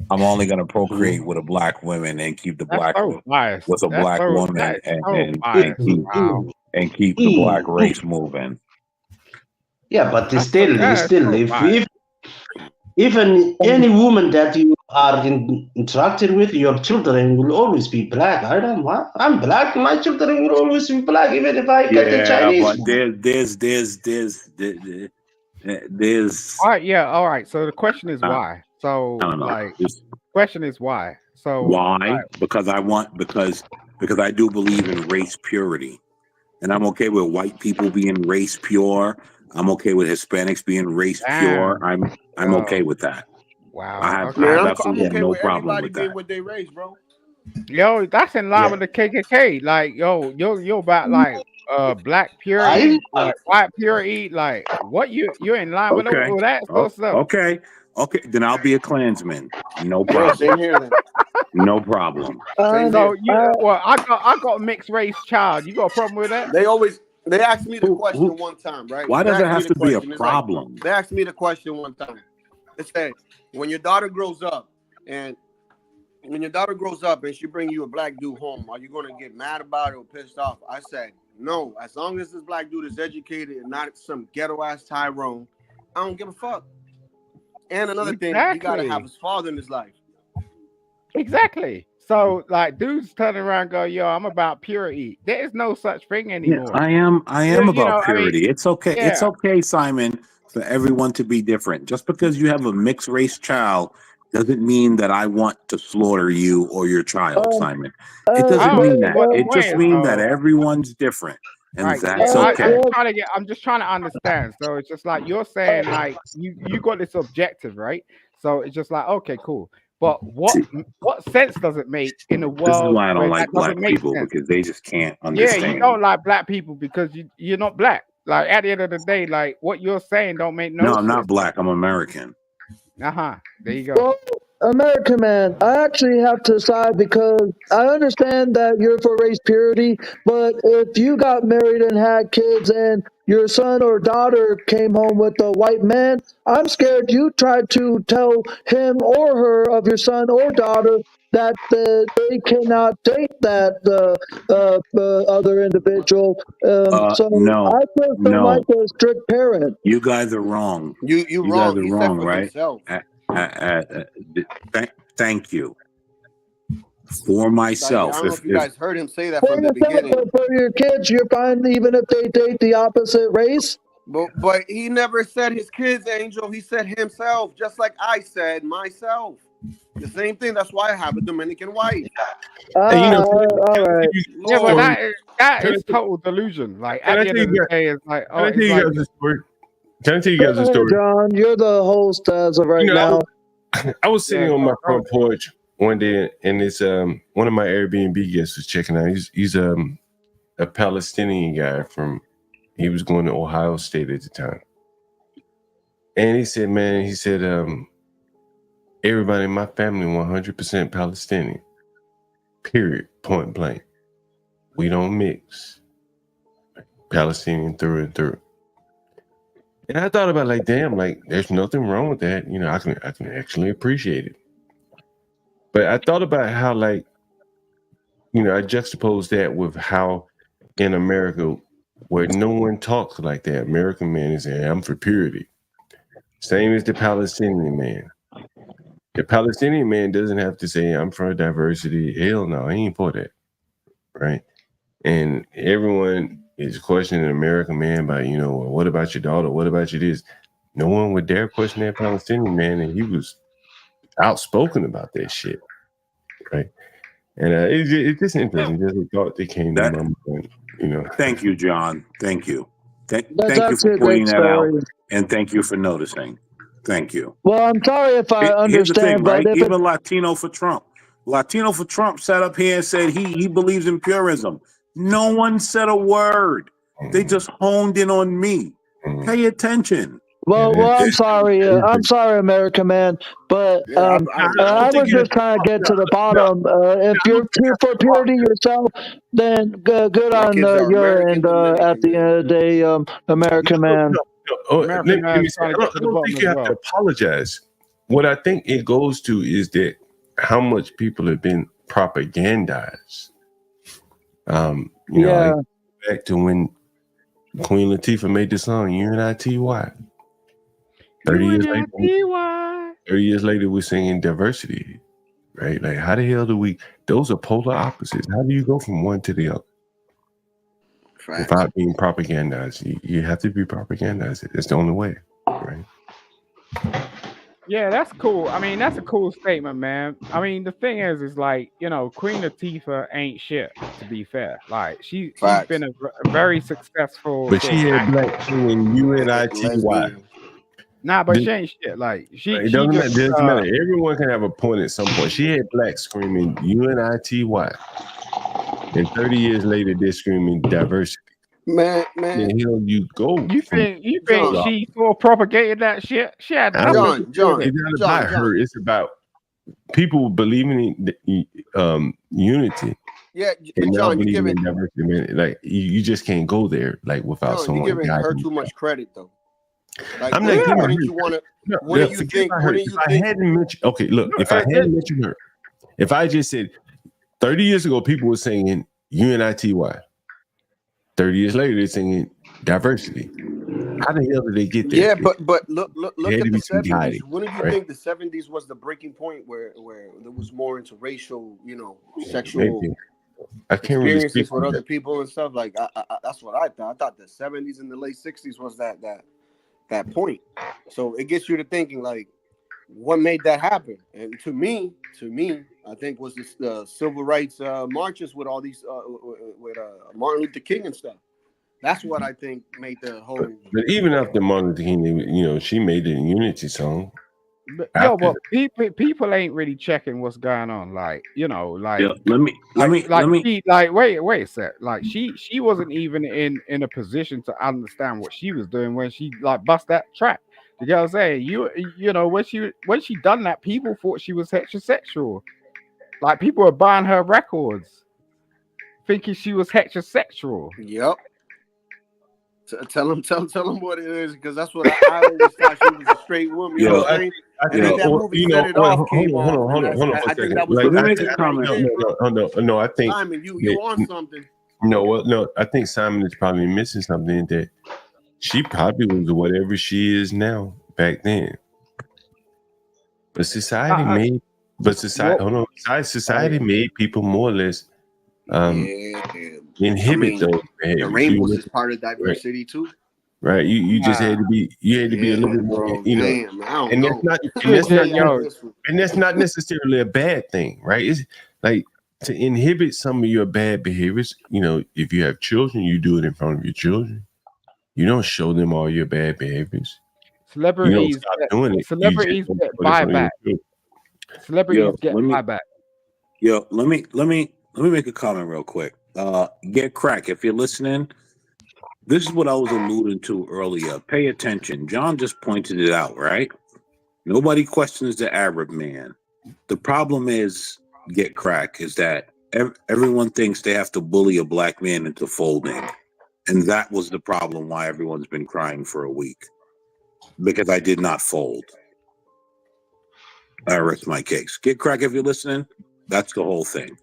I'm only gonna procreate with a black woman and keep the That's black so biased. with a That's black so woman that is so biased. Wow. keep the black race moving. Yeah, but That's so biased. Even any woman that you are interacting with, your children will always be black. I don't want. I'm black. My children will always be black, even if I get the Yeah, Chinese. but there's All right, yeah, all right. So the question is why. So I don't know. like, question is why. So Why? Because I do believe in race purity, and I'm okay with white people being race pure. I'm okay with Hispanics being race pure. I'm okay with that. Wow. I have Man, I'm absolutely okay no with problem everybody with being that. what they race, bro. Yo, that's in line with the KKK. Like, you're about like black purity, like white purity. Like, what you're in line with Okay. all that sort of stuff. Okay. Then I'll be a Klansman. No Yeah, problem. same here then. No problem. Same So here. I got a mixed race child. You got a problem with that? They asked me the question one time, right? Why They does it asked me have the to be a question. It's problem? Like, they asked me the question one time. They said, when your daughter grows up and she bring you a black dude home, are you gonna get mad about it or pissed off? I said, no. As long as this black dude is educated and not some ghetto ass Tyrone, I don't give a fuck. And another thing, he gotta have his father in his life. Exactly. So like dudes turn around and go, yo, I'm about purity. There is no such thing anymore. I am You about know, purity. It's okay. yeah. It's okay, Simon, for everyone to be different. Just because you have a mixed race child doesn't mean that I want to slaughter you or your child, Simon. It doesn't mean that. It just means that everyone's different. And Right. that's Yeah, okay. I'm just trying to understand. So it's just like you're saying, like you got this objective, right? So it's just like, okay, cool. But what sense does it make in a This is world why I don't where like that black doesn't make people, sense? because they just can't Yeah, understand. you don't like black people because you're not black. Like at the end of the day, like what you're saying don't make no No, sense. I'm not black. I'm American. There you go. American man, I actually have to side because I understand that you're for race purity, but if you got married and had kids and your son or daughter came home with a white man, I'm scared you tried to tell him or her of your son or daughter that they cannot date that other individual. So I just don't like No. a strict parent. You guys are wrong. You You wrong. guys are He said wrong, for right? himself. Thank you. For Like, myself. I don't know if you If guys heard him say that For from the yourself, beginning. but for your kids, you're fine even if they date the opposite race. But he never said his kids, Angel. He said himself, just like I said myself. The same thing. That's why I have a Dominican wife. And you know, All right. Yeah, but Lord. that is total delusion. Like Can at I the end tell of you the guys? day, it's like, oh, Can I tell it's you like, guys a story? Can I tell you Go guys a ahead, story? John. You're the host as of right You now. know, I was sitting on my front porch one day, and it's one of my Airbnb guests was checking out. He's a Palestinian guy he was going to Ohio State at the time, and he said, "Man, everybody in my family 100% Palestinian. Period. Point blank. We don't mix. Palestinian through and through." And I thought about, like, damn, like there's nothing wrong with that. You know, I can actually appreciate it. But I thought about how, like, you know, I juxtapose that with how in America, where no one talks like that, American man is saying, "I'm for purity." Same as the Palestinian man. The Palestinian man doesn't have to say, "I'm for diversity." Hell no, he ain't for that. Right. And everyone is questioning an American man by, you know, well, what about your daughter? What about you this? No one would dare question that Palestinian man, and he was outspoken about that shit. Right. And it's just interesting. Just a thought that came to my mind, you know. Thank you, John. Thank you. That's Thank you actually for a pointing great that out. story. And thank you for noticing. Thank you. Well, I'm sorry if I Here's the thing, understand, but right? if Even Latino for Trump. Latino for Trump sat up here and said he believes in purism. No one said a word. They just honed in on me. Pay attention. Well, I'm sorry. I'm sorry, American man, but I was just trying to get to the bottom. If you're for purity yourself, then good My on kids are your American end. At the end of the day, American man. Let me say, I don't think you have to apologize. What I think it goes to is that how much people have been propagandized. You know, like back to when Queen Latifah made the song "UNITY." 30 years later, we're singing diversity, right? Like, how the hell do we? Those are polar opposites. How do you go from one to the other? Without being propagandized, you have to be propagandized. It's the only way, right? yeah, that's cool. I mean, that's a cool statement, man. I mean, the thing is like, you know, Queen Latifah ain't shit, to be fair. Like, she's been a very successful. But she had black singing UNITY. Nah, but she ain't shit. Like, It she doesn't just matter. It doesn't matter. Everyone can have a point at some point. She had black screaming UNITY. And 30 years later, they're screaming diversity. Man. The hell you go? You think she sort of propagated that shit? She had nothing to do with it. It's not about her. It's about people believing in unity. Yeah, and John, you giving diversity. Man. Like you just can't go there like without John, someone. you're giving her guiding too you. much credit, though. Like, I'm not giving her. wouldn't you want to? Wouldn't you think? Wouldn't you If I think? hadn't mentioned, okay, look, if I hadn't mentioned her, if I just said 30 years ago, people were singing UNITY. 30 years later, they're singing diversity. How the hell did they get there? Yeah, but look Had at to the be some 70s. guiding, Wouldn't you right? think the 70s was the breaking point where there was more interracial, you know, sexual Maybe. I can't really speak experiences with on other that. people and stuff? Like I that's what I thought. I thought the 70s and the late 60s was that point. So it gets you to thinking, like, what made that happen? And to me, I think was the civil rights marches with all these with Martin Luther King and stuff. That's what I think made the whole. But even after Martin Luther King, you know, she made the unity song. But people ain't really checking what's going on. Like, you know, like let me she, like wait a sec. Like she wasn't even in a position to understand what she was doing when she like bust that track. You get what I'm saying? You know when she done that, people thought she was heterosexual. Like people were buying her records, thinking she was heterosexual. Yep. Tell them what it is, because that's what I always thought she was a straight woman. You know what I'm saying? And then that movie Set It Off came on. Hold on for a I think second. that was Like, the I movie think, right there. no, I think Simon, you on something? No, I think Simon is probably missing something, that she probably was whatever she is now back then. But society made, society made people more or less inhibit those behaviors. The rainbows is part of diversity too. Right, you just had to be a little bit more, you know, Damn, I don't and know. that's not necessarily a bad thing, right? It's like to inhibit some of your bad behaviors. You know, if you have children, you do it in front of your children. You don't show them all your bad behaviors. Celebrities, you don't stop doing it. Celebrities get buyback. Celebrities get buyback. Yo, let me make a comment real quick. Get Crack, if you're listening. This is what I was alluding to earlier. Pay attention. John just pointed it out, right? Nobody questions the Arab man. The problem is, Get Crack, is that everyone thinks they have to bully a black man into folding. And that was the problem why everyone's been crying for a week. Because I did not fold. I rest my case. Get Crack, if you're listening. That's the whole thing.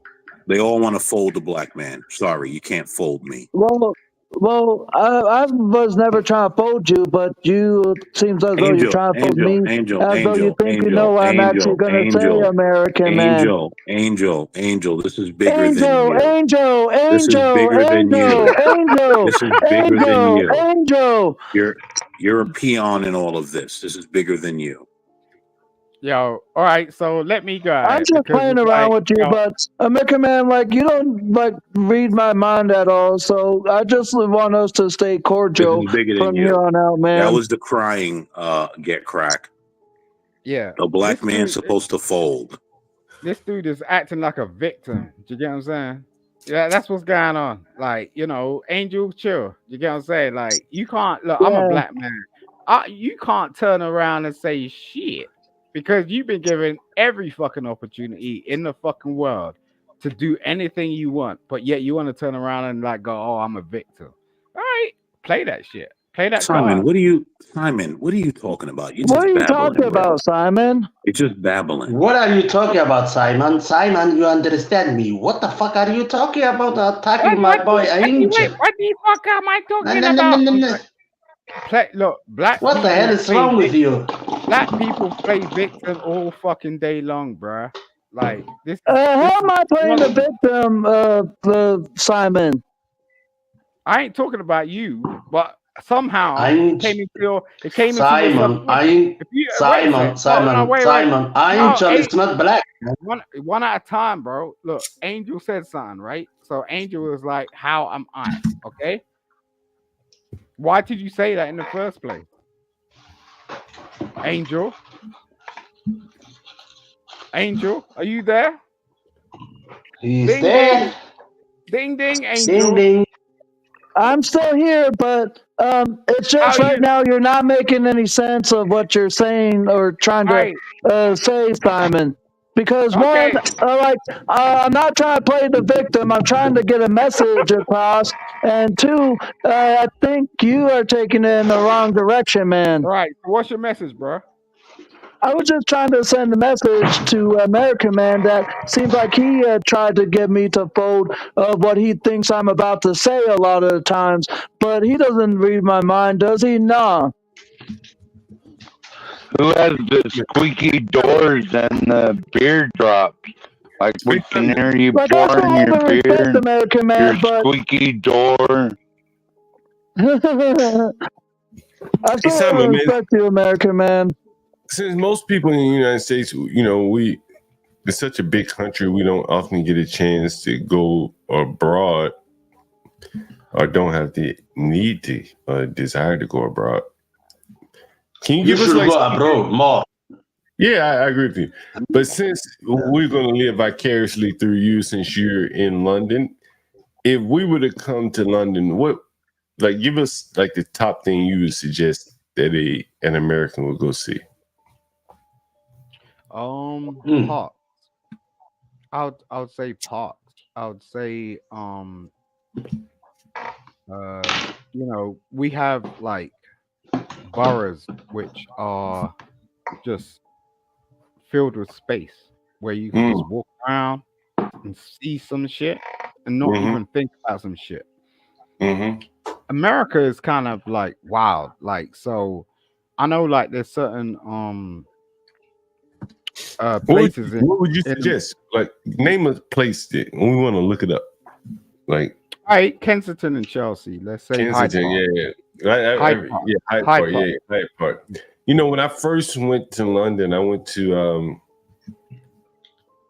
They all want to fold the black man. Sorry, you can't fold me. Well, I was never trying to fold you, but you seems as though you're trying to fold me. As though you think you know what I'm actually going to say, American man. Angel, this is bigger than you. Angel. This is bigger than you. You're a peon in all of this. This is bigger than you. Yo, all right, so let me go. I'm just playing around with you, but American man, like you don't like read my mind at all. So I just want us to stay cordial from here on out, man. That was the crying. Get Crack. Yeah, a black man's supposed to fold. This dude is acting like a victim. Do you get what I'm saying? Yeah, that's what's going on. Like, you know, Angel, chill. You get what I'm saying? Like, you can't look. I'm a black man. You can't turn around and say shit. Because you've been given every fucking opportunity in the fucking world to do anything you want, but yet you want to turn around and like go, "Oh, I'm a victim." All right, play that shit. Play that. Simon, card. what are you talking about? What are you talking about, Simon? You're just babbling. What are you talking about, Simon? Simon, you understand me? What the fuck are you talking about? Attacking my boy Angel. What the fuck am I talking about? Look, black. What the hell is wrong with you? Black people play victim all fucking day long, bruh. Like this. How am I playing the victim, Simon? I ain't talking about you, but somehow it came into your Simon, Angel is not black. One at a time, bro. Look, Angel said something, right? So Angel was like, "How am I?" Okay. Why did you say that in the first place? Angel, are you there? He's there. Ding, Angel. Ding, ding. I'm still here, but it's just right now you're not making any sense of what you're saying or trying to say, Simon. Because one, I'm not trying to play the victim. I'm trying to get a message across. And two, I think you are taking it in the wrong direction, man. All right. What's your message, bro? I was just trying to send a message to American man that seems like he tried to get me to fold of what he thinks I'm about to say a lot of the times, but he doesn't read my mind, does he? Nah. Who has the squeaky doors and the beer drops? Like we can hear you pouring your beer. American man, your squeaky door. I still respect you, American man. Since most people in the United States, you know, it's such a big country, we don't often get a chance to go abroad or don't have the need to desire to go abroad. Can you give us like go abroad more? Yeah, I agree with you. But since we're going to live vicariously through you, since you're in London, if we were to come to London, give us like the top thing you would suggest that an American would go see? Parks. I would say parks. I would say we have like boroughs which are just filled with space where you can just walk around and see some shit and not even think about some shit. America is kind of like wild. Like, so I know like there's certain places what would you suggest? Like, name a place that we want to look it up. Like, all right, Kensington and Chelsea. Let's say Kensington, Hyde Park. Hyde Park. You know, when I first went to London, I went to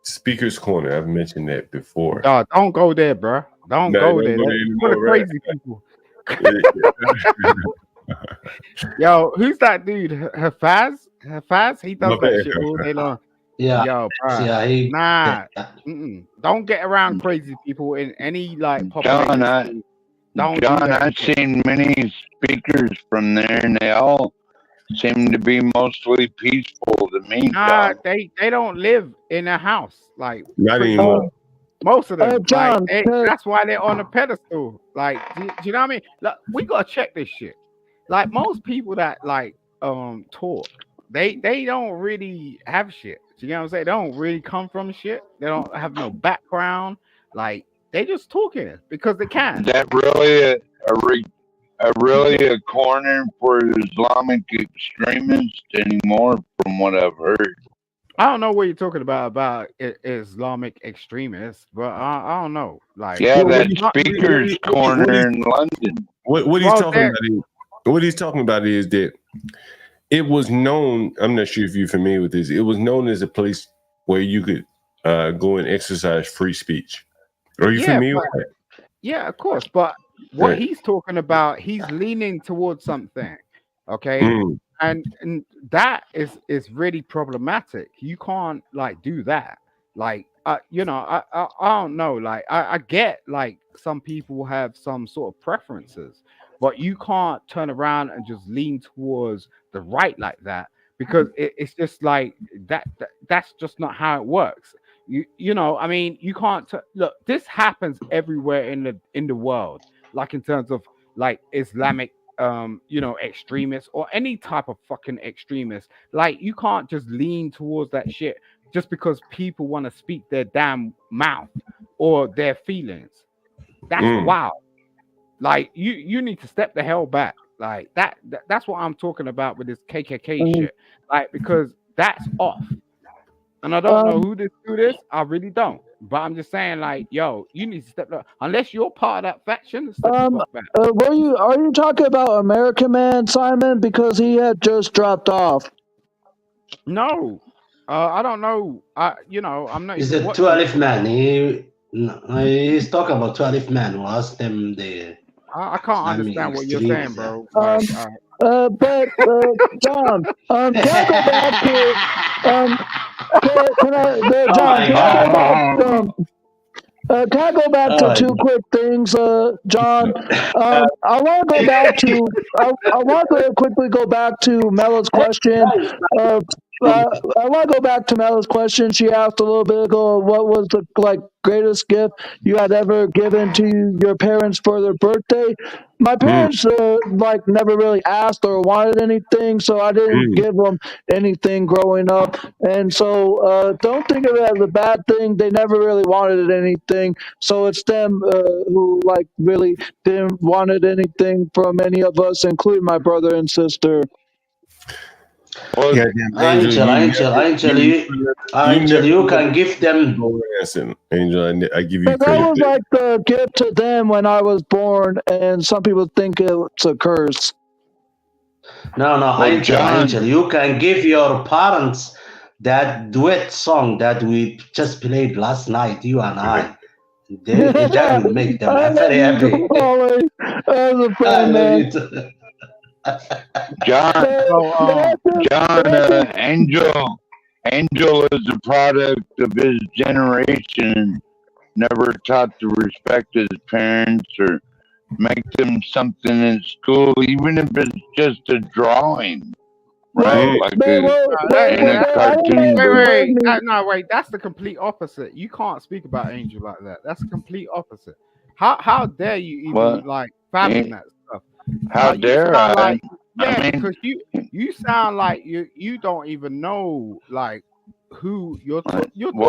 Speaker's Corner. I've mentioned that before. Don't go there, bro. Don't go there. For the crazy people. Yo, who's that dude? Hafaz? He does that shit all day long. Yeah. Yo, bro. Don't get around crazy people in any like population. John, I've seen many speakers from there, and they all seem to be mostly peaceful to me. Nah, they don't live in a house. Like, not anymore. Most of them, John, that's why they're on a pedestal. Like, do you know what I mean? Look, we gotta check this shit. Like, most people that like talk, they don't really have shit. You know what I'm saying? They don't really come from shit. They don't have no background. Like, they just talking because they can. That really a corner for Islamic extremists anymore, from what I've heard. I don't know what you're talking about Islamic extremists, but I don't know. Like, that speaker's corner in London. What he's talking about is, what he's talking about is that it was known. I'm not sure if you're familiar with this. It was known as a place where you could go and exercise free speech. Are you familiar with that? Yeah, of course. But what he's talking about, he's leaning towards something. Okay. And that is really problematic. You can't like do that. Like, I don't know. Like, I get like some people have some sort of preferences, but you can't turn around and just lean towards the right like that, because it's just like that's just not how it works. You know, I mean, you can't look. This happens everywhere in the world, like in terms of like Islamic extremists or any type of fucking extremist. Like, you can't just lean towards that shit just because people want to speak their damn mouth or their feelings. That's wild. Like, you need to step the hell back. Like, that's what I'm talking about with this KKK shit. Like, because that's off. And I don't know who this. I really don't. But I'm just saying, like, yo, you need to step up. Unless you're part of that faction, step the fuck back. Are you talking about American Man, Simon? Because he had just dropped off. No, I don't know. I'm not. He's a 12th man. He's talking about 12th man who asked them the. I can't understand what you're saying, bro. But John, can I go back to can I go back to two quick things, John? I want to go back to. I want to quickly go back to Mella's question. I want to go back to Mella's question. She asked a little bit ago, what was the greatest gift you had ever given to your parents for their birthday? My parents never really asked or wanted anything, so I didn't give them anything growing up. And so don't think of it as a bad thing. They never really wanted anything, so it's them who really didn't wanted anything from any of us, including my brother and sister. Well, Angel, you can give them. Angel, I give you credit. That was like the gift to them when I was born, and some people think it's a curse. No, Angel, you can give your parents that duet song that we just played last night, you and I. That will make them very happy. As a friend, man. Angel is a product of his generation. Never taught to respect his parents or make them something in school, even if it's just a drawing, right? Well, Like in a cartoon book. wait. No, wait. That's the complete opposite. You can't speak about Angel like that. That's the complete opposite. How dare you even Well, like fathom that stuff? How You dare sound I? like I mean, because you sound like you don't even know like who you're well,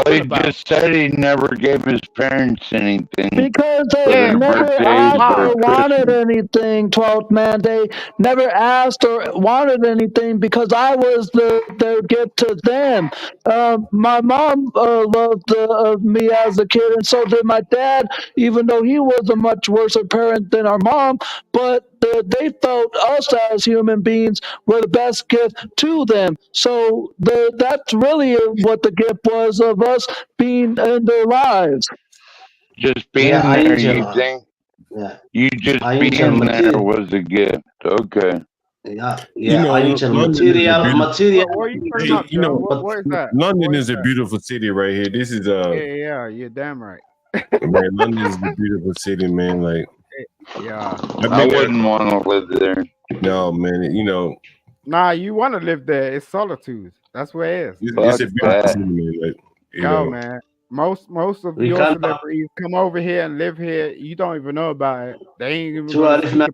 he talking about. just said he never gave his parents anything Because for they their never birthdays asked or or wanted Christmas. anything, 12th man. They never asked or wanted anything because I was their gift to them. My mom loved me as a kid, and so did my dad, even though he was a much worse parent than our mom. But they felt us as human beings were the best gift to them. So that's really what the gift was of us being in their lives. Just being Yeah, there, you Angel. think? Yeah, You just Angel being there material. was a gift. Okay. Yeah, You yeah, know, Angel London is a beautiful. material. What are you bringing Hey, up, Joe? What is that? London What is is a that? beautiful city right here. This is Yeah, you're damn right. man, London is a beautiful city, man. Like, Yeah. I wouldn't want to live there. No, man. Nah, you want to live there? It's solitude. That's where it is. It's a beautiful city, man. Like, Yo, man. Most of We your can't celebrities come over here and live here. You don't even know about it. They ain't even to gonna live, speak man.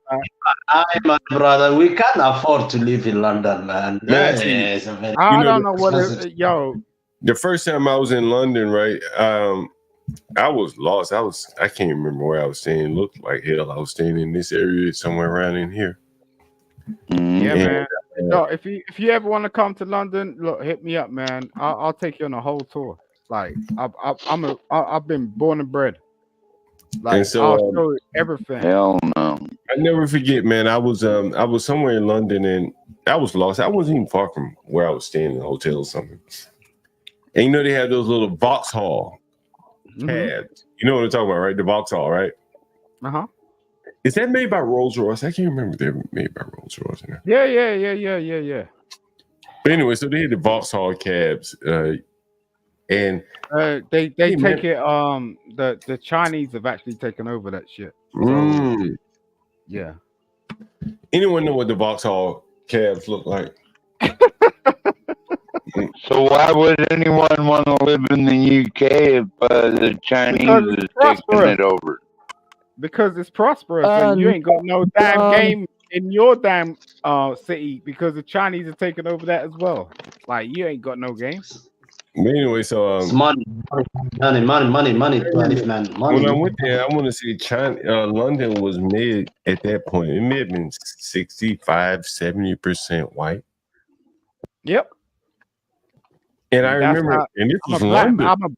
about it. My brother, we can't afford to live in London, man. Man, see, It's a very I don't know what expensive. yo. The first time I was in London, right? I was lost. I can't remember where I was staying. It looked like hell. I was staying in this area somewhere around in here. Yeah, And, man. No, if you ever want to come to London, look, hit me up, man. I'll take you on a whole tour. Like I've been born and bred. Like and so I'll show you everything. Hell no. I never forget, man. I was somewhere in London and I was lost. I wasn't even far from where I was staying in a hotel or something. And you know they have those little Vauxhall cabs. You know what I'm talking about, right? The Vauxhall, right? Uh-huh. Is that made by Rolls Royce? I can't remember if they're made by Rolls Royce. Yeah. But anyway, so they had the Vauxhall cabs, and they take it. The Chinese have actually taken over that shit. So, yeah. Anyone know what the Vauxhall cabs look like? So why would anyone want to live in the UK if the Chinese is taking it over? Because it's prosperous and you ain't got no damn game in your damn city because the Chinese are taking over that as well. Like you ain't got no game. But anyway, so It's money, 12 man. Money. When I went there, I want to say London was mid at that point. It may have been 65-70% white. Yep. And I remember, and this was London. I'm not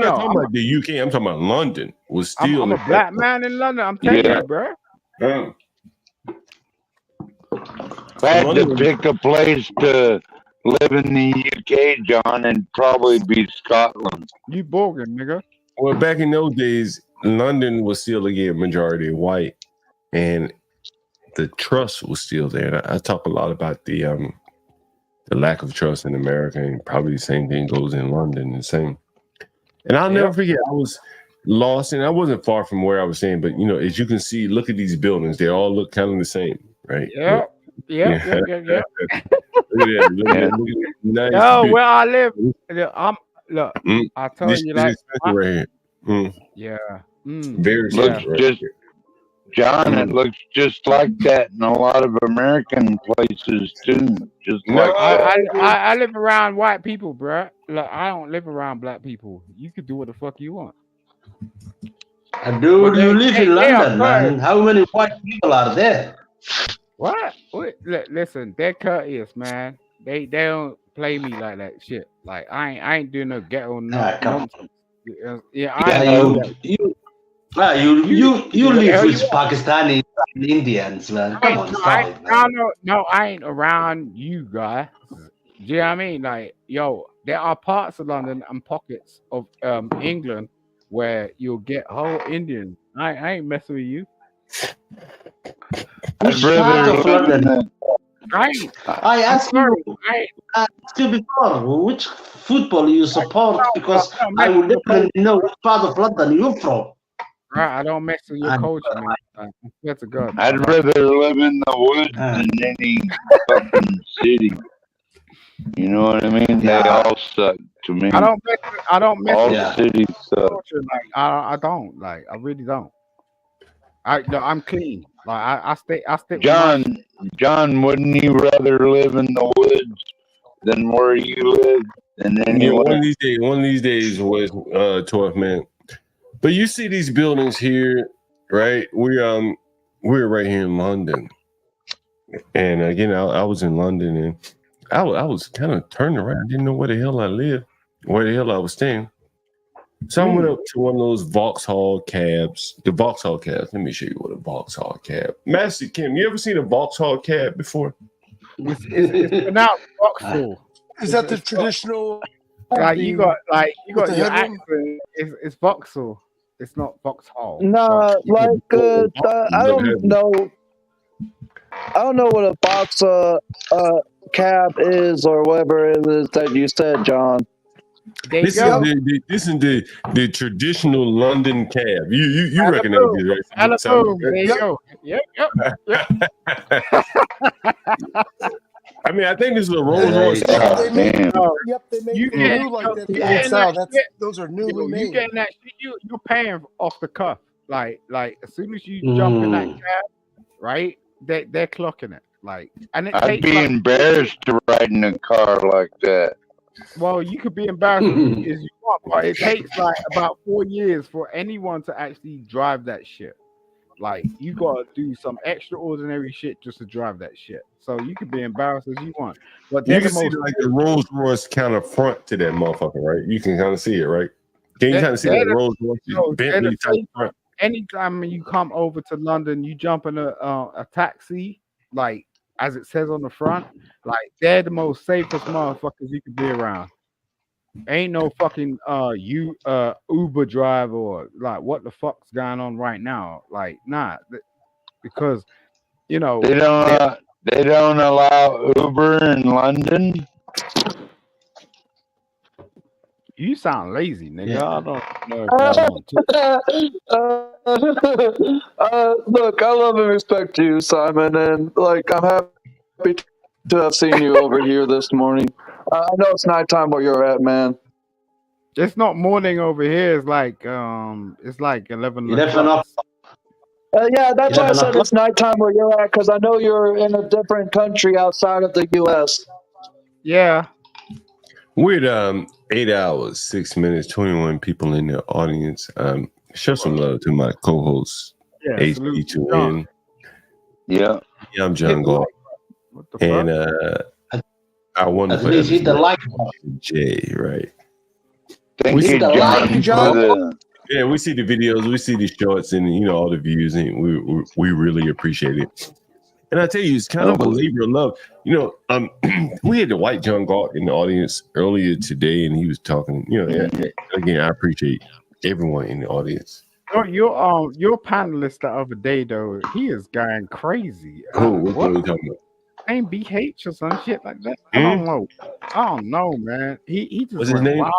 talking about the UK. I'm talking about London. Was still. I'm a black man in London. I'm telling you, bro. If I had to pick a place to live in the UK, John, it'd probably be Scotland. You bogan, nigga. Well, back in those days, London was still again majority white, and the trust was still there. And I talk a lot about the lack of trust in America, and probably the same thing goes in London. The same. And I'll never forget, I was lost, and I wasn't far from where I was staying. But as you can see, look at these buildings; they all look kind of the same, right? Yeah. Look at that. Look at that. Nice. Yo, where I live, I tell This you, is like, expensive right here. Yeah. Very Looks just, John, it looks just like that in a lot of American places too. Just like I live around white people, bro. Look, I don't live around black people. You can do what the fuck you want. Dude, you live in London, man. How many white people are there? What? Listen, they're courteous, man. They don't play me like that shit. Like I ain't doing no ghetto nonsense. You live with Pakistanis and Indians, man. Come on, stop it, man. No, I ain't around you, guy. Do you know what I mean? Like, yo, there are parts of London and pockets of England where you'll get whole Indians. I ain't messing with you. Which part of London? I asked you before, which football you support, because I would definitely know which part of London you're from. Right, I don't mess with your culture, man. I swear to God. I'd rather live in the woods than any fucking city. You know what I mean? They all suck to me. I don't mess all with your cities suck. culture. Like I don't. Like I really don't. I'm clean. Like I stick with my John, wouldn't you rather live in the woods than where you live than anywhere? One of these days was 12, man. But you see these buildings here, right? We're right here in London, and again, I was in London, and I was kind of turned around. I didn't know where the hell I lived, where the hell I was staying. So I went up to one of those Vauxhall cabs. The Vauxhall cabs. Let me show you what a Vauxhall cab. Master Kim, you ever seen a Vauxhall cab before? It's pronounced Vauxhall. Is that the traditional? Like you got the your headroom? accent. It's Vauxhall. It's not Vauxhall. Nah, like I don't know. I don't know what a box cab is or whatever it is that you said, John. This is the traditional London cab. You recognize it, right? There you go. Yep. I mean, I think this is a Rolls Royce. They make new like that. You Old style. that shit. Those are newly You made. getting that shit? You're paying off the cuff. Like as soon as you jump in that cab, right? They're clocking it. Like, and it I'd takes be embarrassed to ride in a car like that. Well, you could be embarrassed as you want, but it takes like about 4 years for anyone to actually drive that shit. Like, you gotta do some extraordinary shit just to drive that shit. So you could be embarrassed as you want. But You can see like the Rolls Royce kind of front to that motherfucker, right? You can kind of see it, right? Can you kind of see that Rolls Royce Bentley type front? Anytime you come over to London, you jump in a taxi, like as it says on the front, like they're the most safest motherfuckers you could be around. Ain't no fucking Uber driver or like what the fuck's going on right now? Like because you know they don't allow Uber in London. You sound lazy, nigga. I don't know if look, I love and respect you, Simon, and like I'm happy to have seen you over here this morning. I know it's nighttime where you're at, man. It's not morning over here. It's like 11 o'clock. Yeah, that's why I said it's nighttime where you're at, because I know you're in a different country outside of the U.S. Yeah. We're at 8 hours, 6 minutes, 21 people in the audience. Show some love to my co-host, HP2N. Yeah, I'm John Galt. And our wonderful hit the like Jay, right? Thank you, John. Yeah, we see the videos, we see the shorts, and all the views, and we really appreciate it. And I tell you, it's kind of a labor of love. We had the white John Galt in the audience earlier today, and he was talking. Again, I appreciate everyone in the audience. Your panelist the other day, though, he is going crazy. What are you talking about? Name BH or some shit like that. I don't know, man. He just What's his name? Wild.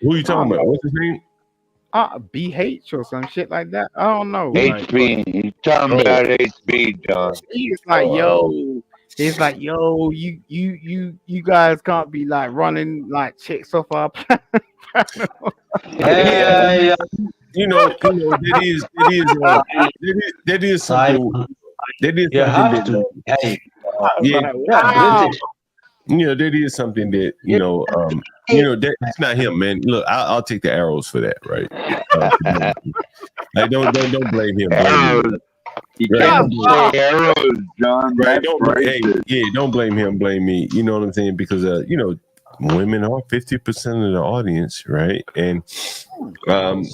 Who are you talking about? What's his name? BH or some shit like that. I don't know. HB. He's talking about HB, John. He's like, yo, you guys can't be like running like chicks off our planet. Yeah. That is something. That is You have something to. that is something that that's not him, man. Look, I'll take the arrows for that, right? Like, don't blame him. Arrows, John. Right? Don't blame him. Blame me. You know what I'm saying? Because women are 50% of the audience, right? And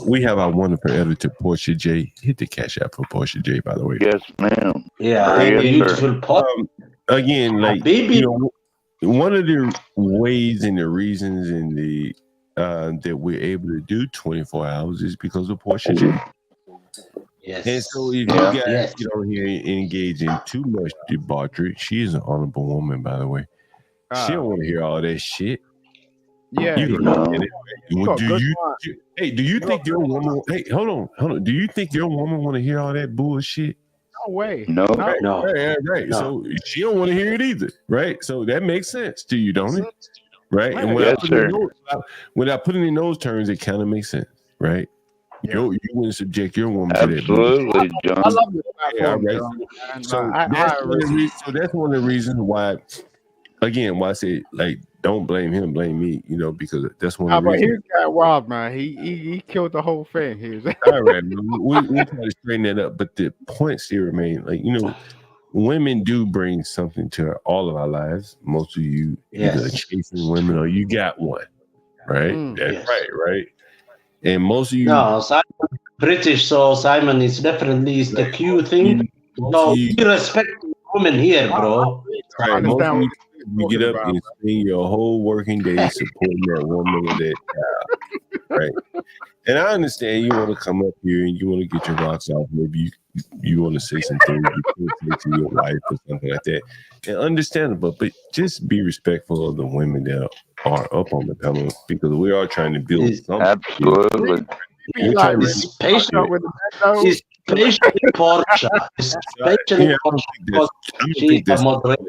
we have our wonderful editor, Portia J. Hit the cash app for Portia J, by the way. Yes, ma'am. Yeah, beautiful pot. Again, like baby. One of the ways and the reasons in the that we're able to do 24 hours is because of Portia J. Yes. And so if you guys get on here and engage in too much debauchery, she is an honorable woman, by the way. She don't want to hear all that shit. Yeah, You he gonna got, get it. he Well, got do good you? one. Hey, do you He think got your good woman? one. Hey, hold on. Do you think your woman want to hear all that bullshit? No way. No. Right, No. right. No. So she don't want to hear it either, right? So that makes sense to you, don't it? Right. And Right. when I Yes, put it in sir. those, when I put it in those terms, it kind of makes sense, right? Yeah. You wouldn't subject your woman to that. Absolutely, I John. love this Yeah, all platform, right. John. And So I that's one of the really, reasons. So that's one of the reasons why. Again, why I say like, don't blame him, blame me. Because that's one of the but he reasons. got wild, man. He killed the whole thing. He was All right, we try to straighten that up, but the point still remain. Like women do bring something to all of our lives. Most of you either Yes. chasing women or you got one, right? That's Yes. right. And most of you, No, Simon British, so Simon is definitely is the Q thing. most of No, you, we respect women here, bro. right? Most of understand you, what you you're get talking up about. and spend your whole working day supporting that woman or that child, right? And I understand you want to come up here and you want to get your rocks off. Maybe you want to say some things you can't say to your wife or something like that. And understandable, but just be respectful of the women that are up on the panel because we are trying to build something. Absolutely. Be We're like trying to really fucked up with the bando. Especially Porsche. Especially yeah, I Porsche. She's a moderator.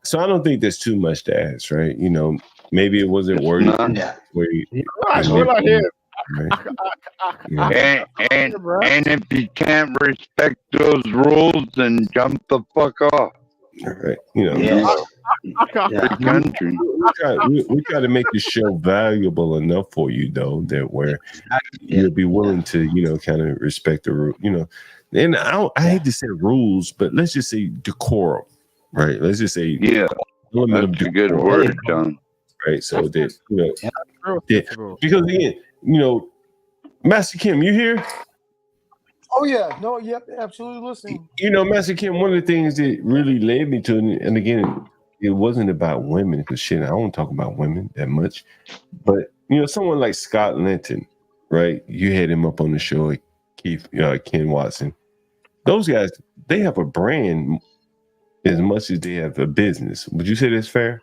So I don't think there's too much to ask, right? Maybe it wasn't worded Yeah. where you, All I hear is, right? And if you can't respect those rules, then jump the fuck off. Right. Yes. The country. We try to make the show valuable enough for you, though, that where you'll be willing to, kind of respect the rule, And I hate to say rules, but let's just say decorum, right? Let's just say element of That's a decorum, good word, John. right? So that real that, sensible. because again, Master Kim, you here? Oh yeah, no, yep, absolutely listening. Master Kim, one of the things that really led me to, and again, it wasn't about women because shit, I don't talk about women that much. But someone like Scott Linton, right? You had him up on the show, Keith, Ken Watson. Those guys, they have a brand as much as they have a business. Would you say that's fair?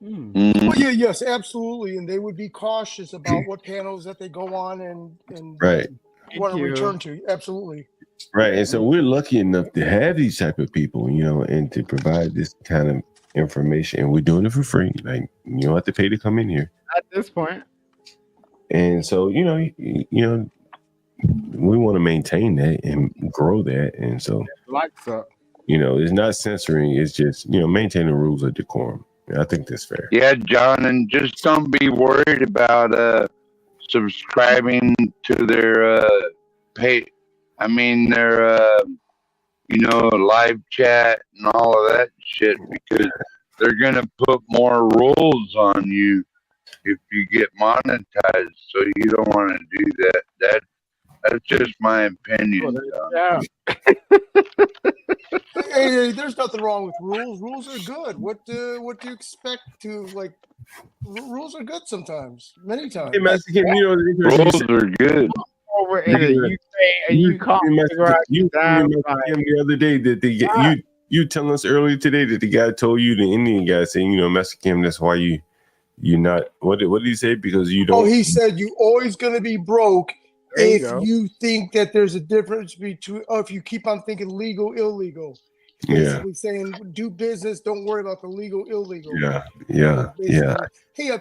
Oh yeah, yes, absolutely, and they would be cautious about what panels that they go on and Right. want to return to. Absolutely. Right. And so we're lucky enough to have these type of people, and to provide this kind of information. And we're doing it for free. Like you don't have to pay to come in here. At this point. And so, we want to maintain that and grow that. And so it's not censoring, it's just, maintaining rules of decorum. I think that's fair. Yeah, John, and just don't be worried about subscribing to their pay. I mean their live chat and all of that shit because they're gonna put more rules on you if you get monetized. So you don't want to do that. That's just my opinion. Yeah. Hey, there's nothing wrong with rules. Rules are good. What do you expect to like? Rules are good sometimes, many times. Hey, Master Kim, rules are good. Over in the UK, and you can't figure out the other day that you telling us earlier today that the guy told you, the Indian guy saying, Master Kim, that's why you're not. What did he say? Because you don't. Oh, he said you're always going to be broke if you think that there's a difference between. Oh, if you keep on thinking legal, illegal. Basically saying do business, don't worry about the legal, illegal. Yeah. Hey,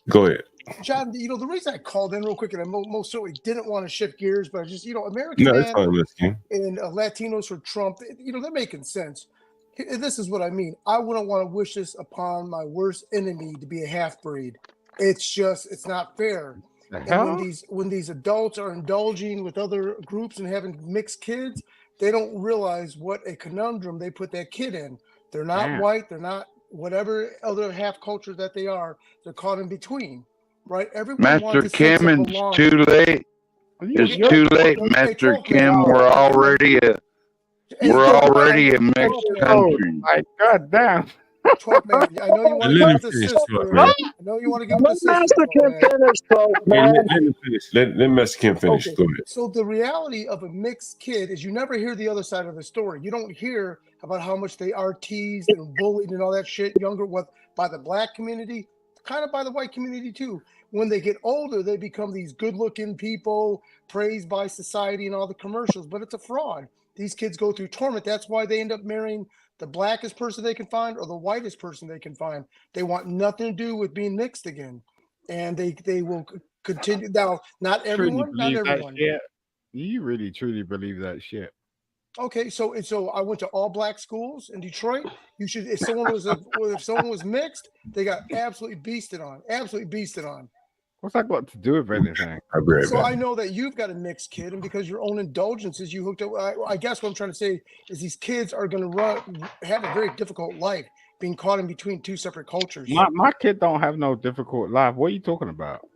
go ahead, John. The reason I called in real quick, and I most certainly didn't want to shift gears, but I just American it's Man fine, and Latinos for Trump, they're making sense. This is what I mean. I wouldn't want to wish this upon my worst enemy to be a half breed. It's not fair. And when these adults are indulging with other groups and having mixed kids, they don't realize what a conundrum they put that kid in. They're not white. They're not whatever other half culture that they are. They're caught in between, right? Everyone Master wants a sense Kim, of it's belonging. too late. It's too late, Master Kim. We're already a mixed country. My God damn. 12 man. I know you want to give it to sister. I know you want to give it to sister. Master Kim finish, 12 man. Let me finish. Let Master Kim finish. Okay. Go ahead. So the reality of a mixed kid is you never hear the other side of the story. You don't hear about how much they are teased and bullied and all that shit by the black community. kind of by the white community too. When they get older, they become these good-looking people, praised by society and all the commercials. But it's a fraud. These kids go through torment. That's why they end up marrying the blackest person they can find or the whitest person they can find. They want nothing to do with being mixed again, and they will continue. Now, not everyone, not everyone. You really truly believe that shit? Okay, so I went to all black schools in Detroit. You should, if someone was mixed, they got absolutely beasted on. What's that got to do with anything? So I know that you've got a mixed kid, and because your own indulgences, you hooked up. I guess what I'm trying to say is these kids are going to have a very difficult life being caught in between two separate cultures. My kid don't have no difficult life. What are you talking about?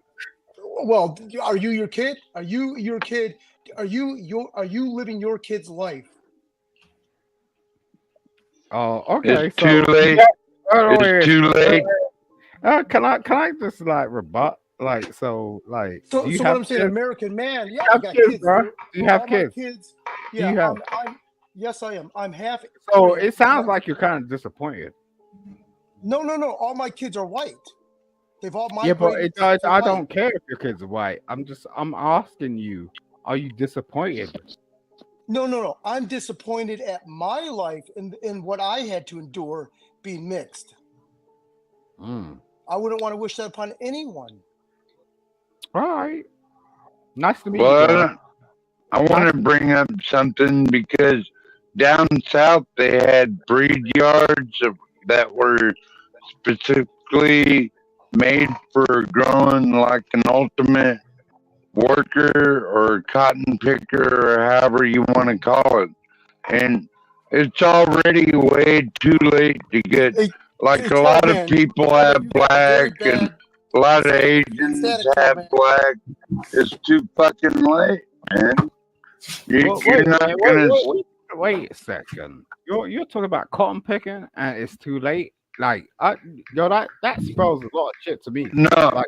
Well, are you your kid? Are you your kid? Are you living your kid's life? Oh, okay. It's too late. It's too late. Can I just like rebut? Like, so what I'm saying, American man, yeah, I got kids, bro. Do you have kids? Yeah, Do you have? Yes, I am. I'm half. So it sounds like you're kind of disappointed. No. All my kids are white. They've all migrated. Yeah, but it does. I white. don't care if your kids are white. I'm asking you, are you disappointed? No. I'm disappointed at my life in what I had to endure being mixed. I wouldn't want to wish that upon anyone. All right. Nice to meet you. I want to bring up something because down south they had breed yards that were specifically made for growing like an ultimate worker or cotton picker or however you want to call it. And it's already way too late to get, like a lot of people have black and a lot of Asians have black. It's too fucking late, man. You're not gonna... Wait a second. You're talking about cotton picking and it's too late? Like, that spells a lot of shit to me. No,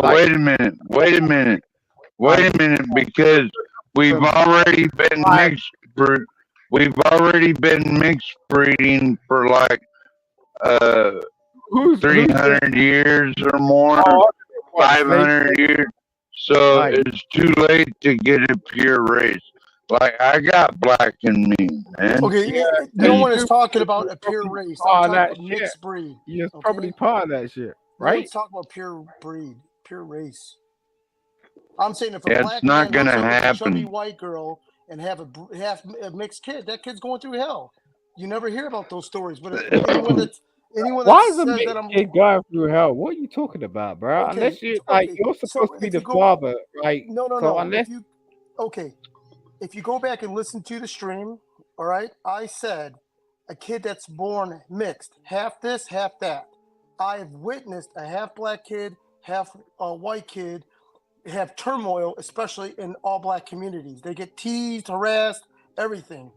wait a minute, because we've already been mixed. We've already been mixed breeding for like 300 years or more, 500 years. So it's too late to get a pure race. Like, I got black in me, man. Okay, no one is talking about a pure race. I'm talking about mixed breed. You're probably part of that shit, right? No one's talking about pure breed, pure race. I'm saying if a black it's not man gonna goes up with a happen. chubby white girl and have a mixed kid, that kid's going through hell. You never hear about those stories. But anyone that Why is a says that kid going through hell? What are you talking about, bro? Okay, Unless you're supposed to be the father, right? No. So unless If you go back and listen to the stream, all right, I said a kid that's born mixed, half this, half that. I've witnessed a half black kid, half white kid have turmoil, especially in all black communities. They get teased, harassed, everything.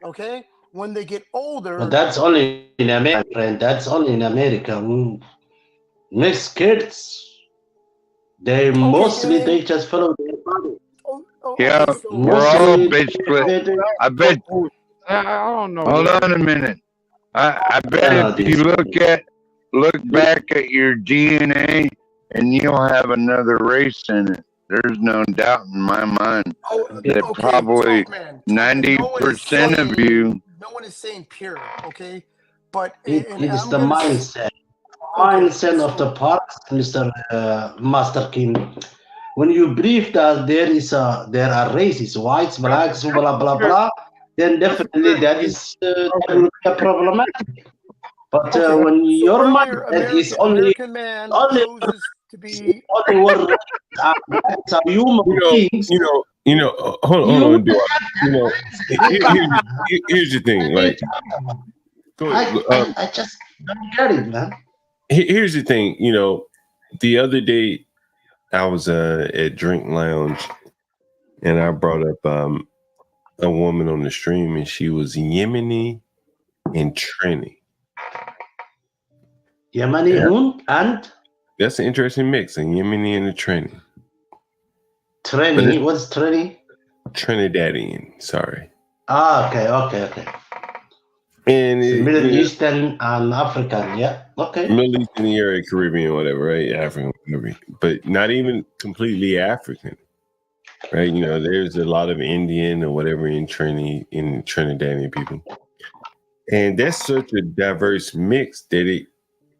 Okay? When they get older... But that's only in America, friend. That's only in America. Mixed kids, they just follow their father. We're all basically... I bet... I don't know. Hold on a minute. I bet if you look back at your DNA and you'll have another race in it. There's no doubt in my mind that probably 90% of you... No one is saying pure, okay? But it is the mindset. Mindset of the parts, Mr. Master King. When you believe that there are races, whites, blacks, blah blah blah, then definitely that will be problematic. But when your mindset is only to be human beings, hold on, dude. Here's the thing, like, I just don't get it, man. Here's the thing, the other day I was at Drink Lounge and I brought up a woman on the stream and she was Yemeni and Trini. Yemeni and? That's an interesting mix, a Yemeni and a Trini. Trini? What's Trini? Trinidadian, sorry. Okay. And Middle Eastern and African, yeah. Okay. Middle Eastern area, Caribbean, whatever, right? African, Caribbean, but not even completely African, right? You know, there's a lot of Indian or whatever in Trinidadian people, and that's such a diverse mix that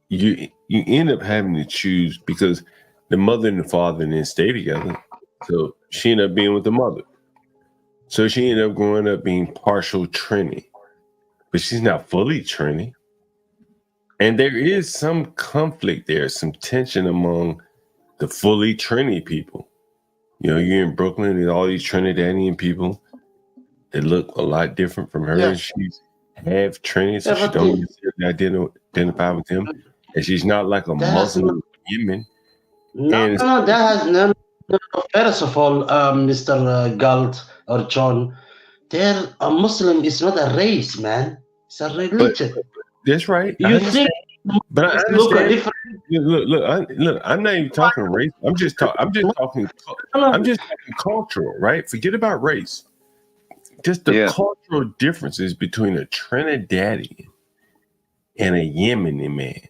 you end up having to choose because the mother and the father didn't stay together, so she ended up being with the mother. So she ended up growing up being partial Trini, but she's not fully Trini. And there is some conflict there, some tension among the fully Trini people. You know, you're in Brooklyn and all these Trinidadian people that look a lot different from her. Yes. And she's half Trini, so Yeah, she but don't necessarily identify with them. And she's not like a that has Muslim woman. no, that has no. First of all, Mr. Galt or John, they're a Muslim is not a race, man. It's a religion. That's right. You think But I Muslims look understand. different? Look. I'm not even talking race. I'm just talking cultural, right? Forget about race. Just the cultural differences between a Trinidadian and a Yemeni man.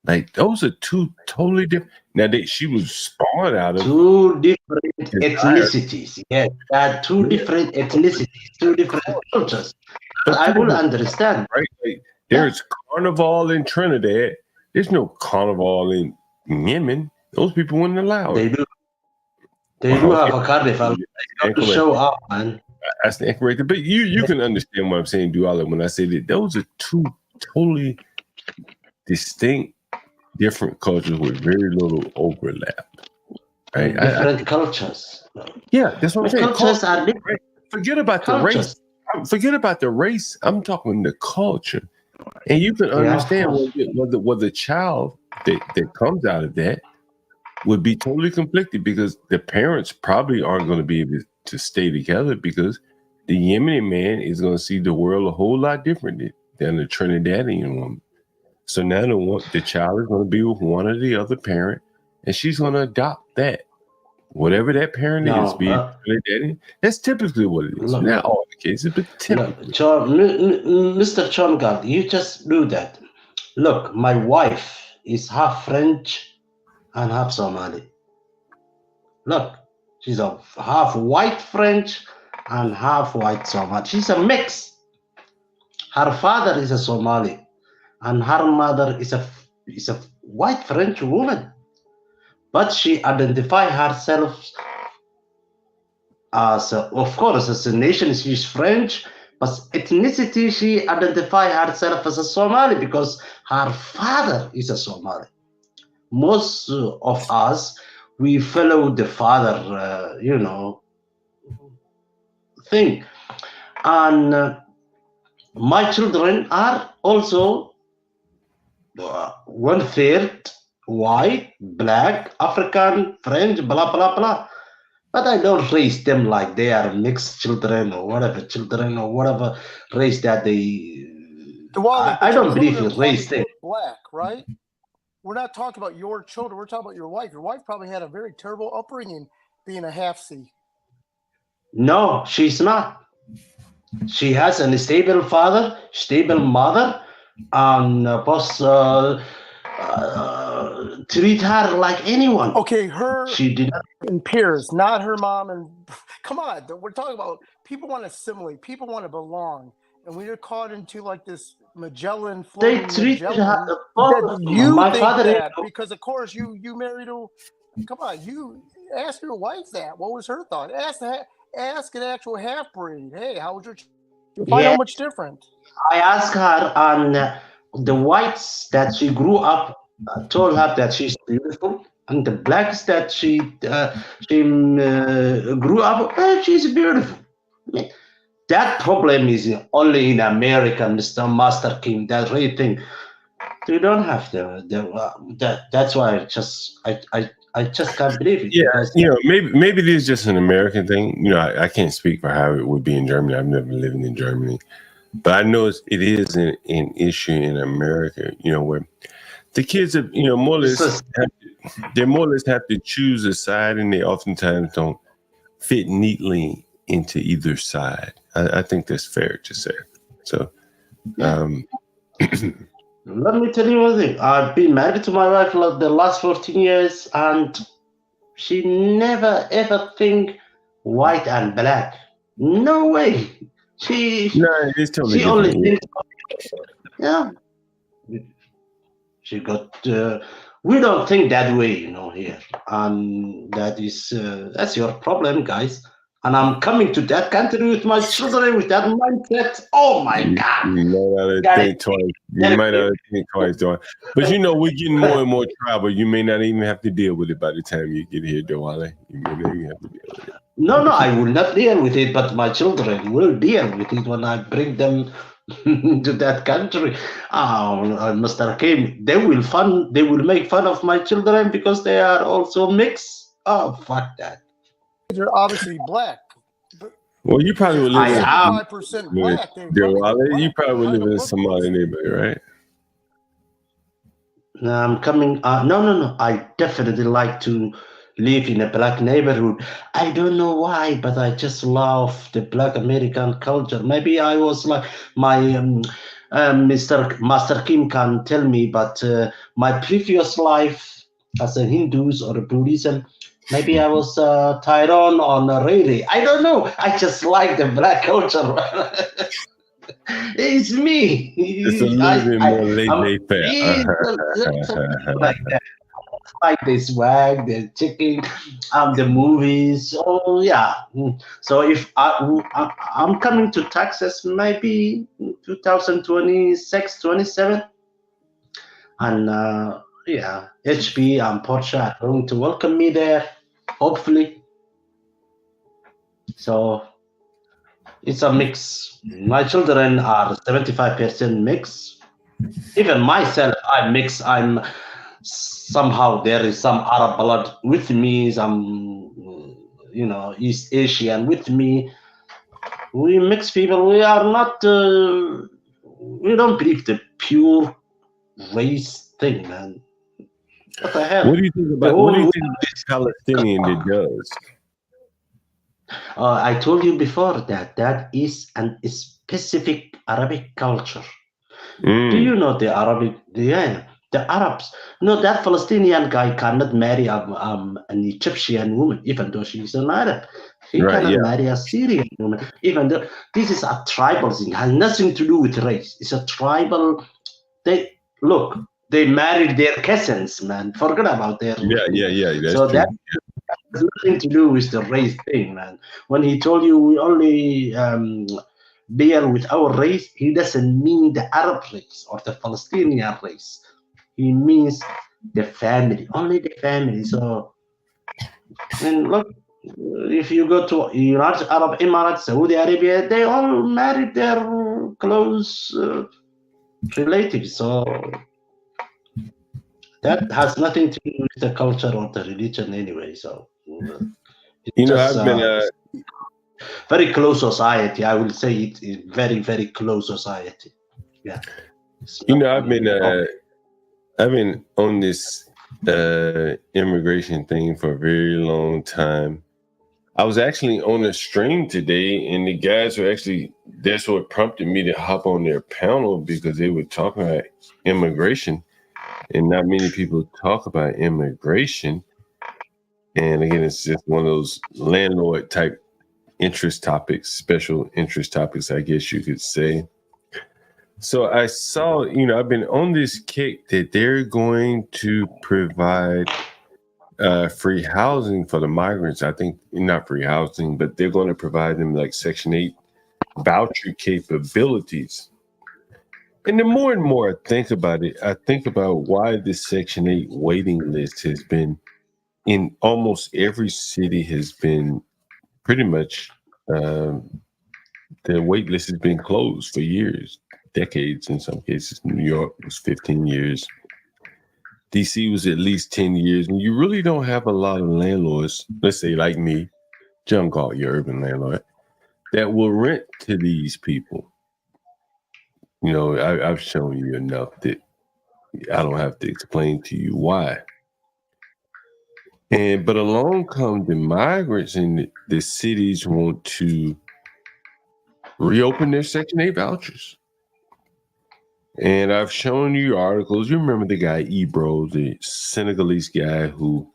Like those are two totally different. Now she was spawned out of two different ethnicities. Yes, two different ethnicities, two different cultures. But I will understand. Right? Like, there's carnival in Trinidad. There's no carnival in Yemen. Those people weren't allowed. They do. They do have a carnival. They got to show up, man. I stand corrected. But you can understand what I'm saying, Duala, when I say that those are two totally distinct, different cultures with very little overlap. Right? Different cultures. Yeah, that's what I'm saying. Cultures are different. Right? Forget about the race. Forget about the race. I'm talking the culture. And you can understand what the child that comes out of that would be totally conflicted because the parents probably aren't going to be able to stay together because the Yemeni man is going to see the world a whole lot different than the Trinidadian woman. So now the child is going to be with one or the other parent, and she's going to adopt that. Whatever that parent is, be it Trinidadian, that's typically what it is. Not all the cases, but typically. Mr. John Galt, you just do that. Look, my wife is half French and half Somali. Look, she's a half white French and half white Somali. She's a mix. Her father is a Somali, and her mother is a white French woman. But she identifies herself as, of course, as a nation, she's French, but ethnicity, she identifies herself as a Somali because her father is a Somali. Most of us, we follow the father, thing. And my children are also 1/3 white, black, African, French, blah, blah, blah. But I don't raise them like they are mixed children or whatever race that they... I don't believe in race thing. Black, right? We're not talking about your children. We're talking about your wife. Your wife probably had a very terrible upbringing being a half-C. No, she's not. She has a stable father, stable mother, and treat her like anyone. Okay, she did and peers, not her mom. And come on, we're talking about people want to assimilate, people want to belong, and we are caught into like this Magellan. They treat her. My father that because of course you married a. Come on, you ask your wife that. What was her thought? Ask an actual half breed. Hey, how was your? You find out much different. I asked her, and the whites that she grew up told her that she's beautiful, and the blacks that she grew up, she's beautiful. That problem is only in America, Mr. Master King. That really thing. You don't have that's why I just can't believe it. Yeah, maybe this is just an American thing. You know, I can't speak for how it would be in Germany. I've never lived in Germany, but I know it is an issue in America. You know, where the kids are, more or less they more or less have to choose a side, and they oftentimes don't fit neatly into either side. I think that's fair to say. So, Let me tell you one thing. I've been married to my wife for the last 14 years, and she never ever think white and black. No way. She it's totally she only different. thinks, yeah. She got. We don't think that way, here, and that's your problem, guys. And I'm coming to that country with my children with that mindset. Oh my God! You might not think twice. You might not think twice, Dawn. But we're getting more and more tribal. You may not even have to deal with it by the time you get here, Dawale. You may not even have to deal with it. No, I will not deal with it, but my children will deal with it when I bring them to that country. Mr. Kim, they will make fun of my children because they are also mixed. Oh, fuck that. They're obviously black. Well, you probably would live in 75% black. You probably would live in a Somali neighborhood, right? No, I'm coming. No. I definitely like to live in a black neighborhood. I don't know why, but I just love the black American culture. Maybe I was like my Master Kim can tell me, but my previous life as a Hindus or a Buddhism, maybe I was Tyrone or Rere. I don't know. I just like the black culture. It's me. It's a little bit more laissez-faire. Like the swag, the chicken, the movies. Oh yeah. So if I'm coming to Texas, maybe 2026, 27, and HB and Porsche are going to welcome me there, hopefully. So it's a mix. My children are 75% mix. Even myself, I mix. I'm somehow there is some Arab blood with me, some East Asian with me. We mix people. We are not. We don't believe the pure race thing, man. What the hell? What do you think about this Palestinian that does? I told you before that is a specific Arabic culture. Do you know the Arabic? The Arabs. No, that Palestinian guy cannot marry an Egyptian woman, even though she's an Arab. He cannot marry a Syrian woman, even though this is a tribal thing. It has nothing to do with race. It's a tribal. They married their cousins, man. Forget about their. Yeah. That's so true. that has nothing to do with the race thing, man. When he told you we only deal with our race, he doesn't mean the Arab race or the Palestinian race. He means the family, only the family. So, look, if you go to United Arab Emirates, Saudi Arabia, they all married their close relatives. So that has nothing to do with the culture or the religion anyway. So I've been very close society. I will say it is very, very close society. Yeah. I've been on this immigration thing for a very long time. I was actually on a stream today, and the guys were that's what prompted me to hop on their panel, because they were talking about immigration, and not many people talk about immigration. And again, it's just one of those landlord type interest topics, special interest topics, I guess you could say. So I saw, I've been on this kick that they're going to provide free housing for the migrants. I think not free housing, but they're going to provide them like Section 8 voucher capabilities. And the more and more I think about it, I think about why this Section 8 waiting list has been in almost every city has been pretty much the wait list has been closed for years. Decades in some cases. New York was 15 years. DC was at least 10 years. And you really don't have a lot of landlords, let's say like me, John Galt, your urban landlord, that will rent to these people. I've shown you enough that I don't have to explain to you why. But along come the migrants, and the cities want to reopen their Section 8 vouchers. And I've shown you articles. You remember the guy Ebro, the Senegalese guy who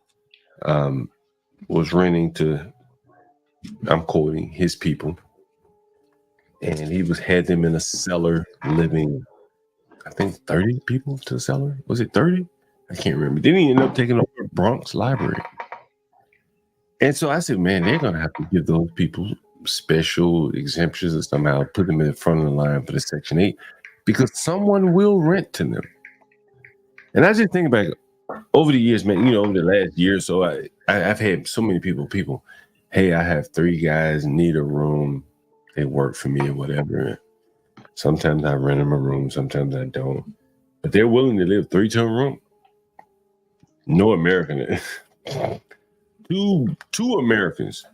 was renting to, I'm quoting, his people. And he had them in a cellar living, I think 30 people to the cellar. Was it 30? I can't remember. Then he ended up taking over Bronx Library. And so I said, man, they're going to have to give those people special exemptions and somehow put them in the front of the line for the Section 8 because someone will rent to them. And I just think about it, over the years, man, over the last year or so, I've had so many people, hey, I have 3 guys need a room. They work for me or whatever. Sometimes I rent them a room, sometimes I don't. But they're willing to live 3 to a room. No American. Two Americans,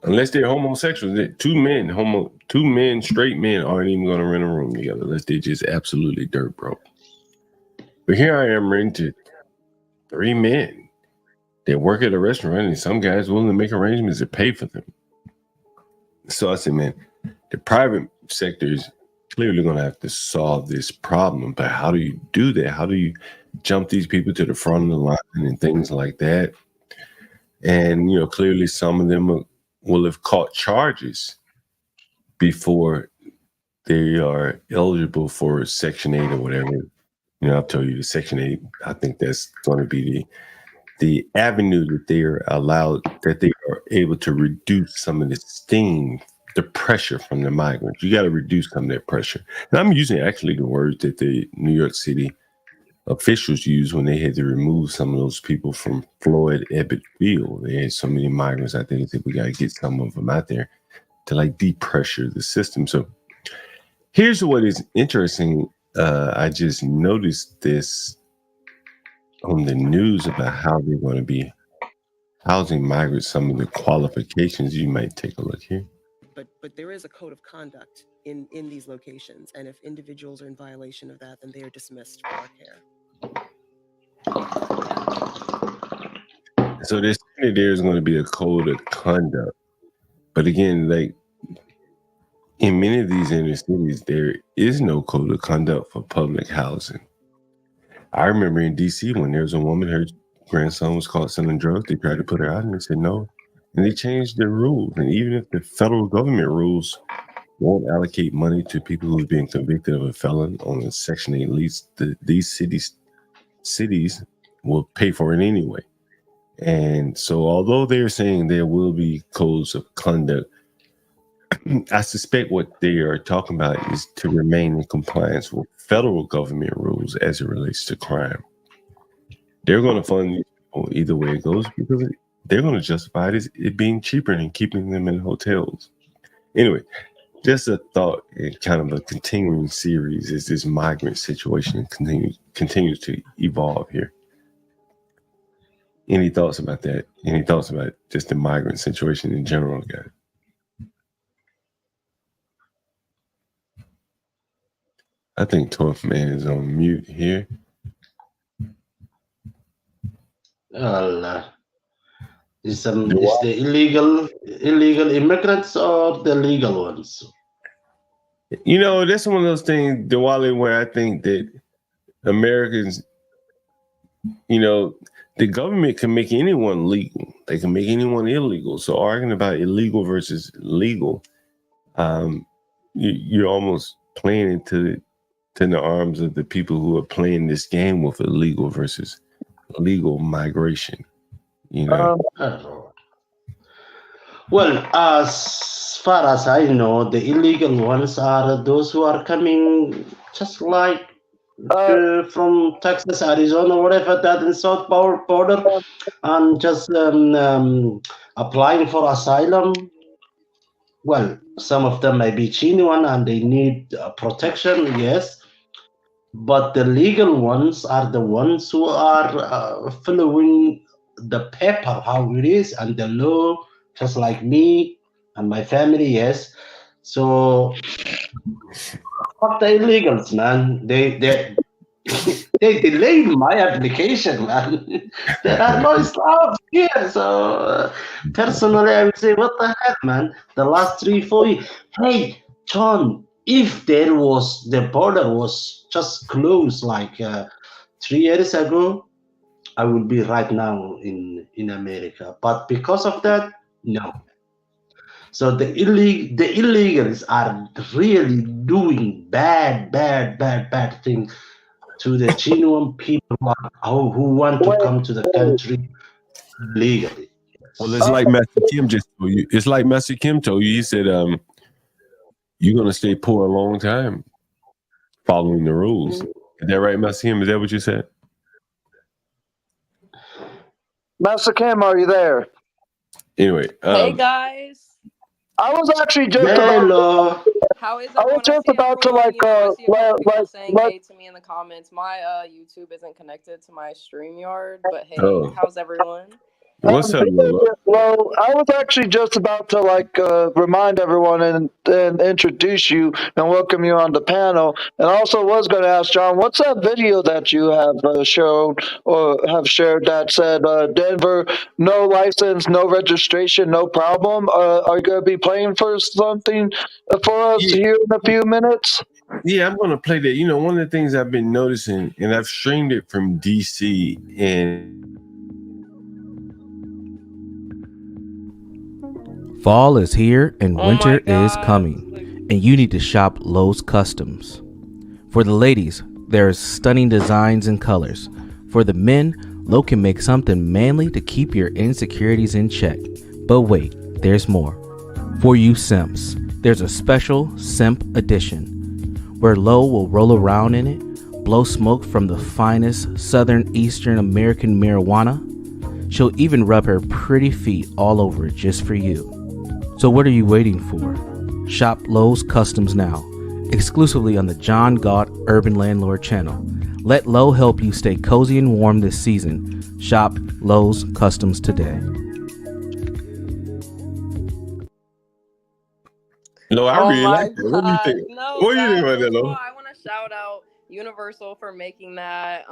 unless they're homosexuals, 2 men, straight men aren't even going to rent a room together unless they're just absolutely dirt broke. But here I am rented 3 men that work at a restaurant, and some guys willing to make arrangements to pay for them. So I said, man, the private sector is clearly going to have to solve this problem. But how do you do that? How do you jump these people to the front of the line and things like that? And, clearly some of them will have caught charges before they are eligible for Section 8 or whatever. I'll tell you the Section 8, I think that's going to be the avenue that they are allowed, that they are able to reduce some of the steam, the pressure from the migrants. You got to reduce some of that pressure. And I'm using actually the words that the New York City officials used when they had to remove some of those people from Floyd Ebbett Field. They had so many migrants. I think that we got to get some of them out there to depressure the system. So here's what is interesting. I just noticed this on the news about how they're going to be housing migrants, some of the qualifications. You might take a look here. But there is a code of conduct in these locations, and if individuals are in violation of that, then they are dismissed from our care. So there's going to be a code of conduct, but again, in many of these inner cities, there is no code of conduct for public housing. I remember in DC when there was a woman, her grandson was caught selling drugs. They tried to put her out, and they said no, and they changed their rules. And even if the federal government rules won't allocate money to people who've been convicted of a felon on a Section 8 lease, these cities will pay for it anyway. And so although they're saying there will be codes of conduct, I suspect what they are talking about is to remain in compliance with federal government rules as it relates to crime. They're going to fund these people either way it goes because they're going to justify it being cheaper than keeping them in hotels. Anyway, just a thought in kind of a continuing series as this migrant situation continues to evolve here. Any thoughts about that? Any thoughts about just the migrant situation in general, guys? I think 12th Man is on mute here. Is the illegal immigrants or the legal ones? That's one of those things, Diwali, where I think that Americans, the government can make anyone legal. They can make anyone illegal. So arguing about illegal versus legal, you're almost playing into the arms of the people who are playing this game with illegal versus legal migration. Well, as far as I know, the illegal ones are those who are coming just like from Texas, Arizona, whatever that in south border, and just applying for asylum. Well, some of them may be genuine and they need protection, yes. But the legal ones are the ones who are following the paper, how it is, and the law, just like me and my family, yes. So, fuck the illegals, man. They delayed my application, man. There are no Islam here. So, personally, I would say, what the heck, man? The last 3-4 years. Hey, John, if the border was just closed like 3 years ago, I would be right now in America. But because of that, no. So the illegals are really doing bad things to the genuine people who want to come to the country legally. Well, it's like Master Kim just told you. It's like Master Kim told you. He said, you're gonna stay poor a long time following the rules. Is that right, Master Kim? Is that what you said? Master Kim, are you there? Anyway, Hey guys, I was actually just Hello. how is I was everyone? I just see about to everyone. like You know, I see a couple people saying let hey to me in the comments. My YouTube isn't connected to my StreamYard, but hey, Oh. how's everyone? What's up, Lola? Well, I was actually just about to like remind everyone and introduce you and welcome you on the panel. And also was going to ask John, what's that video that you have showed or have shared that said Denver, no license, no registration, no problem? Are you going to be playing for something for us here in a few minutes? Yeah, I'm going to play that. You know, one of the things I've been noticing, and I've streamed it from DC, and Fall is here and winter is coming, and you need to shop Lowe's Customs. For the ladies, there's stunning designs and colors. For the men, Lowe can make something manly to keep your insecurities in check. But wait, there's more. For you simps, there's a special simp edition, where Lowe will roll around in it, blow smoke from the finest Southern Eastern American marijuana. She'll even rub her pretty feet all over it just for you. So what are you waiting for? Shop Lowe's Customs now, exclusively on the John Galt Urban Landlord channel. Let Lowe help you stay cozy and warm this season. Shop Lowe's Customs today. No, I really like that. What do you think? No, what do you think guys, about that, first of all, Lo? I want to shout out Universal for making that.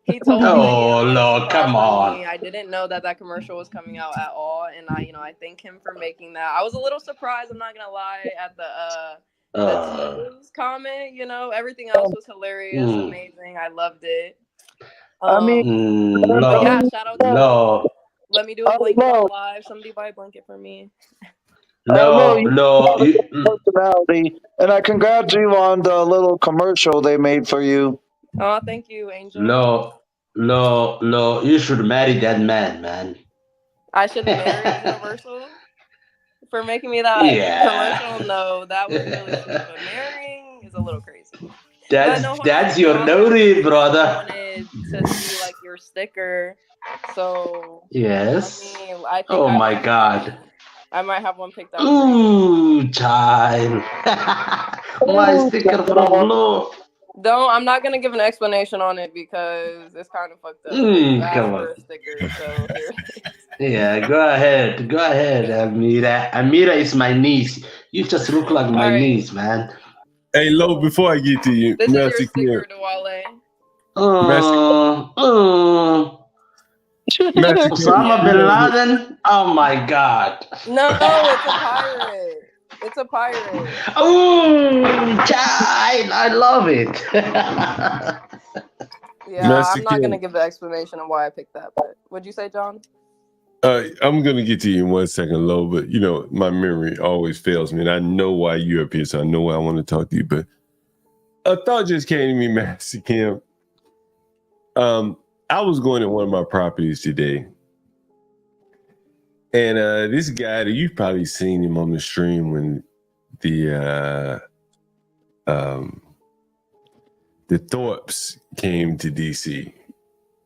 He told me Oh, that he had a Lord, surprise come for on. me. I didn't know that commercial was coming out at all, and I thank him for making that. I was a little surprised. I'm not gonna lie at the tease comment. You know, everything else was hilarious, amazing. I loved it. I mean, no, yeah, shout out to no, Let me do a blanket on live. Somebody buy a blanket for me. no, you no. have a personality, and I congrats you on the little commercial they made for you. Oh, thank you, Angel. No. You should marry that man. I should marry Universal for making me that commercial. No, that was really sweet, but marrying is a little crazy. That's your naughty brother. I wanted to see like your sticker, so Yes. I think Oh my God. I might have one picked out. Ooh, child. My sticker from Blue. I'm not gonna give an explanation on it because it's kind of fucked up. You asked Come for on. a sticker, so here. Yeah, go ahead, Amira. Amira is my niece. You just look like my niece, man. Hey, Lo, before I get to you, This Master is your sticker, Kim. Osama bin Laden. Oh my God. No, it's a pirate. It's a pirate. Oh, child, I love it. Yeah, Master I'm not gonna Kim. give the explanation of why I picked that. But what'd you say, John? I'm gonna get to you in 1 second, Lo, but you know my memory always fails me, and I know why you're up here, so I know why I want to talk to you. But a thought just came to me, Master Kim. I was going to one of my properties today, and this guy that you've probably seen him on the stream when the Thorpes came to DC,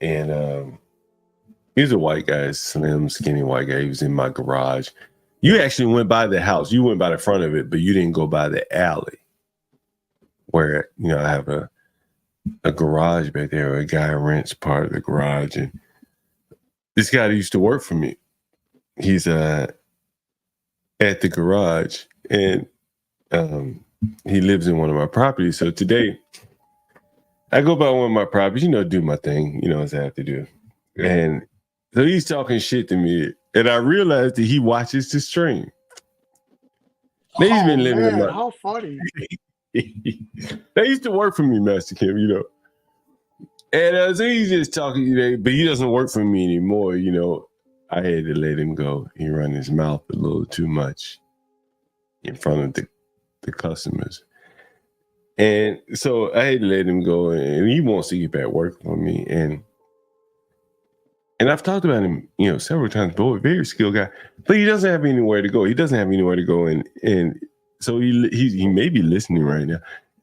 and he's a white guy, slim, skinny white guy. He was in my garage. You actually went by the house. You went by the front of it, but you didn't go by the alley where, you know, I have a garage back there. A guy rents part of the garage. And this guy that used to work for me, he's at the garage, and he lives in one of my properties. So today, I go by one of my properties, you know, do my thing, you know, as I have to do. And so he's talking shit to me, and I realized that he watches the stream. He's been living in my. How funny. They used to work for me, Master Kim, you know. And so he's just talking, you know, but he doesn't work for me anymore, you know. I had to let him go. He run his mouth a little too much in front of the customers. And so I had to let him go, and he wants to get back working for me. And I've talked about him, you know, several times, boy, very skilled guy, but he doesn't have anywhere to go. He doesn't have anywhere to go. And so he may be listening right now.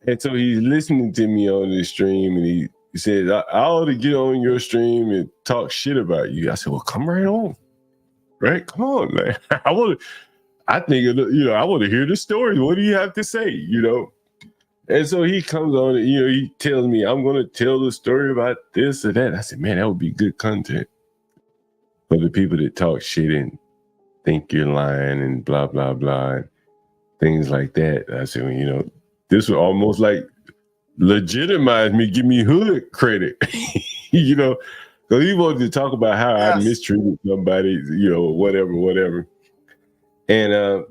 And so he's listening to me on the stream, and he said, I ought to get on your stream and talk shit about you. I said, well, come right on. Right? Come on, man. I want to hear the story. What do you have to say? You know? And so he comes on and, you know, he tells me, I'm going to tell the story about this or that. I said, man, that would be good content for the people that talk shit and think you're lying and blah, blah, blah, and things like that. I said, well, you know, this would almost like legitimize me, give me hood credit, you know, because he wanted to talk about how I mistreated somebody, you know, whatever. And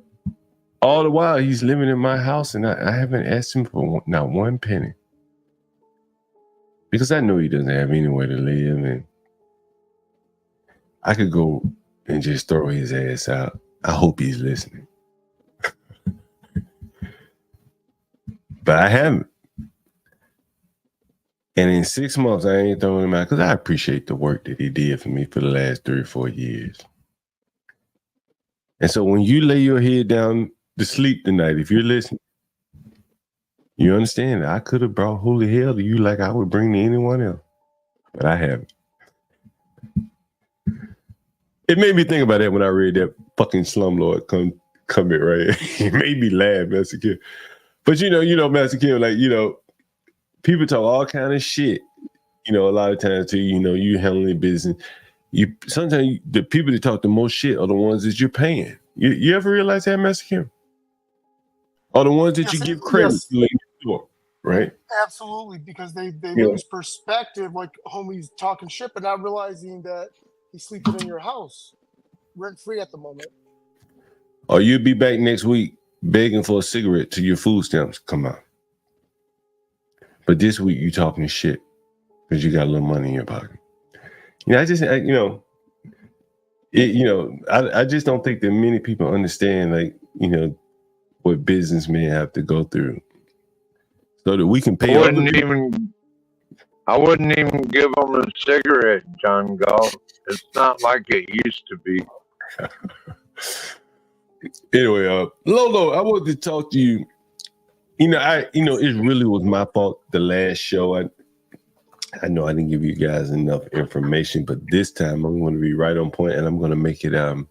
all the while he's living in my house, and I haven't asked him for not one penny, because I know he doesn't have anywhere to live, and I could go and just throw his ass out. I hope he's listening. But I haven't. And in 6 months, I ain't throwing him out, because I appreciate the work that he did for me for the last 3 or 4 years. And so when you lay your head down to sleep tonight, if you're listening, you understand that I could have brought holy hell to you like I would bring to anyone else, but I haven't. It made me think about that when I read that fucking slumlord comment right. It made me laugh, Master Kim. But you know, Master Kim, like, you know, people talk all kind of shit, you know, a lot of times too, you know, you handling business. Sometimes the people that talk the most shit are the ones that you're paying. You ever realize that, Master Kim? Are the ones that you give credit to, right? Absolutely, because they lose perspective, like homies talking shit, but not realizing that he's sleeping in your house, rent free at the moment. Or you'll be back next week begging for a cigarette till your food stamps come out. But this week you talking shit because you got a little money in your pocket. You know, I just don't think that many people understand, like, you know, what businessmen have to go through so that we can pay. I wouldn't even give them a cigarette, John Galt. It's not like it used to be. Anyway, Lolo, I wanted to talk to you. You know, it really was my fault the last show. I know I didn't give you guys enough information, but this time I'm going to be right on point, and I'm going to make it a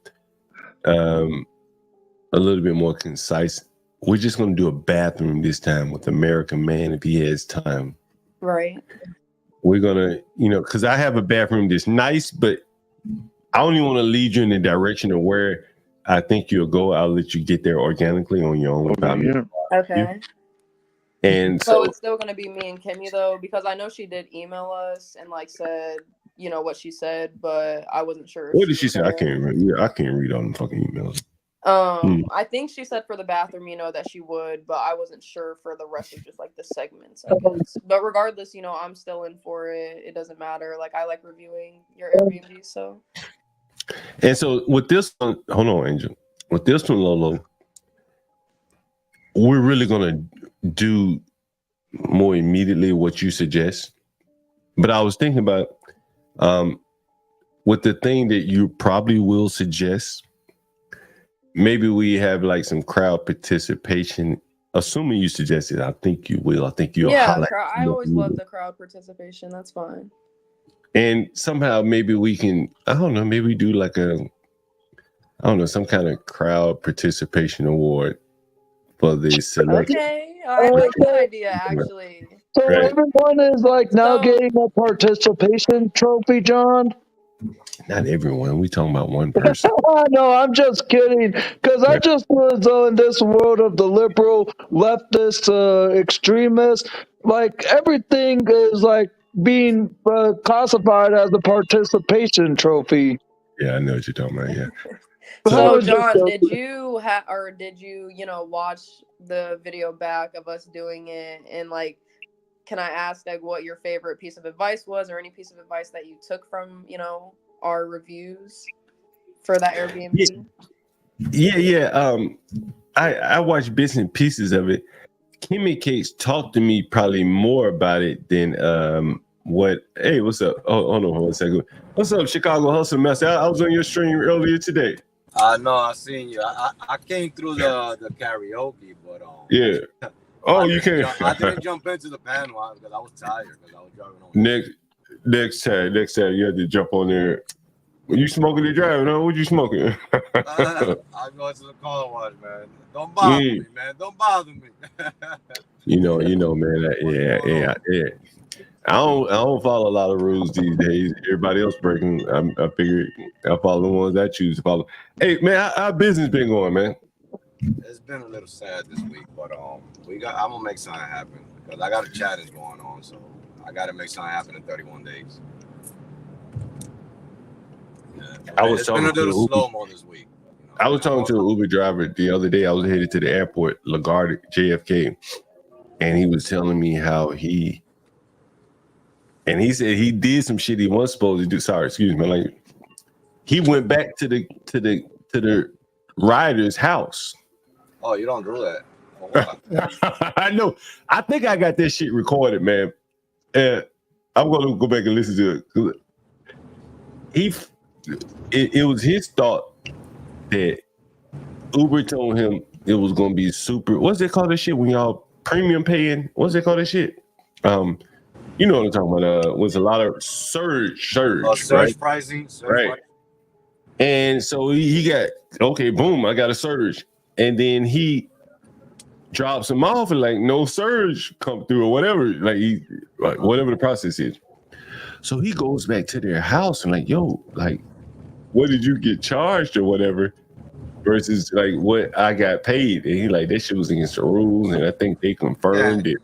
little bit more concise. We're just going to do a bathroom this time with American Man if he has time. Right. We're going to, you know, because I have a bathroom that's nice, but I only want to lead you in the direction of where I think you'll go. I'll let you get there organically on your own. Okay. And so it's still gonna be me and Kimmy though, because I know she did email us and like said, you know, what she said, but I wasn't sure. What did she say? I can't read all them fucking emails. I think she said for the bathroom, you know, that she would, but I wasn't sure for the rest of just like the segments, I guess. But regardless, you know, I'm still in for it. It doesn't matter. Like, I like reviewing your Airbnb, so. And so with this one, hold on, Angel. With this one, Lolo, we're really gonna do more immediately what you suggest. But I was thinking about with the thing that you probably will suggest, maybe we have like some crowd participation. Assuming you suggest it, I think you will. I think you'll highlight. I always love the crowd participation. That's fine. And somehow maybe we can, I don't know, maybe do like some kind of crowd participation award for the selection. Okay, I like that idea actually. So everyone is like now getting a participation trophy, John? Not everyone. We talking about one person. No, I'm just kidding. Because I just was in this world of the liberal, leftist, extremists. Like everything is like being classified as a participation trophy. Yeah, I know what you're talking about. Yeah. So, John, did you watch the video back of us doing it? And like, can I ask like what your favorite piece of advice was, or any piece of advice that you took from our reviews for that Airbnb? Yeah. I watched bits and pieces of it. Kimmy Cakes talked to me probably more about it than what. Hey, what's up? Oh, hold on 1 second. What's up, Chicago Hustle Master? I was on your stream earlier today. No, I seen you. I came through the karaoke, but yeah. Oh, you can't. I didn't jump into the panel because I was tired because I was driving home. Next time you have to jump on there. You smoking and driving, huh? What you smoking? I go to the car wash, man. Don't bother me, man. Don't bother me. you know, man. Yeah. I don't follow a lot of rules these days. Everybody else breaking. I figured I follow the ones I choose to follow. Hey, man, how business been going, man? It's been a little sad this week, but I'm gonna make something happen because I got a challenge going on, so I got to make something happen in 31 days. Yeah, I was it's been a little slow-mo this week. I was talking to an Uber driver the other day. I was headed to the airport, LaGuardia, JFK, and he was telling me how he said he did some shit he wasn't supposed to do. Sorry, excuse me. Like he went back to the rider's house. Oh, you don't do that. I know. I think I got this shit recorded, man. And I'm gonna go back and listen to it. It was his thought that Uber told him it was gonna be super. What's it called? This shit when y'all premium paying? What's it called? This shit. You know what I'm talking about? Was a lot of surge, right? Pricing, right? Pricing. And so he got okay. Boom! I got a surge, and then he drops him off and like no surge come through or whatever. Like whatever the process is. So he goes back to their house and like, yo, like, what did you get charged or whatever? Versus like what I got paid, and he like that shit was against the rules, and I think they confirmed it.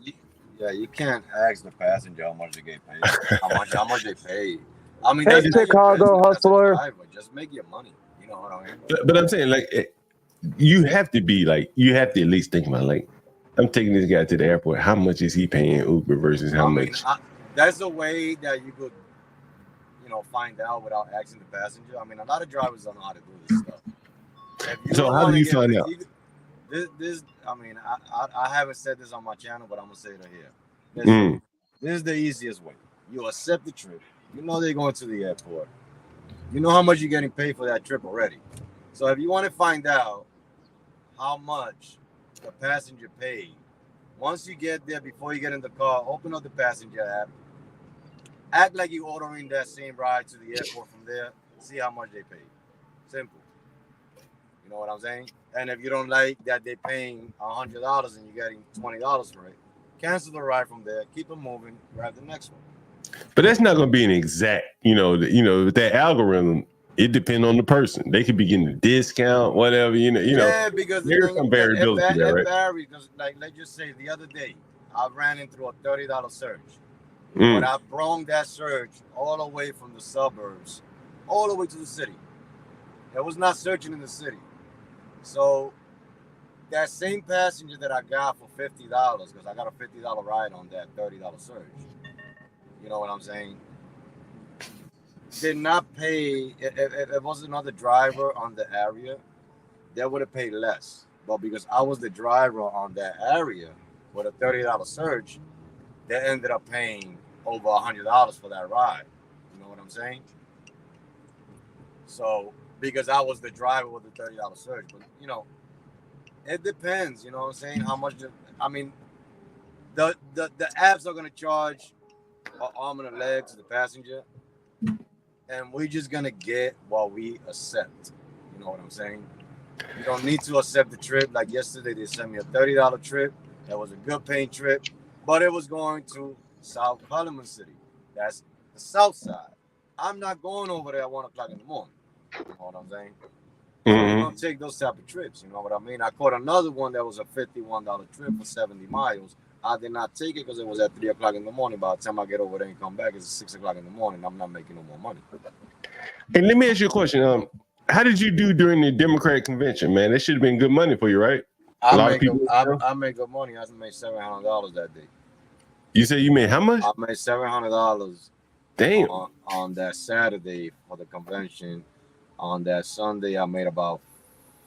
Yeah, you can't ask the passenger how much they get paid. how much they pay. I mean, hey, Chicago hustler, just make your money. You know what I mean? But I'm saying like, you have to at least think about like, I'm taking this guy to the airport. How much is he paying Uber versus how much? That's a way that you could, find out without asking the passenger. I mean, a lot of drivers don't know how to do this stuff. So how do you find out? I haven't said this on my channel, but I'm gonna say it here. This is the easiest way. You accept the trip. You know they're going to the airport. You know how much you're getting paid for that trip already. So if you want to find out how much the passenger paid, once you get there, before you get in the car, open up the passenger app. Act like you're ordering that same ride to the airport from there. See how much they paid. Simple. You know what I'm saying? And if you don't like that they're paying $100 and you're getting $20 for it, cancel the ride from there. Keep it moving. Grab the next one. But that's not going to be an exact. With that algorithm, it depends on the person. They could be getting a discount, whatever. Yeah, because there's some variability there, right? It varies. Like let's just say the other day, I ran into a $30 surge. But I brought that surge all the way from the suburbs, all the way to the city. It was not searching in the city. So that same passenger that I got for $50, because I got a $50 ride on that $30 surge. You know what I'm saying? Did not pay. If it was another driver on the area, they would have paid less. But because I was the driver on that area with a $30 surge, they ended up paying over $100 for that ride. You know what I'm saying? So because I was the driver with the $30 surge, but it depends. You know what I'm saying? How much? The apps are gonna charge an arm and a leg to the passenger, and we're just gonna get what we accept. You know what I'm saying? You don't need to accept the trip. Like yesterday, they sent me a $30 trip. That was a good paying trip, but it was going to South Parliament City. That's the south side. I'm not going over there at 1 o'clock in the morning. You know what I'm saying? So we don't take those type of trips. You know what I mean? I caught another one that was a $51 trip for 70 miles. I did not take it because it was at 3 o'clock in the morning. By the time I get over there and come back, it's 6 o'clock in the morning. I'm not making no more money. And let me ask you a question. how did you do during the Democratic convention, man? That should have been good money for you, right? A lot of people. I made good money. I made $700 that day. You say you made how much? I made $700. Damn. On that Saturday for the convention. On that Sunday, I made about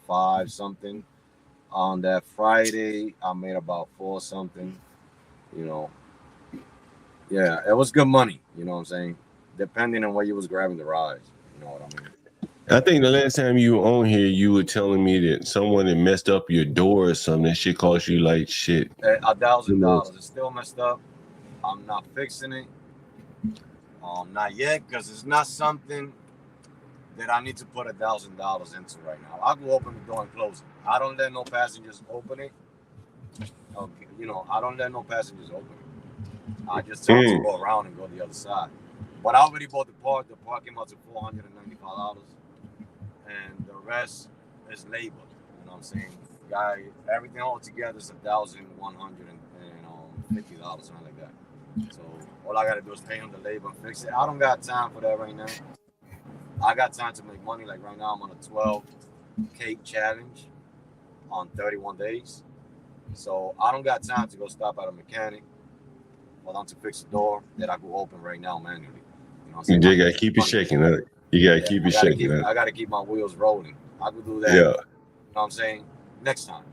5 something. On that Friday, I made about 4 something. You know. Yeah, it was good money. You know what I'm saying? Depending on where you was grabbing the rides. You know what I mean? I think the last time you were on here, you were telling me that someone had messed up your door or something. That shit cost you like shit. $1,000. It's still messed up. I'm not fixing it. Not yet, because it's not something that I need to put $1,000 into right now. I go open the door and close it. I don't let no passengers open it. Okay, you know, I don't let no passengers open it. I just tell them to go around and go the other side. But I already bought the part. The part came out to $495, and the rest is labor. You know what I'm saying? Guy, everything all together is $1,150, something like that. So all I gotta do is pay him the labor and fix it. I don't got time for that right now. I got time to make money. Like right now, I'm on a 12 cake challenge on 31 days. So I don't got time to go stop at a mechanic for them to fix the door that I go open right now manually. You know what I'm saying? You gotta keep it shaking. You gotta keep it shaking. I gotta keep my wheels rolling. I could do that. Yeah. You know what I'm saying? Next time.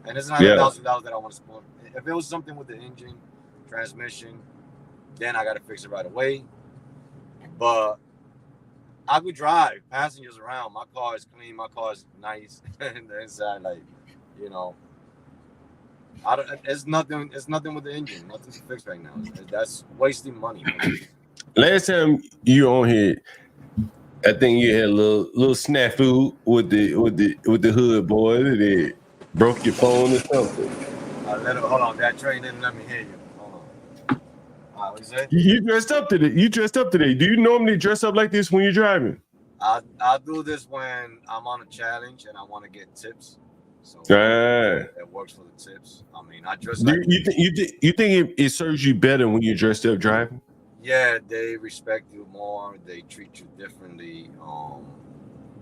And it's not $1,000 that I want to spend. If it was something with the engine, transmission, then I gotta fix it right away. But I could drive passengers around. My car is clean. My car is nice. And the inside, like, you know, it's nothing with the engine. Nothing to fix right now. That's wasting money. Last time you on here, I think you had a little snafu with the hood boy. They broke your phone or something. Hold on, that train didn't let me hear you. Hold on. What you say? You dressed up today. Do you normally dress up like this when you're driving? I do this when I'm on a challenge and I want to get tips. So it works for the tips. I mean, I dress like. You think it serves you better when you're dressed up driving? Yeah, they respect you more. They treat you differently.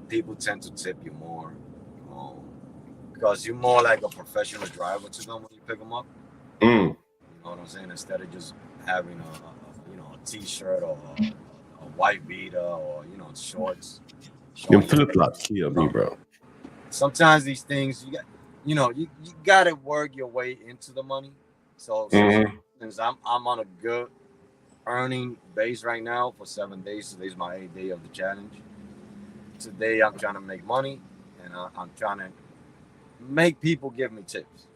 People tend to tip you more because you're more like a professional driver to them when you pick them up. You know what I'm saying? Instead of just having a t-shirt or a white beater or shorts. Them flip-flops kill me, bro. Sometimes these things you gotta work your way into the money. So since I'm on a good earning base right now for 7 days. Today's my 8th day of the challenge. Today I'm trying to make money and I'm trying to make people give me tips.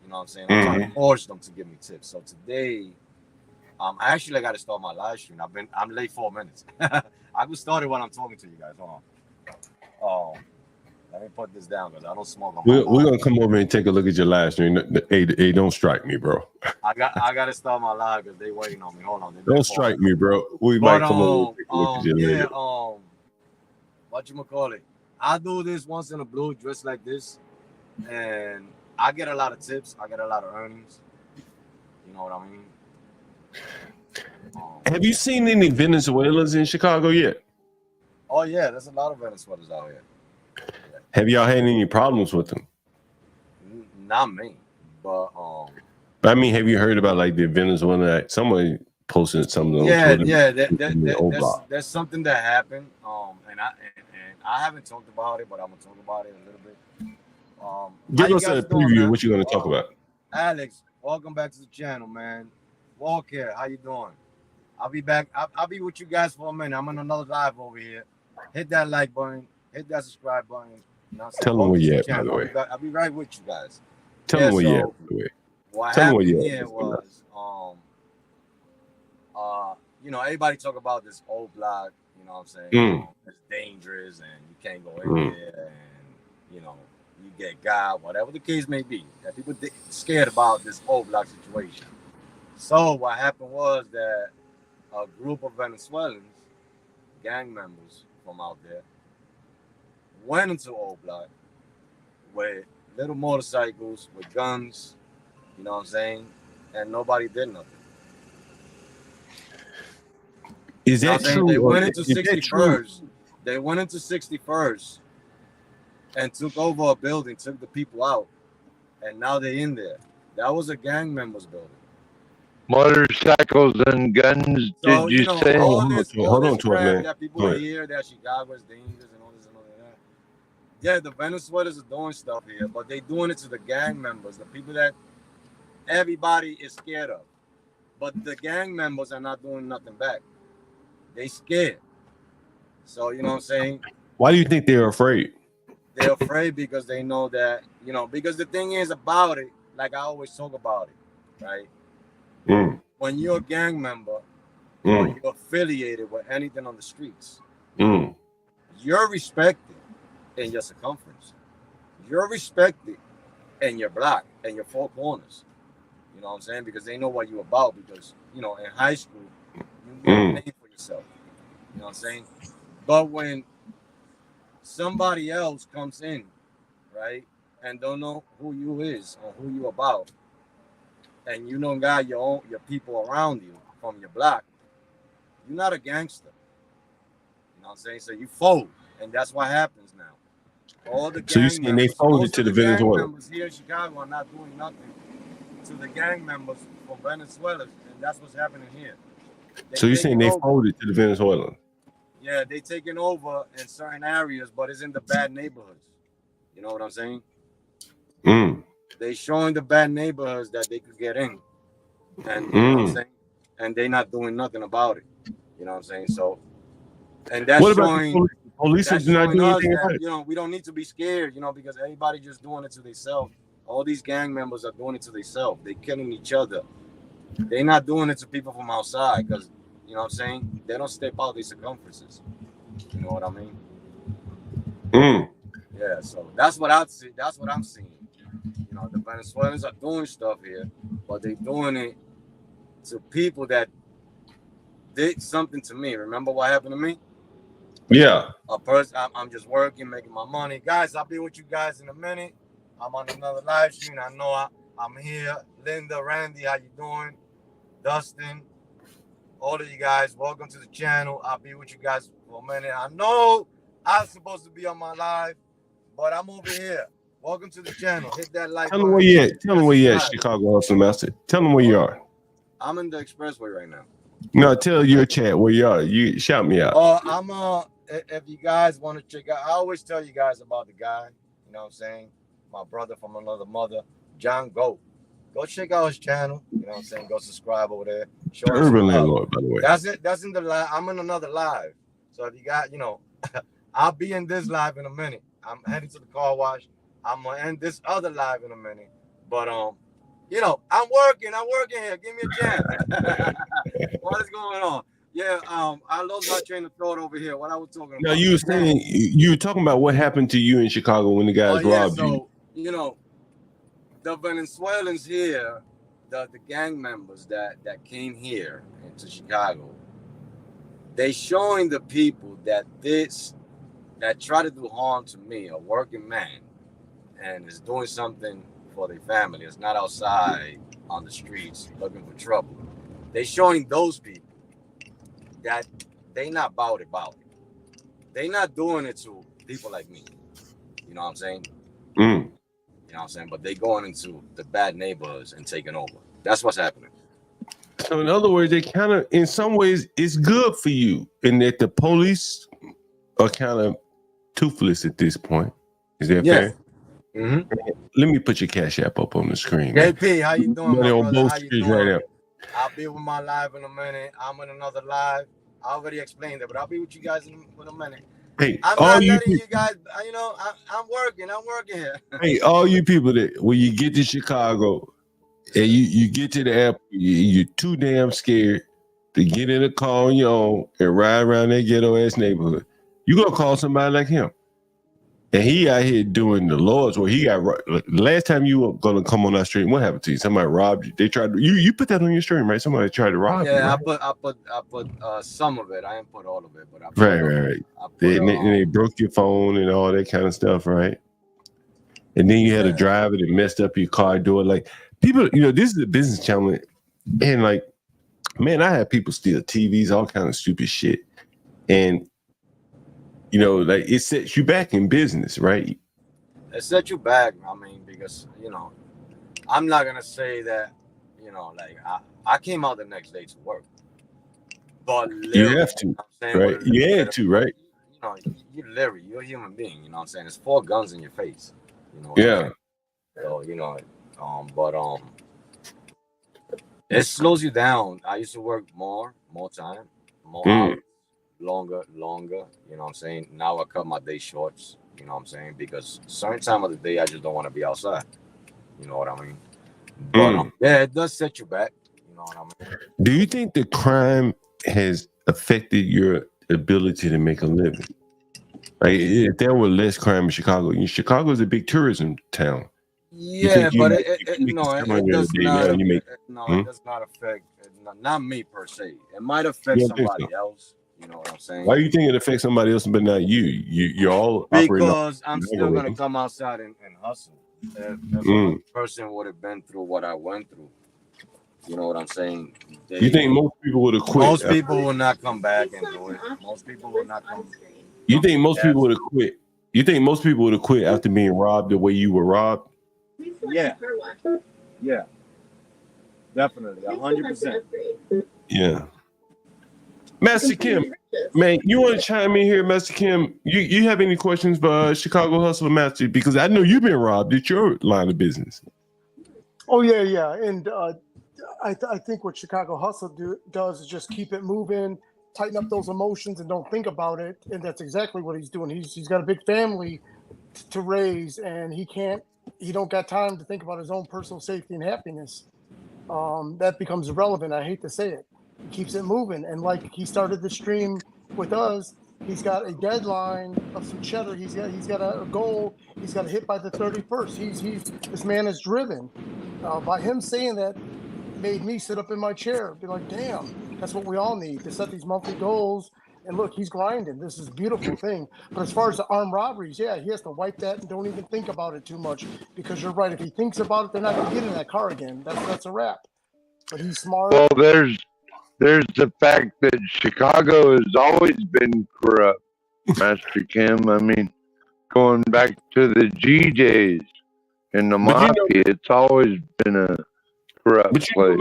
You know what I'm saying? I'm trying to force them to give me tips. So today, I actually got to start my live stream. I'm late 4 minutes. I could start it when I'm talking to you guys. Hold on. Let me put this down because I don't smoke. We're gonna come over and take a look at your live stream. Hey, don't strike me, bro. I got to start my live because they waiting on me. Hold on. Don't strike me, bro. We might come over and take a look at you later. Whatchamacallit? I do this once in a blue, dressed like this, and I get a lot of tips. I get a lot of earnings. You know what I mean? Have you seen any Venezuelans in Chicago yet? Oh yeah, there's a lot of Venezuelans out here. Have y'all had any problems with them? Not me, but I mean, have you heard about like the Venezuelan? Somebody posted something. Yeah. There's something that happened. And I haven't talked about it, but I'm gonna talk about it a little bit. Give us a preview of what you're gonna talk about. Alex, welcome back to the channel, man. Walk here. How you doing? I'll be back. I'll be with you guys for a minute. I'm on another live over here. Hit that like button. Hit that subscribe button. Tell them where you at, by the way. I'll be right with you guys. Tell them where you at, by the way. What happened here was, everybody talk about this old block. You know what I'm saying? It's dangerous and you can't go in there, and you get got, whatever the case may be. That people scared about this old block situation. So what happened was that a group of Venezuelans, gang members from out there, went into old block with little motorcycles, with guns, you know what I'm saying? And nobody did nothing. Is that true? They went into 61st. They went into 61st and took over a building, took the people out, and now they're in there. That was a gang members building. Motorcycles and guns, So, did you say? all this crap man. that people hear that Chicago is dangerous and all this and all that. Yeah, the Venezuelans are doing stuff here, but they doing it to the gang members, the people that everybody is scared of. But the gang members are not doing nothing back. They scared. So, you know what I'm saying? Why do you think they're afraid? They're afraid because they know that, because the thing is about it, like I always talk about it, right? When you're a gang member or you're affiliated with anything on the streets, you're respected in your circumference. You're respected in your block and your four corners. You know what I'm saying? Because they know what you're about. Because, in high school, you make a name for yourself. You know what I'm saying? But when somebody else comes in, right, and don't know who you is or who you about, and you don't got your people around you from your block, you're not a gangster. You know what I'm saying? So you fold, and that's what happens now. All the So you gang saying members, they folded to the gang Venezuela? members here in Chicago are not doing nothing to the gang members from Venezuela, and that's what's happening here. So you're saying they folded to the Venezuelan? Yeah, they taking over in certain areas, but it's in the bad neighborhoods. You know what I'm saying? They showing the bad neighborhoods that they could get in, and you know what I'm saying, and they not doing nothing about it. You know what I'm saying? So, and that's What about showing. the police? That's Do not showing do us anything about that it. we don't need to be scared. Because everybody just doing it to themselves. All these gang members are doing it to themselves. They killing each other. They're not doing it to people from outside because you know what I'm saying. They don't step out these circumferences. You know what I mean? Yeah. So that's what I see. That's what I'm seeing. The Venezuelans are doing stuff here, but they're doing it to people that did something to me. Remember what happened to me? Yeah. A person. I'm just working, making my money. Guys, I'll be with you guys in a minute. I'm on another live stream. I know I'm here. Linda, Randy, how you doing? Dustin, all of you guys, welcome to the channel. I'll be with you guys for a minute. I know I'm supposed to be on my live, but I'm over here. Welcome to the channel. Hit that like Tell button. them where you at. Tell them where you at, Chicago Hustle Master. Tell them where you are. I'm in the expressway right now. No, tell your chat where you are. You shout me out. I'm if you guys want to check out, I always tell you guys about the guy, you know what I'm saying? My brother from another mother, John Galt. Go check out his channel, you know what I'm saying? Go subscribe over there. The Urban Landlord, by the way. That's it. That's in the live. I'm in another live. So if you got, I'll be in this live in a minute. I'm heading to the car wash. I'm gonna end this other live in a minute. But I'm working here. Give me a chance. What is going on? Yeah, I lost my train of thought over here. What I was talking about. No, you were saying you were talking about what happened to you in Chicago when the guys robbed you. So, the Venezuelans here, the gang members that came here into Chicago, they showing the people that try to do harm to me, a working man, and is doing something for their family. It's not outside on the streets looking for trouble. They showing those people that they not about it. They not doing it to people like me. You know what I'm saying? You know what I'm saying? But they going into the bad neighborhoods and taking over. That's what's happening. So in other words, they kind of, in some ways, it's good for you in that the police are kind of toothless at this point. Is that fair? Mm-hmm. Let me put your Cash App up on the screen. JP, how you doing, my on brother? both How you screens doing? right now. I'll be with my live in a minute. I'm in another live. I already explained it, but I'll be with you guys in a minute. Hey, I'm all not you letting you guys, I'm working here. Hey, all you people that when you get to Chicago and you get to the airport, you're too damn scared to get in a car on your own and ride around that ghetto ass neighborhood. You gonna call somebody like him. And he out here doing the Lord's work. He got last time you were gonna come on our stream. What happened to you? Somebody robbed you. They tried to you put that on your stream, right? Somebody tried to rob you. Yeah, Right? I put some of it. I didn't put all of it, but I put Right. They broke your phone and all that kind of stuff, right? And then you had a driver that messed up your car door. Like people, this is a business channel, and like, man, I had people steal TVs, all kind of stupid shit, and like it sets you back in business, right? it set you back. I mean, because I'm not gonna say that, like I came out the next day to work, but You literally, have to, I'm saying, right? You had to, right? you're literally, you're a human being. You know what I'm saying? There's 4 guns in your face. You know what I Yeah. mean? So but it slows you down. I used to work more time, more hours, longer. You know what I'm saying? Now I cut my day shorts. You know what I'm saying? Because certain time of the day I just don't want to be outside. You know what I mean? But yeah, it does set you back. You know what I mean? Do you think the crime has affected your ability to make a living? Like, if there were less crime in Chicago is a big tourism town. You Yeah, think you but make it $700 a does day not. now? You make It does not affect. Not me per se. It might affect You don't think somebody so? else. You know what I'm saying? Why do you think it affects somebody else but not you? You're all operating off Because I'm still gonna algorithm. come outside and hustle. If another person would have been through what I went through, you know what I'm saying? You think most people would have quit? Most people will not come back and do it. Most people will not come. You think most people would have quit? You think most people would have quit after being robbed the way you were robbed? Yeah. Yeah. Definitely. 100%. Yeah. Master Kim, man, you want to chime in here, Master Kim? You have any questions for Chicago Hustler Master? Because I know you've been robbed at your line of business. Oh yeah, and I think what Chicago Hustle does is just keep it moving, tighten up those emotions, and don't think about it. And that's exactly what he's doing. He's got a big family to raise, and he don't got time to think about his own personal safety and happiness. That becomes irrelevant. I hate to say it. He keeps it moving, and like he started the stream with us. He's got a deadline of some cheddar. He's got a goal. He's got to hit by the 31st. This man is driven. By him saying that made me sit up in my chair, be like, damn, that's what we all need to set these monthly goals. And look, he's grinding. This is a beautiful thing. But as far as the armed robberies, yeah, he has to wipe that and don't even think about it too much, because you're right. If he thinks about it, they're not going to get in that car again. That's a wrap. But he's smart. Well, there's the fact that Chicago has always been corrupt, Master Kim. I mean, going back to the G days and the mafia, it's always been a corrupt place.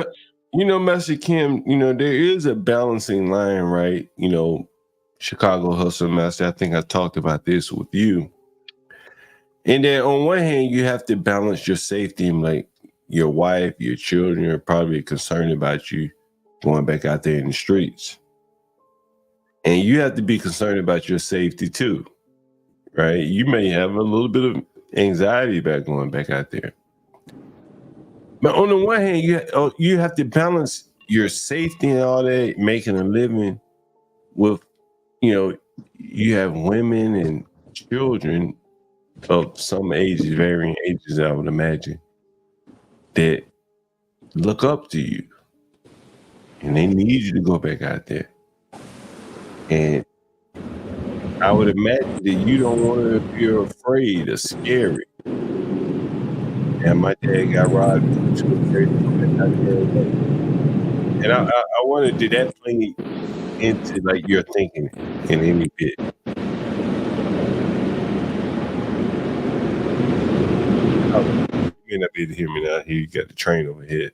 Master Kim, there is a balancing line, right? Chicago Hustle Master, I think I talked about this with you. And then on one hand, you have to balance your safety. Like your wife, your children are probably concerned about you going back out there in the streets. And you have to be concerned about your safety too, right? You may have a little bit of anxiety about going back out there. But on the one hand, you have to balance your safety and all that, making a living with, you have women and children of some ages, varying ages, I would imagine, that look up to you. And they need you to go back out there. And I would imagine that you don't want to feel afraid or scary. And my dad got robbed too. And I wondered, did that play into like your thinking in any bit? Oh, you may not be able to hear me now. You got the train overhead.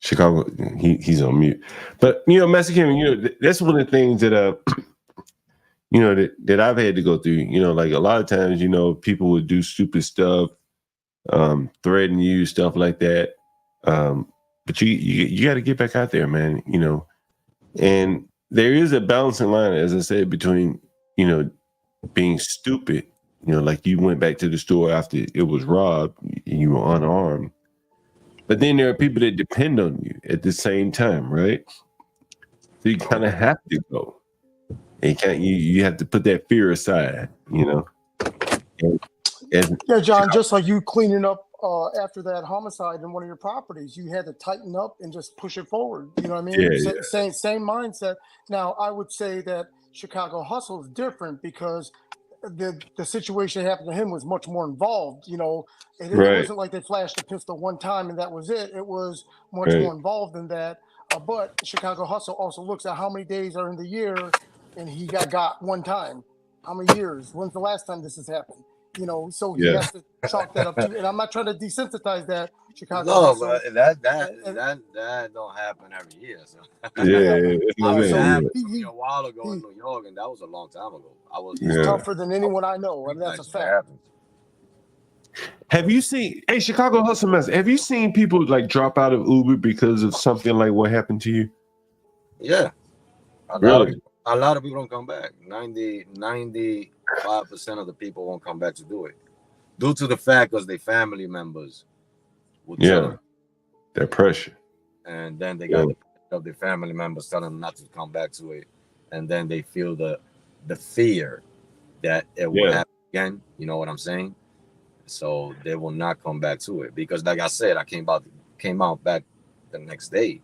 Chicago, he's on mute. But Master Kim, that's one of the things that that I've had to go through. Like a lot of times, people would do stupid stuff, threaten you, stuff like that. But you got to get back out there, man. And there is a balancing line, as I said, between being stupid. Like you went back to the store after it was robbed, and you were unarmed. But then there are people that depend on you at the same time, right? So you kind of have to go. And you have to put that fear aside, And yeah, John, just like you cleaning up after that homicide in one of your properties, you had to tighten up and just push it forward. You know what I mean? Yeah. Same mindset. Now, I would say that Chicago Hustle is different because the situation that happened to him was much more involved. It wasn't like they flashed a pistol one time and that was it. It was much more involved than that. But Chicago Hustle also looks at how many days are in the year and he got one time. How many years? When's the last time this has happened? You know, so he has to chalk that up too. And I'm not trying to desensitize that Chicago. No, hustle. but that don't happen every year. So. He a while ago in New York, and that was a long time ago. He's tougher than anyone I know, and that's a fact. Have you seen, hey, Chicago Hustle Master, have you seen people like drop out of Uber because of something like what happened to you? Yeah. A lot of people don't come back. 95% of the people won't come back to do it. Due to the fact because their family members will tell them. That pressure. And then they got the pressure of their family members telling them not to come back to it. And then they feel the fear that it will happen again. You know what I'm saying? So they will not come back to it. Because like I said, I came out back the next day.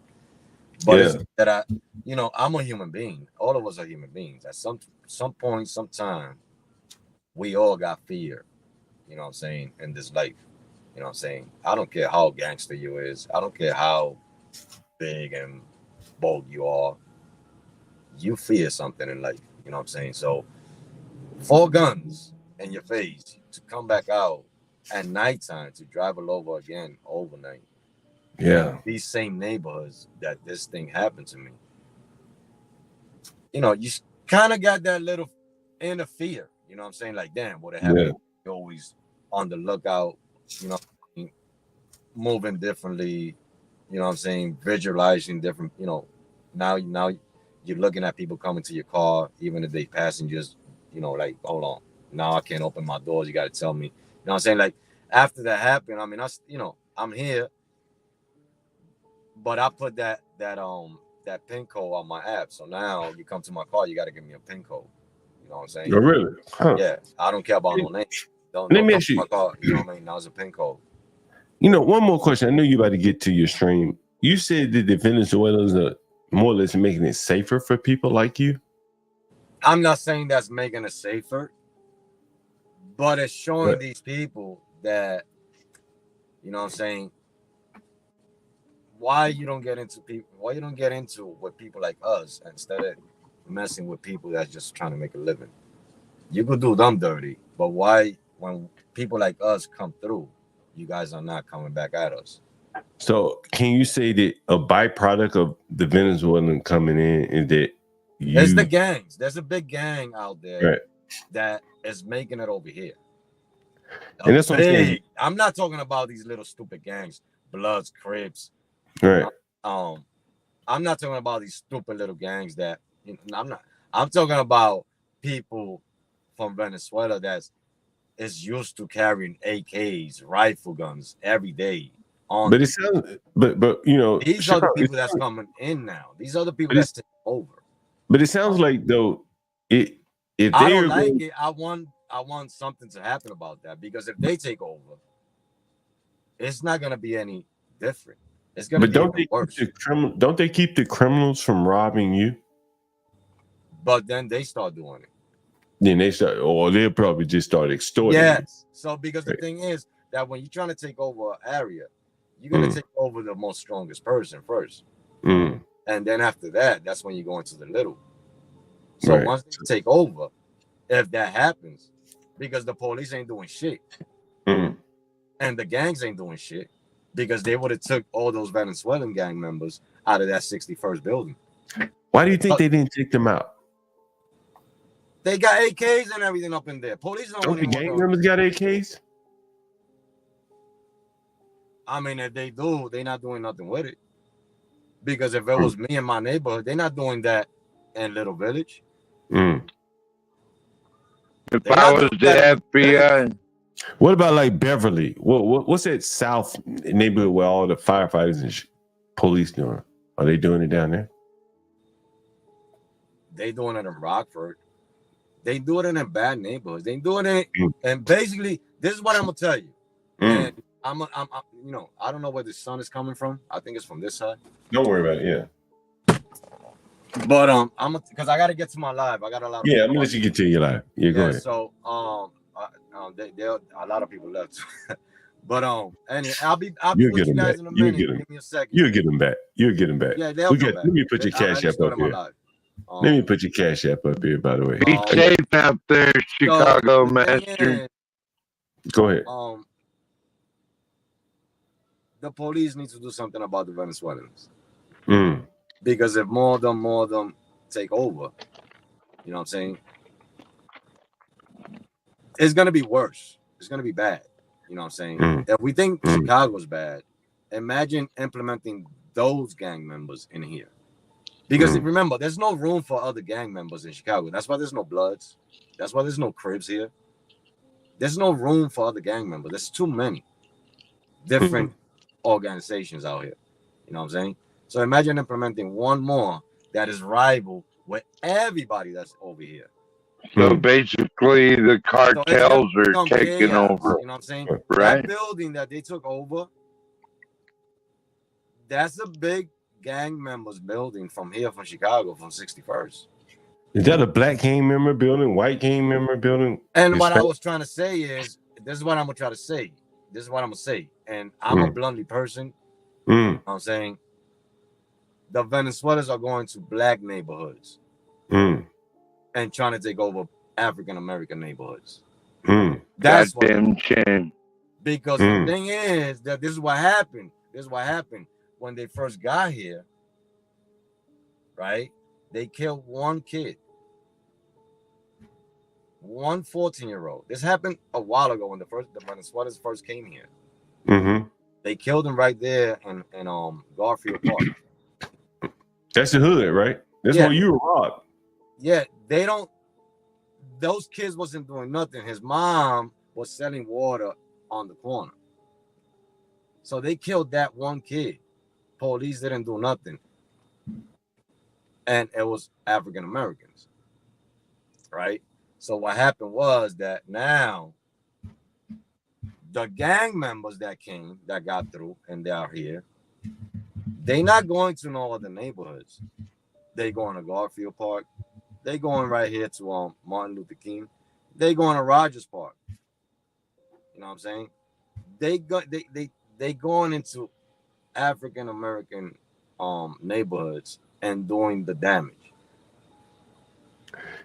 But it's that I'm a human being. All of us are human beings. At some point, sometime, we all got fear. You know what I'm saying? In this life. You know what I'm saying? I don't care how gangster you is. I don't care how big and bold you are. You fear something in life. You know what I'm saying? So 4 guns in your face to come back out at nighttime to drive all over again overnight. Yeah. These same neighborhoods that this thing happened to me. You know, you kind of got that little inner fear. You know what I'm saying? Like, damn, what happened? Yeah. You're always on the lookout, you know, moving differently, you know what I'm saying? Visualizing different, you know, now you're looking at people coming to your car, even if they passengers, you know, like, hold on, now I can't open my doors. You got to tell me, you know what I'm saying? Like, after that happened, I mean, I'm here. But I put that PIN code on my app. So now you come to my car, you got to give me a PIN code. You know what I'm saying? Oh, really? Huh. Yeah. I don't care about no name. Don't Let me come ask to you. my car. You know what I mean? Now it's a PIN code. You know, one more question. I know you're about to get to your stream. You said that the Venezuelans are more or less making it safer for people like you. I'm not saying that's making it safer, but it's showing these people that, you know what I'm saying, why you don't get into with people like us instead of messing with people that's just trying to make a living. You could do them dirty, but why when people like us come through, you guys are not coming back at us? So can you say that a byproduct of the Venezuelan coming in is that it's the gangs? There's a big gang out there that is making it over here. And that's what I'm saying. I'm not talking about these little stupid gangs, Bloods, Crips. Right. I'm not talking about these stupid little gangs that I'm talking about people from Venezuela that is used to carrying AKs, rifle guns every day. But it sounds, but you know, these are the people that's coming in now. These are the people that's taking over. But it sounds like though, if I don't like it, I want something to happen about that, because if they take over, it's not gonna be any different. It's gonna be worse. Don't they keep the criminals from robbing you? But then they start doing it. Then they start, or they'll probably just start extorting. Yes. So because the thing is that when you're trying to take over an area, you're gonna take over the most strongest person first. And then after that, that's when you go into the little. So once they take over, if that happens, because the police ain't doing shit, and the gangs ain't doing shit, because they would have took all those Venezuelan gang members out of that 61st building. Why do you think they didn't take them out? They got AKs and everything up in there. Police don't the gang members got AKs? I mean, if they do, they're not doing nothing with it. Because if it was me in my neighborhood, they're not doing that in Little Village. If I was the FBI. What about like Beverly? What's that South neighborhood where all the firefighters and police doing? Are they doing it down there? They doing it in Rockford. They do it in bad neighborhoods. They doing it, and basically, this is what I'm gonna tell you. And I'm you know, I don't know where the sun is coming from. I think it's from this side. Don't worry about it. Yeah. But I'm because I gotta get to my live. I got a lot of I'm gonna let you get to your live. Yeah, go ahead. So they a lot of people left. But anyway, I'll be with you guys in a minute. Give me a second. You'll get them back. You'll get them back. Yeah, they'll come back. Let me put your cash app up here. Let me put your cash app up here, by the way. Be safe out there, Chicago Master. Go ahead. The police need to do something about the Venezuelans. Mm. Because if more of them take over, you know what I'm saying? It's gonna be worse. It's gonna be bad. You know what I'm saying? If we think Chicago's bad, imagine implementing those gang members in here. Because remember, there's no room for other gang members in Chicago. That's why there's no Bloods. That's why there's no Crips here. There's no room for other gang members. There's too many different organizations out here. You know what I'm saying? So imagine implementing one more that is rival with everybody that's over here. So basically, the cartels are taking chaos, over. You know what I'm saying? Right? That building that they took over, that's a big gang members building from here, from Chicago, from 61st. Is that a black gang member building, white gang member building? And what I was trying to say is, this is what I'm going to try to say. This is what I'm going to say. And I'm a bluntly person. You know what I'm saying? The Venezuelans are going to black neighborhoods and trying to take over African American neighborhoods. That's goddamn shame. Because the thing is that this is what happened. This is what happened when they first got here. Right? They killed one kid. One 14-year-old. This happened a while ago when the Venezuelans first came here. They killed him right there in Garfield Park. That's the hood, right? That's where you were robbed. Yeah, they don't. Those kids wasn't doing nothing. His mom was selling water on the corner. So they killed that one kid. Police didn't do nothing. And it was African Americans. Right? So what happened was that now the gang members that came, that got through, and they are here, they not going to no other neighborhoods. They going to Garfield Park. They going right here to Martin Luther King. They going to Rogers Park. You know what I'm saying? They going into African American neighborhoods and doing the damage.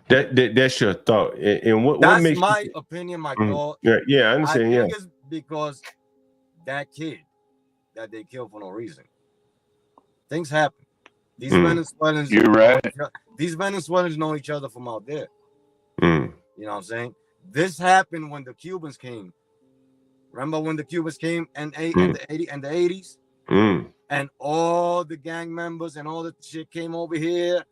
That's your thought. And what makes my opinion, my thought. Yeah, I understand. I think it's because that kid that they killed for no reason. Things happen. These Venezuelans, you're right. These Venezuelans know each other from out there. You know what I'm saying? This happened when the Cubans came. Remember when the Cubans came in the 80s? And all the gang members and all the shit came over here.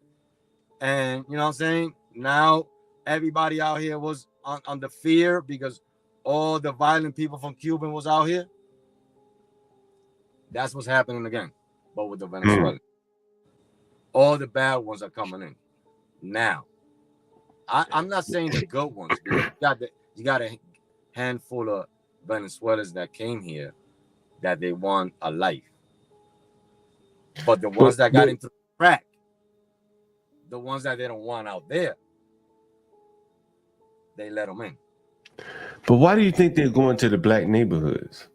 And you know what I'm saying? Now everybody out here was under fear because all the violent people from Cuba was out here. That's what's happening again, but with the Venezuelans. All the bad ones are coming in now. I'm not saying the good ones. You got a handful of Venezuelans that came here that they want a life. But the ones that got into the crack, the ones that they don't want out there, they let them in. But why do you think they're going to the black neighborhoods?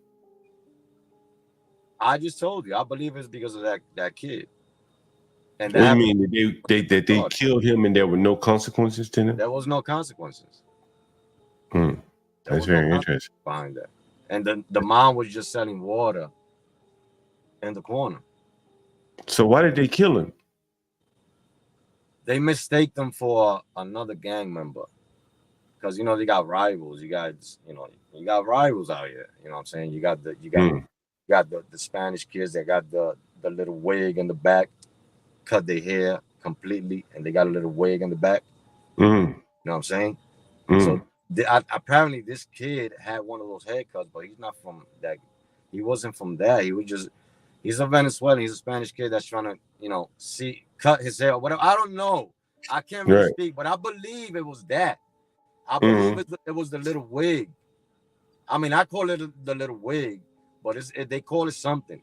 I just told you. I believe it's because of that kid. And what do you mean that they killed him and there were no consequences to them? There was no consequences. That's very interesting. Behind that. And the mom was just selling water in the corner. So why did they kill him? They mistake them for another gang member. Because they got rivals. You got rivals out here. You know what I'm saying? You got the Spanish kids that got the little wig in the back, cut their hair completely, and they got a little wig in the back. You know what I'm saying? So apparently this kid had one of those haircuts, but he's not from that. He wasn't from that. He's a Venezuelan. He's a Spanish kid that's trying to, cut his hair or whatever. I don't know. I can't really speak, but I believe it was that. I believe it was the little wig. I mean, I call it the little wig, but they call it something.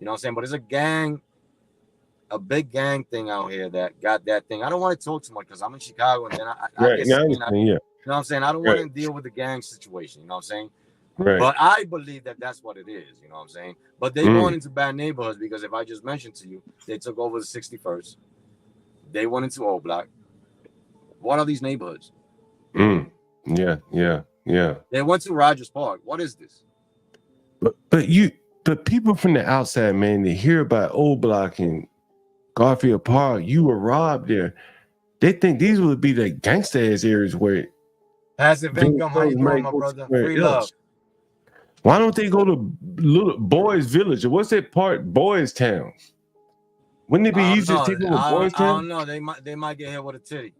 You know what I'm saying? But it's a big gang thing out here that got that thing. I don't want to talk too much because I'm in Chicago and then you know what I'm saying? I don't want to deal with the gang situation. You know what I'm saying? Right. But I believe that that's what it is. You know what I'm saying? But they going into bad neighborhoods because if I just mentioned to you, they took over the 61st. They went into Old Block. What are these neighborhoods? Yeah. They went to Rogers Park. What is this? But people from the outside, man, they hear about Old Block and Garfield Park. You were robbed there. They think these would be the gangsta ass areas where Passive income. How you doing, my brother? Free love. Why don't they go to little Boys Village or what's that part? Boys Town. Wouldn't it be easier to take over Boys Town? I don't know. They might get hit with a titty.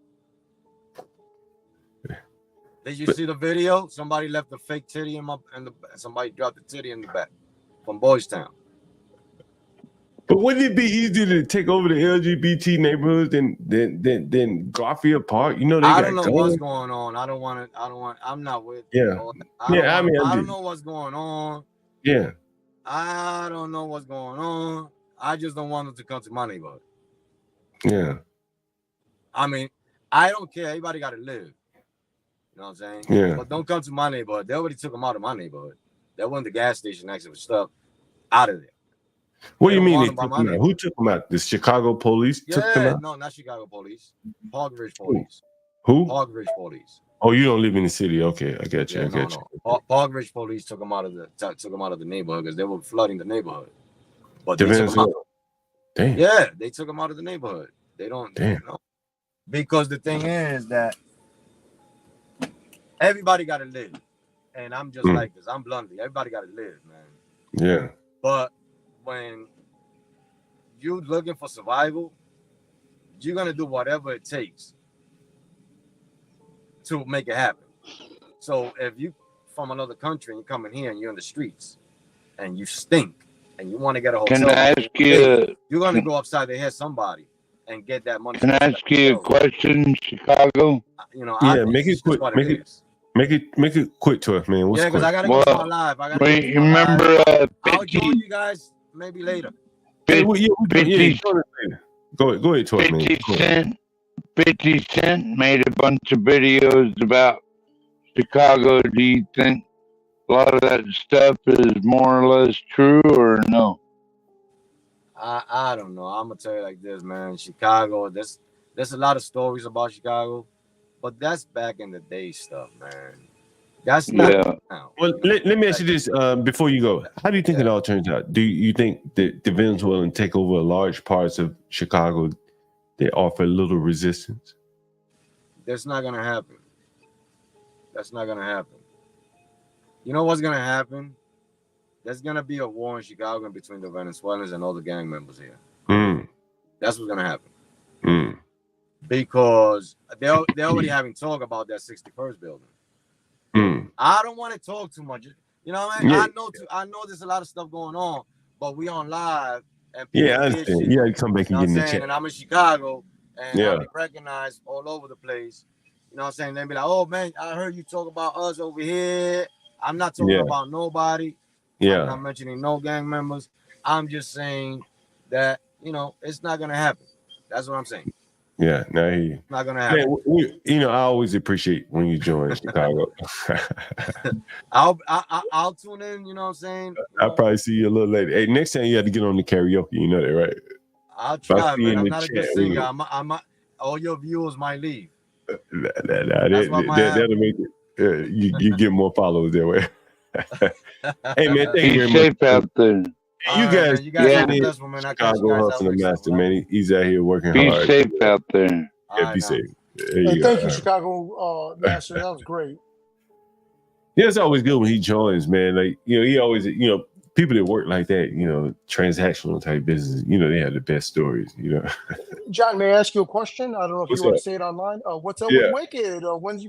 Did you see the video? Somebody left a fake titty somebody dropped the titty in the back from Boys Town. But wouldn't it be easier to take over the LGBT neighborhoods than Garfield Park? You know, I don't know what's going on. I'm not with. Yeah. I don't know what's going on. Yeah. I don't know what's going on. I just don't want them to come to my neighborhood. Yeah. I mean, I don't care. Everybody got to live. You know what I'm saying? Yeah. But don't come to my neighborhood. They already took them out of my neighborhood. They went to the gas station next to the stuff out of there. What do you mean they took them out? Who took them out? The Chicago police took them out? No, not Chicago police. Hog Ridge police. Who? Hog Ridge police. Oh, you don't live in the city. Okay, I got you. Yeah, Hog Ridge police took them out of the neighborhood because they were flooding the neighborhood. But they took them out. Damn. Yeah, they took them out of the neighborhood. They don't. Damn. You know, because the thing is that everybody got to live, and I'm just like this. I'm bluntly. Everybody got to live, man. Yeah. But when you're looking for survival, you're gonna do whatever it takes to make it happen. So if you from another country and you come in here and you're in the streets and you stink and you want to get a hotel, can I ask you? You're gonna go upside the head somebody and get that money. Can I ask you a question, Chicago? You know, yeah, make it quick. Make it quick to us, man. What's because I gotta go to my live. I gotta wait, remember, I'll join you guys maybe later. Go ahead, to us, man. 50 Cent made a bunch of videos about Chicago. Do you think a lot of that stuff is more or less true or no? I don't know. I'm gonna tell you like this, man. Chicago, there's a lot of stories about Chicago, but that's back in the day stuff, man. That's not now. Well, let me ask you this before you go. How do you think it all turns out? Do you think that the Venezuelans take over large parts of Chicago that offer little resistance? That's not gonna happen. That's not gonna happen. You know what's gonna happen? There's gonna be a war in Chicago between the Venezuelans and all the gang members here. That's what's gonna happen. Because they're already having talk about that 61st building. I don't want to talk too much. You know what I mean? Yeah. I know there's a lot of stuff going on, but we on live and Yeah, I understand. You gotta come back and get in the chat. and I'm in Chicago and I'll be recognized all over the place. You know what I'm saying? They'll be like, oh man, I heard you talk about us over here. I'm not talking about nobody. I'm not mentioning no gang members. I'm just saying that, you know, it's not gonna happen. That's what I'm saying. Yeah, no, he not gonna happen. Man, you know, I always appreciate when you join Chicago. I'll tune in. You know what I'm saying? I'll probably see you a little later. Hey, next time you have to get on the karaoke. You know that, right? I'll try, man. I'm not a good singer. I'm all your viewers might leave. That'll make it. You get more followers that way. Hey man, thank you very much. Safe out there. You guys, Chicago hustling master, man. He's out here working hard. Be safe out there. Yeah, be safe. Hey, thank you, Chicago Master. That was great. Yeah, it's always good when he joins, man. Like, you know, he always, you know, people that work like that, you know, transactional type business, you know, they have the best stories, you know. John, may I ask you a question? I don't know if What's you want up? to say it online. What's up with Wicked? When's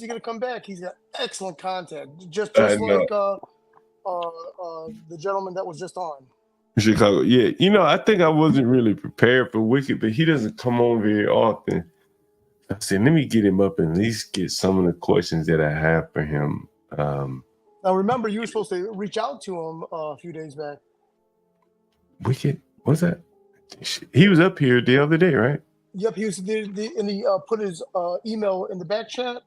he gonna come back? He's got excellent content. Just like the gentleman that was just on. Chicago, yeah. You know, I think I wasn't really prepared for Wicked, but he doesn't come on very often. I said, let me get him up and at least get some of the questions that I have for him. Now, remember, you were supposed to reach out to him a few days back. Wicked? What's that? He was up here the other day, right? Yep, he was and he put his email in the back chat.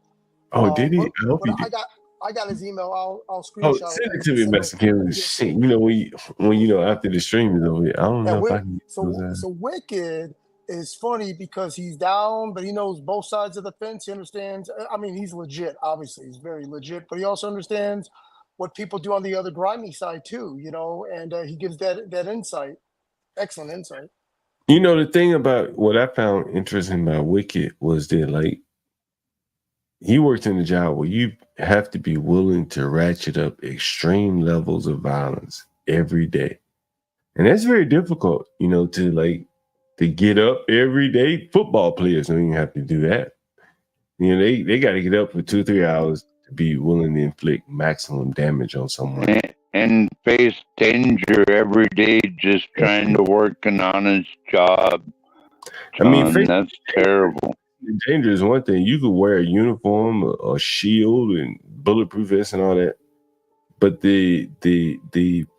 Oh, did he? I hope he did. I got his email. I'll screenshot. Oh, send it to me, Mexican. Shit, you know when you know after the stream is over, I don't know if I can. So Wicked is funny because he's down, but he knows both sides of the fence. He understands. I mean, he's legit. Obviously, he's very legit, but he also understands what people do on the other grimy side too. And he gives that insight. Excellent insight. The thing about what I found interesting about Wicked was that, like, he works in a job where you have to be willing to ratchet up extreme levels of violence every day. And that's very difficult, to get up every day. Football players don't even have to do that. They got to get up for 2-3 hours to be willing to inflict maximum damage on someone. And face danger every day just trying to work an honest job. John, that's terrible. Danger is one thing. You could wear a uniform, a shield, and bulletproof vest and all that. But the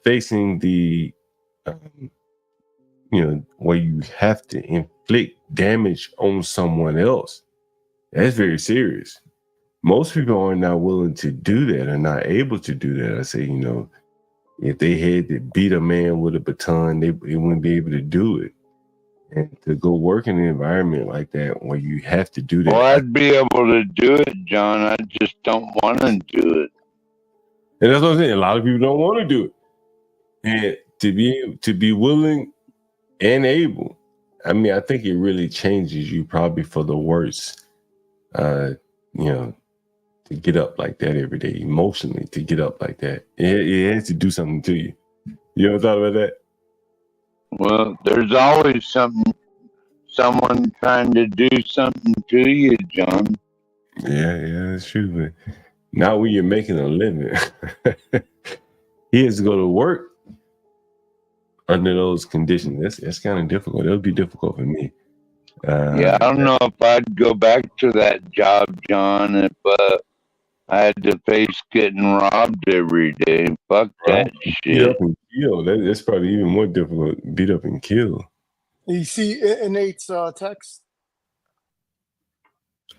facing the where you have to inflict damage on someone else, that's very serious. Most people are not willing to do that, are not able to do that. I say, if they had to beat a man with a baton, they wouldn't be able to do it. And to go work in an environment like that where you have to do that. Well, I'd be able to do it, John. I just don't want to do it. And that's what I'm saying. A lot of people don't want to do it. And to be willing and able, I mean, I think it really changes you probably for the worse. To get up like that every day, emotionally, to get up like that. It has to do something to you. You ever thought about that? Well, there's always someone trying to do something to you, John. Yeah, that's true. But not when you're making a living. He has to go to work under those conditions. That's kind of difficult. It'll be difficult for me. I don't know if I'd go back to that job, John, if I had to face getting robbed every day. Fuck that shit. Beat up and kill. That's probably even more difficult. Beat up and kill. You see Nate's text?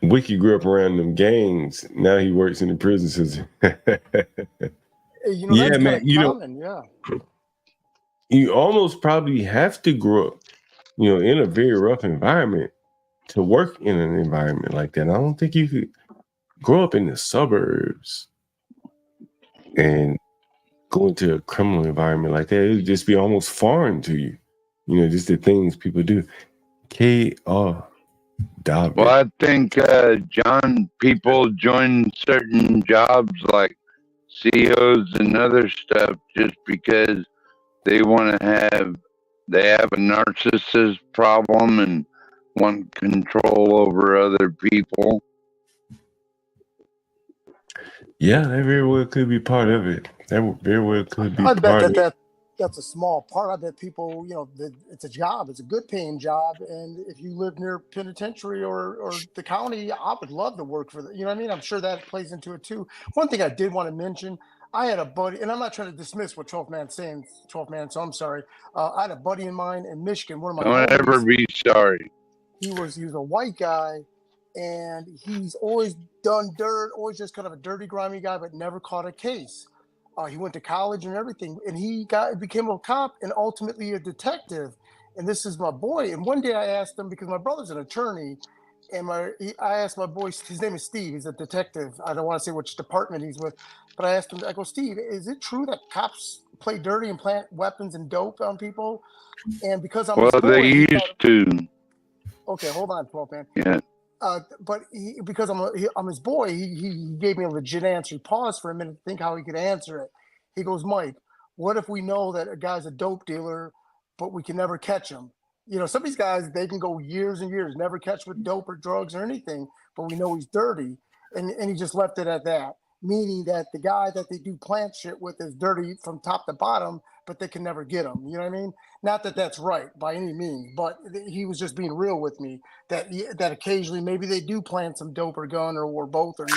Wiki grew up around them gangs. Now he works in the prison system. Yeah, man. Common, yeah. You almost probably have to grow up, in a very rough environment to work in an environment like that. I don't think you could grow up in the suburbs and go into a criminal environment like that. It would just be almost foreign to you. Just the things people do. K.R. Dobbin. Well, I think, John, people join certain jobs like CEOs and other stuff just because they have a narcissist problem and want control over other people. Yeah, that very well could be part of it. That very well could be I part bet of it. that's a small part. I bet people, it's a job. It's a good paying job. And if you live near penitentiary or the county, I would love to work for that. You know what I mean? I'm sure that plays into it too. One thing I did want to mention, I had a buddy, and I'm not trying to dismiss what 12th Man's saying, 12th Man, so I'm sorry. I had a buddy of mine in Michigan, one of my Don't ever be sorry. He was a white guy, and he's always done dirt, always just kind of a dirty, grimy guy, but never caught a case. He went to college and everything, and he became a cop and ultimately a detective. And this is my boy. And one day I asked him, because my brother's an attorney, and I asked my boy, his name is Steve, he's a detective. I don't want to say which department he's with, but I asked him, I go, Steve, is it true that cops play dirty and plant weapons and dope on people? And because I'm his boy, they used to. Okay, hold on, 12 Man. Yeah. But because I'm his boy, he gave me a legit answer. He paused for a minute to think how he could answer it. He goes, Mike, what if we know that a guy's a dope dealer, but we can never catch him? Some of these guys, they can go years and years, never catch with dope or drugs or anything, but we know he's dirty. And he just left it at that, meaning that the guy that they do plant shit with is dirty from top to bottom, but they can never get him. You know what I mean? Not that that's right by any means, but he was just being real with me that occasionally maybe they do plant some dope or gun or both or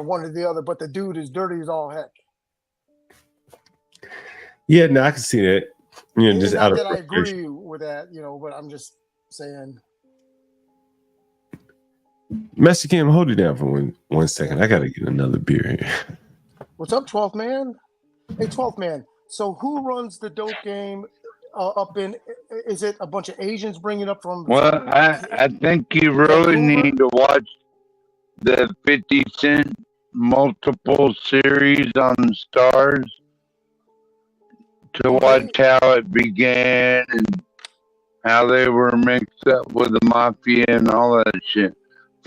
one or the other, but the dude is dirty as all heck. Yeah, no, I can see that. Just not out that of I agree with that, but I'm just saying. Master Kim, hold it down for one second. I gotta get another beer here. What's up, 12th Man? Hey, 12th Man. So who runs the dope game up in? Is it a bunch of Asians bringing up from? Well, I think you really need to watch the 50 Cent multiple series on Stars to watch how it began and how they were mixed up with the mafia and all that shit.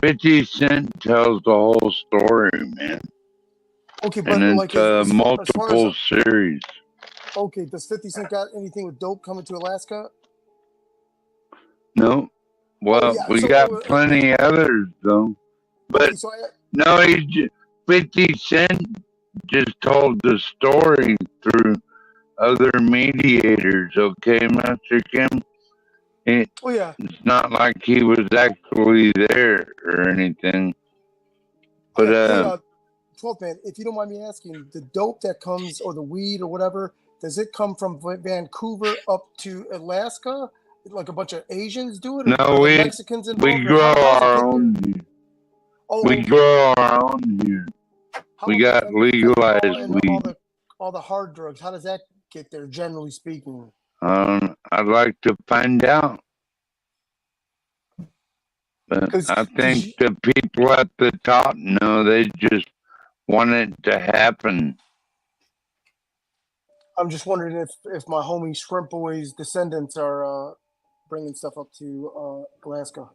50 Cent tells the whole story, man. Okay, but and like it's multiple series. Okay, does 50 Cent got anything with dope coming to Alaska? No. Well, yeah, we so, got plenty others though. But okay, so no, 50 Cent just told the story through other mediators. Okay, Master Kim. It's not like he was actually there or anything. But hey, 12 man, if you don't mind me asking, the dope that comes or the weed or whatever, does it come from Vancouver up to Alaska? Like a bunch of Asians do it, or no, are we the Mexicans involved? we grow our own. We grow our own here. We got legalized weed. All the hard drugs. How does that get there, generally speaking? I'd like to find out. But I think the people at the top know. They just want it to happen. I'm just wondering if my homie Shrimp Boy's descendants are bringing stuff up to Alaska.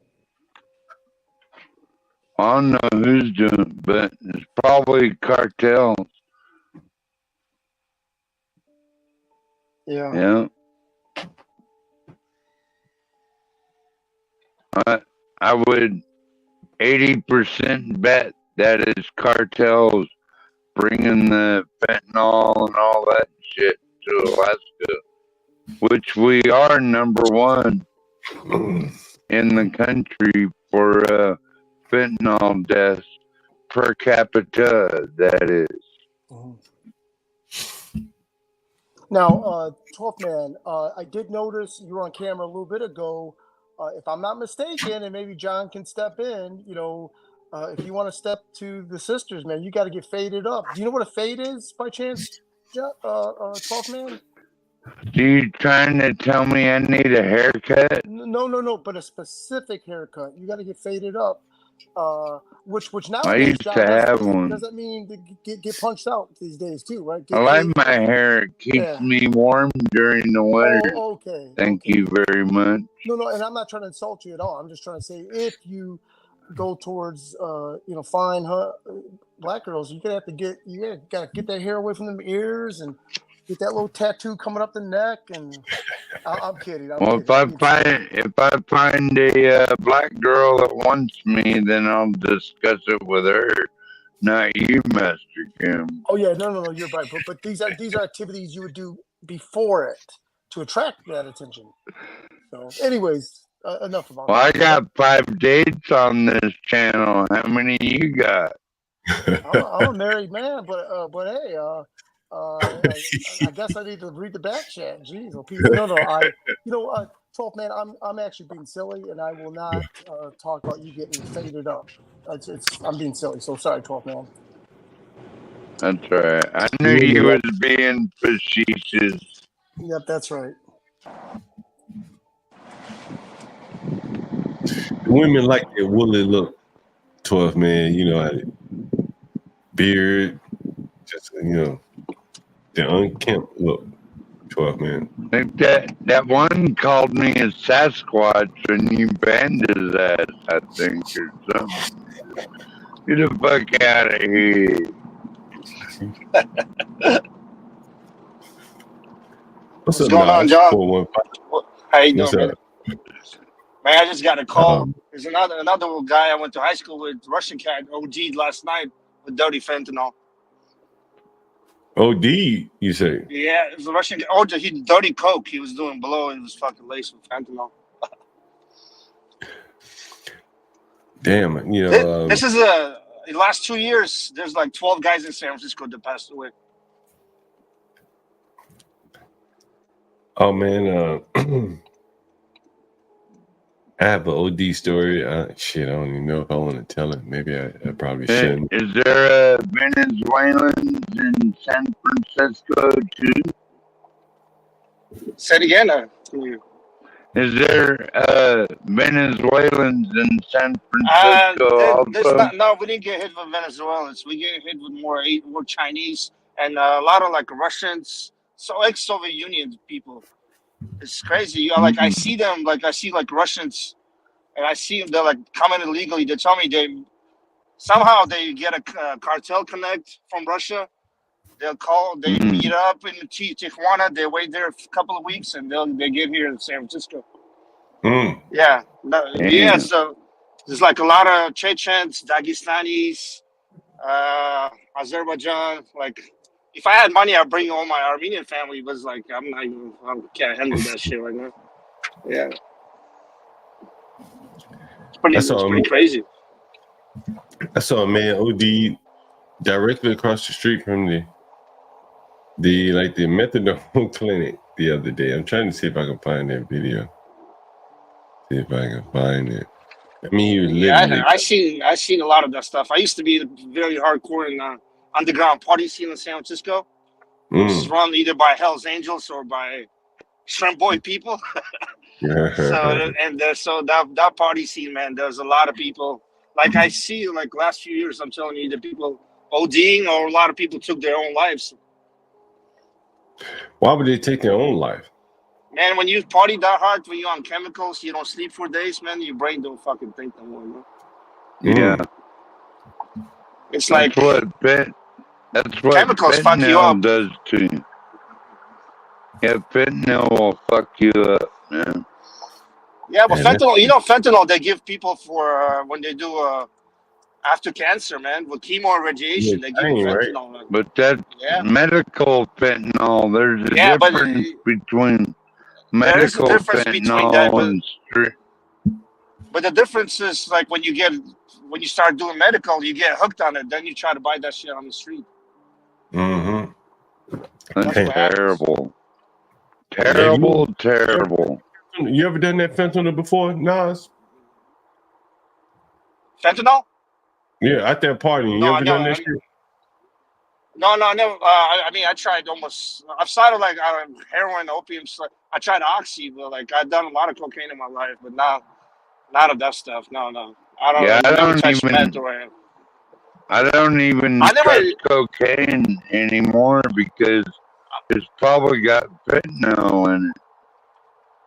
I don't know who's doing it, but it's probably cartels. Yeah. I would 80% bet that it's cartels bringing the fentanyl and all that shit to Alaska, which we are number one in the country for fentanyl deaths per capita, that is. Now, 12th man, I did notice you were on camera a little bit ago. If I'm not mistaken, and maybe John can step in, if you want to step to the sisters, man, you got to get faded up. Do you know what a fade is by chance, 12th man? Are you trying to tell me I need a haircut? No, but a specific haircut. You got to get faded up. Which I nowadays, used John, to have one. does that mean to get punched out these days too, right? I like my hair. It keeps me warm during the winter. Oh, okay. Thank you very much. No, and I'm not trying to insult you at all. I'm just trying to say if you go towards fine black girls, you gotta get that hair away from them ears and get that little tattoo coming up the neck. And I'm kidding. Well, if I find a black girl that wants me, then I'll discuss it with her, not you, Master Kim. Oh yeah, no, you're right. But these are activities you would do before it to attract that attention. So, anyways, enough about that. Well, I got 5 dates on this channel. How many you got? I'm a married man, but hey, I guess I need to read the back chat. Jeez, no, 12th man, I'm actually being silly, and I will not talk about you getting faded up. I'm being silly, so sorry, 12th man. That's right. I knew you was being facetious. Yep, that's right. Women like their woolly look. 12 man, beard, just the unkempt look. 12 man. I think that one called me a Sasquatch and you banned his ass, I think, or something. Get the fuck out of here. What's going on, John? How you What's doing, up? man? I just got a call. There's another guy I went to high school with, Russian cat, OG'd last night with dirty fentanyl. OD, you say? Yeah, it was a Russian guy. Oh, he dirty coke. He was doing blow. He was fucking laced with fentanyl. Damn, This is the last 2 years. There's like 12 guys in San Francisco that passed away. Oh man, I have an OD story. Shit, I don't even know if I want to tell it. Maybe I probably shouldn't. Is there Venezuelans in San Francisco too? Say it again. Is there Venezuelans in San Francisco There's also? not. No, we didn't get hit with Venezuelans. We get hit with more Chinese and a lot of like Russians, so ex-Soviet Union people. It's crazy. Like I see them. Like I see like Russians, and I see them. They're like coming illegally. They tell me somehow they get a cartel connect from Russia. They'll call. They meet up in Tijuana. They wait there a couple of weeks, and they get here in San Francisco. Yeah, yeah. So there's like a lot of Chechens, Dagestanis, Azerbaijan. Like, if I had money, I'd bring all my Armenian family. But it's like I'm not. I can't handle that shit right now. Yeah, it's pretty crazy. I saw a man OD directly across the street from the methadone clinic the other day. I'm trying to see if I can find that video. See if I can find it. I mean, he was literally. I seen a lot of that stuff. I used to be very hardcore in underground party scene in San Francisco, which is run either by Hell's Angels or by Shrimp Boy people. So that party scene, man, there's a lot of people. Like I see, like last few years, I'm telling you, the people ODing or a lot of people took their own lives. Why would they take their own life? Man, when you party that hard, when you're on chemicals, you don't sleep for days, man, your brain don't fucking think no more, man. Yeah. It's like that's what chemicals fuck you up. does to you. Yeah, fentanyl will fuck you up, man. Yeah, but fentanyl they give people for when they do after cancer, man, with chemo and radiation, they give you fentanyl. Right? But that's medical fentanyl. There's a difference between medical fentanyl and street. But the difference is like when you start doing medical, you get hooked on it. Then you try to buy that shit on the street. That's terrible. Terrible. You ever done that fentanyl before, Nas? Fentanyl? Yeah, at that party. You ever done that shit? No, never. I mean, I tried almost. I've started like heroin, opium. I tried oxy, but like I've done a lot of cocaine in my life, but not of that stuff. No. I don't even touch cocaine anymore because it's probably got fentanyl in it.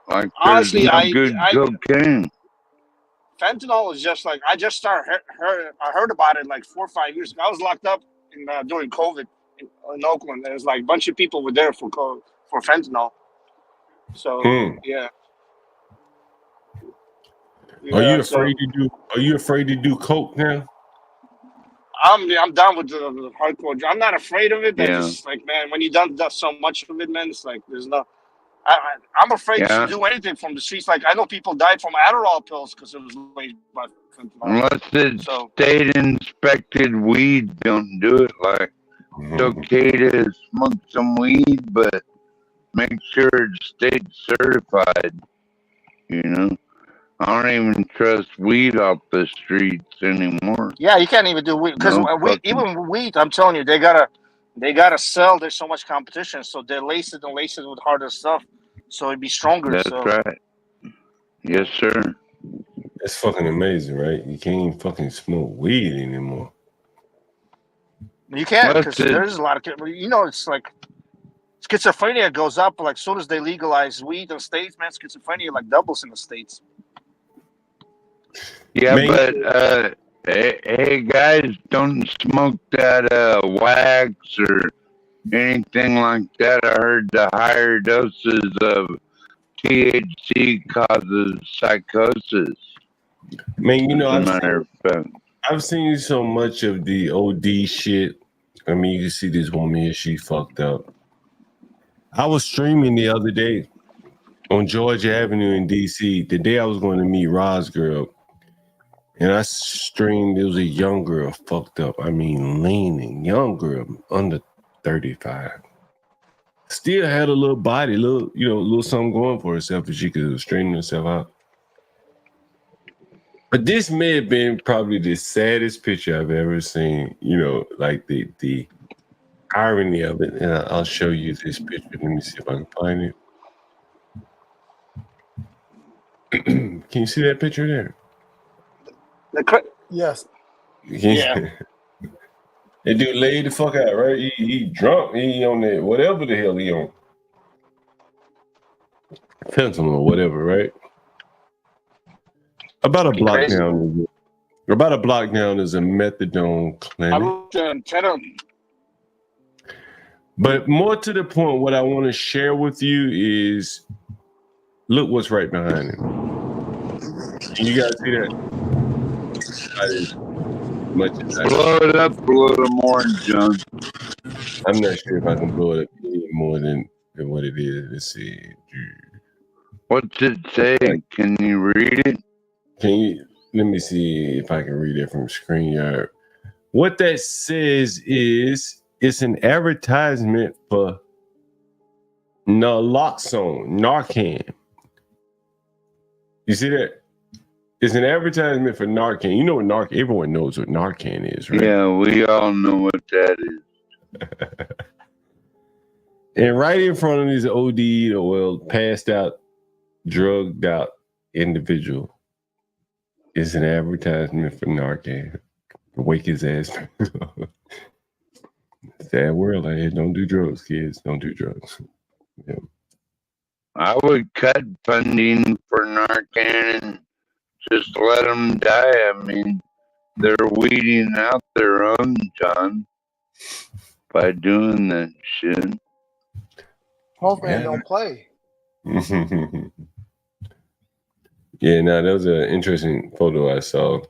Like honestly, no good cocaine. Fentanyl is just like I just I heard about it like 4 or 5 years ago. I was locked up during COVID in Oakland. There's like a bunch of people were there for fentanyl. So yeah. Are you afraid to do coke now? I'm down with the hardcore. I'm not afraid of it. Just like, man, when you done so much of it, man, it's like there's no. I'm afraid to do anything from the streets. Like I know people died from Adderall pills because it was laced by fentanyl. Unless it's state inspected weed, don't do it. Like it's okay to smoke some weed, but make sure it's state certified. You know. I don't even trust weed off the streets anymore. Yeah, you can't even do weed because even weed. I'm telling you, they gotta sell. There's so much competition, so they lace it with harder stuff, so it'd be stronger. That's right. Yes, sir. That's fucking amazing, right? You can't even fucking smoke weed anymore. You can't because there's a lot of it's like schizophrenia goes up like soon as they legalize weed in the States, man. Schizophrenia like doubles in the States. Yeah, but hey guys, don't smoke that wax or anything like that. I heard the higher doses of THC causes psychosis. Man, I've seen so much of the OD shit. I mean, you can see this woman here, she fucked up. I was streaming the other day on Georgia Avenue in DC, the day I was going to meet Roz's girl. And I streamed, it was a young girl fucked up. I mean, leaning, young girl, under 35. Still had a little body, little something going for herself if she could straighten herself out. But this may have been probably the saddest picture I've ever seen, like the irony of it. And I'll show you this picture. Let me see if I can find it. Can you see that picture there? Yes. Yeah. That dude laid the fuck out, right? He drunk. He on that whatever the hell he on. Fentanyl or whatever, right? About a block down is a methadone clinic. But more to the point, what I want to share with you is, look what's right behind him. Can you guys see that? Blow it up a little more, John. I'm not sure if I can blow it up any more than what it is. Let's see. What's it say? Can you read it? Let me see if I can read it from StreamYard. What that says is it's an advertisement for naloxone, Narcan. You see that? It's an advertisement for Narcan. You know what Narcan? Everyone knows what Narcan is, right? Yeah, we all know what that is. And right in front of this OD or passed out, drugged out individual is an advertisement for Narcan. Wake his ass. Sad world out here. Don't do drugs, kids. Don't do drugs. Yeah. I would cut funding for Narcan and just let them die. I mean, they're weeding out their own, John, by doing that shit. Wolfman don't play. Yeah, no, that was an interesting photo I saw.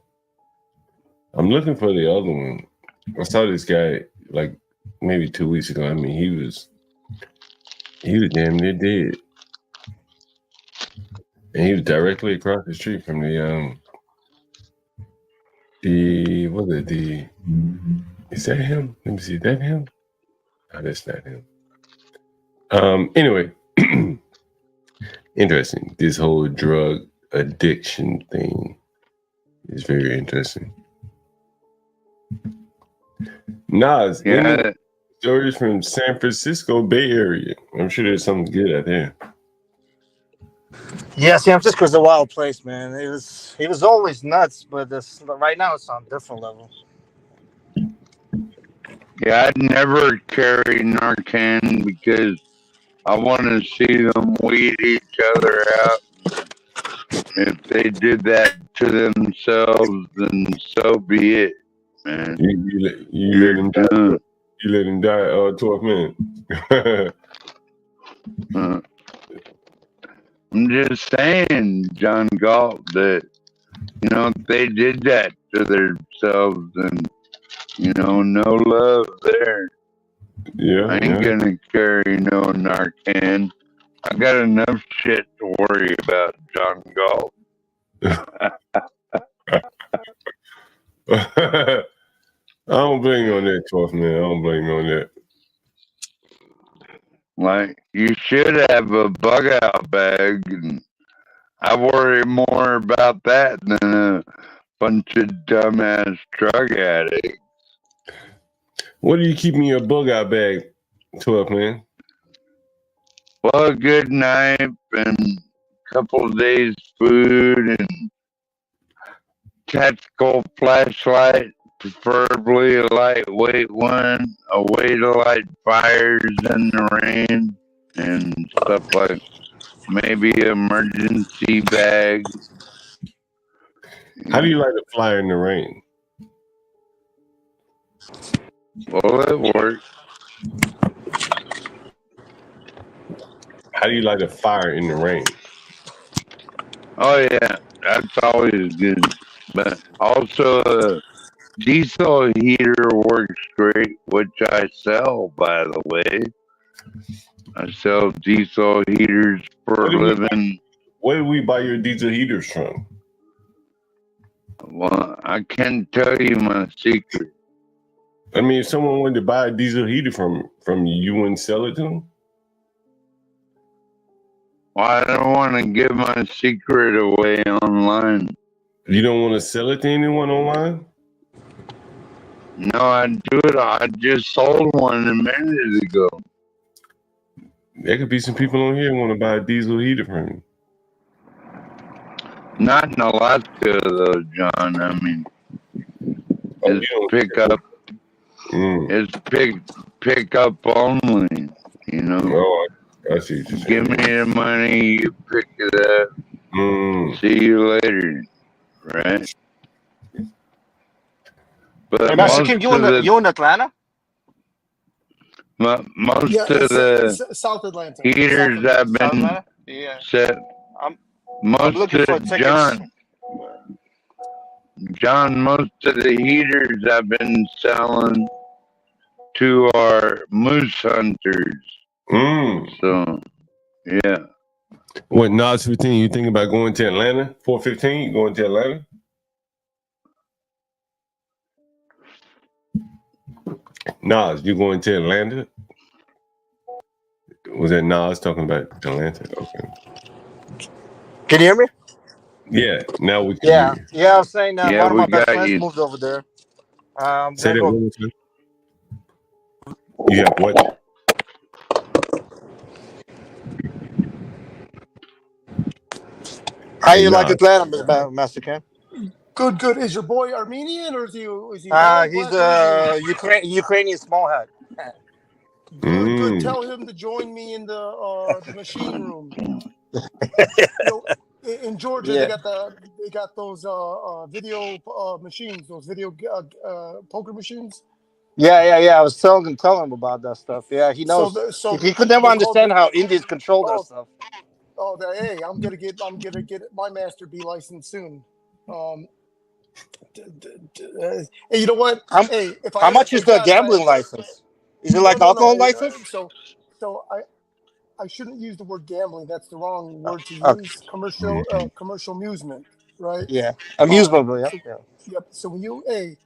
I'm looking for the other one. I saw this guy like maybe 2 weeks ago. I mean, he was damn near dead. And he was directly across the street from is that him? Let me see, is that him? No, that's not him. Anyway, interesting. This whole drug addiction thing is very interesting. Nas, any stories from San Francisco Bay Area? I'm sure there's something good out there. Yeah, San Francisco's a wild place, man. It was always nuts, but right now it's on a different level. Yeah, I'd never carry Narcan because I want to see them weed each other out. If they did that to themselves, then so be it, man. You let him die. You let him die. 12 minutes. I'm just saying, John Galt, that if they did that to themselves, then no love there. Yeah, I ain't gonna carry no Narcan. I got enough shit to worry about, John Galt. I don't blame you on that, 12 man. I don't blame you on that. Like, you should have a bug out bag, and I worry more about that than a bunch of dumbass drug addicts. What do you keep in your bug out bag, 12 man? Well, a good knife and a couple of days food and tactical flashlight, preferably a lightweight one, a way to light fires in the rain and stuff like maybe an emergency bag. How do you light a fire in the rain? Well, it works. How do you light a fire in the rain? Oh, yeah, that's always good. But also, a diesel heater works great, which I sell, by the way. I sell diesel heaters for a living. Where do we buy your diesel heaters from? Well, I can't tell you my secret. I mean, if someone wanted to buy a diesel heater from you, you wouldn't sell it to them? Well, I don't want to give my secret away online. You don't want to sell it to anyone online? No, I do it. I just sold one a minute ago. There could be some people on here who want to buy a diesel heater from you. Not in Alaska though, John. I mean, it's pickup. It's pickup only. You know. Oh, I see what you're saying. Give me the money. You pick it up. See you later. Right. But Hey, most Mexican, of you in Atlanta? most Yeah, of the South Atlanta. heaters have South been Atlanta? Yeah. set. I'm Most looking of for tickets. John, most of the heaters I've been selling to are moose hunters. So, yeah. What, Nas 15, you thinking about going to Atlanta? 415, going to Atlanta? Nas, you going to Atlanta? Was that Nas talking about Atlanta? Okay. Can you hear me? Yeah, now we can Yeah, hear you. yeah. I was saying that Yeah, one of we my best got friends you. moved over there. I'm Say gonna that go. one more time. You have what? How Hey, you like Nas. Atlanta, Master Ken? Good, good. Is your boy Armenian or is he white, He's black? What is he? Ukrainian small hat. Good, good. Tell him to join me in the machine room. In Georgia, Yeah. they got those video machines, those video poker machines. Yeah. I was telling him about that stuff. Yeah, he knows. He could never understand how Indians control that stuff. Hey, I'm gonna get my Master B license soon. Hey, you know what? Hey, How much is the gambling license? Is it like alcohol license? So I shouldn't use the word gambling. That's the wrong word to Okay. use. Commercial amusement, right? Yeah, amusement. Yeah. Yep. So when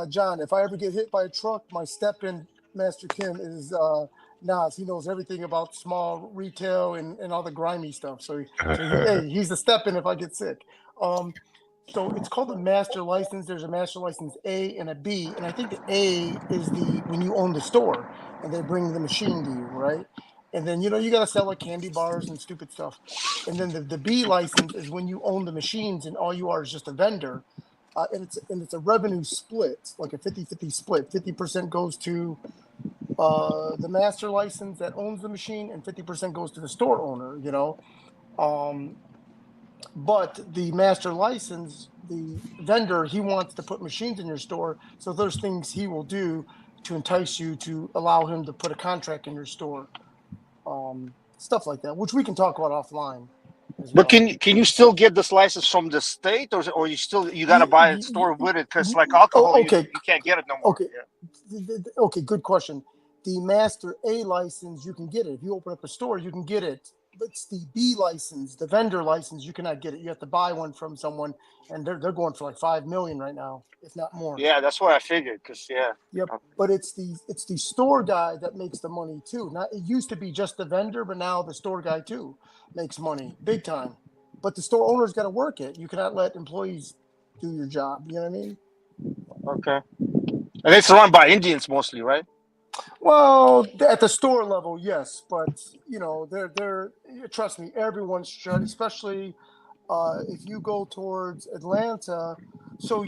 John, if I ever get hit by a truck, my step-in Master Kim is Nas. He knows everything about small retail and all the grimy stuff. So he's the step-in if I get sick. So it's called a master license. There's a master license A and a B, and I think the A is when you own the store and they bring the machine to you, right? And then you got to sell like candy bars and stupid stuff. And then the B license is when you own the machines and all you are is just a vendor. And it's a revenue split, like a 50-50 split. 50% goes to the master license that owns the machine, and 50% goes to the store owner. But the master license, the vendor, he wants to put machines in your store. So there's things he will do to entice you to allow him to put a contract in your store. Stuff like that, which we can talk about offline as well. But can you still get this license from the state, or you got to buy a store with it? Because like alcohol, you can't get it no more. Okay. Yeah. Okay, good question. The Master A license, you can get it. If you open up a store, you can get it. But it's the B license, the vendor license, you cannot get it. You have to buy one from someone, and they're going for like $5 million right now, if not more. Yeah, that's what I figured. Yep. But it's the store guy that makes the money too. It used to be just the vendor, but now the store guy too makes money big time. But the store owner's got to work it. You cannot let employees do your job. You know what I mean? Okay. And it's run by Indians mostly, right? Well, at the store level, yes, but they're trust me, everyone's trying, especially if you go towards Atlanta. So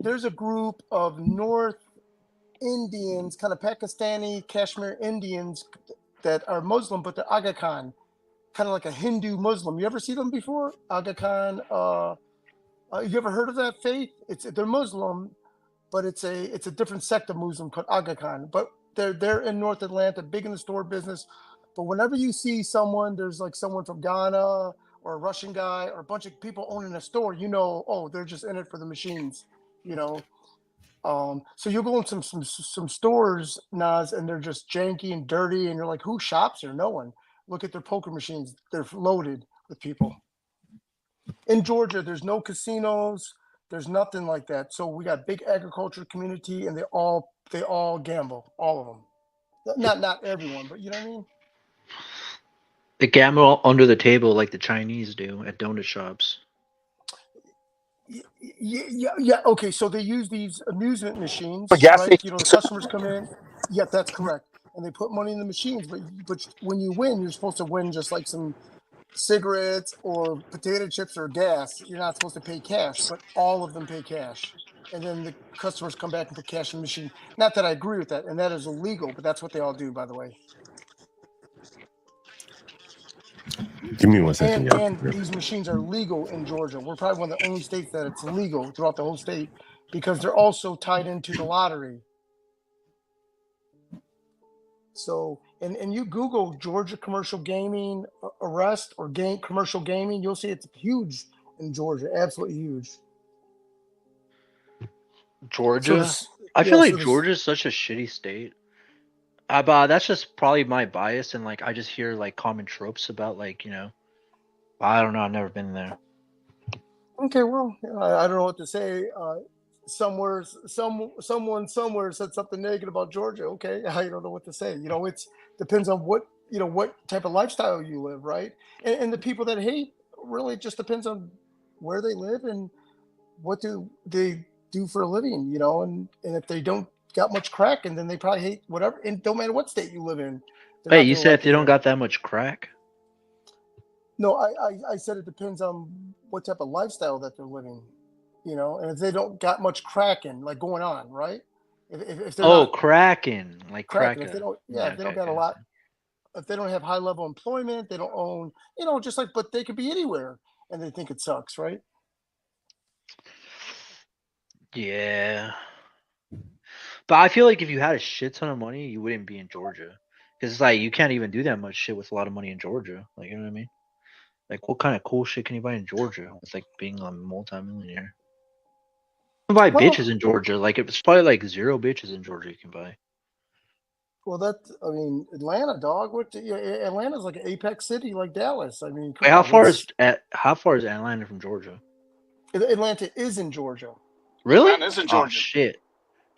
there's a group of North Indians, kind of Pakistani, Kashmir Indians that are Muslim, but they're Aga Khan, kind of like a Hindu Muslim. You ever see them before? Aga Khan. You ever heard of that faith? They're Muslim, but it's a different sect of Muslim called Aga Khan. But they're in North Atlanta, big in the store business. But whenever you see someone, there's like someone from Ghana or a Russian guy or a bunch of people owning a store, they're just in it for the machines, So you'll go in some stores, Nas, and they're just janky and dirty, and you're like, who shops here? No one. Look at their poker machines; they're loaded with people. In Georgia, there's no casinos. There's nothing like that. So we got big agriculture community, and they all gamble, all of them. Not everyone, but you know what I mean. They gamble under the table like the Chinese do at donut shops. Yeah. Okay, so they use these amusement machines, gas right? station. The customers come in. Yeah, that's correct. And they put money in the machines, but when you win, you're supposed to win just like some cigarettes or potato chips or gas, you're not supposed to pay cash, but all of them pay cash. And then the customers come back and put cash in the machine. Not that I agree with that, and that is illegal, but that's what they all do, by the way. Give me 1 second, y'all. And these machines are legal in Georgia. We're probably one of the only states that it's legal throughout the whole state because they're also tied into the lottery. So, and you Google Georgia commercial gaming arrest or commercial gaming, you'll see it's huge in Georgia, absolutely huge. Georgia? I feel like Georgia is such a shitty state. But that's just probably my bias, and like I just hear like common tropes about like I don't know. I've never been there. Okay, well, I don't know what to say. Someone somewhere said something negative about Georgia. Okay, I don't know what to say. It depends on what type of lifestyle you live, right? And the people that hate really just depends on where they live and what do they do for a living, and if they don't got much crack, and then they probably hate whatever. And don't matter what state you live in. Hey, you said if they don't got that much crack? No, I said it depends on what type of lifestyle that they're living, and if they don't got much cracking like going on, right? If they're not cracking, like cracking, crack. if they don't, if they don't got a lot, if they don't have high level employment, they don't own, just like, but they could be anywhere and they think it sucks, right? Yeah. But I feel like if you had a shit ton of money, you wouldn't be in Georgia. Because it's like you can't even do that much shit with a lot of money in Georgia. Like, you know what I mean? Like, what kind of cool shit can you buy in Georgia? It's like being a multimillionaire. You can buy bitches in Georgia. Like, it's probably like 0 bitches in Georgia you can buy. Well, Atlanta, dog. Atlanta's like an apex city, like Dallas. I mean, Wait, how far is Atlanta from Georgia? Atlanta is in Georgia. Really? Atlanta is in Georgia. Oh shit!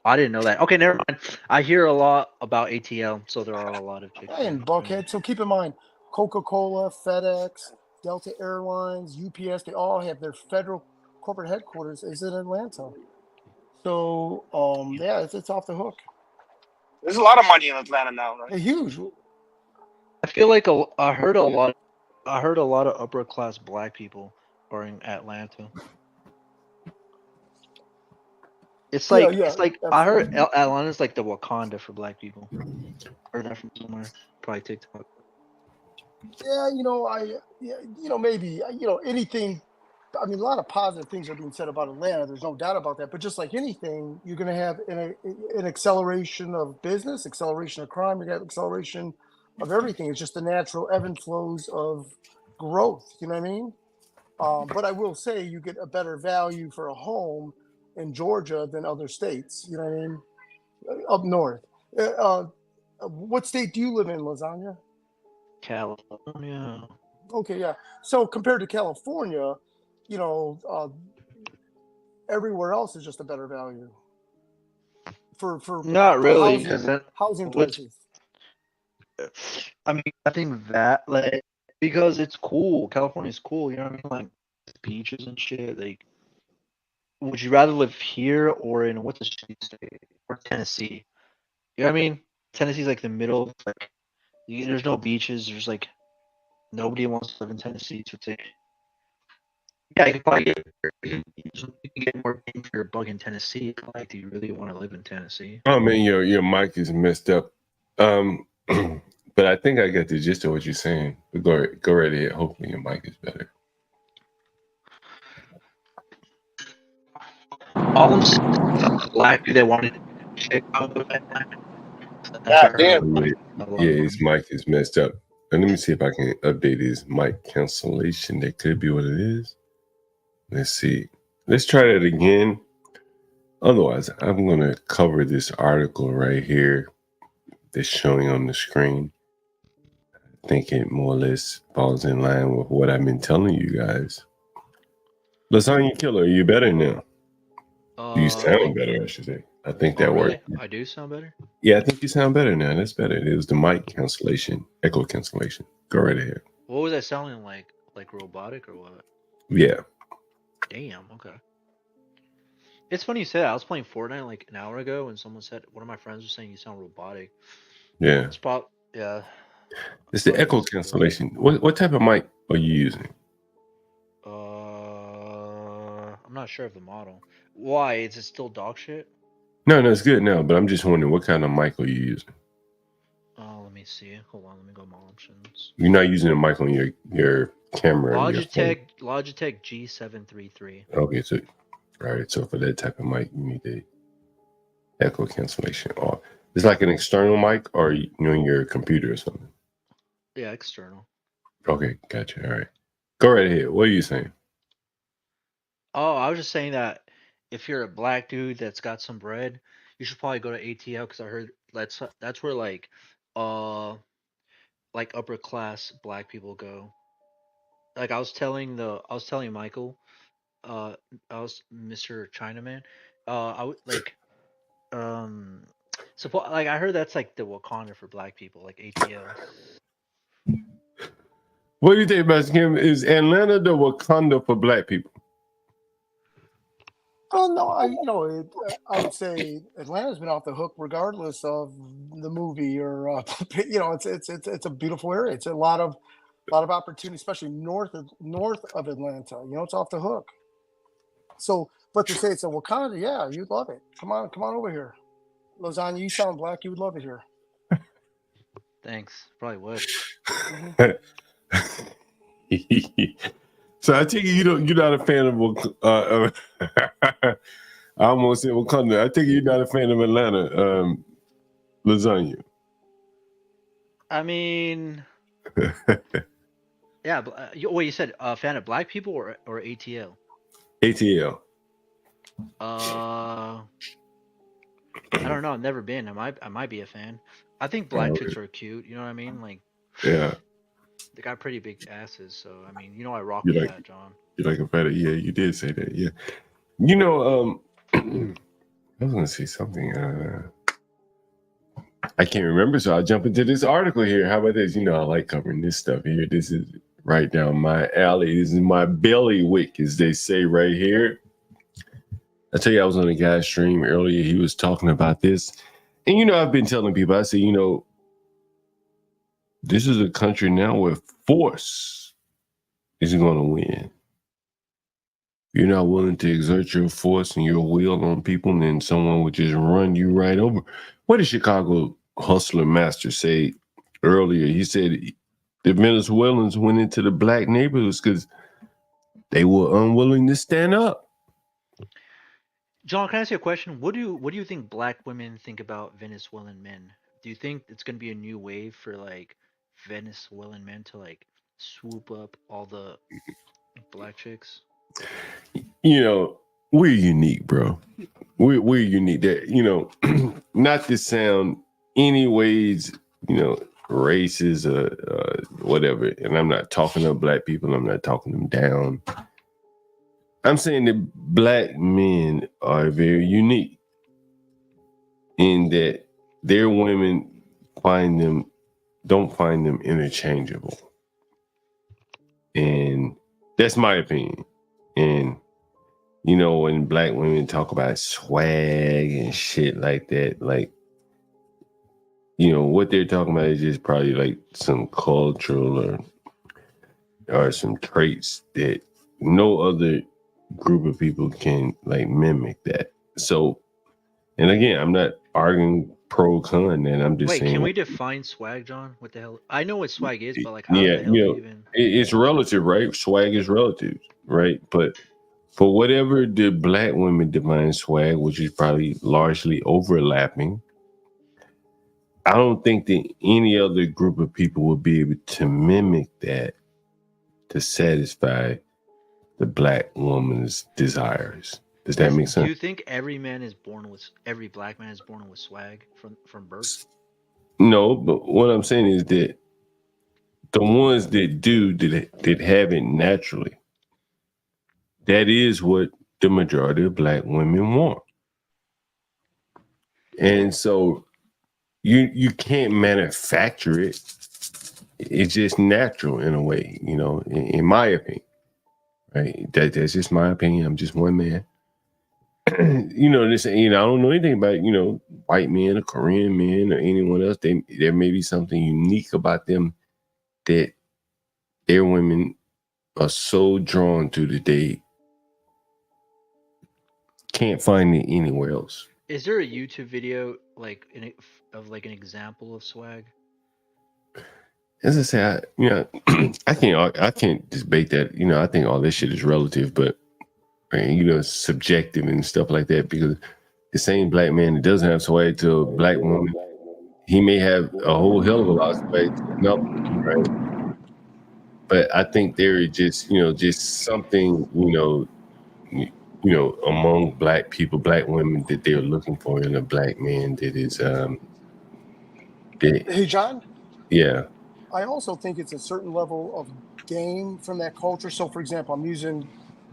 I didn't know that. Okay, never mind. I hear a lot about ATL, so there are a lot of chicks. And Buckhead. So keep in mind, Coca-Cola, FedEx, Delta Airlines, UPS, they all have their federal corporate headquarters is in Atlanta. So yeah, it's off the hook. There's a lot of money in Atlanta now, right? Huge. I feel like I heard a lot of upper class black people are in Atlanta. It's like I heard Atlanta's like the Wakanda for black people. Heard that from somewhere, probably TikTok. Yeah, maybe anything. I mean, a lot of positive things are being said about Atlanta. There's no doubt about that. But just like anything, you're going to have an acceleration of business, acceleration of crime. You got acceleration of everything. It's just the natural ebb and flows of growth. You know what I mean? But I will say you get a better value for a home in Georgia than other states. You know what I mean? Up north. What state do you live in, Lasagna? California. Okay, yeah. So compared to California, everywhere else is just a better value for not really housing prices. I mean, I think that because it's cool. California's cool. You know what I mean? Like beaches and shit. Like, would you rather live here or in what's the state or Tennessee? You know what I mean? Tennessee's like the middle. Like, there's no beaches. There's like nobody wants to live in Tennessee. So it's like, yeah, you can probably get more bang for your buck in Tennessee. Like, do you really want to live in Tennessee? Oh man, your mic is messed up. But I think I got the gist of what you're saying. But go right ahead. Hopefully your mic is better. All them black people that wanted to check out the God damn. Yeah, his mic is messed up. And let me see if I can update his mic cancellation. That could be what it is. Let's see. Let's try that again. Otherwise, I'm going to cover this article right here that's showing on the screen. I think it more or less falls in line with what I've been telling you guys. Lasagna Killer, are you better now? You sound better, I should say. I think that worked. I do sound better? Yeah, I think you sound better now. That's better. It was the mic cancellation, echo cancellation. Go right ahead. What was that sounding like? Like robotic or what? Yeah. Damn, okay. It's funny you said that. I was playing Fortnite like an hour ago and someone said, one of my friends was saying you sound robotic. Yeah. Yeah. It's the echo cancellation. What type of mic are you using? I'm not sure of the model. Why? Is it still dog shit? No, it's good now, but I'm just wondering what kind of mic are you using? Let me see. Hold on, let me go my options. You're not using a mic on your camera. Logitech G733. Okay, so all right, so for that type of mic, you need the echo cancellation off. It's like an external mic, or you on your computer or something. Yeah, external. Okay, gotcha. All right, go right ahead. What are you saying? Oh, I was just saying that if you're a black dude that's got some bread, you should probably go to ATL because I heard that's where like upper class black people go. Like I was telling Michael, I was Mr. Chinaman. I would like like I heard that's like the Wakanda for black people, like ATL. What do you think about Kim? Is Atlanta the Wakanda for black people? Oh no, I would say Atlanta's been off the hook regardless of the movie or it's a beautiful area. It's a lot of opportunity, especially north of Atlanta. It's off the hook. So, but to say it's a Wakanda, yeah, you'd love it. Come on over here, Lasagna. You sound black. You would love it here. Thanks. Probably would. So I take it you're not a fan of I almost said Wakanda. I take it you're not a fan of Atlanta, Lasagna. I mean, yeah. You said a fan of black people or ATL? ATL. I don't know. I've never been. I might be a fan. I think black chicks are cute. You know what I mean? Like, yeah. They got pretty big asses, so I mean, I rock with that, John. You like a fatter? Yeah, you did say that. Yeah. I was gonna say something. I can't remember, so I'll jump into this article here. How about this? I like covering this stuff here. This is right down my alley. This is my bailiwick, as they say right here. I tell you, I was on a guy's stream earlier. He was talking about this, and I've been telling people. I say, this is a country now where force is going to win. You're not willing to exert your force and your will on people, and then someone would just run you right over. What did Chicago hustler master say earlier? He said the Venezuelans went into the black neighborhoods because they were unwilling to stand up. John, can I ask you a question? What do you think black women think about Venezuelan men? Do you think it's going to be a new wave for like Venezuelan men to like swoop up all the black chicks? We're unique, bro. We're unique. That not to sound anyways, racist or whatever. And I'm not talking to black people. I'm not talking them down. I'm saying that black men are very unique in that their women don't find them interchangeable. And that's my opinion. And when black women talk about swag and shit like that, like, what they're talking about is just probably like some cultural or some traits that no other group of people can like mimic that. So, and again, I'm not arguing pro con, and I'm just saying. Can we define swag, John? What the hell? I know what swag is, but like, how the hell even? It's relative, right? Swag is relative, right? But for whatever the black women define swag, which is probably largely overlapping, I don't think that any other group of people would be able to mimic that to satisfy the black woman's desires. Does that make sense? Do you think every black man is born with swag from birth? No, but what I'm saying is that the ones that have it naturally, that is what the majority of black women want. And so you can't manufacture it. It's just natural in a way, in my opinion. Right? That's just my opinion. I'm just one man. this. I don't know anything about white men or Korean men or anyone else. There may be something unique about them that their women are so drawn to that they can't find it anywhere else. Is there a YouTube video of an example of swag? As I say, I can't debate that. I think all this shit is relative, but it's subjective and stuff like that, because the same black man that doesn't have swag to a black woman, he may have a whole hell of a lot of swag to another, right? But I think there is just something, among black people, black women, that they're looking for in a black man that is Hey, John. Yeah. I also think it's a certain level of game from that culture. So, for example, I'm using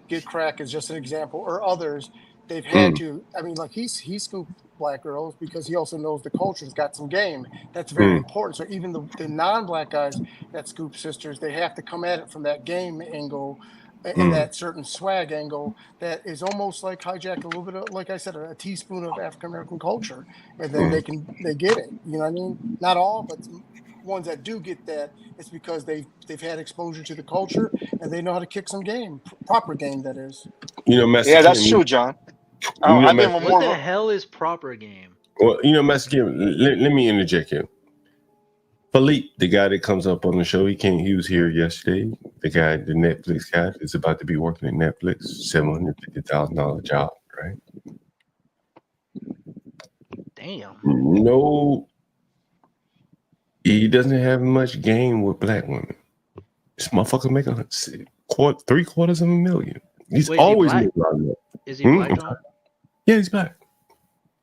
Get Crack as just an example, or others. They've had to. I mean, like he scooped black girls because he also knows the culture's got some game. That's very important. So even the non-black guys that scoop sisters, they have to come at it from that game angle and that certain swag angle that is almost like hijack a little bit of, like I said, a teaspoon of African American culture, and then they get it. You know what I mean? Not all, but ones that do get that, it's because they've had exposure to the culture and they know how to kick some game, proper game, that is. Master Yeah, Kim, that's true, John. What the hell is proper game? Well, Master Kim, let me interject here. Philippe, the guy that comes up on the show, he was here yesterday. The Netflix guy, is about to be working at Netflix, $750,000 job, right? Damn. No, he doesn't have much game with black women. This motherfucker make $750,000. He's always making a lot of money. Is he black, John? Yeah, he's black.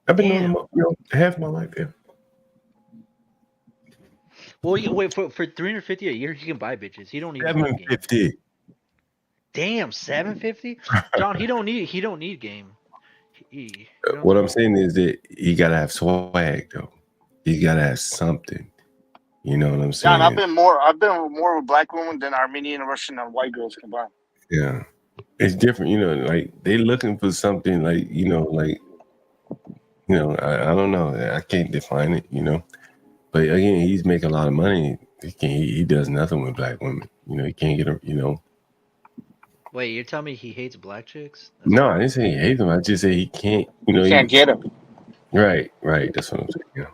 I've been knowing him half my life. Yeah. Well, wait for $350 a year, he can buy bitches. He don't need $750. Damn, $750. John, he don't need game. What I'm saying is that he gotta have swag, though. He gotta have something. You know what I'm saying? John, I've been more with black women than Armenian, Russian, and white girls combined. Yeah, it's different. Like they looking for something. I don't know. I can't define it. But again, he's making a lot of money. He does nothing with black women. He can't get her. Wait, you're telling me he hates black chicks? No, I didn't say he hates them. I just say he can't. He can't get them. Right. That's what I'm saying.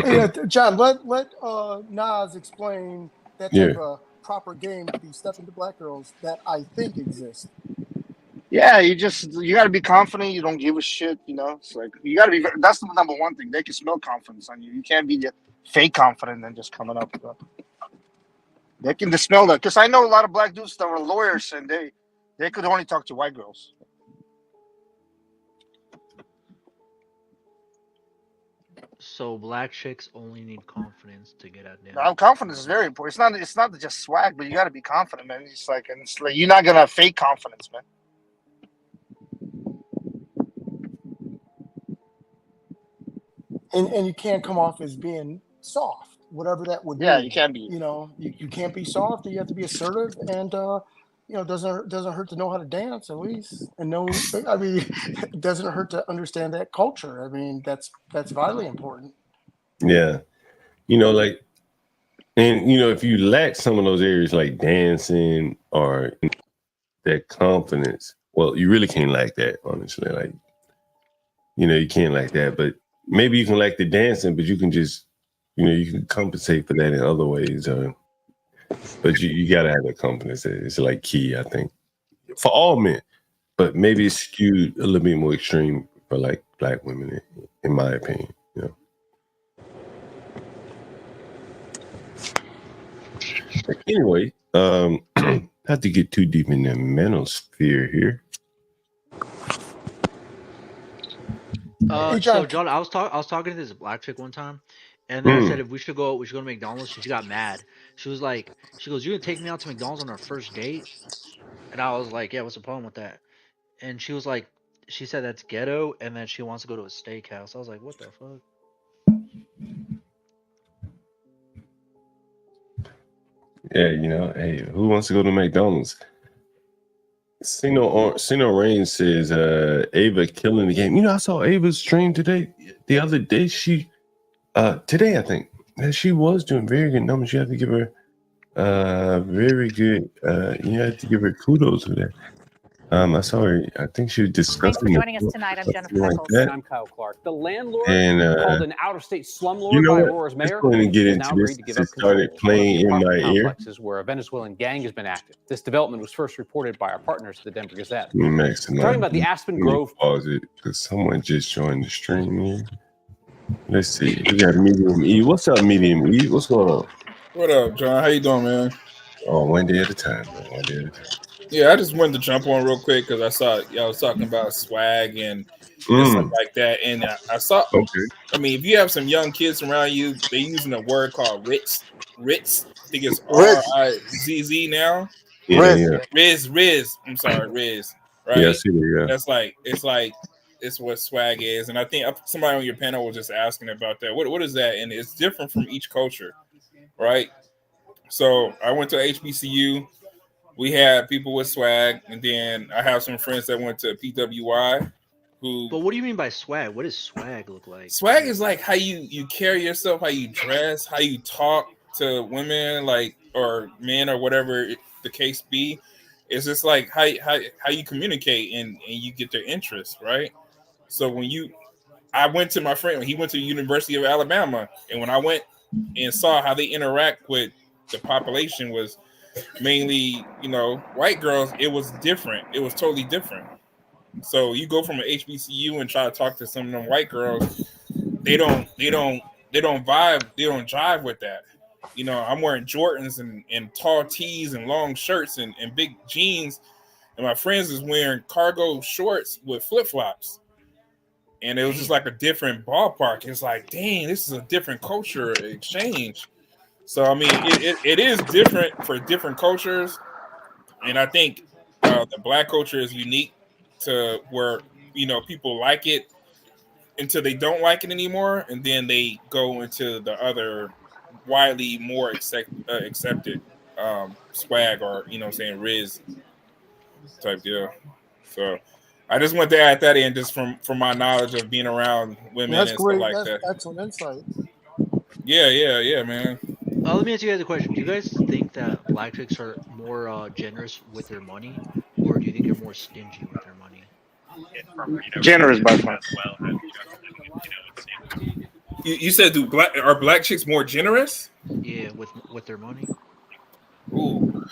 Yeah, John, let Nas explain that type of proper game to be stepping to black girls that I think exist. Yeah, you got to be confident. You don't give a shit. It's like you got to be. That's the number one thing. They can smell confidence on you. You can't be fake confident and just coming up. They can smell that, because I know a lot of black dudes that were lawyers and they could only talk to white girls. So black chicks only need confidence to get out there. Now, confidence is very important. It's not just swag, but you got to be confident, man. It's like you're not gonna fake confidence, man. And you can't come off as being soft, whatever that would be. Yeah, you can't be. You can't be soft. You have to be assertive, and it doesn't hurt to know how to dance, at least, and know. I mean, it doesn't hurt to understand that culture. I mean, that's vitally important. Yeah, if you lack some of those areas like dancing or that confidence, well, you really can't lack that, honestly. Like, you can't lack that, but maybe you can lack the dancing, but you can just, you can compensate for that in other ways. But you gotta have that confidence. It's like key, I think, for all men. But maybe it's skewed a little bit more extreme for like black women, in my opinion. But anyway, not to get too deep in the manosphere here. So John, I was talking to this black chick one time, and then I said if we should go to McDonald's. She got mad. She goes, "You gonna take me out to McDonald's on our first date?" And I was like, "Yeah, what's the problem with that?" And she was like, she said that's ghetto, and then she wants to go to a steakhouse. I was like, what the fuck? Yeah, hey, who wants to go to McDonald's? Sino Rain says Ava killing the game. You know, I saw Ava's stream today. The other day, today I think that she was doing very good numbers. You have to give her very good. You have to give her kudos for that. I saw her. I think she was discussing. Thanks for joining us tonight. I'm Jennifer Nichols. And I'm Kyle Clark. The landlord called an out-of-state slumlord you know by what? Aurora's Let's mayor go ahead and get has into now this. agreed to give up It started control of playing in my apartment ear. complexes where a Venezuelan gang has been active. This development was first reported by our partners at the Denver Gazette. Talking about the Aspen Grove. Pause it because someone just joined the stream here. Let's see. We got Medium E. What's up, Medium E? What's going on? What up, John? How you doing, man? Oh, one day at a time, man. One day at a time. Yeah, I just wanted to jump on real quick because I saw y'all was talking about swag and stuff like that, and I saw. Okay. I mean, if you have some young kids around you, they're using a word called Ritz. I think it's RIZZ now. Yeah. Riz. I'm sorry, Riz. Right? Yeah, I see that, yeah. That's it's what swag is, and I think somebody on your panel was just asking about that. What is that? And it's different from each culture, right? So I went to HBCU. We had people with swag, and then I have some friends that went to PWI. But what do you mean by swag? What does swag look like? Swag is like how you carry yourself, how you dress, how you talk to women, like or men or whatever the case be. It's just like how you communicate and you get their interest, right? So I went to my friend. He went to the University of Alabama, and when I went and saw how they interact with the population was mainly, white girls, it was different. It was totally different. So you go from an HBCU and try to talk to some of them white girls, they don't vibe, they don't jive with that. I'm wearing Jordans and tall tees and long shirts and big jeans, and my friends is wearing cargo shorts with flip-flops. And it was just like a different ballpark. It's like, dang, this is a different culture exchange. So, I mean, it is different for different cultures. And I think the black culture is unique to where, people like it until they don't like it anymore. And then they go into the other widely more accepted swag or, Riz type deal. So I just want to add that in just from my knowledge of being around women That's and great. stuff like That's that. excellent insight. Yeah, man. Let me ask you guys a question. Do you guys think that black chicks are more generous with their money, or do you think they're more stingy with their money? Generous by far. You said are black chicks more generous? Yeah, with their money. Ooh.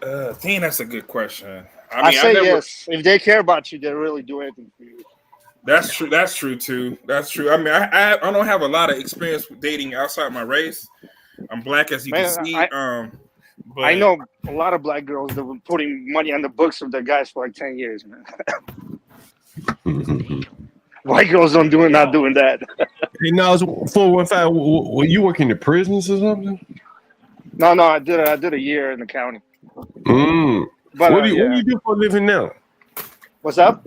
Dang, that's a good question. I say yes. If they care about you, they'll really do anything for you. That's true. That's true too. That's true. I mean, I don't have a lot of experience with dating outside my race. I'm black, as you can see. But I know a lot of black girls that were putting money on the books of their guys for like 10 years, man. White girls not doing that. Hey, now it's 415. Were you working in prisons or something? No, I did a year in the county. But what do you do for a living now? What's up?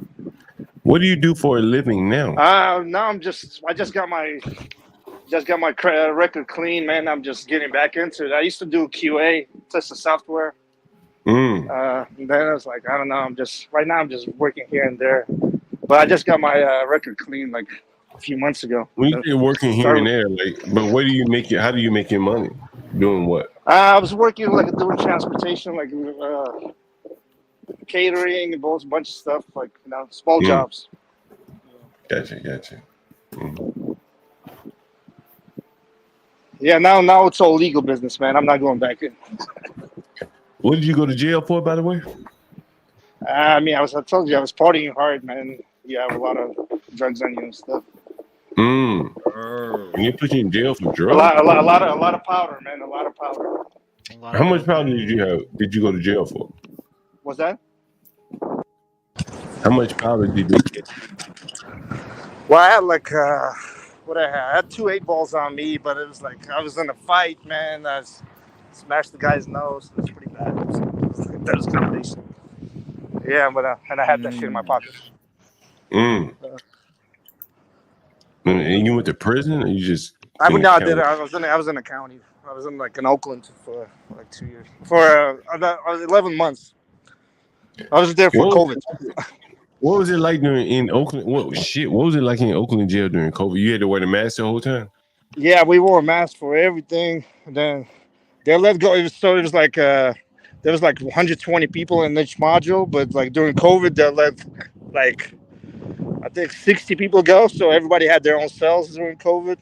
What do you do for a living now? Now I just got my record clean, man. I'm just getting back into it. I used to do QA, test the software. Then I was like, I don't know. I'm just working here and there. But I just got my record clean like a few months ago. When you say working here and there, but what do you make how do you make your money? Doing what? I was working doing transportation, catering, and a bunch of stuff, small jobs. Gotcha. Yeah, now it's all legal business, man. I'm not going back in. What did you go to jail for, by the way? I told you I was partying hard, man. You have a lot of drugs on you and stuff. And you put you in jail for drugs? A lot of powder, man. A lot of powder. How much powder did you have? Did you go to jail for? What's that? How much powder did you get? Well, I had I had 2 8-balls on me, but it was I was in a fight, man. I smashed the guy's nose. It was pretty bad. That was combination. Yeah, but and I had that shit in my pocket. And you went to prison, or you just? I did. I was in the county. I was in in Oakland for 2 years. For 11 months. I was there for COVID. What was it like in Oakland? What was it like in Oakland jail during COVID? You had to wear the mask the whole time? Yeah, we wore masks for everything. And then they let go. It was like there was like 120 people in each module, but like during COVID, they let like I think 60 people go. So everybody had their own cells during COVID,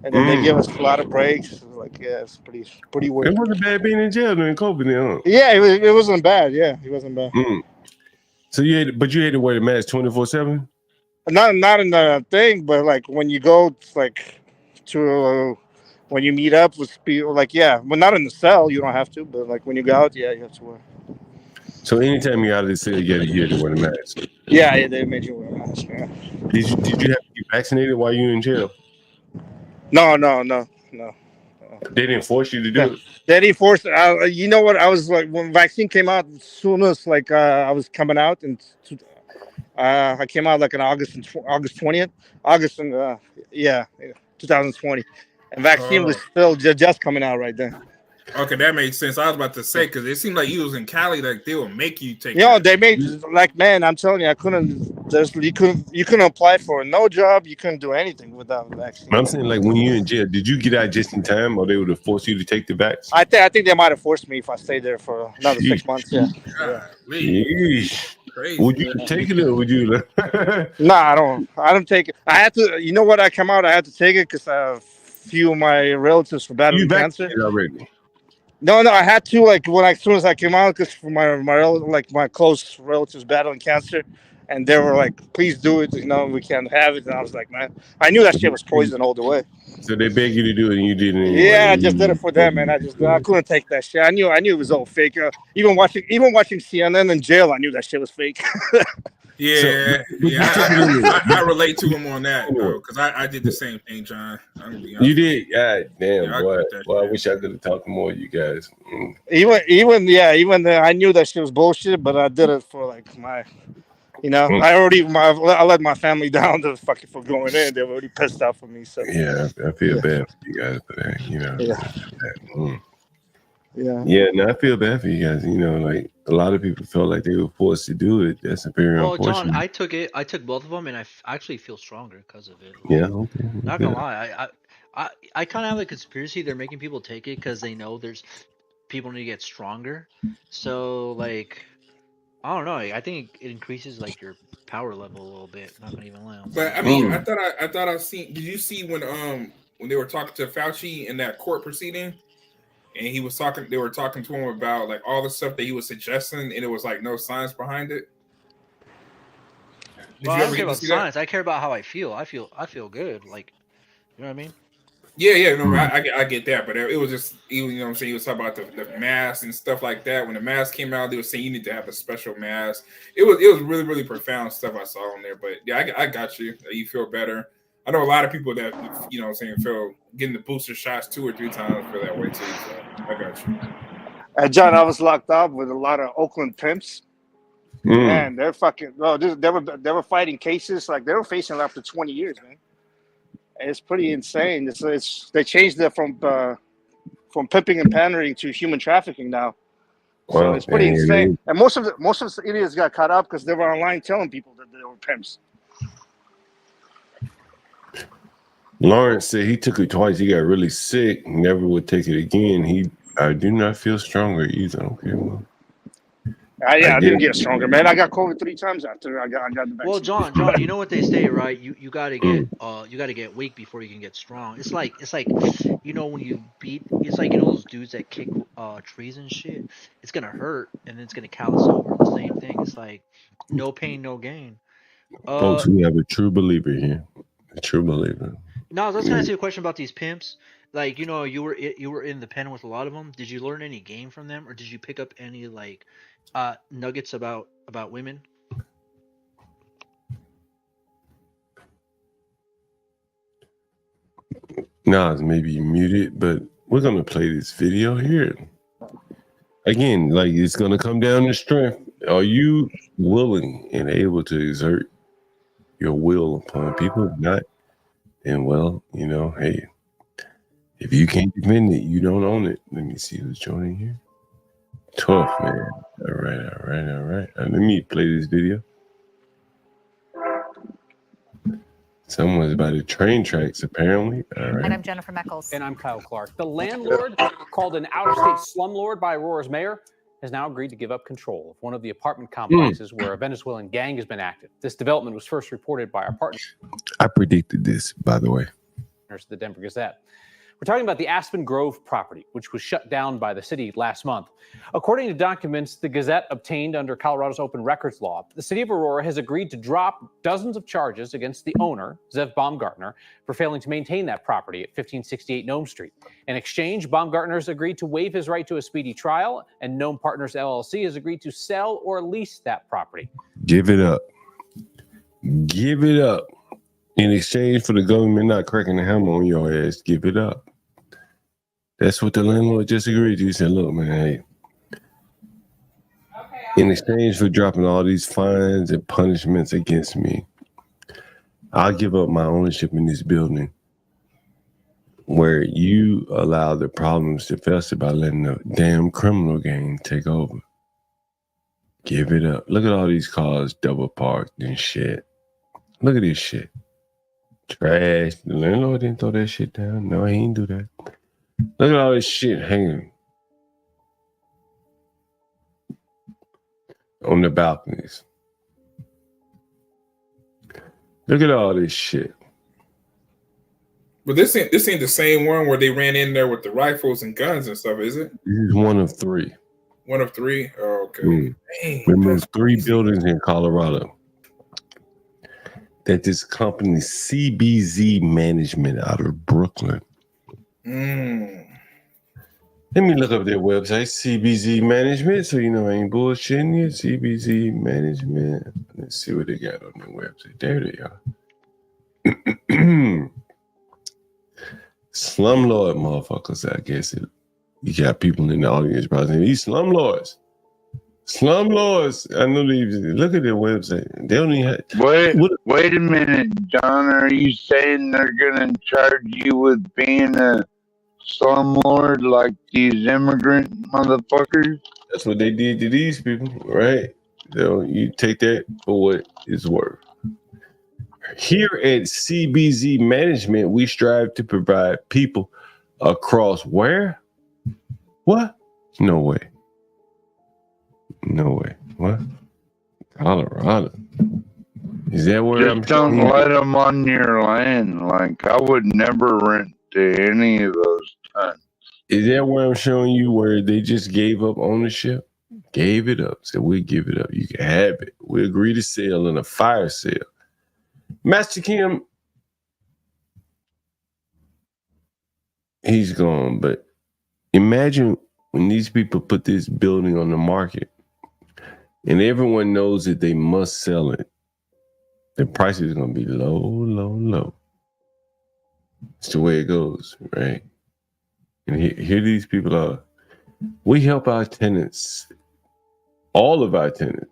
and then they give us a lot of breaks. Like yeah, it's pretty weird. It wasn't bad being in jail during COVID, then, huh? Yeah, it wasn't bad. Yeah, it wasn't bad. So you had to wear the mask 24/7. Not in the thing, but like when you go like to when you meet up with people, like yeah, well not in the cell, you don't have to, but like when you go out, yeah, you have to wear. So anytime you're out of the cell, you had to wear the mask. Yeah, they made you wear a mask. Yeah. Did you have to get vaccinated while you were in jail? No. They didn't force you to do it. They didn't force. You know what? I was like when vaccine came out, as soon as like I was coming out, and I came out like in August 20th, 2020, and vaccine was still just coming out right then. Okay, that makes sense. I was about to say because it seemed like you was in Cali, like they would make you take. They made like man, I'm telling you, I couldn't. You couldn't apply for no job. You couldn't do anything without a vaccine. I'm saying like when you're in jail, did you get out just in time, or they would have forced you to take the vaccine? I think they might have forced me if I stayed there for another 6 months. Yeah. Yeesh. Would you take it or would you? No, I don't take it. I had to. You know what? I come out. I had to take it because a few of my relatives were battling cancer. Already. No, I had to like as soon as I came out because my close relatives battling cancer, and they were like, "Please do it. We can't have it." And I was like, "Man, I knew that shit was poison all the way." So they begged you to do it, and you did it anyway. Yeah, I just did it for them, and I couldn't take that shit. I knew it was all fake. Even watching CNN in jail, I knew that shit was fake. Yeah, I relate to him on that because I did the same thing, John. You did, God damn, boy. I wish I could have talked to more of you guys. Even I knew that shit was bullshit, but I did it for like my. I let my family down for going in. They were already pissed off for me. So yeah, I feel bad for you guys for that. No, I feel bad for you guys. Like a lot of people felt like they were forced to do it. That's very unfortunate. John, I took it. I took both of them, and I actually feel stronger because of it. Yeah, okay. Not gonna lie, I kind of have a conspiracy. They're making people take it because they know there's people need to get stronger. So like. I don't know. I think it increases like your power level a little bit. Not gonna even lie. But I mean, I thought I've seen. Did you see when they were talking to Fauci in that court proceeding, and he was talking? They were talking to him about like all the stuff that he was suggesting, and it was like no science behind it. Well, I don't care about science. I care about how I feel. I feel good. Like, you know what I mean? Yeah, no, I get that, but it was just you know what I'm saying. He was talking about the mask and stuff like that. When the mask came out, they were saying you need to have a special mask. It was really really profound stuff I saw on there. But yeah, I got you. You feel better. I know a lot of people that you know what I'm saying feel getting the booster shots 2 or 3 times feel that way too. So I got you. And John, I was locked up with a lot of Oakland pimps. Man, they're fucking. Oh, they were fighting cases like they were facing after 20 years, man. It's pretty insane. They changed it from pimping and pandering to human trafficking now. So it's pretty insane. And most of the idiots got caught up because they were online telling people that they were pimps. Lawrence said he took it twice. He got really sick. Never would take it again. I do not feel stronger either. Okay, well. I didn't get stronger, man. I got COVID 3 times after I got the vaccine. Well, John, you know what they say, right? You gotta get weak before you can get strong. It's like when you beat. It's like those dudes that kick trees and shit. It's gonna hurt and then it's gonna callous over. The same thing. It's like no pain, no gain. Folks, we have a true believer here. A true believer. No, I was gonna ask you a question about these pimps. Like you were in the pen with a lot of them. Did you learn any game from them, or did you pick up any like nuggets about women? Nas maybe muted, but we're gonna play this video here. Again, like it's gonna come down to strength. Are you willing and able to exert your will upon people? If not, then hey, if you can't defend it, you don't own it. Let me see who's joining here. Tough, man. All right. Let me play this video. Someone's about the train tracks, apparently. All right. And I'm Jennifer Meckles. And I'm Kyle Clark. The landlord, called an out-of-state slumlord by Aurora's mayor, has now agreed to give up control of one of the apartment complexes where a Venezuelan gang has been active. This development was first reported by our partners I predicted this, by the way. at the Denver Gazette. We're talking about the Aspen Grove property, which was shut down by the city last month. According to documents the Gazette obtained under Colorado's open records law, the city of Aurora has agreed to drop dozens of charges against the owner, Zev Baumgartner, for failing to maintain that property at 1568 Nome Street. In exchange, Baumgartner has agreed to waive his right to a speedy trial, and Nome Partners LLC has agreed to sell or lease that property. Give it up. Give it up. In exchange for the government not cracking the hammer on your ass, give it up. That's what the landlord just agreed to. He said, look, man, hey, in exchange for dropping all these fines and punishments against me, I'll give up my ownership in this building where you allow the problems to fester by letting the damn criminal gang take over. Give it up. Look at all these cars double parked and shit. Look at this shit. Trash. The landlord didn't throw that shit down. No, he didn't do that. Look at all this shit hanging on the balconies. Look at all this shit. But this ain't the same one where they ran in there with the rifles and guns and stuff, is it? This is one of three. One of three? Oh, okay. Dang, There's 3 buildings in Colorado that this company CBZ Management out of Brooklyn. Let me look up their website, CBZ Management, so you know I ain't bullshitting you. CBZ Management. Let's see what they got on their website. There they are. Slumlord motherfuckers, I guess. You got people in the audience probably saying, these slumlords. Slumlords. I know these. Look at their website. They don't even have. Wait a minute, John. Are you saying they're going to charge you with being a slumlord like these immigrant motherfuckers? That's what they did to these people, right? So you take that for what it's worth. Here at CBZ Management, we strive to provide people across where? What? No way. No way. What? Colorado. Is that where Just don't let them on your land. Like, I would never rent to any of those tons. Is that where I'm showing you where they just gave up ownership? Gave it up. Said, we give it up. You can have it. We agree to sell in a fire sale. Master Kim, he's gone, but imagine when these people put this building on the market and everyone knows that they must sell it, the price is going to be low, low, low. It's the way it goes, right? And here these people are. We help our tenants, all of our tenants,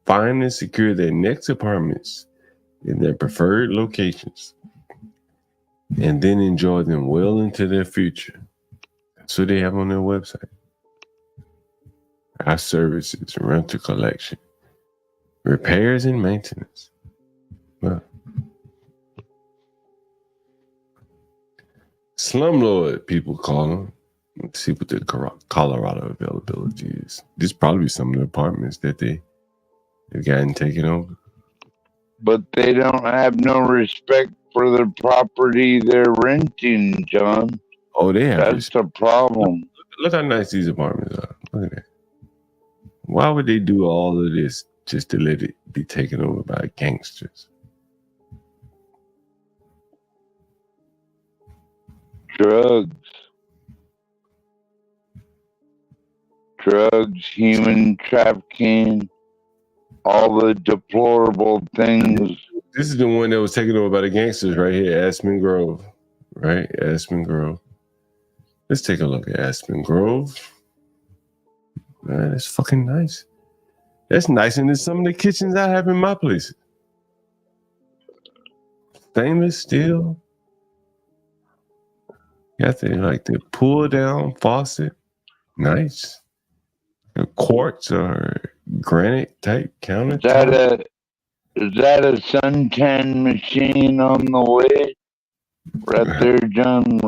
find and secure their next apartments in their preferred locations and then enjoy them well into their future. That's what they have on their website. Our services, rental collection, repairs and maintenance. Well, slumlord, people call them. Let's see what the Colorado availability is. This probably some of the apartments that they've gotten taken over. But they don't have no respect for the property they're renting, John. Oh, they have. That's the problem. Look how nice these apartments are. Look at that. Why would they do all of this just to let it be taken over by gangsters? Drugs, human trafficking, all the deplorable things. This is the one that was taken over by the gangsters right here, Aspen Grove. Right? Aspen Grove. Let's take a look at Aspen Grove. Man, that's fucking nice. That's nicer than some of the kitchens I have in my places. Stainless steel. Got the pull down faucet. Nice. quartz or granite type countertop. Is that a suntan machine on the way? Right there, John.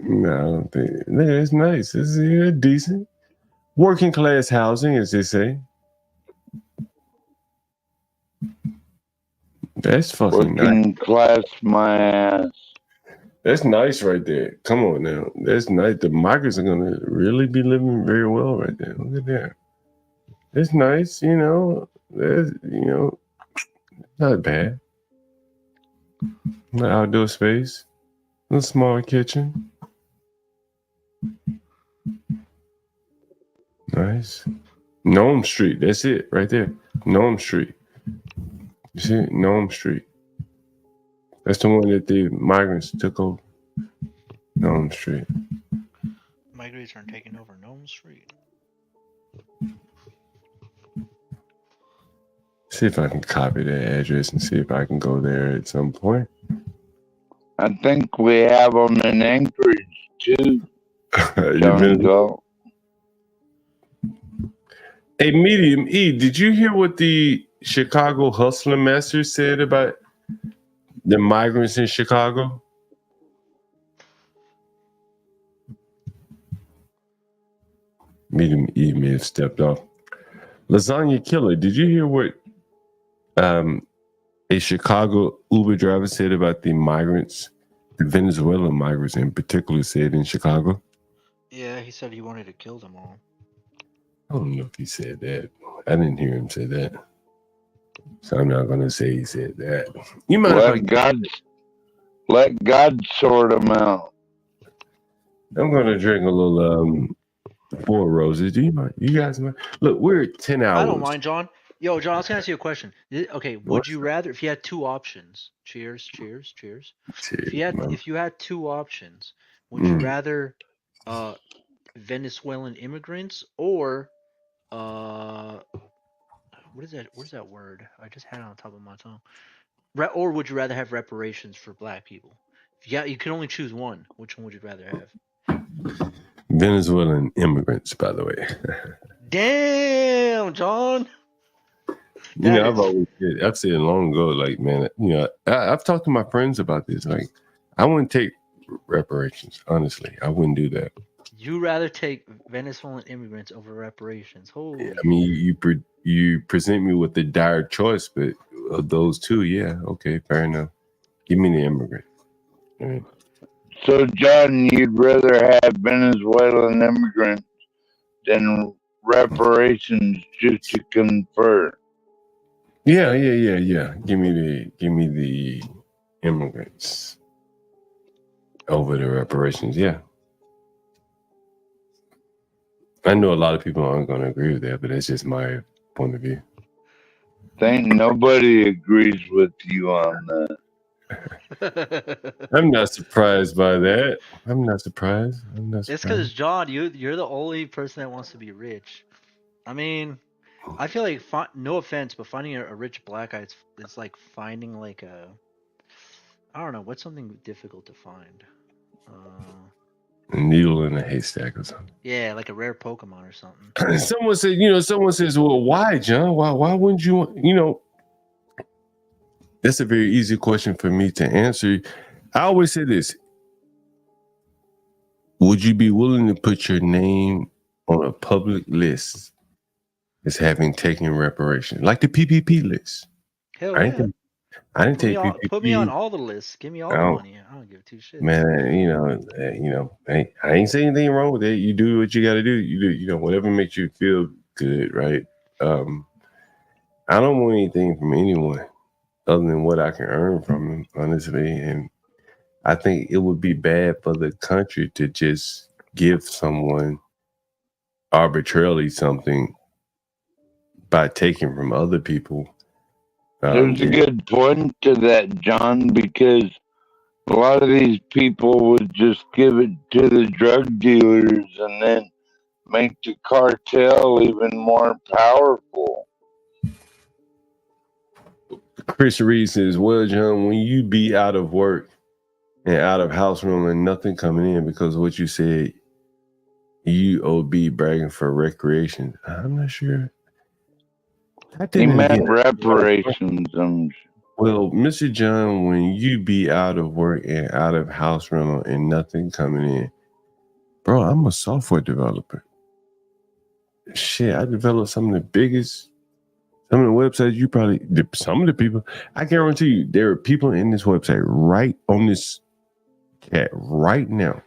No, I don't think. It's nice. It's decent. Working class housing, as they say. That's fucking Working nice. class, my ass. That's nice right there. Come on now. That's nice. The migrants are gonna really be living very well right there. Look at that. It's nice, That's not bad. The outdoor space. A small kitchen. Nice. Nome Street. That's it right there. Nome Street. You see it? Nome Street. That's the one that the migrants took over. Nome Street. Migrants aren't taking over Nome Street. See if I can copy that address and see if I can go there at some point. I think we have them in Anchorage too. John Galt. Hey, Medium E, did you hear what the Chicago Hustler Master said about the migrants in Chicago? Medium E may have stepped off. Lasagna Killer, did you hear what a Chicago Uber driver said about the migrants, the Venezuelan migrants in particular, said in Chicago? Yeah, he said he wanted to kill them all. I don't know if he said that. I didn't hear him say that. So I'm not going to say he said that. You mind let God sort them out. I'm going to drink a little Four Roses. Do you mind? You guys mind? Look, we're at 10 hours. I don't mind, John. Yo, John, I was going to ask you a question. Okay, would you rather, if you had two options, cheers. If you had two options, would you rather Venezuelan immigrants or what is that word? I just had it on top of my tongue. Or would you rather have reparations for black people? Yeah, you can only choose one. Which one would you rather have? Venezuelan immigrants, by the way. Damn, John. I've said long ago, like, man, I've talked to my friends about this. Like, I wouldn't take reparations. Honestly, I wouldn't do that. You rather take Venezuelan immigrants over reparations? Holy. I mean, you present me with the dire choice, but of those two, yeah, okay, fair enough. Give me the immigrant. Right. So, John, you'd rather have Venezuelan immigrants than reparations, just to confer. Yeah. Give me the immigrants over the reparations. Yeah. I know a lot of people aren't going to agree with that, but that's just my point of view. Think nobody agrees with you on that. I'm not surprised by that. I'm not surprised. It's because, John, you're the only person that wants to be rich. I mean, I feel like, no offense, but finding a rich black guy, it's like finding like I don't know, what's something difficult to find? A needle in a haystack or something. Yeah, like a rare Pokemon or something. Someone says, well, why, John? Why wouldn't you, that's a very easy question for me to answer. I always say this. Would you be willing to put your name on a public list as having taken reparations? Like the PPP list. Hell yeah. I didn't take PPP. Put me on all the lists. Give me all the money. I don't give two shits. Man, I ain't saying anything wrong with it. You do what you got to do. You do, whatever makes you feel good, right? I don't want anything from anyone other than what I can earn from them, honestly. And I think it would be bad for the country to just give someone arbitrarily something by taking from other people. There's a good point to that, John, because a lot of these people would just give it to the drug dealers and then make the cartel even more powerful. Chris Reed says, well, John, when you be out of work and out of house room and nothing coming in because of what you said, UOB bragging for recreation. I'm not sure. He meant reparations. Well, Mr. John, when you be out of work and out of house rental and nothing coming in, bro, I'm a software developer. Shit, I developed some of the biggest, some of the websites you probably, some of the people, I guarantee you, there are people in this website right on this chat right now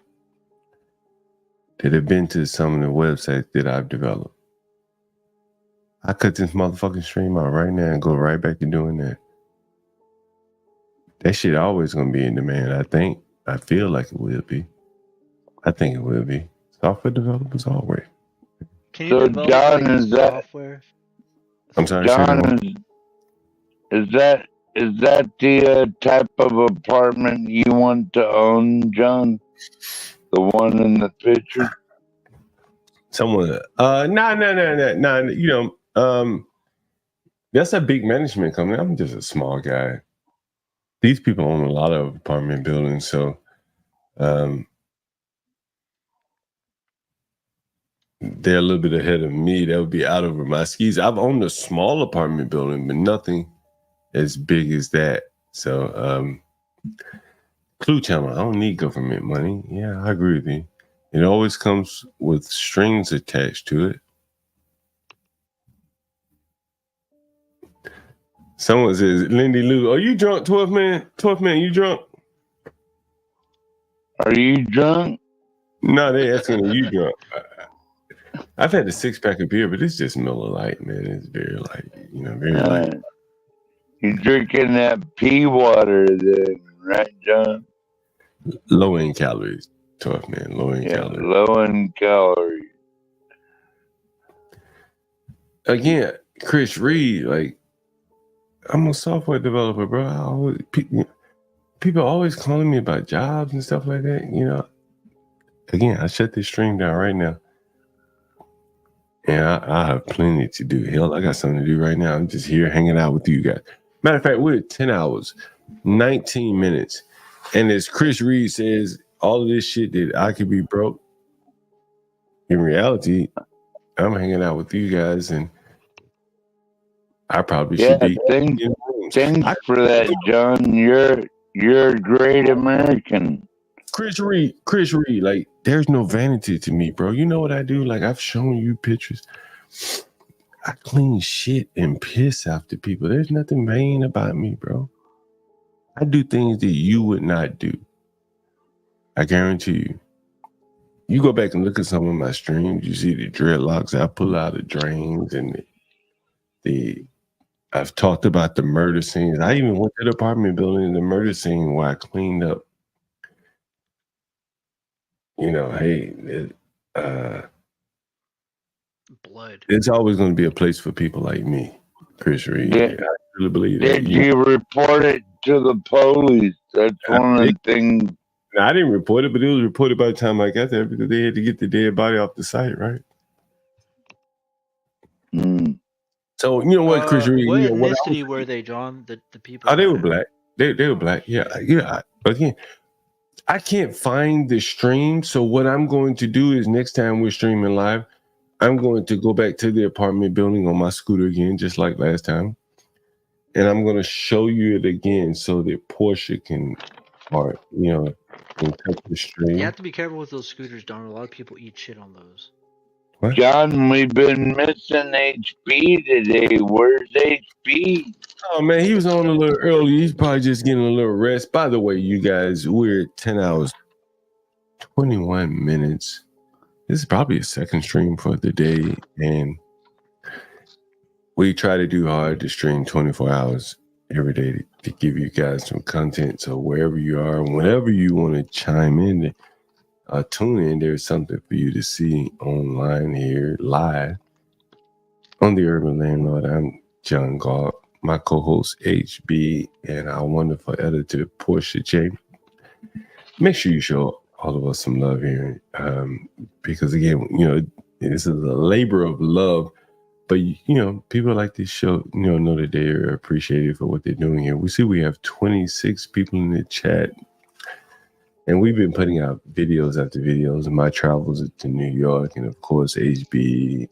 that have been to some of the websites that I've developed. I cut this motherfucking stream out right now and go right back to doing that. That shit always gonna be in demand, I think. I feel like it will be. I think it will be. Software developers always. Can you develop John, software? I'm sorry, John, is that the type of apartment you want to own, John? The one in the picture? Someone, no. You know, that's a big management company. I'm just a small guy. These people own a lot of apartment buildings, so they're a little bit ahead of me. That would be out over my skis. I've owned a small apartment building, but nothing as big as that. So, Clue Channel, I don't need government money. Yeah, I agree with you. It always comes with strings attached to it. Someone says, Lindy Lou, are you drunk, 12 man? 12 man, you drunk? Are you drunk? No, they asking, are you drunk? I've had a 6-pack of beer, but it's just Miller Lite, man. It's very light, you know, very light. You drinking that pea water then, right, John? Low in calories, 12 man, low in calories. Low in calories. Again, Chris Reed, like, I'm a software developer, bro. People always calling me about jobs and stuff like that. You know, again, I shut this stream down right now, and I have plenty to do. Hell, I got something to do right now. I'm just here hanging out with you guys. Matter of fact, we're at 10 hours, 19 minutes, and as Chris Reed says, all of this shit that I could be broke. In reality, I'm hanging out with you guys, and I probably should be. Thanks for that, John. You're a great American. Chris Reed, like, there's no vanity to me, bro. You know what I do? Like, I've shown you pictures. I clean shit and piss after people. There's nothing vain about me, bro. I do things that you would not do. I guarantee you. You go back and look at some of my streams, you see the dreadlocks I pull out of drains, and I've talked about the murder scenes. I even went to the apartment building in the murder scene where I cleaned up. You know, hey, blood. It's always going to be a place for people like me, Chris Reed. I really believe that. Did you report it to the police? That's one of the things. No, I didn't report it, but it was reported by the time I got there because they had to get the dead body off the site, right? So you know what, Chris Reed? What you know, ethnicity were they, John? The people? Oh, they were black. They were black. Yeah. Again, I can't find the stream. So what I'm going to do is next time we're streaming live, I'm going to go back to the apartment building on my scooter again, just like last time. And I'm going to show you it again so that Portia can touch the stream. You have to be careful with those scooters, Don. A lot of people eat shit on those. What? John, we've been missing HP today. Where's HP? Oh, man, he was on a little early. He's probably just getting a little rest. By the way, you guys, we're 10 hours, 21 minutes. This is probably a second stream for the day. And we try to do hard to stream 24 hours every day to give you guys some content. So wherever you are, whenever you want to chime in, tune in. There's something for you to see online here live on the Urban Landlord. I'm John Galt, my co-host HB, and our wonderful editor Portia J. Make sure you show all of us some love here, because again, this is a labor of love. But people like this show, know that they are appreciated for what they're doing here. We see we have 26 people in the chat. And we've been putting out videos after videos of my travels to New York and, of course, HB,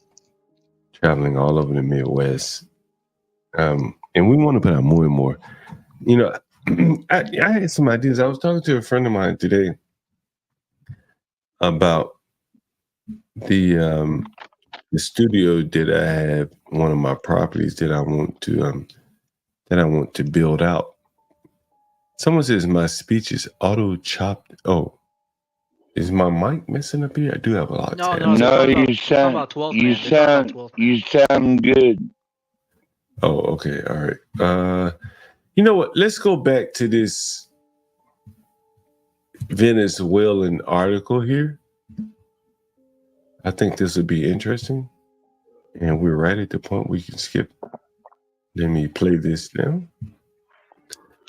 traveling all over the Midwest. And we want to put out more and more. You know, I had some ideas. I was talking to a friend of mine today about the studio that I have, one of my properties that I want to build out. Someone says my speech is auto chopped. Oh, is my mic messing up here? I do have a lot of tabs. No, you sound good. Oh, okay, all right. You know what? Let's go back to this Venezuelan article here. I think this would be interesting. And we're right at the point we can skip. Let me play this now.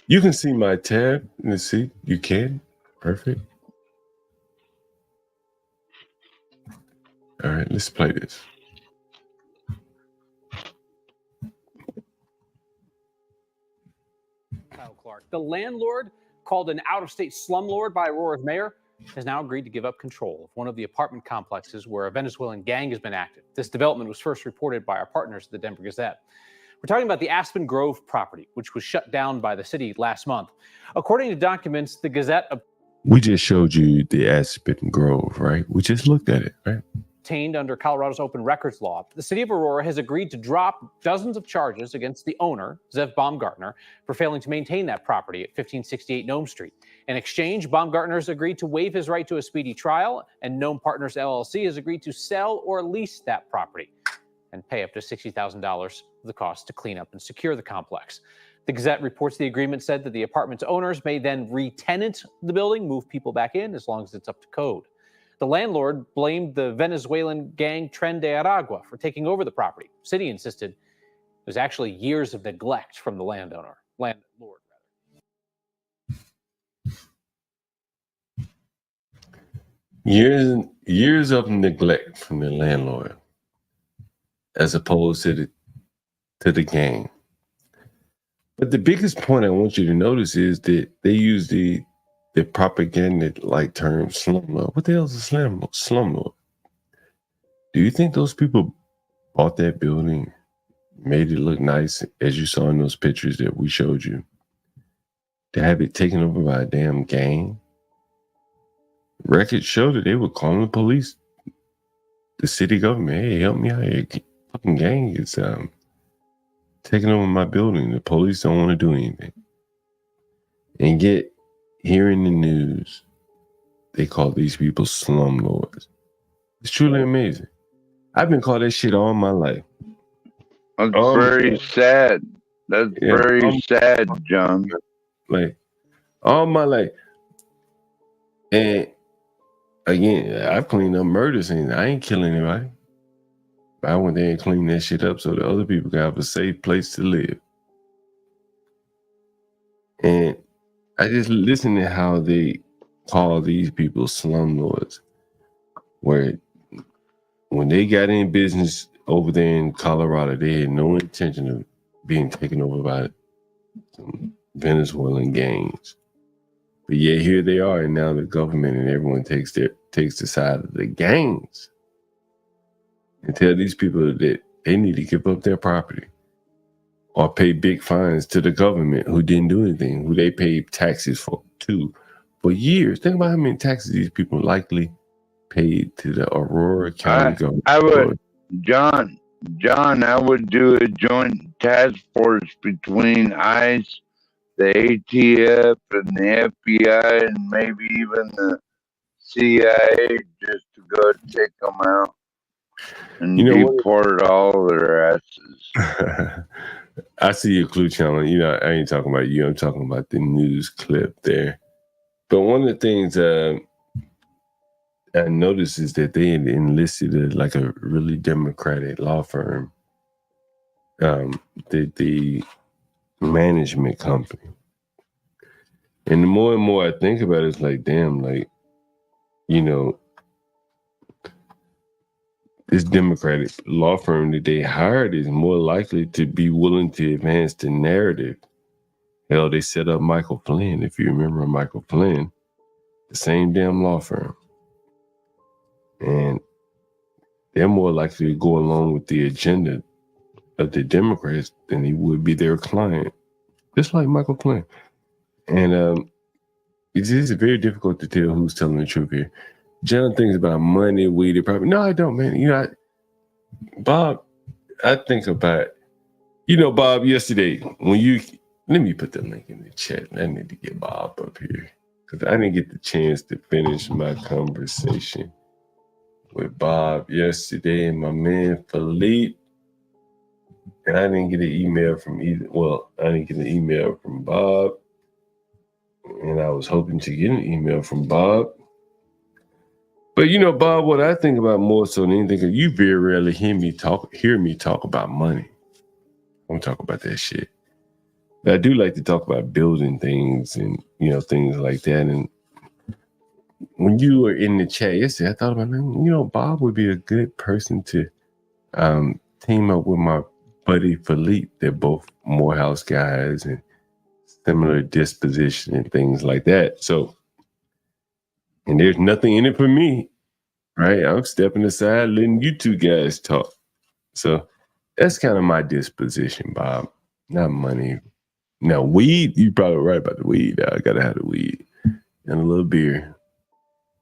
You can see my tab. Let's see. You can. Perfect. All right, let's play this. Kyle Clark, the landlord called an out-of-state slumlord by Aurora's mayor, has now agreed to give up control of one of the apartment complexes where a Venezuelan gang has been active. This development was first reported by our partners at the Denver Gazette. We're talking about the Aspen Grove property, which was shut down by the city last month. According to documents, the Gazette We just showed you the Aspen Grove, right? We just looked at it, right? obtained under Colorado's open records law, the city of Aurora has agreed to drop dozens of charges against the owner, Zev Baumgartner, for failing to maintain that property at 1568 Nome Street. In exchange, Baumgartner has agreed to waive his right to a speedy trial, and Nome Partners LLC has agreed to sell or lease that property and pay up to $60,000 for the cost to clean up and secure the complex. The Gazette reports the agreement said that the apartment's owners may then re-tenant the building, move people back in as long as it's up to code. The landlord blamed the Venezuelan gang Tren de Aragua for taking over the property. The city insisted it was actually years of neglect from the landlord. Years of neglect from the landlord, as opposed to the gang. But the biggest point I want you to notice is that they use the propaganda-like term slumlord. What the hell is a slumlord? Do you think those people bought that building, made it look nice, as you saw in those pictures that we showed you, to have it taken over by a damn gang? Records show that they were calling the police, the city government. Hey, help me out here. Fucking gang is taking over my building. The police don't want to do anything. And yet, here in the news, they call these people slumlords. It's truly amazing. I've been called that shit all my life. That's very sad. That's very sad, John. Like, all my life. And again, I've cleaned up murder scenes. I ain't killing anybody. But I went there and cleaned that shit up so that other people could have a safe place to live. And I just listen to how they call these people slumlords, where when they got in business over there in Colorado, they had no intention of being taken over by some Venezuelan gangs. But yet here they are, and now the government and everyone takes the side of the gangs and tell these people that they need to give up their property or pay big fines to the government who didn't do anything, who they paid taxes for years. Think about how many taxes these people likely paid to the Aurora County government. I would, John, I would do a joint task force between ICE, the ATF, and the FBI, and maybe even the CIA, just to go take them out and deport all their asses. I see your clue channel. You know, I ain't talking about you. I'm talking about the news clip there. But one of the things I noticed is that they enlisted a really democratic law firm, the management company. And the more and more I think about it, it's like, damn, like, you know, this democratic law firm that they hired is more likely to be willing to advance the narrative. Hell, they set up Michael Flynn, if you remember Michael Flynn, the same damn law firm. And they're more likely to go along with the agenda of the Democrats than he would be their client. Just like Michael Flynn. And it's very difficult to tell who's telling the truth here. John thinks about money, weed, and property. No, I don't, man. You know, Bob, I think about, Bob, yesterday, let me put the link in the chat. I need to get Bob up here because I didn't get the chance to finish my conversation with Bob yesterday and my man Philippe. And I didn't get an email from either. Well, I didn't get an email from Bob. And I was hoping to get an email from Bob. But Bob, what I think about more so than anything, you very rarely hear me talk about money. I don't talk about that shit. But I do like to talk about building things and things like that. And when you were in the chat yesterday, I thought about, Bob would be a good person to team up with my buddy Philippe. They're both Morehouse guys and similar disposition and things like that. So, and there's nothing in it for me, right? I'm stepping aside, letting you two guys talk. So that's kind of my disposition, Bob. Not money. Now, weed, you're probably right about the weed. I got to have the weed and a little beer.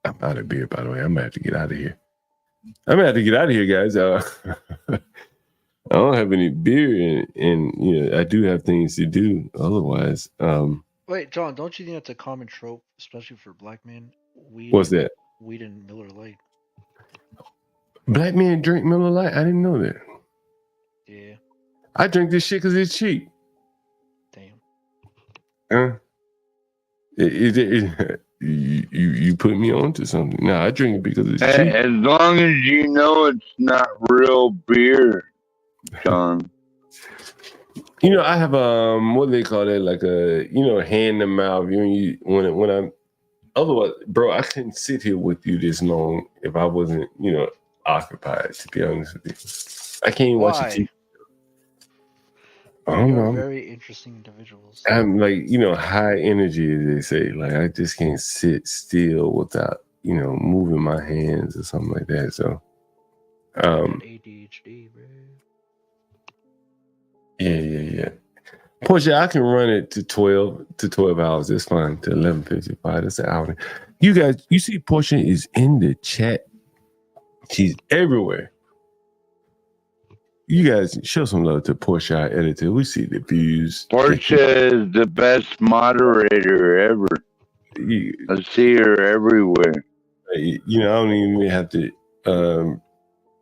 I'm out of beer, by the way. I'm going to have to get out of here. Guys. I don't have any beer, and I do have things to do otherwise. Wait, John, don't you think that's a common trope, especially for black men? What's that? Weed and Miller Lite. Black men drink Miller Lite? I didn't know that. Yeah. I drink this shit because it's cheap. Damn. You put me on to something. No, I drink it because it's cheap. As long as you know it's not real beer, John. I have what do they call that? Like a hand to mouth. When I'm otherwise, bro, I couldn't sit here with you this long if I wasn't occupied. To be honest with you, I can't even watch a TV. I don't know. Very interesting individuals. I'm like high energy, as they say. Like I just can't sit still without moving my hands or something like that. So, ADHD, bro. Yeah. Portia, I can run it to 12 hours. That's fine. To 11:55. That's an hour. You guys, you see Portia is in the chat. She's everywhere. You guys show some love to Portia, our editor. We see the views. Portia is the best moderator ever. I see her everywhere. I don't even have to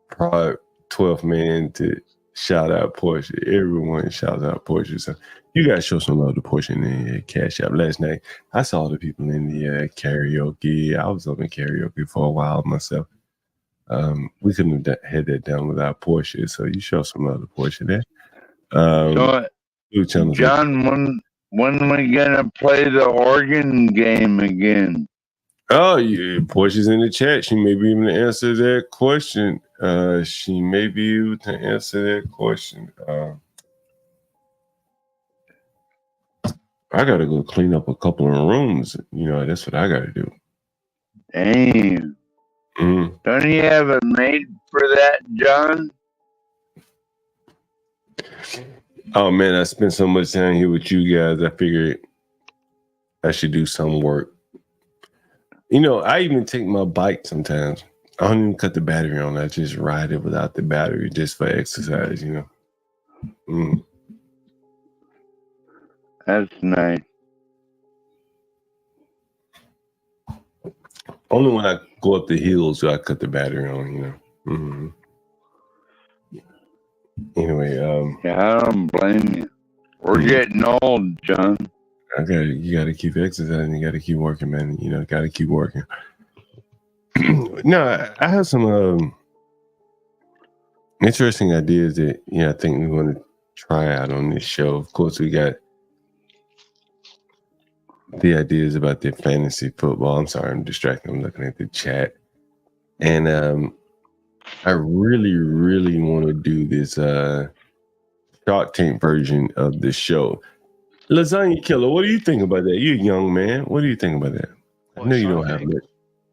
prod 12th man to shout out Portia. Everyone shouts out Portia. So you guys show some love to Portia in the Cash App. Last night, I saw the people in the karaoke. I was up in karaoke for a while myself. We couldn't have had that done without Portia. So you show some love to Portia there. John, when are we gonna play the organ game again? Oh, yeah, Portia's in the chat. She may be able to answer that question. I gotta go clean up a couple of rooms. That's what I gotta do. Damn. Mm-hmm. Don't you have a maid for that, John? Oh man, I spent so much time here with you guys. I figured I should do some work. I even take my bike sometimes. I don't even cut the battery on. I just ride it without the battery just for exercise, That's nice. Only when I go up the hills do I cut the battery on, Mm-hmm. Anyway, I don't blame you. We're getting old, John. You gotta keep exercising, you gotta keep working, man. Gotta keep working. No, I have some interesting ideas that I think we want to try out on this show. Of course, we got the ideas about the fantasy football. I'm sorry, I'm distracted. I'm looking at the chat. And I really, really want to do this Shark Tank version of the show. Lasagna Killer, what do you think about that? You're a young man. What do you think about that? I know you don't have it.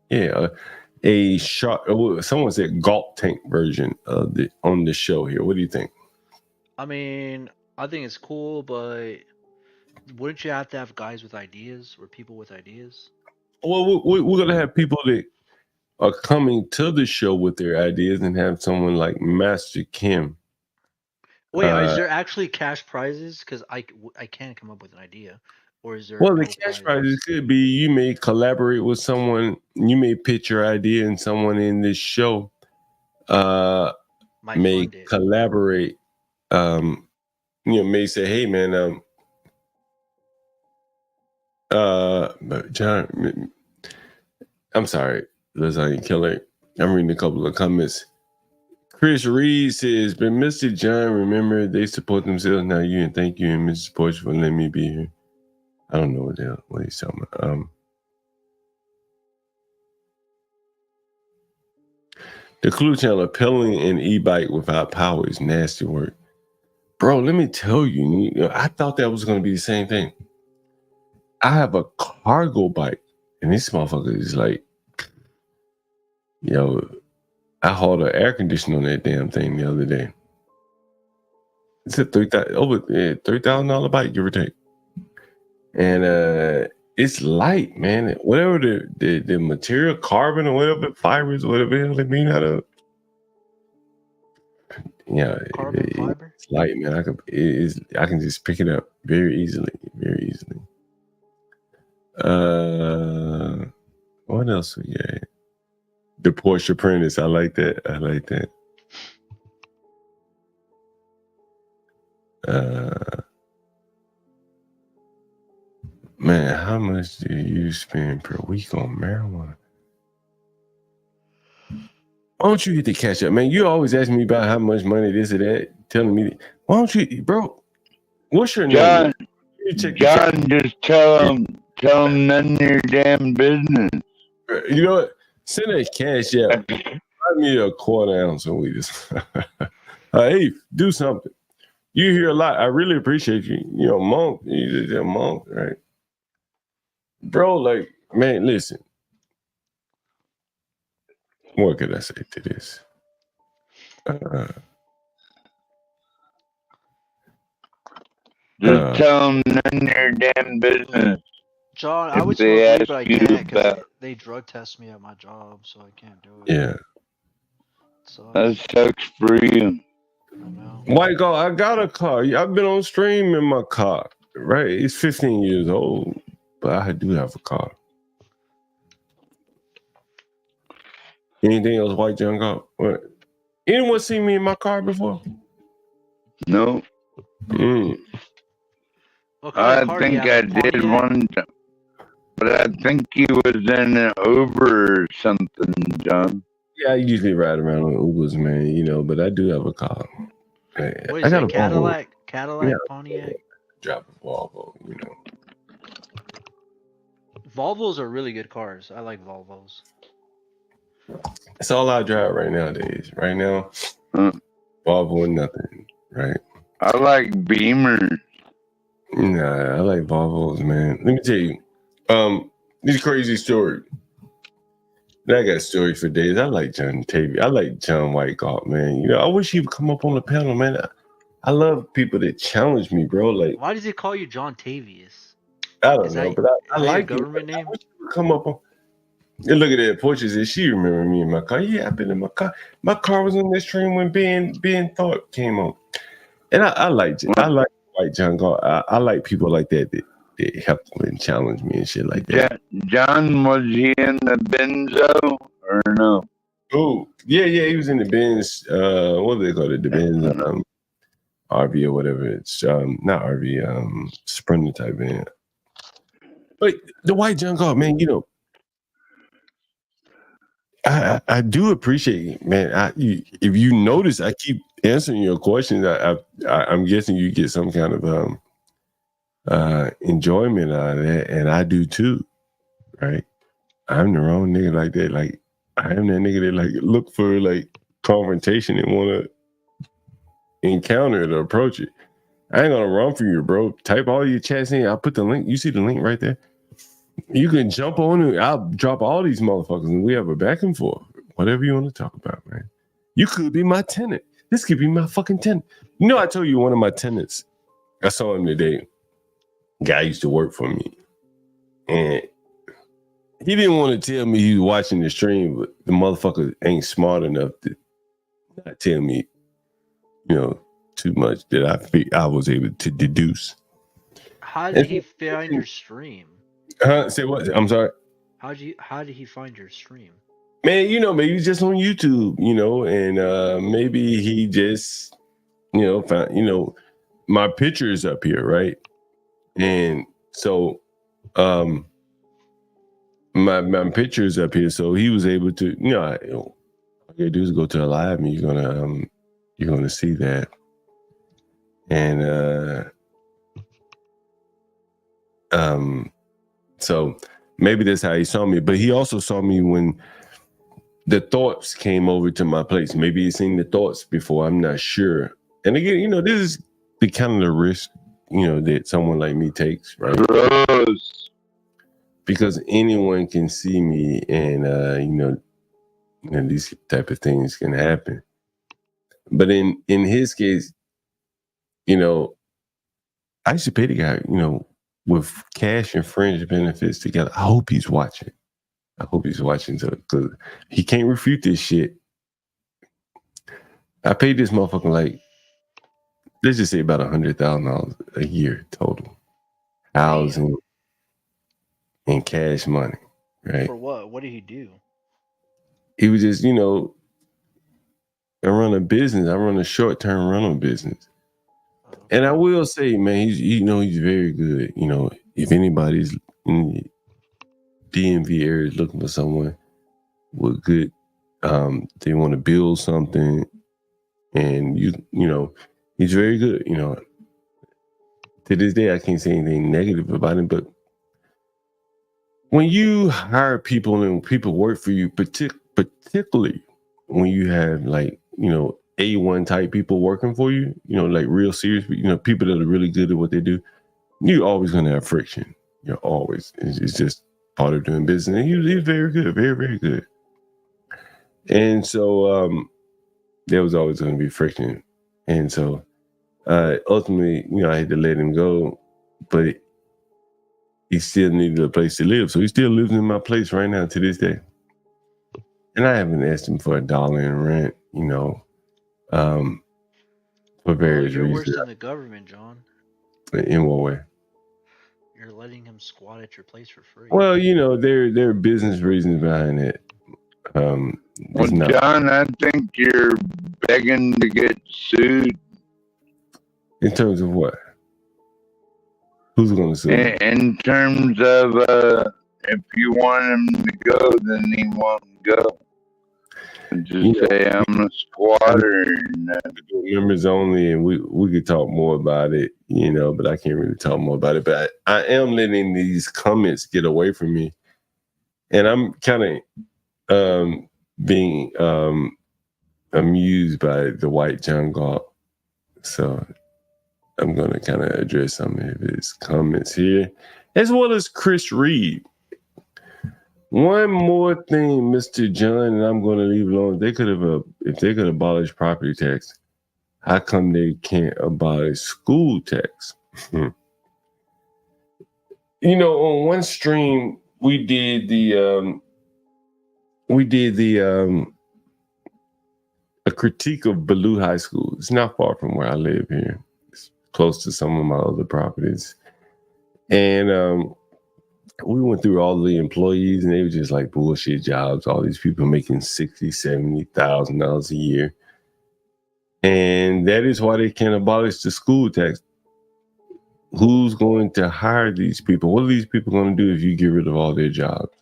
Yeah, a shark. Someone said Galt tank version of on the show here. What do you think? I mean, I think it's cool, but wouldn't you have to have guys with ideas or people with ideas? Well, we're gonna have people that are coming to the show with their ideas, and have someone like Master Kim. Wait, is there actually cash prizes? Because I can't come up with an idea. Or is there? Well, the cash prizes could be you may collaborate with someone, you may pitch your idea, and someone in this show may collaborate. May say, "Hey, man, but John, I'm sorry, Lasagna Killer. I'm reading a couple of comments." Chris Reed says, "But Mr. John, remember they support themselves now. You and thank you and Mrs. Porch for letting me be here." I don't know what he's talking about. The Clue Channel, pedaling an e-bike without power is nasty work. Bro, let me tell you, I thought that was going to be the same thing. I have a cargo bike, and this motherfucker is like, I hauled an air conditioner on that damn thing the other day. It's a $3,000 bike, give or take. And it's light, man. Whatever the material, carbon or whatever, fibers, whatever the hell they mean out of. Yeah, fiber. It's light, man. I can just pick it up very easily. What else we got? The Porsche Apprentice. I like that. Man, how much do you spend per week on marijuana? Why don't you hit the catch up, man? You always ask me about how much money this or that, telling me. Why don't you, bro? What's your name? John, just tell him none of your damn business. You know what? Send a cash out. Buy me a quarter ounce of weed. Hey, do something. You hear a lot. I really appreciate you. Monk. You're a monk, right? Bro, like, man, listen. What could I say to this? Just tell them none of your damn business. John, I would smoke weed, but I can't because they drug test me at my job, so I can't do it. Yeah. That sucks for you. White Galt, I got a car. I've been on stream in my car, right? It's 15 years old, but I do have a car. Anything else, White John Galt? What? Anyone seen me in my car before? No. I think I did one time, but I think he was in an Uber or something, John. Yeah, I usually ride around on Ubers, man, but I do have a car. What is that, Cadillac? Cadillac, Pontiac? Drop a Volvo, Volvos are really good cars. I like Volvos. That's all I drive right nowadays. Right now, Volvo and nothing, right? I like Beamer. Nah, I like Volvos, man. Let me tell you, this crazy story. I got stories for days. I like John Tavy. I like John White Galt, man. I wish he would come up on the panel, man. I love people that challenge me, bro. Like, why does he call you John Tavius? I don't know, but I like your government name. I wish he would come up on. And look at that. Portia said she remember me in my car. Yeah, I've been in my car. My car was on this train when Ben Thorpe came on, and I like White John Galt. I like people like that help and challenge me and shit like that. John, was he in the Benzo or no? Oh, yeah, he was in the Benz. What do they call it? The Benz RV or whatever. It's not RV, Sprinter type van. But the White John Galt, man, I do appreciate it, man. If you notice, I keep answering your questions. I'm guessing you get some kind of enjoyment out of that, and I do too, right? I'm the wrong nigga like that. Like, I am that nigga that like look for like confrontation and want to encounter it or approach it. I ain't gonna run for you, bro. Type all your chats in. I'll put the link. You see the link right there. You can jump on it. I'll drop all these motherfuckers and we have a back and forth. Whatever you want to talk about, man. You could be my tenant. This could be my fucking tenant. You know, I told you one of my tenants, I saw him today. Guy used to work for me. And he didn't want to tell me he was watching the stream, but the motherfucker ain't smart enough to not tell me, you know, too much that I was able to deduce. How did he find your stream? Say what? I'm sorry. How did he find your stream? Man, you know, maybe he's just on YouTube, you know, and maybe he just, you know, found, you know, my picture is up here, right? And so my picture is up here, so he was able to, you know, all you do is go to a live and you're gonna see that. And so maybe that's how he saw me, but he also saw me when the thoughts came over to my place. Maybe he's seen the thoughts before, I'm not sure. And again, you know, this is the kind of the risk, you know, that someone like me takes, right? Because anyone can see me, and you know, these type of things can happen. But in his case, you know, I used to pay the guy, you know, with cash and fringe benefits together. I hope he's watching. I hope he's watching, because he can't refute this shit. I paid this motherfucker like, let's just say about $100,000 a year total, housing and cash money, right? For what? What did he do? He was just, you know, I run a business. I run a short-term rental business. And I will say, man, he's very good. You know, if anybody's in the DMV area is looking for someone with good, they want to build something, and you know, he's very good. You know, to this day, I can't say anything negative about him, but when you hire people and people work for you, particularly when you have, like, you know, A1 type people working for you, you know, like real serious, you know, people that are really good at what they do, you're always going to have friction. You're always, it's just part of doing business. And he's very good, very, very good. And so there was always going to be friction. And so ultimately, you know, I had to let him go, but he still needed a place to live. So he still lives in my place right now to this day. And I haven't asked him for $1 in rent, you know, for various You're reasons. worse than the government, John. In what way? You're letting him squat at your place for free. Well, you know, there are business reasons behind it. Well, John, I think you're begging to get sued. In terms of what? Who's going to sue? In terms of if you want him to go, then he won't go. Just say I'm a squatter. Members only, and we could talk more about it, you know, but I can't really talk more about it. But I am letting these comments get away from me, and I'm kind of being amused by the white John Galt. So I'm going to kind of address some of his comments here, as well as Chris Reed. One more thing, Mr. John, and I'm going to leave it alone. If they could abolish property tax, how come they can't abolish school tax? You know, on one stream we did a critique of Ballou High School. It's not far from where I live here. It's close to some of my other properties, and we went through all the employees, and they were just like bullshit jobs. All these people making $60,000, $70,000 a year. And that is why they can't abolish the school tax. Who's going to hire these people? What are these people going to do if you get rid of all their jobs?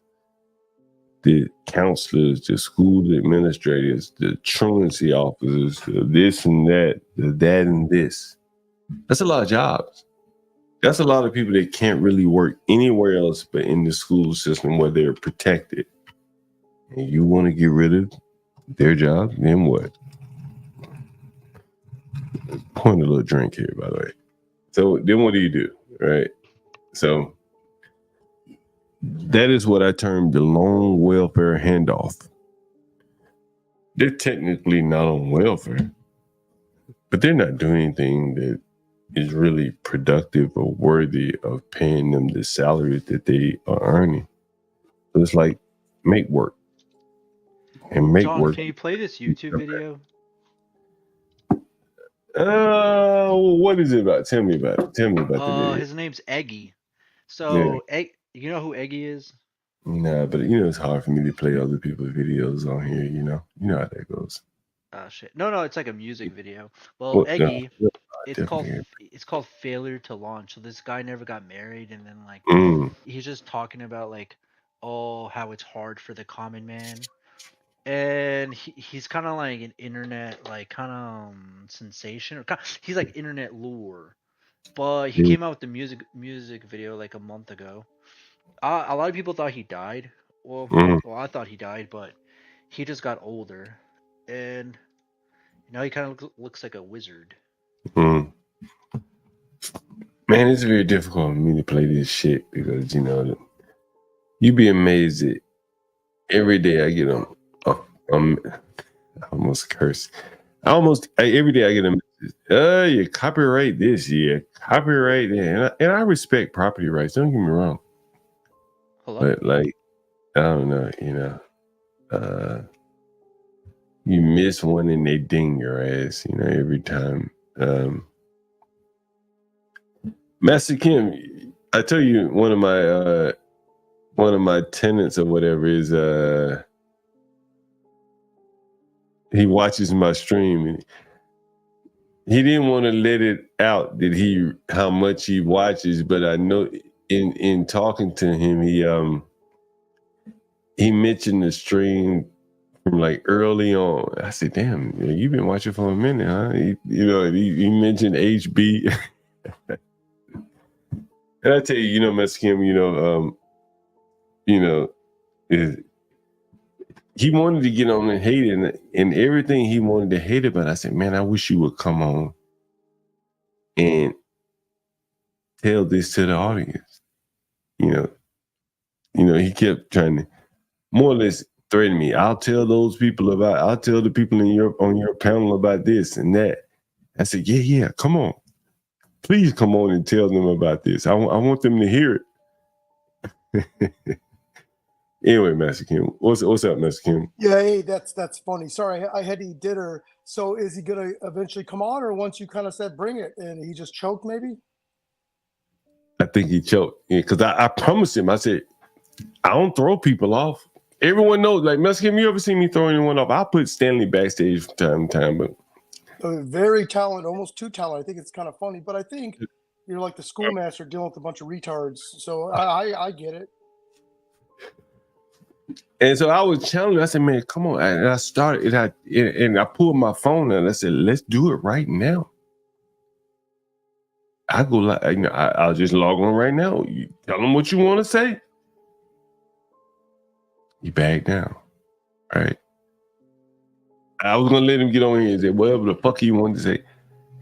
The counselors, the school administrators, the truancy officers, the this and that, the that and this. That's a lot of jobs. That's a lot of people that can't really work anywhere else but in the school system where they're protected. And you want to get rid of their job, then what? Point a little drink here, by the way. So then what do you do, right? So That is what I term the loan welfare handoff. They're technically not on welfare, but they're not doing anything that is really productive or worthy of paying them the salary that they are earning. So it's like, make work. And make John, work. can you play this YouTube video? What is it about? Tell me about it. Tell me about the video. His name's Eggy. So, you know who Eggy is? Nah, but it's hard for me to play other people's videos on here. You know how that goes. Oh shit! No, it's like a music video. Well, Eggy, it's called Failure to Launch. So this guy never got married, and then like he's just talking about like, how it's hard for the common man, and he's kind of like an internet like kind of sensation, or he's like internet lure, but he came out with the music video like a month ago. A lot of people thought he died. Well, I thought he died, but he just got older, and now he kind of looks like a wizard. Man, it's very difficult for me to play this shit because you be amazed that every day I get on. I almost curse. Every day I get a message. You copyright this, copyright that, and I respect property rights. Don't get me wrong. Hello? But like, I don't know, you miss one and they ding your ass, every time. Master Kim, I tell you, one of my tenants or whatever is he watches my stream and he didn't want to let it out that how much he watches, but I know in talking to him, he mentioned the stream from like early on. I said, "Damn, you've been watching for a minute, huh?" He mentioned HB, and I tell you, Mexican, he wanted to get on and hate it, and everything he wanted to hate about. I said, "Man, I wish you would come on and tell this to the audience." He kept trying to more or less threaten me. I'll tell the people on your panel about this and that. I said, yeah, come on. Please come on and tell them about this. I want them to hear it. Anyway, Master Kim, what's up, Master Kim? Yeah, hey, that's funny. Sorry, I had to eat dinner. So is he gonna eventually come on, or once you kind of said bring it, and he just choked maybe? I think he choked because I promised him. I said, I don't throw people off. Everyone knows, like, Mexican, you ever see me throw anyone off? I put Stanley backstage from time to time, but very talented, almost too talented. I think it's kind of funny, but I think you're like the schoolmaster dealing with a bunch of retards. So I get it. And so I was challenging. I said, "Man, come on!" And I started, and I pulled my phone out. And I said, "Let's do it right now." I go like, I'll just log on right now. You tell them what you want to say. He backed down, right? I was gonna let him get on here and say whatever the fuck he wanted to say,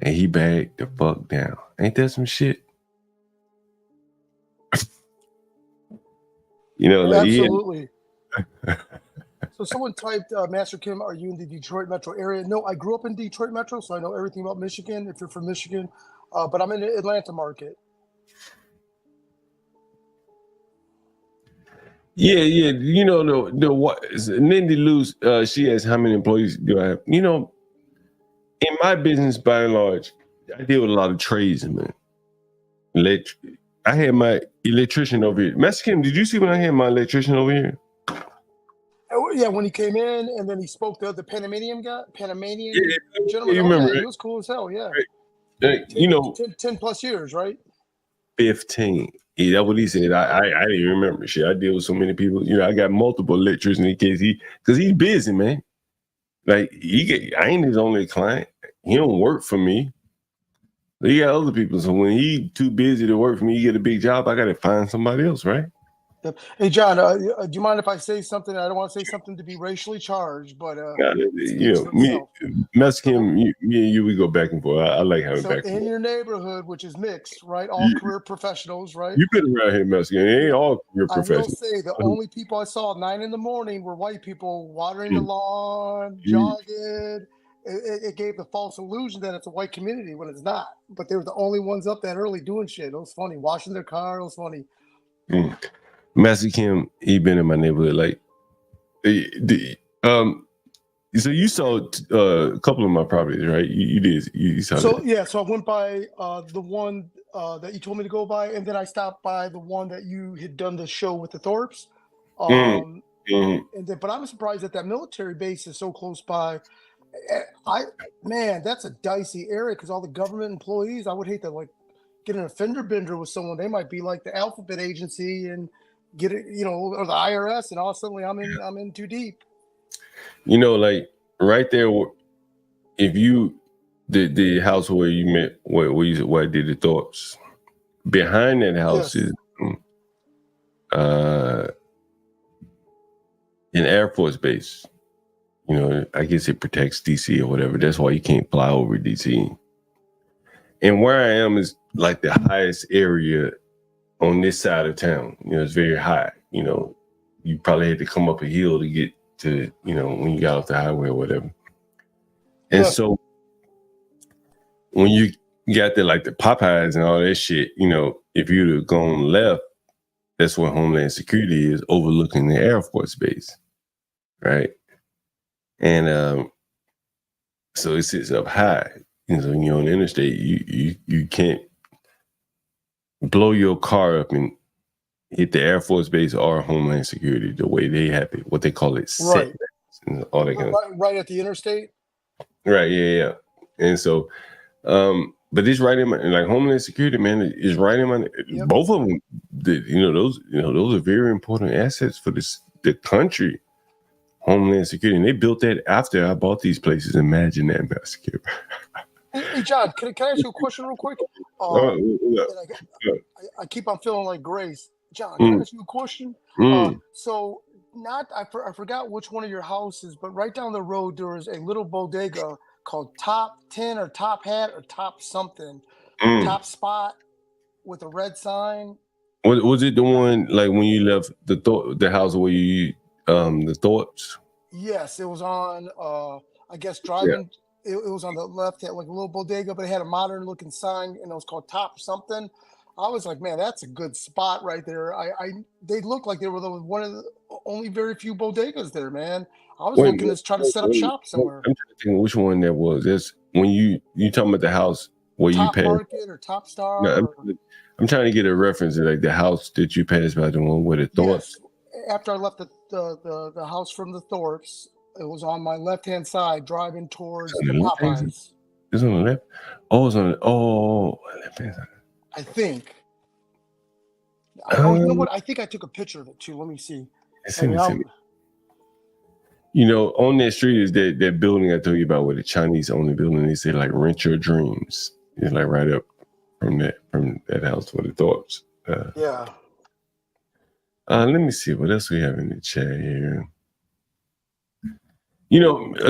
and he backed the fuck down. Ain't that some shit? Absolutely. So someone typed, Master Kim, are you in the Detroit metro area? No, I grew up in Detroit metro, so I know everything about Michigan. If you're from Michigan, but I'm in the Atlanta market. Yeah. The what? Mindy Luce, she asks how many employees do I have? In my business, by and large, I deal with a lot of tradesmen. I had my electrician over here. Master Kim, did you see when I had my electrician over here? Oh, yeah, when he came in and then he spoke to the Panamanian gentleman. You remember He was cool as hell. Yeah. 10 plus years, right? 15. Yeah, that's what he said. I didn't remember shit. I deal with so many people. I got multiple electricians in case because he's busy, man. Like I ain't his only client. He don't work for me. He got other people. So when he too busy to work for me, he get a big job, I gotta find somebody else, right? Yep. Hey, John, do you mind if I say something? I don't want to say something to be racially charged, but Mexican, me and you, we go back and forth. I like having back and in forth. your neighborhood, which is mixed, right? All career professionals, right? You've been around here, Mexican. It ain't all career professionals. I will say the only people I saw at 9 a.m. were white people watering the lawn, jogging. It gave the false illusion that it's a white community when it's not. But they were the only ones up that early doing shit. It was funny. Washing their car. It was funny. Mexican, he been in my neighborhood. Like, so you saw a couple of my properties, right? You did. You saw so that. Yeah. So I went by the one that you told me to go by, and then I stopped by the one that you had done the show with the Thorpes. And then, but I'm surprised that military base is so close by. Man, that's a dicey area because all the government employees. I would hate to like get in a fender bender with someone. They might be like the alphabet agency and get it, or the IRS, and all of a sudden I'm in too deep. Like right there, if you the house where you met, where I did the Thorpes, behind that house is an Air Force base. I guess it protects DC or whatever. That's why you can't fly over DC. And where I am is like the highest area on this side of town. It's very high. You probably had to come up a hill to get to, when you got off the highway or whatever. And so when you got there, like the Popeyes and all that shit, if you'd have gone left, that's where Homeland Security is, overlooking the Air Force base, right? And so it sits up high. So when you're on the interstate, you can't blow your car up and hit the Air Force base or Homeland Security the way they have it, what they call it, right, and all that kind of stuff. Right at the interstate. Right, yeah. And so, but it's right in my, like, Homeland Security, man, is right in my. Both of them, those are very important assets for the country. Homeland Security, and they built that after I bought these places. Imagine that, Mexican. Hey, John, can I ask you a question real quick? I keep on feeling like Grace. John, can I ask you a question? So I forgot which one of your houses, but right down the road there is a little bodega called Top 10 or Top Hat or Top something, Top Spot with a red sign. Was it the one like when you left the house where you the Thorpes? Yes, it was on. I guess driving. Yeah. It was on the left, had like a little bodega, but it had a modern looking sign, and it was called Top something. I was like, man, that's a good spot right there. They looked like they were one of the only very few bodegas there, man. I was looking to try to set up shop somewhere. I'm trying to think which one that was. That's when you talking about the house where Top you passed Market or Top Star. No, I'm trying to get a reference to like the house that you passed by, the one with the Thorpes. Yes. After I left the house from the Thorpes, it was on my left-hand side, driving towards the Popeyes. It's on the left. Oh, it's on the left-hand side. I think. You know what? I think I took a picture of it too. Let me see. On that street is that building I told you about, where the Chinese own the building. They say like Rent Your Dreams. It's like right up from that house for the Thorpes. Yeah. Let me see what else we have in the chat here.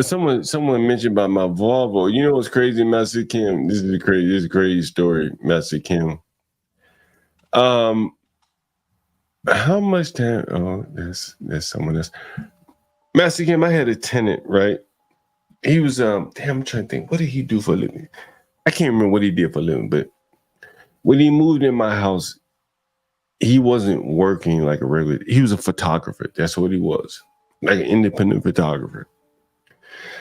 Someone mentioned about my Volvo. You know what's crazy, Master Kim? This is a crazy story, Master Kim. How much time? Oh, that's someone else. Master Kim, I had a tenant, right? He was I'm trying to think, what did he do for a living? I can't remember what he did for a living, but when he moved in my house, he wasn't working like a regular. He was a photographer. That's what he was, like an independent photographer.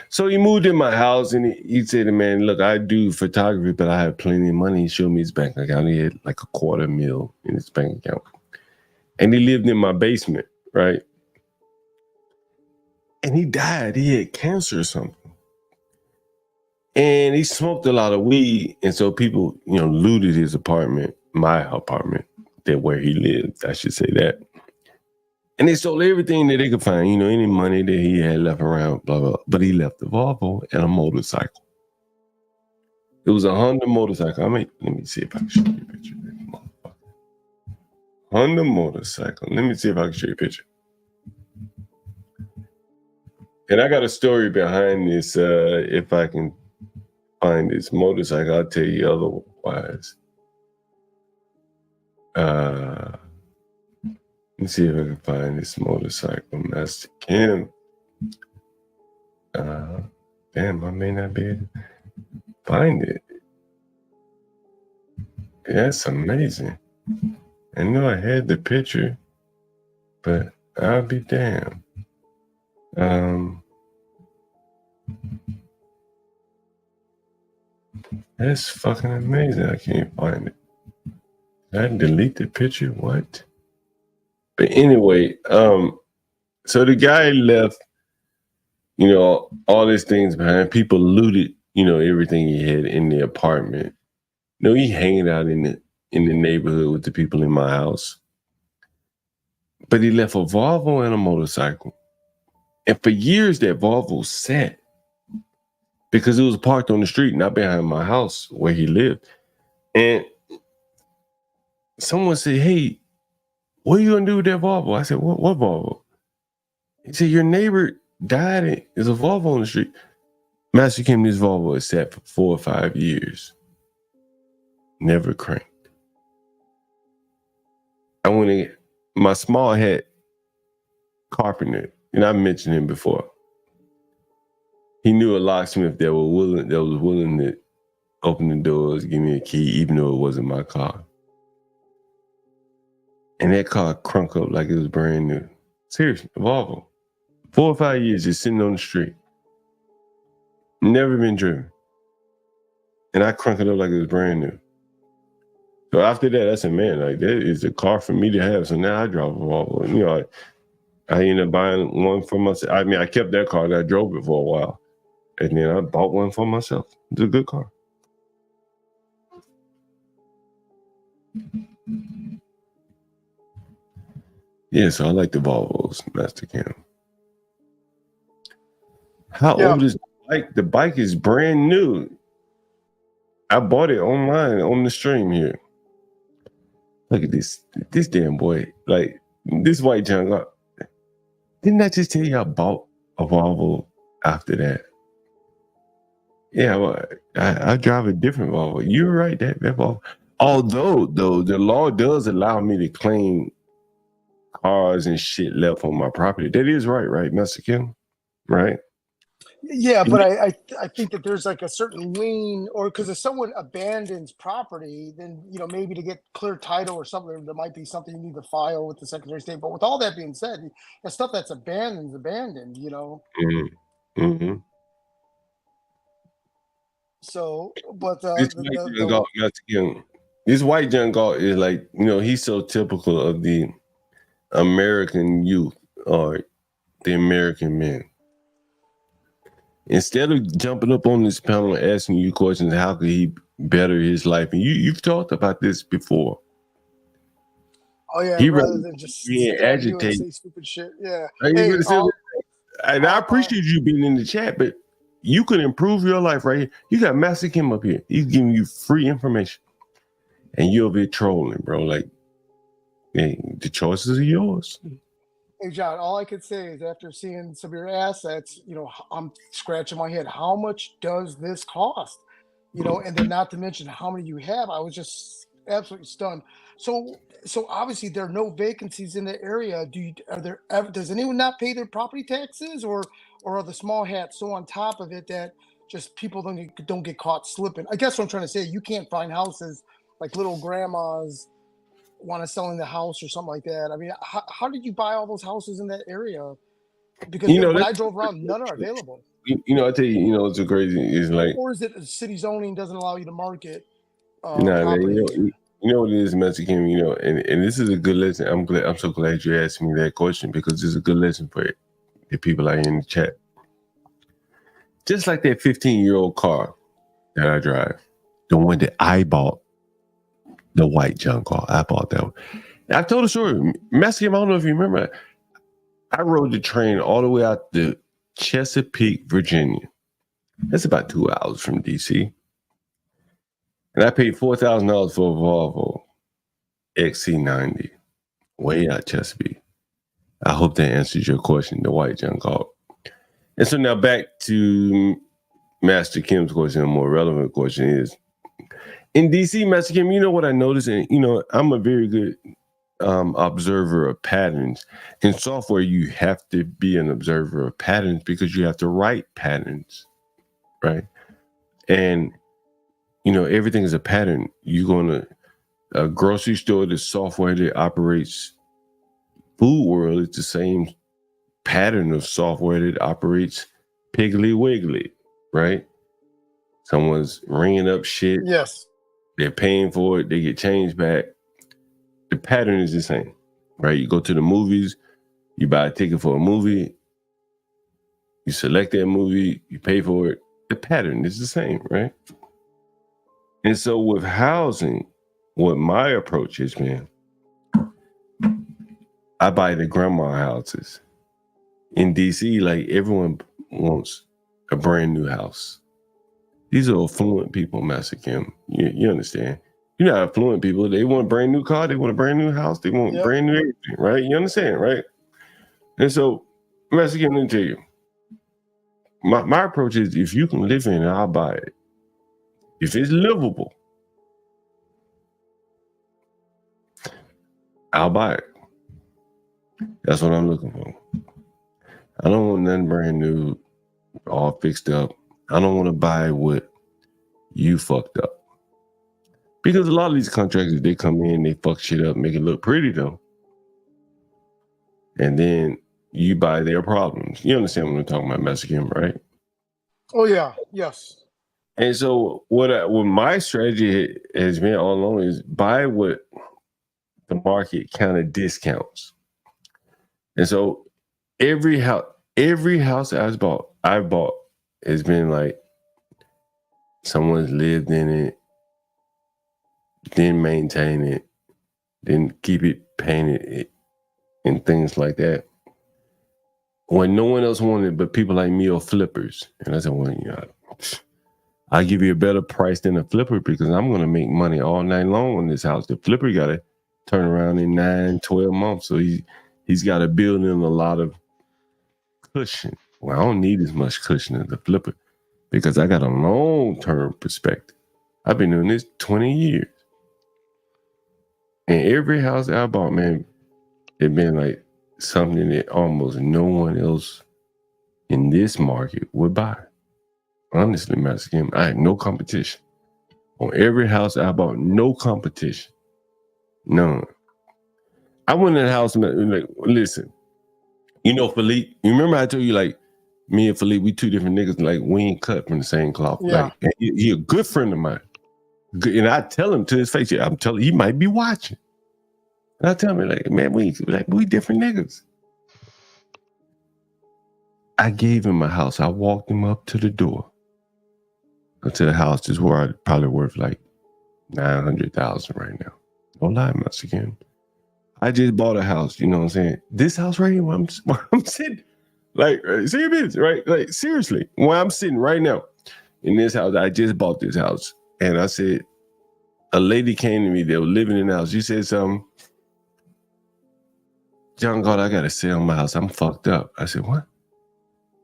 So he moved in my house and he said to me, man, look, I do photography, but I have plenty of money. He showed me his bank account. He had like $250,000 in his bank account. And he lived in my basement, right? And he died. He had cancer or something. And he smoked a lot of weed. And so people, looted his apartment, my apartment, where he lived, I should say that. And they stole everything that they could find, any money that he had left around, blah, blah. But he left the Volvo and a motorcycle. It was a Honda motorcycle. Let me see if I can show you a picture of that motherfucker. Honda motorcycle. Let me see if I can show you a picture. And I got a story behind this. If I can find this motorcycle, I'll tell you otherwise. Let's see if I can find this motorcycle. Master Kim. Damn, I may not be able to find it. That's amazing. I know I had the picture, but I'll be damned. That's fucking amazing. I can't find it. Did I delete the picture? What? But anyway, so the guy left, all these things behind. People looted, everything he had in the apartment. He hanging out in the neighborhood with the people in my house. But he left a Volvo and a motorcycle. And for years that Volvo sat because it was parked on the street, not behind my house where he lived. And someone said, "Hey, what are you gonna do with that Volvo?" I said, What Volvo? He said, "Your neighbor died. There's a Volvo on the street." Master Kim, this Volvo has sat for 4 or 5 years. Never cranked. I went in, my small hat carpenter, and I mentioned him before. He knew a locksmith that was willing to open the doors, give me a key, even though it wasn't my car. And that car crunk up like it was brand new. Seriously, a Volvo. 4 or 5 years just sitting on the street. Never been driven. And I crunk it up like it was brand new. So after that, I said, man, like that is a car for me to have. So now I drive a Volvo. I ended up buying one for myself. I mean, I kept that car and I drove it for a while. And then I bought one for myself. It's a good car. Yeah, so I like the Volvos, Master Kim. How old is the bike? The bike is brand new. I bought it online on the stream here. Look at this damn boy. Like, this white junk. Didn't I just tell you I bought a Volvo after that? Yeah, well, I drive a different Volvo. You're right, that Volvo. Although, though, the law does allow me to claim cars and shit left on my property. That is right, Master Kim? Right? Yeah, but I think that there's like a certain lien, or because if someone abandons property, then maybe to get clear title or something, there might be something you need to file with the Secretary of State. But with all that being said, the stuff that's abandoned is abandoned. Mm-hmm. Mm-hmm. So, but this white young Galt is like, he's so typical of the American youth or the American men. Instead of jumping up on this panel and asking you questions, how could he better his life? And you've talked about this before. Oh yeah, rather than just stand you and say stupid shit. Yeah. Hey, and I appreciate you being in the chat, but you could improve your life right here. You got Master Kim up here. He's giving you free information. And you're a bit trolling, bro. Like, hey, the choices are yours. Hey, John, all I could say is after seeing some of your assets, I'm scratching my head. How much does this cost? And then not to mention how many you have. I was just absolutely stunned. So obviously there are no vacancies in the area. Does anyone not pay their property taxes, or are the small hats so on top of it that just people don't get caught slipping? I guess what I'm trying to say, you can't find houses like little grandmas want to sell in the house or something like that. I mean, how did you buy all those houses in that area? Because when I drove around, none are available. I tell you, it's so crazy. It's like, or is it city zoning doesn't allow you to market? Man, you know what it is, Master Kim. And this is a good lesson. I'm so glad you asked me that question, because this is a good lesson for the people out here in the chat. Just like that 15-year-old car that I drive, the one that I bought. The white junk car. I bought that one. I've told a story. Master Kim, I don't know if you remember. I rode the train all the way out to Chesapeake, Virginia. That's about 2 hours from DC. And I paid $4,000 for a Volvo XC90. Way out Chesapeake. I hope that answers your question, the white John Galt. And so now back to Master Kim's question, a more relevant question is, in DC, Master Kim, you know what I noticed? And, you know, I'm a very good observer of patterns. In software, you have to be an observer of patterns because you have to write patterns, right? And, you know, everything is a pattern. You're going to a grocery store, the software that operates Food World is the same pattern of software that operates Piggly Wiggly, right? Someone's ringing up shit. Yes. They're paying for it. They get changed back. The pattern is the same, right? You go to the movies, you buy a ticket for a movie, you select that movie, you pay for it. The pattern is the same, right? And so with housing, what my approach has been, I buy the grandma houses. In DC, like everyone wants a brand new house. These are affluent people, Master Kim. You understand? You're not affluent people. They want a brand new car. They want a brand new house. They want brand new everything, right? You understand, right? And so, Master Kim, let me tell you, my approach is if you can live in it, I'll buy it. If it's livable, I'll buy it. That's what I'm looking for. I don't want nothing brand new, all fixed up. I don't want to buy what you fucked up. Because a lot of these contractors, they come in, they fuck shit up, make it look pretty though. And then you buy their problems. You understand what I'm talking about, Master Kim, right? Oh yeah, yes. And so what my strategy has been all along is buy what the market kind of discounts. And so every house I've bought has been like someone's lived in it, didn't maintain it, didn't keep it painted, and things like that. When no one else wanted it, but people like me are flippers. And I said, well, you know, I'll give you a better price than a flipper because I'm going to make money all night long on this house. The flipper got to turn around in 9, 12 months. So he's got to build in a lot of cushion. Well, I don't need as much cushion as the flipper because I got a long-term perspective. I've been doing this 20 years. And every house I bought, man, it been like something that almost no one else in this market would buy. Honestly, Master Kim, I had no competition. On every house I bought, no competition. None. I went in the house and like, listen, you know, Philippe, you remember I told you, like, me and Philippe, we two different niggas, like, we ain't cut from the same cloth. Yeah. Like, he a good friend of mine. And I tell him to his face, I'm telling he might be watching. And I tell him, like, man, we different niggas. I gave him a house. I walked him up to the door. To the house is where I'd probably worth like $900,000 right now. Don't lie, Master Kim. I just bought a house, you know what I'm saying? This house right here where I'm sitting, like, serious, right? Like, seriously, where I'm sitting right now in this house, I just bought this house. And I said, a lady came to me, they were living in the house. She said something, John God, I got to sell my house. I'm fucked up. I said, what?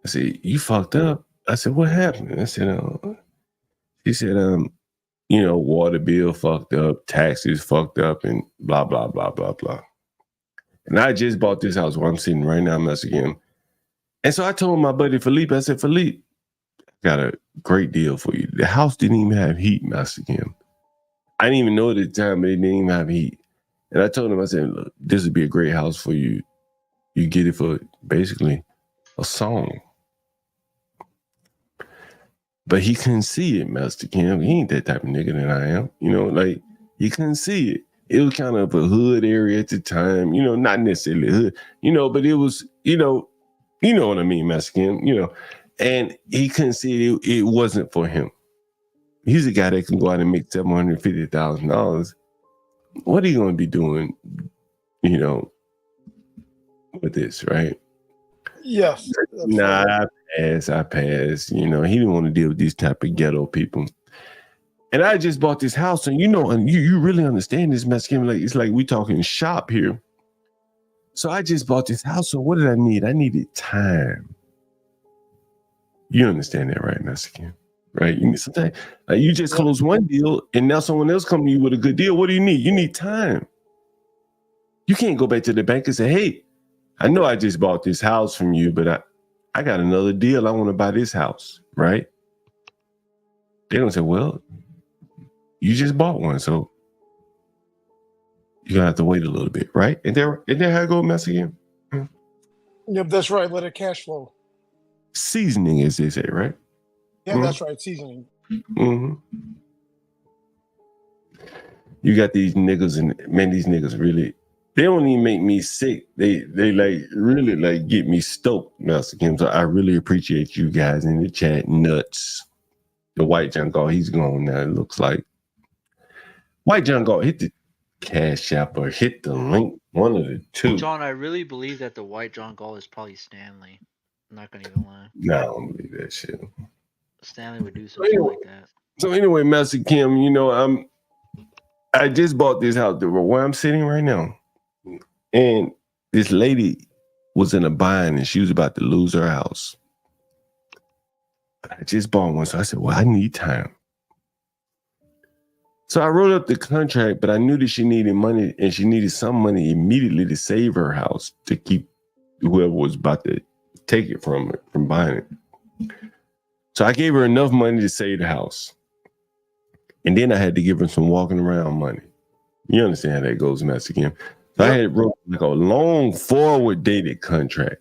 I said, you fucked up? I said, what happened? I said, she said, you know, water bill fucked up, taxes fucked up, and blah, blah, blah, blah, blah. And I just bought this house where I'm sitting right now, Master Kim. And so I told my buddy Philippe, I said, Philippe, I got a great deal for you. The house didn't even have heat, Master Kim. I didn't even know at the time, but it didn't even have heat. And I told him, I said, look, this would be a great house for you. You get it for basically a song. But he couldn't see it, Master Kim. He ain't that type of nigga that I am. You know, like, he couldn't see it. It was kind of a hood area at the time, you know, not necessarily hood, you know, but it was, you know what I mean, Master Kim, you know. And he couldn't see it. It wasn't for him. He's a guy that can go out and make $750,000. What are you going to be doing, you know, with this, right? Yes. Nah, I pass. You know, he didn't want to deal with these type of ghetto people. And I just bought this house, and you know, and you really understand this, Master Kim. Like, it's like we talking shop here. So I just bought this house. So what did I need? I needed time. You understand that, right, Master Kim? Right? You need sometimes you just close one deal and now someone else comes to you with a good deal. What do you need? You need time. You can't go back to the bank and say, hey, I know I just bought this house from you, but I got another deal. I want to buy this house, right? They're going to say, well, you just bought one, so you're going to have to wait a little bit, right? And there how it goes, Master Kim? Yep, that's right. Let it cash flow. Seasoning, as they say, right? Yeah, that's right. Seasoning. Mm-hmm. You got these niggas, and man, these niggas really, they don't even make me sick. They like really like get me stoked, Master Kim. So I really appreciate you guys in the chat. Nuts. The White John Galt, he's gone now. It looks like White John Galt hit the Cash App or hit the link. One of the two. John, I really believe that the White John Galt is probably Stanley. I'm not gonna even lie. No, I don't believe that shit. Stanley would do something like that. So anyway, Master Kim, you know, I just bought this house where I'm sitting right now. And this lady was in a bind and she was about to lose her house. I just bought one. So I said, well, I need time. So I wrote up the contract, but I knew that she needed money and she needed some money immediately to save her house to keep whoever was about to take it from her, from buying it. So I gave her enough money to save the house. And then I had to give her some walking around money. You understand how that goes, Master Kim. So I had wrote like a long forward dated contract.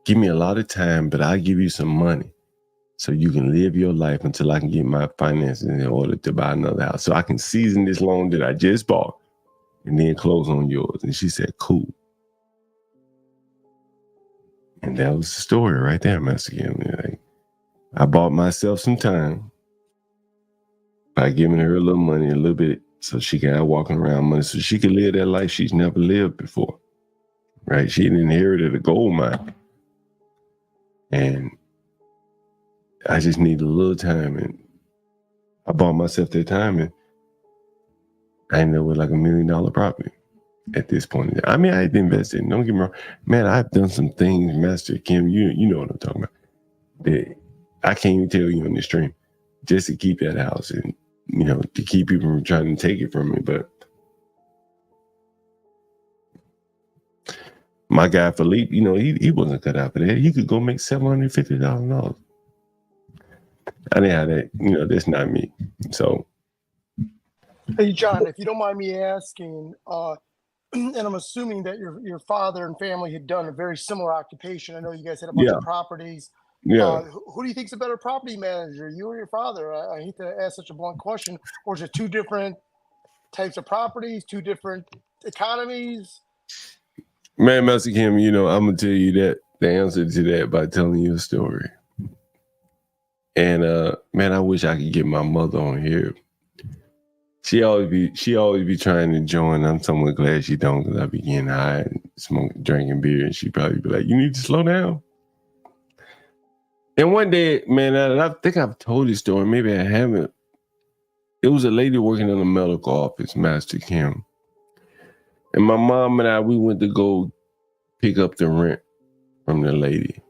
Give me a lot of time, but I'll give you some money so you can live your life until I can get my finances in order to buy another house. So I can season this loan that I just bought and then close on yours. And she said, cool. And that was the story right there, Master Kim. Like, I bought myself some time by giving her a little money, a little bit, so she can have walking around money, so she could live that life she's never lived before, right? She inherited a gold mine. And I just needed a little time, and I bought myself that time, and I ended up with like $1 million property at this point. I mean, I had invested. Don't get me wrong. Man, I've done some things, Master Kim, you know what I'm talking about, that I can't even tell you on the stream, just to keep that house and, you know, to keep people from trying to take it from me. But my guy, Philippe, you know, he wasn't cut out for that. He could go make $750,000. I didn't have that, you know, that's not me. So. Hey, John, if you don't mind me asking, and I'm assuming that your father and family had done a very similar occupation. I know you guys had a bunch of properties. Yeah. Who do you think's a better property manager, you or your father? I hate to ask such a blunt question. Or is it two different types of properties, two different economies? Man, Master Kim, you know, I'm gonna tell you that the answer to that by telling you a story. And man, I wish I could get my mother on here. She always be trying to join. I'm somewhat glad she don't, because I be getting high and drinking beer, and she probably be like, "You need to slow down." And one day, man, I think I've told this story. Maybe I haven't. It was a lady working in a medical office, Master Kim. And my mom and I, we went to go pick up the rent from the lady.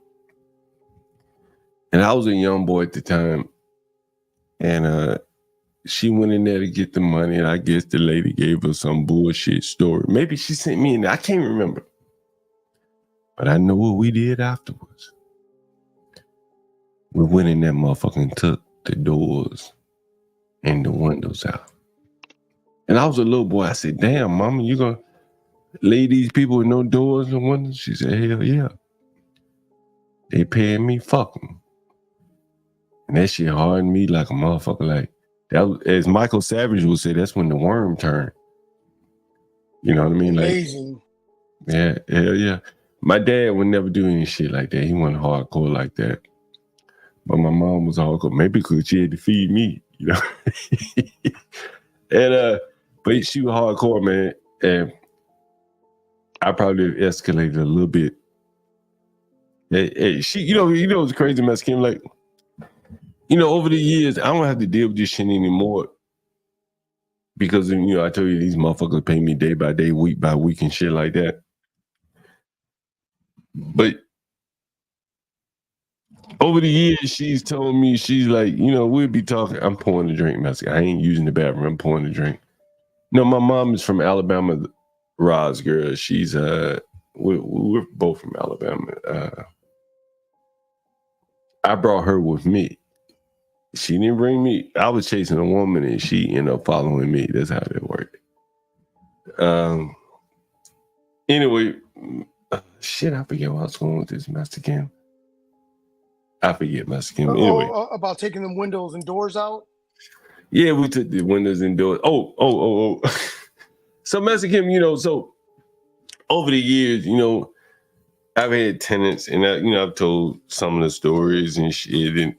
And I was a young boy at the time. And she went in there to get the money. And I guess the lady gave her some bullshit story. Maybe she sent me in there. I can't remember. But I know what we did afterwards. We went in that motherfucker and took the doors and the windows out. And I was a little boy. I said, damn, mama, you gonna leave these people with no doors and windows? She said, hell yeah. They paying me, fuck them. And that shit hardened me like a motherfucker. Like, that, as Michael Savage would say, that's when the worm turned. You know what I mean? Like, amazing. Yeah, hell yeah. My dad would never do any shit like that. He wasn't hardcore like that. But my mom was hardcore. Maybe because she had to feed me, you know. And but she was hardcore, man. And I probably escalated a little bit. She, you know what's crazy, Master Kim? Like, you know, over the years, I don't have to deal with this shit anymore. because I told you these motherfuckers pay me day by day, week by week, and shit like that. But over the years, she's told me, she's like, we'll be talking. I'm pouring a drink, man. I ain't using the bathroom. I'm pouring a drink. No, my mom is from Alabama. Roz girl, she's we're both from Alabama. I brought her with me. She didn't bring me. I was chasing a woman, and she ended up following me. That's how that worked. Anyway, shit, I forget what I was going with this, Master Kim. I forget, Master Kim. Anyway, about taking the windows and doors out. Yeah, we took the windows and doors. Oh. So, Master Kim, so over the years, I've had tenants, and I've told some of the stories and shit. And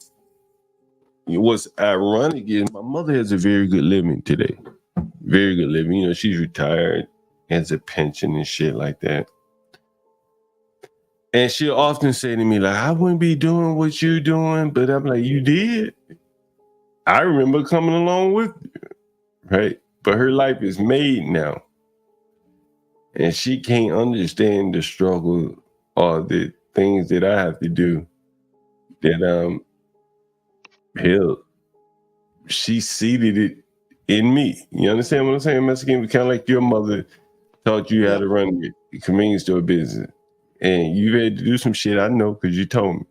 what's ironic is my mother has a very good living today. Very good living. She's retired, has a pension and shit like that. And she'll often say to me, like, I wouldn't be doing what you're doing, but I'm like, you did? I remember coming along with you, right? But her life is made now. And she can't understand the struggle or the things that I have to do that, hell, she seeded it in me. You understand what I'm saying, Mexican? Kind of like your mother taught you how to run the convenience store business. And you had to do some shit, I know, because you told me.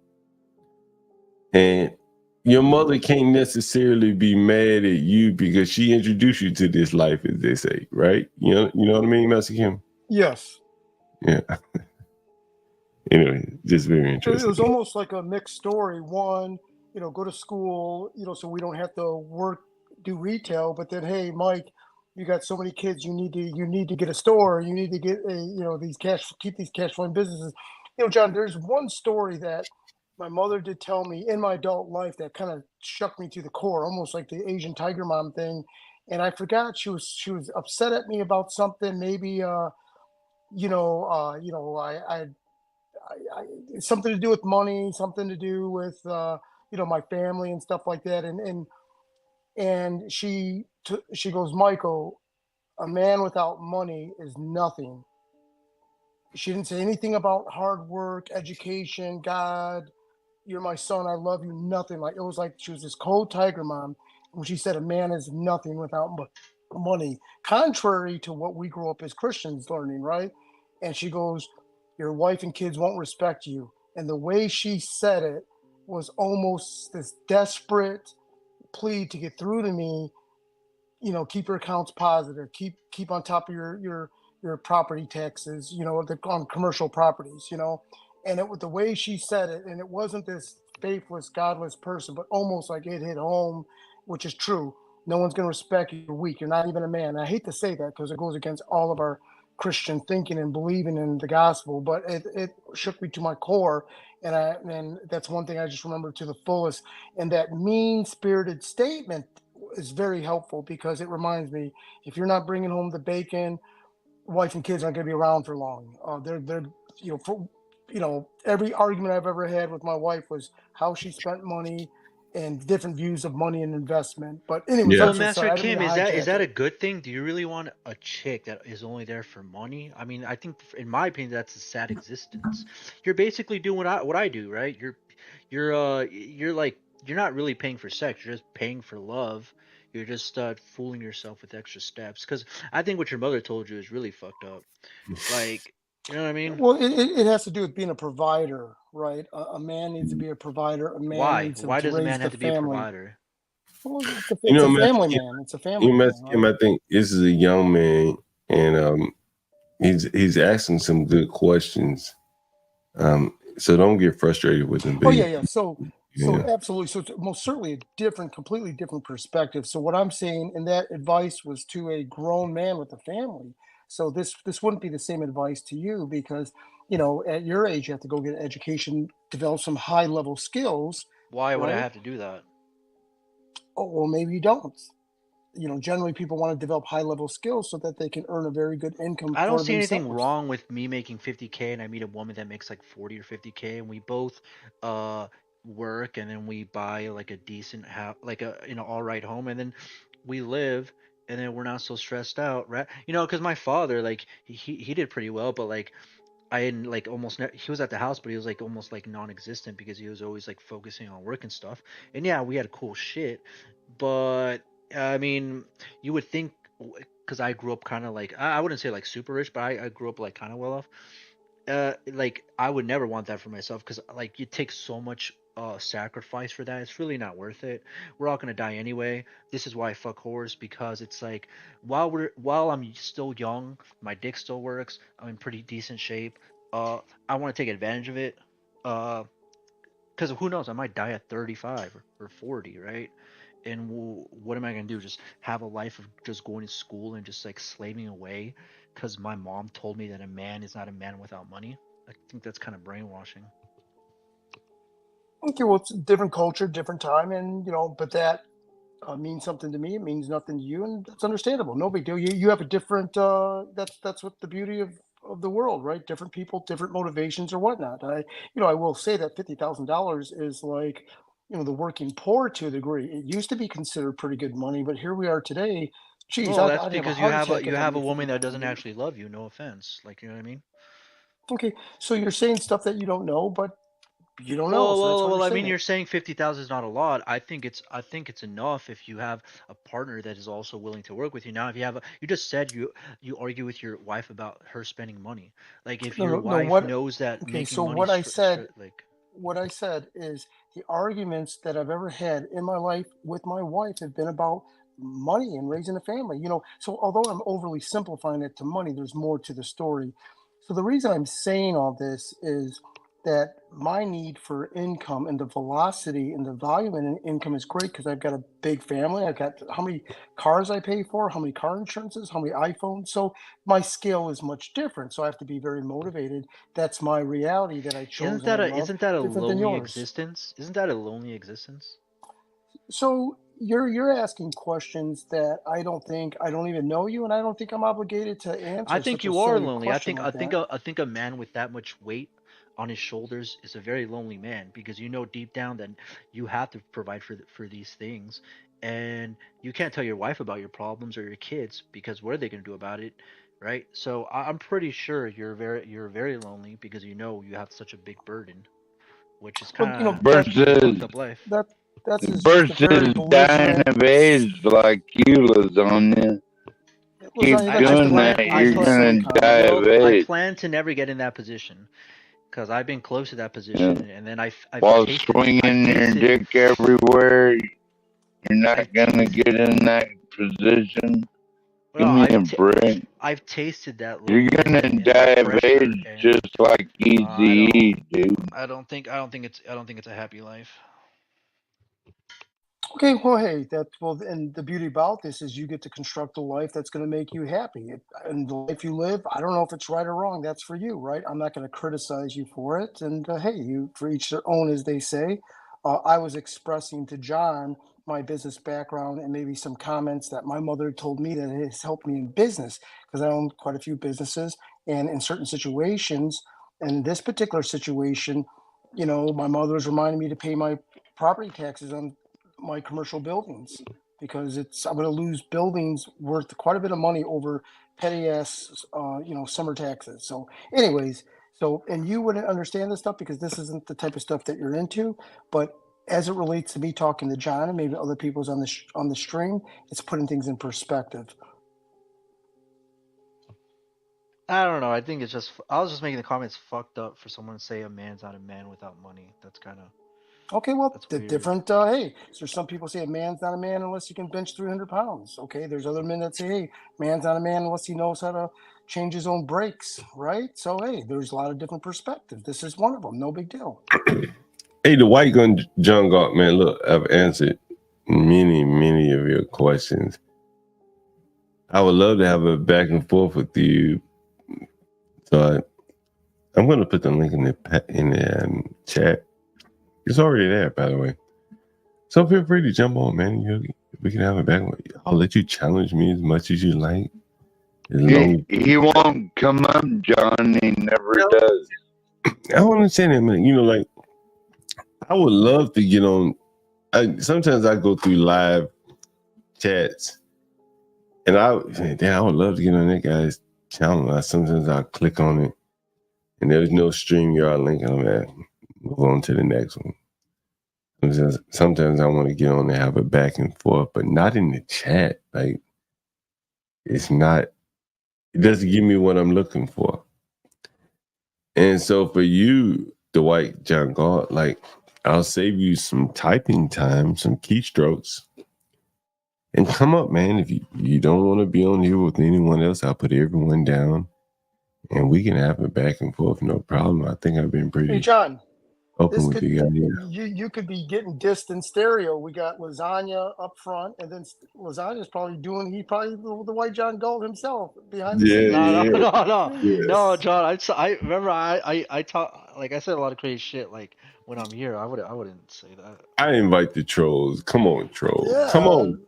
And your mother can't necessarily be mad at you because she introduced you to this life, as they say, right? You know what I mean, Mexican? Yes. Yeah. Anyway, just very interesting. It was almost like a mixed story. One, go to school, so we don't have to do retail. But then, hey, Mike, you got so many kids. You need to get a store. You need to get keep these cash flowing businesses. John, there's one story that my mother did tell me in my adult life that kind of shook me to the core, almost like the Asian tiger mom thing. And I forgot she was upset at me about something. Maybe something to do with money, something to do with my family and stuff like that. And she goes, Michael, a man without money is nothing. She didn't say anything about hard work, education, God, you're my son, I love you, nothing. Like, it was like she was this cold tiger mom when she said a man is nothing without money, contrary to what we grew up as Christians learning, right? And she goes, your wife and kids won't respect you. And the way she said it was almost this desperate plea to get through to me. Keep your accounts positive, keep on top of your property taxes, on commercial properties, and it was the way she said it, and it wasn't this faithless, godless person, but almost like it hit home, which is true. No one's going to respect you. You're weak. You're not even a man. And I hate to say that because it goes against all of our Christian thinking and believing in the gospel, but it shook me to my core. And that's one thing I just remember to the fullest. And that mean-spirited statement is very helpful because it reminds me, if you're not bringing home the bacon, wife and kids aren't going to be around for long. They're every argument I've ever had with my wife was how she spent money and different views of money and investment. But anyways, So, I'm so Master sorry. I didn't Kim, mean to is that hijack a it. good thing? Do you really want a chick that is only there for money? I mean, I think, in my opinion, that's a sad existence. You're basically doing what I do, right? You're like, you're not really paying for sex. You're just paying for love. You're just fooling yourself with extra steps. Because I think what your mother told you is really fucked up. Like, you know what I mean? Well, it has to do with being a provider, right? A man needs to be a provider. A man Why? needs Why to does a raise man the have to be a family. provider? Well, You it's know, a Master family Kim, man. It's a family man, right? I think this is a young man, and he's asking some good questions. So don't get frustrated with him. Oh But yeah, yeah. So yeah. absolutely. So it's most certainly a completely different perspective. So what I'm saying, and that advice was to a grown man with a family. So this wouldn't be the same advice to you because at your age you have to go get an education, develop some high level skills, Why would I right? have to do that? Oh well, maybe you don't. Generally people want to develop high level skills so that they can earn a very good income I don't for see anything themselves. wrong with me making 50K and I meet a woman that makes like 40 or 50K and we both uh work and then we buy like a decent house, like a all right home, and then we live and then we're not so stressed out, right? You know, because my father, like, he did pretty well, but like, I didn't like almost. He was at the house, but he was like almost like non-existent because he was always like focusing on work and stuff. And yeah, we had cool shit, but I mean, you would think because I grew up kind of like I wouldn't say like super rich, but I grew up like kind of well off. Like I would never want that for myself because like you take so much sacrifice for that. It's really not worth it. We're all gonna die anyway. This is why I fuck whores, because it's like while I'm still young, my dick still works. I'm in pretty decent shape. I want to take advantage of it. Because who knows, I might die at 35 or 40, right? And what am I gonna do? Just have a life of just going to school and just like slaving away because my mom told me that a man is not a man without money? I think that's kind of brainwashing. Okay, well, it's a different culture, different time, and but that means something to me. It means nothing to you, and that's understandable. No big deal. You have a different. That's what the beauty of the world, right? Different people, different motivations or whatnot. I will say that $50,000 is like the working poor to a degree. It used to be considered pretty good money, but here we are today. Geez, Well, that's I'd have a because heart attack you if I have a made woman that 50,000 doesn't a year. actually love you. No offense, like you know what I mean. Okay, so you're saying stuff that you don't know, but you don't know, so that's why you're I saying mean, it. you're saying 50,000 is not a lot. I think it's enough if you have a partner that is also willing to work with you. Now, if you have you just said you argue with your wife about her spending money. Like if No, your no, no. wife What? knows that Okay, making so money like what I said is the arguments that I've ever had in my life with my wife have been about money and raising a family. So although I'm overly simplifying it to money, there's more to the story. So the reason I'm saying all this is that my need for income and the velocity and the volume and income is great because I've got a big family. I've got how many cars I pay for, how many car insurances, how many iPhones. So my scale is much different. So I have to be very motivated. That's my reality that I chose and I love, isn't that a different than lonely yours. existence? Isn't that a lonely existence? So you're asking questions that I don't even know you, and I don't think I'm obligated to I answer think such a you are silly lonely. question like that. I think a man with that much weight on his shoulders is a very lonely man because you know deep down that you have to provide for these things, and you can't tell your wife about your problems or your kids because what are they going to do about it, right? So I'm pretty sure you're very lonely because you know you have such a big burden, which is Well, kind of a versus fucked up life. that that's just a very versus dying belligerent. of AIDS like you, Lasagna. Keep Lasagna, that's just a doing very that, you're belligerent gonna die comment. of I AIDS. plan to never get in that position because I've been close to that Yeah. position, and then While swinging your dick everywhere, you're not gonna get in that position. Give well, me a break. I've tasted that You're loneliness gonna and die that of pressure, AIDS and just like Easy, dude. I don't think it's a happy life. Okay, well, hey, and the beauty about this is you get to construct a life that's going to make you happy. And the life you live, I don't know if it's right or wrong. That's for you, right? I'm not going to criticize you for it. And hey, you for each their own, as they say. I was expressing to John my business background and maybe some comments that my mother told me that has helped me in business because I own quite a few businesses. And in certain situations, in this particular situation, my mother was reminding me to pay my property taxes on my commercial buildings because I'm going to lose buildings worth quite a bit of money over petty ass summer taxes. So anyways, and you wouldn't understand this stuff because this isn't the type of stuff that you're into, but as it relates to me talking to John and maybe other people's on the stream, it's putting things in perspective. I don't know. I think it's just I was just making the comments fucked up for someone to say a man's not a man without money. That's kind of Okay, well, that's the weird. different. Hey, so some people say a man's not a man unless he can bench 300 pounds. Okay, there's other men that say, hey, man's not a man unless he knows how to change his own brakes, right? So hey, there's a lot of different perspectives. This is one of them. No big deal. Hey, the white gun John Galt, man. Look, I've answered many of your questions. I would love to have a back and forth with you. So I'm going to put the link in the chat. It's already there, by the way. So feel free to jump on, man. We can have a back. I'll let you challenge me as much as you like. He won't come up, John. He never does. I don't understand that, man. Like I would love to get on. Sometimes I go through live chats And I would love to get on that guy's channel. Sometimes I'll click on it, and there's no StreamYard link. I'm at move on to the next one. Sometimes I want to get on and have a back and forth, but not in the chat. Like, it's not. It doesn't give me what I'm looking for. And so for you, Dwight John Galt, like, I'll save you some typing time, some keystrokes, and come up, man. If you don't want to be on here with anyone else, I'll put everyone down, and we can have it back and forth, no problem. I think I've been pretty Hey, John. open with you guys. You could be getting dissed in stereo. We got Lasagna up front, and then Lasagna's probably the White John Galt himself behind the scenes. No, John. I remember I talk, like I said a lot of crazy shit. Like when I'm here, I wouldn't say that. I invite the trolls. Come on, trolls. Yeah. Come on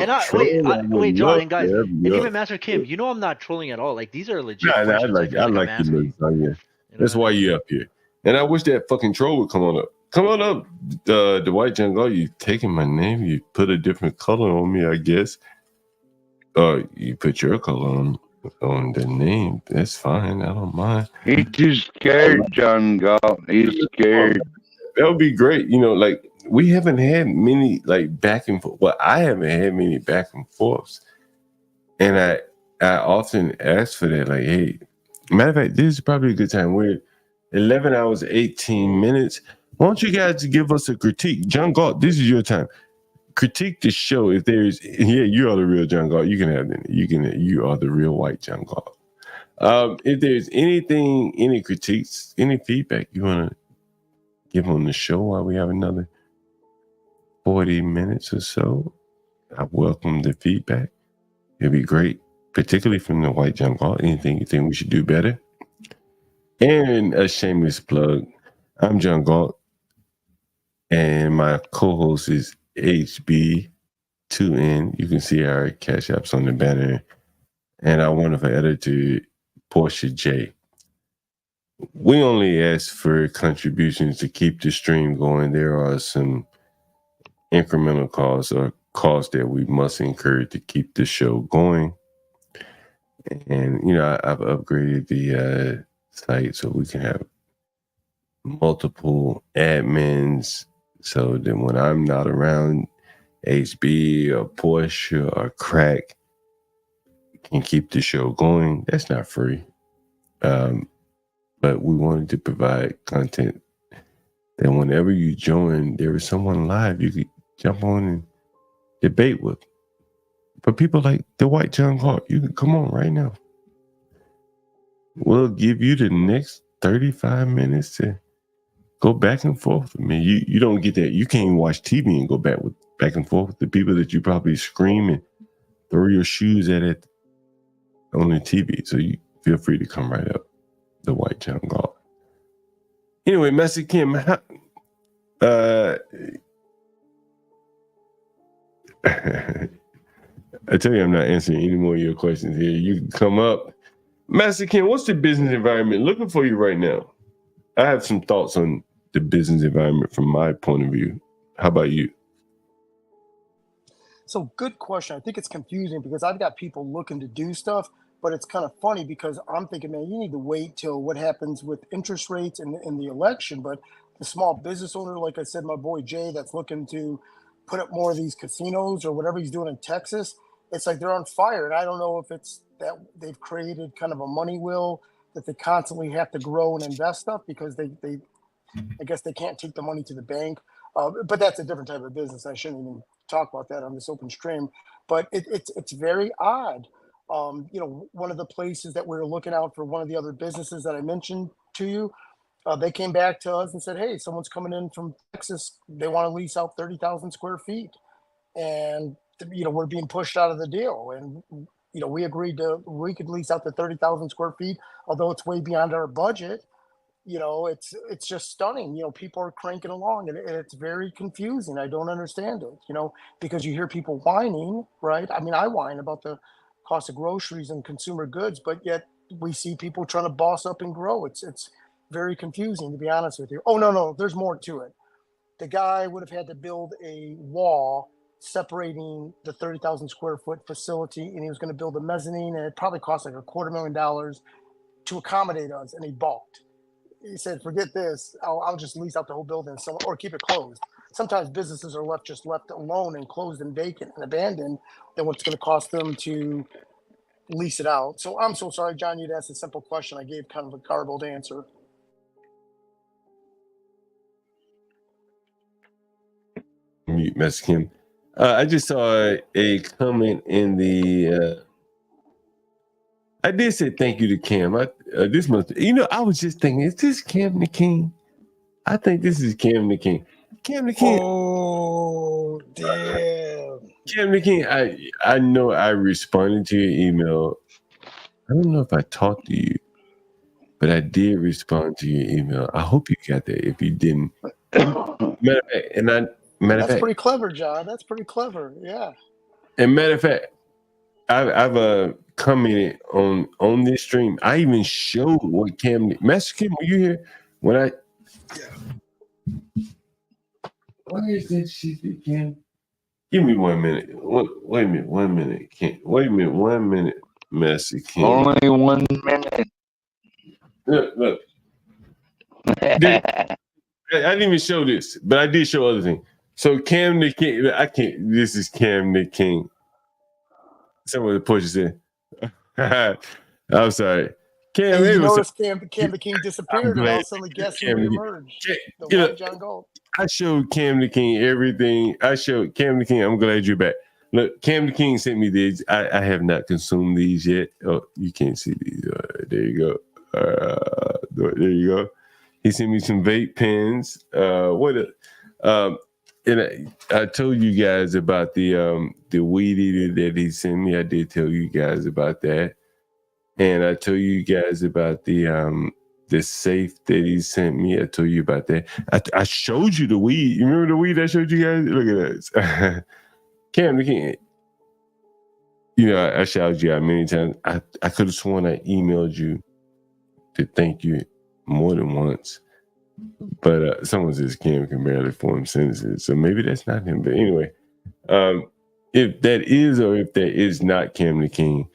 up. And wait, John and guys, and even Master Kim, you know I'm not trolling at all. Like these are legit questions. I like you, Lasagna. That's why you up here. And I wish that fucking troll would come on up. Come on up, the White John Galt. You taking my name? You put a different color on me, I guess. You put your color on the name. That's fine. I don't mind. He's too scared, John Galt. He's scared. That would be great. Like we haven't had many like back and forth. Well, I haven't had many back and forths, and I often ask for that. Like, hey, matter of fact, this is probably a good time. We're 11 hours, 18 minutes. Why don't you guys give us a critique? John Galt, this is your time. Critique the show. If there's, you are the real John Galt. You can have it. You are the real White John Galt. If there's anything, any critiques, any feedback you want to give on the show while we have another 40 minutes or so, I welcome the feedback. It'd be great, particularly from the White John Galt. Anything you think we should do better? And a shameless plug. I'm John Galt, and my co-host is HB2N. You can see our cash apps on the banner, and our wonderful editor, Portia J. We only ask for contributions to keep the stream going. There are some incremental costs or costs that we must incur to keep the show going. And, I've upgraded the site so we can have multiple admins, so that when I'm not around, HB or Portia or Crack can keep the show going. That's not free, but we wanted to provide content that whenever you join, there is someone live you could jump on and debate with. For people like the White John Galt, you can come on right now. We'll give you the next 35 minutes to go back and forth. I mean, you don't get that. You can't watch TV and go back and forth with the people that you probably scream and throw your shoes at it on the TV. So you feel free to come right up, the White John Galt. Anyway, Master Kim, I tell you, I'm not answering any more of your questions here. You can come up. Master Kim, what's the business environment looking for you right now? I have some thoughts on the business environment from my point of view. How about you? So good question. I think it's confusing because I've got people looking to do stuff, but it's kind of funny because I'm thinking, man, you need to wait till what happens with interest rates in the election. But the small business owner, like I said, my boy Jay, that's looking to put up more of these casinos or whatever he's doing in Texas, it's like they're on fire. And I don't know if it's that they've created kind of a money wheel that they constantly have to grow and invest stuff because I guess they can't take the money to the bank. But that's a different type of business. I shouldn't even talk about that on this open stream. But it's very odd. One of the places that we were looking out for, one of the other businesses that I mentioned to you, they came back to us and said, hey, someone's coming in from Texas. They want to lease out 30,000 square feet. And, we're being pushed out of the deal. And, we agreed we could lease out the 30,000 square feet, although it's way beyond our budget. It's just stunning. People are cranking along and it's very confusing. I don't understand it, because you hear people whining, right? I mean, I whine about the cost of groceries and consumer goods, but yet we see people trying to boss up and grow. It's very confusing, to be honest with you. Oh, no, there's more to it. The guy would have had to build a wall separating the 30,000 square foot facility, and he was going to build a mezzanine, and it probably cost like $250,000 to accommodate us, and he balked. He said, "Forget this. I'll just lease out the whole building, or keep it closed." Sometimes businesses are left alone and closed and vacant and abandoned than what's going to cost them to lease it out. So I'm so sorry, John. You'd asked a simple question. I gave kind of a garbled answer. Mute Mexican. I just saw a comment in the. I did say thank you to Cam. This must, I was just thinking, is this Cam the King? I think this is Cam the King. Cam the King. Oh, damn. Cam the King, I know I responded to your email. I don't know if I talked to you, but I did respond to your email. I hope you got that. If you didn't, That's pretty clever, John. That's pretty clever. Yeah. And matter of fact, I've commented on this stream. I even showed what Cam Master Kim, were you here when I? Why is that shit again? Give me 1 minute. Wait a minute. 1 minute. Wait a minute. 1 minute, Master Kim. Only 1 minute. Look. I didn't even show this, but I did show other things. So Cam the King, I can't. This is Cam the King. Someone put you in. I'm sorry. Cam, you noticed Cam the King disappeared, and all of a sudden, guess who reemerged? The white John Galt. I showed Cam the King everything. I showed Cam the King. I'm glad you're back. Look, Cam the King sent me these. I have not consumed these yet. Oh, you can't see these. There you go. There you go. He sent me some vape pens. And I told you guys about the weed eater that he sent me. I did tell you guys about that, and I told you guys about the safe that he sent me. I told you about that. I showed you the weed. You remember the weed I showed you guys? Look at that, Cam. I shouted you out many times. I could have sworn I emailed you to thank you more than once. But someone says Cam can barely form sentences, so maybe that's not him. But anyway, if that is or if that is not Cam the King,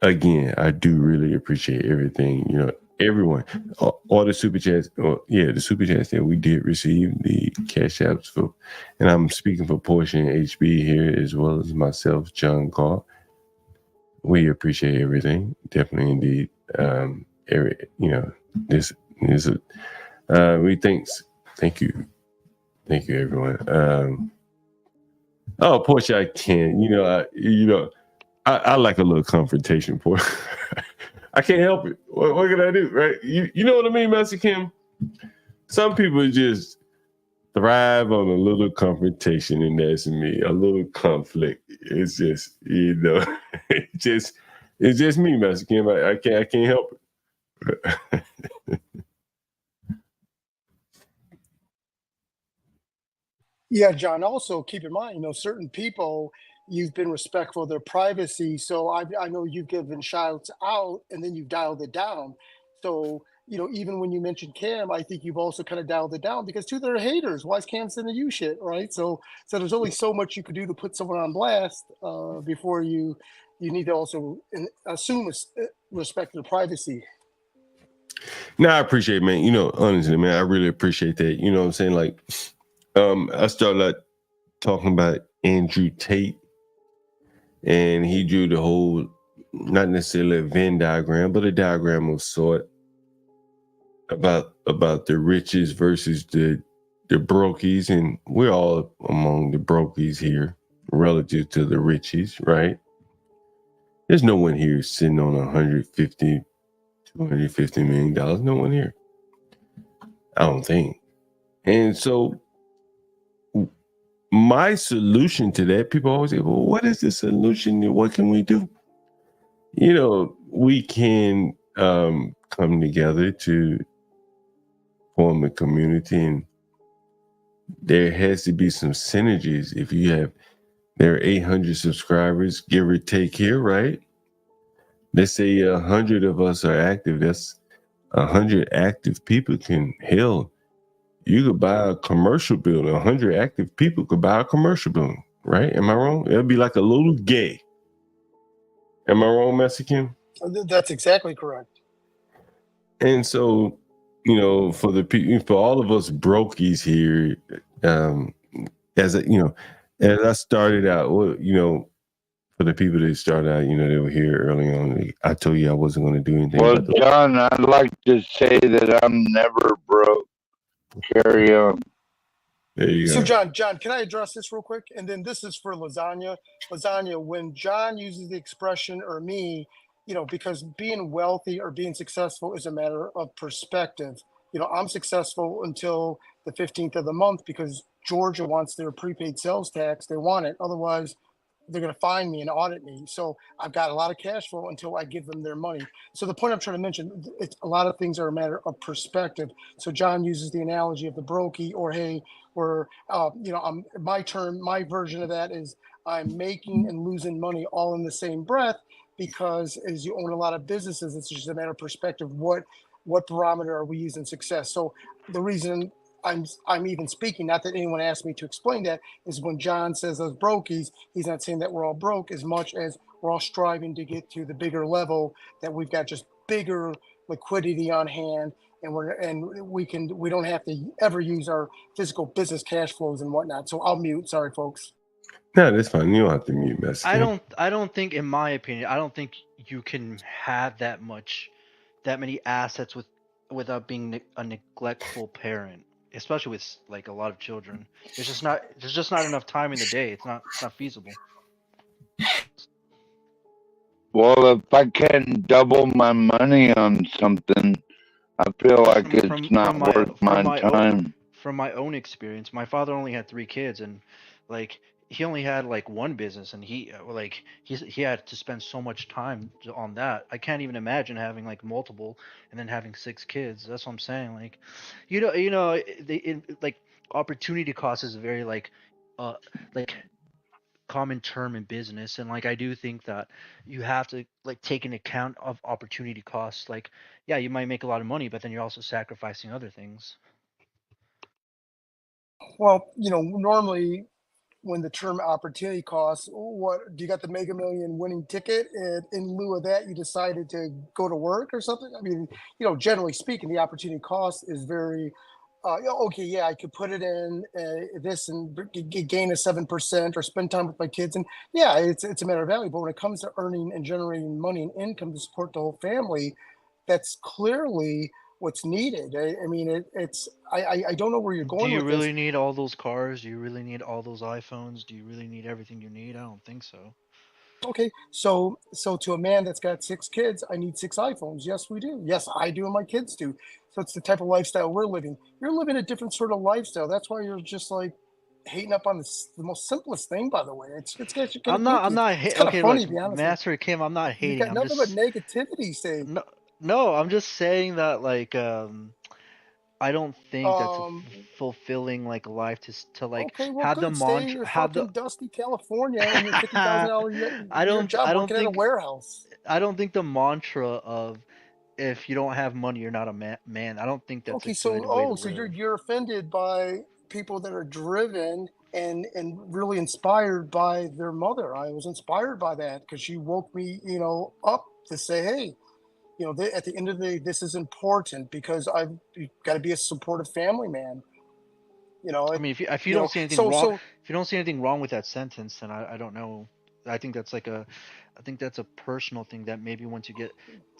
again, I do really appreciate everything. Everyone, all the super chats. The super chats that we did receive, the cash apps for, and I'm speaking for Portia and HB here as well as myself, John Galt. We appreciate everything, definitely indeed. Thank you everyone. Portia, I can. I like a little confrontation, Portia. I can't help it. What can I do, right? You know what I mean, Master Kim? Some people just thrive on a little confrontation, and that's me. A little conflict. It's just, it's just me, Master Kim. I can't help it. Yeah, John, also keep in mind, certain people, you've been respectful of their privacy. So I know you've given shouts out and then you've dialed it down. So, even when you mentioned Cam, I think you've also kind of dialed it down because too, they're haters. Why is Cam sending you shit, right? So there's only so much you could do to put someone on blast before you need to also assume respect their privacy. No, I appreciate it, man. Honestly, man, I really appreciate that. You know what I'm saying? Like, I started talking about Andrew Tate, and he drew the whole, not necessarily a Venn diagram, but a diagram of sort about the riches versus the brokies, and we're all among the brokies here relative to the riches, right? There's no one here sitting on $150 million. No one here. I don't think. And so my solution to that, people always say, well, what is the solution? What can we do? We can come together to form a community, and there has to be some synergies. If there are 800 subscribers, give or take here, right? Let's say 100 of us are active. That's 100 active people can, hell, you could buy a commercial building. 100 active people could buy a commercial building, right? Am I wrong? It'll be like a little gay. Am I wrong, Mexican? That's exactly correct. And so, you know, for all of us brokies here, as I started out, you know, for the people that started out, you know, they were here early on. I told you I wasn't going to do anything. Well, John, I'd like to say that I'm never broke. Carry on. There you So, go. John, can I address this real quick? And then this is for Lasagna. Lasagna, when John uses the expression or me, you know, because being wealthy or being successful is a matter of perspective. You know, I'm successful until the 15th of the month because Georgia wants their prepaid sales tax. They want it. Otherwise, they're going to fine me and audit me. So I've got a lot of cash flow until I give them their money. So the point I'm trying to mention, it's a lot of things are a matter of perspective. So John uses the analogy of the brokey, or hey, where you know, my version of that is I'm making and losing money all in the same breath, because as you own a lot of businesses, it's just a matter of perspective. What barometer are we using success? So the reason I'm even speaking, not that anyone asked me to explain that, is when John says those brokies, he's not saying that we're all broke as much as we're all striving to get to the bigger level, that we've got just bigger liquidity on hand, and we don't have to ever use our physical business cash flows and whatnot. So I'll mute. Sorry, folks. No, that's fine. You don't have to mute, Mexican. I don't think, in my opinion, I don't think you can have that many assets without being a neglectful parent, especially with like a lot of children. There's just not enough time in the day. It's not feasible. Well, if I can double my money on something, I feel like it's not worth my time. From my own experience, my father only had 3 kids, and like he only had like one business, and he had to spend so much time on that. I can't even imagine having like multiple and then having 6 kids. That's what I'm saying. Like, like opportunity cost is a very like common term in business, and like I do think that you have to like take into account of opportunity costs. Like, yeah, you might make a lot of money, but then you're also sacrificing other things. Well, you know, normally when the term opportunity costs, what do you got, the Mega Million winning ticket, and in lieu of that you decided to go to work or something? I mean, you know, generally speaking, the opportunity cost is very okay, yeah, I could put it in this and gain a 7% or spend time with my kids, and yeah, it's a matter of value. But when it comes to earning and generating money and income to support the whole family, that's clearly what's needed. I mean, I don't know where you're going Do you with really this. need all those cars? Do you really need all those iPhones? Do you really need everything you need? I don't think so. Okay, so to a man that's got 6 kids, I need 6 iPhones. Yes, we do. Yes, I do, and my kids do. So it's the type of lifestyle we're living. You're living a different sort of lifestyle. That's why you're just like hating up on the most simplest thing. By the way, it's kind I'm of not. goofy. It's kind of Okay, funny, look, to be honest. Master Kim, I'm not You hating. got I'm nothing but just negativity, say. no. I'm just saying that like I don't think that's a fulfilling like life to like Okay, well, have the good. Stay in your fucking dusty California in your $50,000 year job working at a warehouse. I don't think the mantra of if you don't have money, you're not a man. I don't think that's a Okay, so good way to so live. you're offended by people that are driven and really inspired by their mother. I was inspired by that because she woke me, you know, up to say, hey, you know, at the end of the day, this is important because I've got to be a supportive family man. You know, I mean, if you you don't know, see anything so wrong, if you don't see anything wrong with that sentence, then I don't know. I think that's like I think that's a personal thing that maybe once you get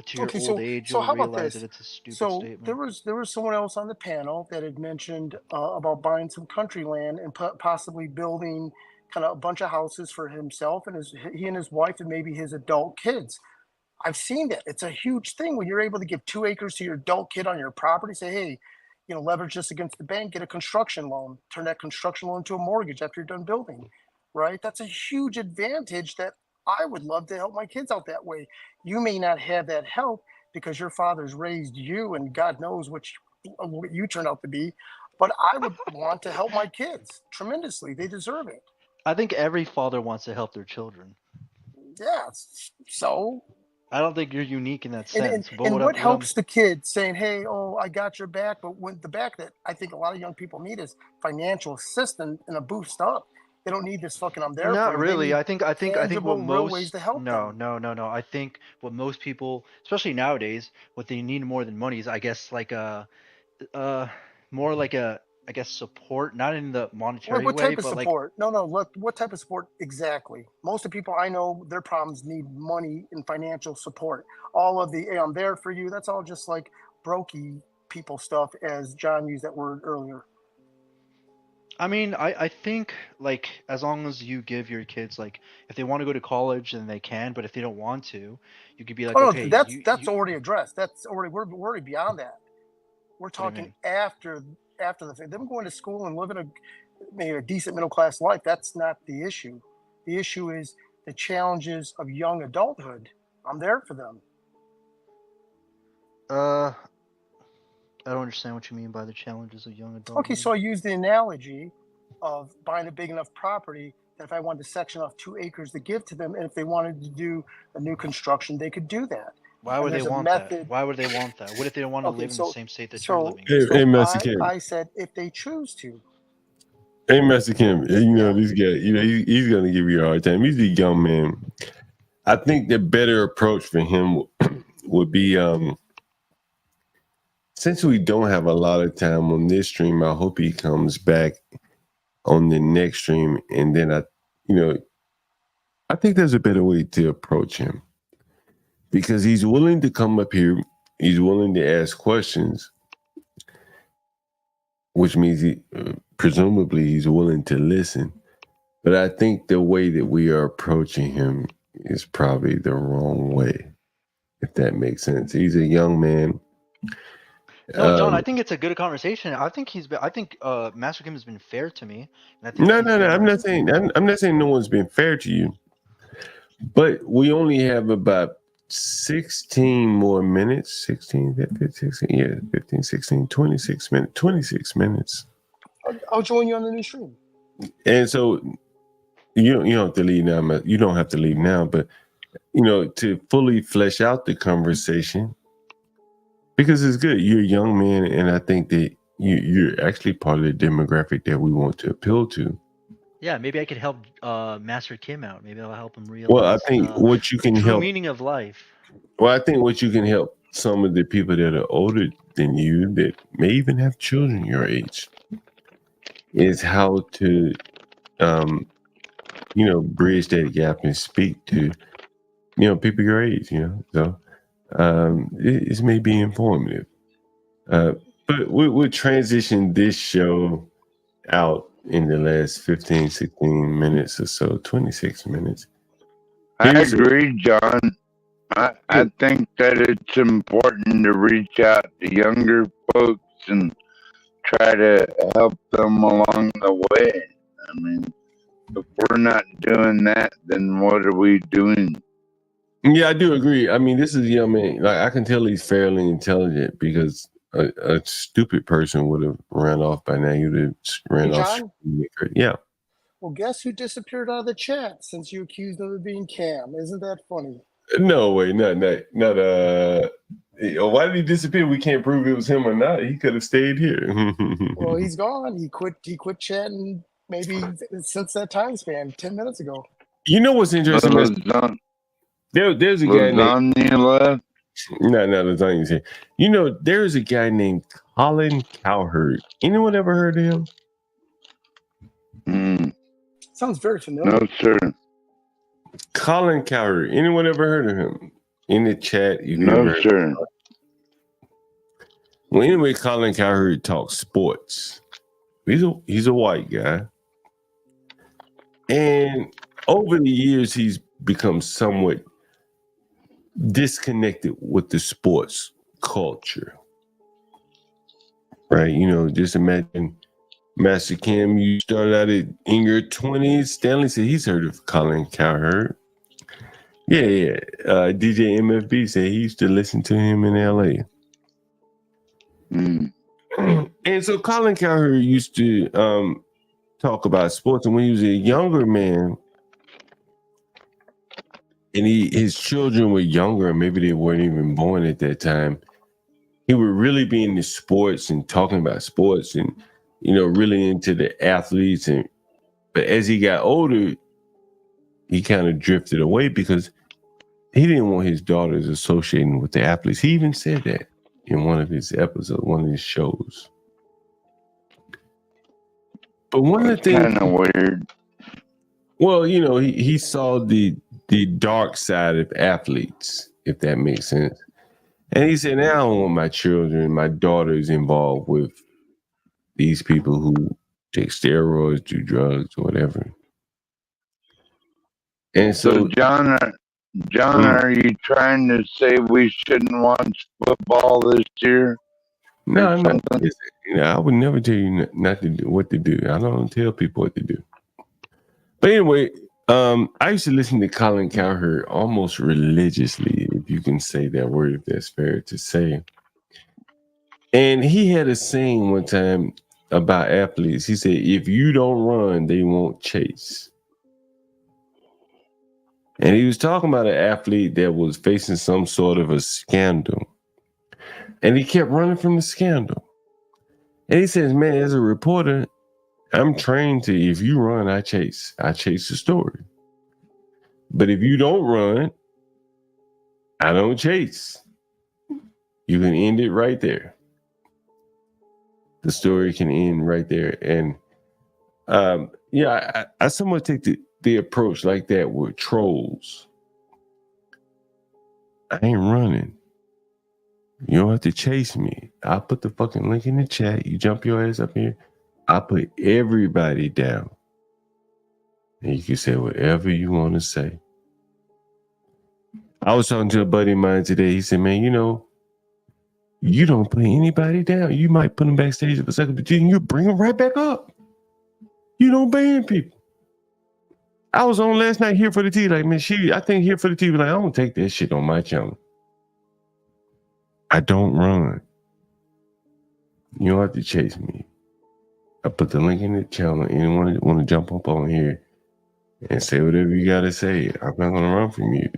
to your okay, old age, so you'll how about realize that this? it's a stupid So statement. there was someone else on the panel that had mentioned about buying some country land and possibly building kind of a bunch of houses for himself and he and his wife and maybe his adult kids. I've seen that. It's a huge thing when you're able to give 2 acres to your adult kid on your property. Say, hey, you know, leverage this against the bank, get a construction loan, turn that construction loan into a mortgage after you're done building, right? That's a huge advantage that I would love to help my kids out that way. You may not have that help because your father's raised you and God knows what you turned out to be, but I would want to help my kids tremendously. They deserve it. I think every father wants to help their children. Yeah. So I don't think you're unique in that And sense. and, But and what, what what I'm helps the kid saying, "Hey, oh, I got your back," but when the back that I think a lot of young people need is financial assistance and a boost up. They don't need this fucking "I'm there for Not you." They really. need I think what tangible, real ways most to help no them. no no no. I think what most people, especially nowadays, what they need more than money is, I guess, like uh more like a, I guess, support, not in the monetary What way, type of but like, support? No, no. What type of support exactly? Most of the people I know, their problems need money and financial support. All of the "Hey, I'm there for you." That's all just like brokey people stuff, as John used that word earlier. I mean, I think, like, as long as you give your kids, like, if they want to go to college, then they can, but if they don't want to, you could be like, Oh no, okay, that's already addressed. That's already we're already beyond that. We're what do you talking mean? after the fact. Them going to school and living maybe a decent middle class life. That's not the issue. The issue is the challenges of young adulthood. I'm there for them. Uh, I don't understand what you mean by the challenges of young Okay, adulthood. so I use the analogy of buying a big enough property that if I wanted to section off 2 acres to give to them, and if they wanted to do a new construction, they could do that. Why And would they there's a want that? method. Why would they want that? What if they don't want to Okay, live in the same state that you're so living Hey, in? hey Master Kim. I said if they choose to. Hey, Master Kim. This guy. He's gonna give you a hard time. He's a young man. I think the better approach for him would be since we don't have a lot of time on this stream, I hope he comes back on the next stream, and then I think there's a better way to approach him because he's willing to come up here, he's willing to ask questions, which means presumably he's willing to listen. But I think the way that we are approaching him is probably the wrong way, if that makes sense. He's a young man. No, John, I think it's a good conversation. I think Master Kim has been fair to me, and I think No. I'm not saying no one's been fair to you, but we only have about 16 more minutes. 16, 15, 16, yeah, 15, 16, 26 minutes. 26 minutes. I'll join you on the new stream. And so you don't have to leave now. You don't have to leave now, but to fully flesh out the conversation, because it's good. You're a young man, and I think that you're actually part of the demographic that we want to appeal to. Yeah, maybe I could help Master Kim out. Maybe I'll help him realize Well, I think what you the can true help. meaning of life. Well, I think what you can help some of the people that are older than you, that may even have children your age, is how to, bridge that gap and speak to, people your age. So it may be informative. But we'll transition this show out in the last 15, 16 minutes or so, 26 minutes. I agree, John. I think that it's important to reach out to younger folks and try to help them along the way. I mean, if we're not doing that, then what are we doing? Yeah, I do agree. I mean, this is a young man. Like, I can tell he's fairly intelligent because a stupid person would have ran off by now. He would have ran Hey, off. John? Yeah. Well, guess who disappeared out of the chat since you accused of it being Cam? Isn't that funny? No way. Not. Why did he disappear? We can't prove it was him or not. He could have stayed here. Well, he's gone. He quit chatting maybe since that time span, 10 minutes ago. You know what's interesting? There's a guy named left. No, lasagna's here. There's a guy named Colin Cowherd. Anyone ever heard of him? Sounds very familiar. No, sir. Colin Cowherd. Anyone ever heard of him? In the chat, you can No, sir. Well, anyway, Colin Cowherd talks sports. He's a white guy. And over the years, he's become somewhat disconnected with the sports culture. Right? Just imagine, Master Kim, you started out in your 20s. Stanley said he's heard of Colin Cowherd. Yeah. DJ MFB said he used to listen to him in LA. And so Colin Cowherd used to talk about sports. And when he was a younger man, and his children were younger, maybe they weren't even born at that time. He would really be into sports and talking about sports and, really into the athletes. But as he got older, he kind of drifted away because he didn't want his daughters associating with the athletes. He even said that in one of his episodes, one of his shows. But one of the things, kind of weird. Well, he saw the dark side of athletes, if that makes sense. And he said, now I don't want my children, my daughters involved with these people who take steroids, do drugs, or whatever. And so John, are you trying to say we shouldn't watch football this year? No, I'm not. I would never tell you not to do what to do. I don't tell people what to do. But anyway, I used to listen to Colin Cowherd almost religiously, if you can say that word, if that's fair to say. And he had a saying one time about athletes. He said, if you don't run, they won't chase. And he was talking about an athlete that was facing some sort of a scandal. And he kept running from the scandal. And he says, man, as a reporter, I'm trained to, if you run, I chase. I chase the story. But if you don't run, I don't chase. You can end it right there. The story can end right there. And I somewhat take the approach like that with trolls. I ain't running. You don't have to chase me. I'll put the fucking link in the chat. You jump your ass up here. I'll put everybody down. And you can say whatever you want to say. I was talking to a buddy of mine today. He said, man, you don't put anybody down. You might put them backstage for a second, but then you bring them right back up. You don't ban people. I was on last night Here for the Tea. Like, man, I think Here for the Tea was like, I don't take that shit on my channel. I don't run. You don't have to chase me. I put the link in the channel. Anyone want to jump up on here and say whatever you got to say, I'm not going to run from you.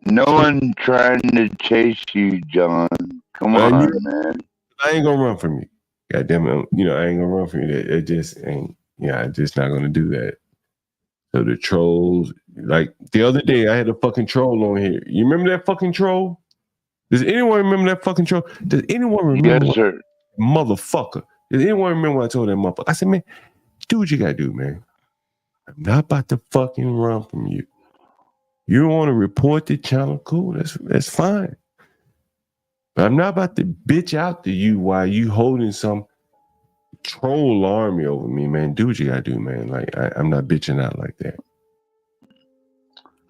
No one trying to chase you, John. Come on, man. I ain't going to run from you. God damn it. I ain't going to run from you. It just ain't. I'm just not going to do that. So the trolls, like the other day, I had a fucking troll on here. You remember that fucking troll? Does anyone remember that fucking troll? Does anyone remember? Yes, sir. Motherfucker. Does anyone remember what I told that motherfucker? I said, man, do what you got to do, man. I'm not about to fucking run from you. You don't want to report the channel? Cool. That's fine. But I'm not about to bitch out to you while you holding some troll army over me, man. Do what you got to do, man. Like, I'm not bitching out like that.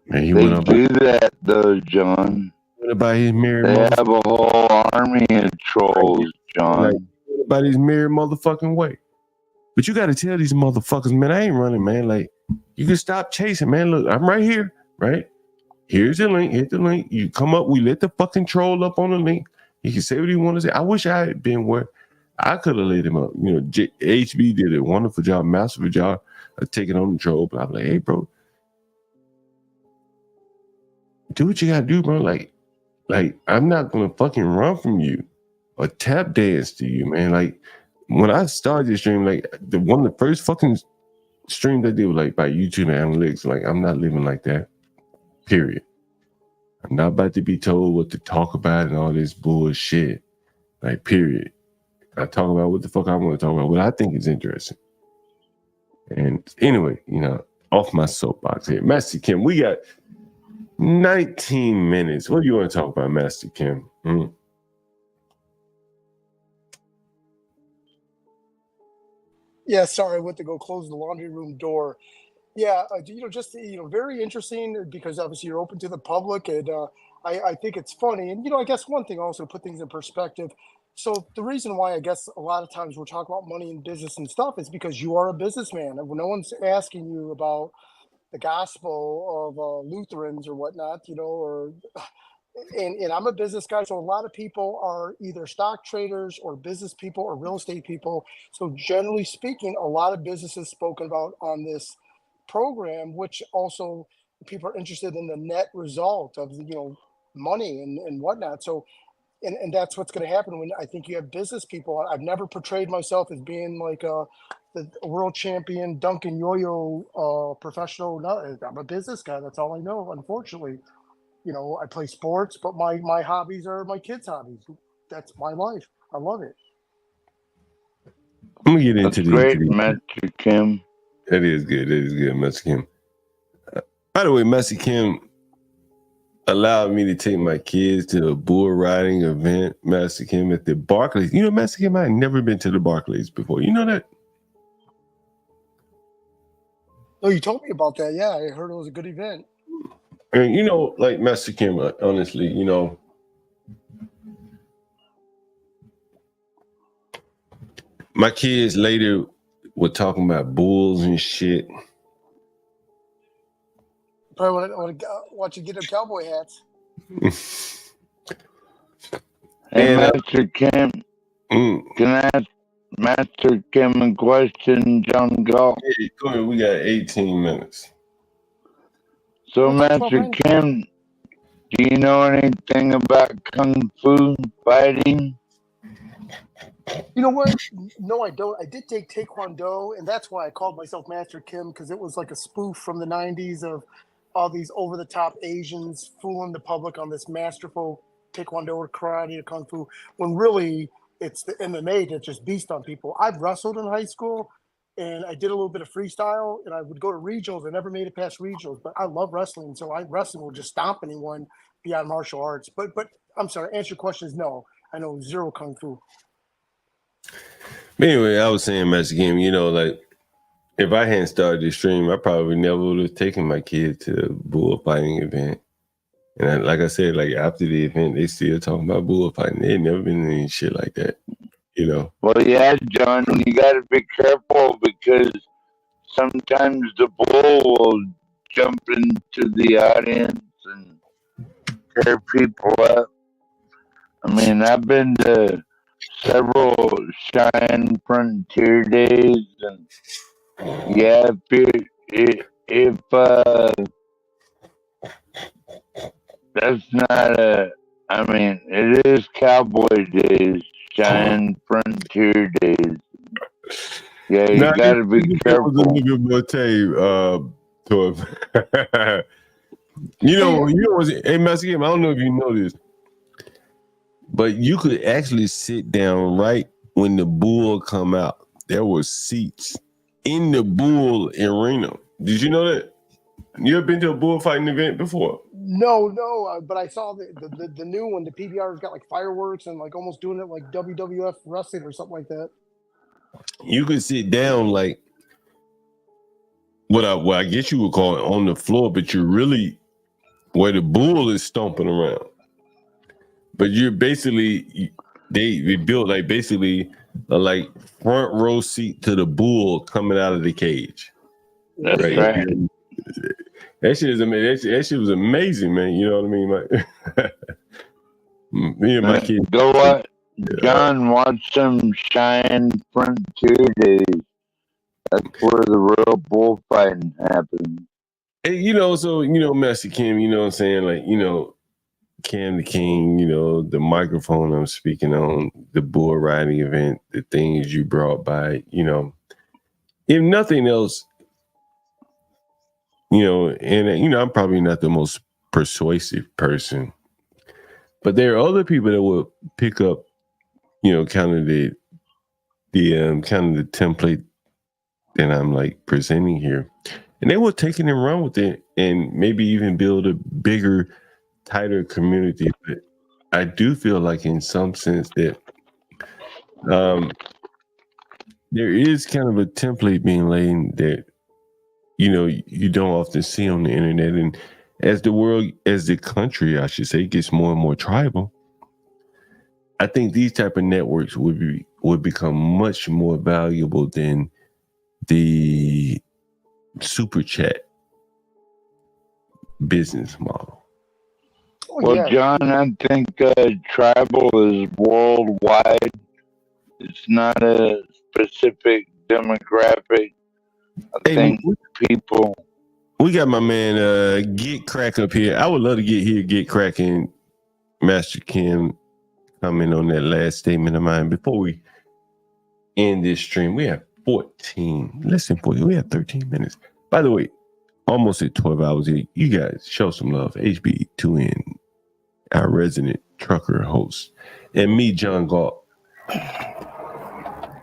Man, they do that, though, John. What about his married They have a whole army of trolls, John. Like, what about his married motherfucking way? But you got to tell these motherfuckers, man, I ain't running, man. Like, you can stop chasing, man. Look, I'm right here, right? Here's the link. Hit the link. You come up. We let the fucking troll up on the link. He can say what he want to say. I wish I had been where I could have laid him up. HB did a wonderful job, masterful job of taking on the troll. But I'm like, hey, bro, do what you got to do, bro. Like, I'm not going to fucking run from you or tap dance to you, man. Like, when I started this stream, like, one of the first fucking streams I did was, like, by YouTube analytics. Like, I'm not living like that, period. I'm not about to be told what to talk about and all this bullshit. Like, period. I talk about what the fuck I want to talk about, what I think is interesting. And anyway, off my soapbox here. Master Kim, we got 19 minutes. What do you want to talk about, Master Kim? Yeah, sorry, I went to go close the laundry room door. Yeah, very interesting because obviously you're open to the public, and I think it's funny. And I guess one thing also to put things in perspective. So the reason why I guess a lot of times we're talking about money and business and stuff is because you are a businessman. No one's asking you about the gospel of Lutherans or whatnot, and I'm a business guy, so a lot of people are either stock traders or business people or real estate people. So generally speaking, a lot of businesses spoken about on this program, which also people are interested in the net result of money and whatnot. So, and that's what's going to happen when I think you have business people. I've never portrayed myself as being like the world champion Duncan Yo-Yo professional. No, I'm a business guy. That's all I know. Unfortunately, I play sports, but my hobbies are my kids' hobbies. That's my life. I love it. I'm gonna get into That's great, Master Kim. That is good. That is good, Master Kim. By the way, Master Kim allowed me to take my kids to a bull riding event, Master Kim, at the Barclays. Master Kim, I had never been to the Barclays before. You know that? Oh, you told me about that. Yeah, I heard it was a good event. And like Master Kim, honestly, my kids later were talking about bulls and shit. Probably want to watch you get them cowboy hats. Hey, Master Kim, can I ask Master Kim a question, John Galt? Hey, go ahead. We got 18 minutes. So, Master Kim, do you know anything about Kung Fu fighting? You know what? No, I don't. I did take Taekwondo, and that's why I called myself Master Kim, because it was like a spoof from the 90s of all these over-the-top Asians fooling the public on this masterful Taekwondo or karate or Kung Fu, when really it's the MMA that just beast on people. I've wrestled in high school, and I did a little bit of freestyle, and I would go to regionals. I never made it past regionals, but I love wrestling, so wrestling will just stomp anyone beyond martial arts. But I'm sorry, answer your question is no. I know zero Kung Fu. Anyway, I was saying, Master Kim, like if I hadn't started this stream, I probably never would have taken my kid to a bullfighting event. And like I said, like after the event, they still talking about bullfighting. They had never been in any shit like that, Well, yeah, John, you got to be careful because sometimes the bull will jump into the audience and tear people up. I mean, I've been to several Cheyenne Frontier days, and yeah, if that's not I mean, it is Cowboy Days, Cheyenne Frontier Days. Yeah, you gotta be careful. That was a little bit more tame, hey, Master Kim, I don't know if you know this, but you could actually sit down right when the bull come out. There were seats in the bull arena. Did you know that? You ever been to a bullfighting event before? No, but I saw the new one. The PBR's got like fireworks and like almost doing it like WWF wrestling or something like that. You could sit down like what I guess you would call it on the floor, but you're really where the bull is stomping around. But you're basically they built like basically a like front row seat to the bull coming out of the cage. That's right. That shit is amazing. That shit was amazing, man. You know what I mean? Like, me and my kids. Go what? John, watch some Cheyenne Frontier Days. That's where the real bullfighting happens. And, so, Master Kim, you know what I'm saying? Like, Cam the King, the microphone I'm speaking on, the bull riding event, the things you brought by, if nothing else, I'm probably not the most persuasive person, but there are other people that will pick up, kind of the template that I'm like presenting here, and they will take it and run with it, and maybe even build a bigger, tighter community. But I do feel like, in some sense, that there is kind of a template being laid that you don't often see on the internet, and as the country, I should say, gets more and more tribal, I think these type of networks would become much more valuable than the super chat business model. Well, John, I think tribal is worldwide. It's not a specific demographic. I think people We got my man Get Crack up here. I would love to get Crack and Master Kim comment on that last statement of mine before we end this stream. We have 14. Listen, 14. We have 13 minutes. By the way, almost at 12 hours here. You guys show some love. HB2N, our resident trucker host, and me, John Galt,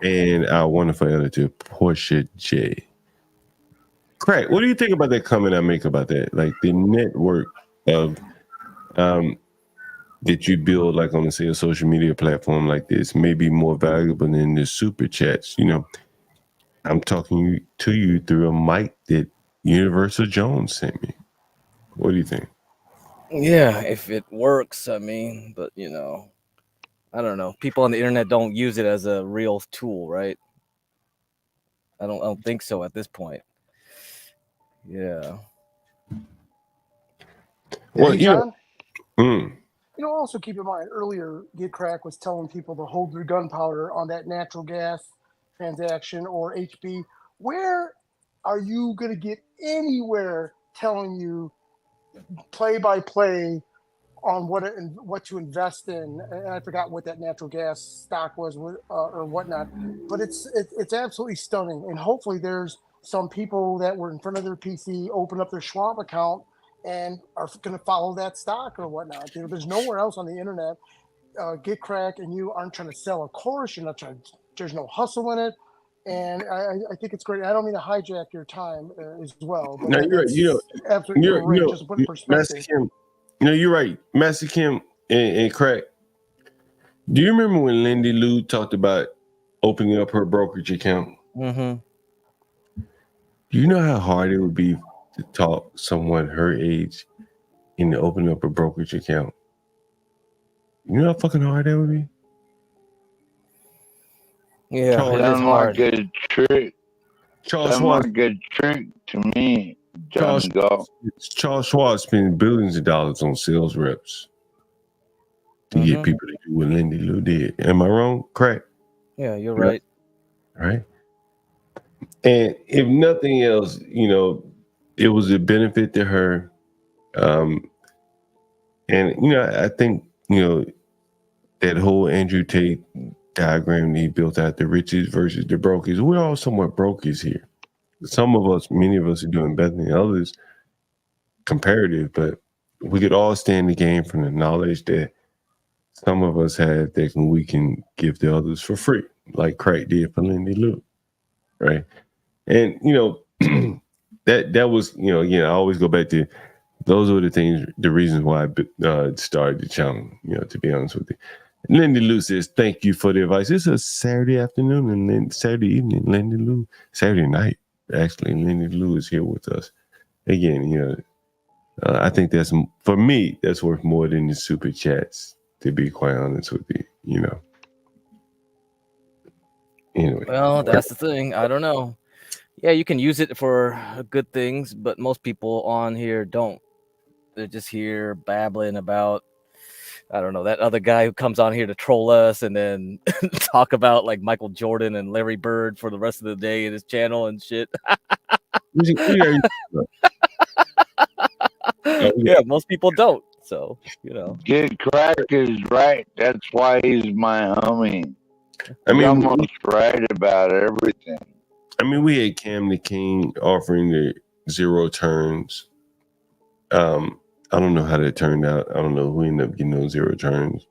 and our wonderful editor, Portia J. Crack, what do you think about that comment I make about that? Like the network of that you build, like on, say, a social media platform like this, may be more valuable than the super chats. You know, I'm talking to you through a mic that Universal Jones sent me. What do you think? Yeah, if it works, I mean, but you know, I don't know. People on the internet don't use it as a real tool, right? I don't think so at this point. Yeah. Well, hey, John. You know, also keep in mind earlier, Get Crack was telling people to hold their gunpowder on that natural gas transaction or HB. Where are you going to get anywhere telling you play by play on what to invest in? And I forgot what that natural gas stock was or whatnot, but it's absolutely stunning. And hopefully there's some people that were in front of their PC, open up their Schwab account and are going to follow that stock or whatnot. You know, there's nowhere else on the internet. Get Crack and you aren't trying to sell a course. You're not trying. There's no hustle in it, and I think it's great. I don't mean to hijack your time as well, but no, you're right. You know, absolutely great. Just to put in Master perspective. Kim, you know, you're right. Master Kim and Crack. Do you remember when Lindy Lou talked about opening up her brokerage account? Mm-hmm. Do you know how hard it would be to talk someone her age into opening up a brokerage account? You know how fucking hard that would be? Yeah, it is hard. Like a trick. Charles Schwartz. Like a trick to me, Charles Schwartz spends billions of dollars on sales reps to get people to do what Lindy Lou did. Am I wrong? Crack? Yeah, you're right. Right. And if nothing else, you know, it was a benefit to her. And, you know, I think, you know, that whole Andrew Tate diagram that he built out, the riches versus the brokies, we're all somewhat brokies here. Some of us, many of us are doing better than others, comparative, but we could all stay in the game from the knowledge that some of us have that we can give to others for free, like Crack did for Lindy Lou, right? And, you know, that was, you know, again, I always go back to those were the things, the reasons why I started the channel, you know, to be honest with you. Lindy Lou says, thank you for the advice. It's a Saturday afternoon and then Saturday evening, Lindy Lou, Saturday night, actually, Lindy Lou is here with us. Again, you know, I think that's, for me, that's worth more than the super chats, to be quite honest with you, you know. Anyway. Well, that's the thing. I don't know. Yeah, you can use it for good things, but most people on here don't. They're just here babbling about, I don't know, that other guy who comes on here to troll us and then talk about like Michael Jordan and Larry Bird for the rest of the day in his channel and shit. Yeah, most people don't. So, you know. Get Crack is right. That's why he's my homie. I mean, he's almost right about everything. I mean, we had Cam the King offering the 0 turns. I don't know how that turned out. I don't know who ended up getting those 0 turns.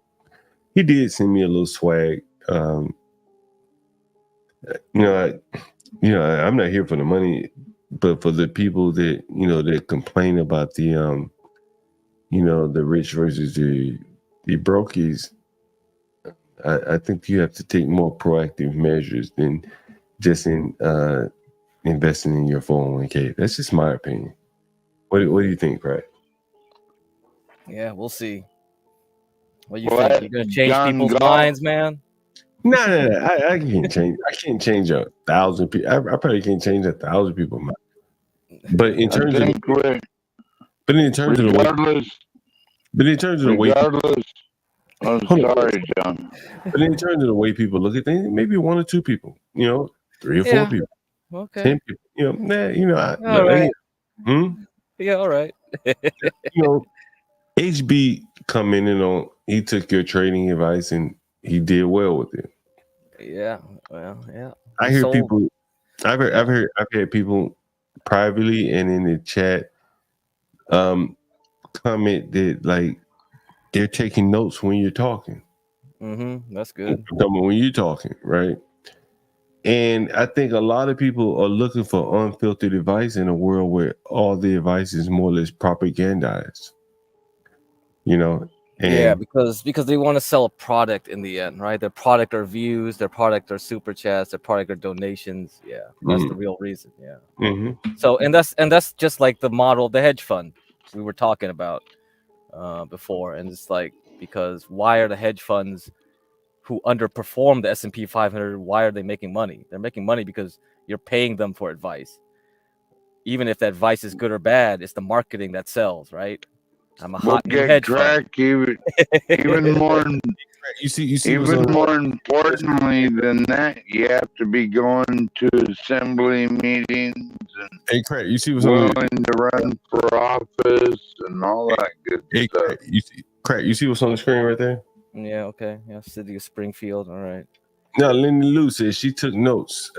He did send me a little swag. I'm not here for the money, but for the people that, you know, that complain about the, you know, the rich versus the brokies, I think you have to take more proactive measures than just in investing in your 401k. That's just my opinion. What do you think, Craig? Yeah, we'll see. What do you think? You're gonna change people's minds, man? No. I can't change. I can't change 1,000 people. I probably can't change 1,000 people's mind. But in terms of, the way, I'm sorry, John. But in terms of the way people look at things, maybe 1 or 2 people, you know, 3 or 4 people, okay, 10 people, you know, All right. Yeah, all right. You know, HB commented on he took your trading advice and he did well with it. Yeah, well, yeah. I hear people. I've had people privately and in the chat comment that like they're taking notes when you're talking. That's good. When you're talking, right? And I think a lot of people are looking for unfiltered advice in a world where all the advice is more or less propagandized. You know, and yeah, because they want to sell a product in the end, right? Their product are views, their product are super chats, their product are donations. Yeah, that's the real reason. Yeah. So and that's just like the model of the hedge fund we were talking about before, and it's like because why are the hedge funds who underperform the S&P 500? Why are they making money? They're making money because you're paying them for advice. Even if that advice is good or bad, it's the marketing that sells, right? I'm a hot new hedge fund. Even more. You see, even more importantly than that, you have to be going to assembly meetings and Craig, you see what's willing to run for office and all that good stuff. Craig, you see what's on the screen right there? Yeah, okay. Yeah, City of Springfield. All right. Now, Linda Lou says she took notes.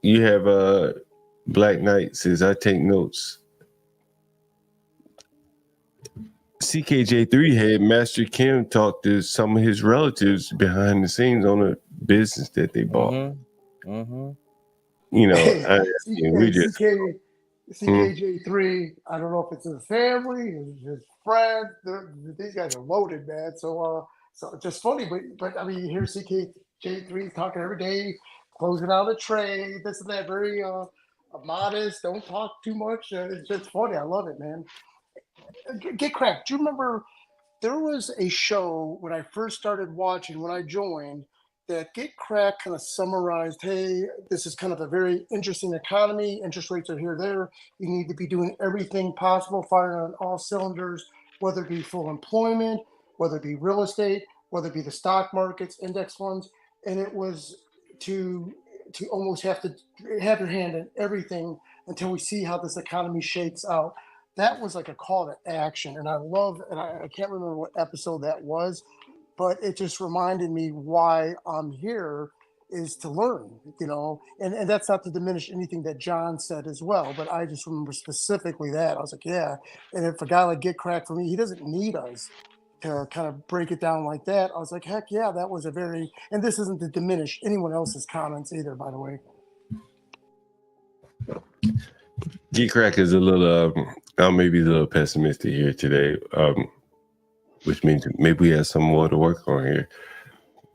You have Black Knight says I take notes. CKJ3 had Master Kim talk to some of his relatives behind the scenes on a business that they bought. You know, we just CKJ3. I don't know if it's his family, his friends. These guys are loaded, man. So just funny, but I mean, you hear CKJ3 talking every day, closing out a trade, this and that, very modest. Don't talk too much. It's just funny. I love it, man. Get cracked. Do you remember there was a show when I first started watching, when I joined, that Get Cracked kind of summarized, hey, this is kind of a very interesting economy. Interest rates are here, there. You need to be doing everything possible, firing on all cylinders, whether it be full employment, whether it be real estate, whether it be the stock markets, index funds. And it was to almost have to have your hand in everything until we see how this economy shakes out. That was like a call to action. And I love, and I can't remember what episode that was, but it just reminded me why I'm here is to learn, you know, and that's not to diminish anything that John said as well, but I just remember specifically that. I was like, yeah. And if a guy like Get Cracked, for me, he doesn't need us to kind of break it down like that. I was like, heck yeah, that was a very, and this isn't to diminish anyone else's comments either, by the way. Get Crack is a little, maybe a little pessimistic here today, which means maybe we have some more to work on here.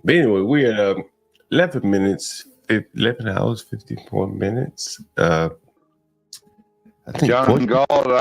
But anyway, we're at 11 hours, 54 minutes. I think John Galt,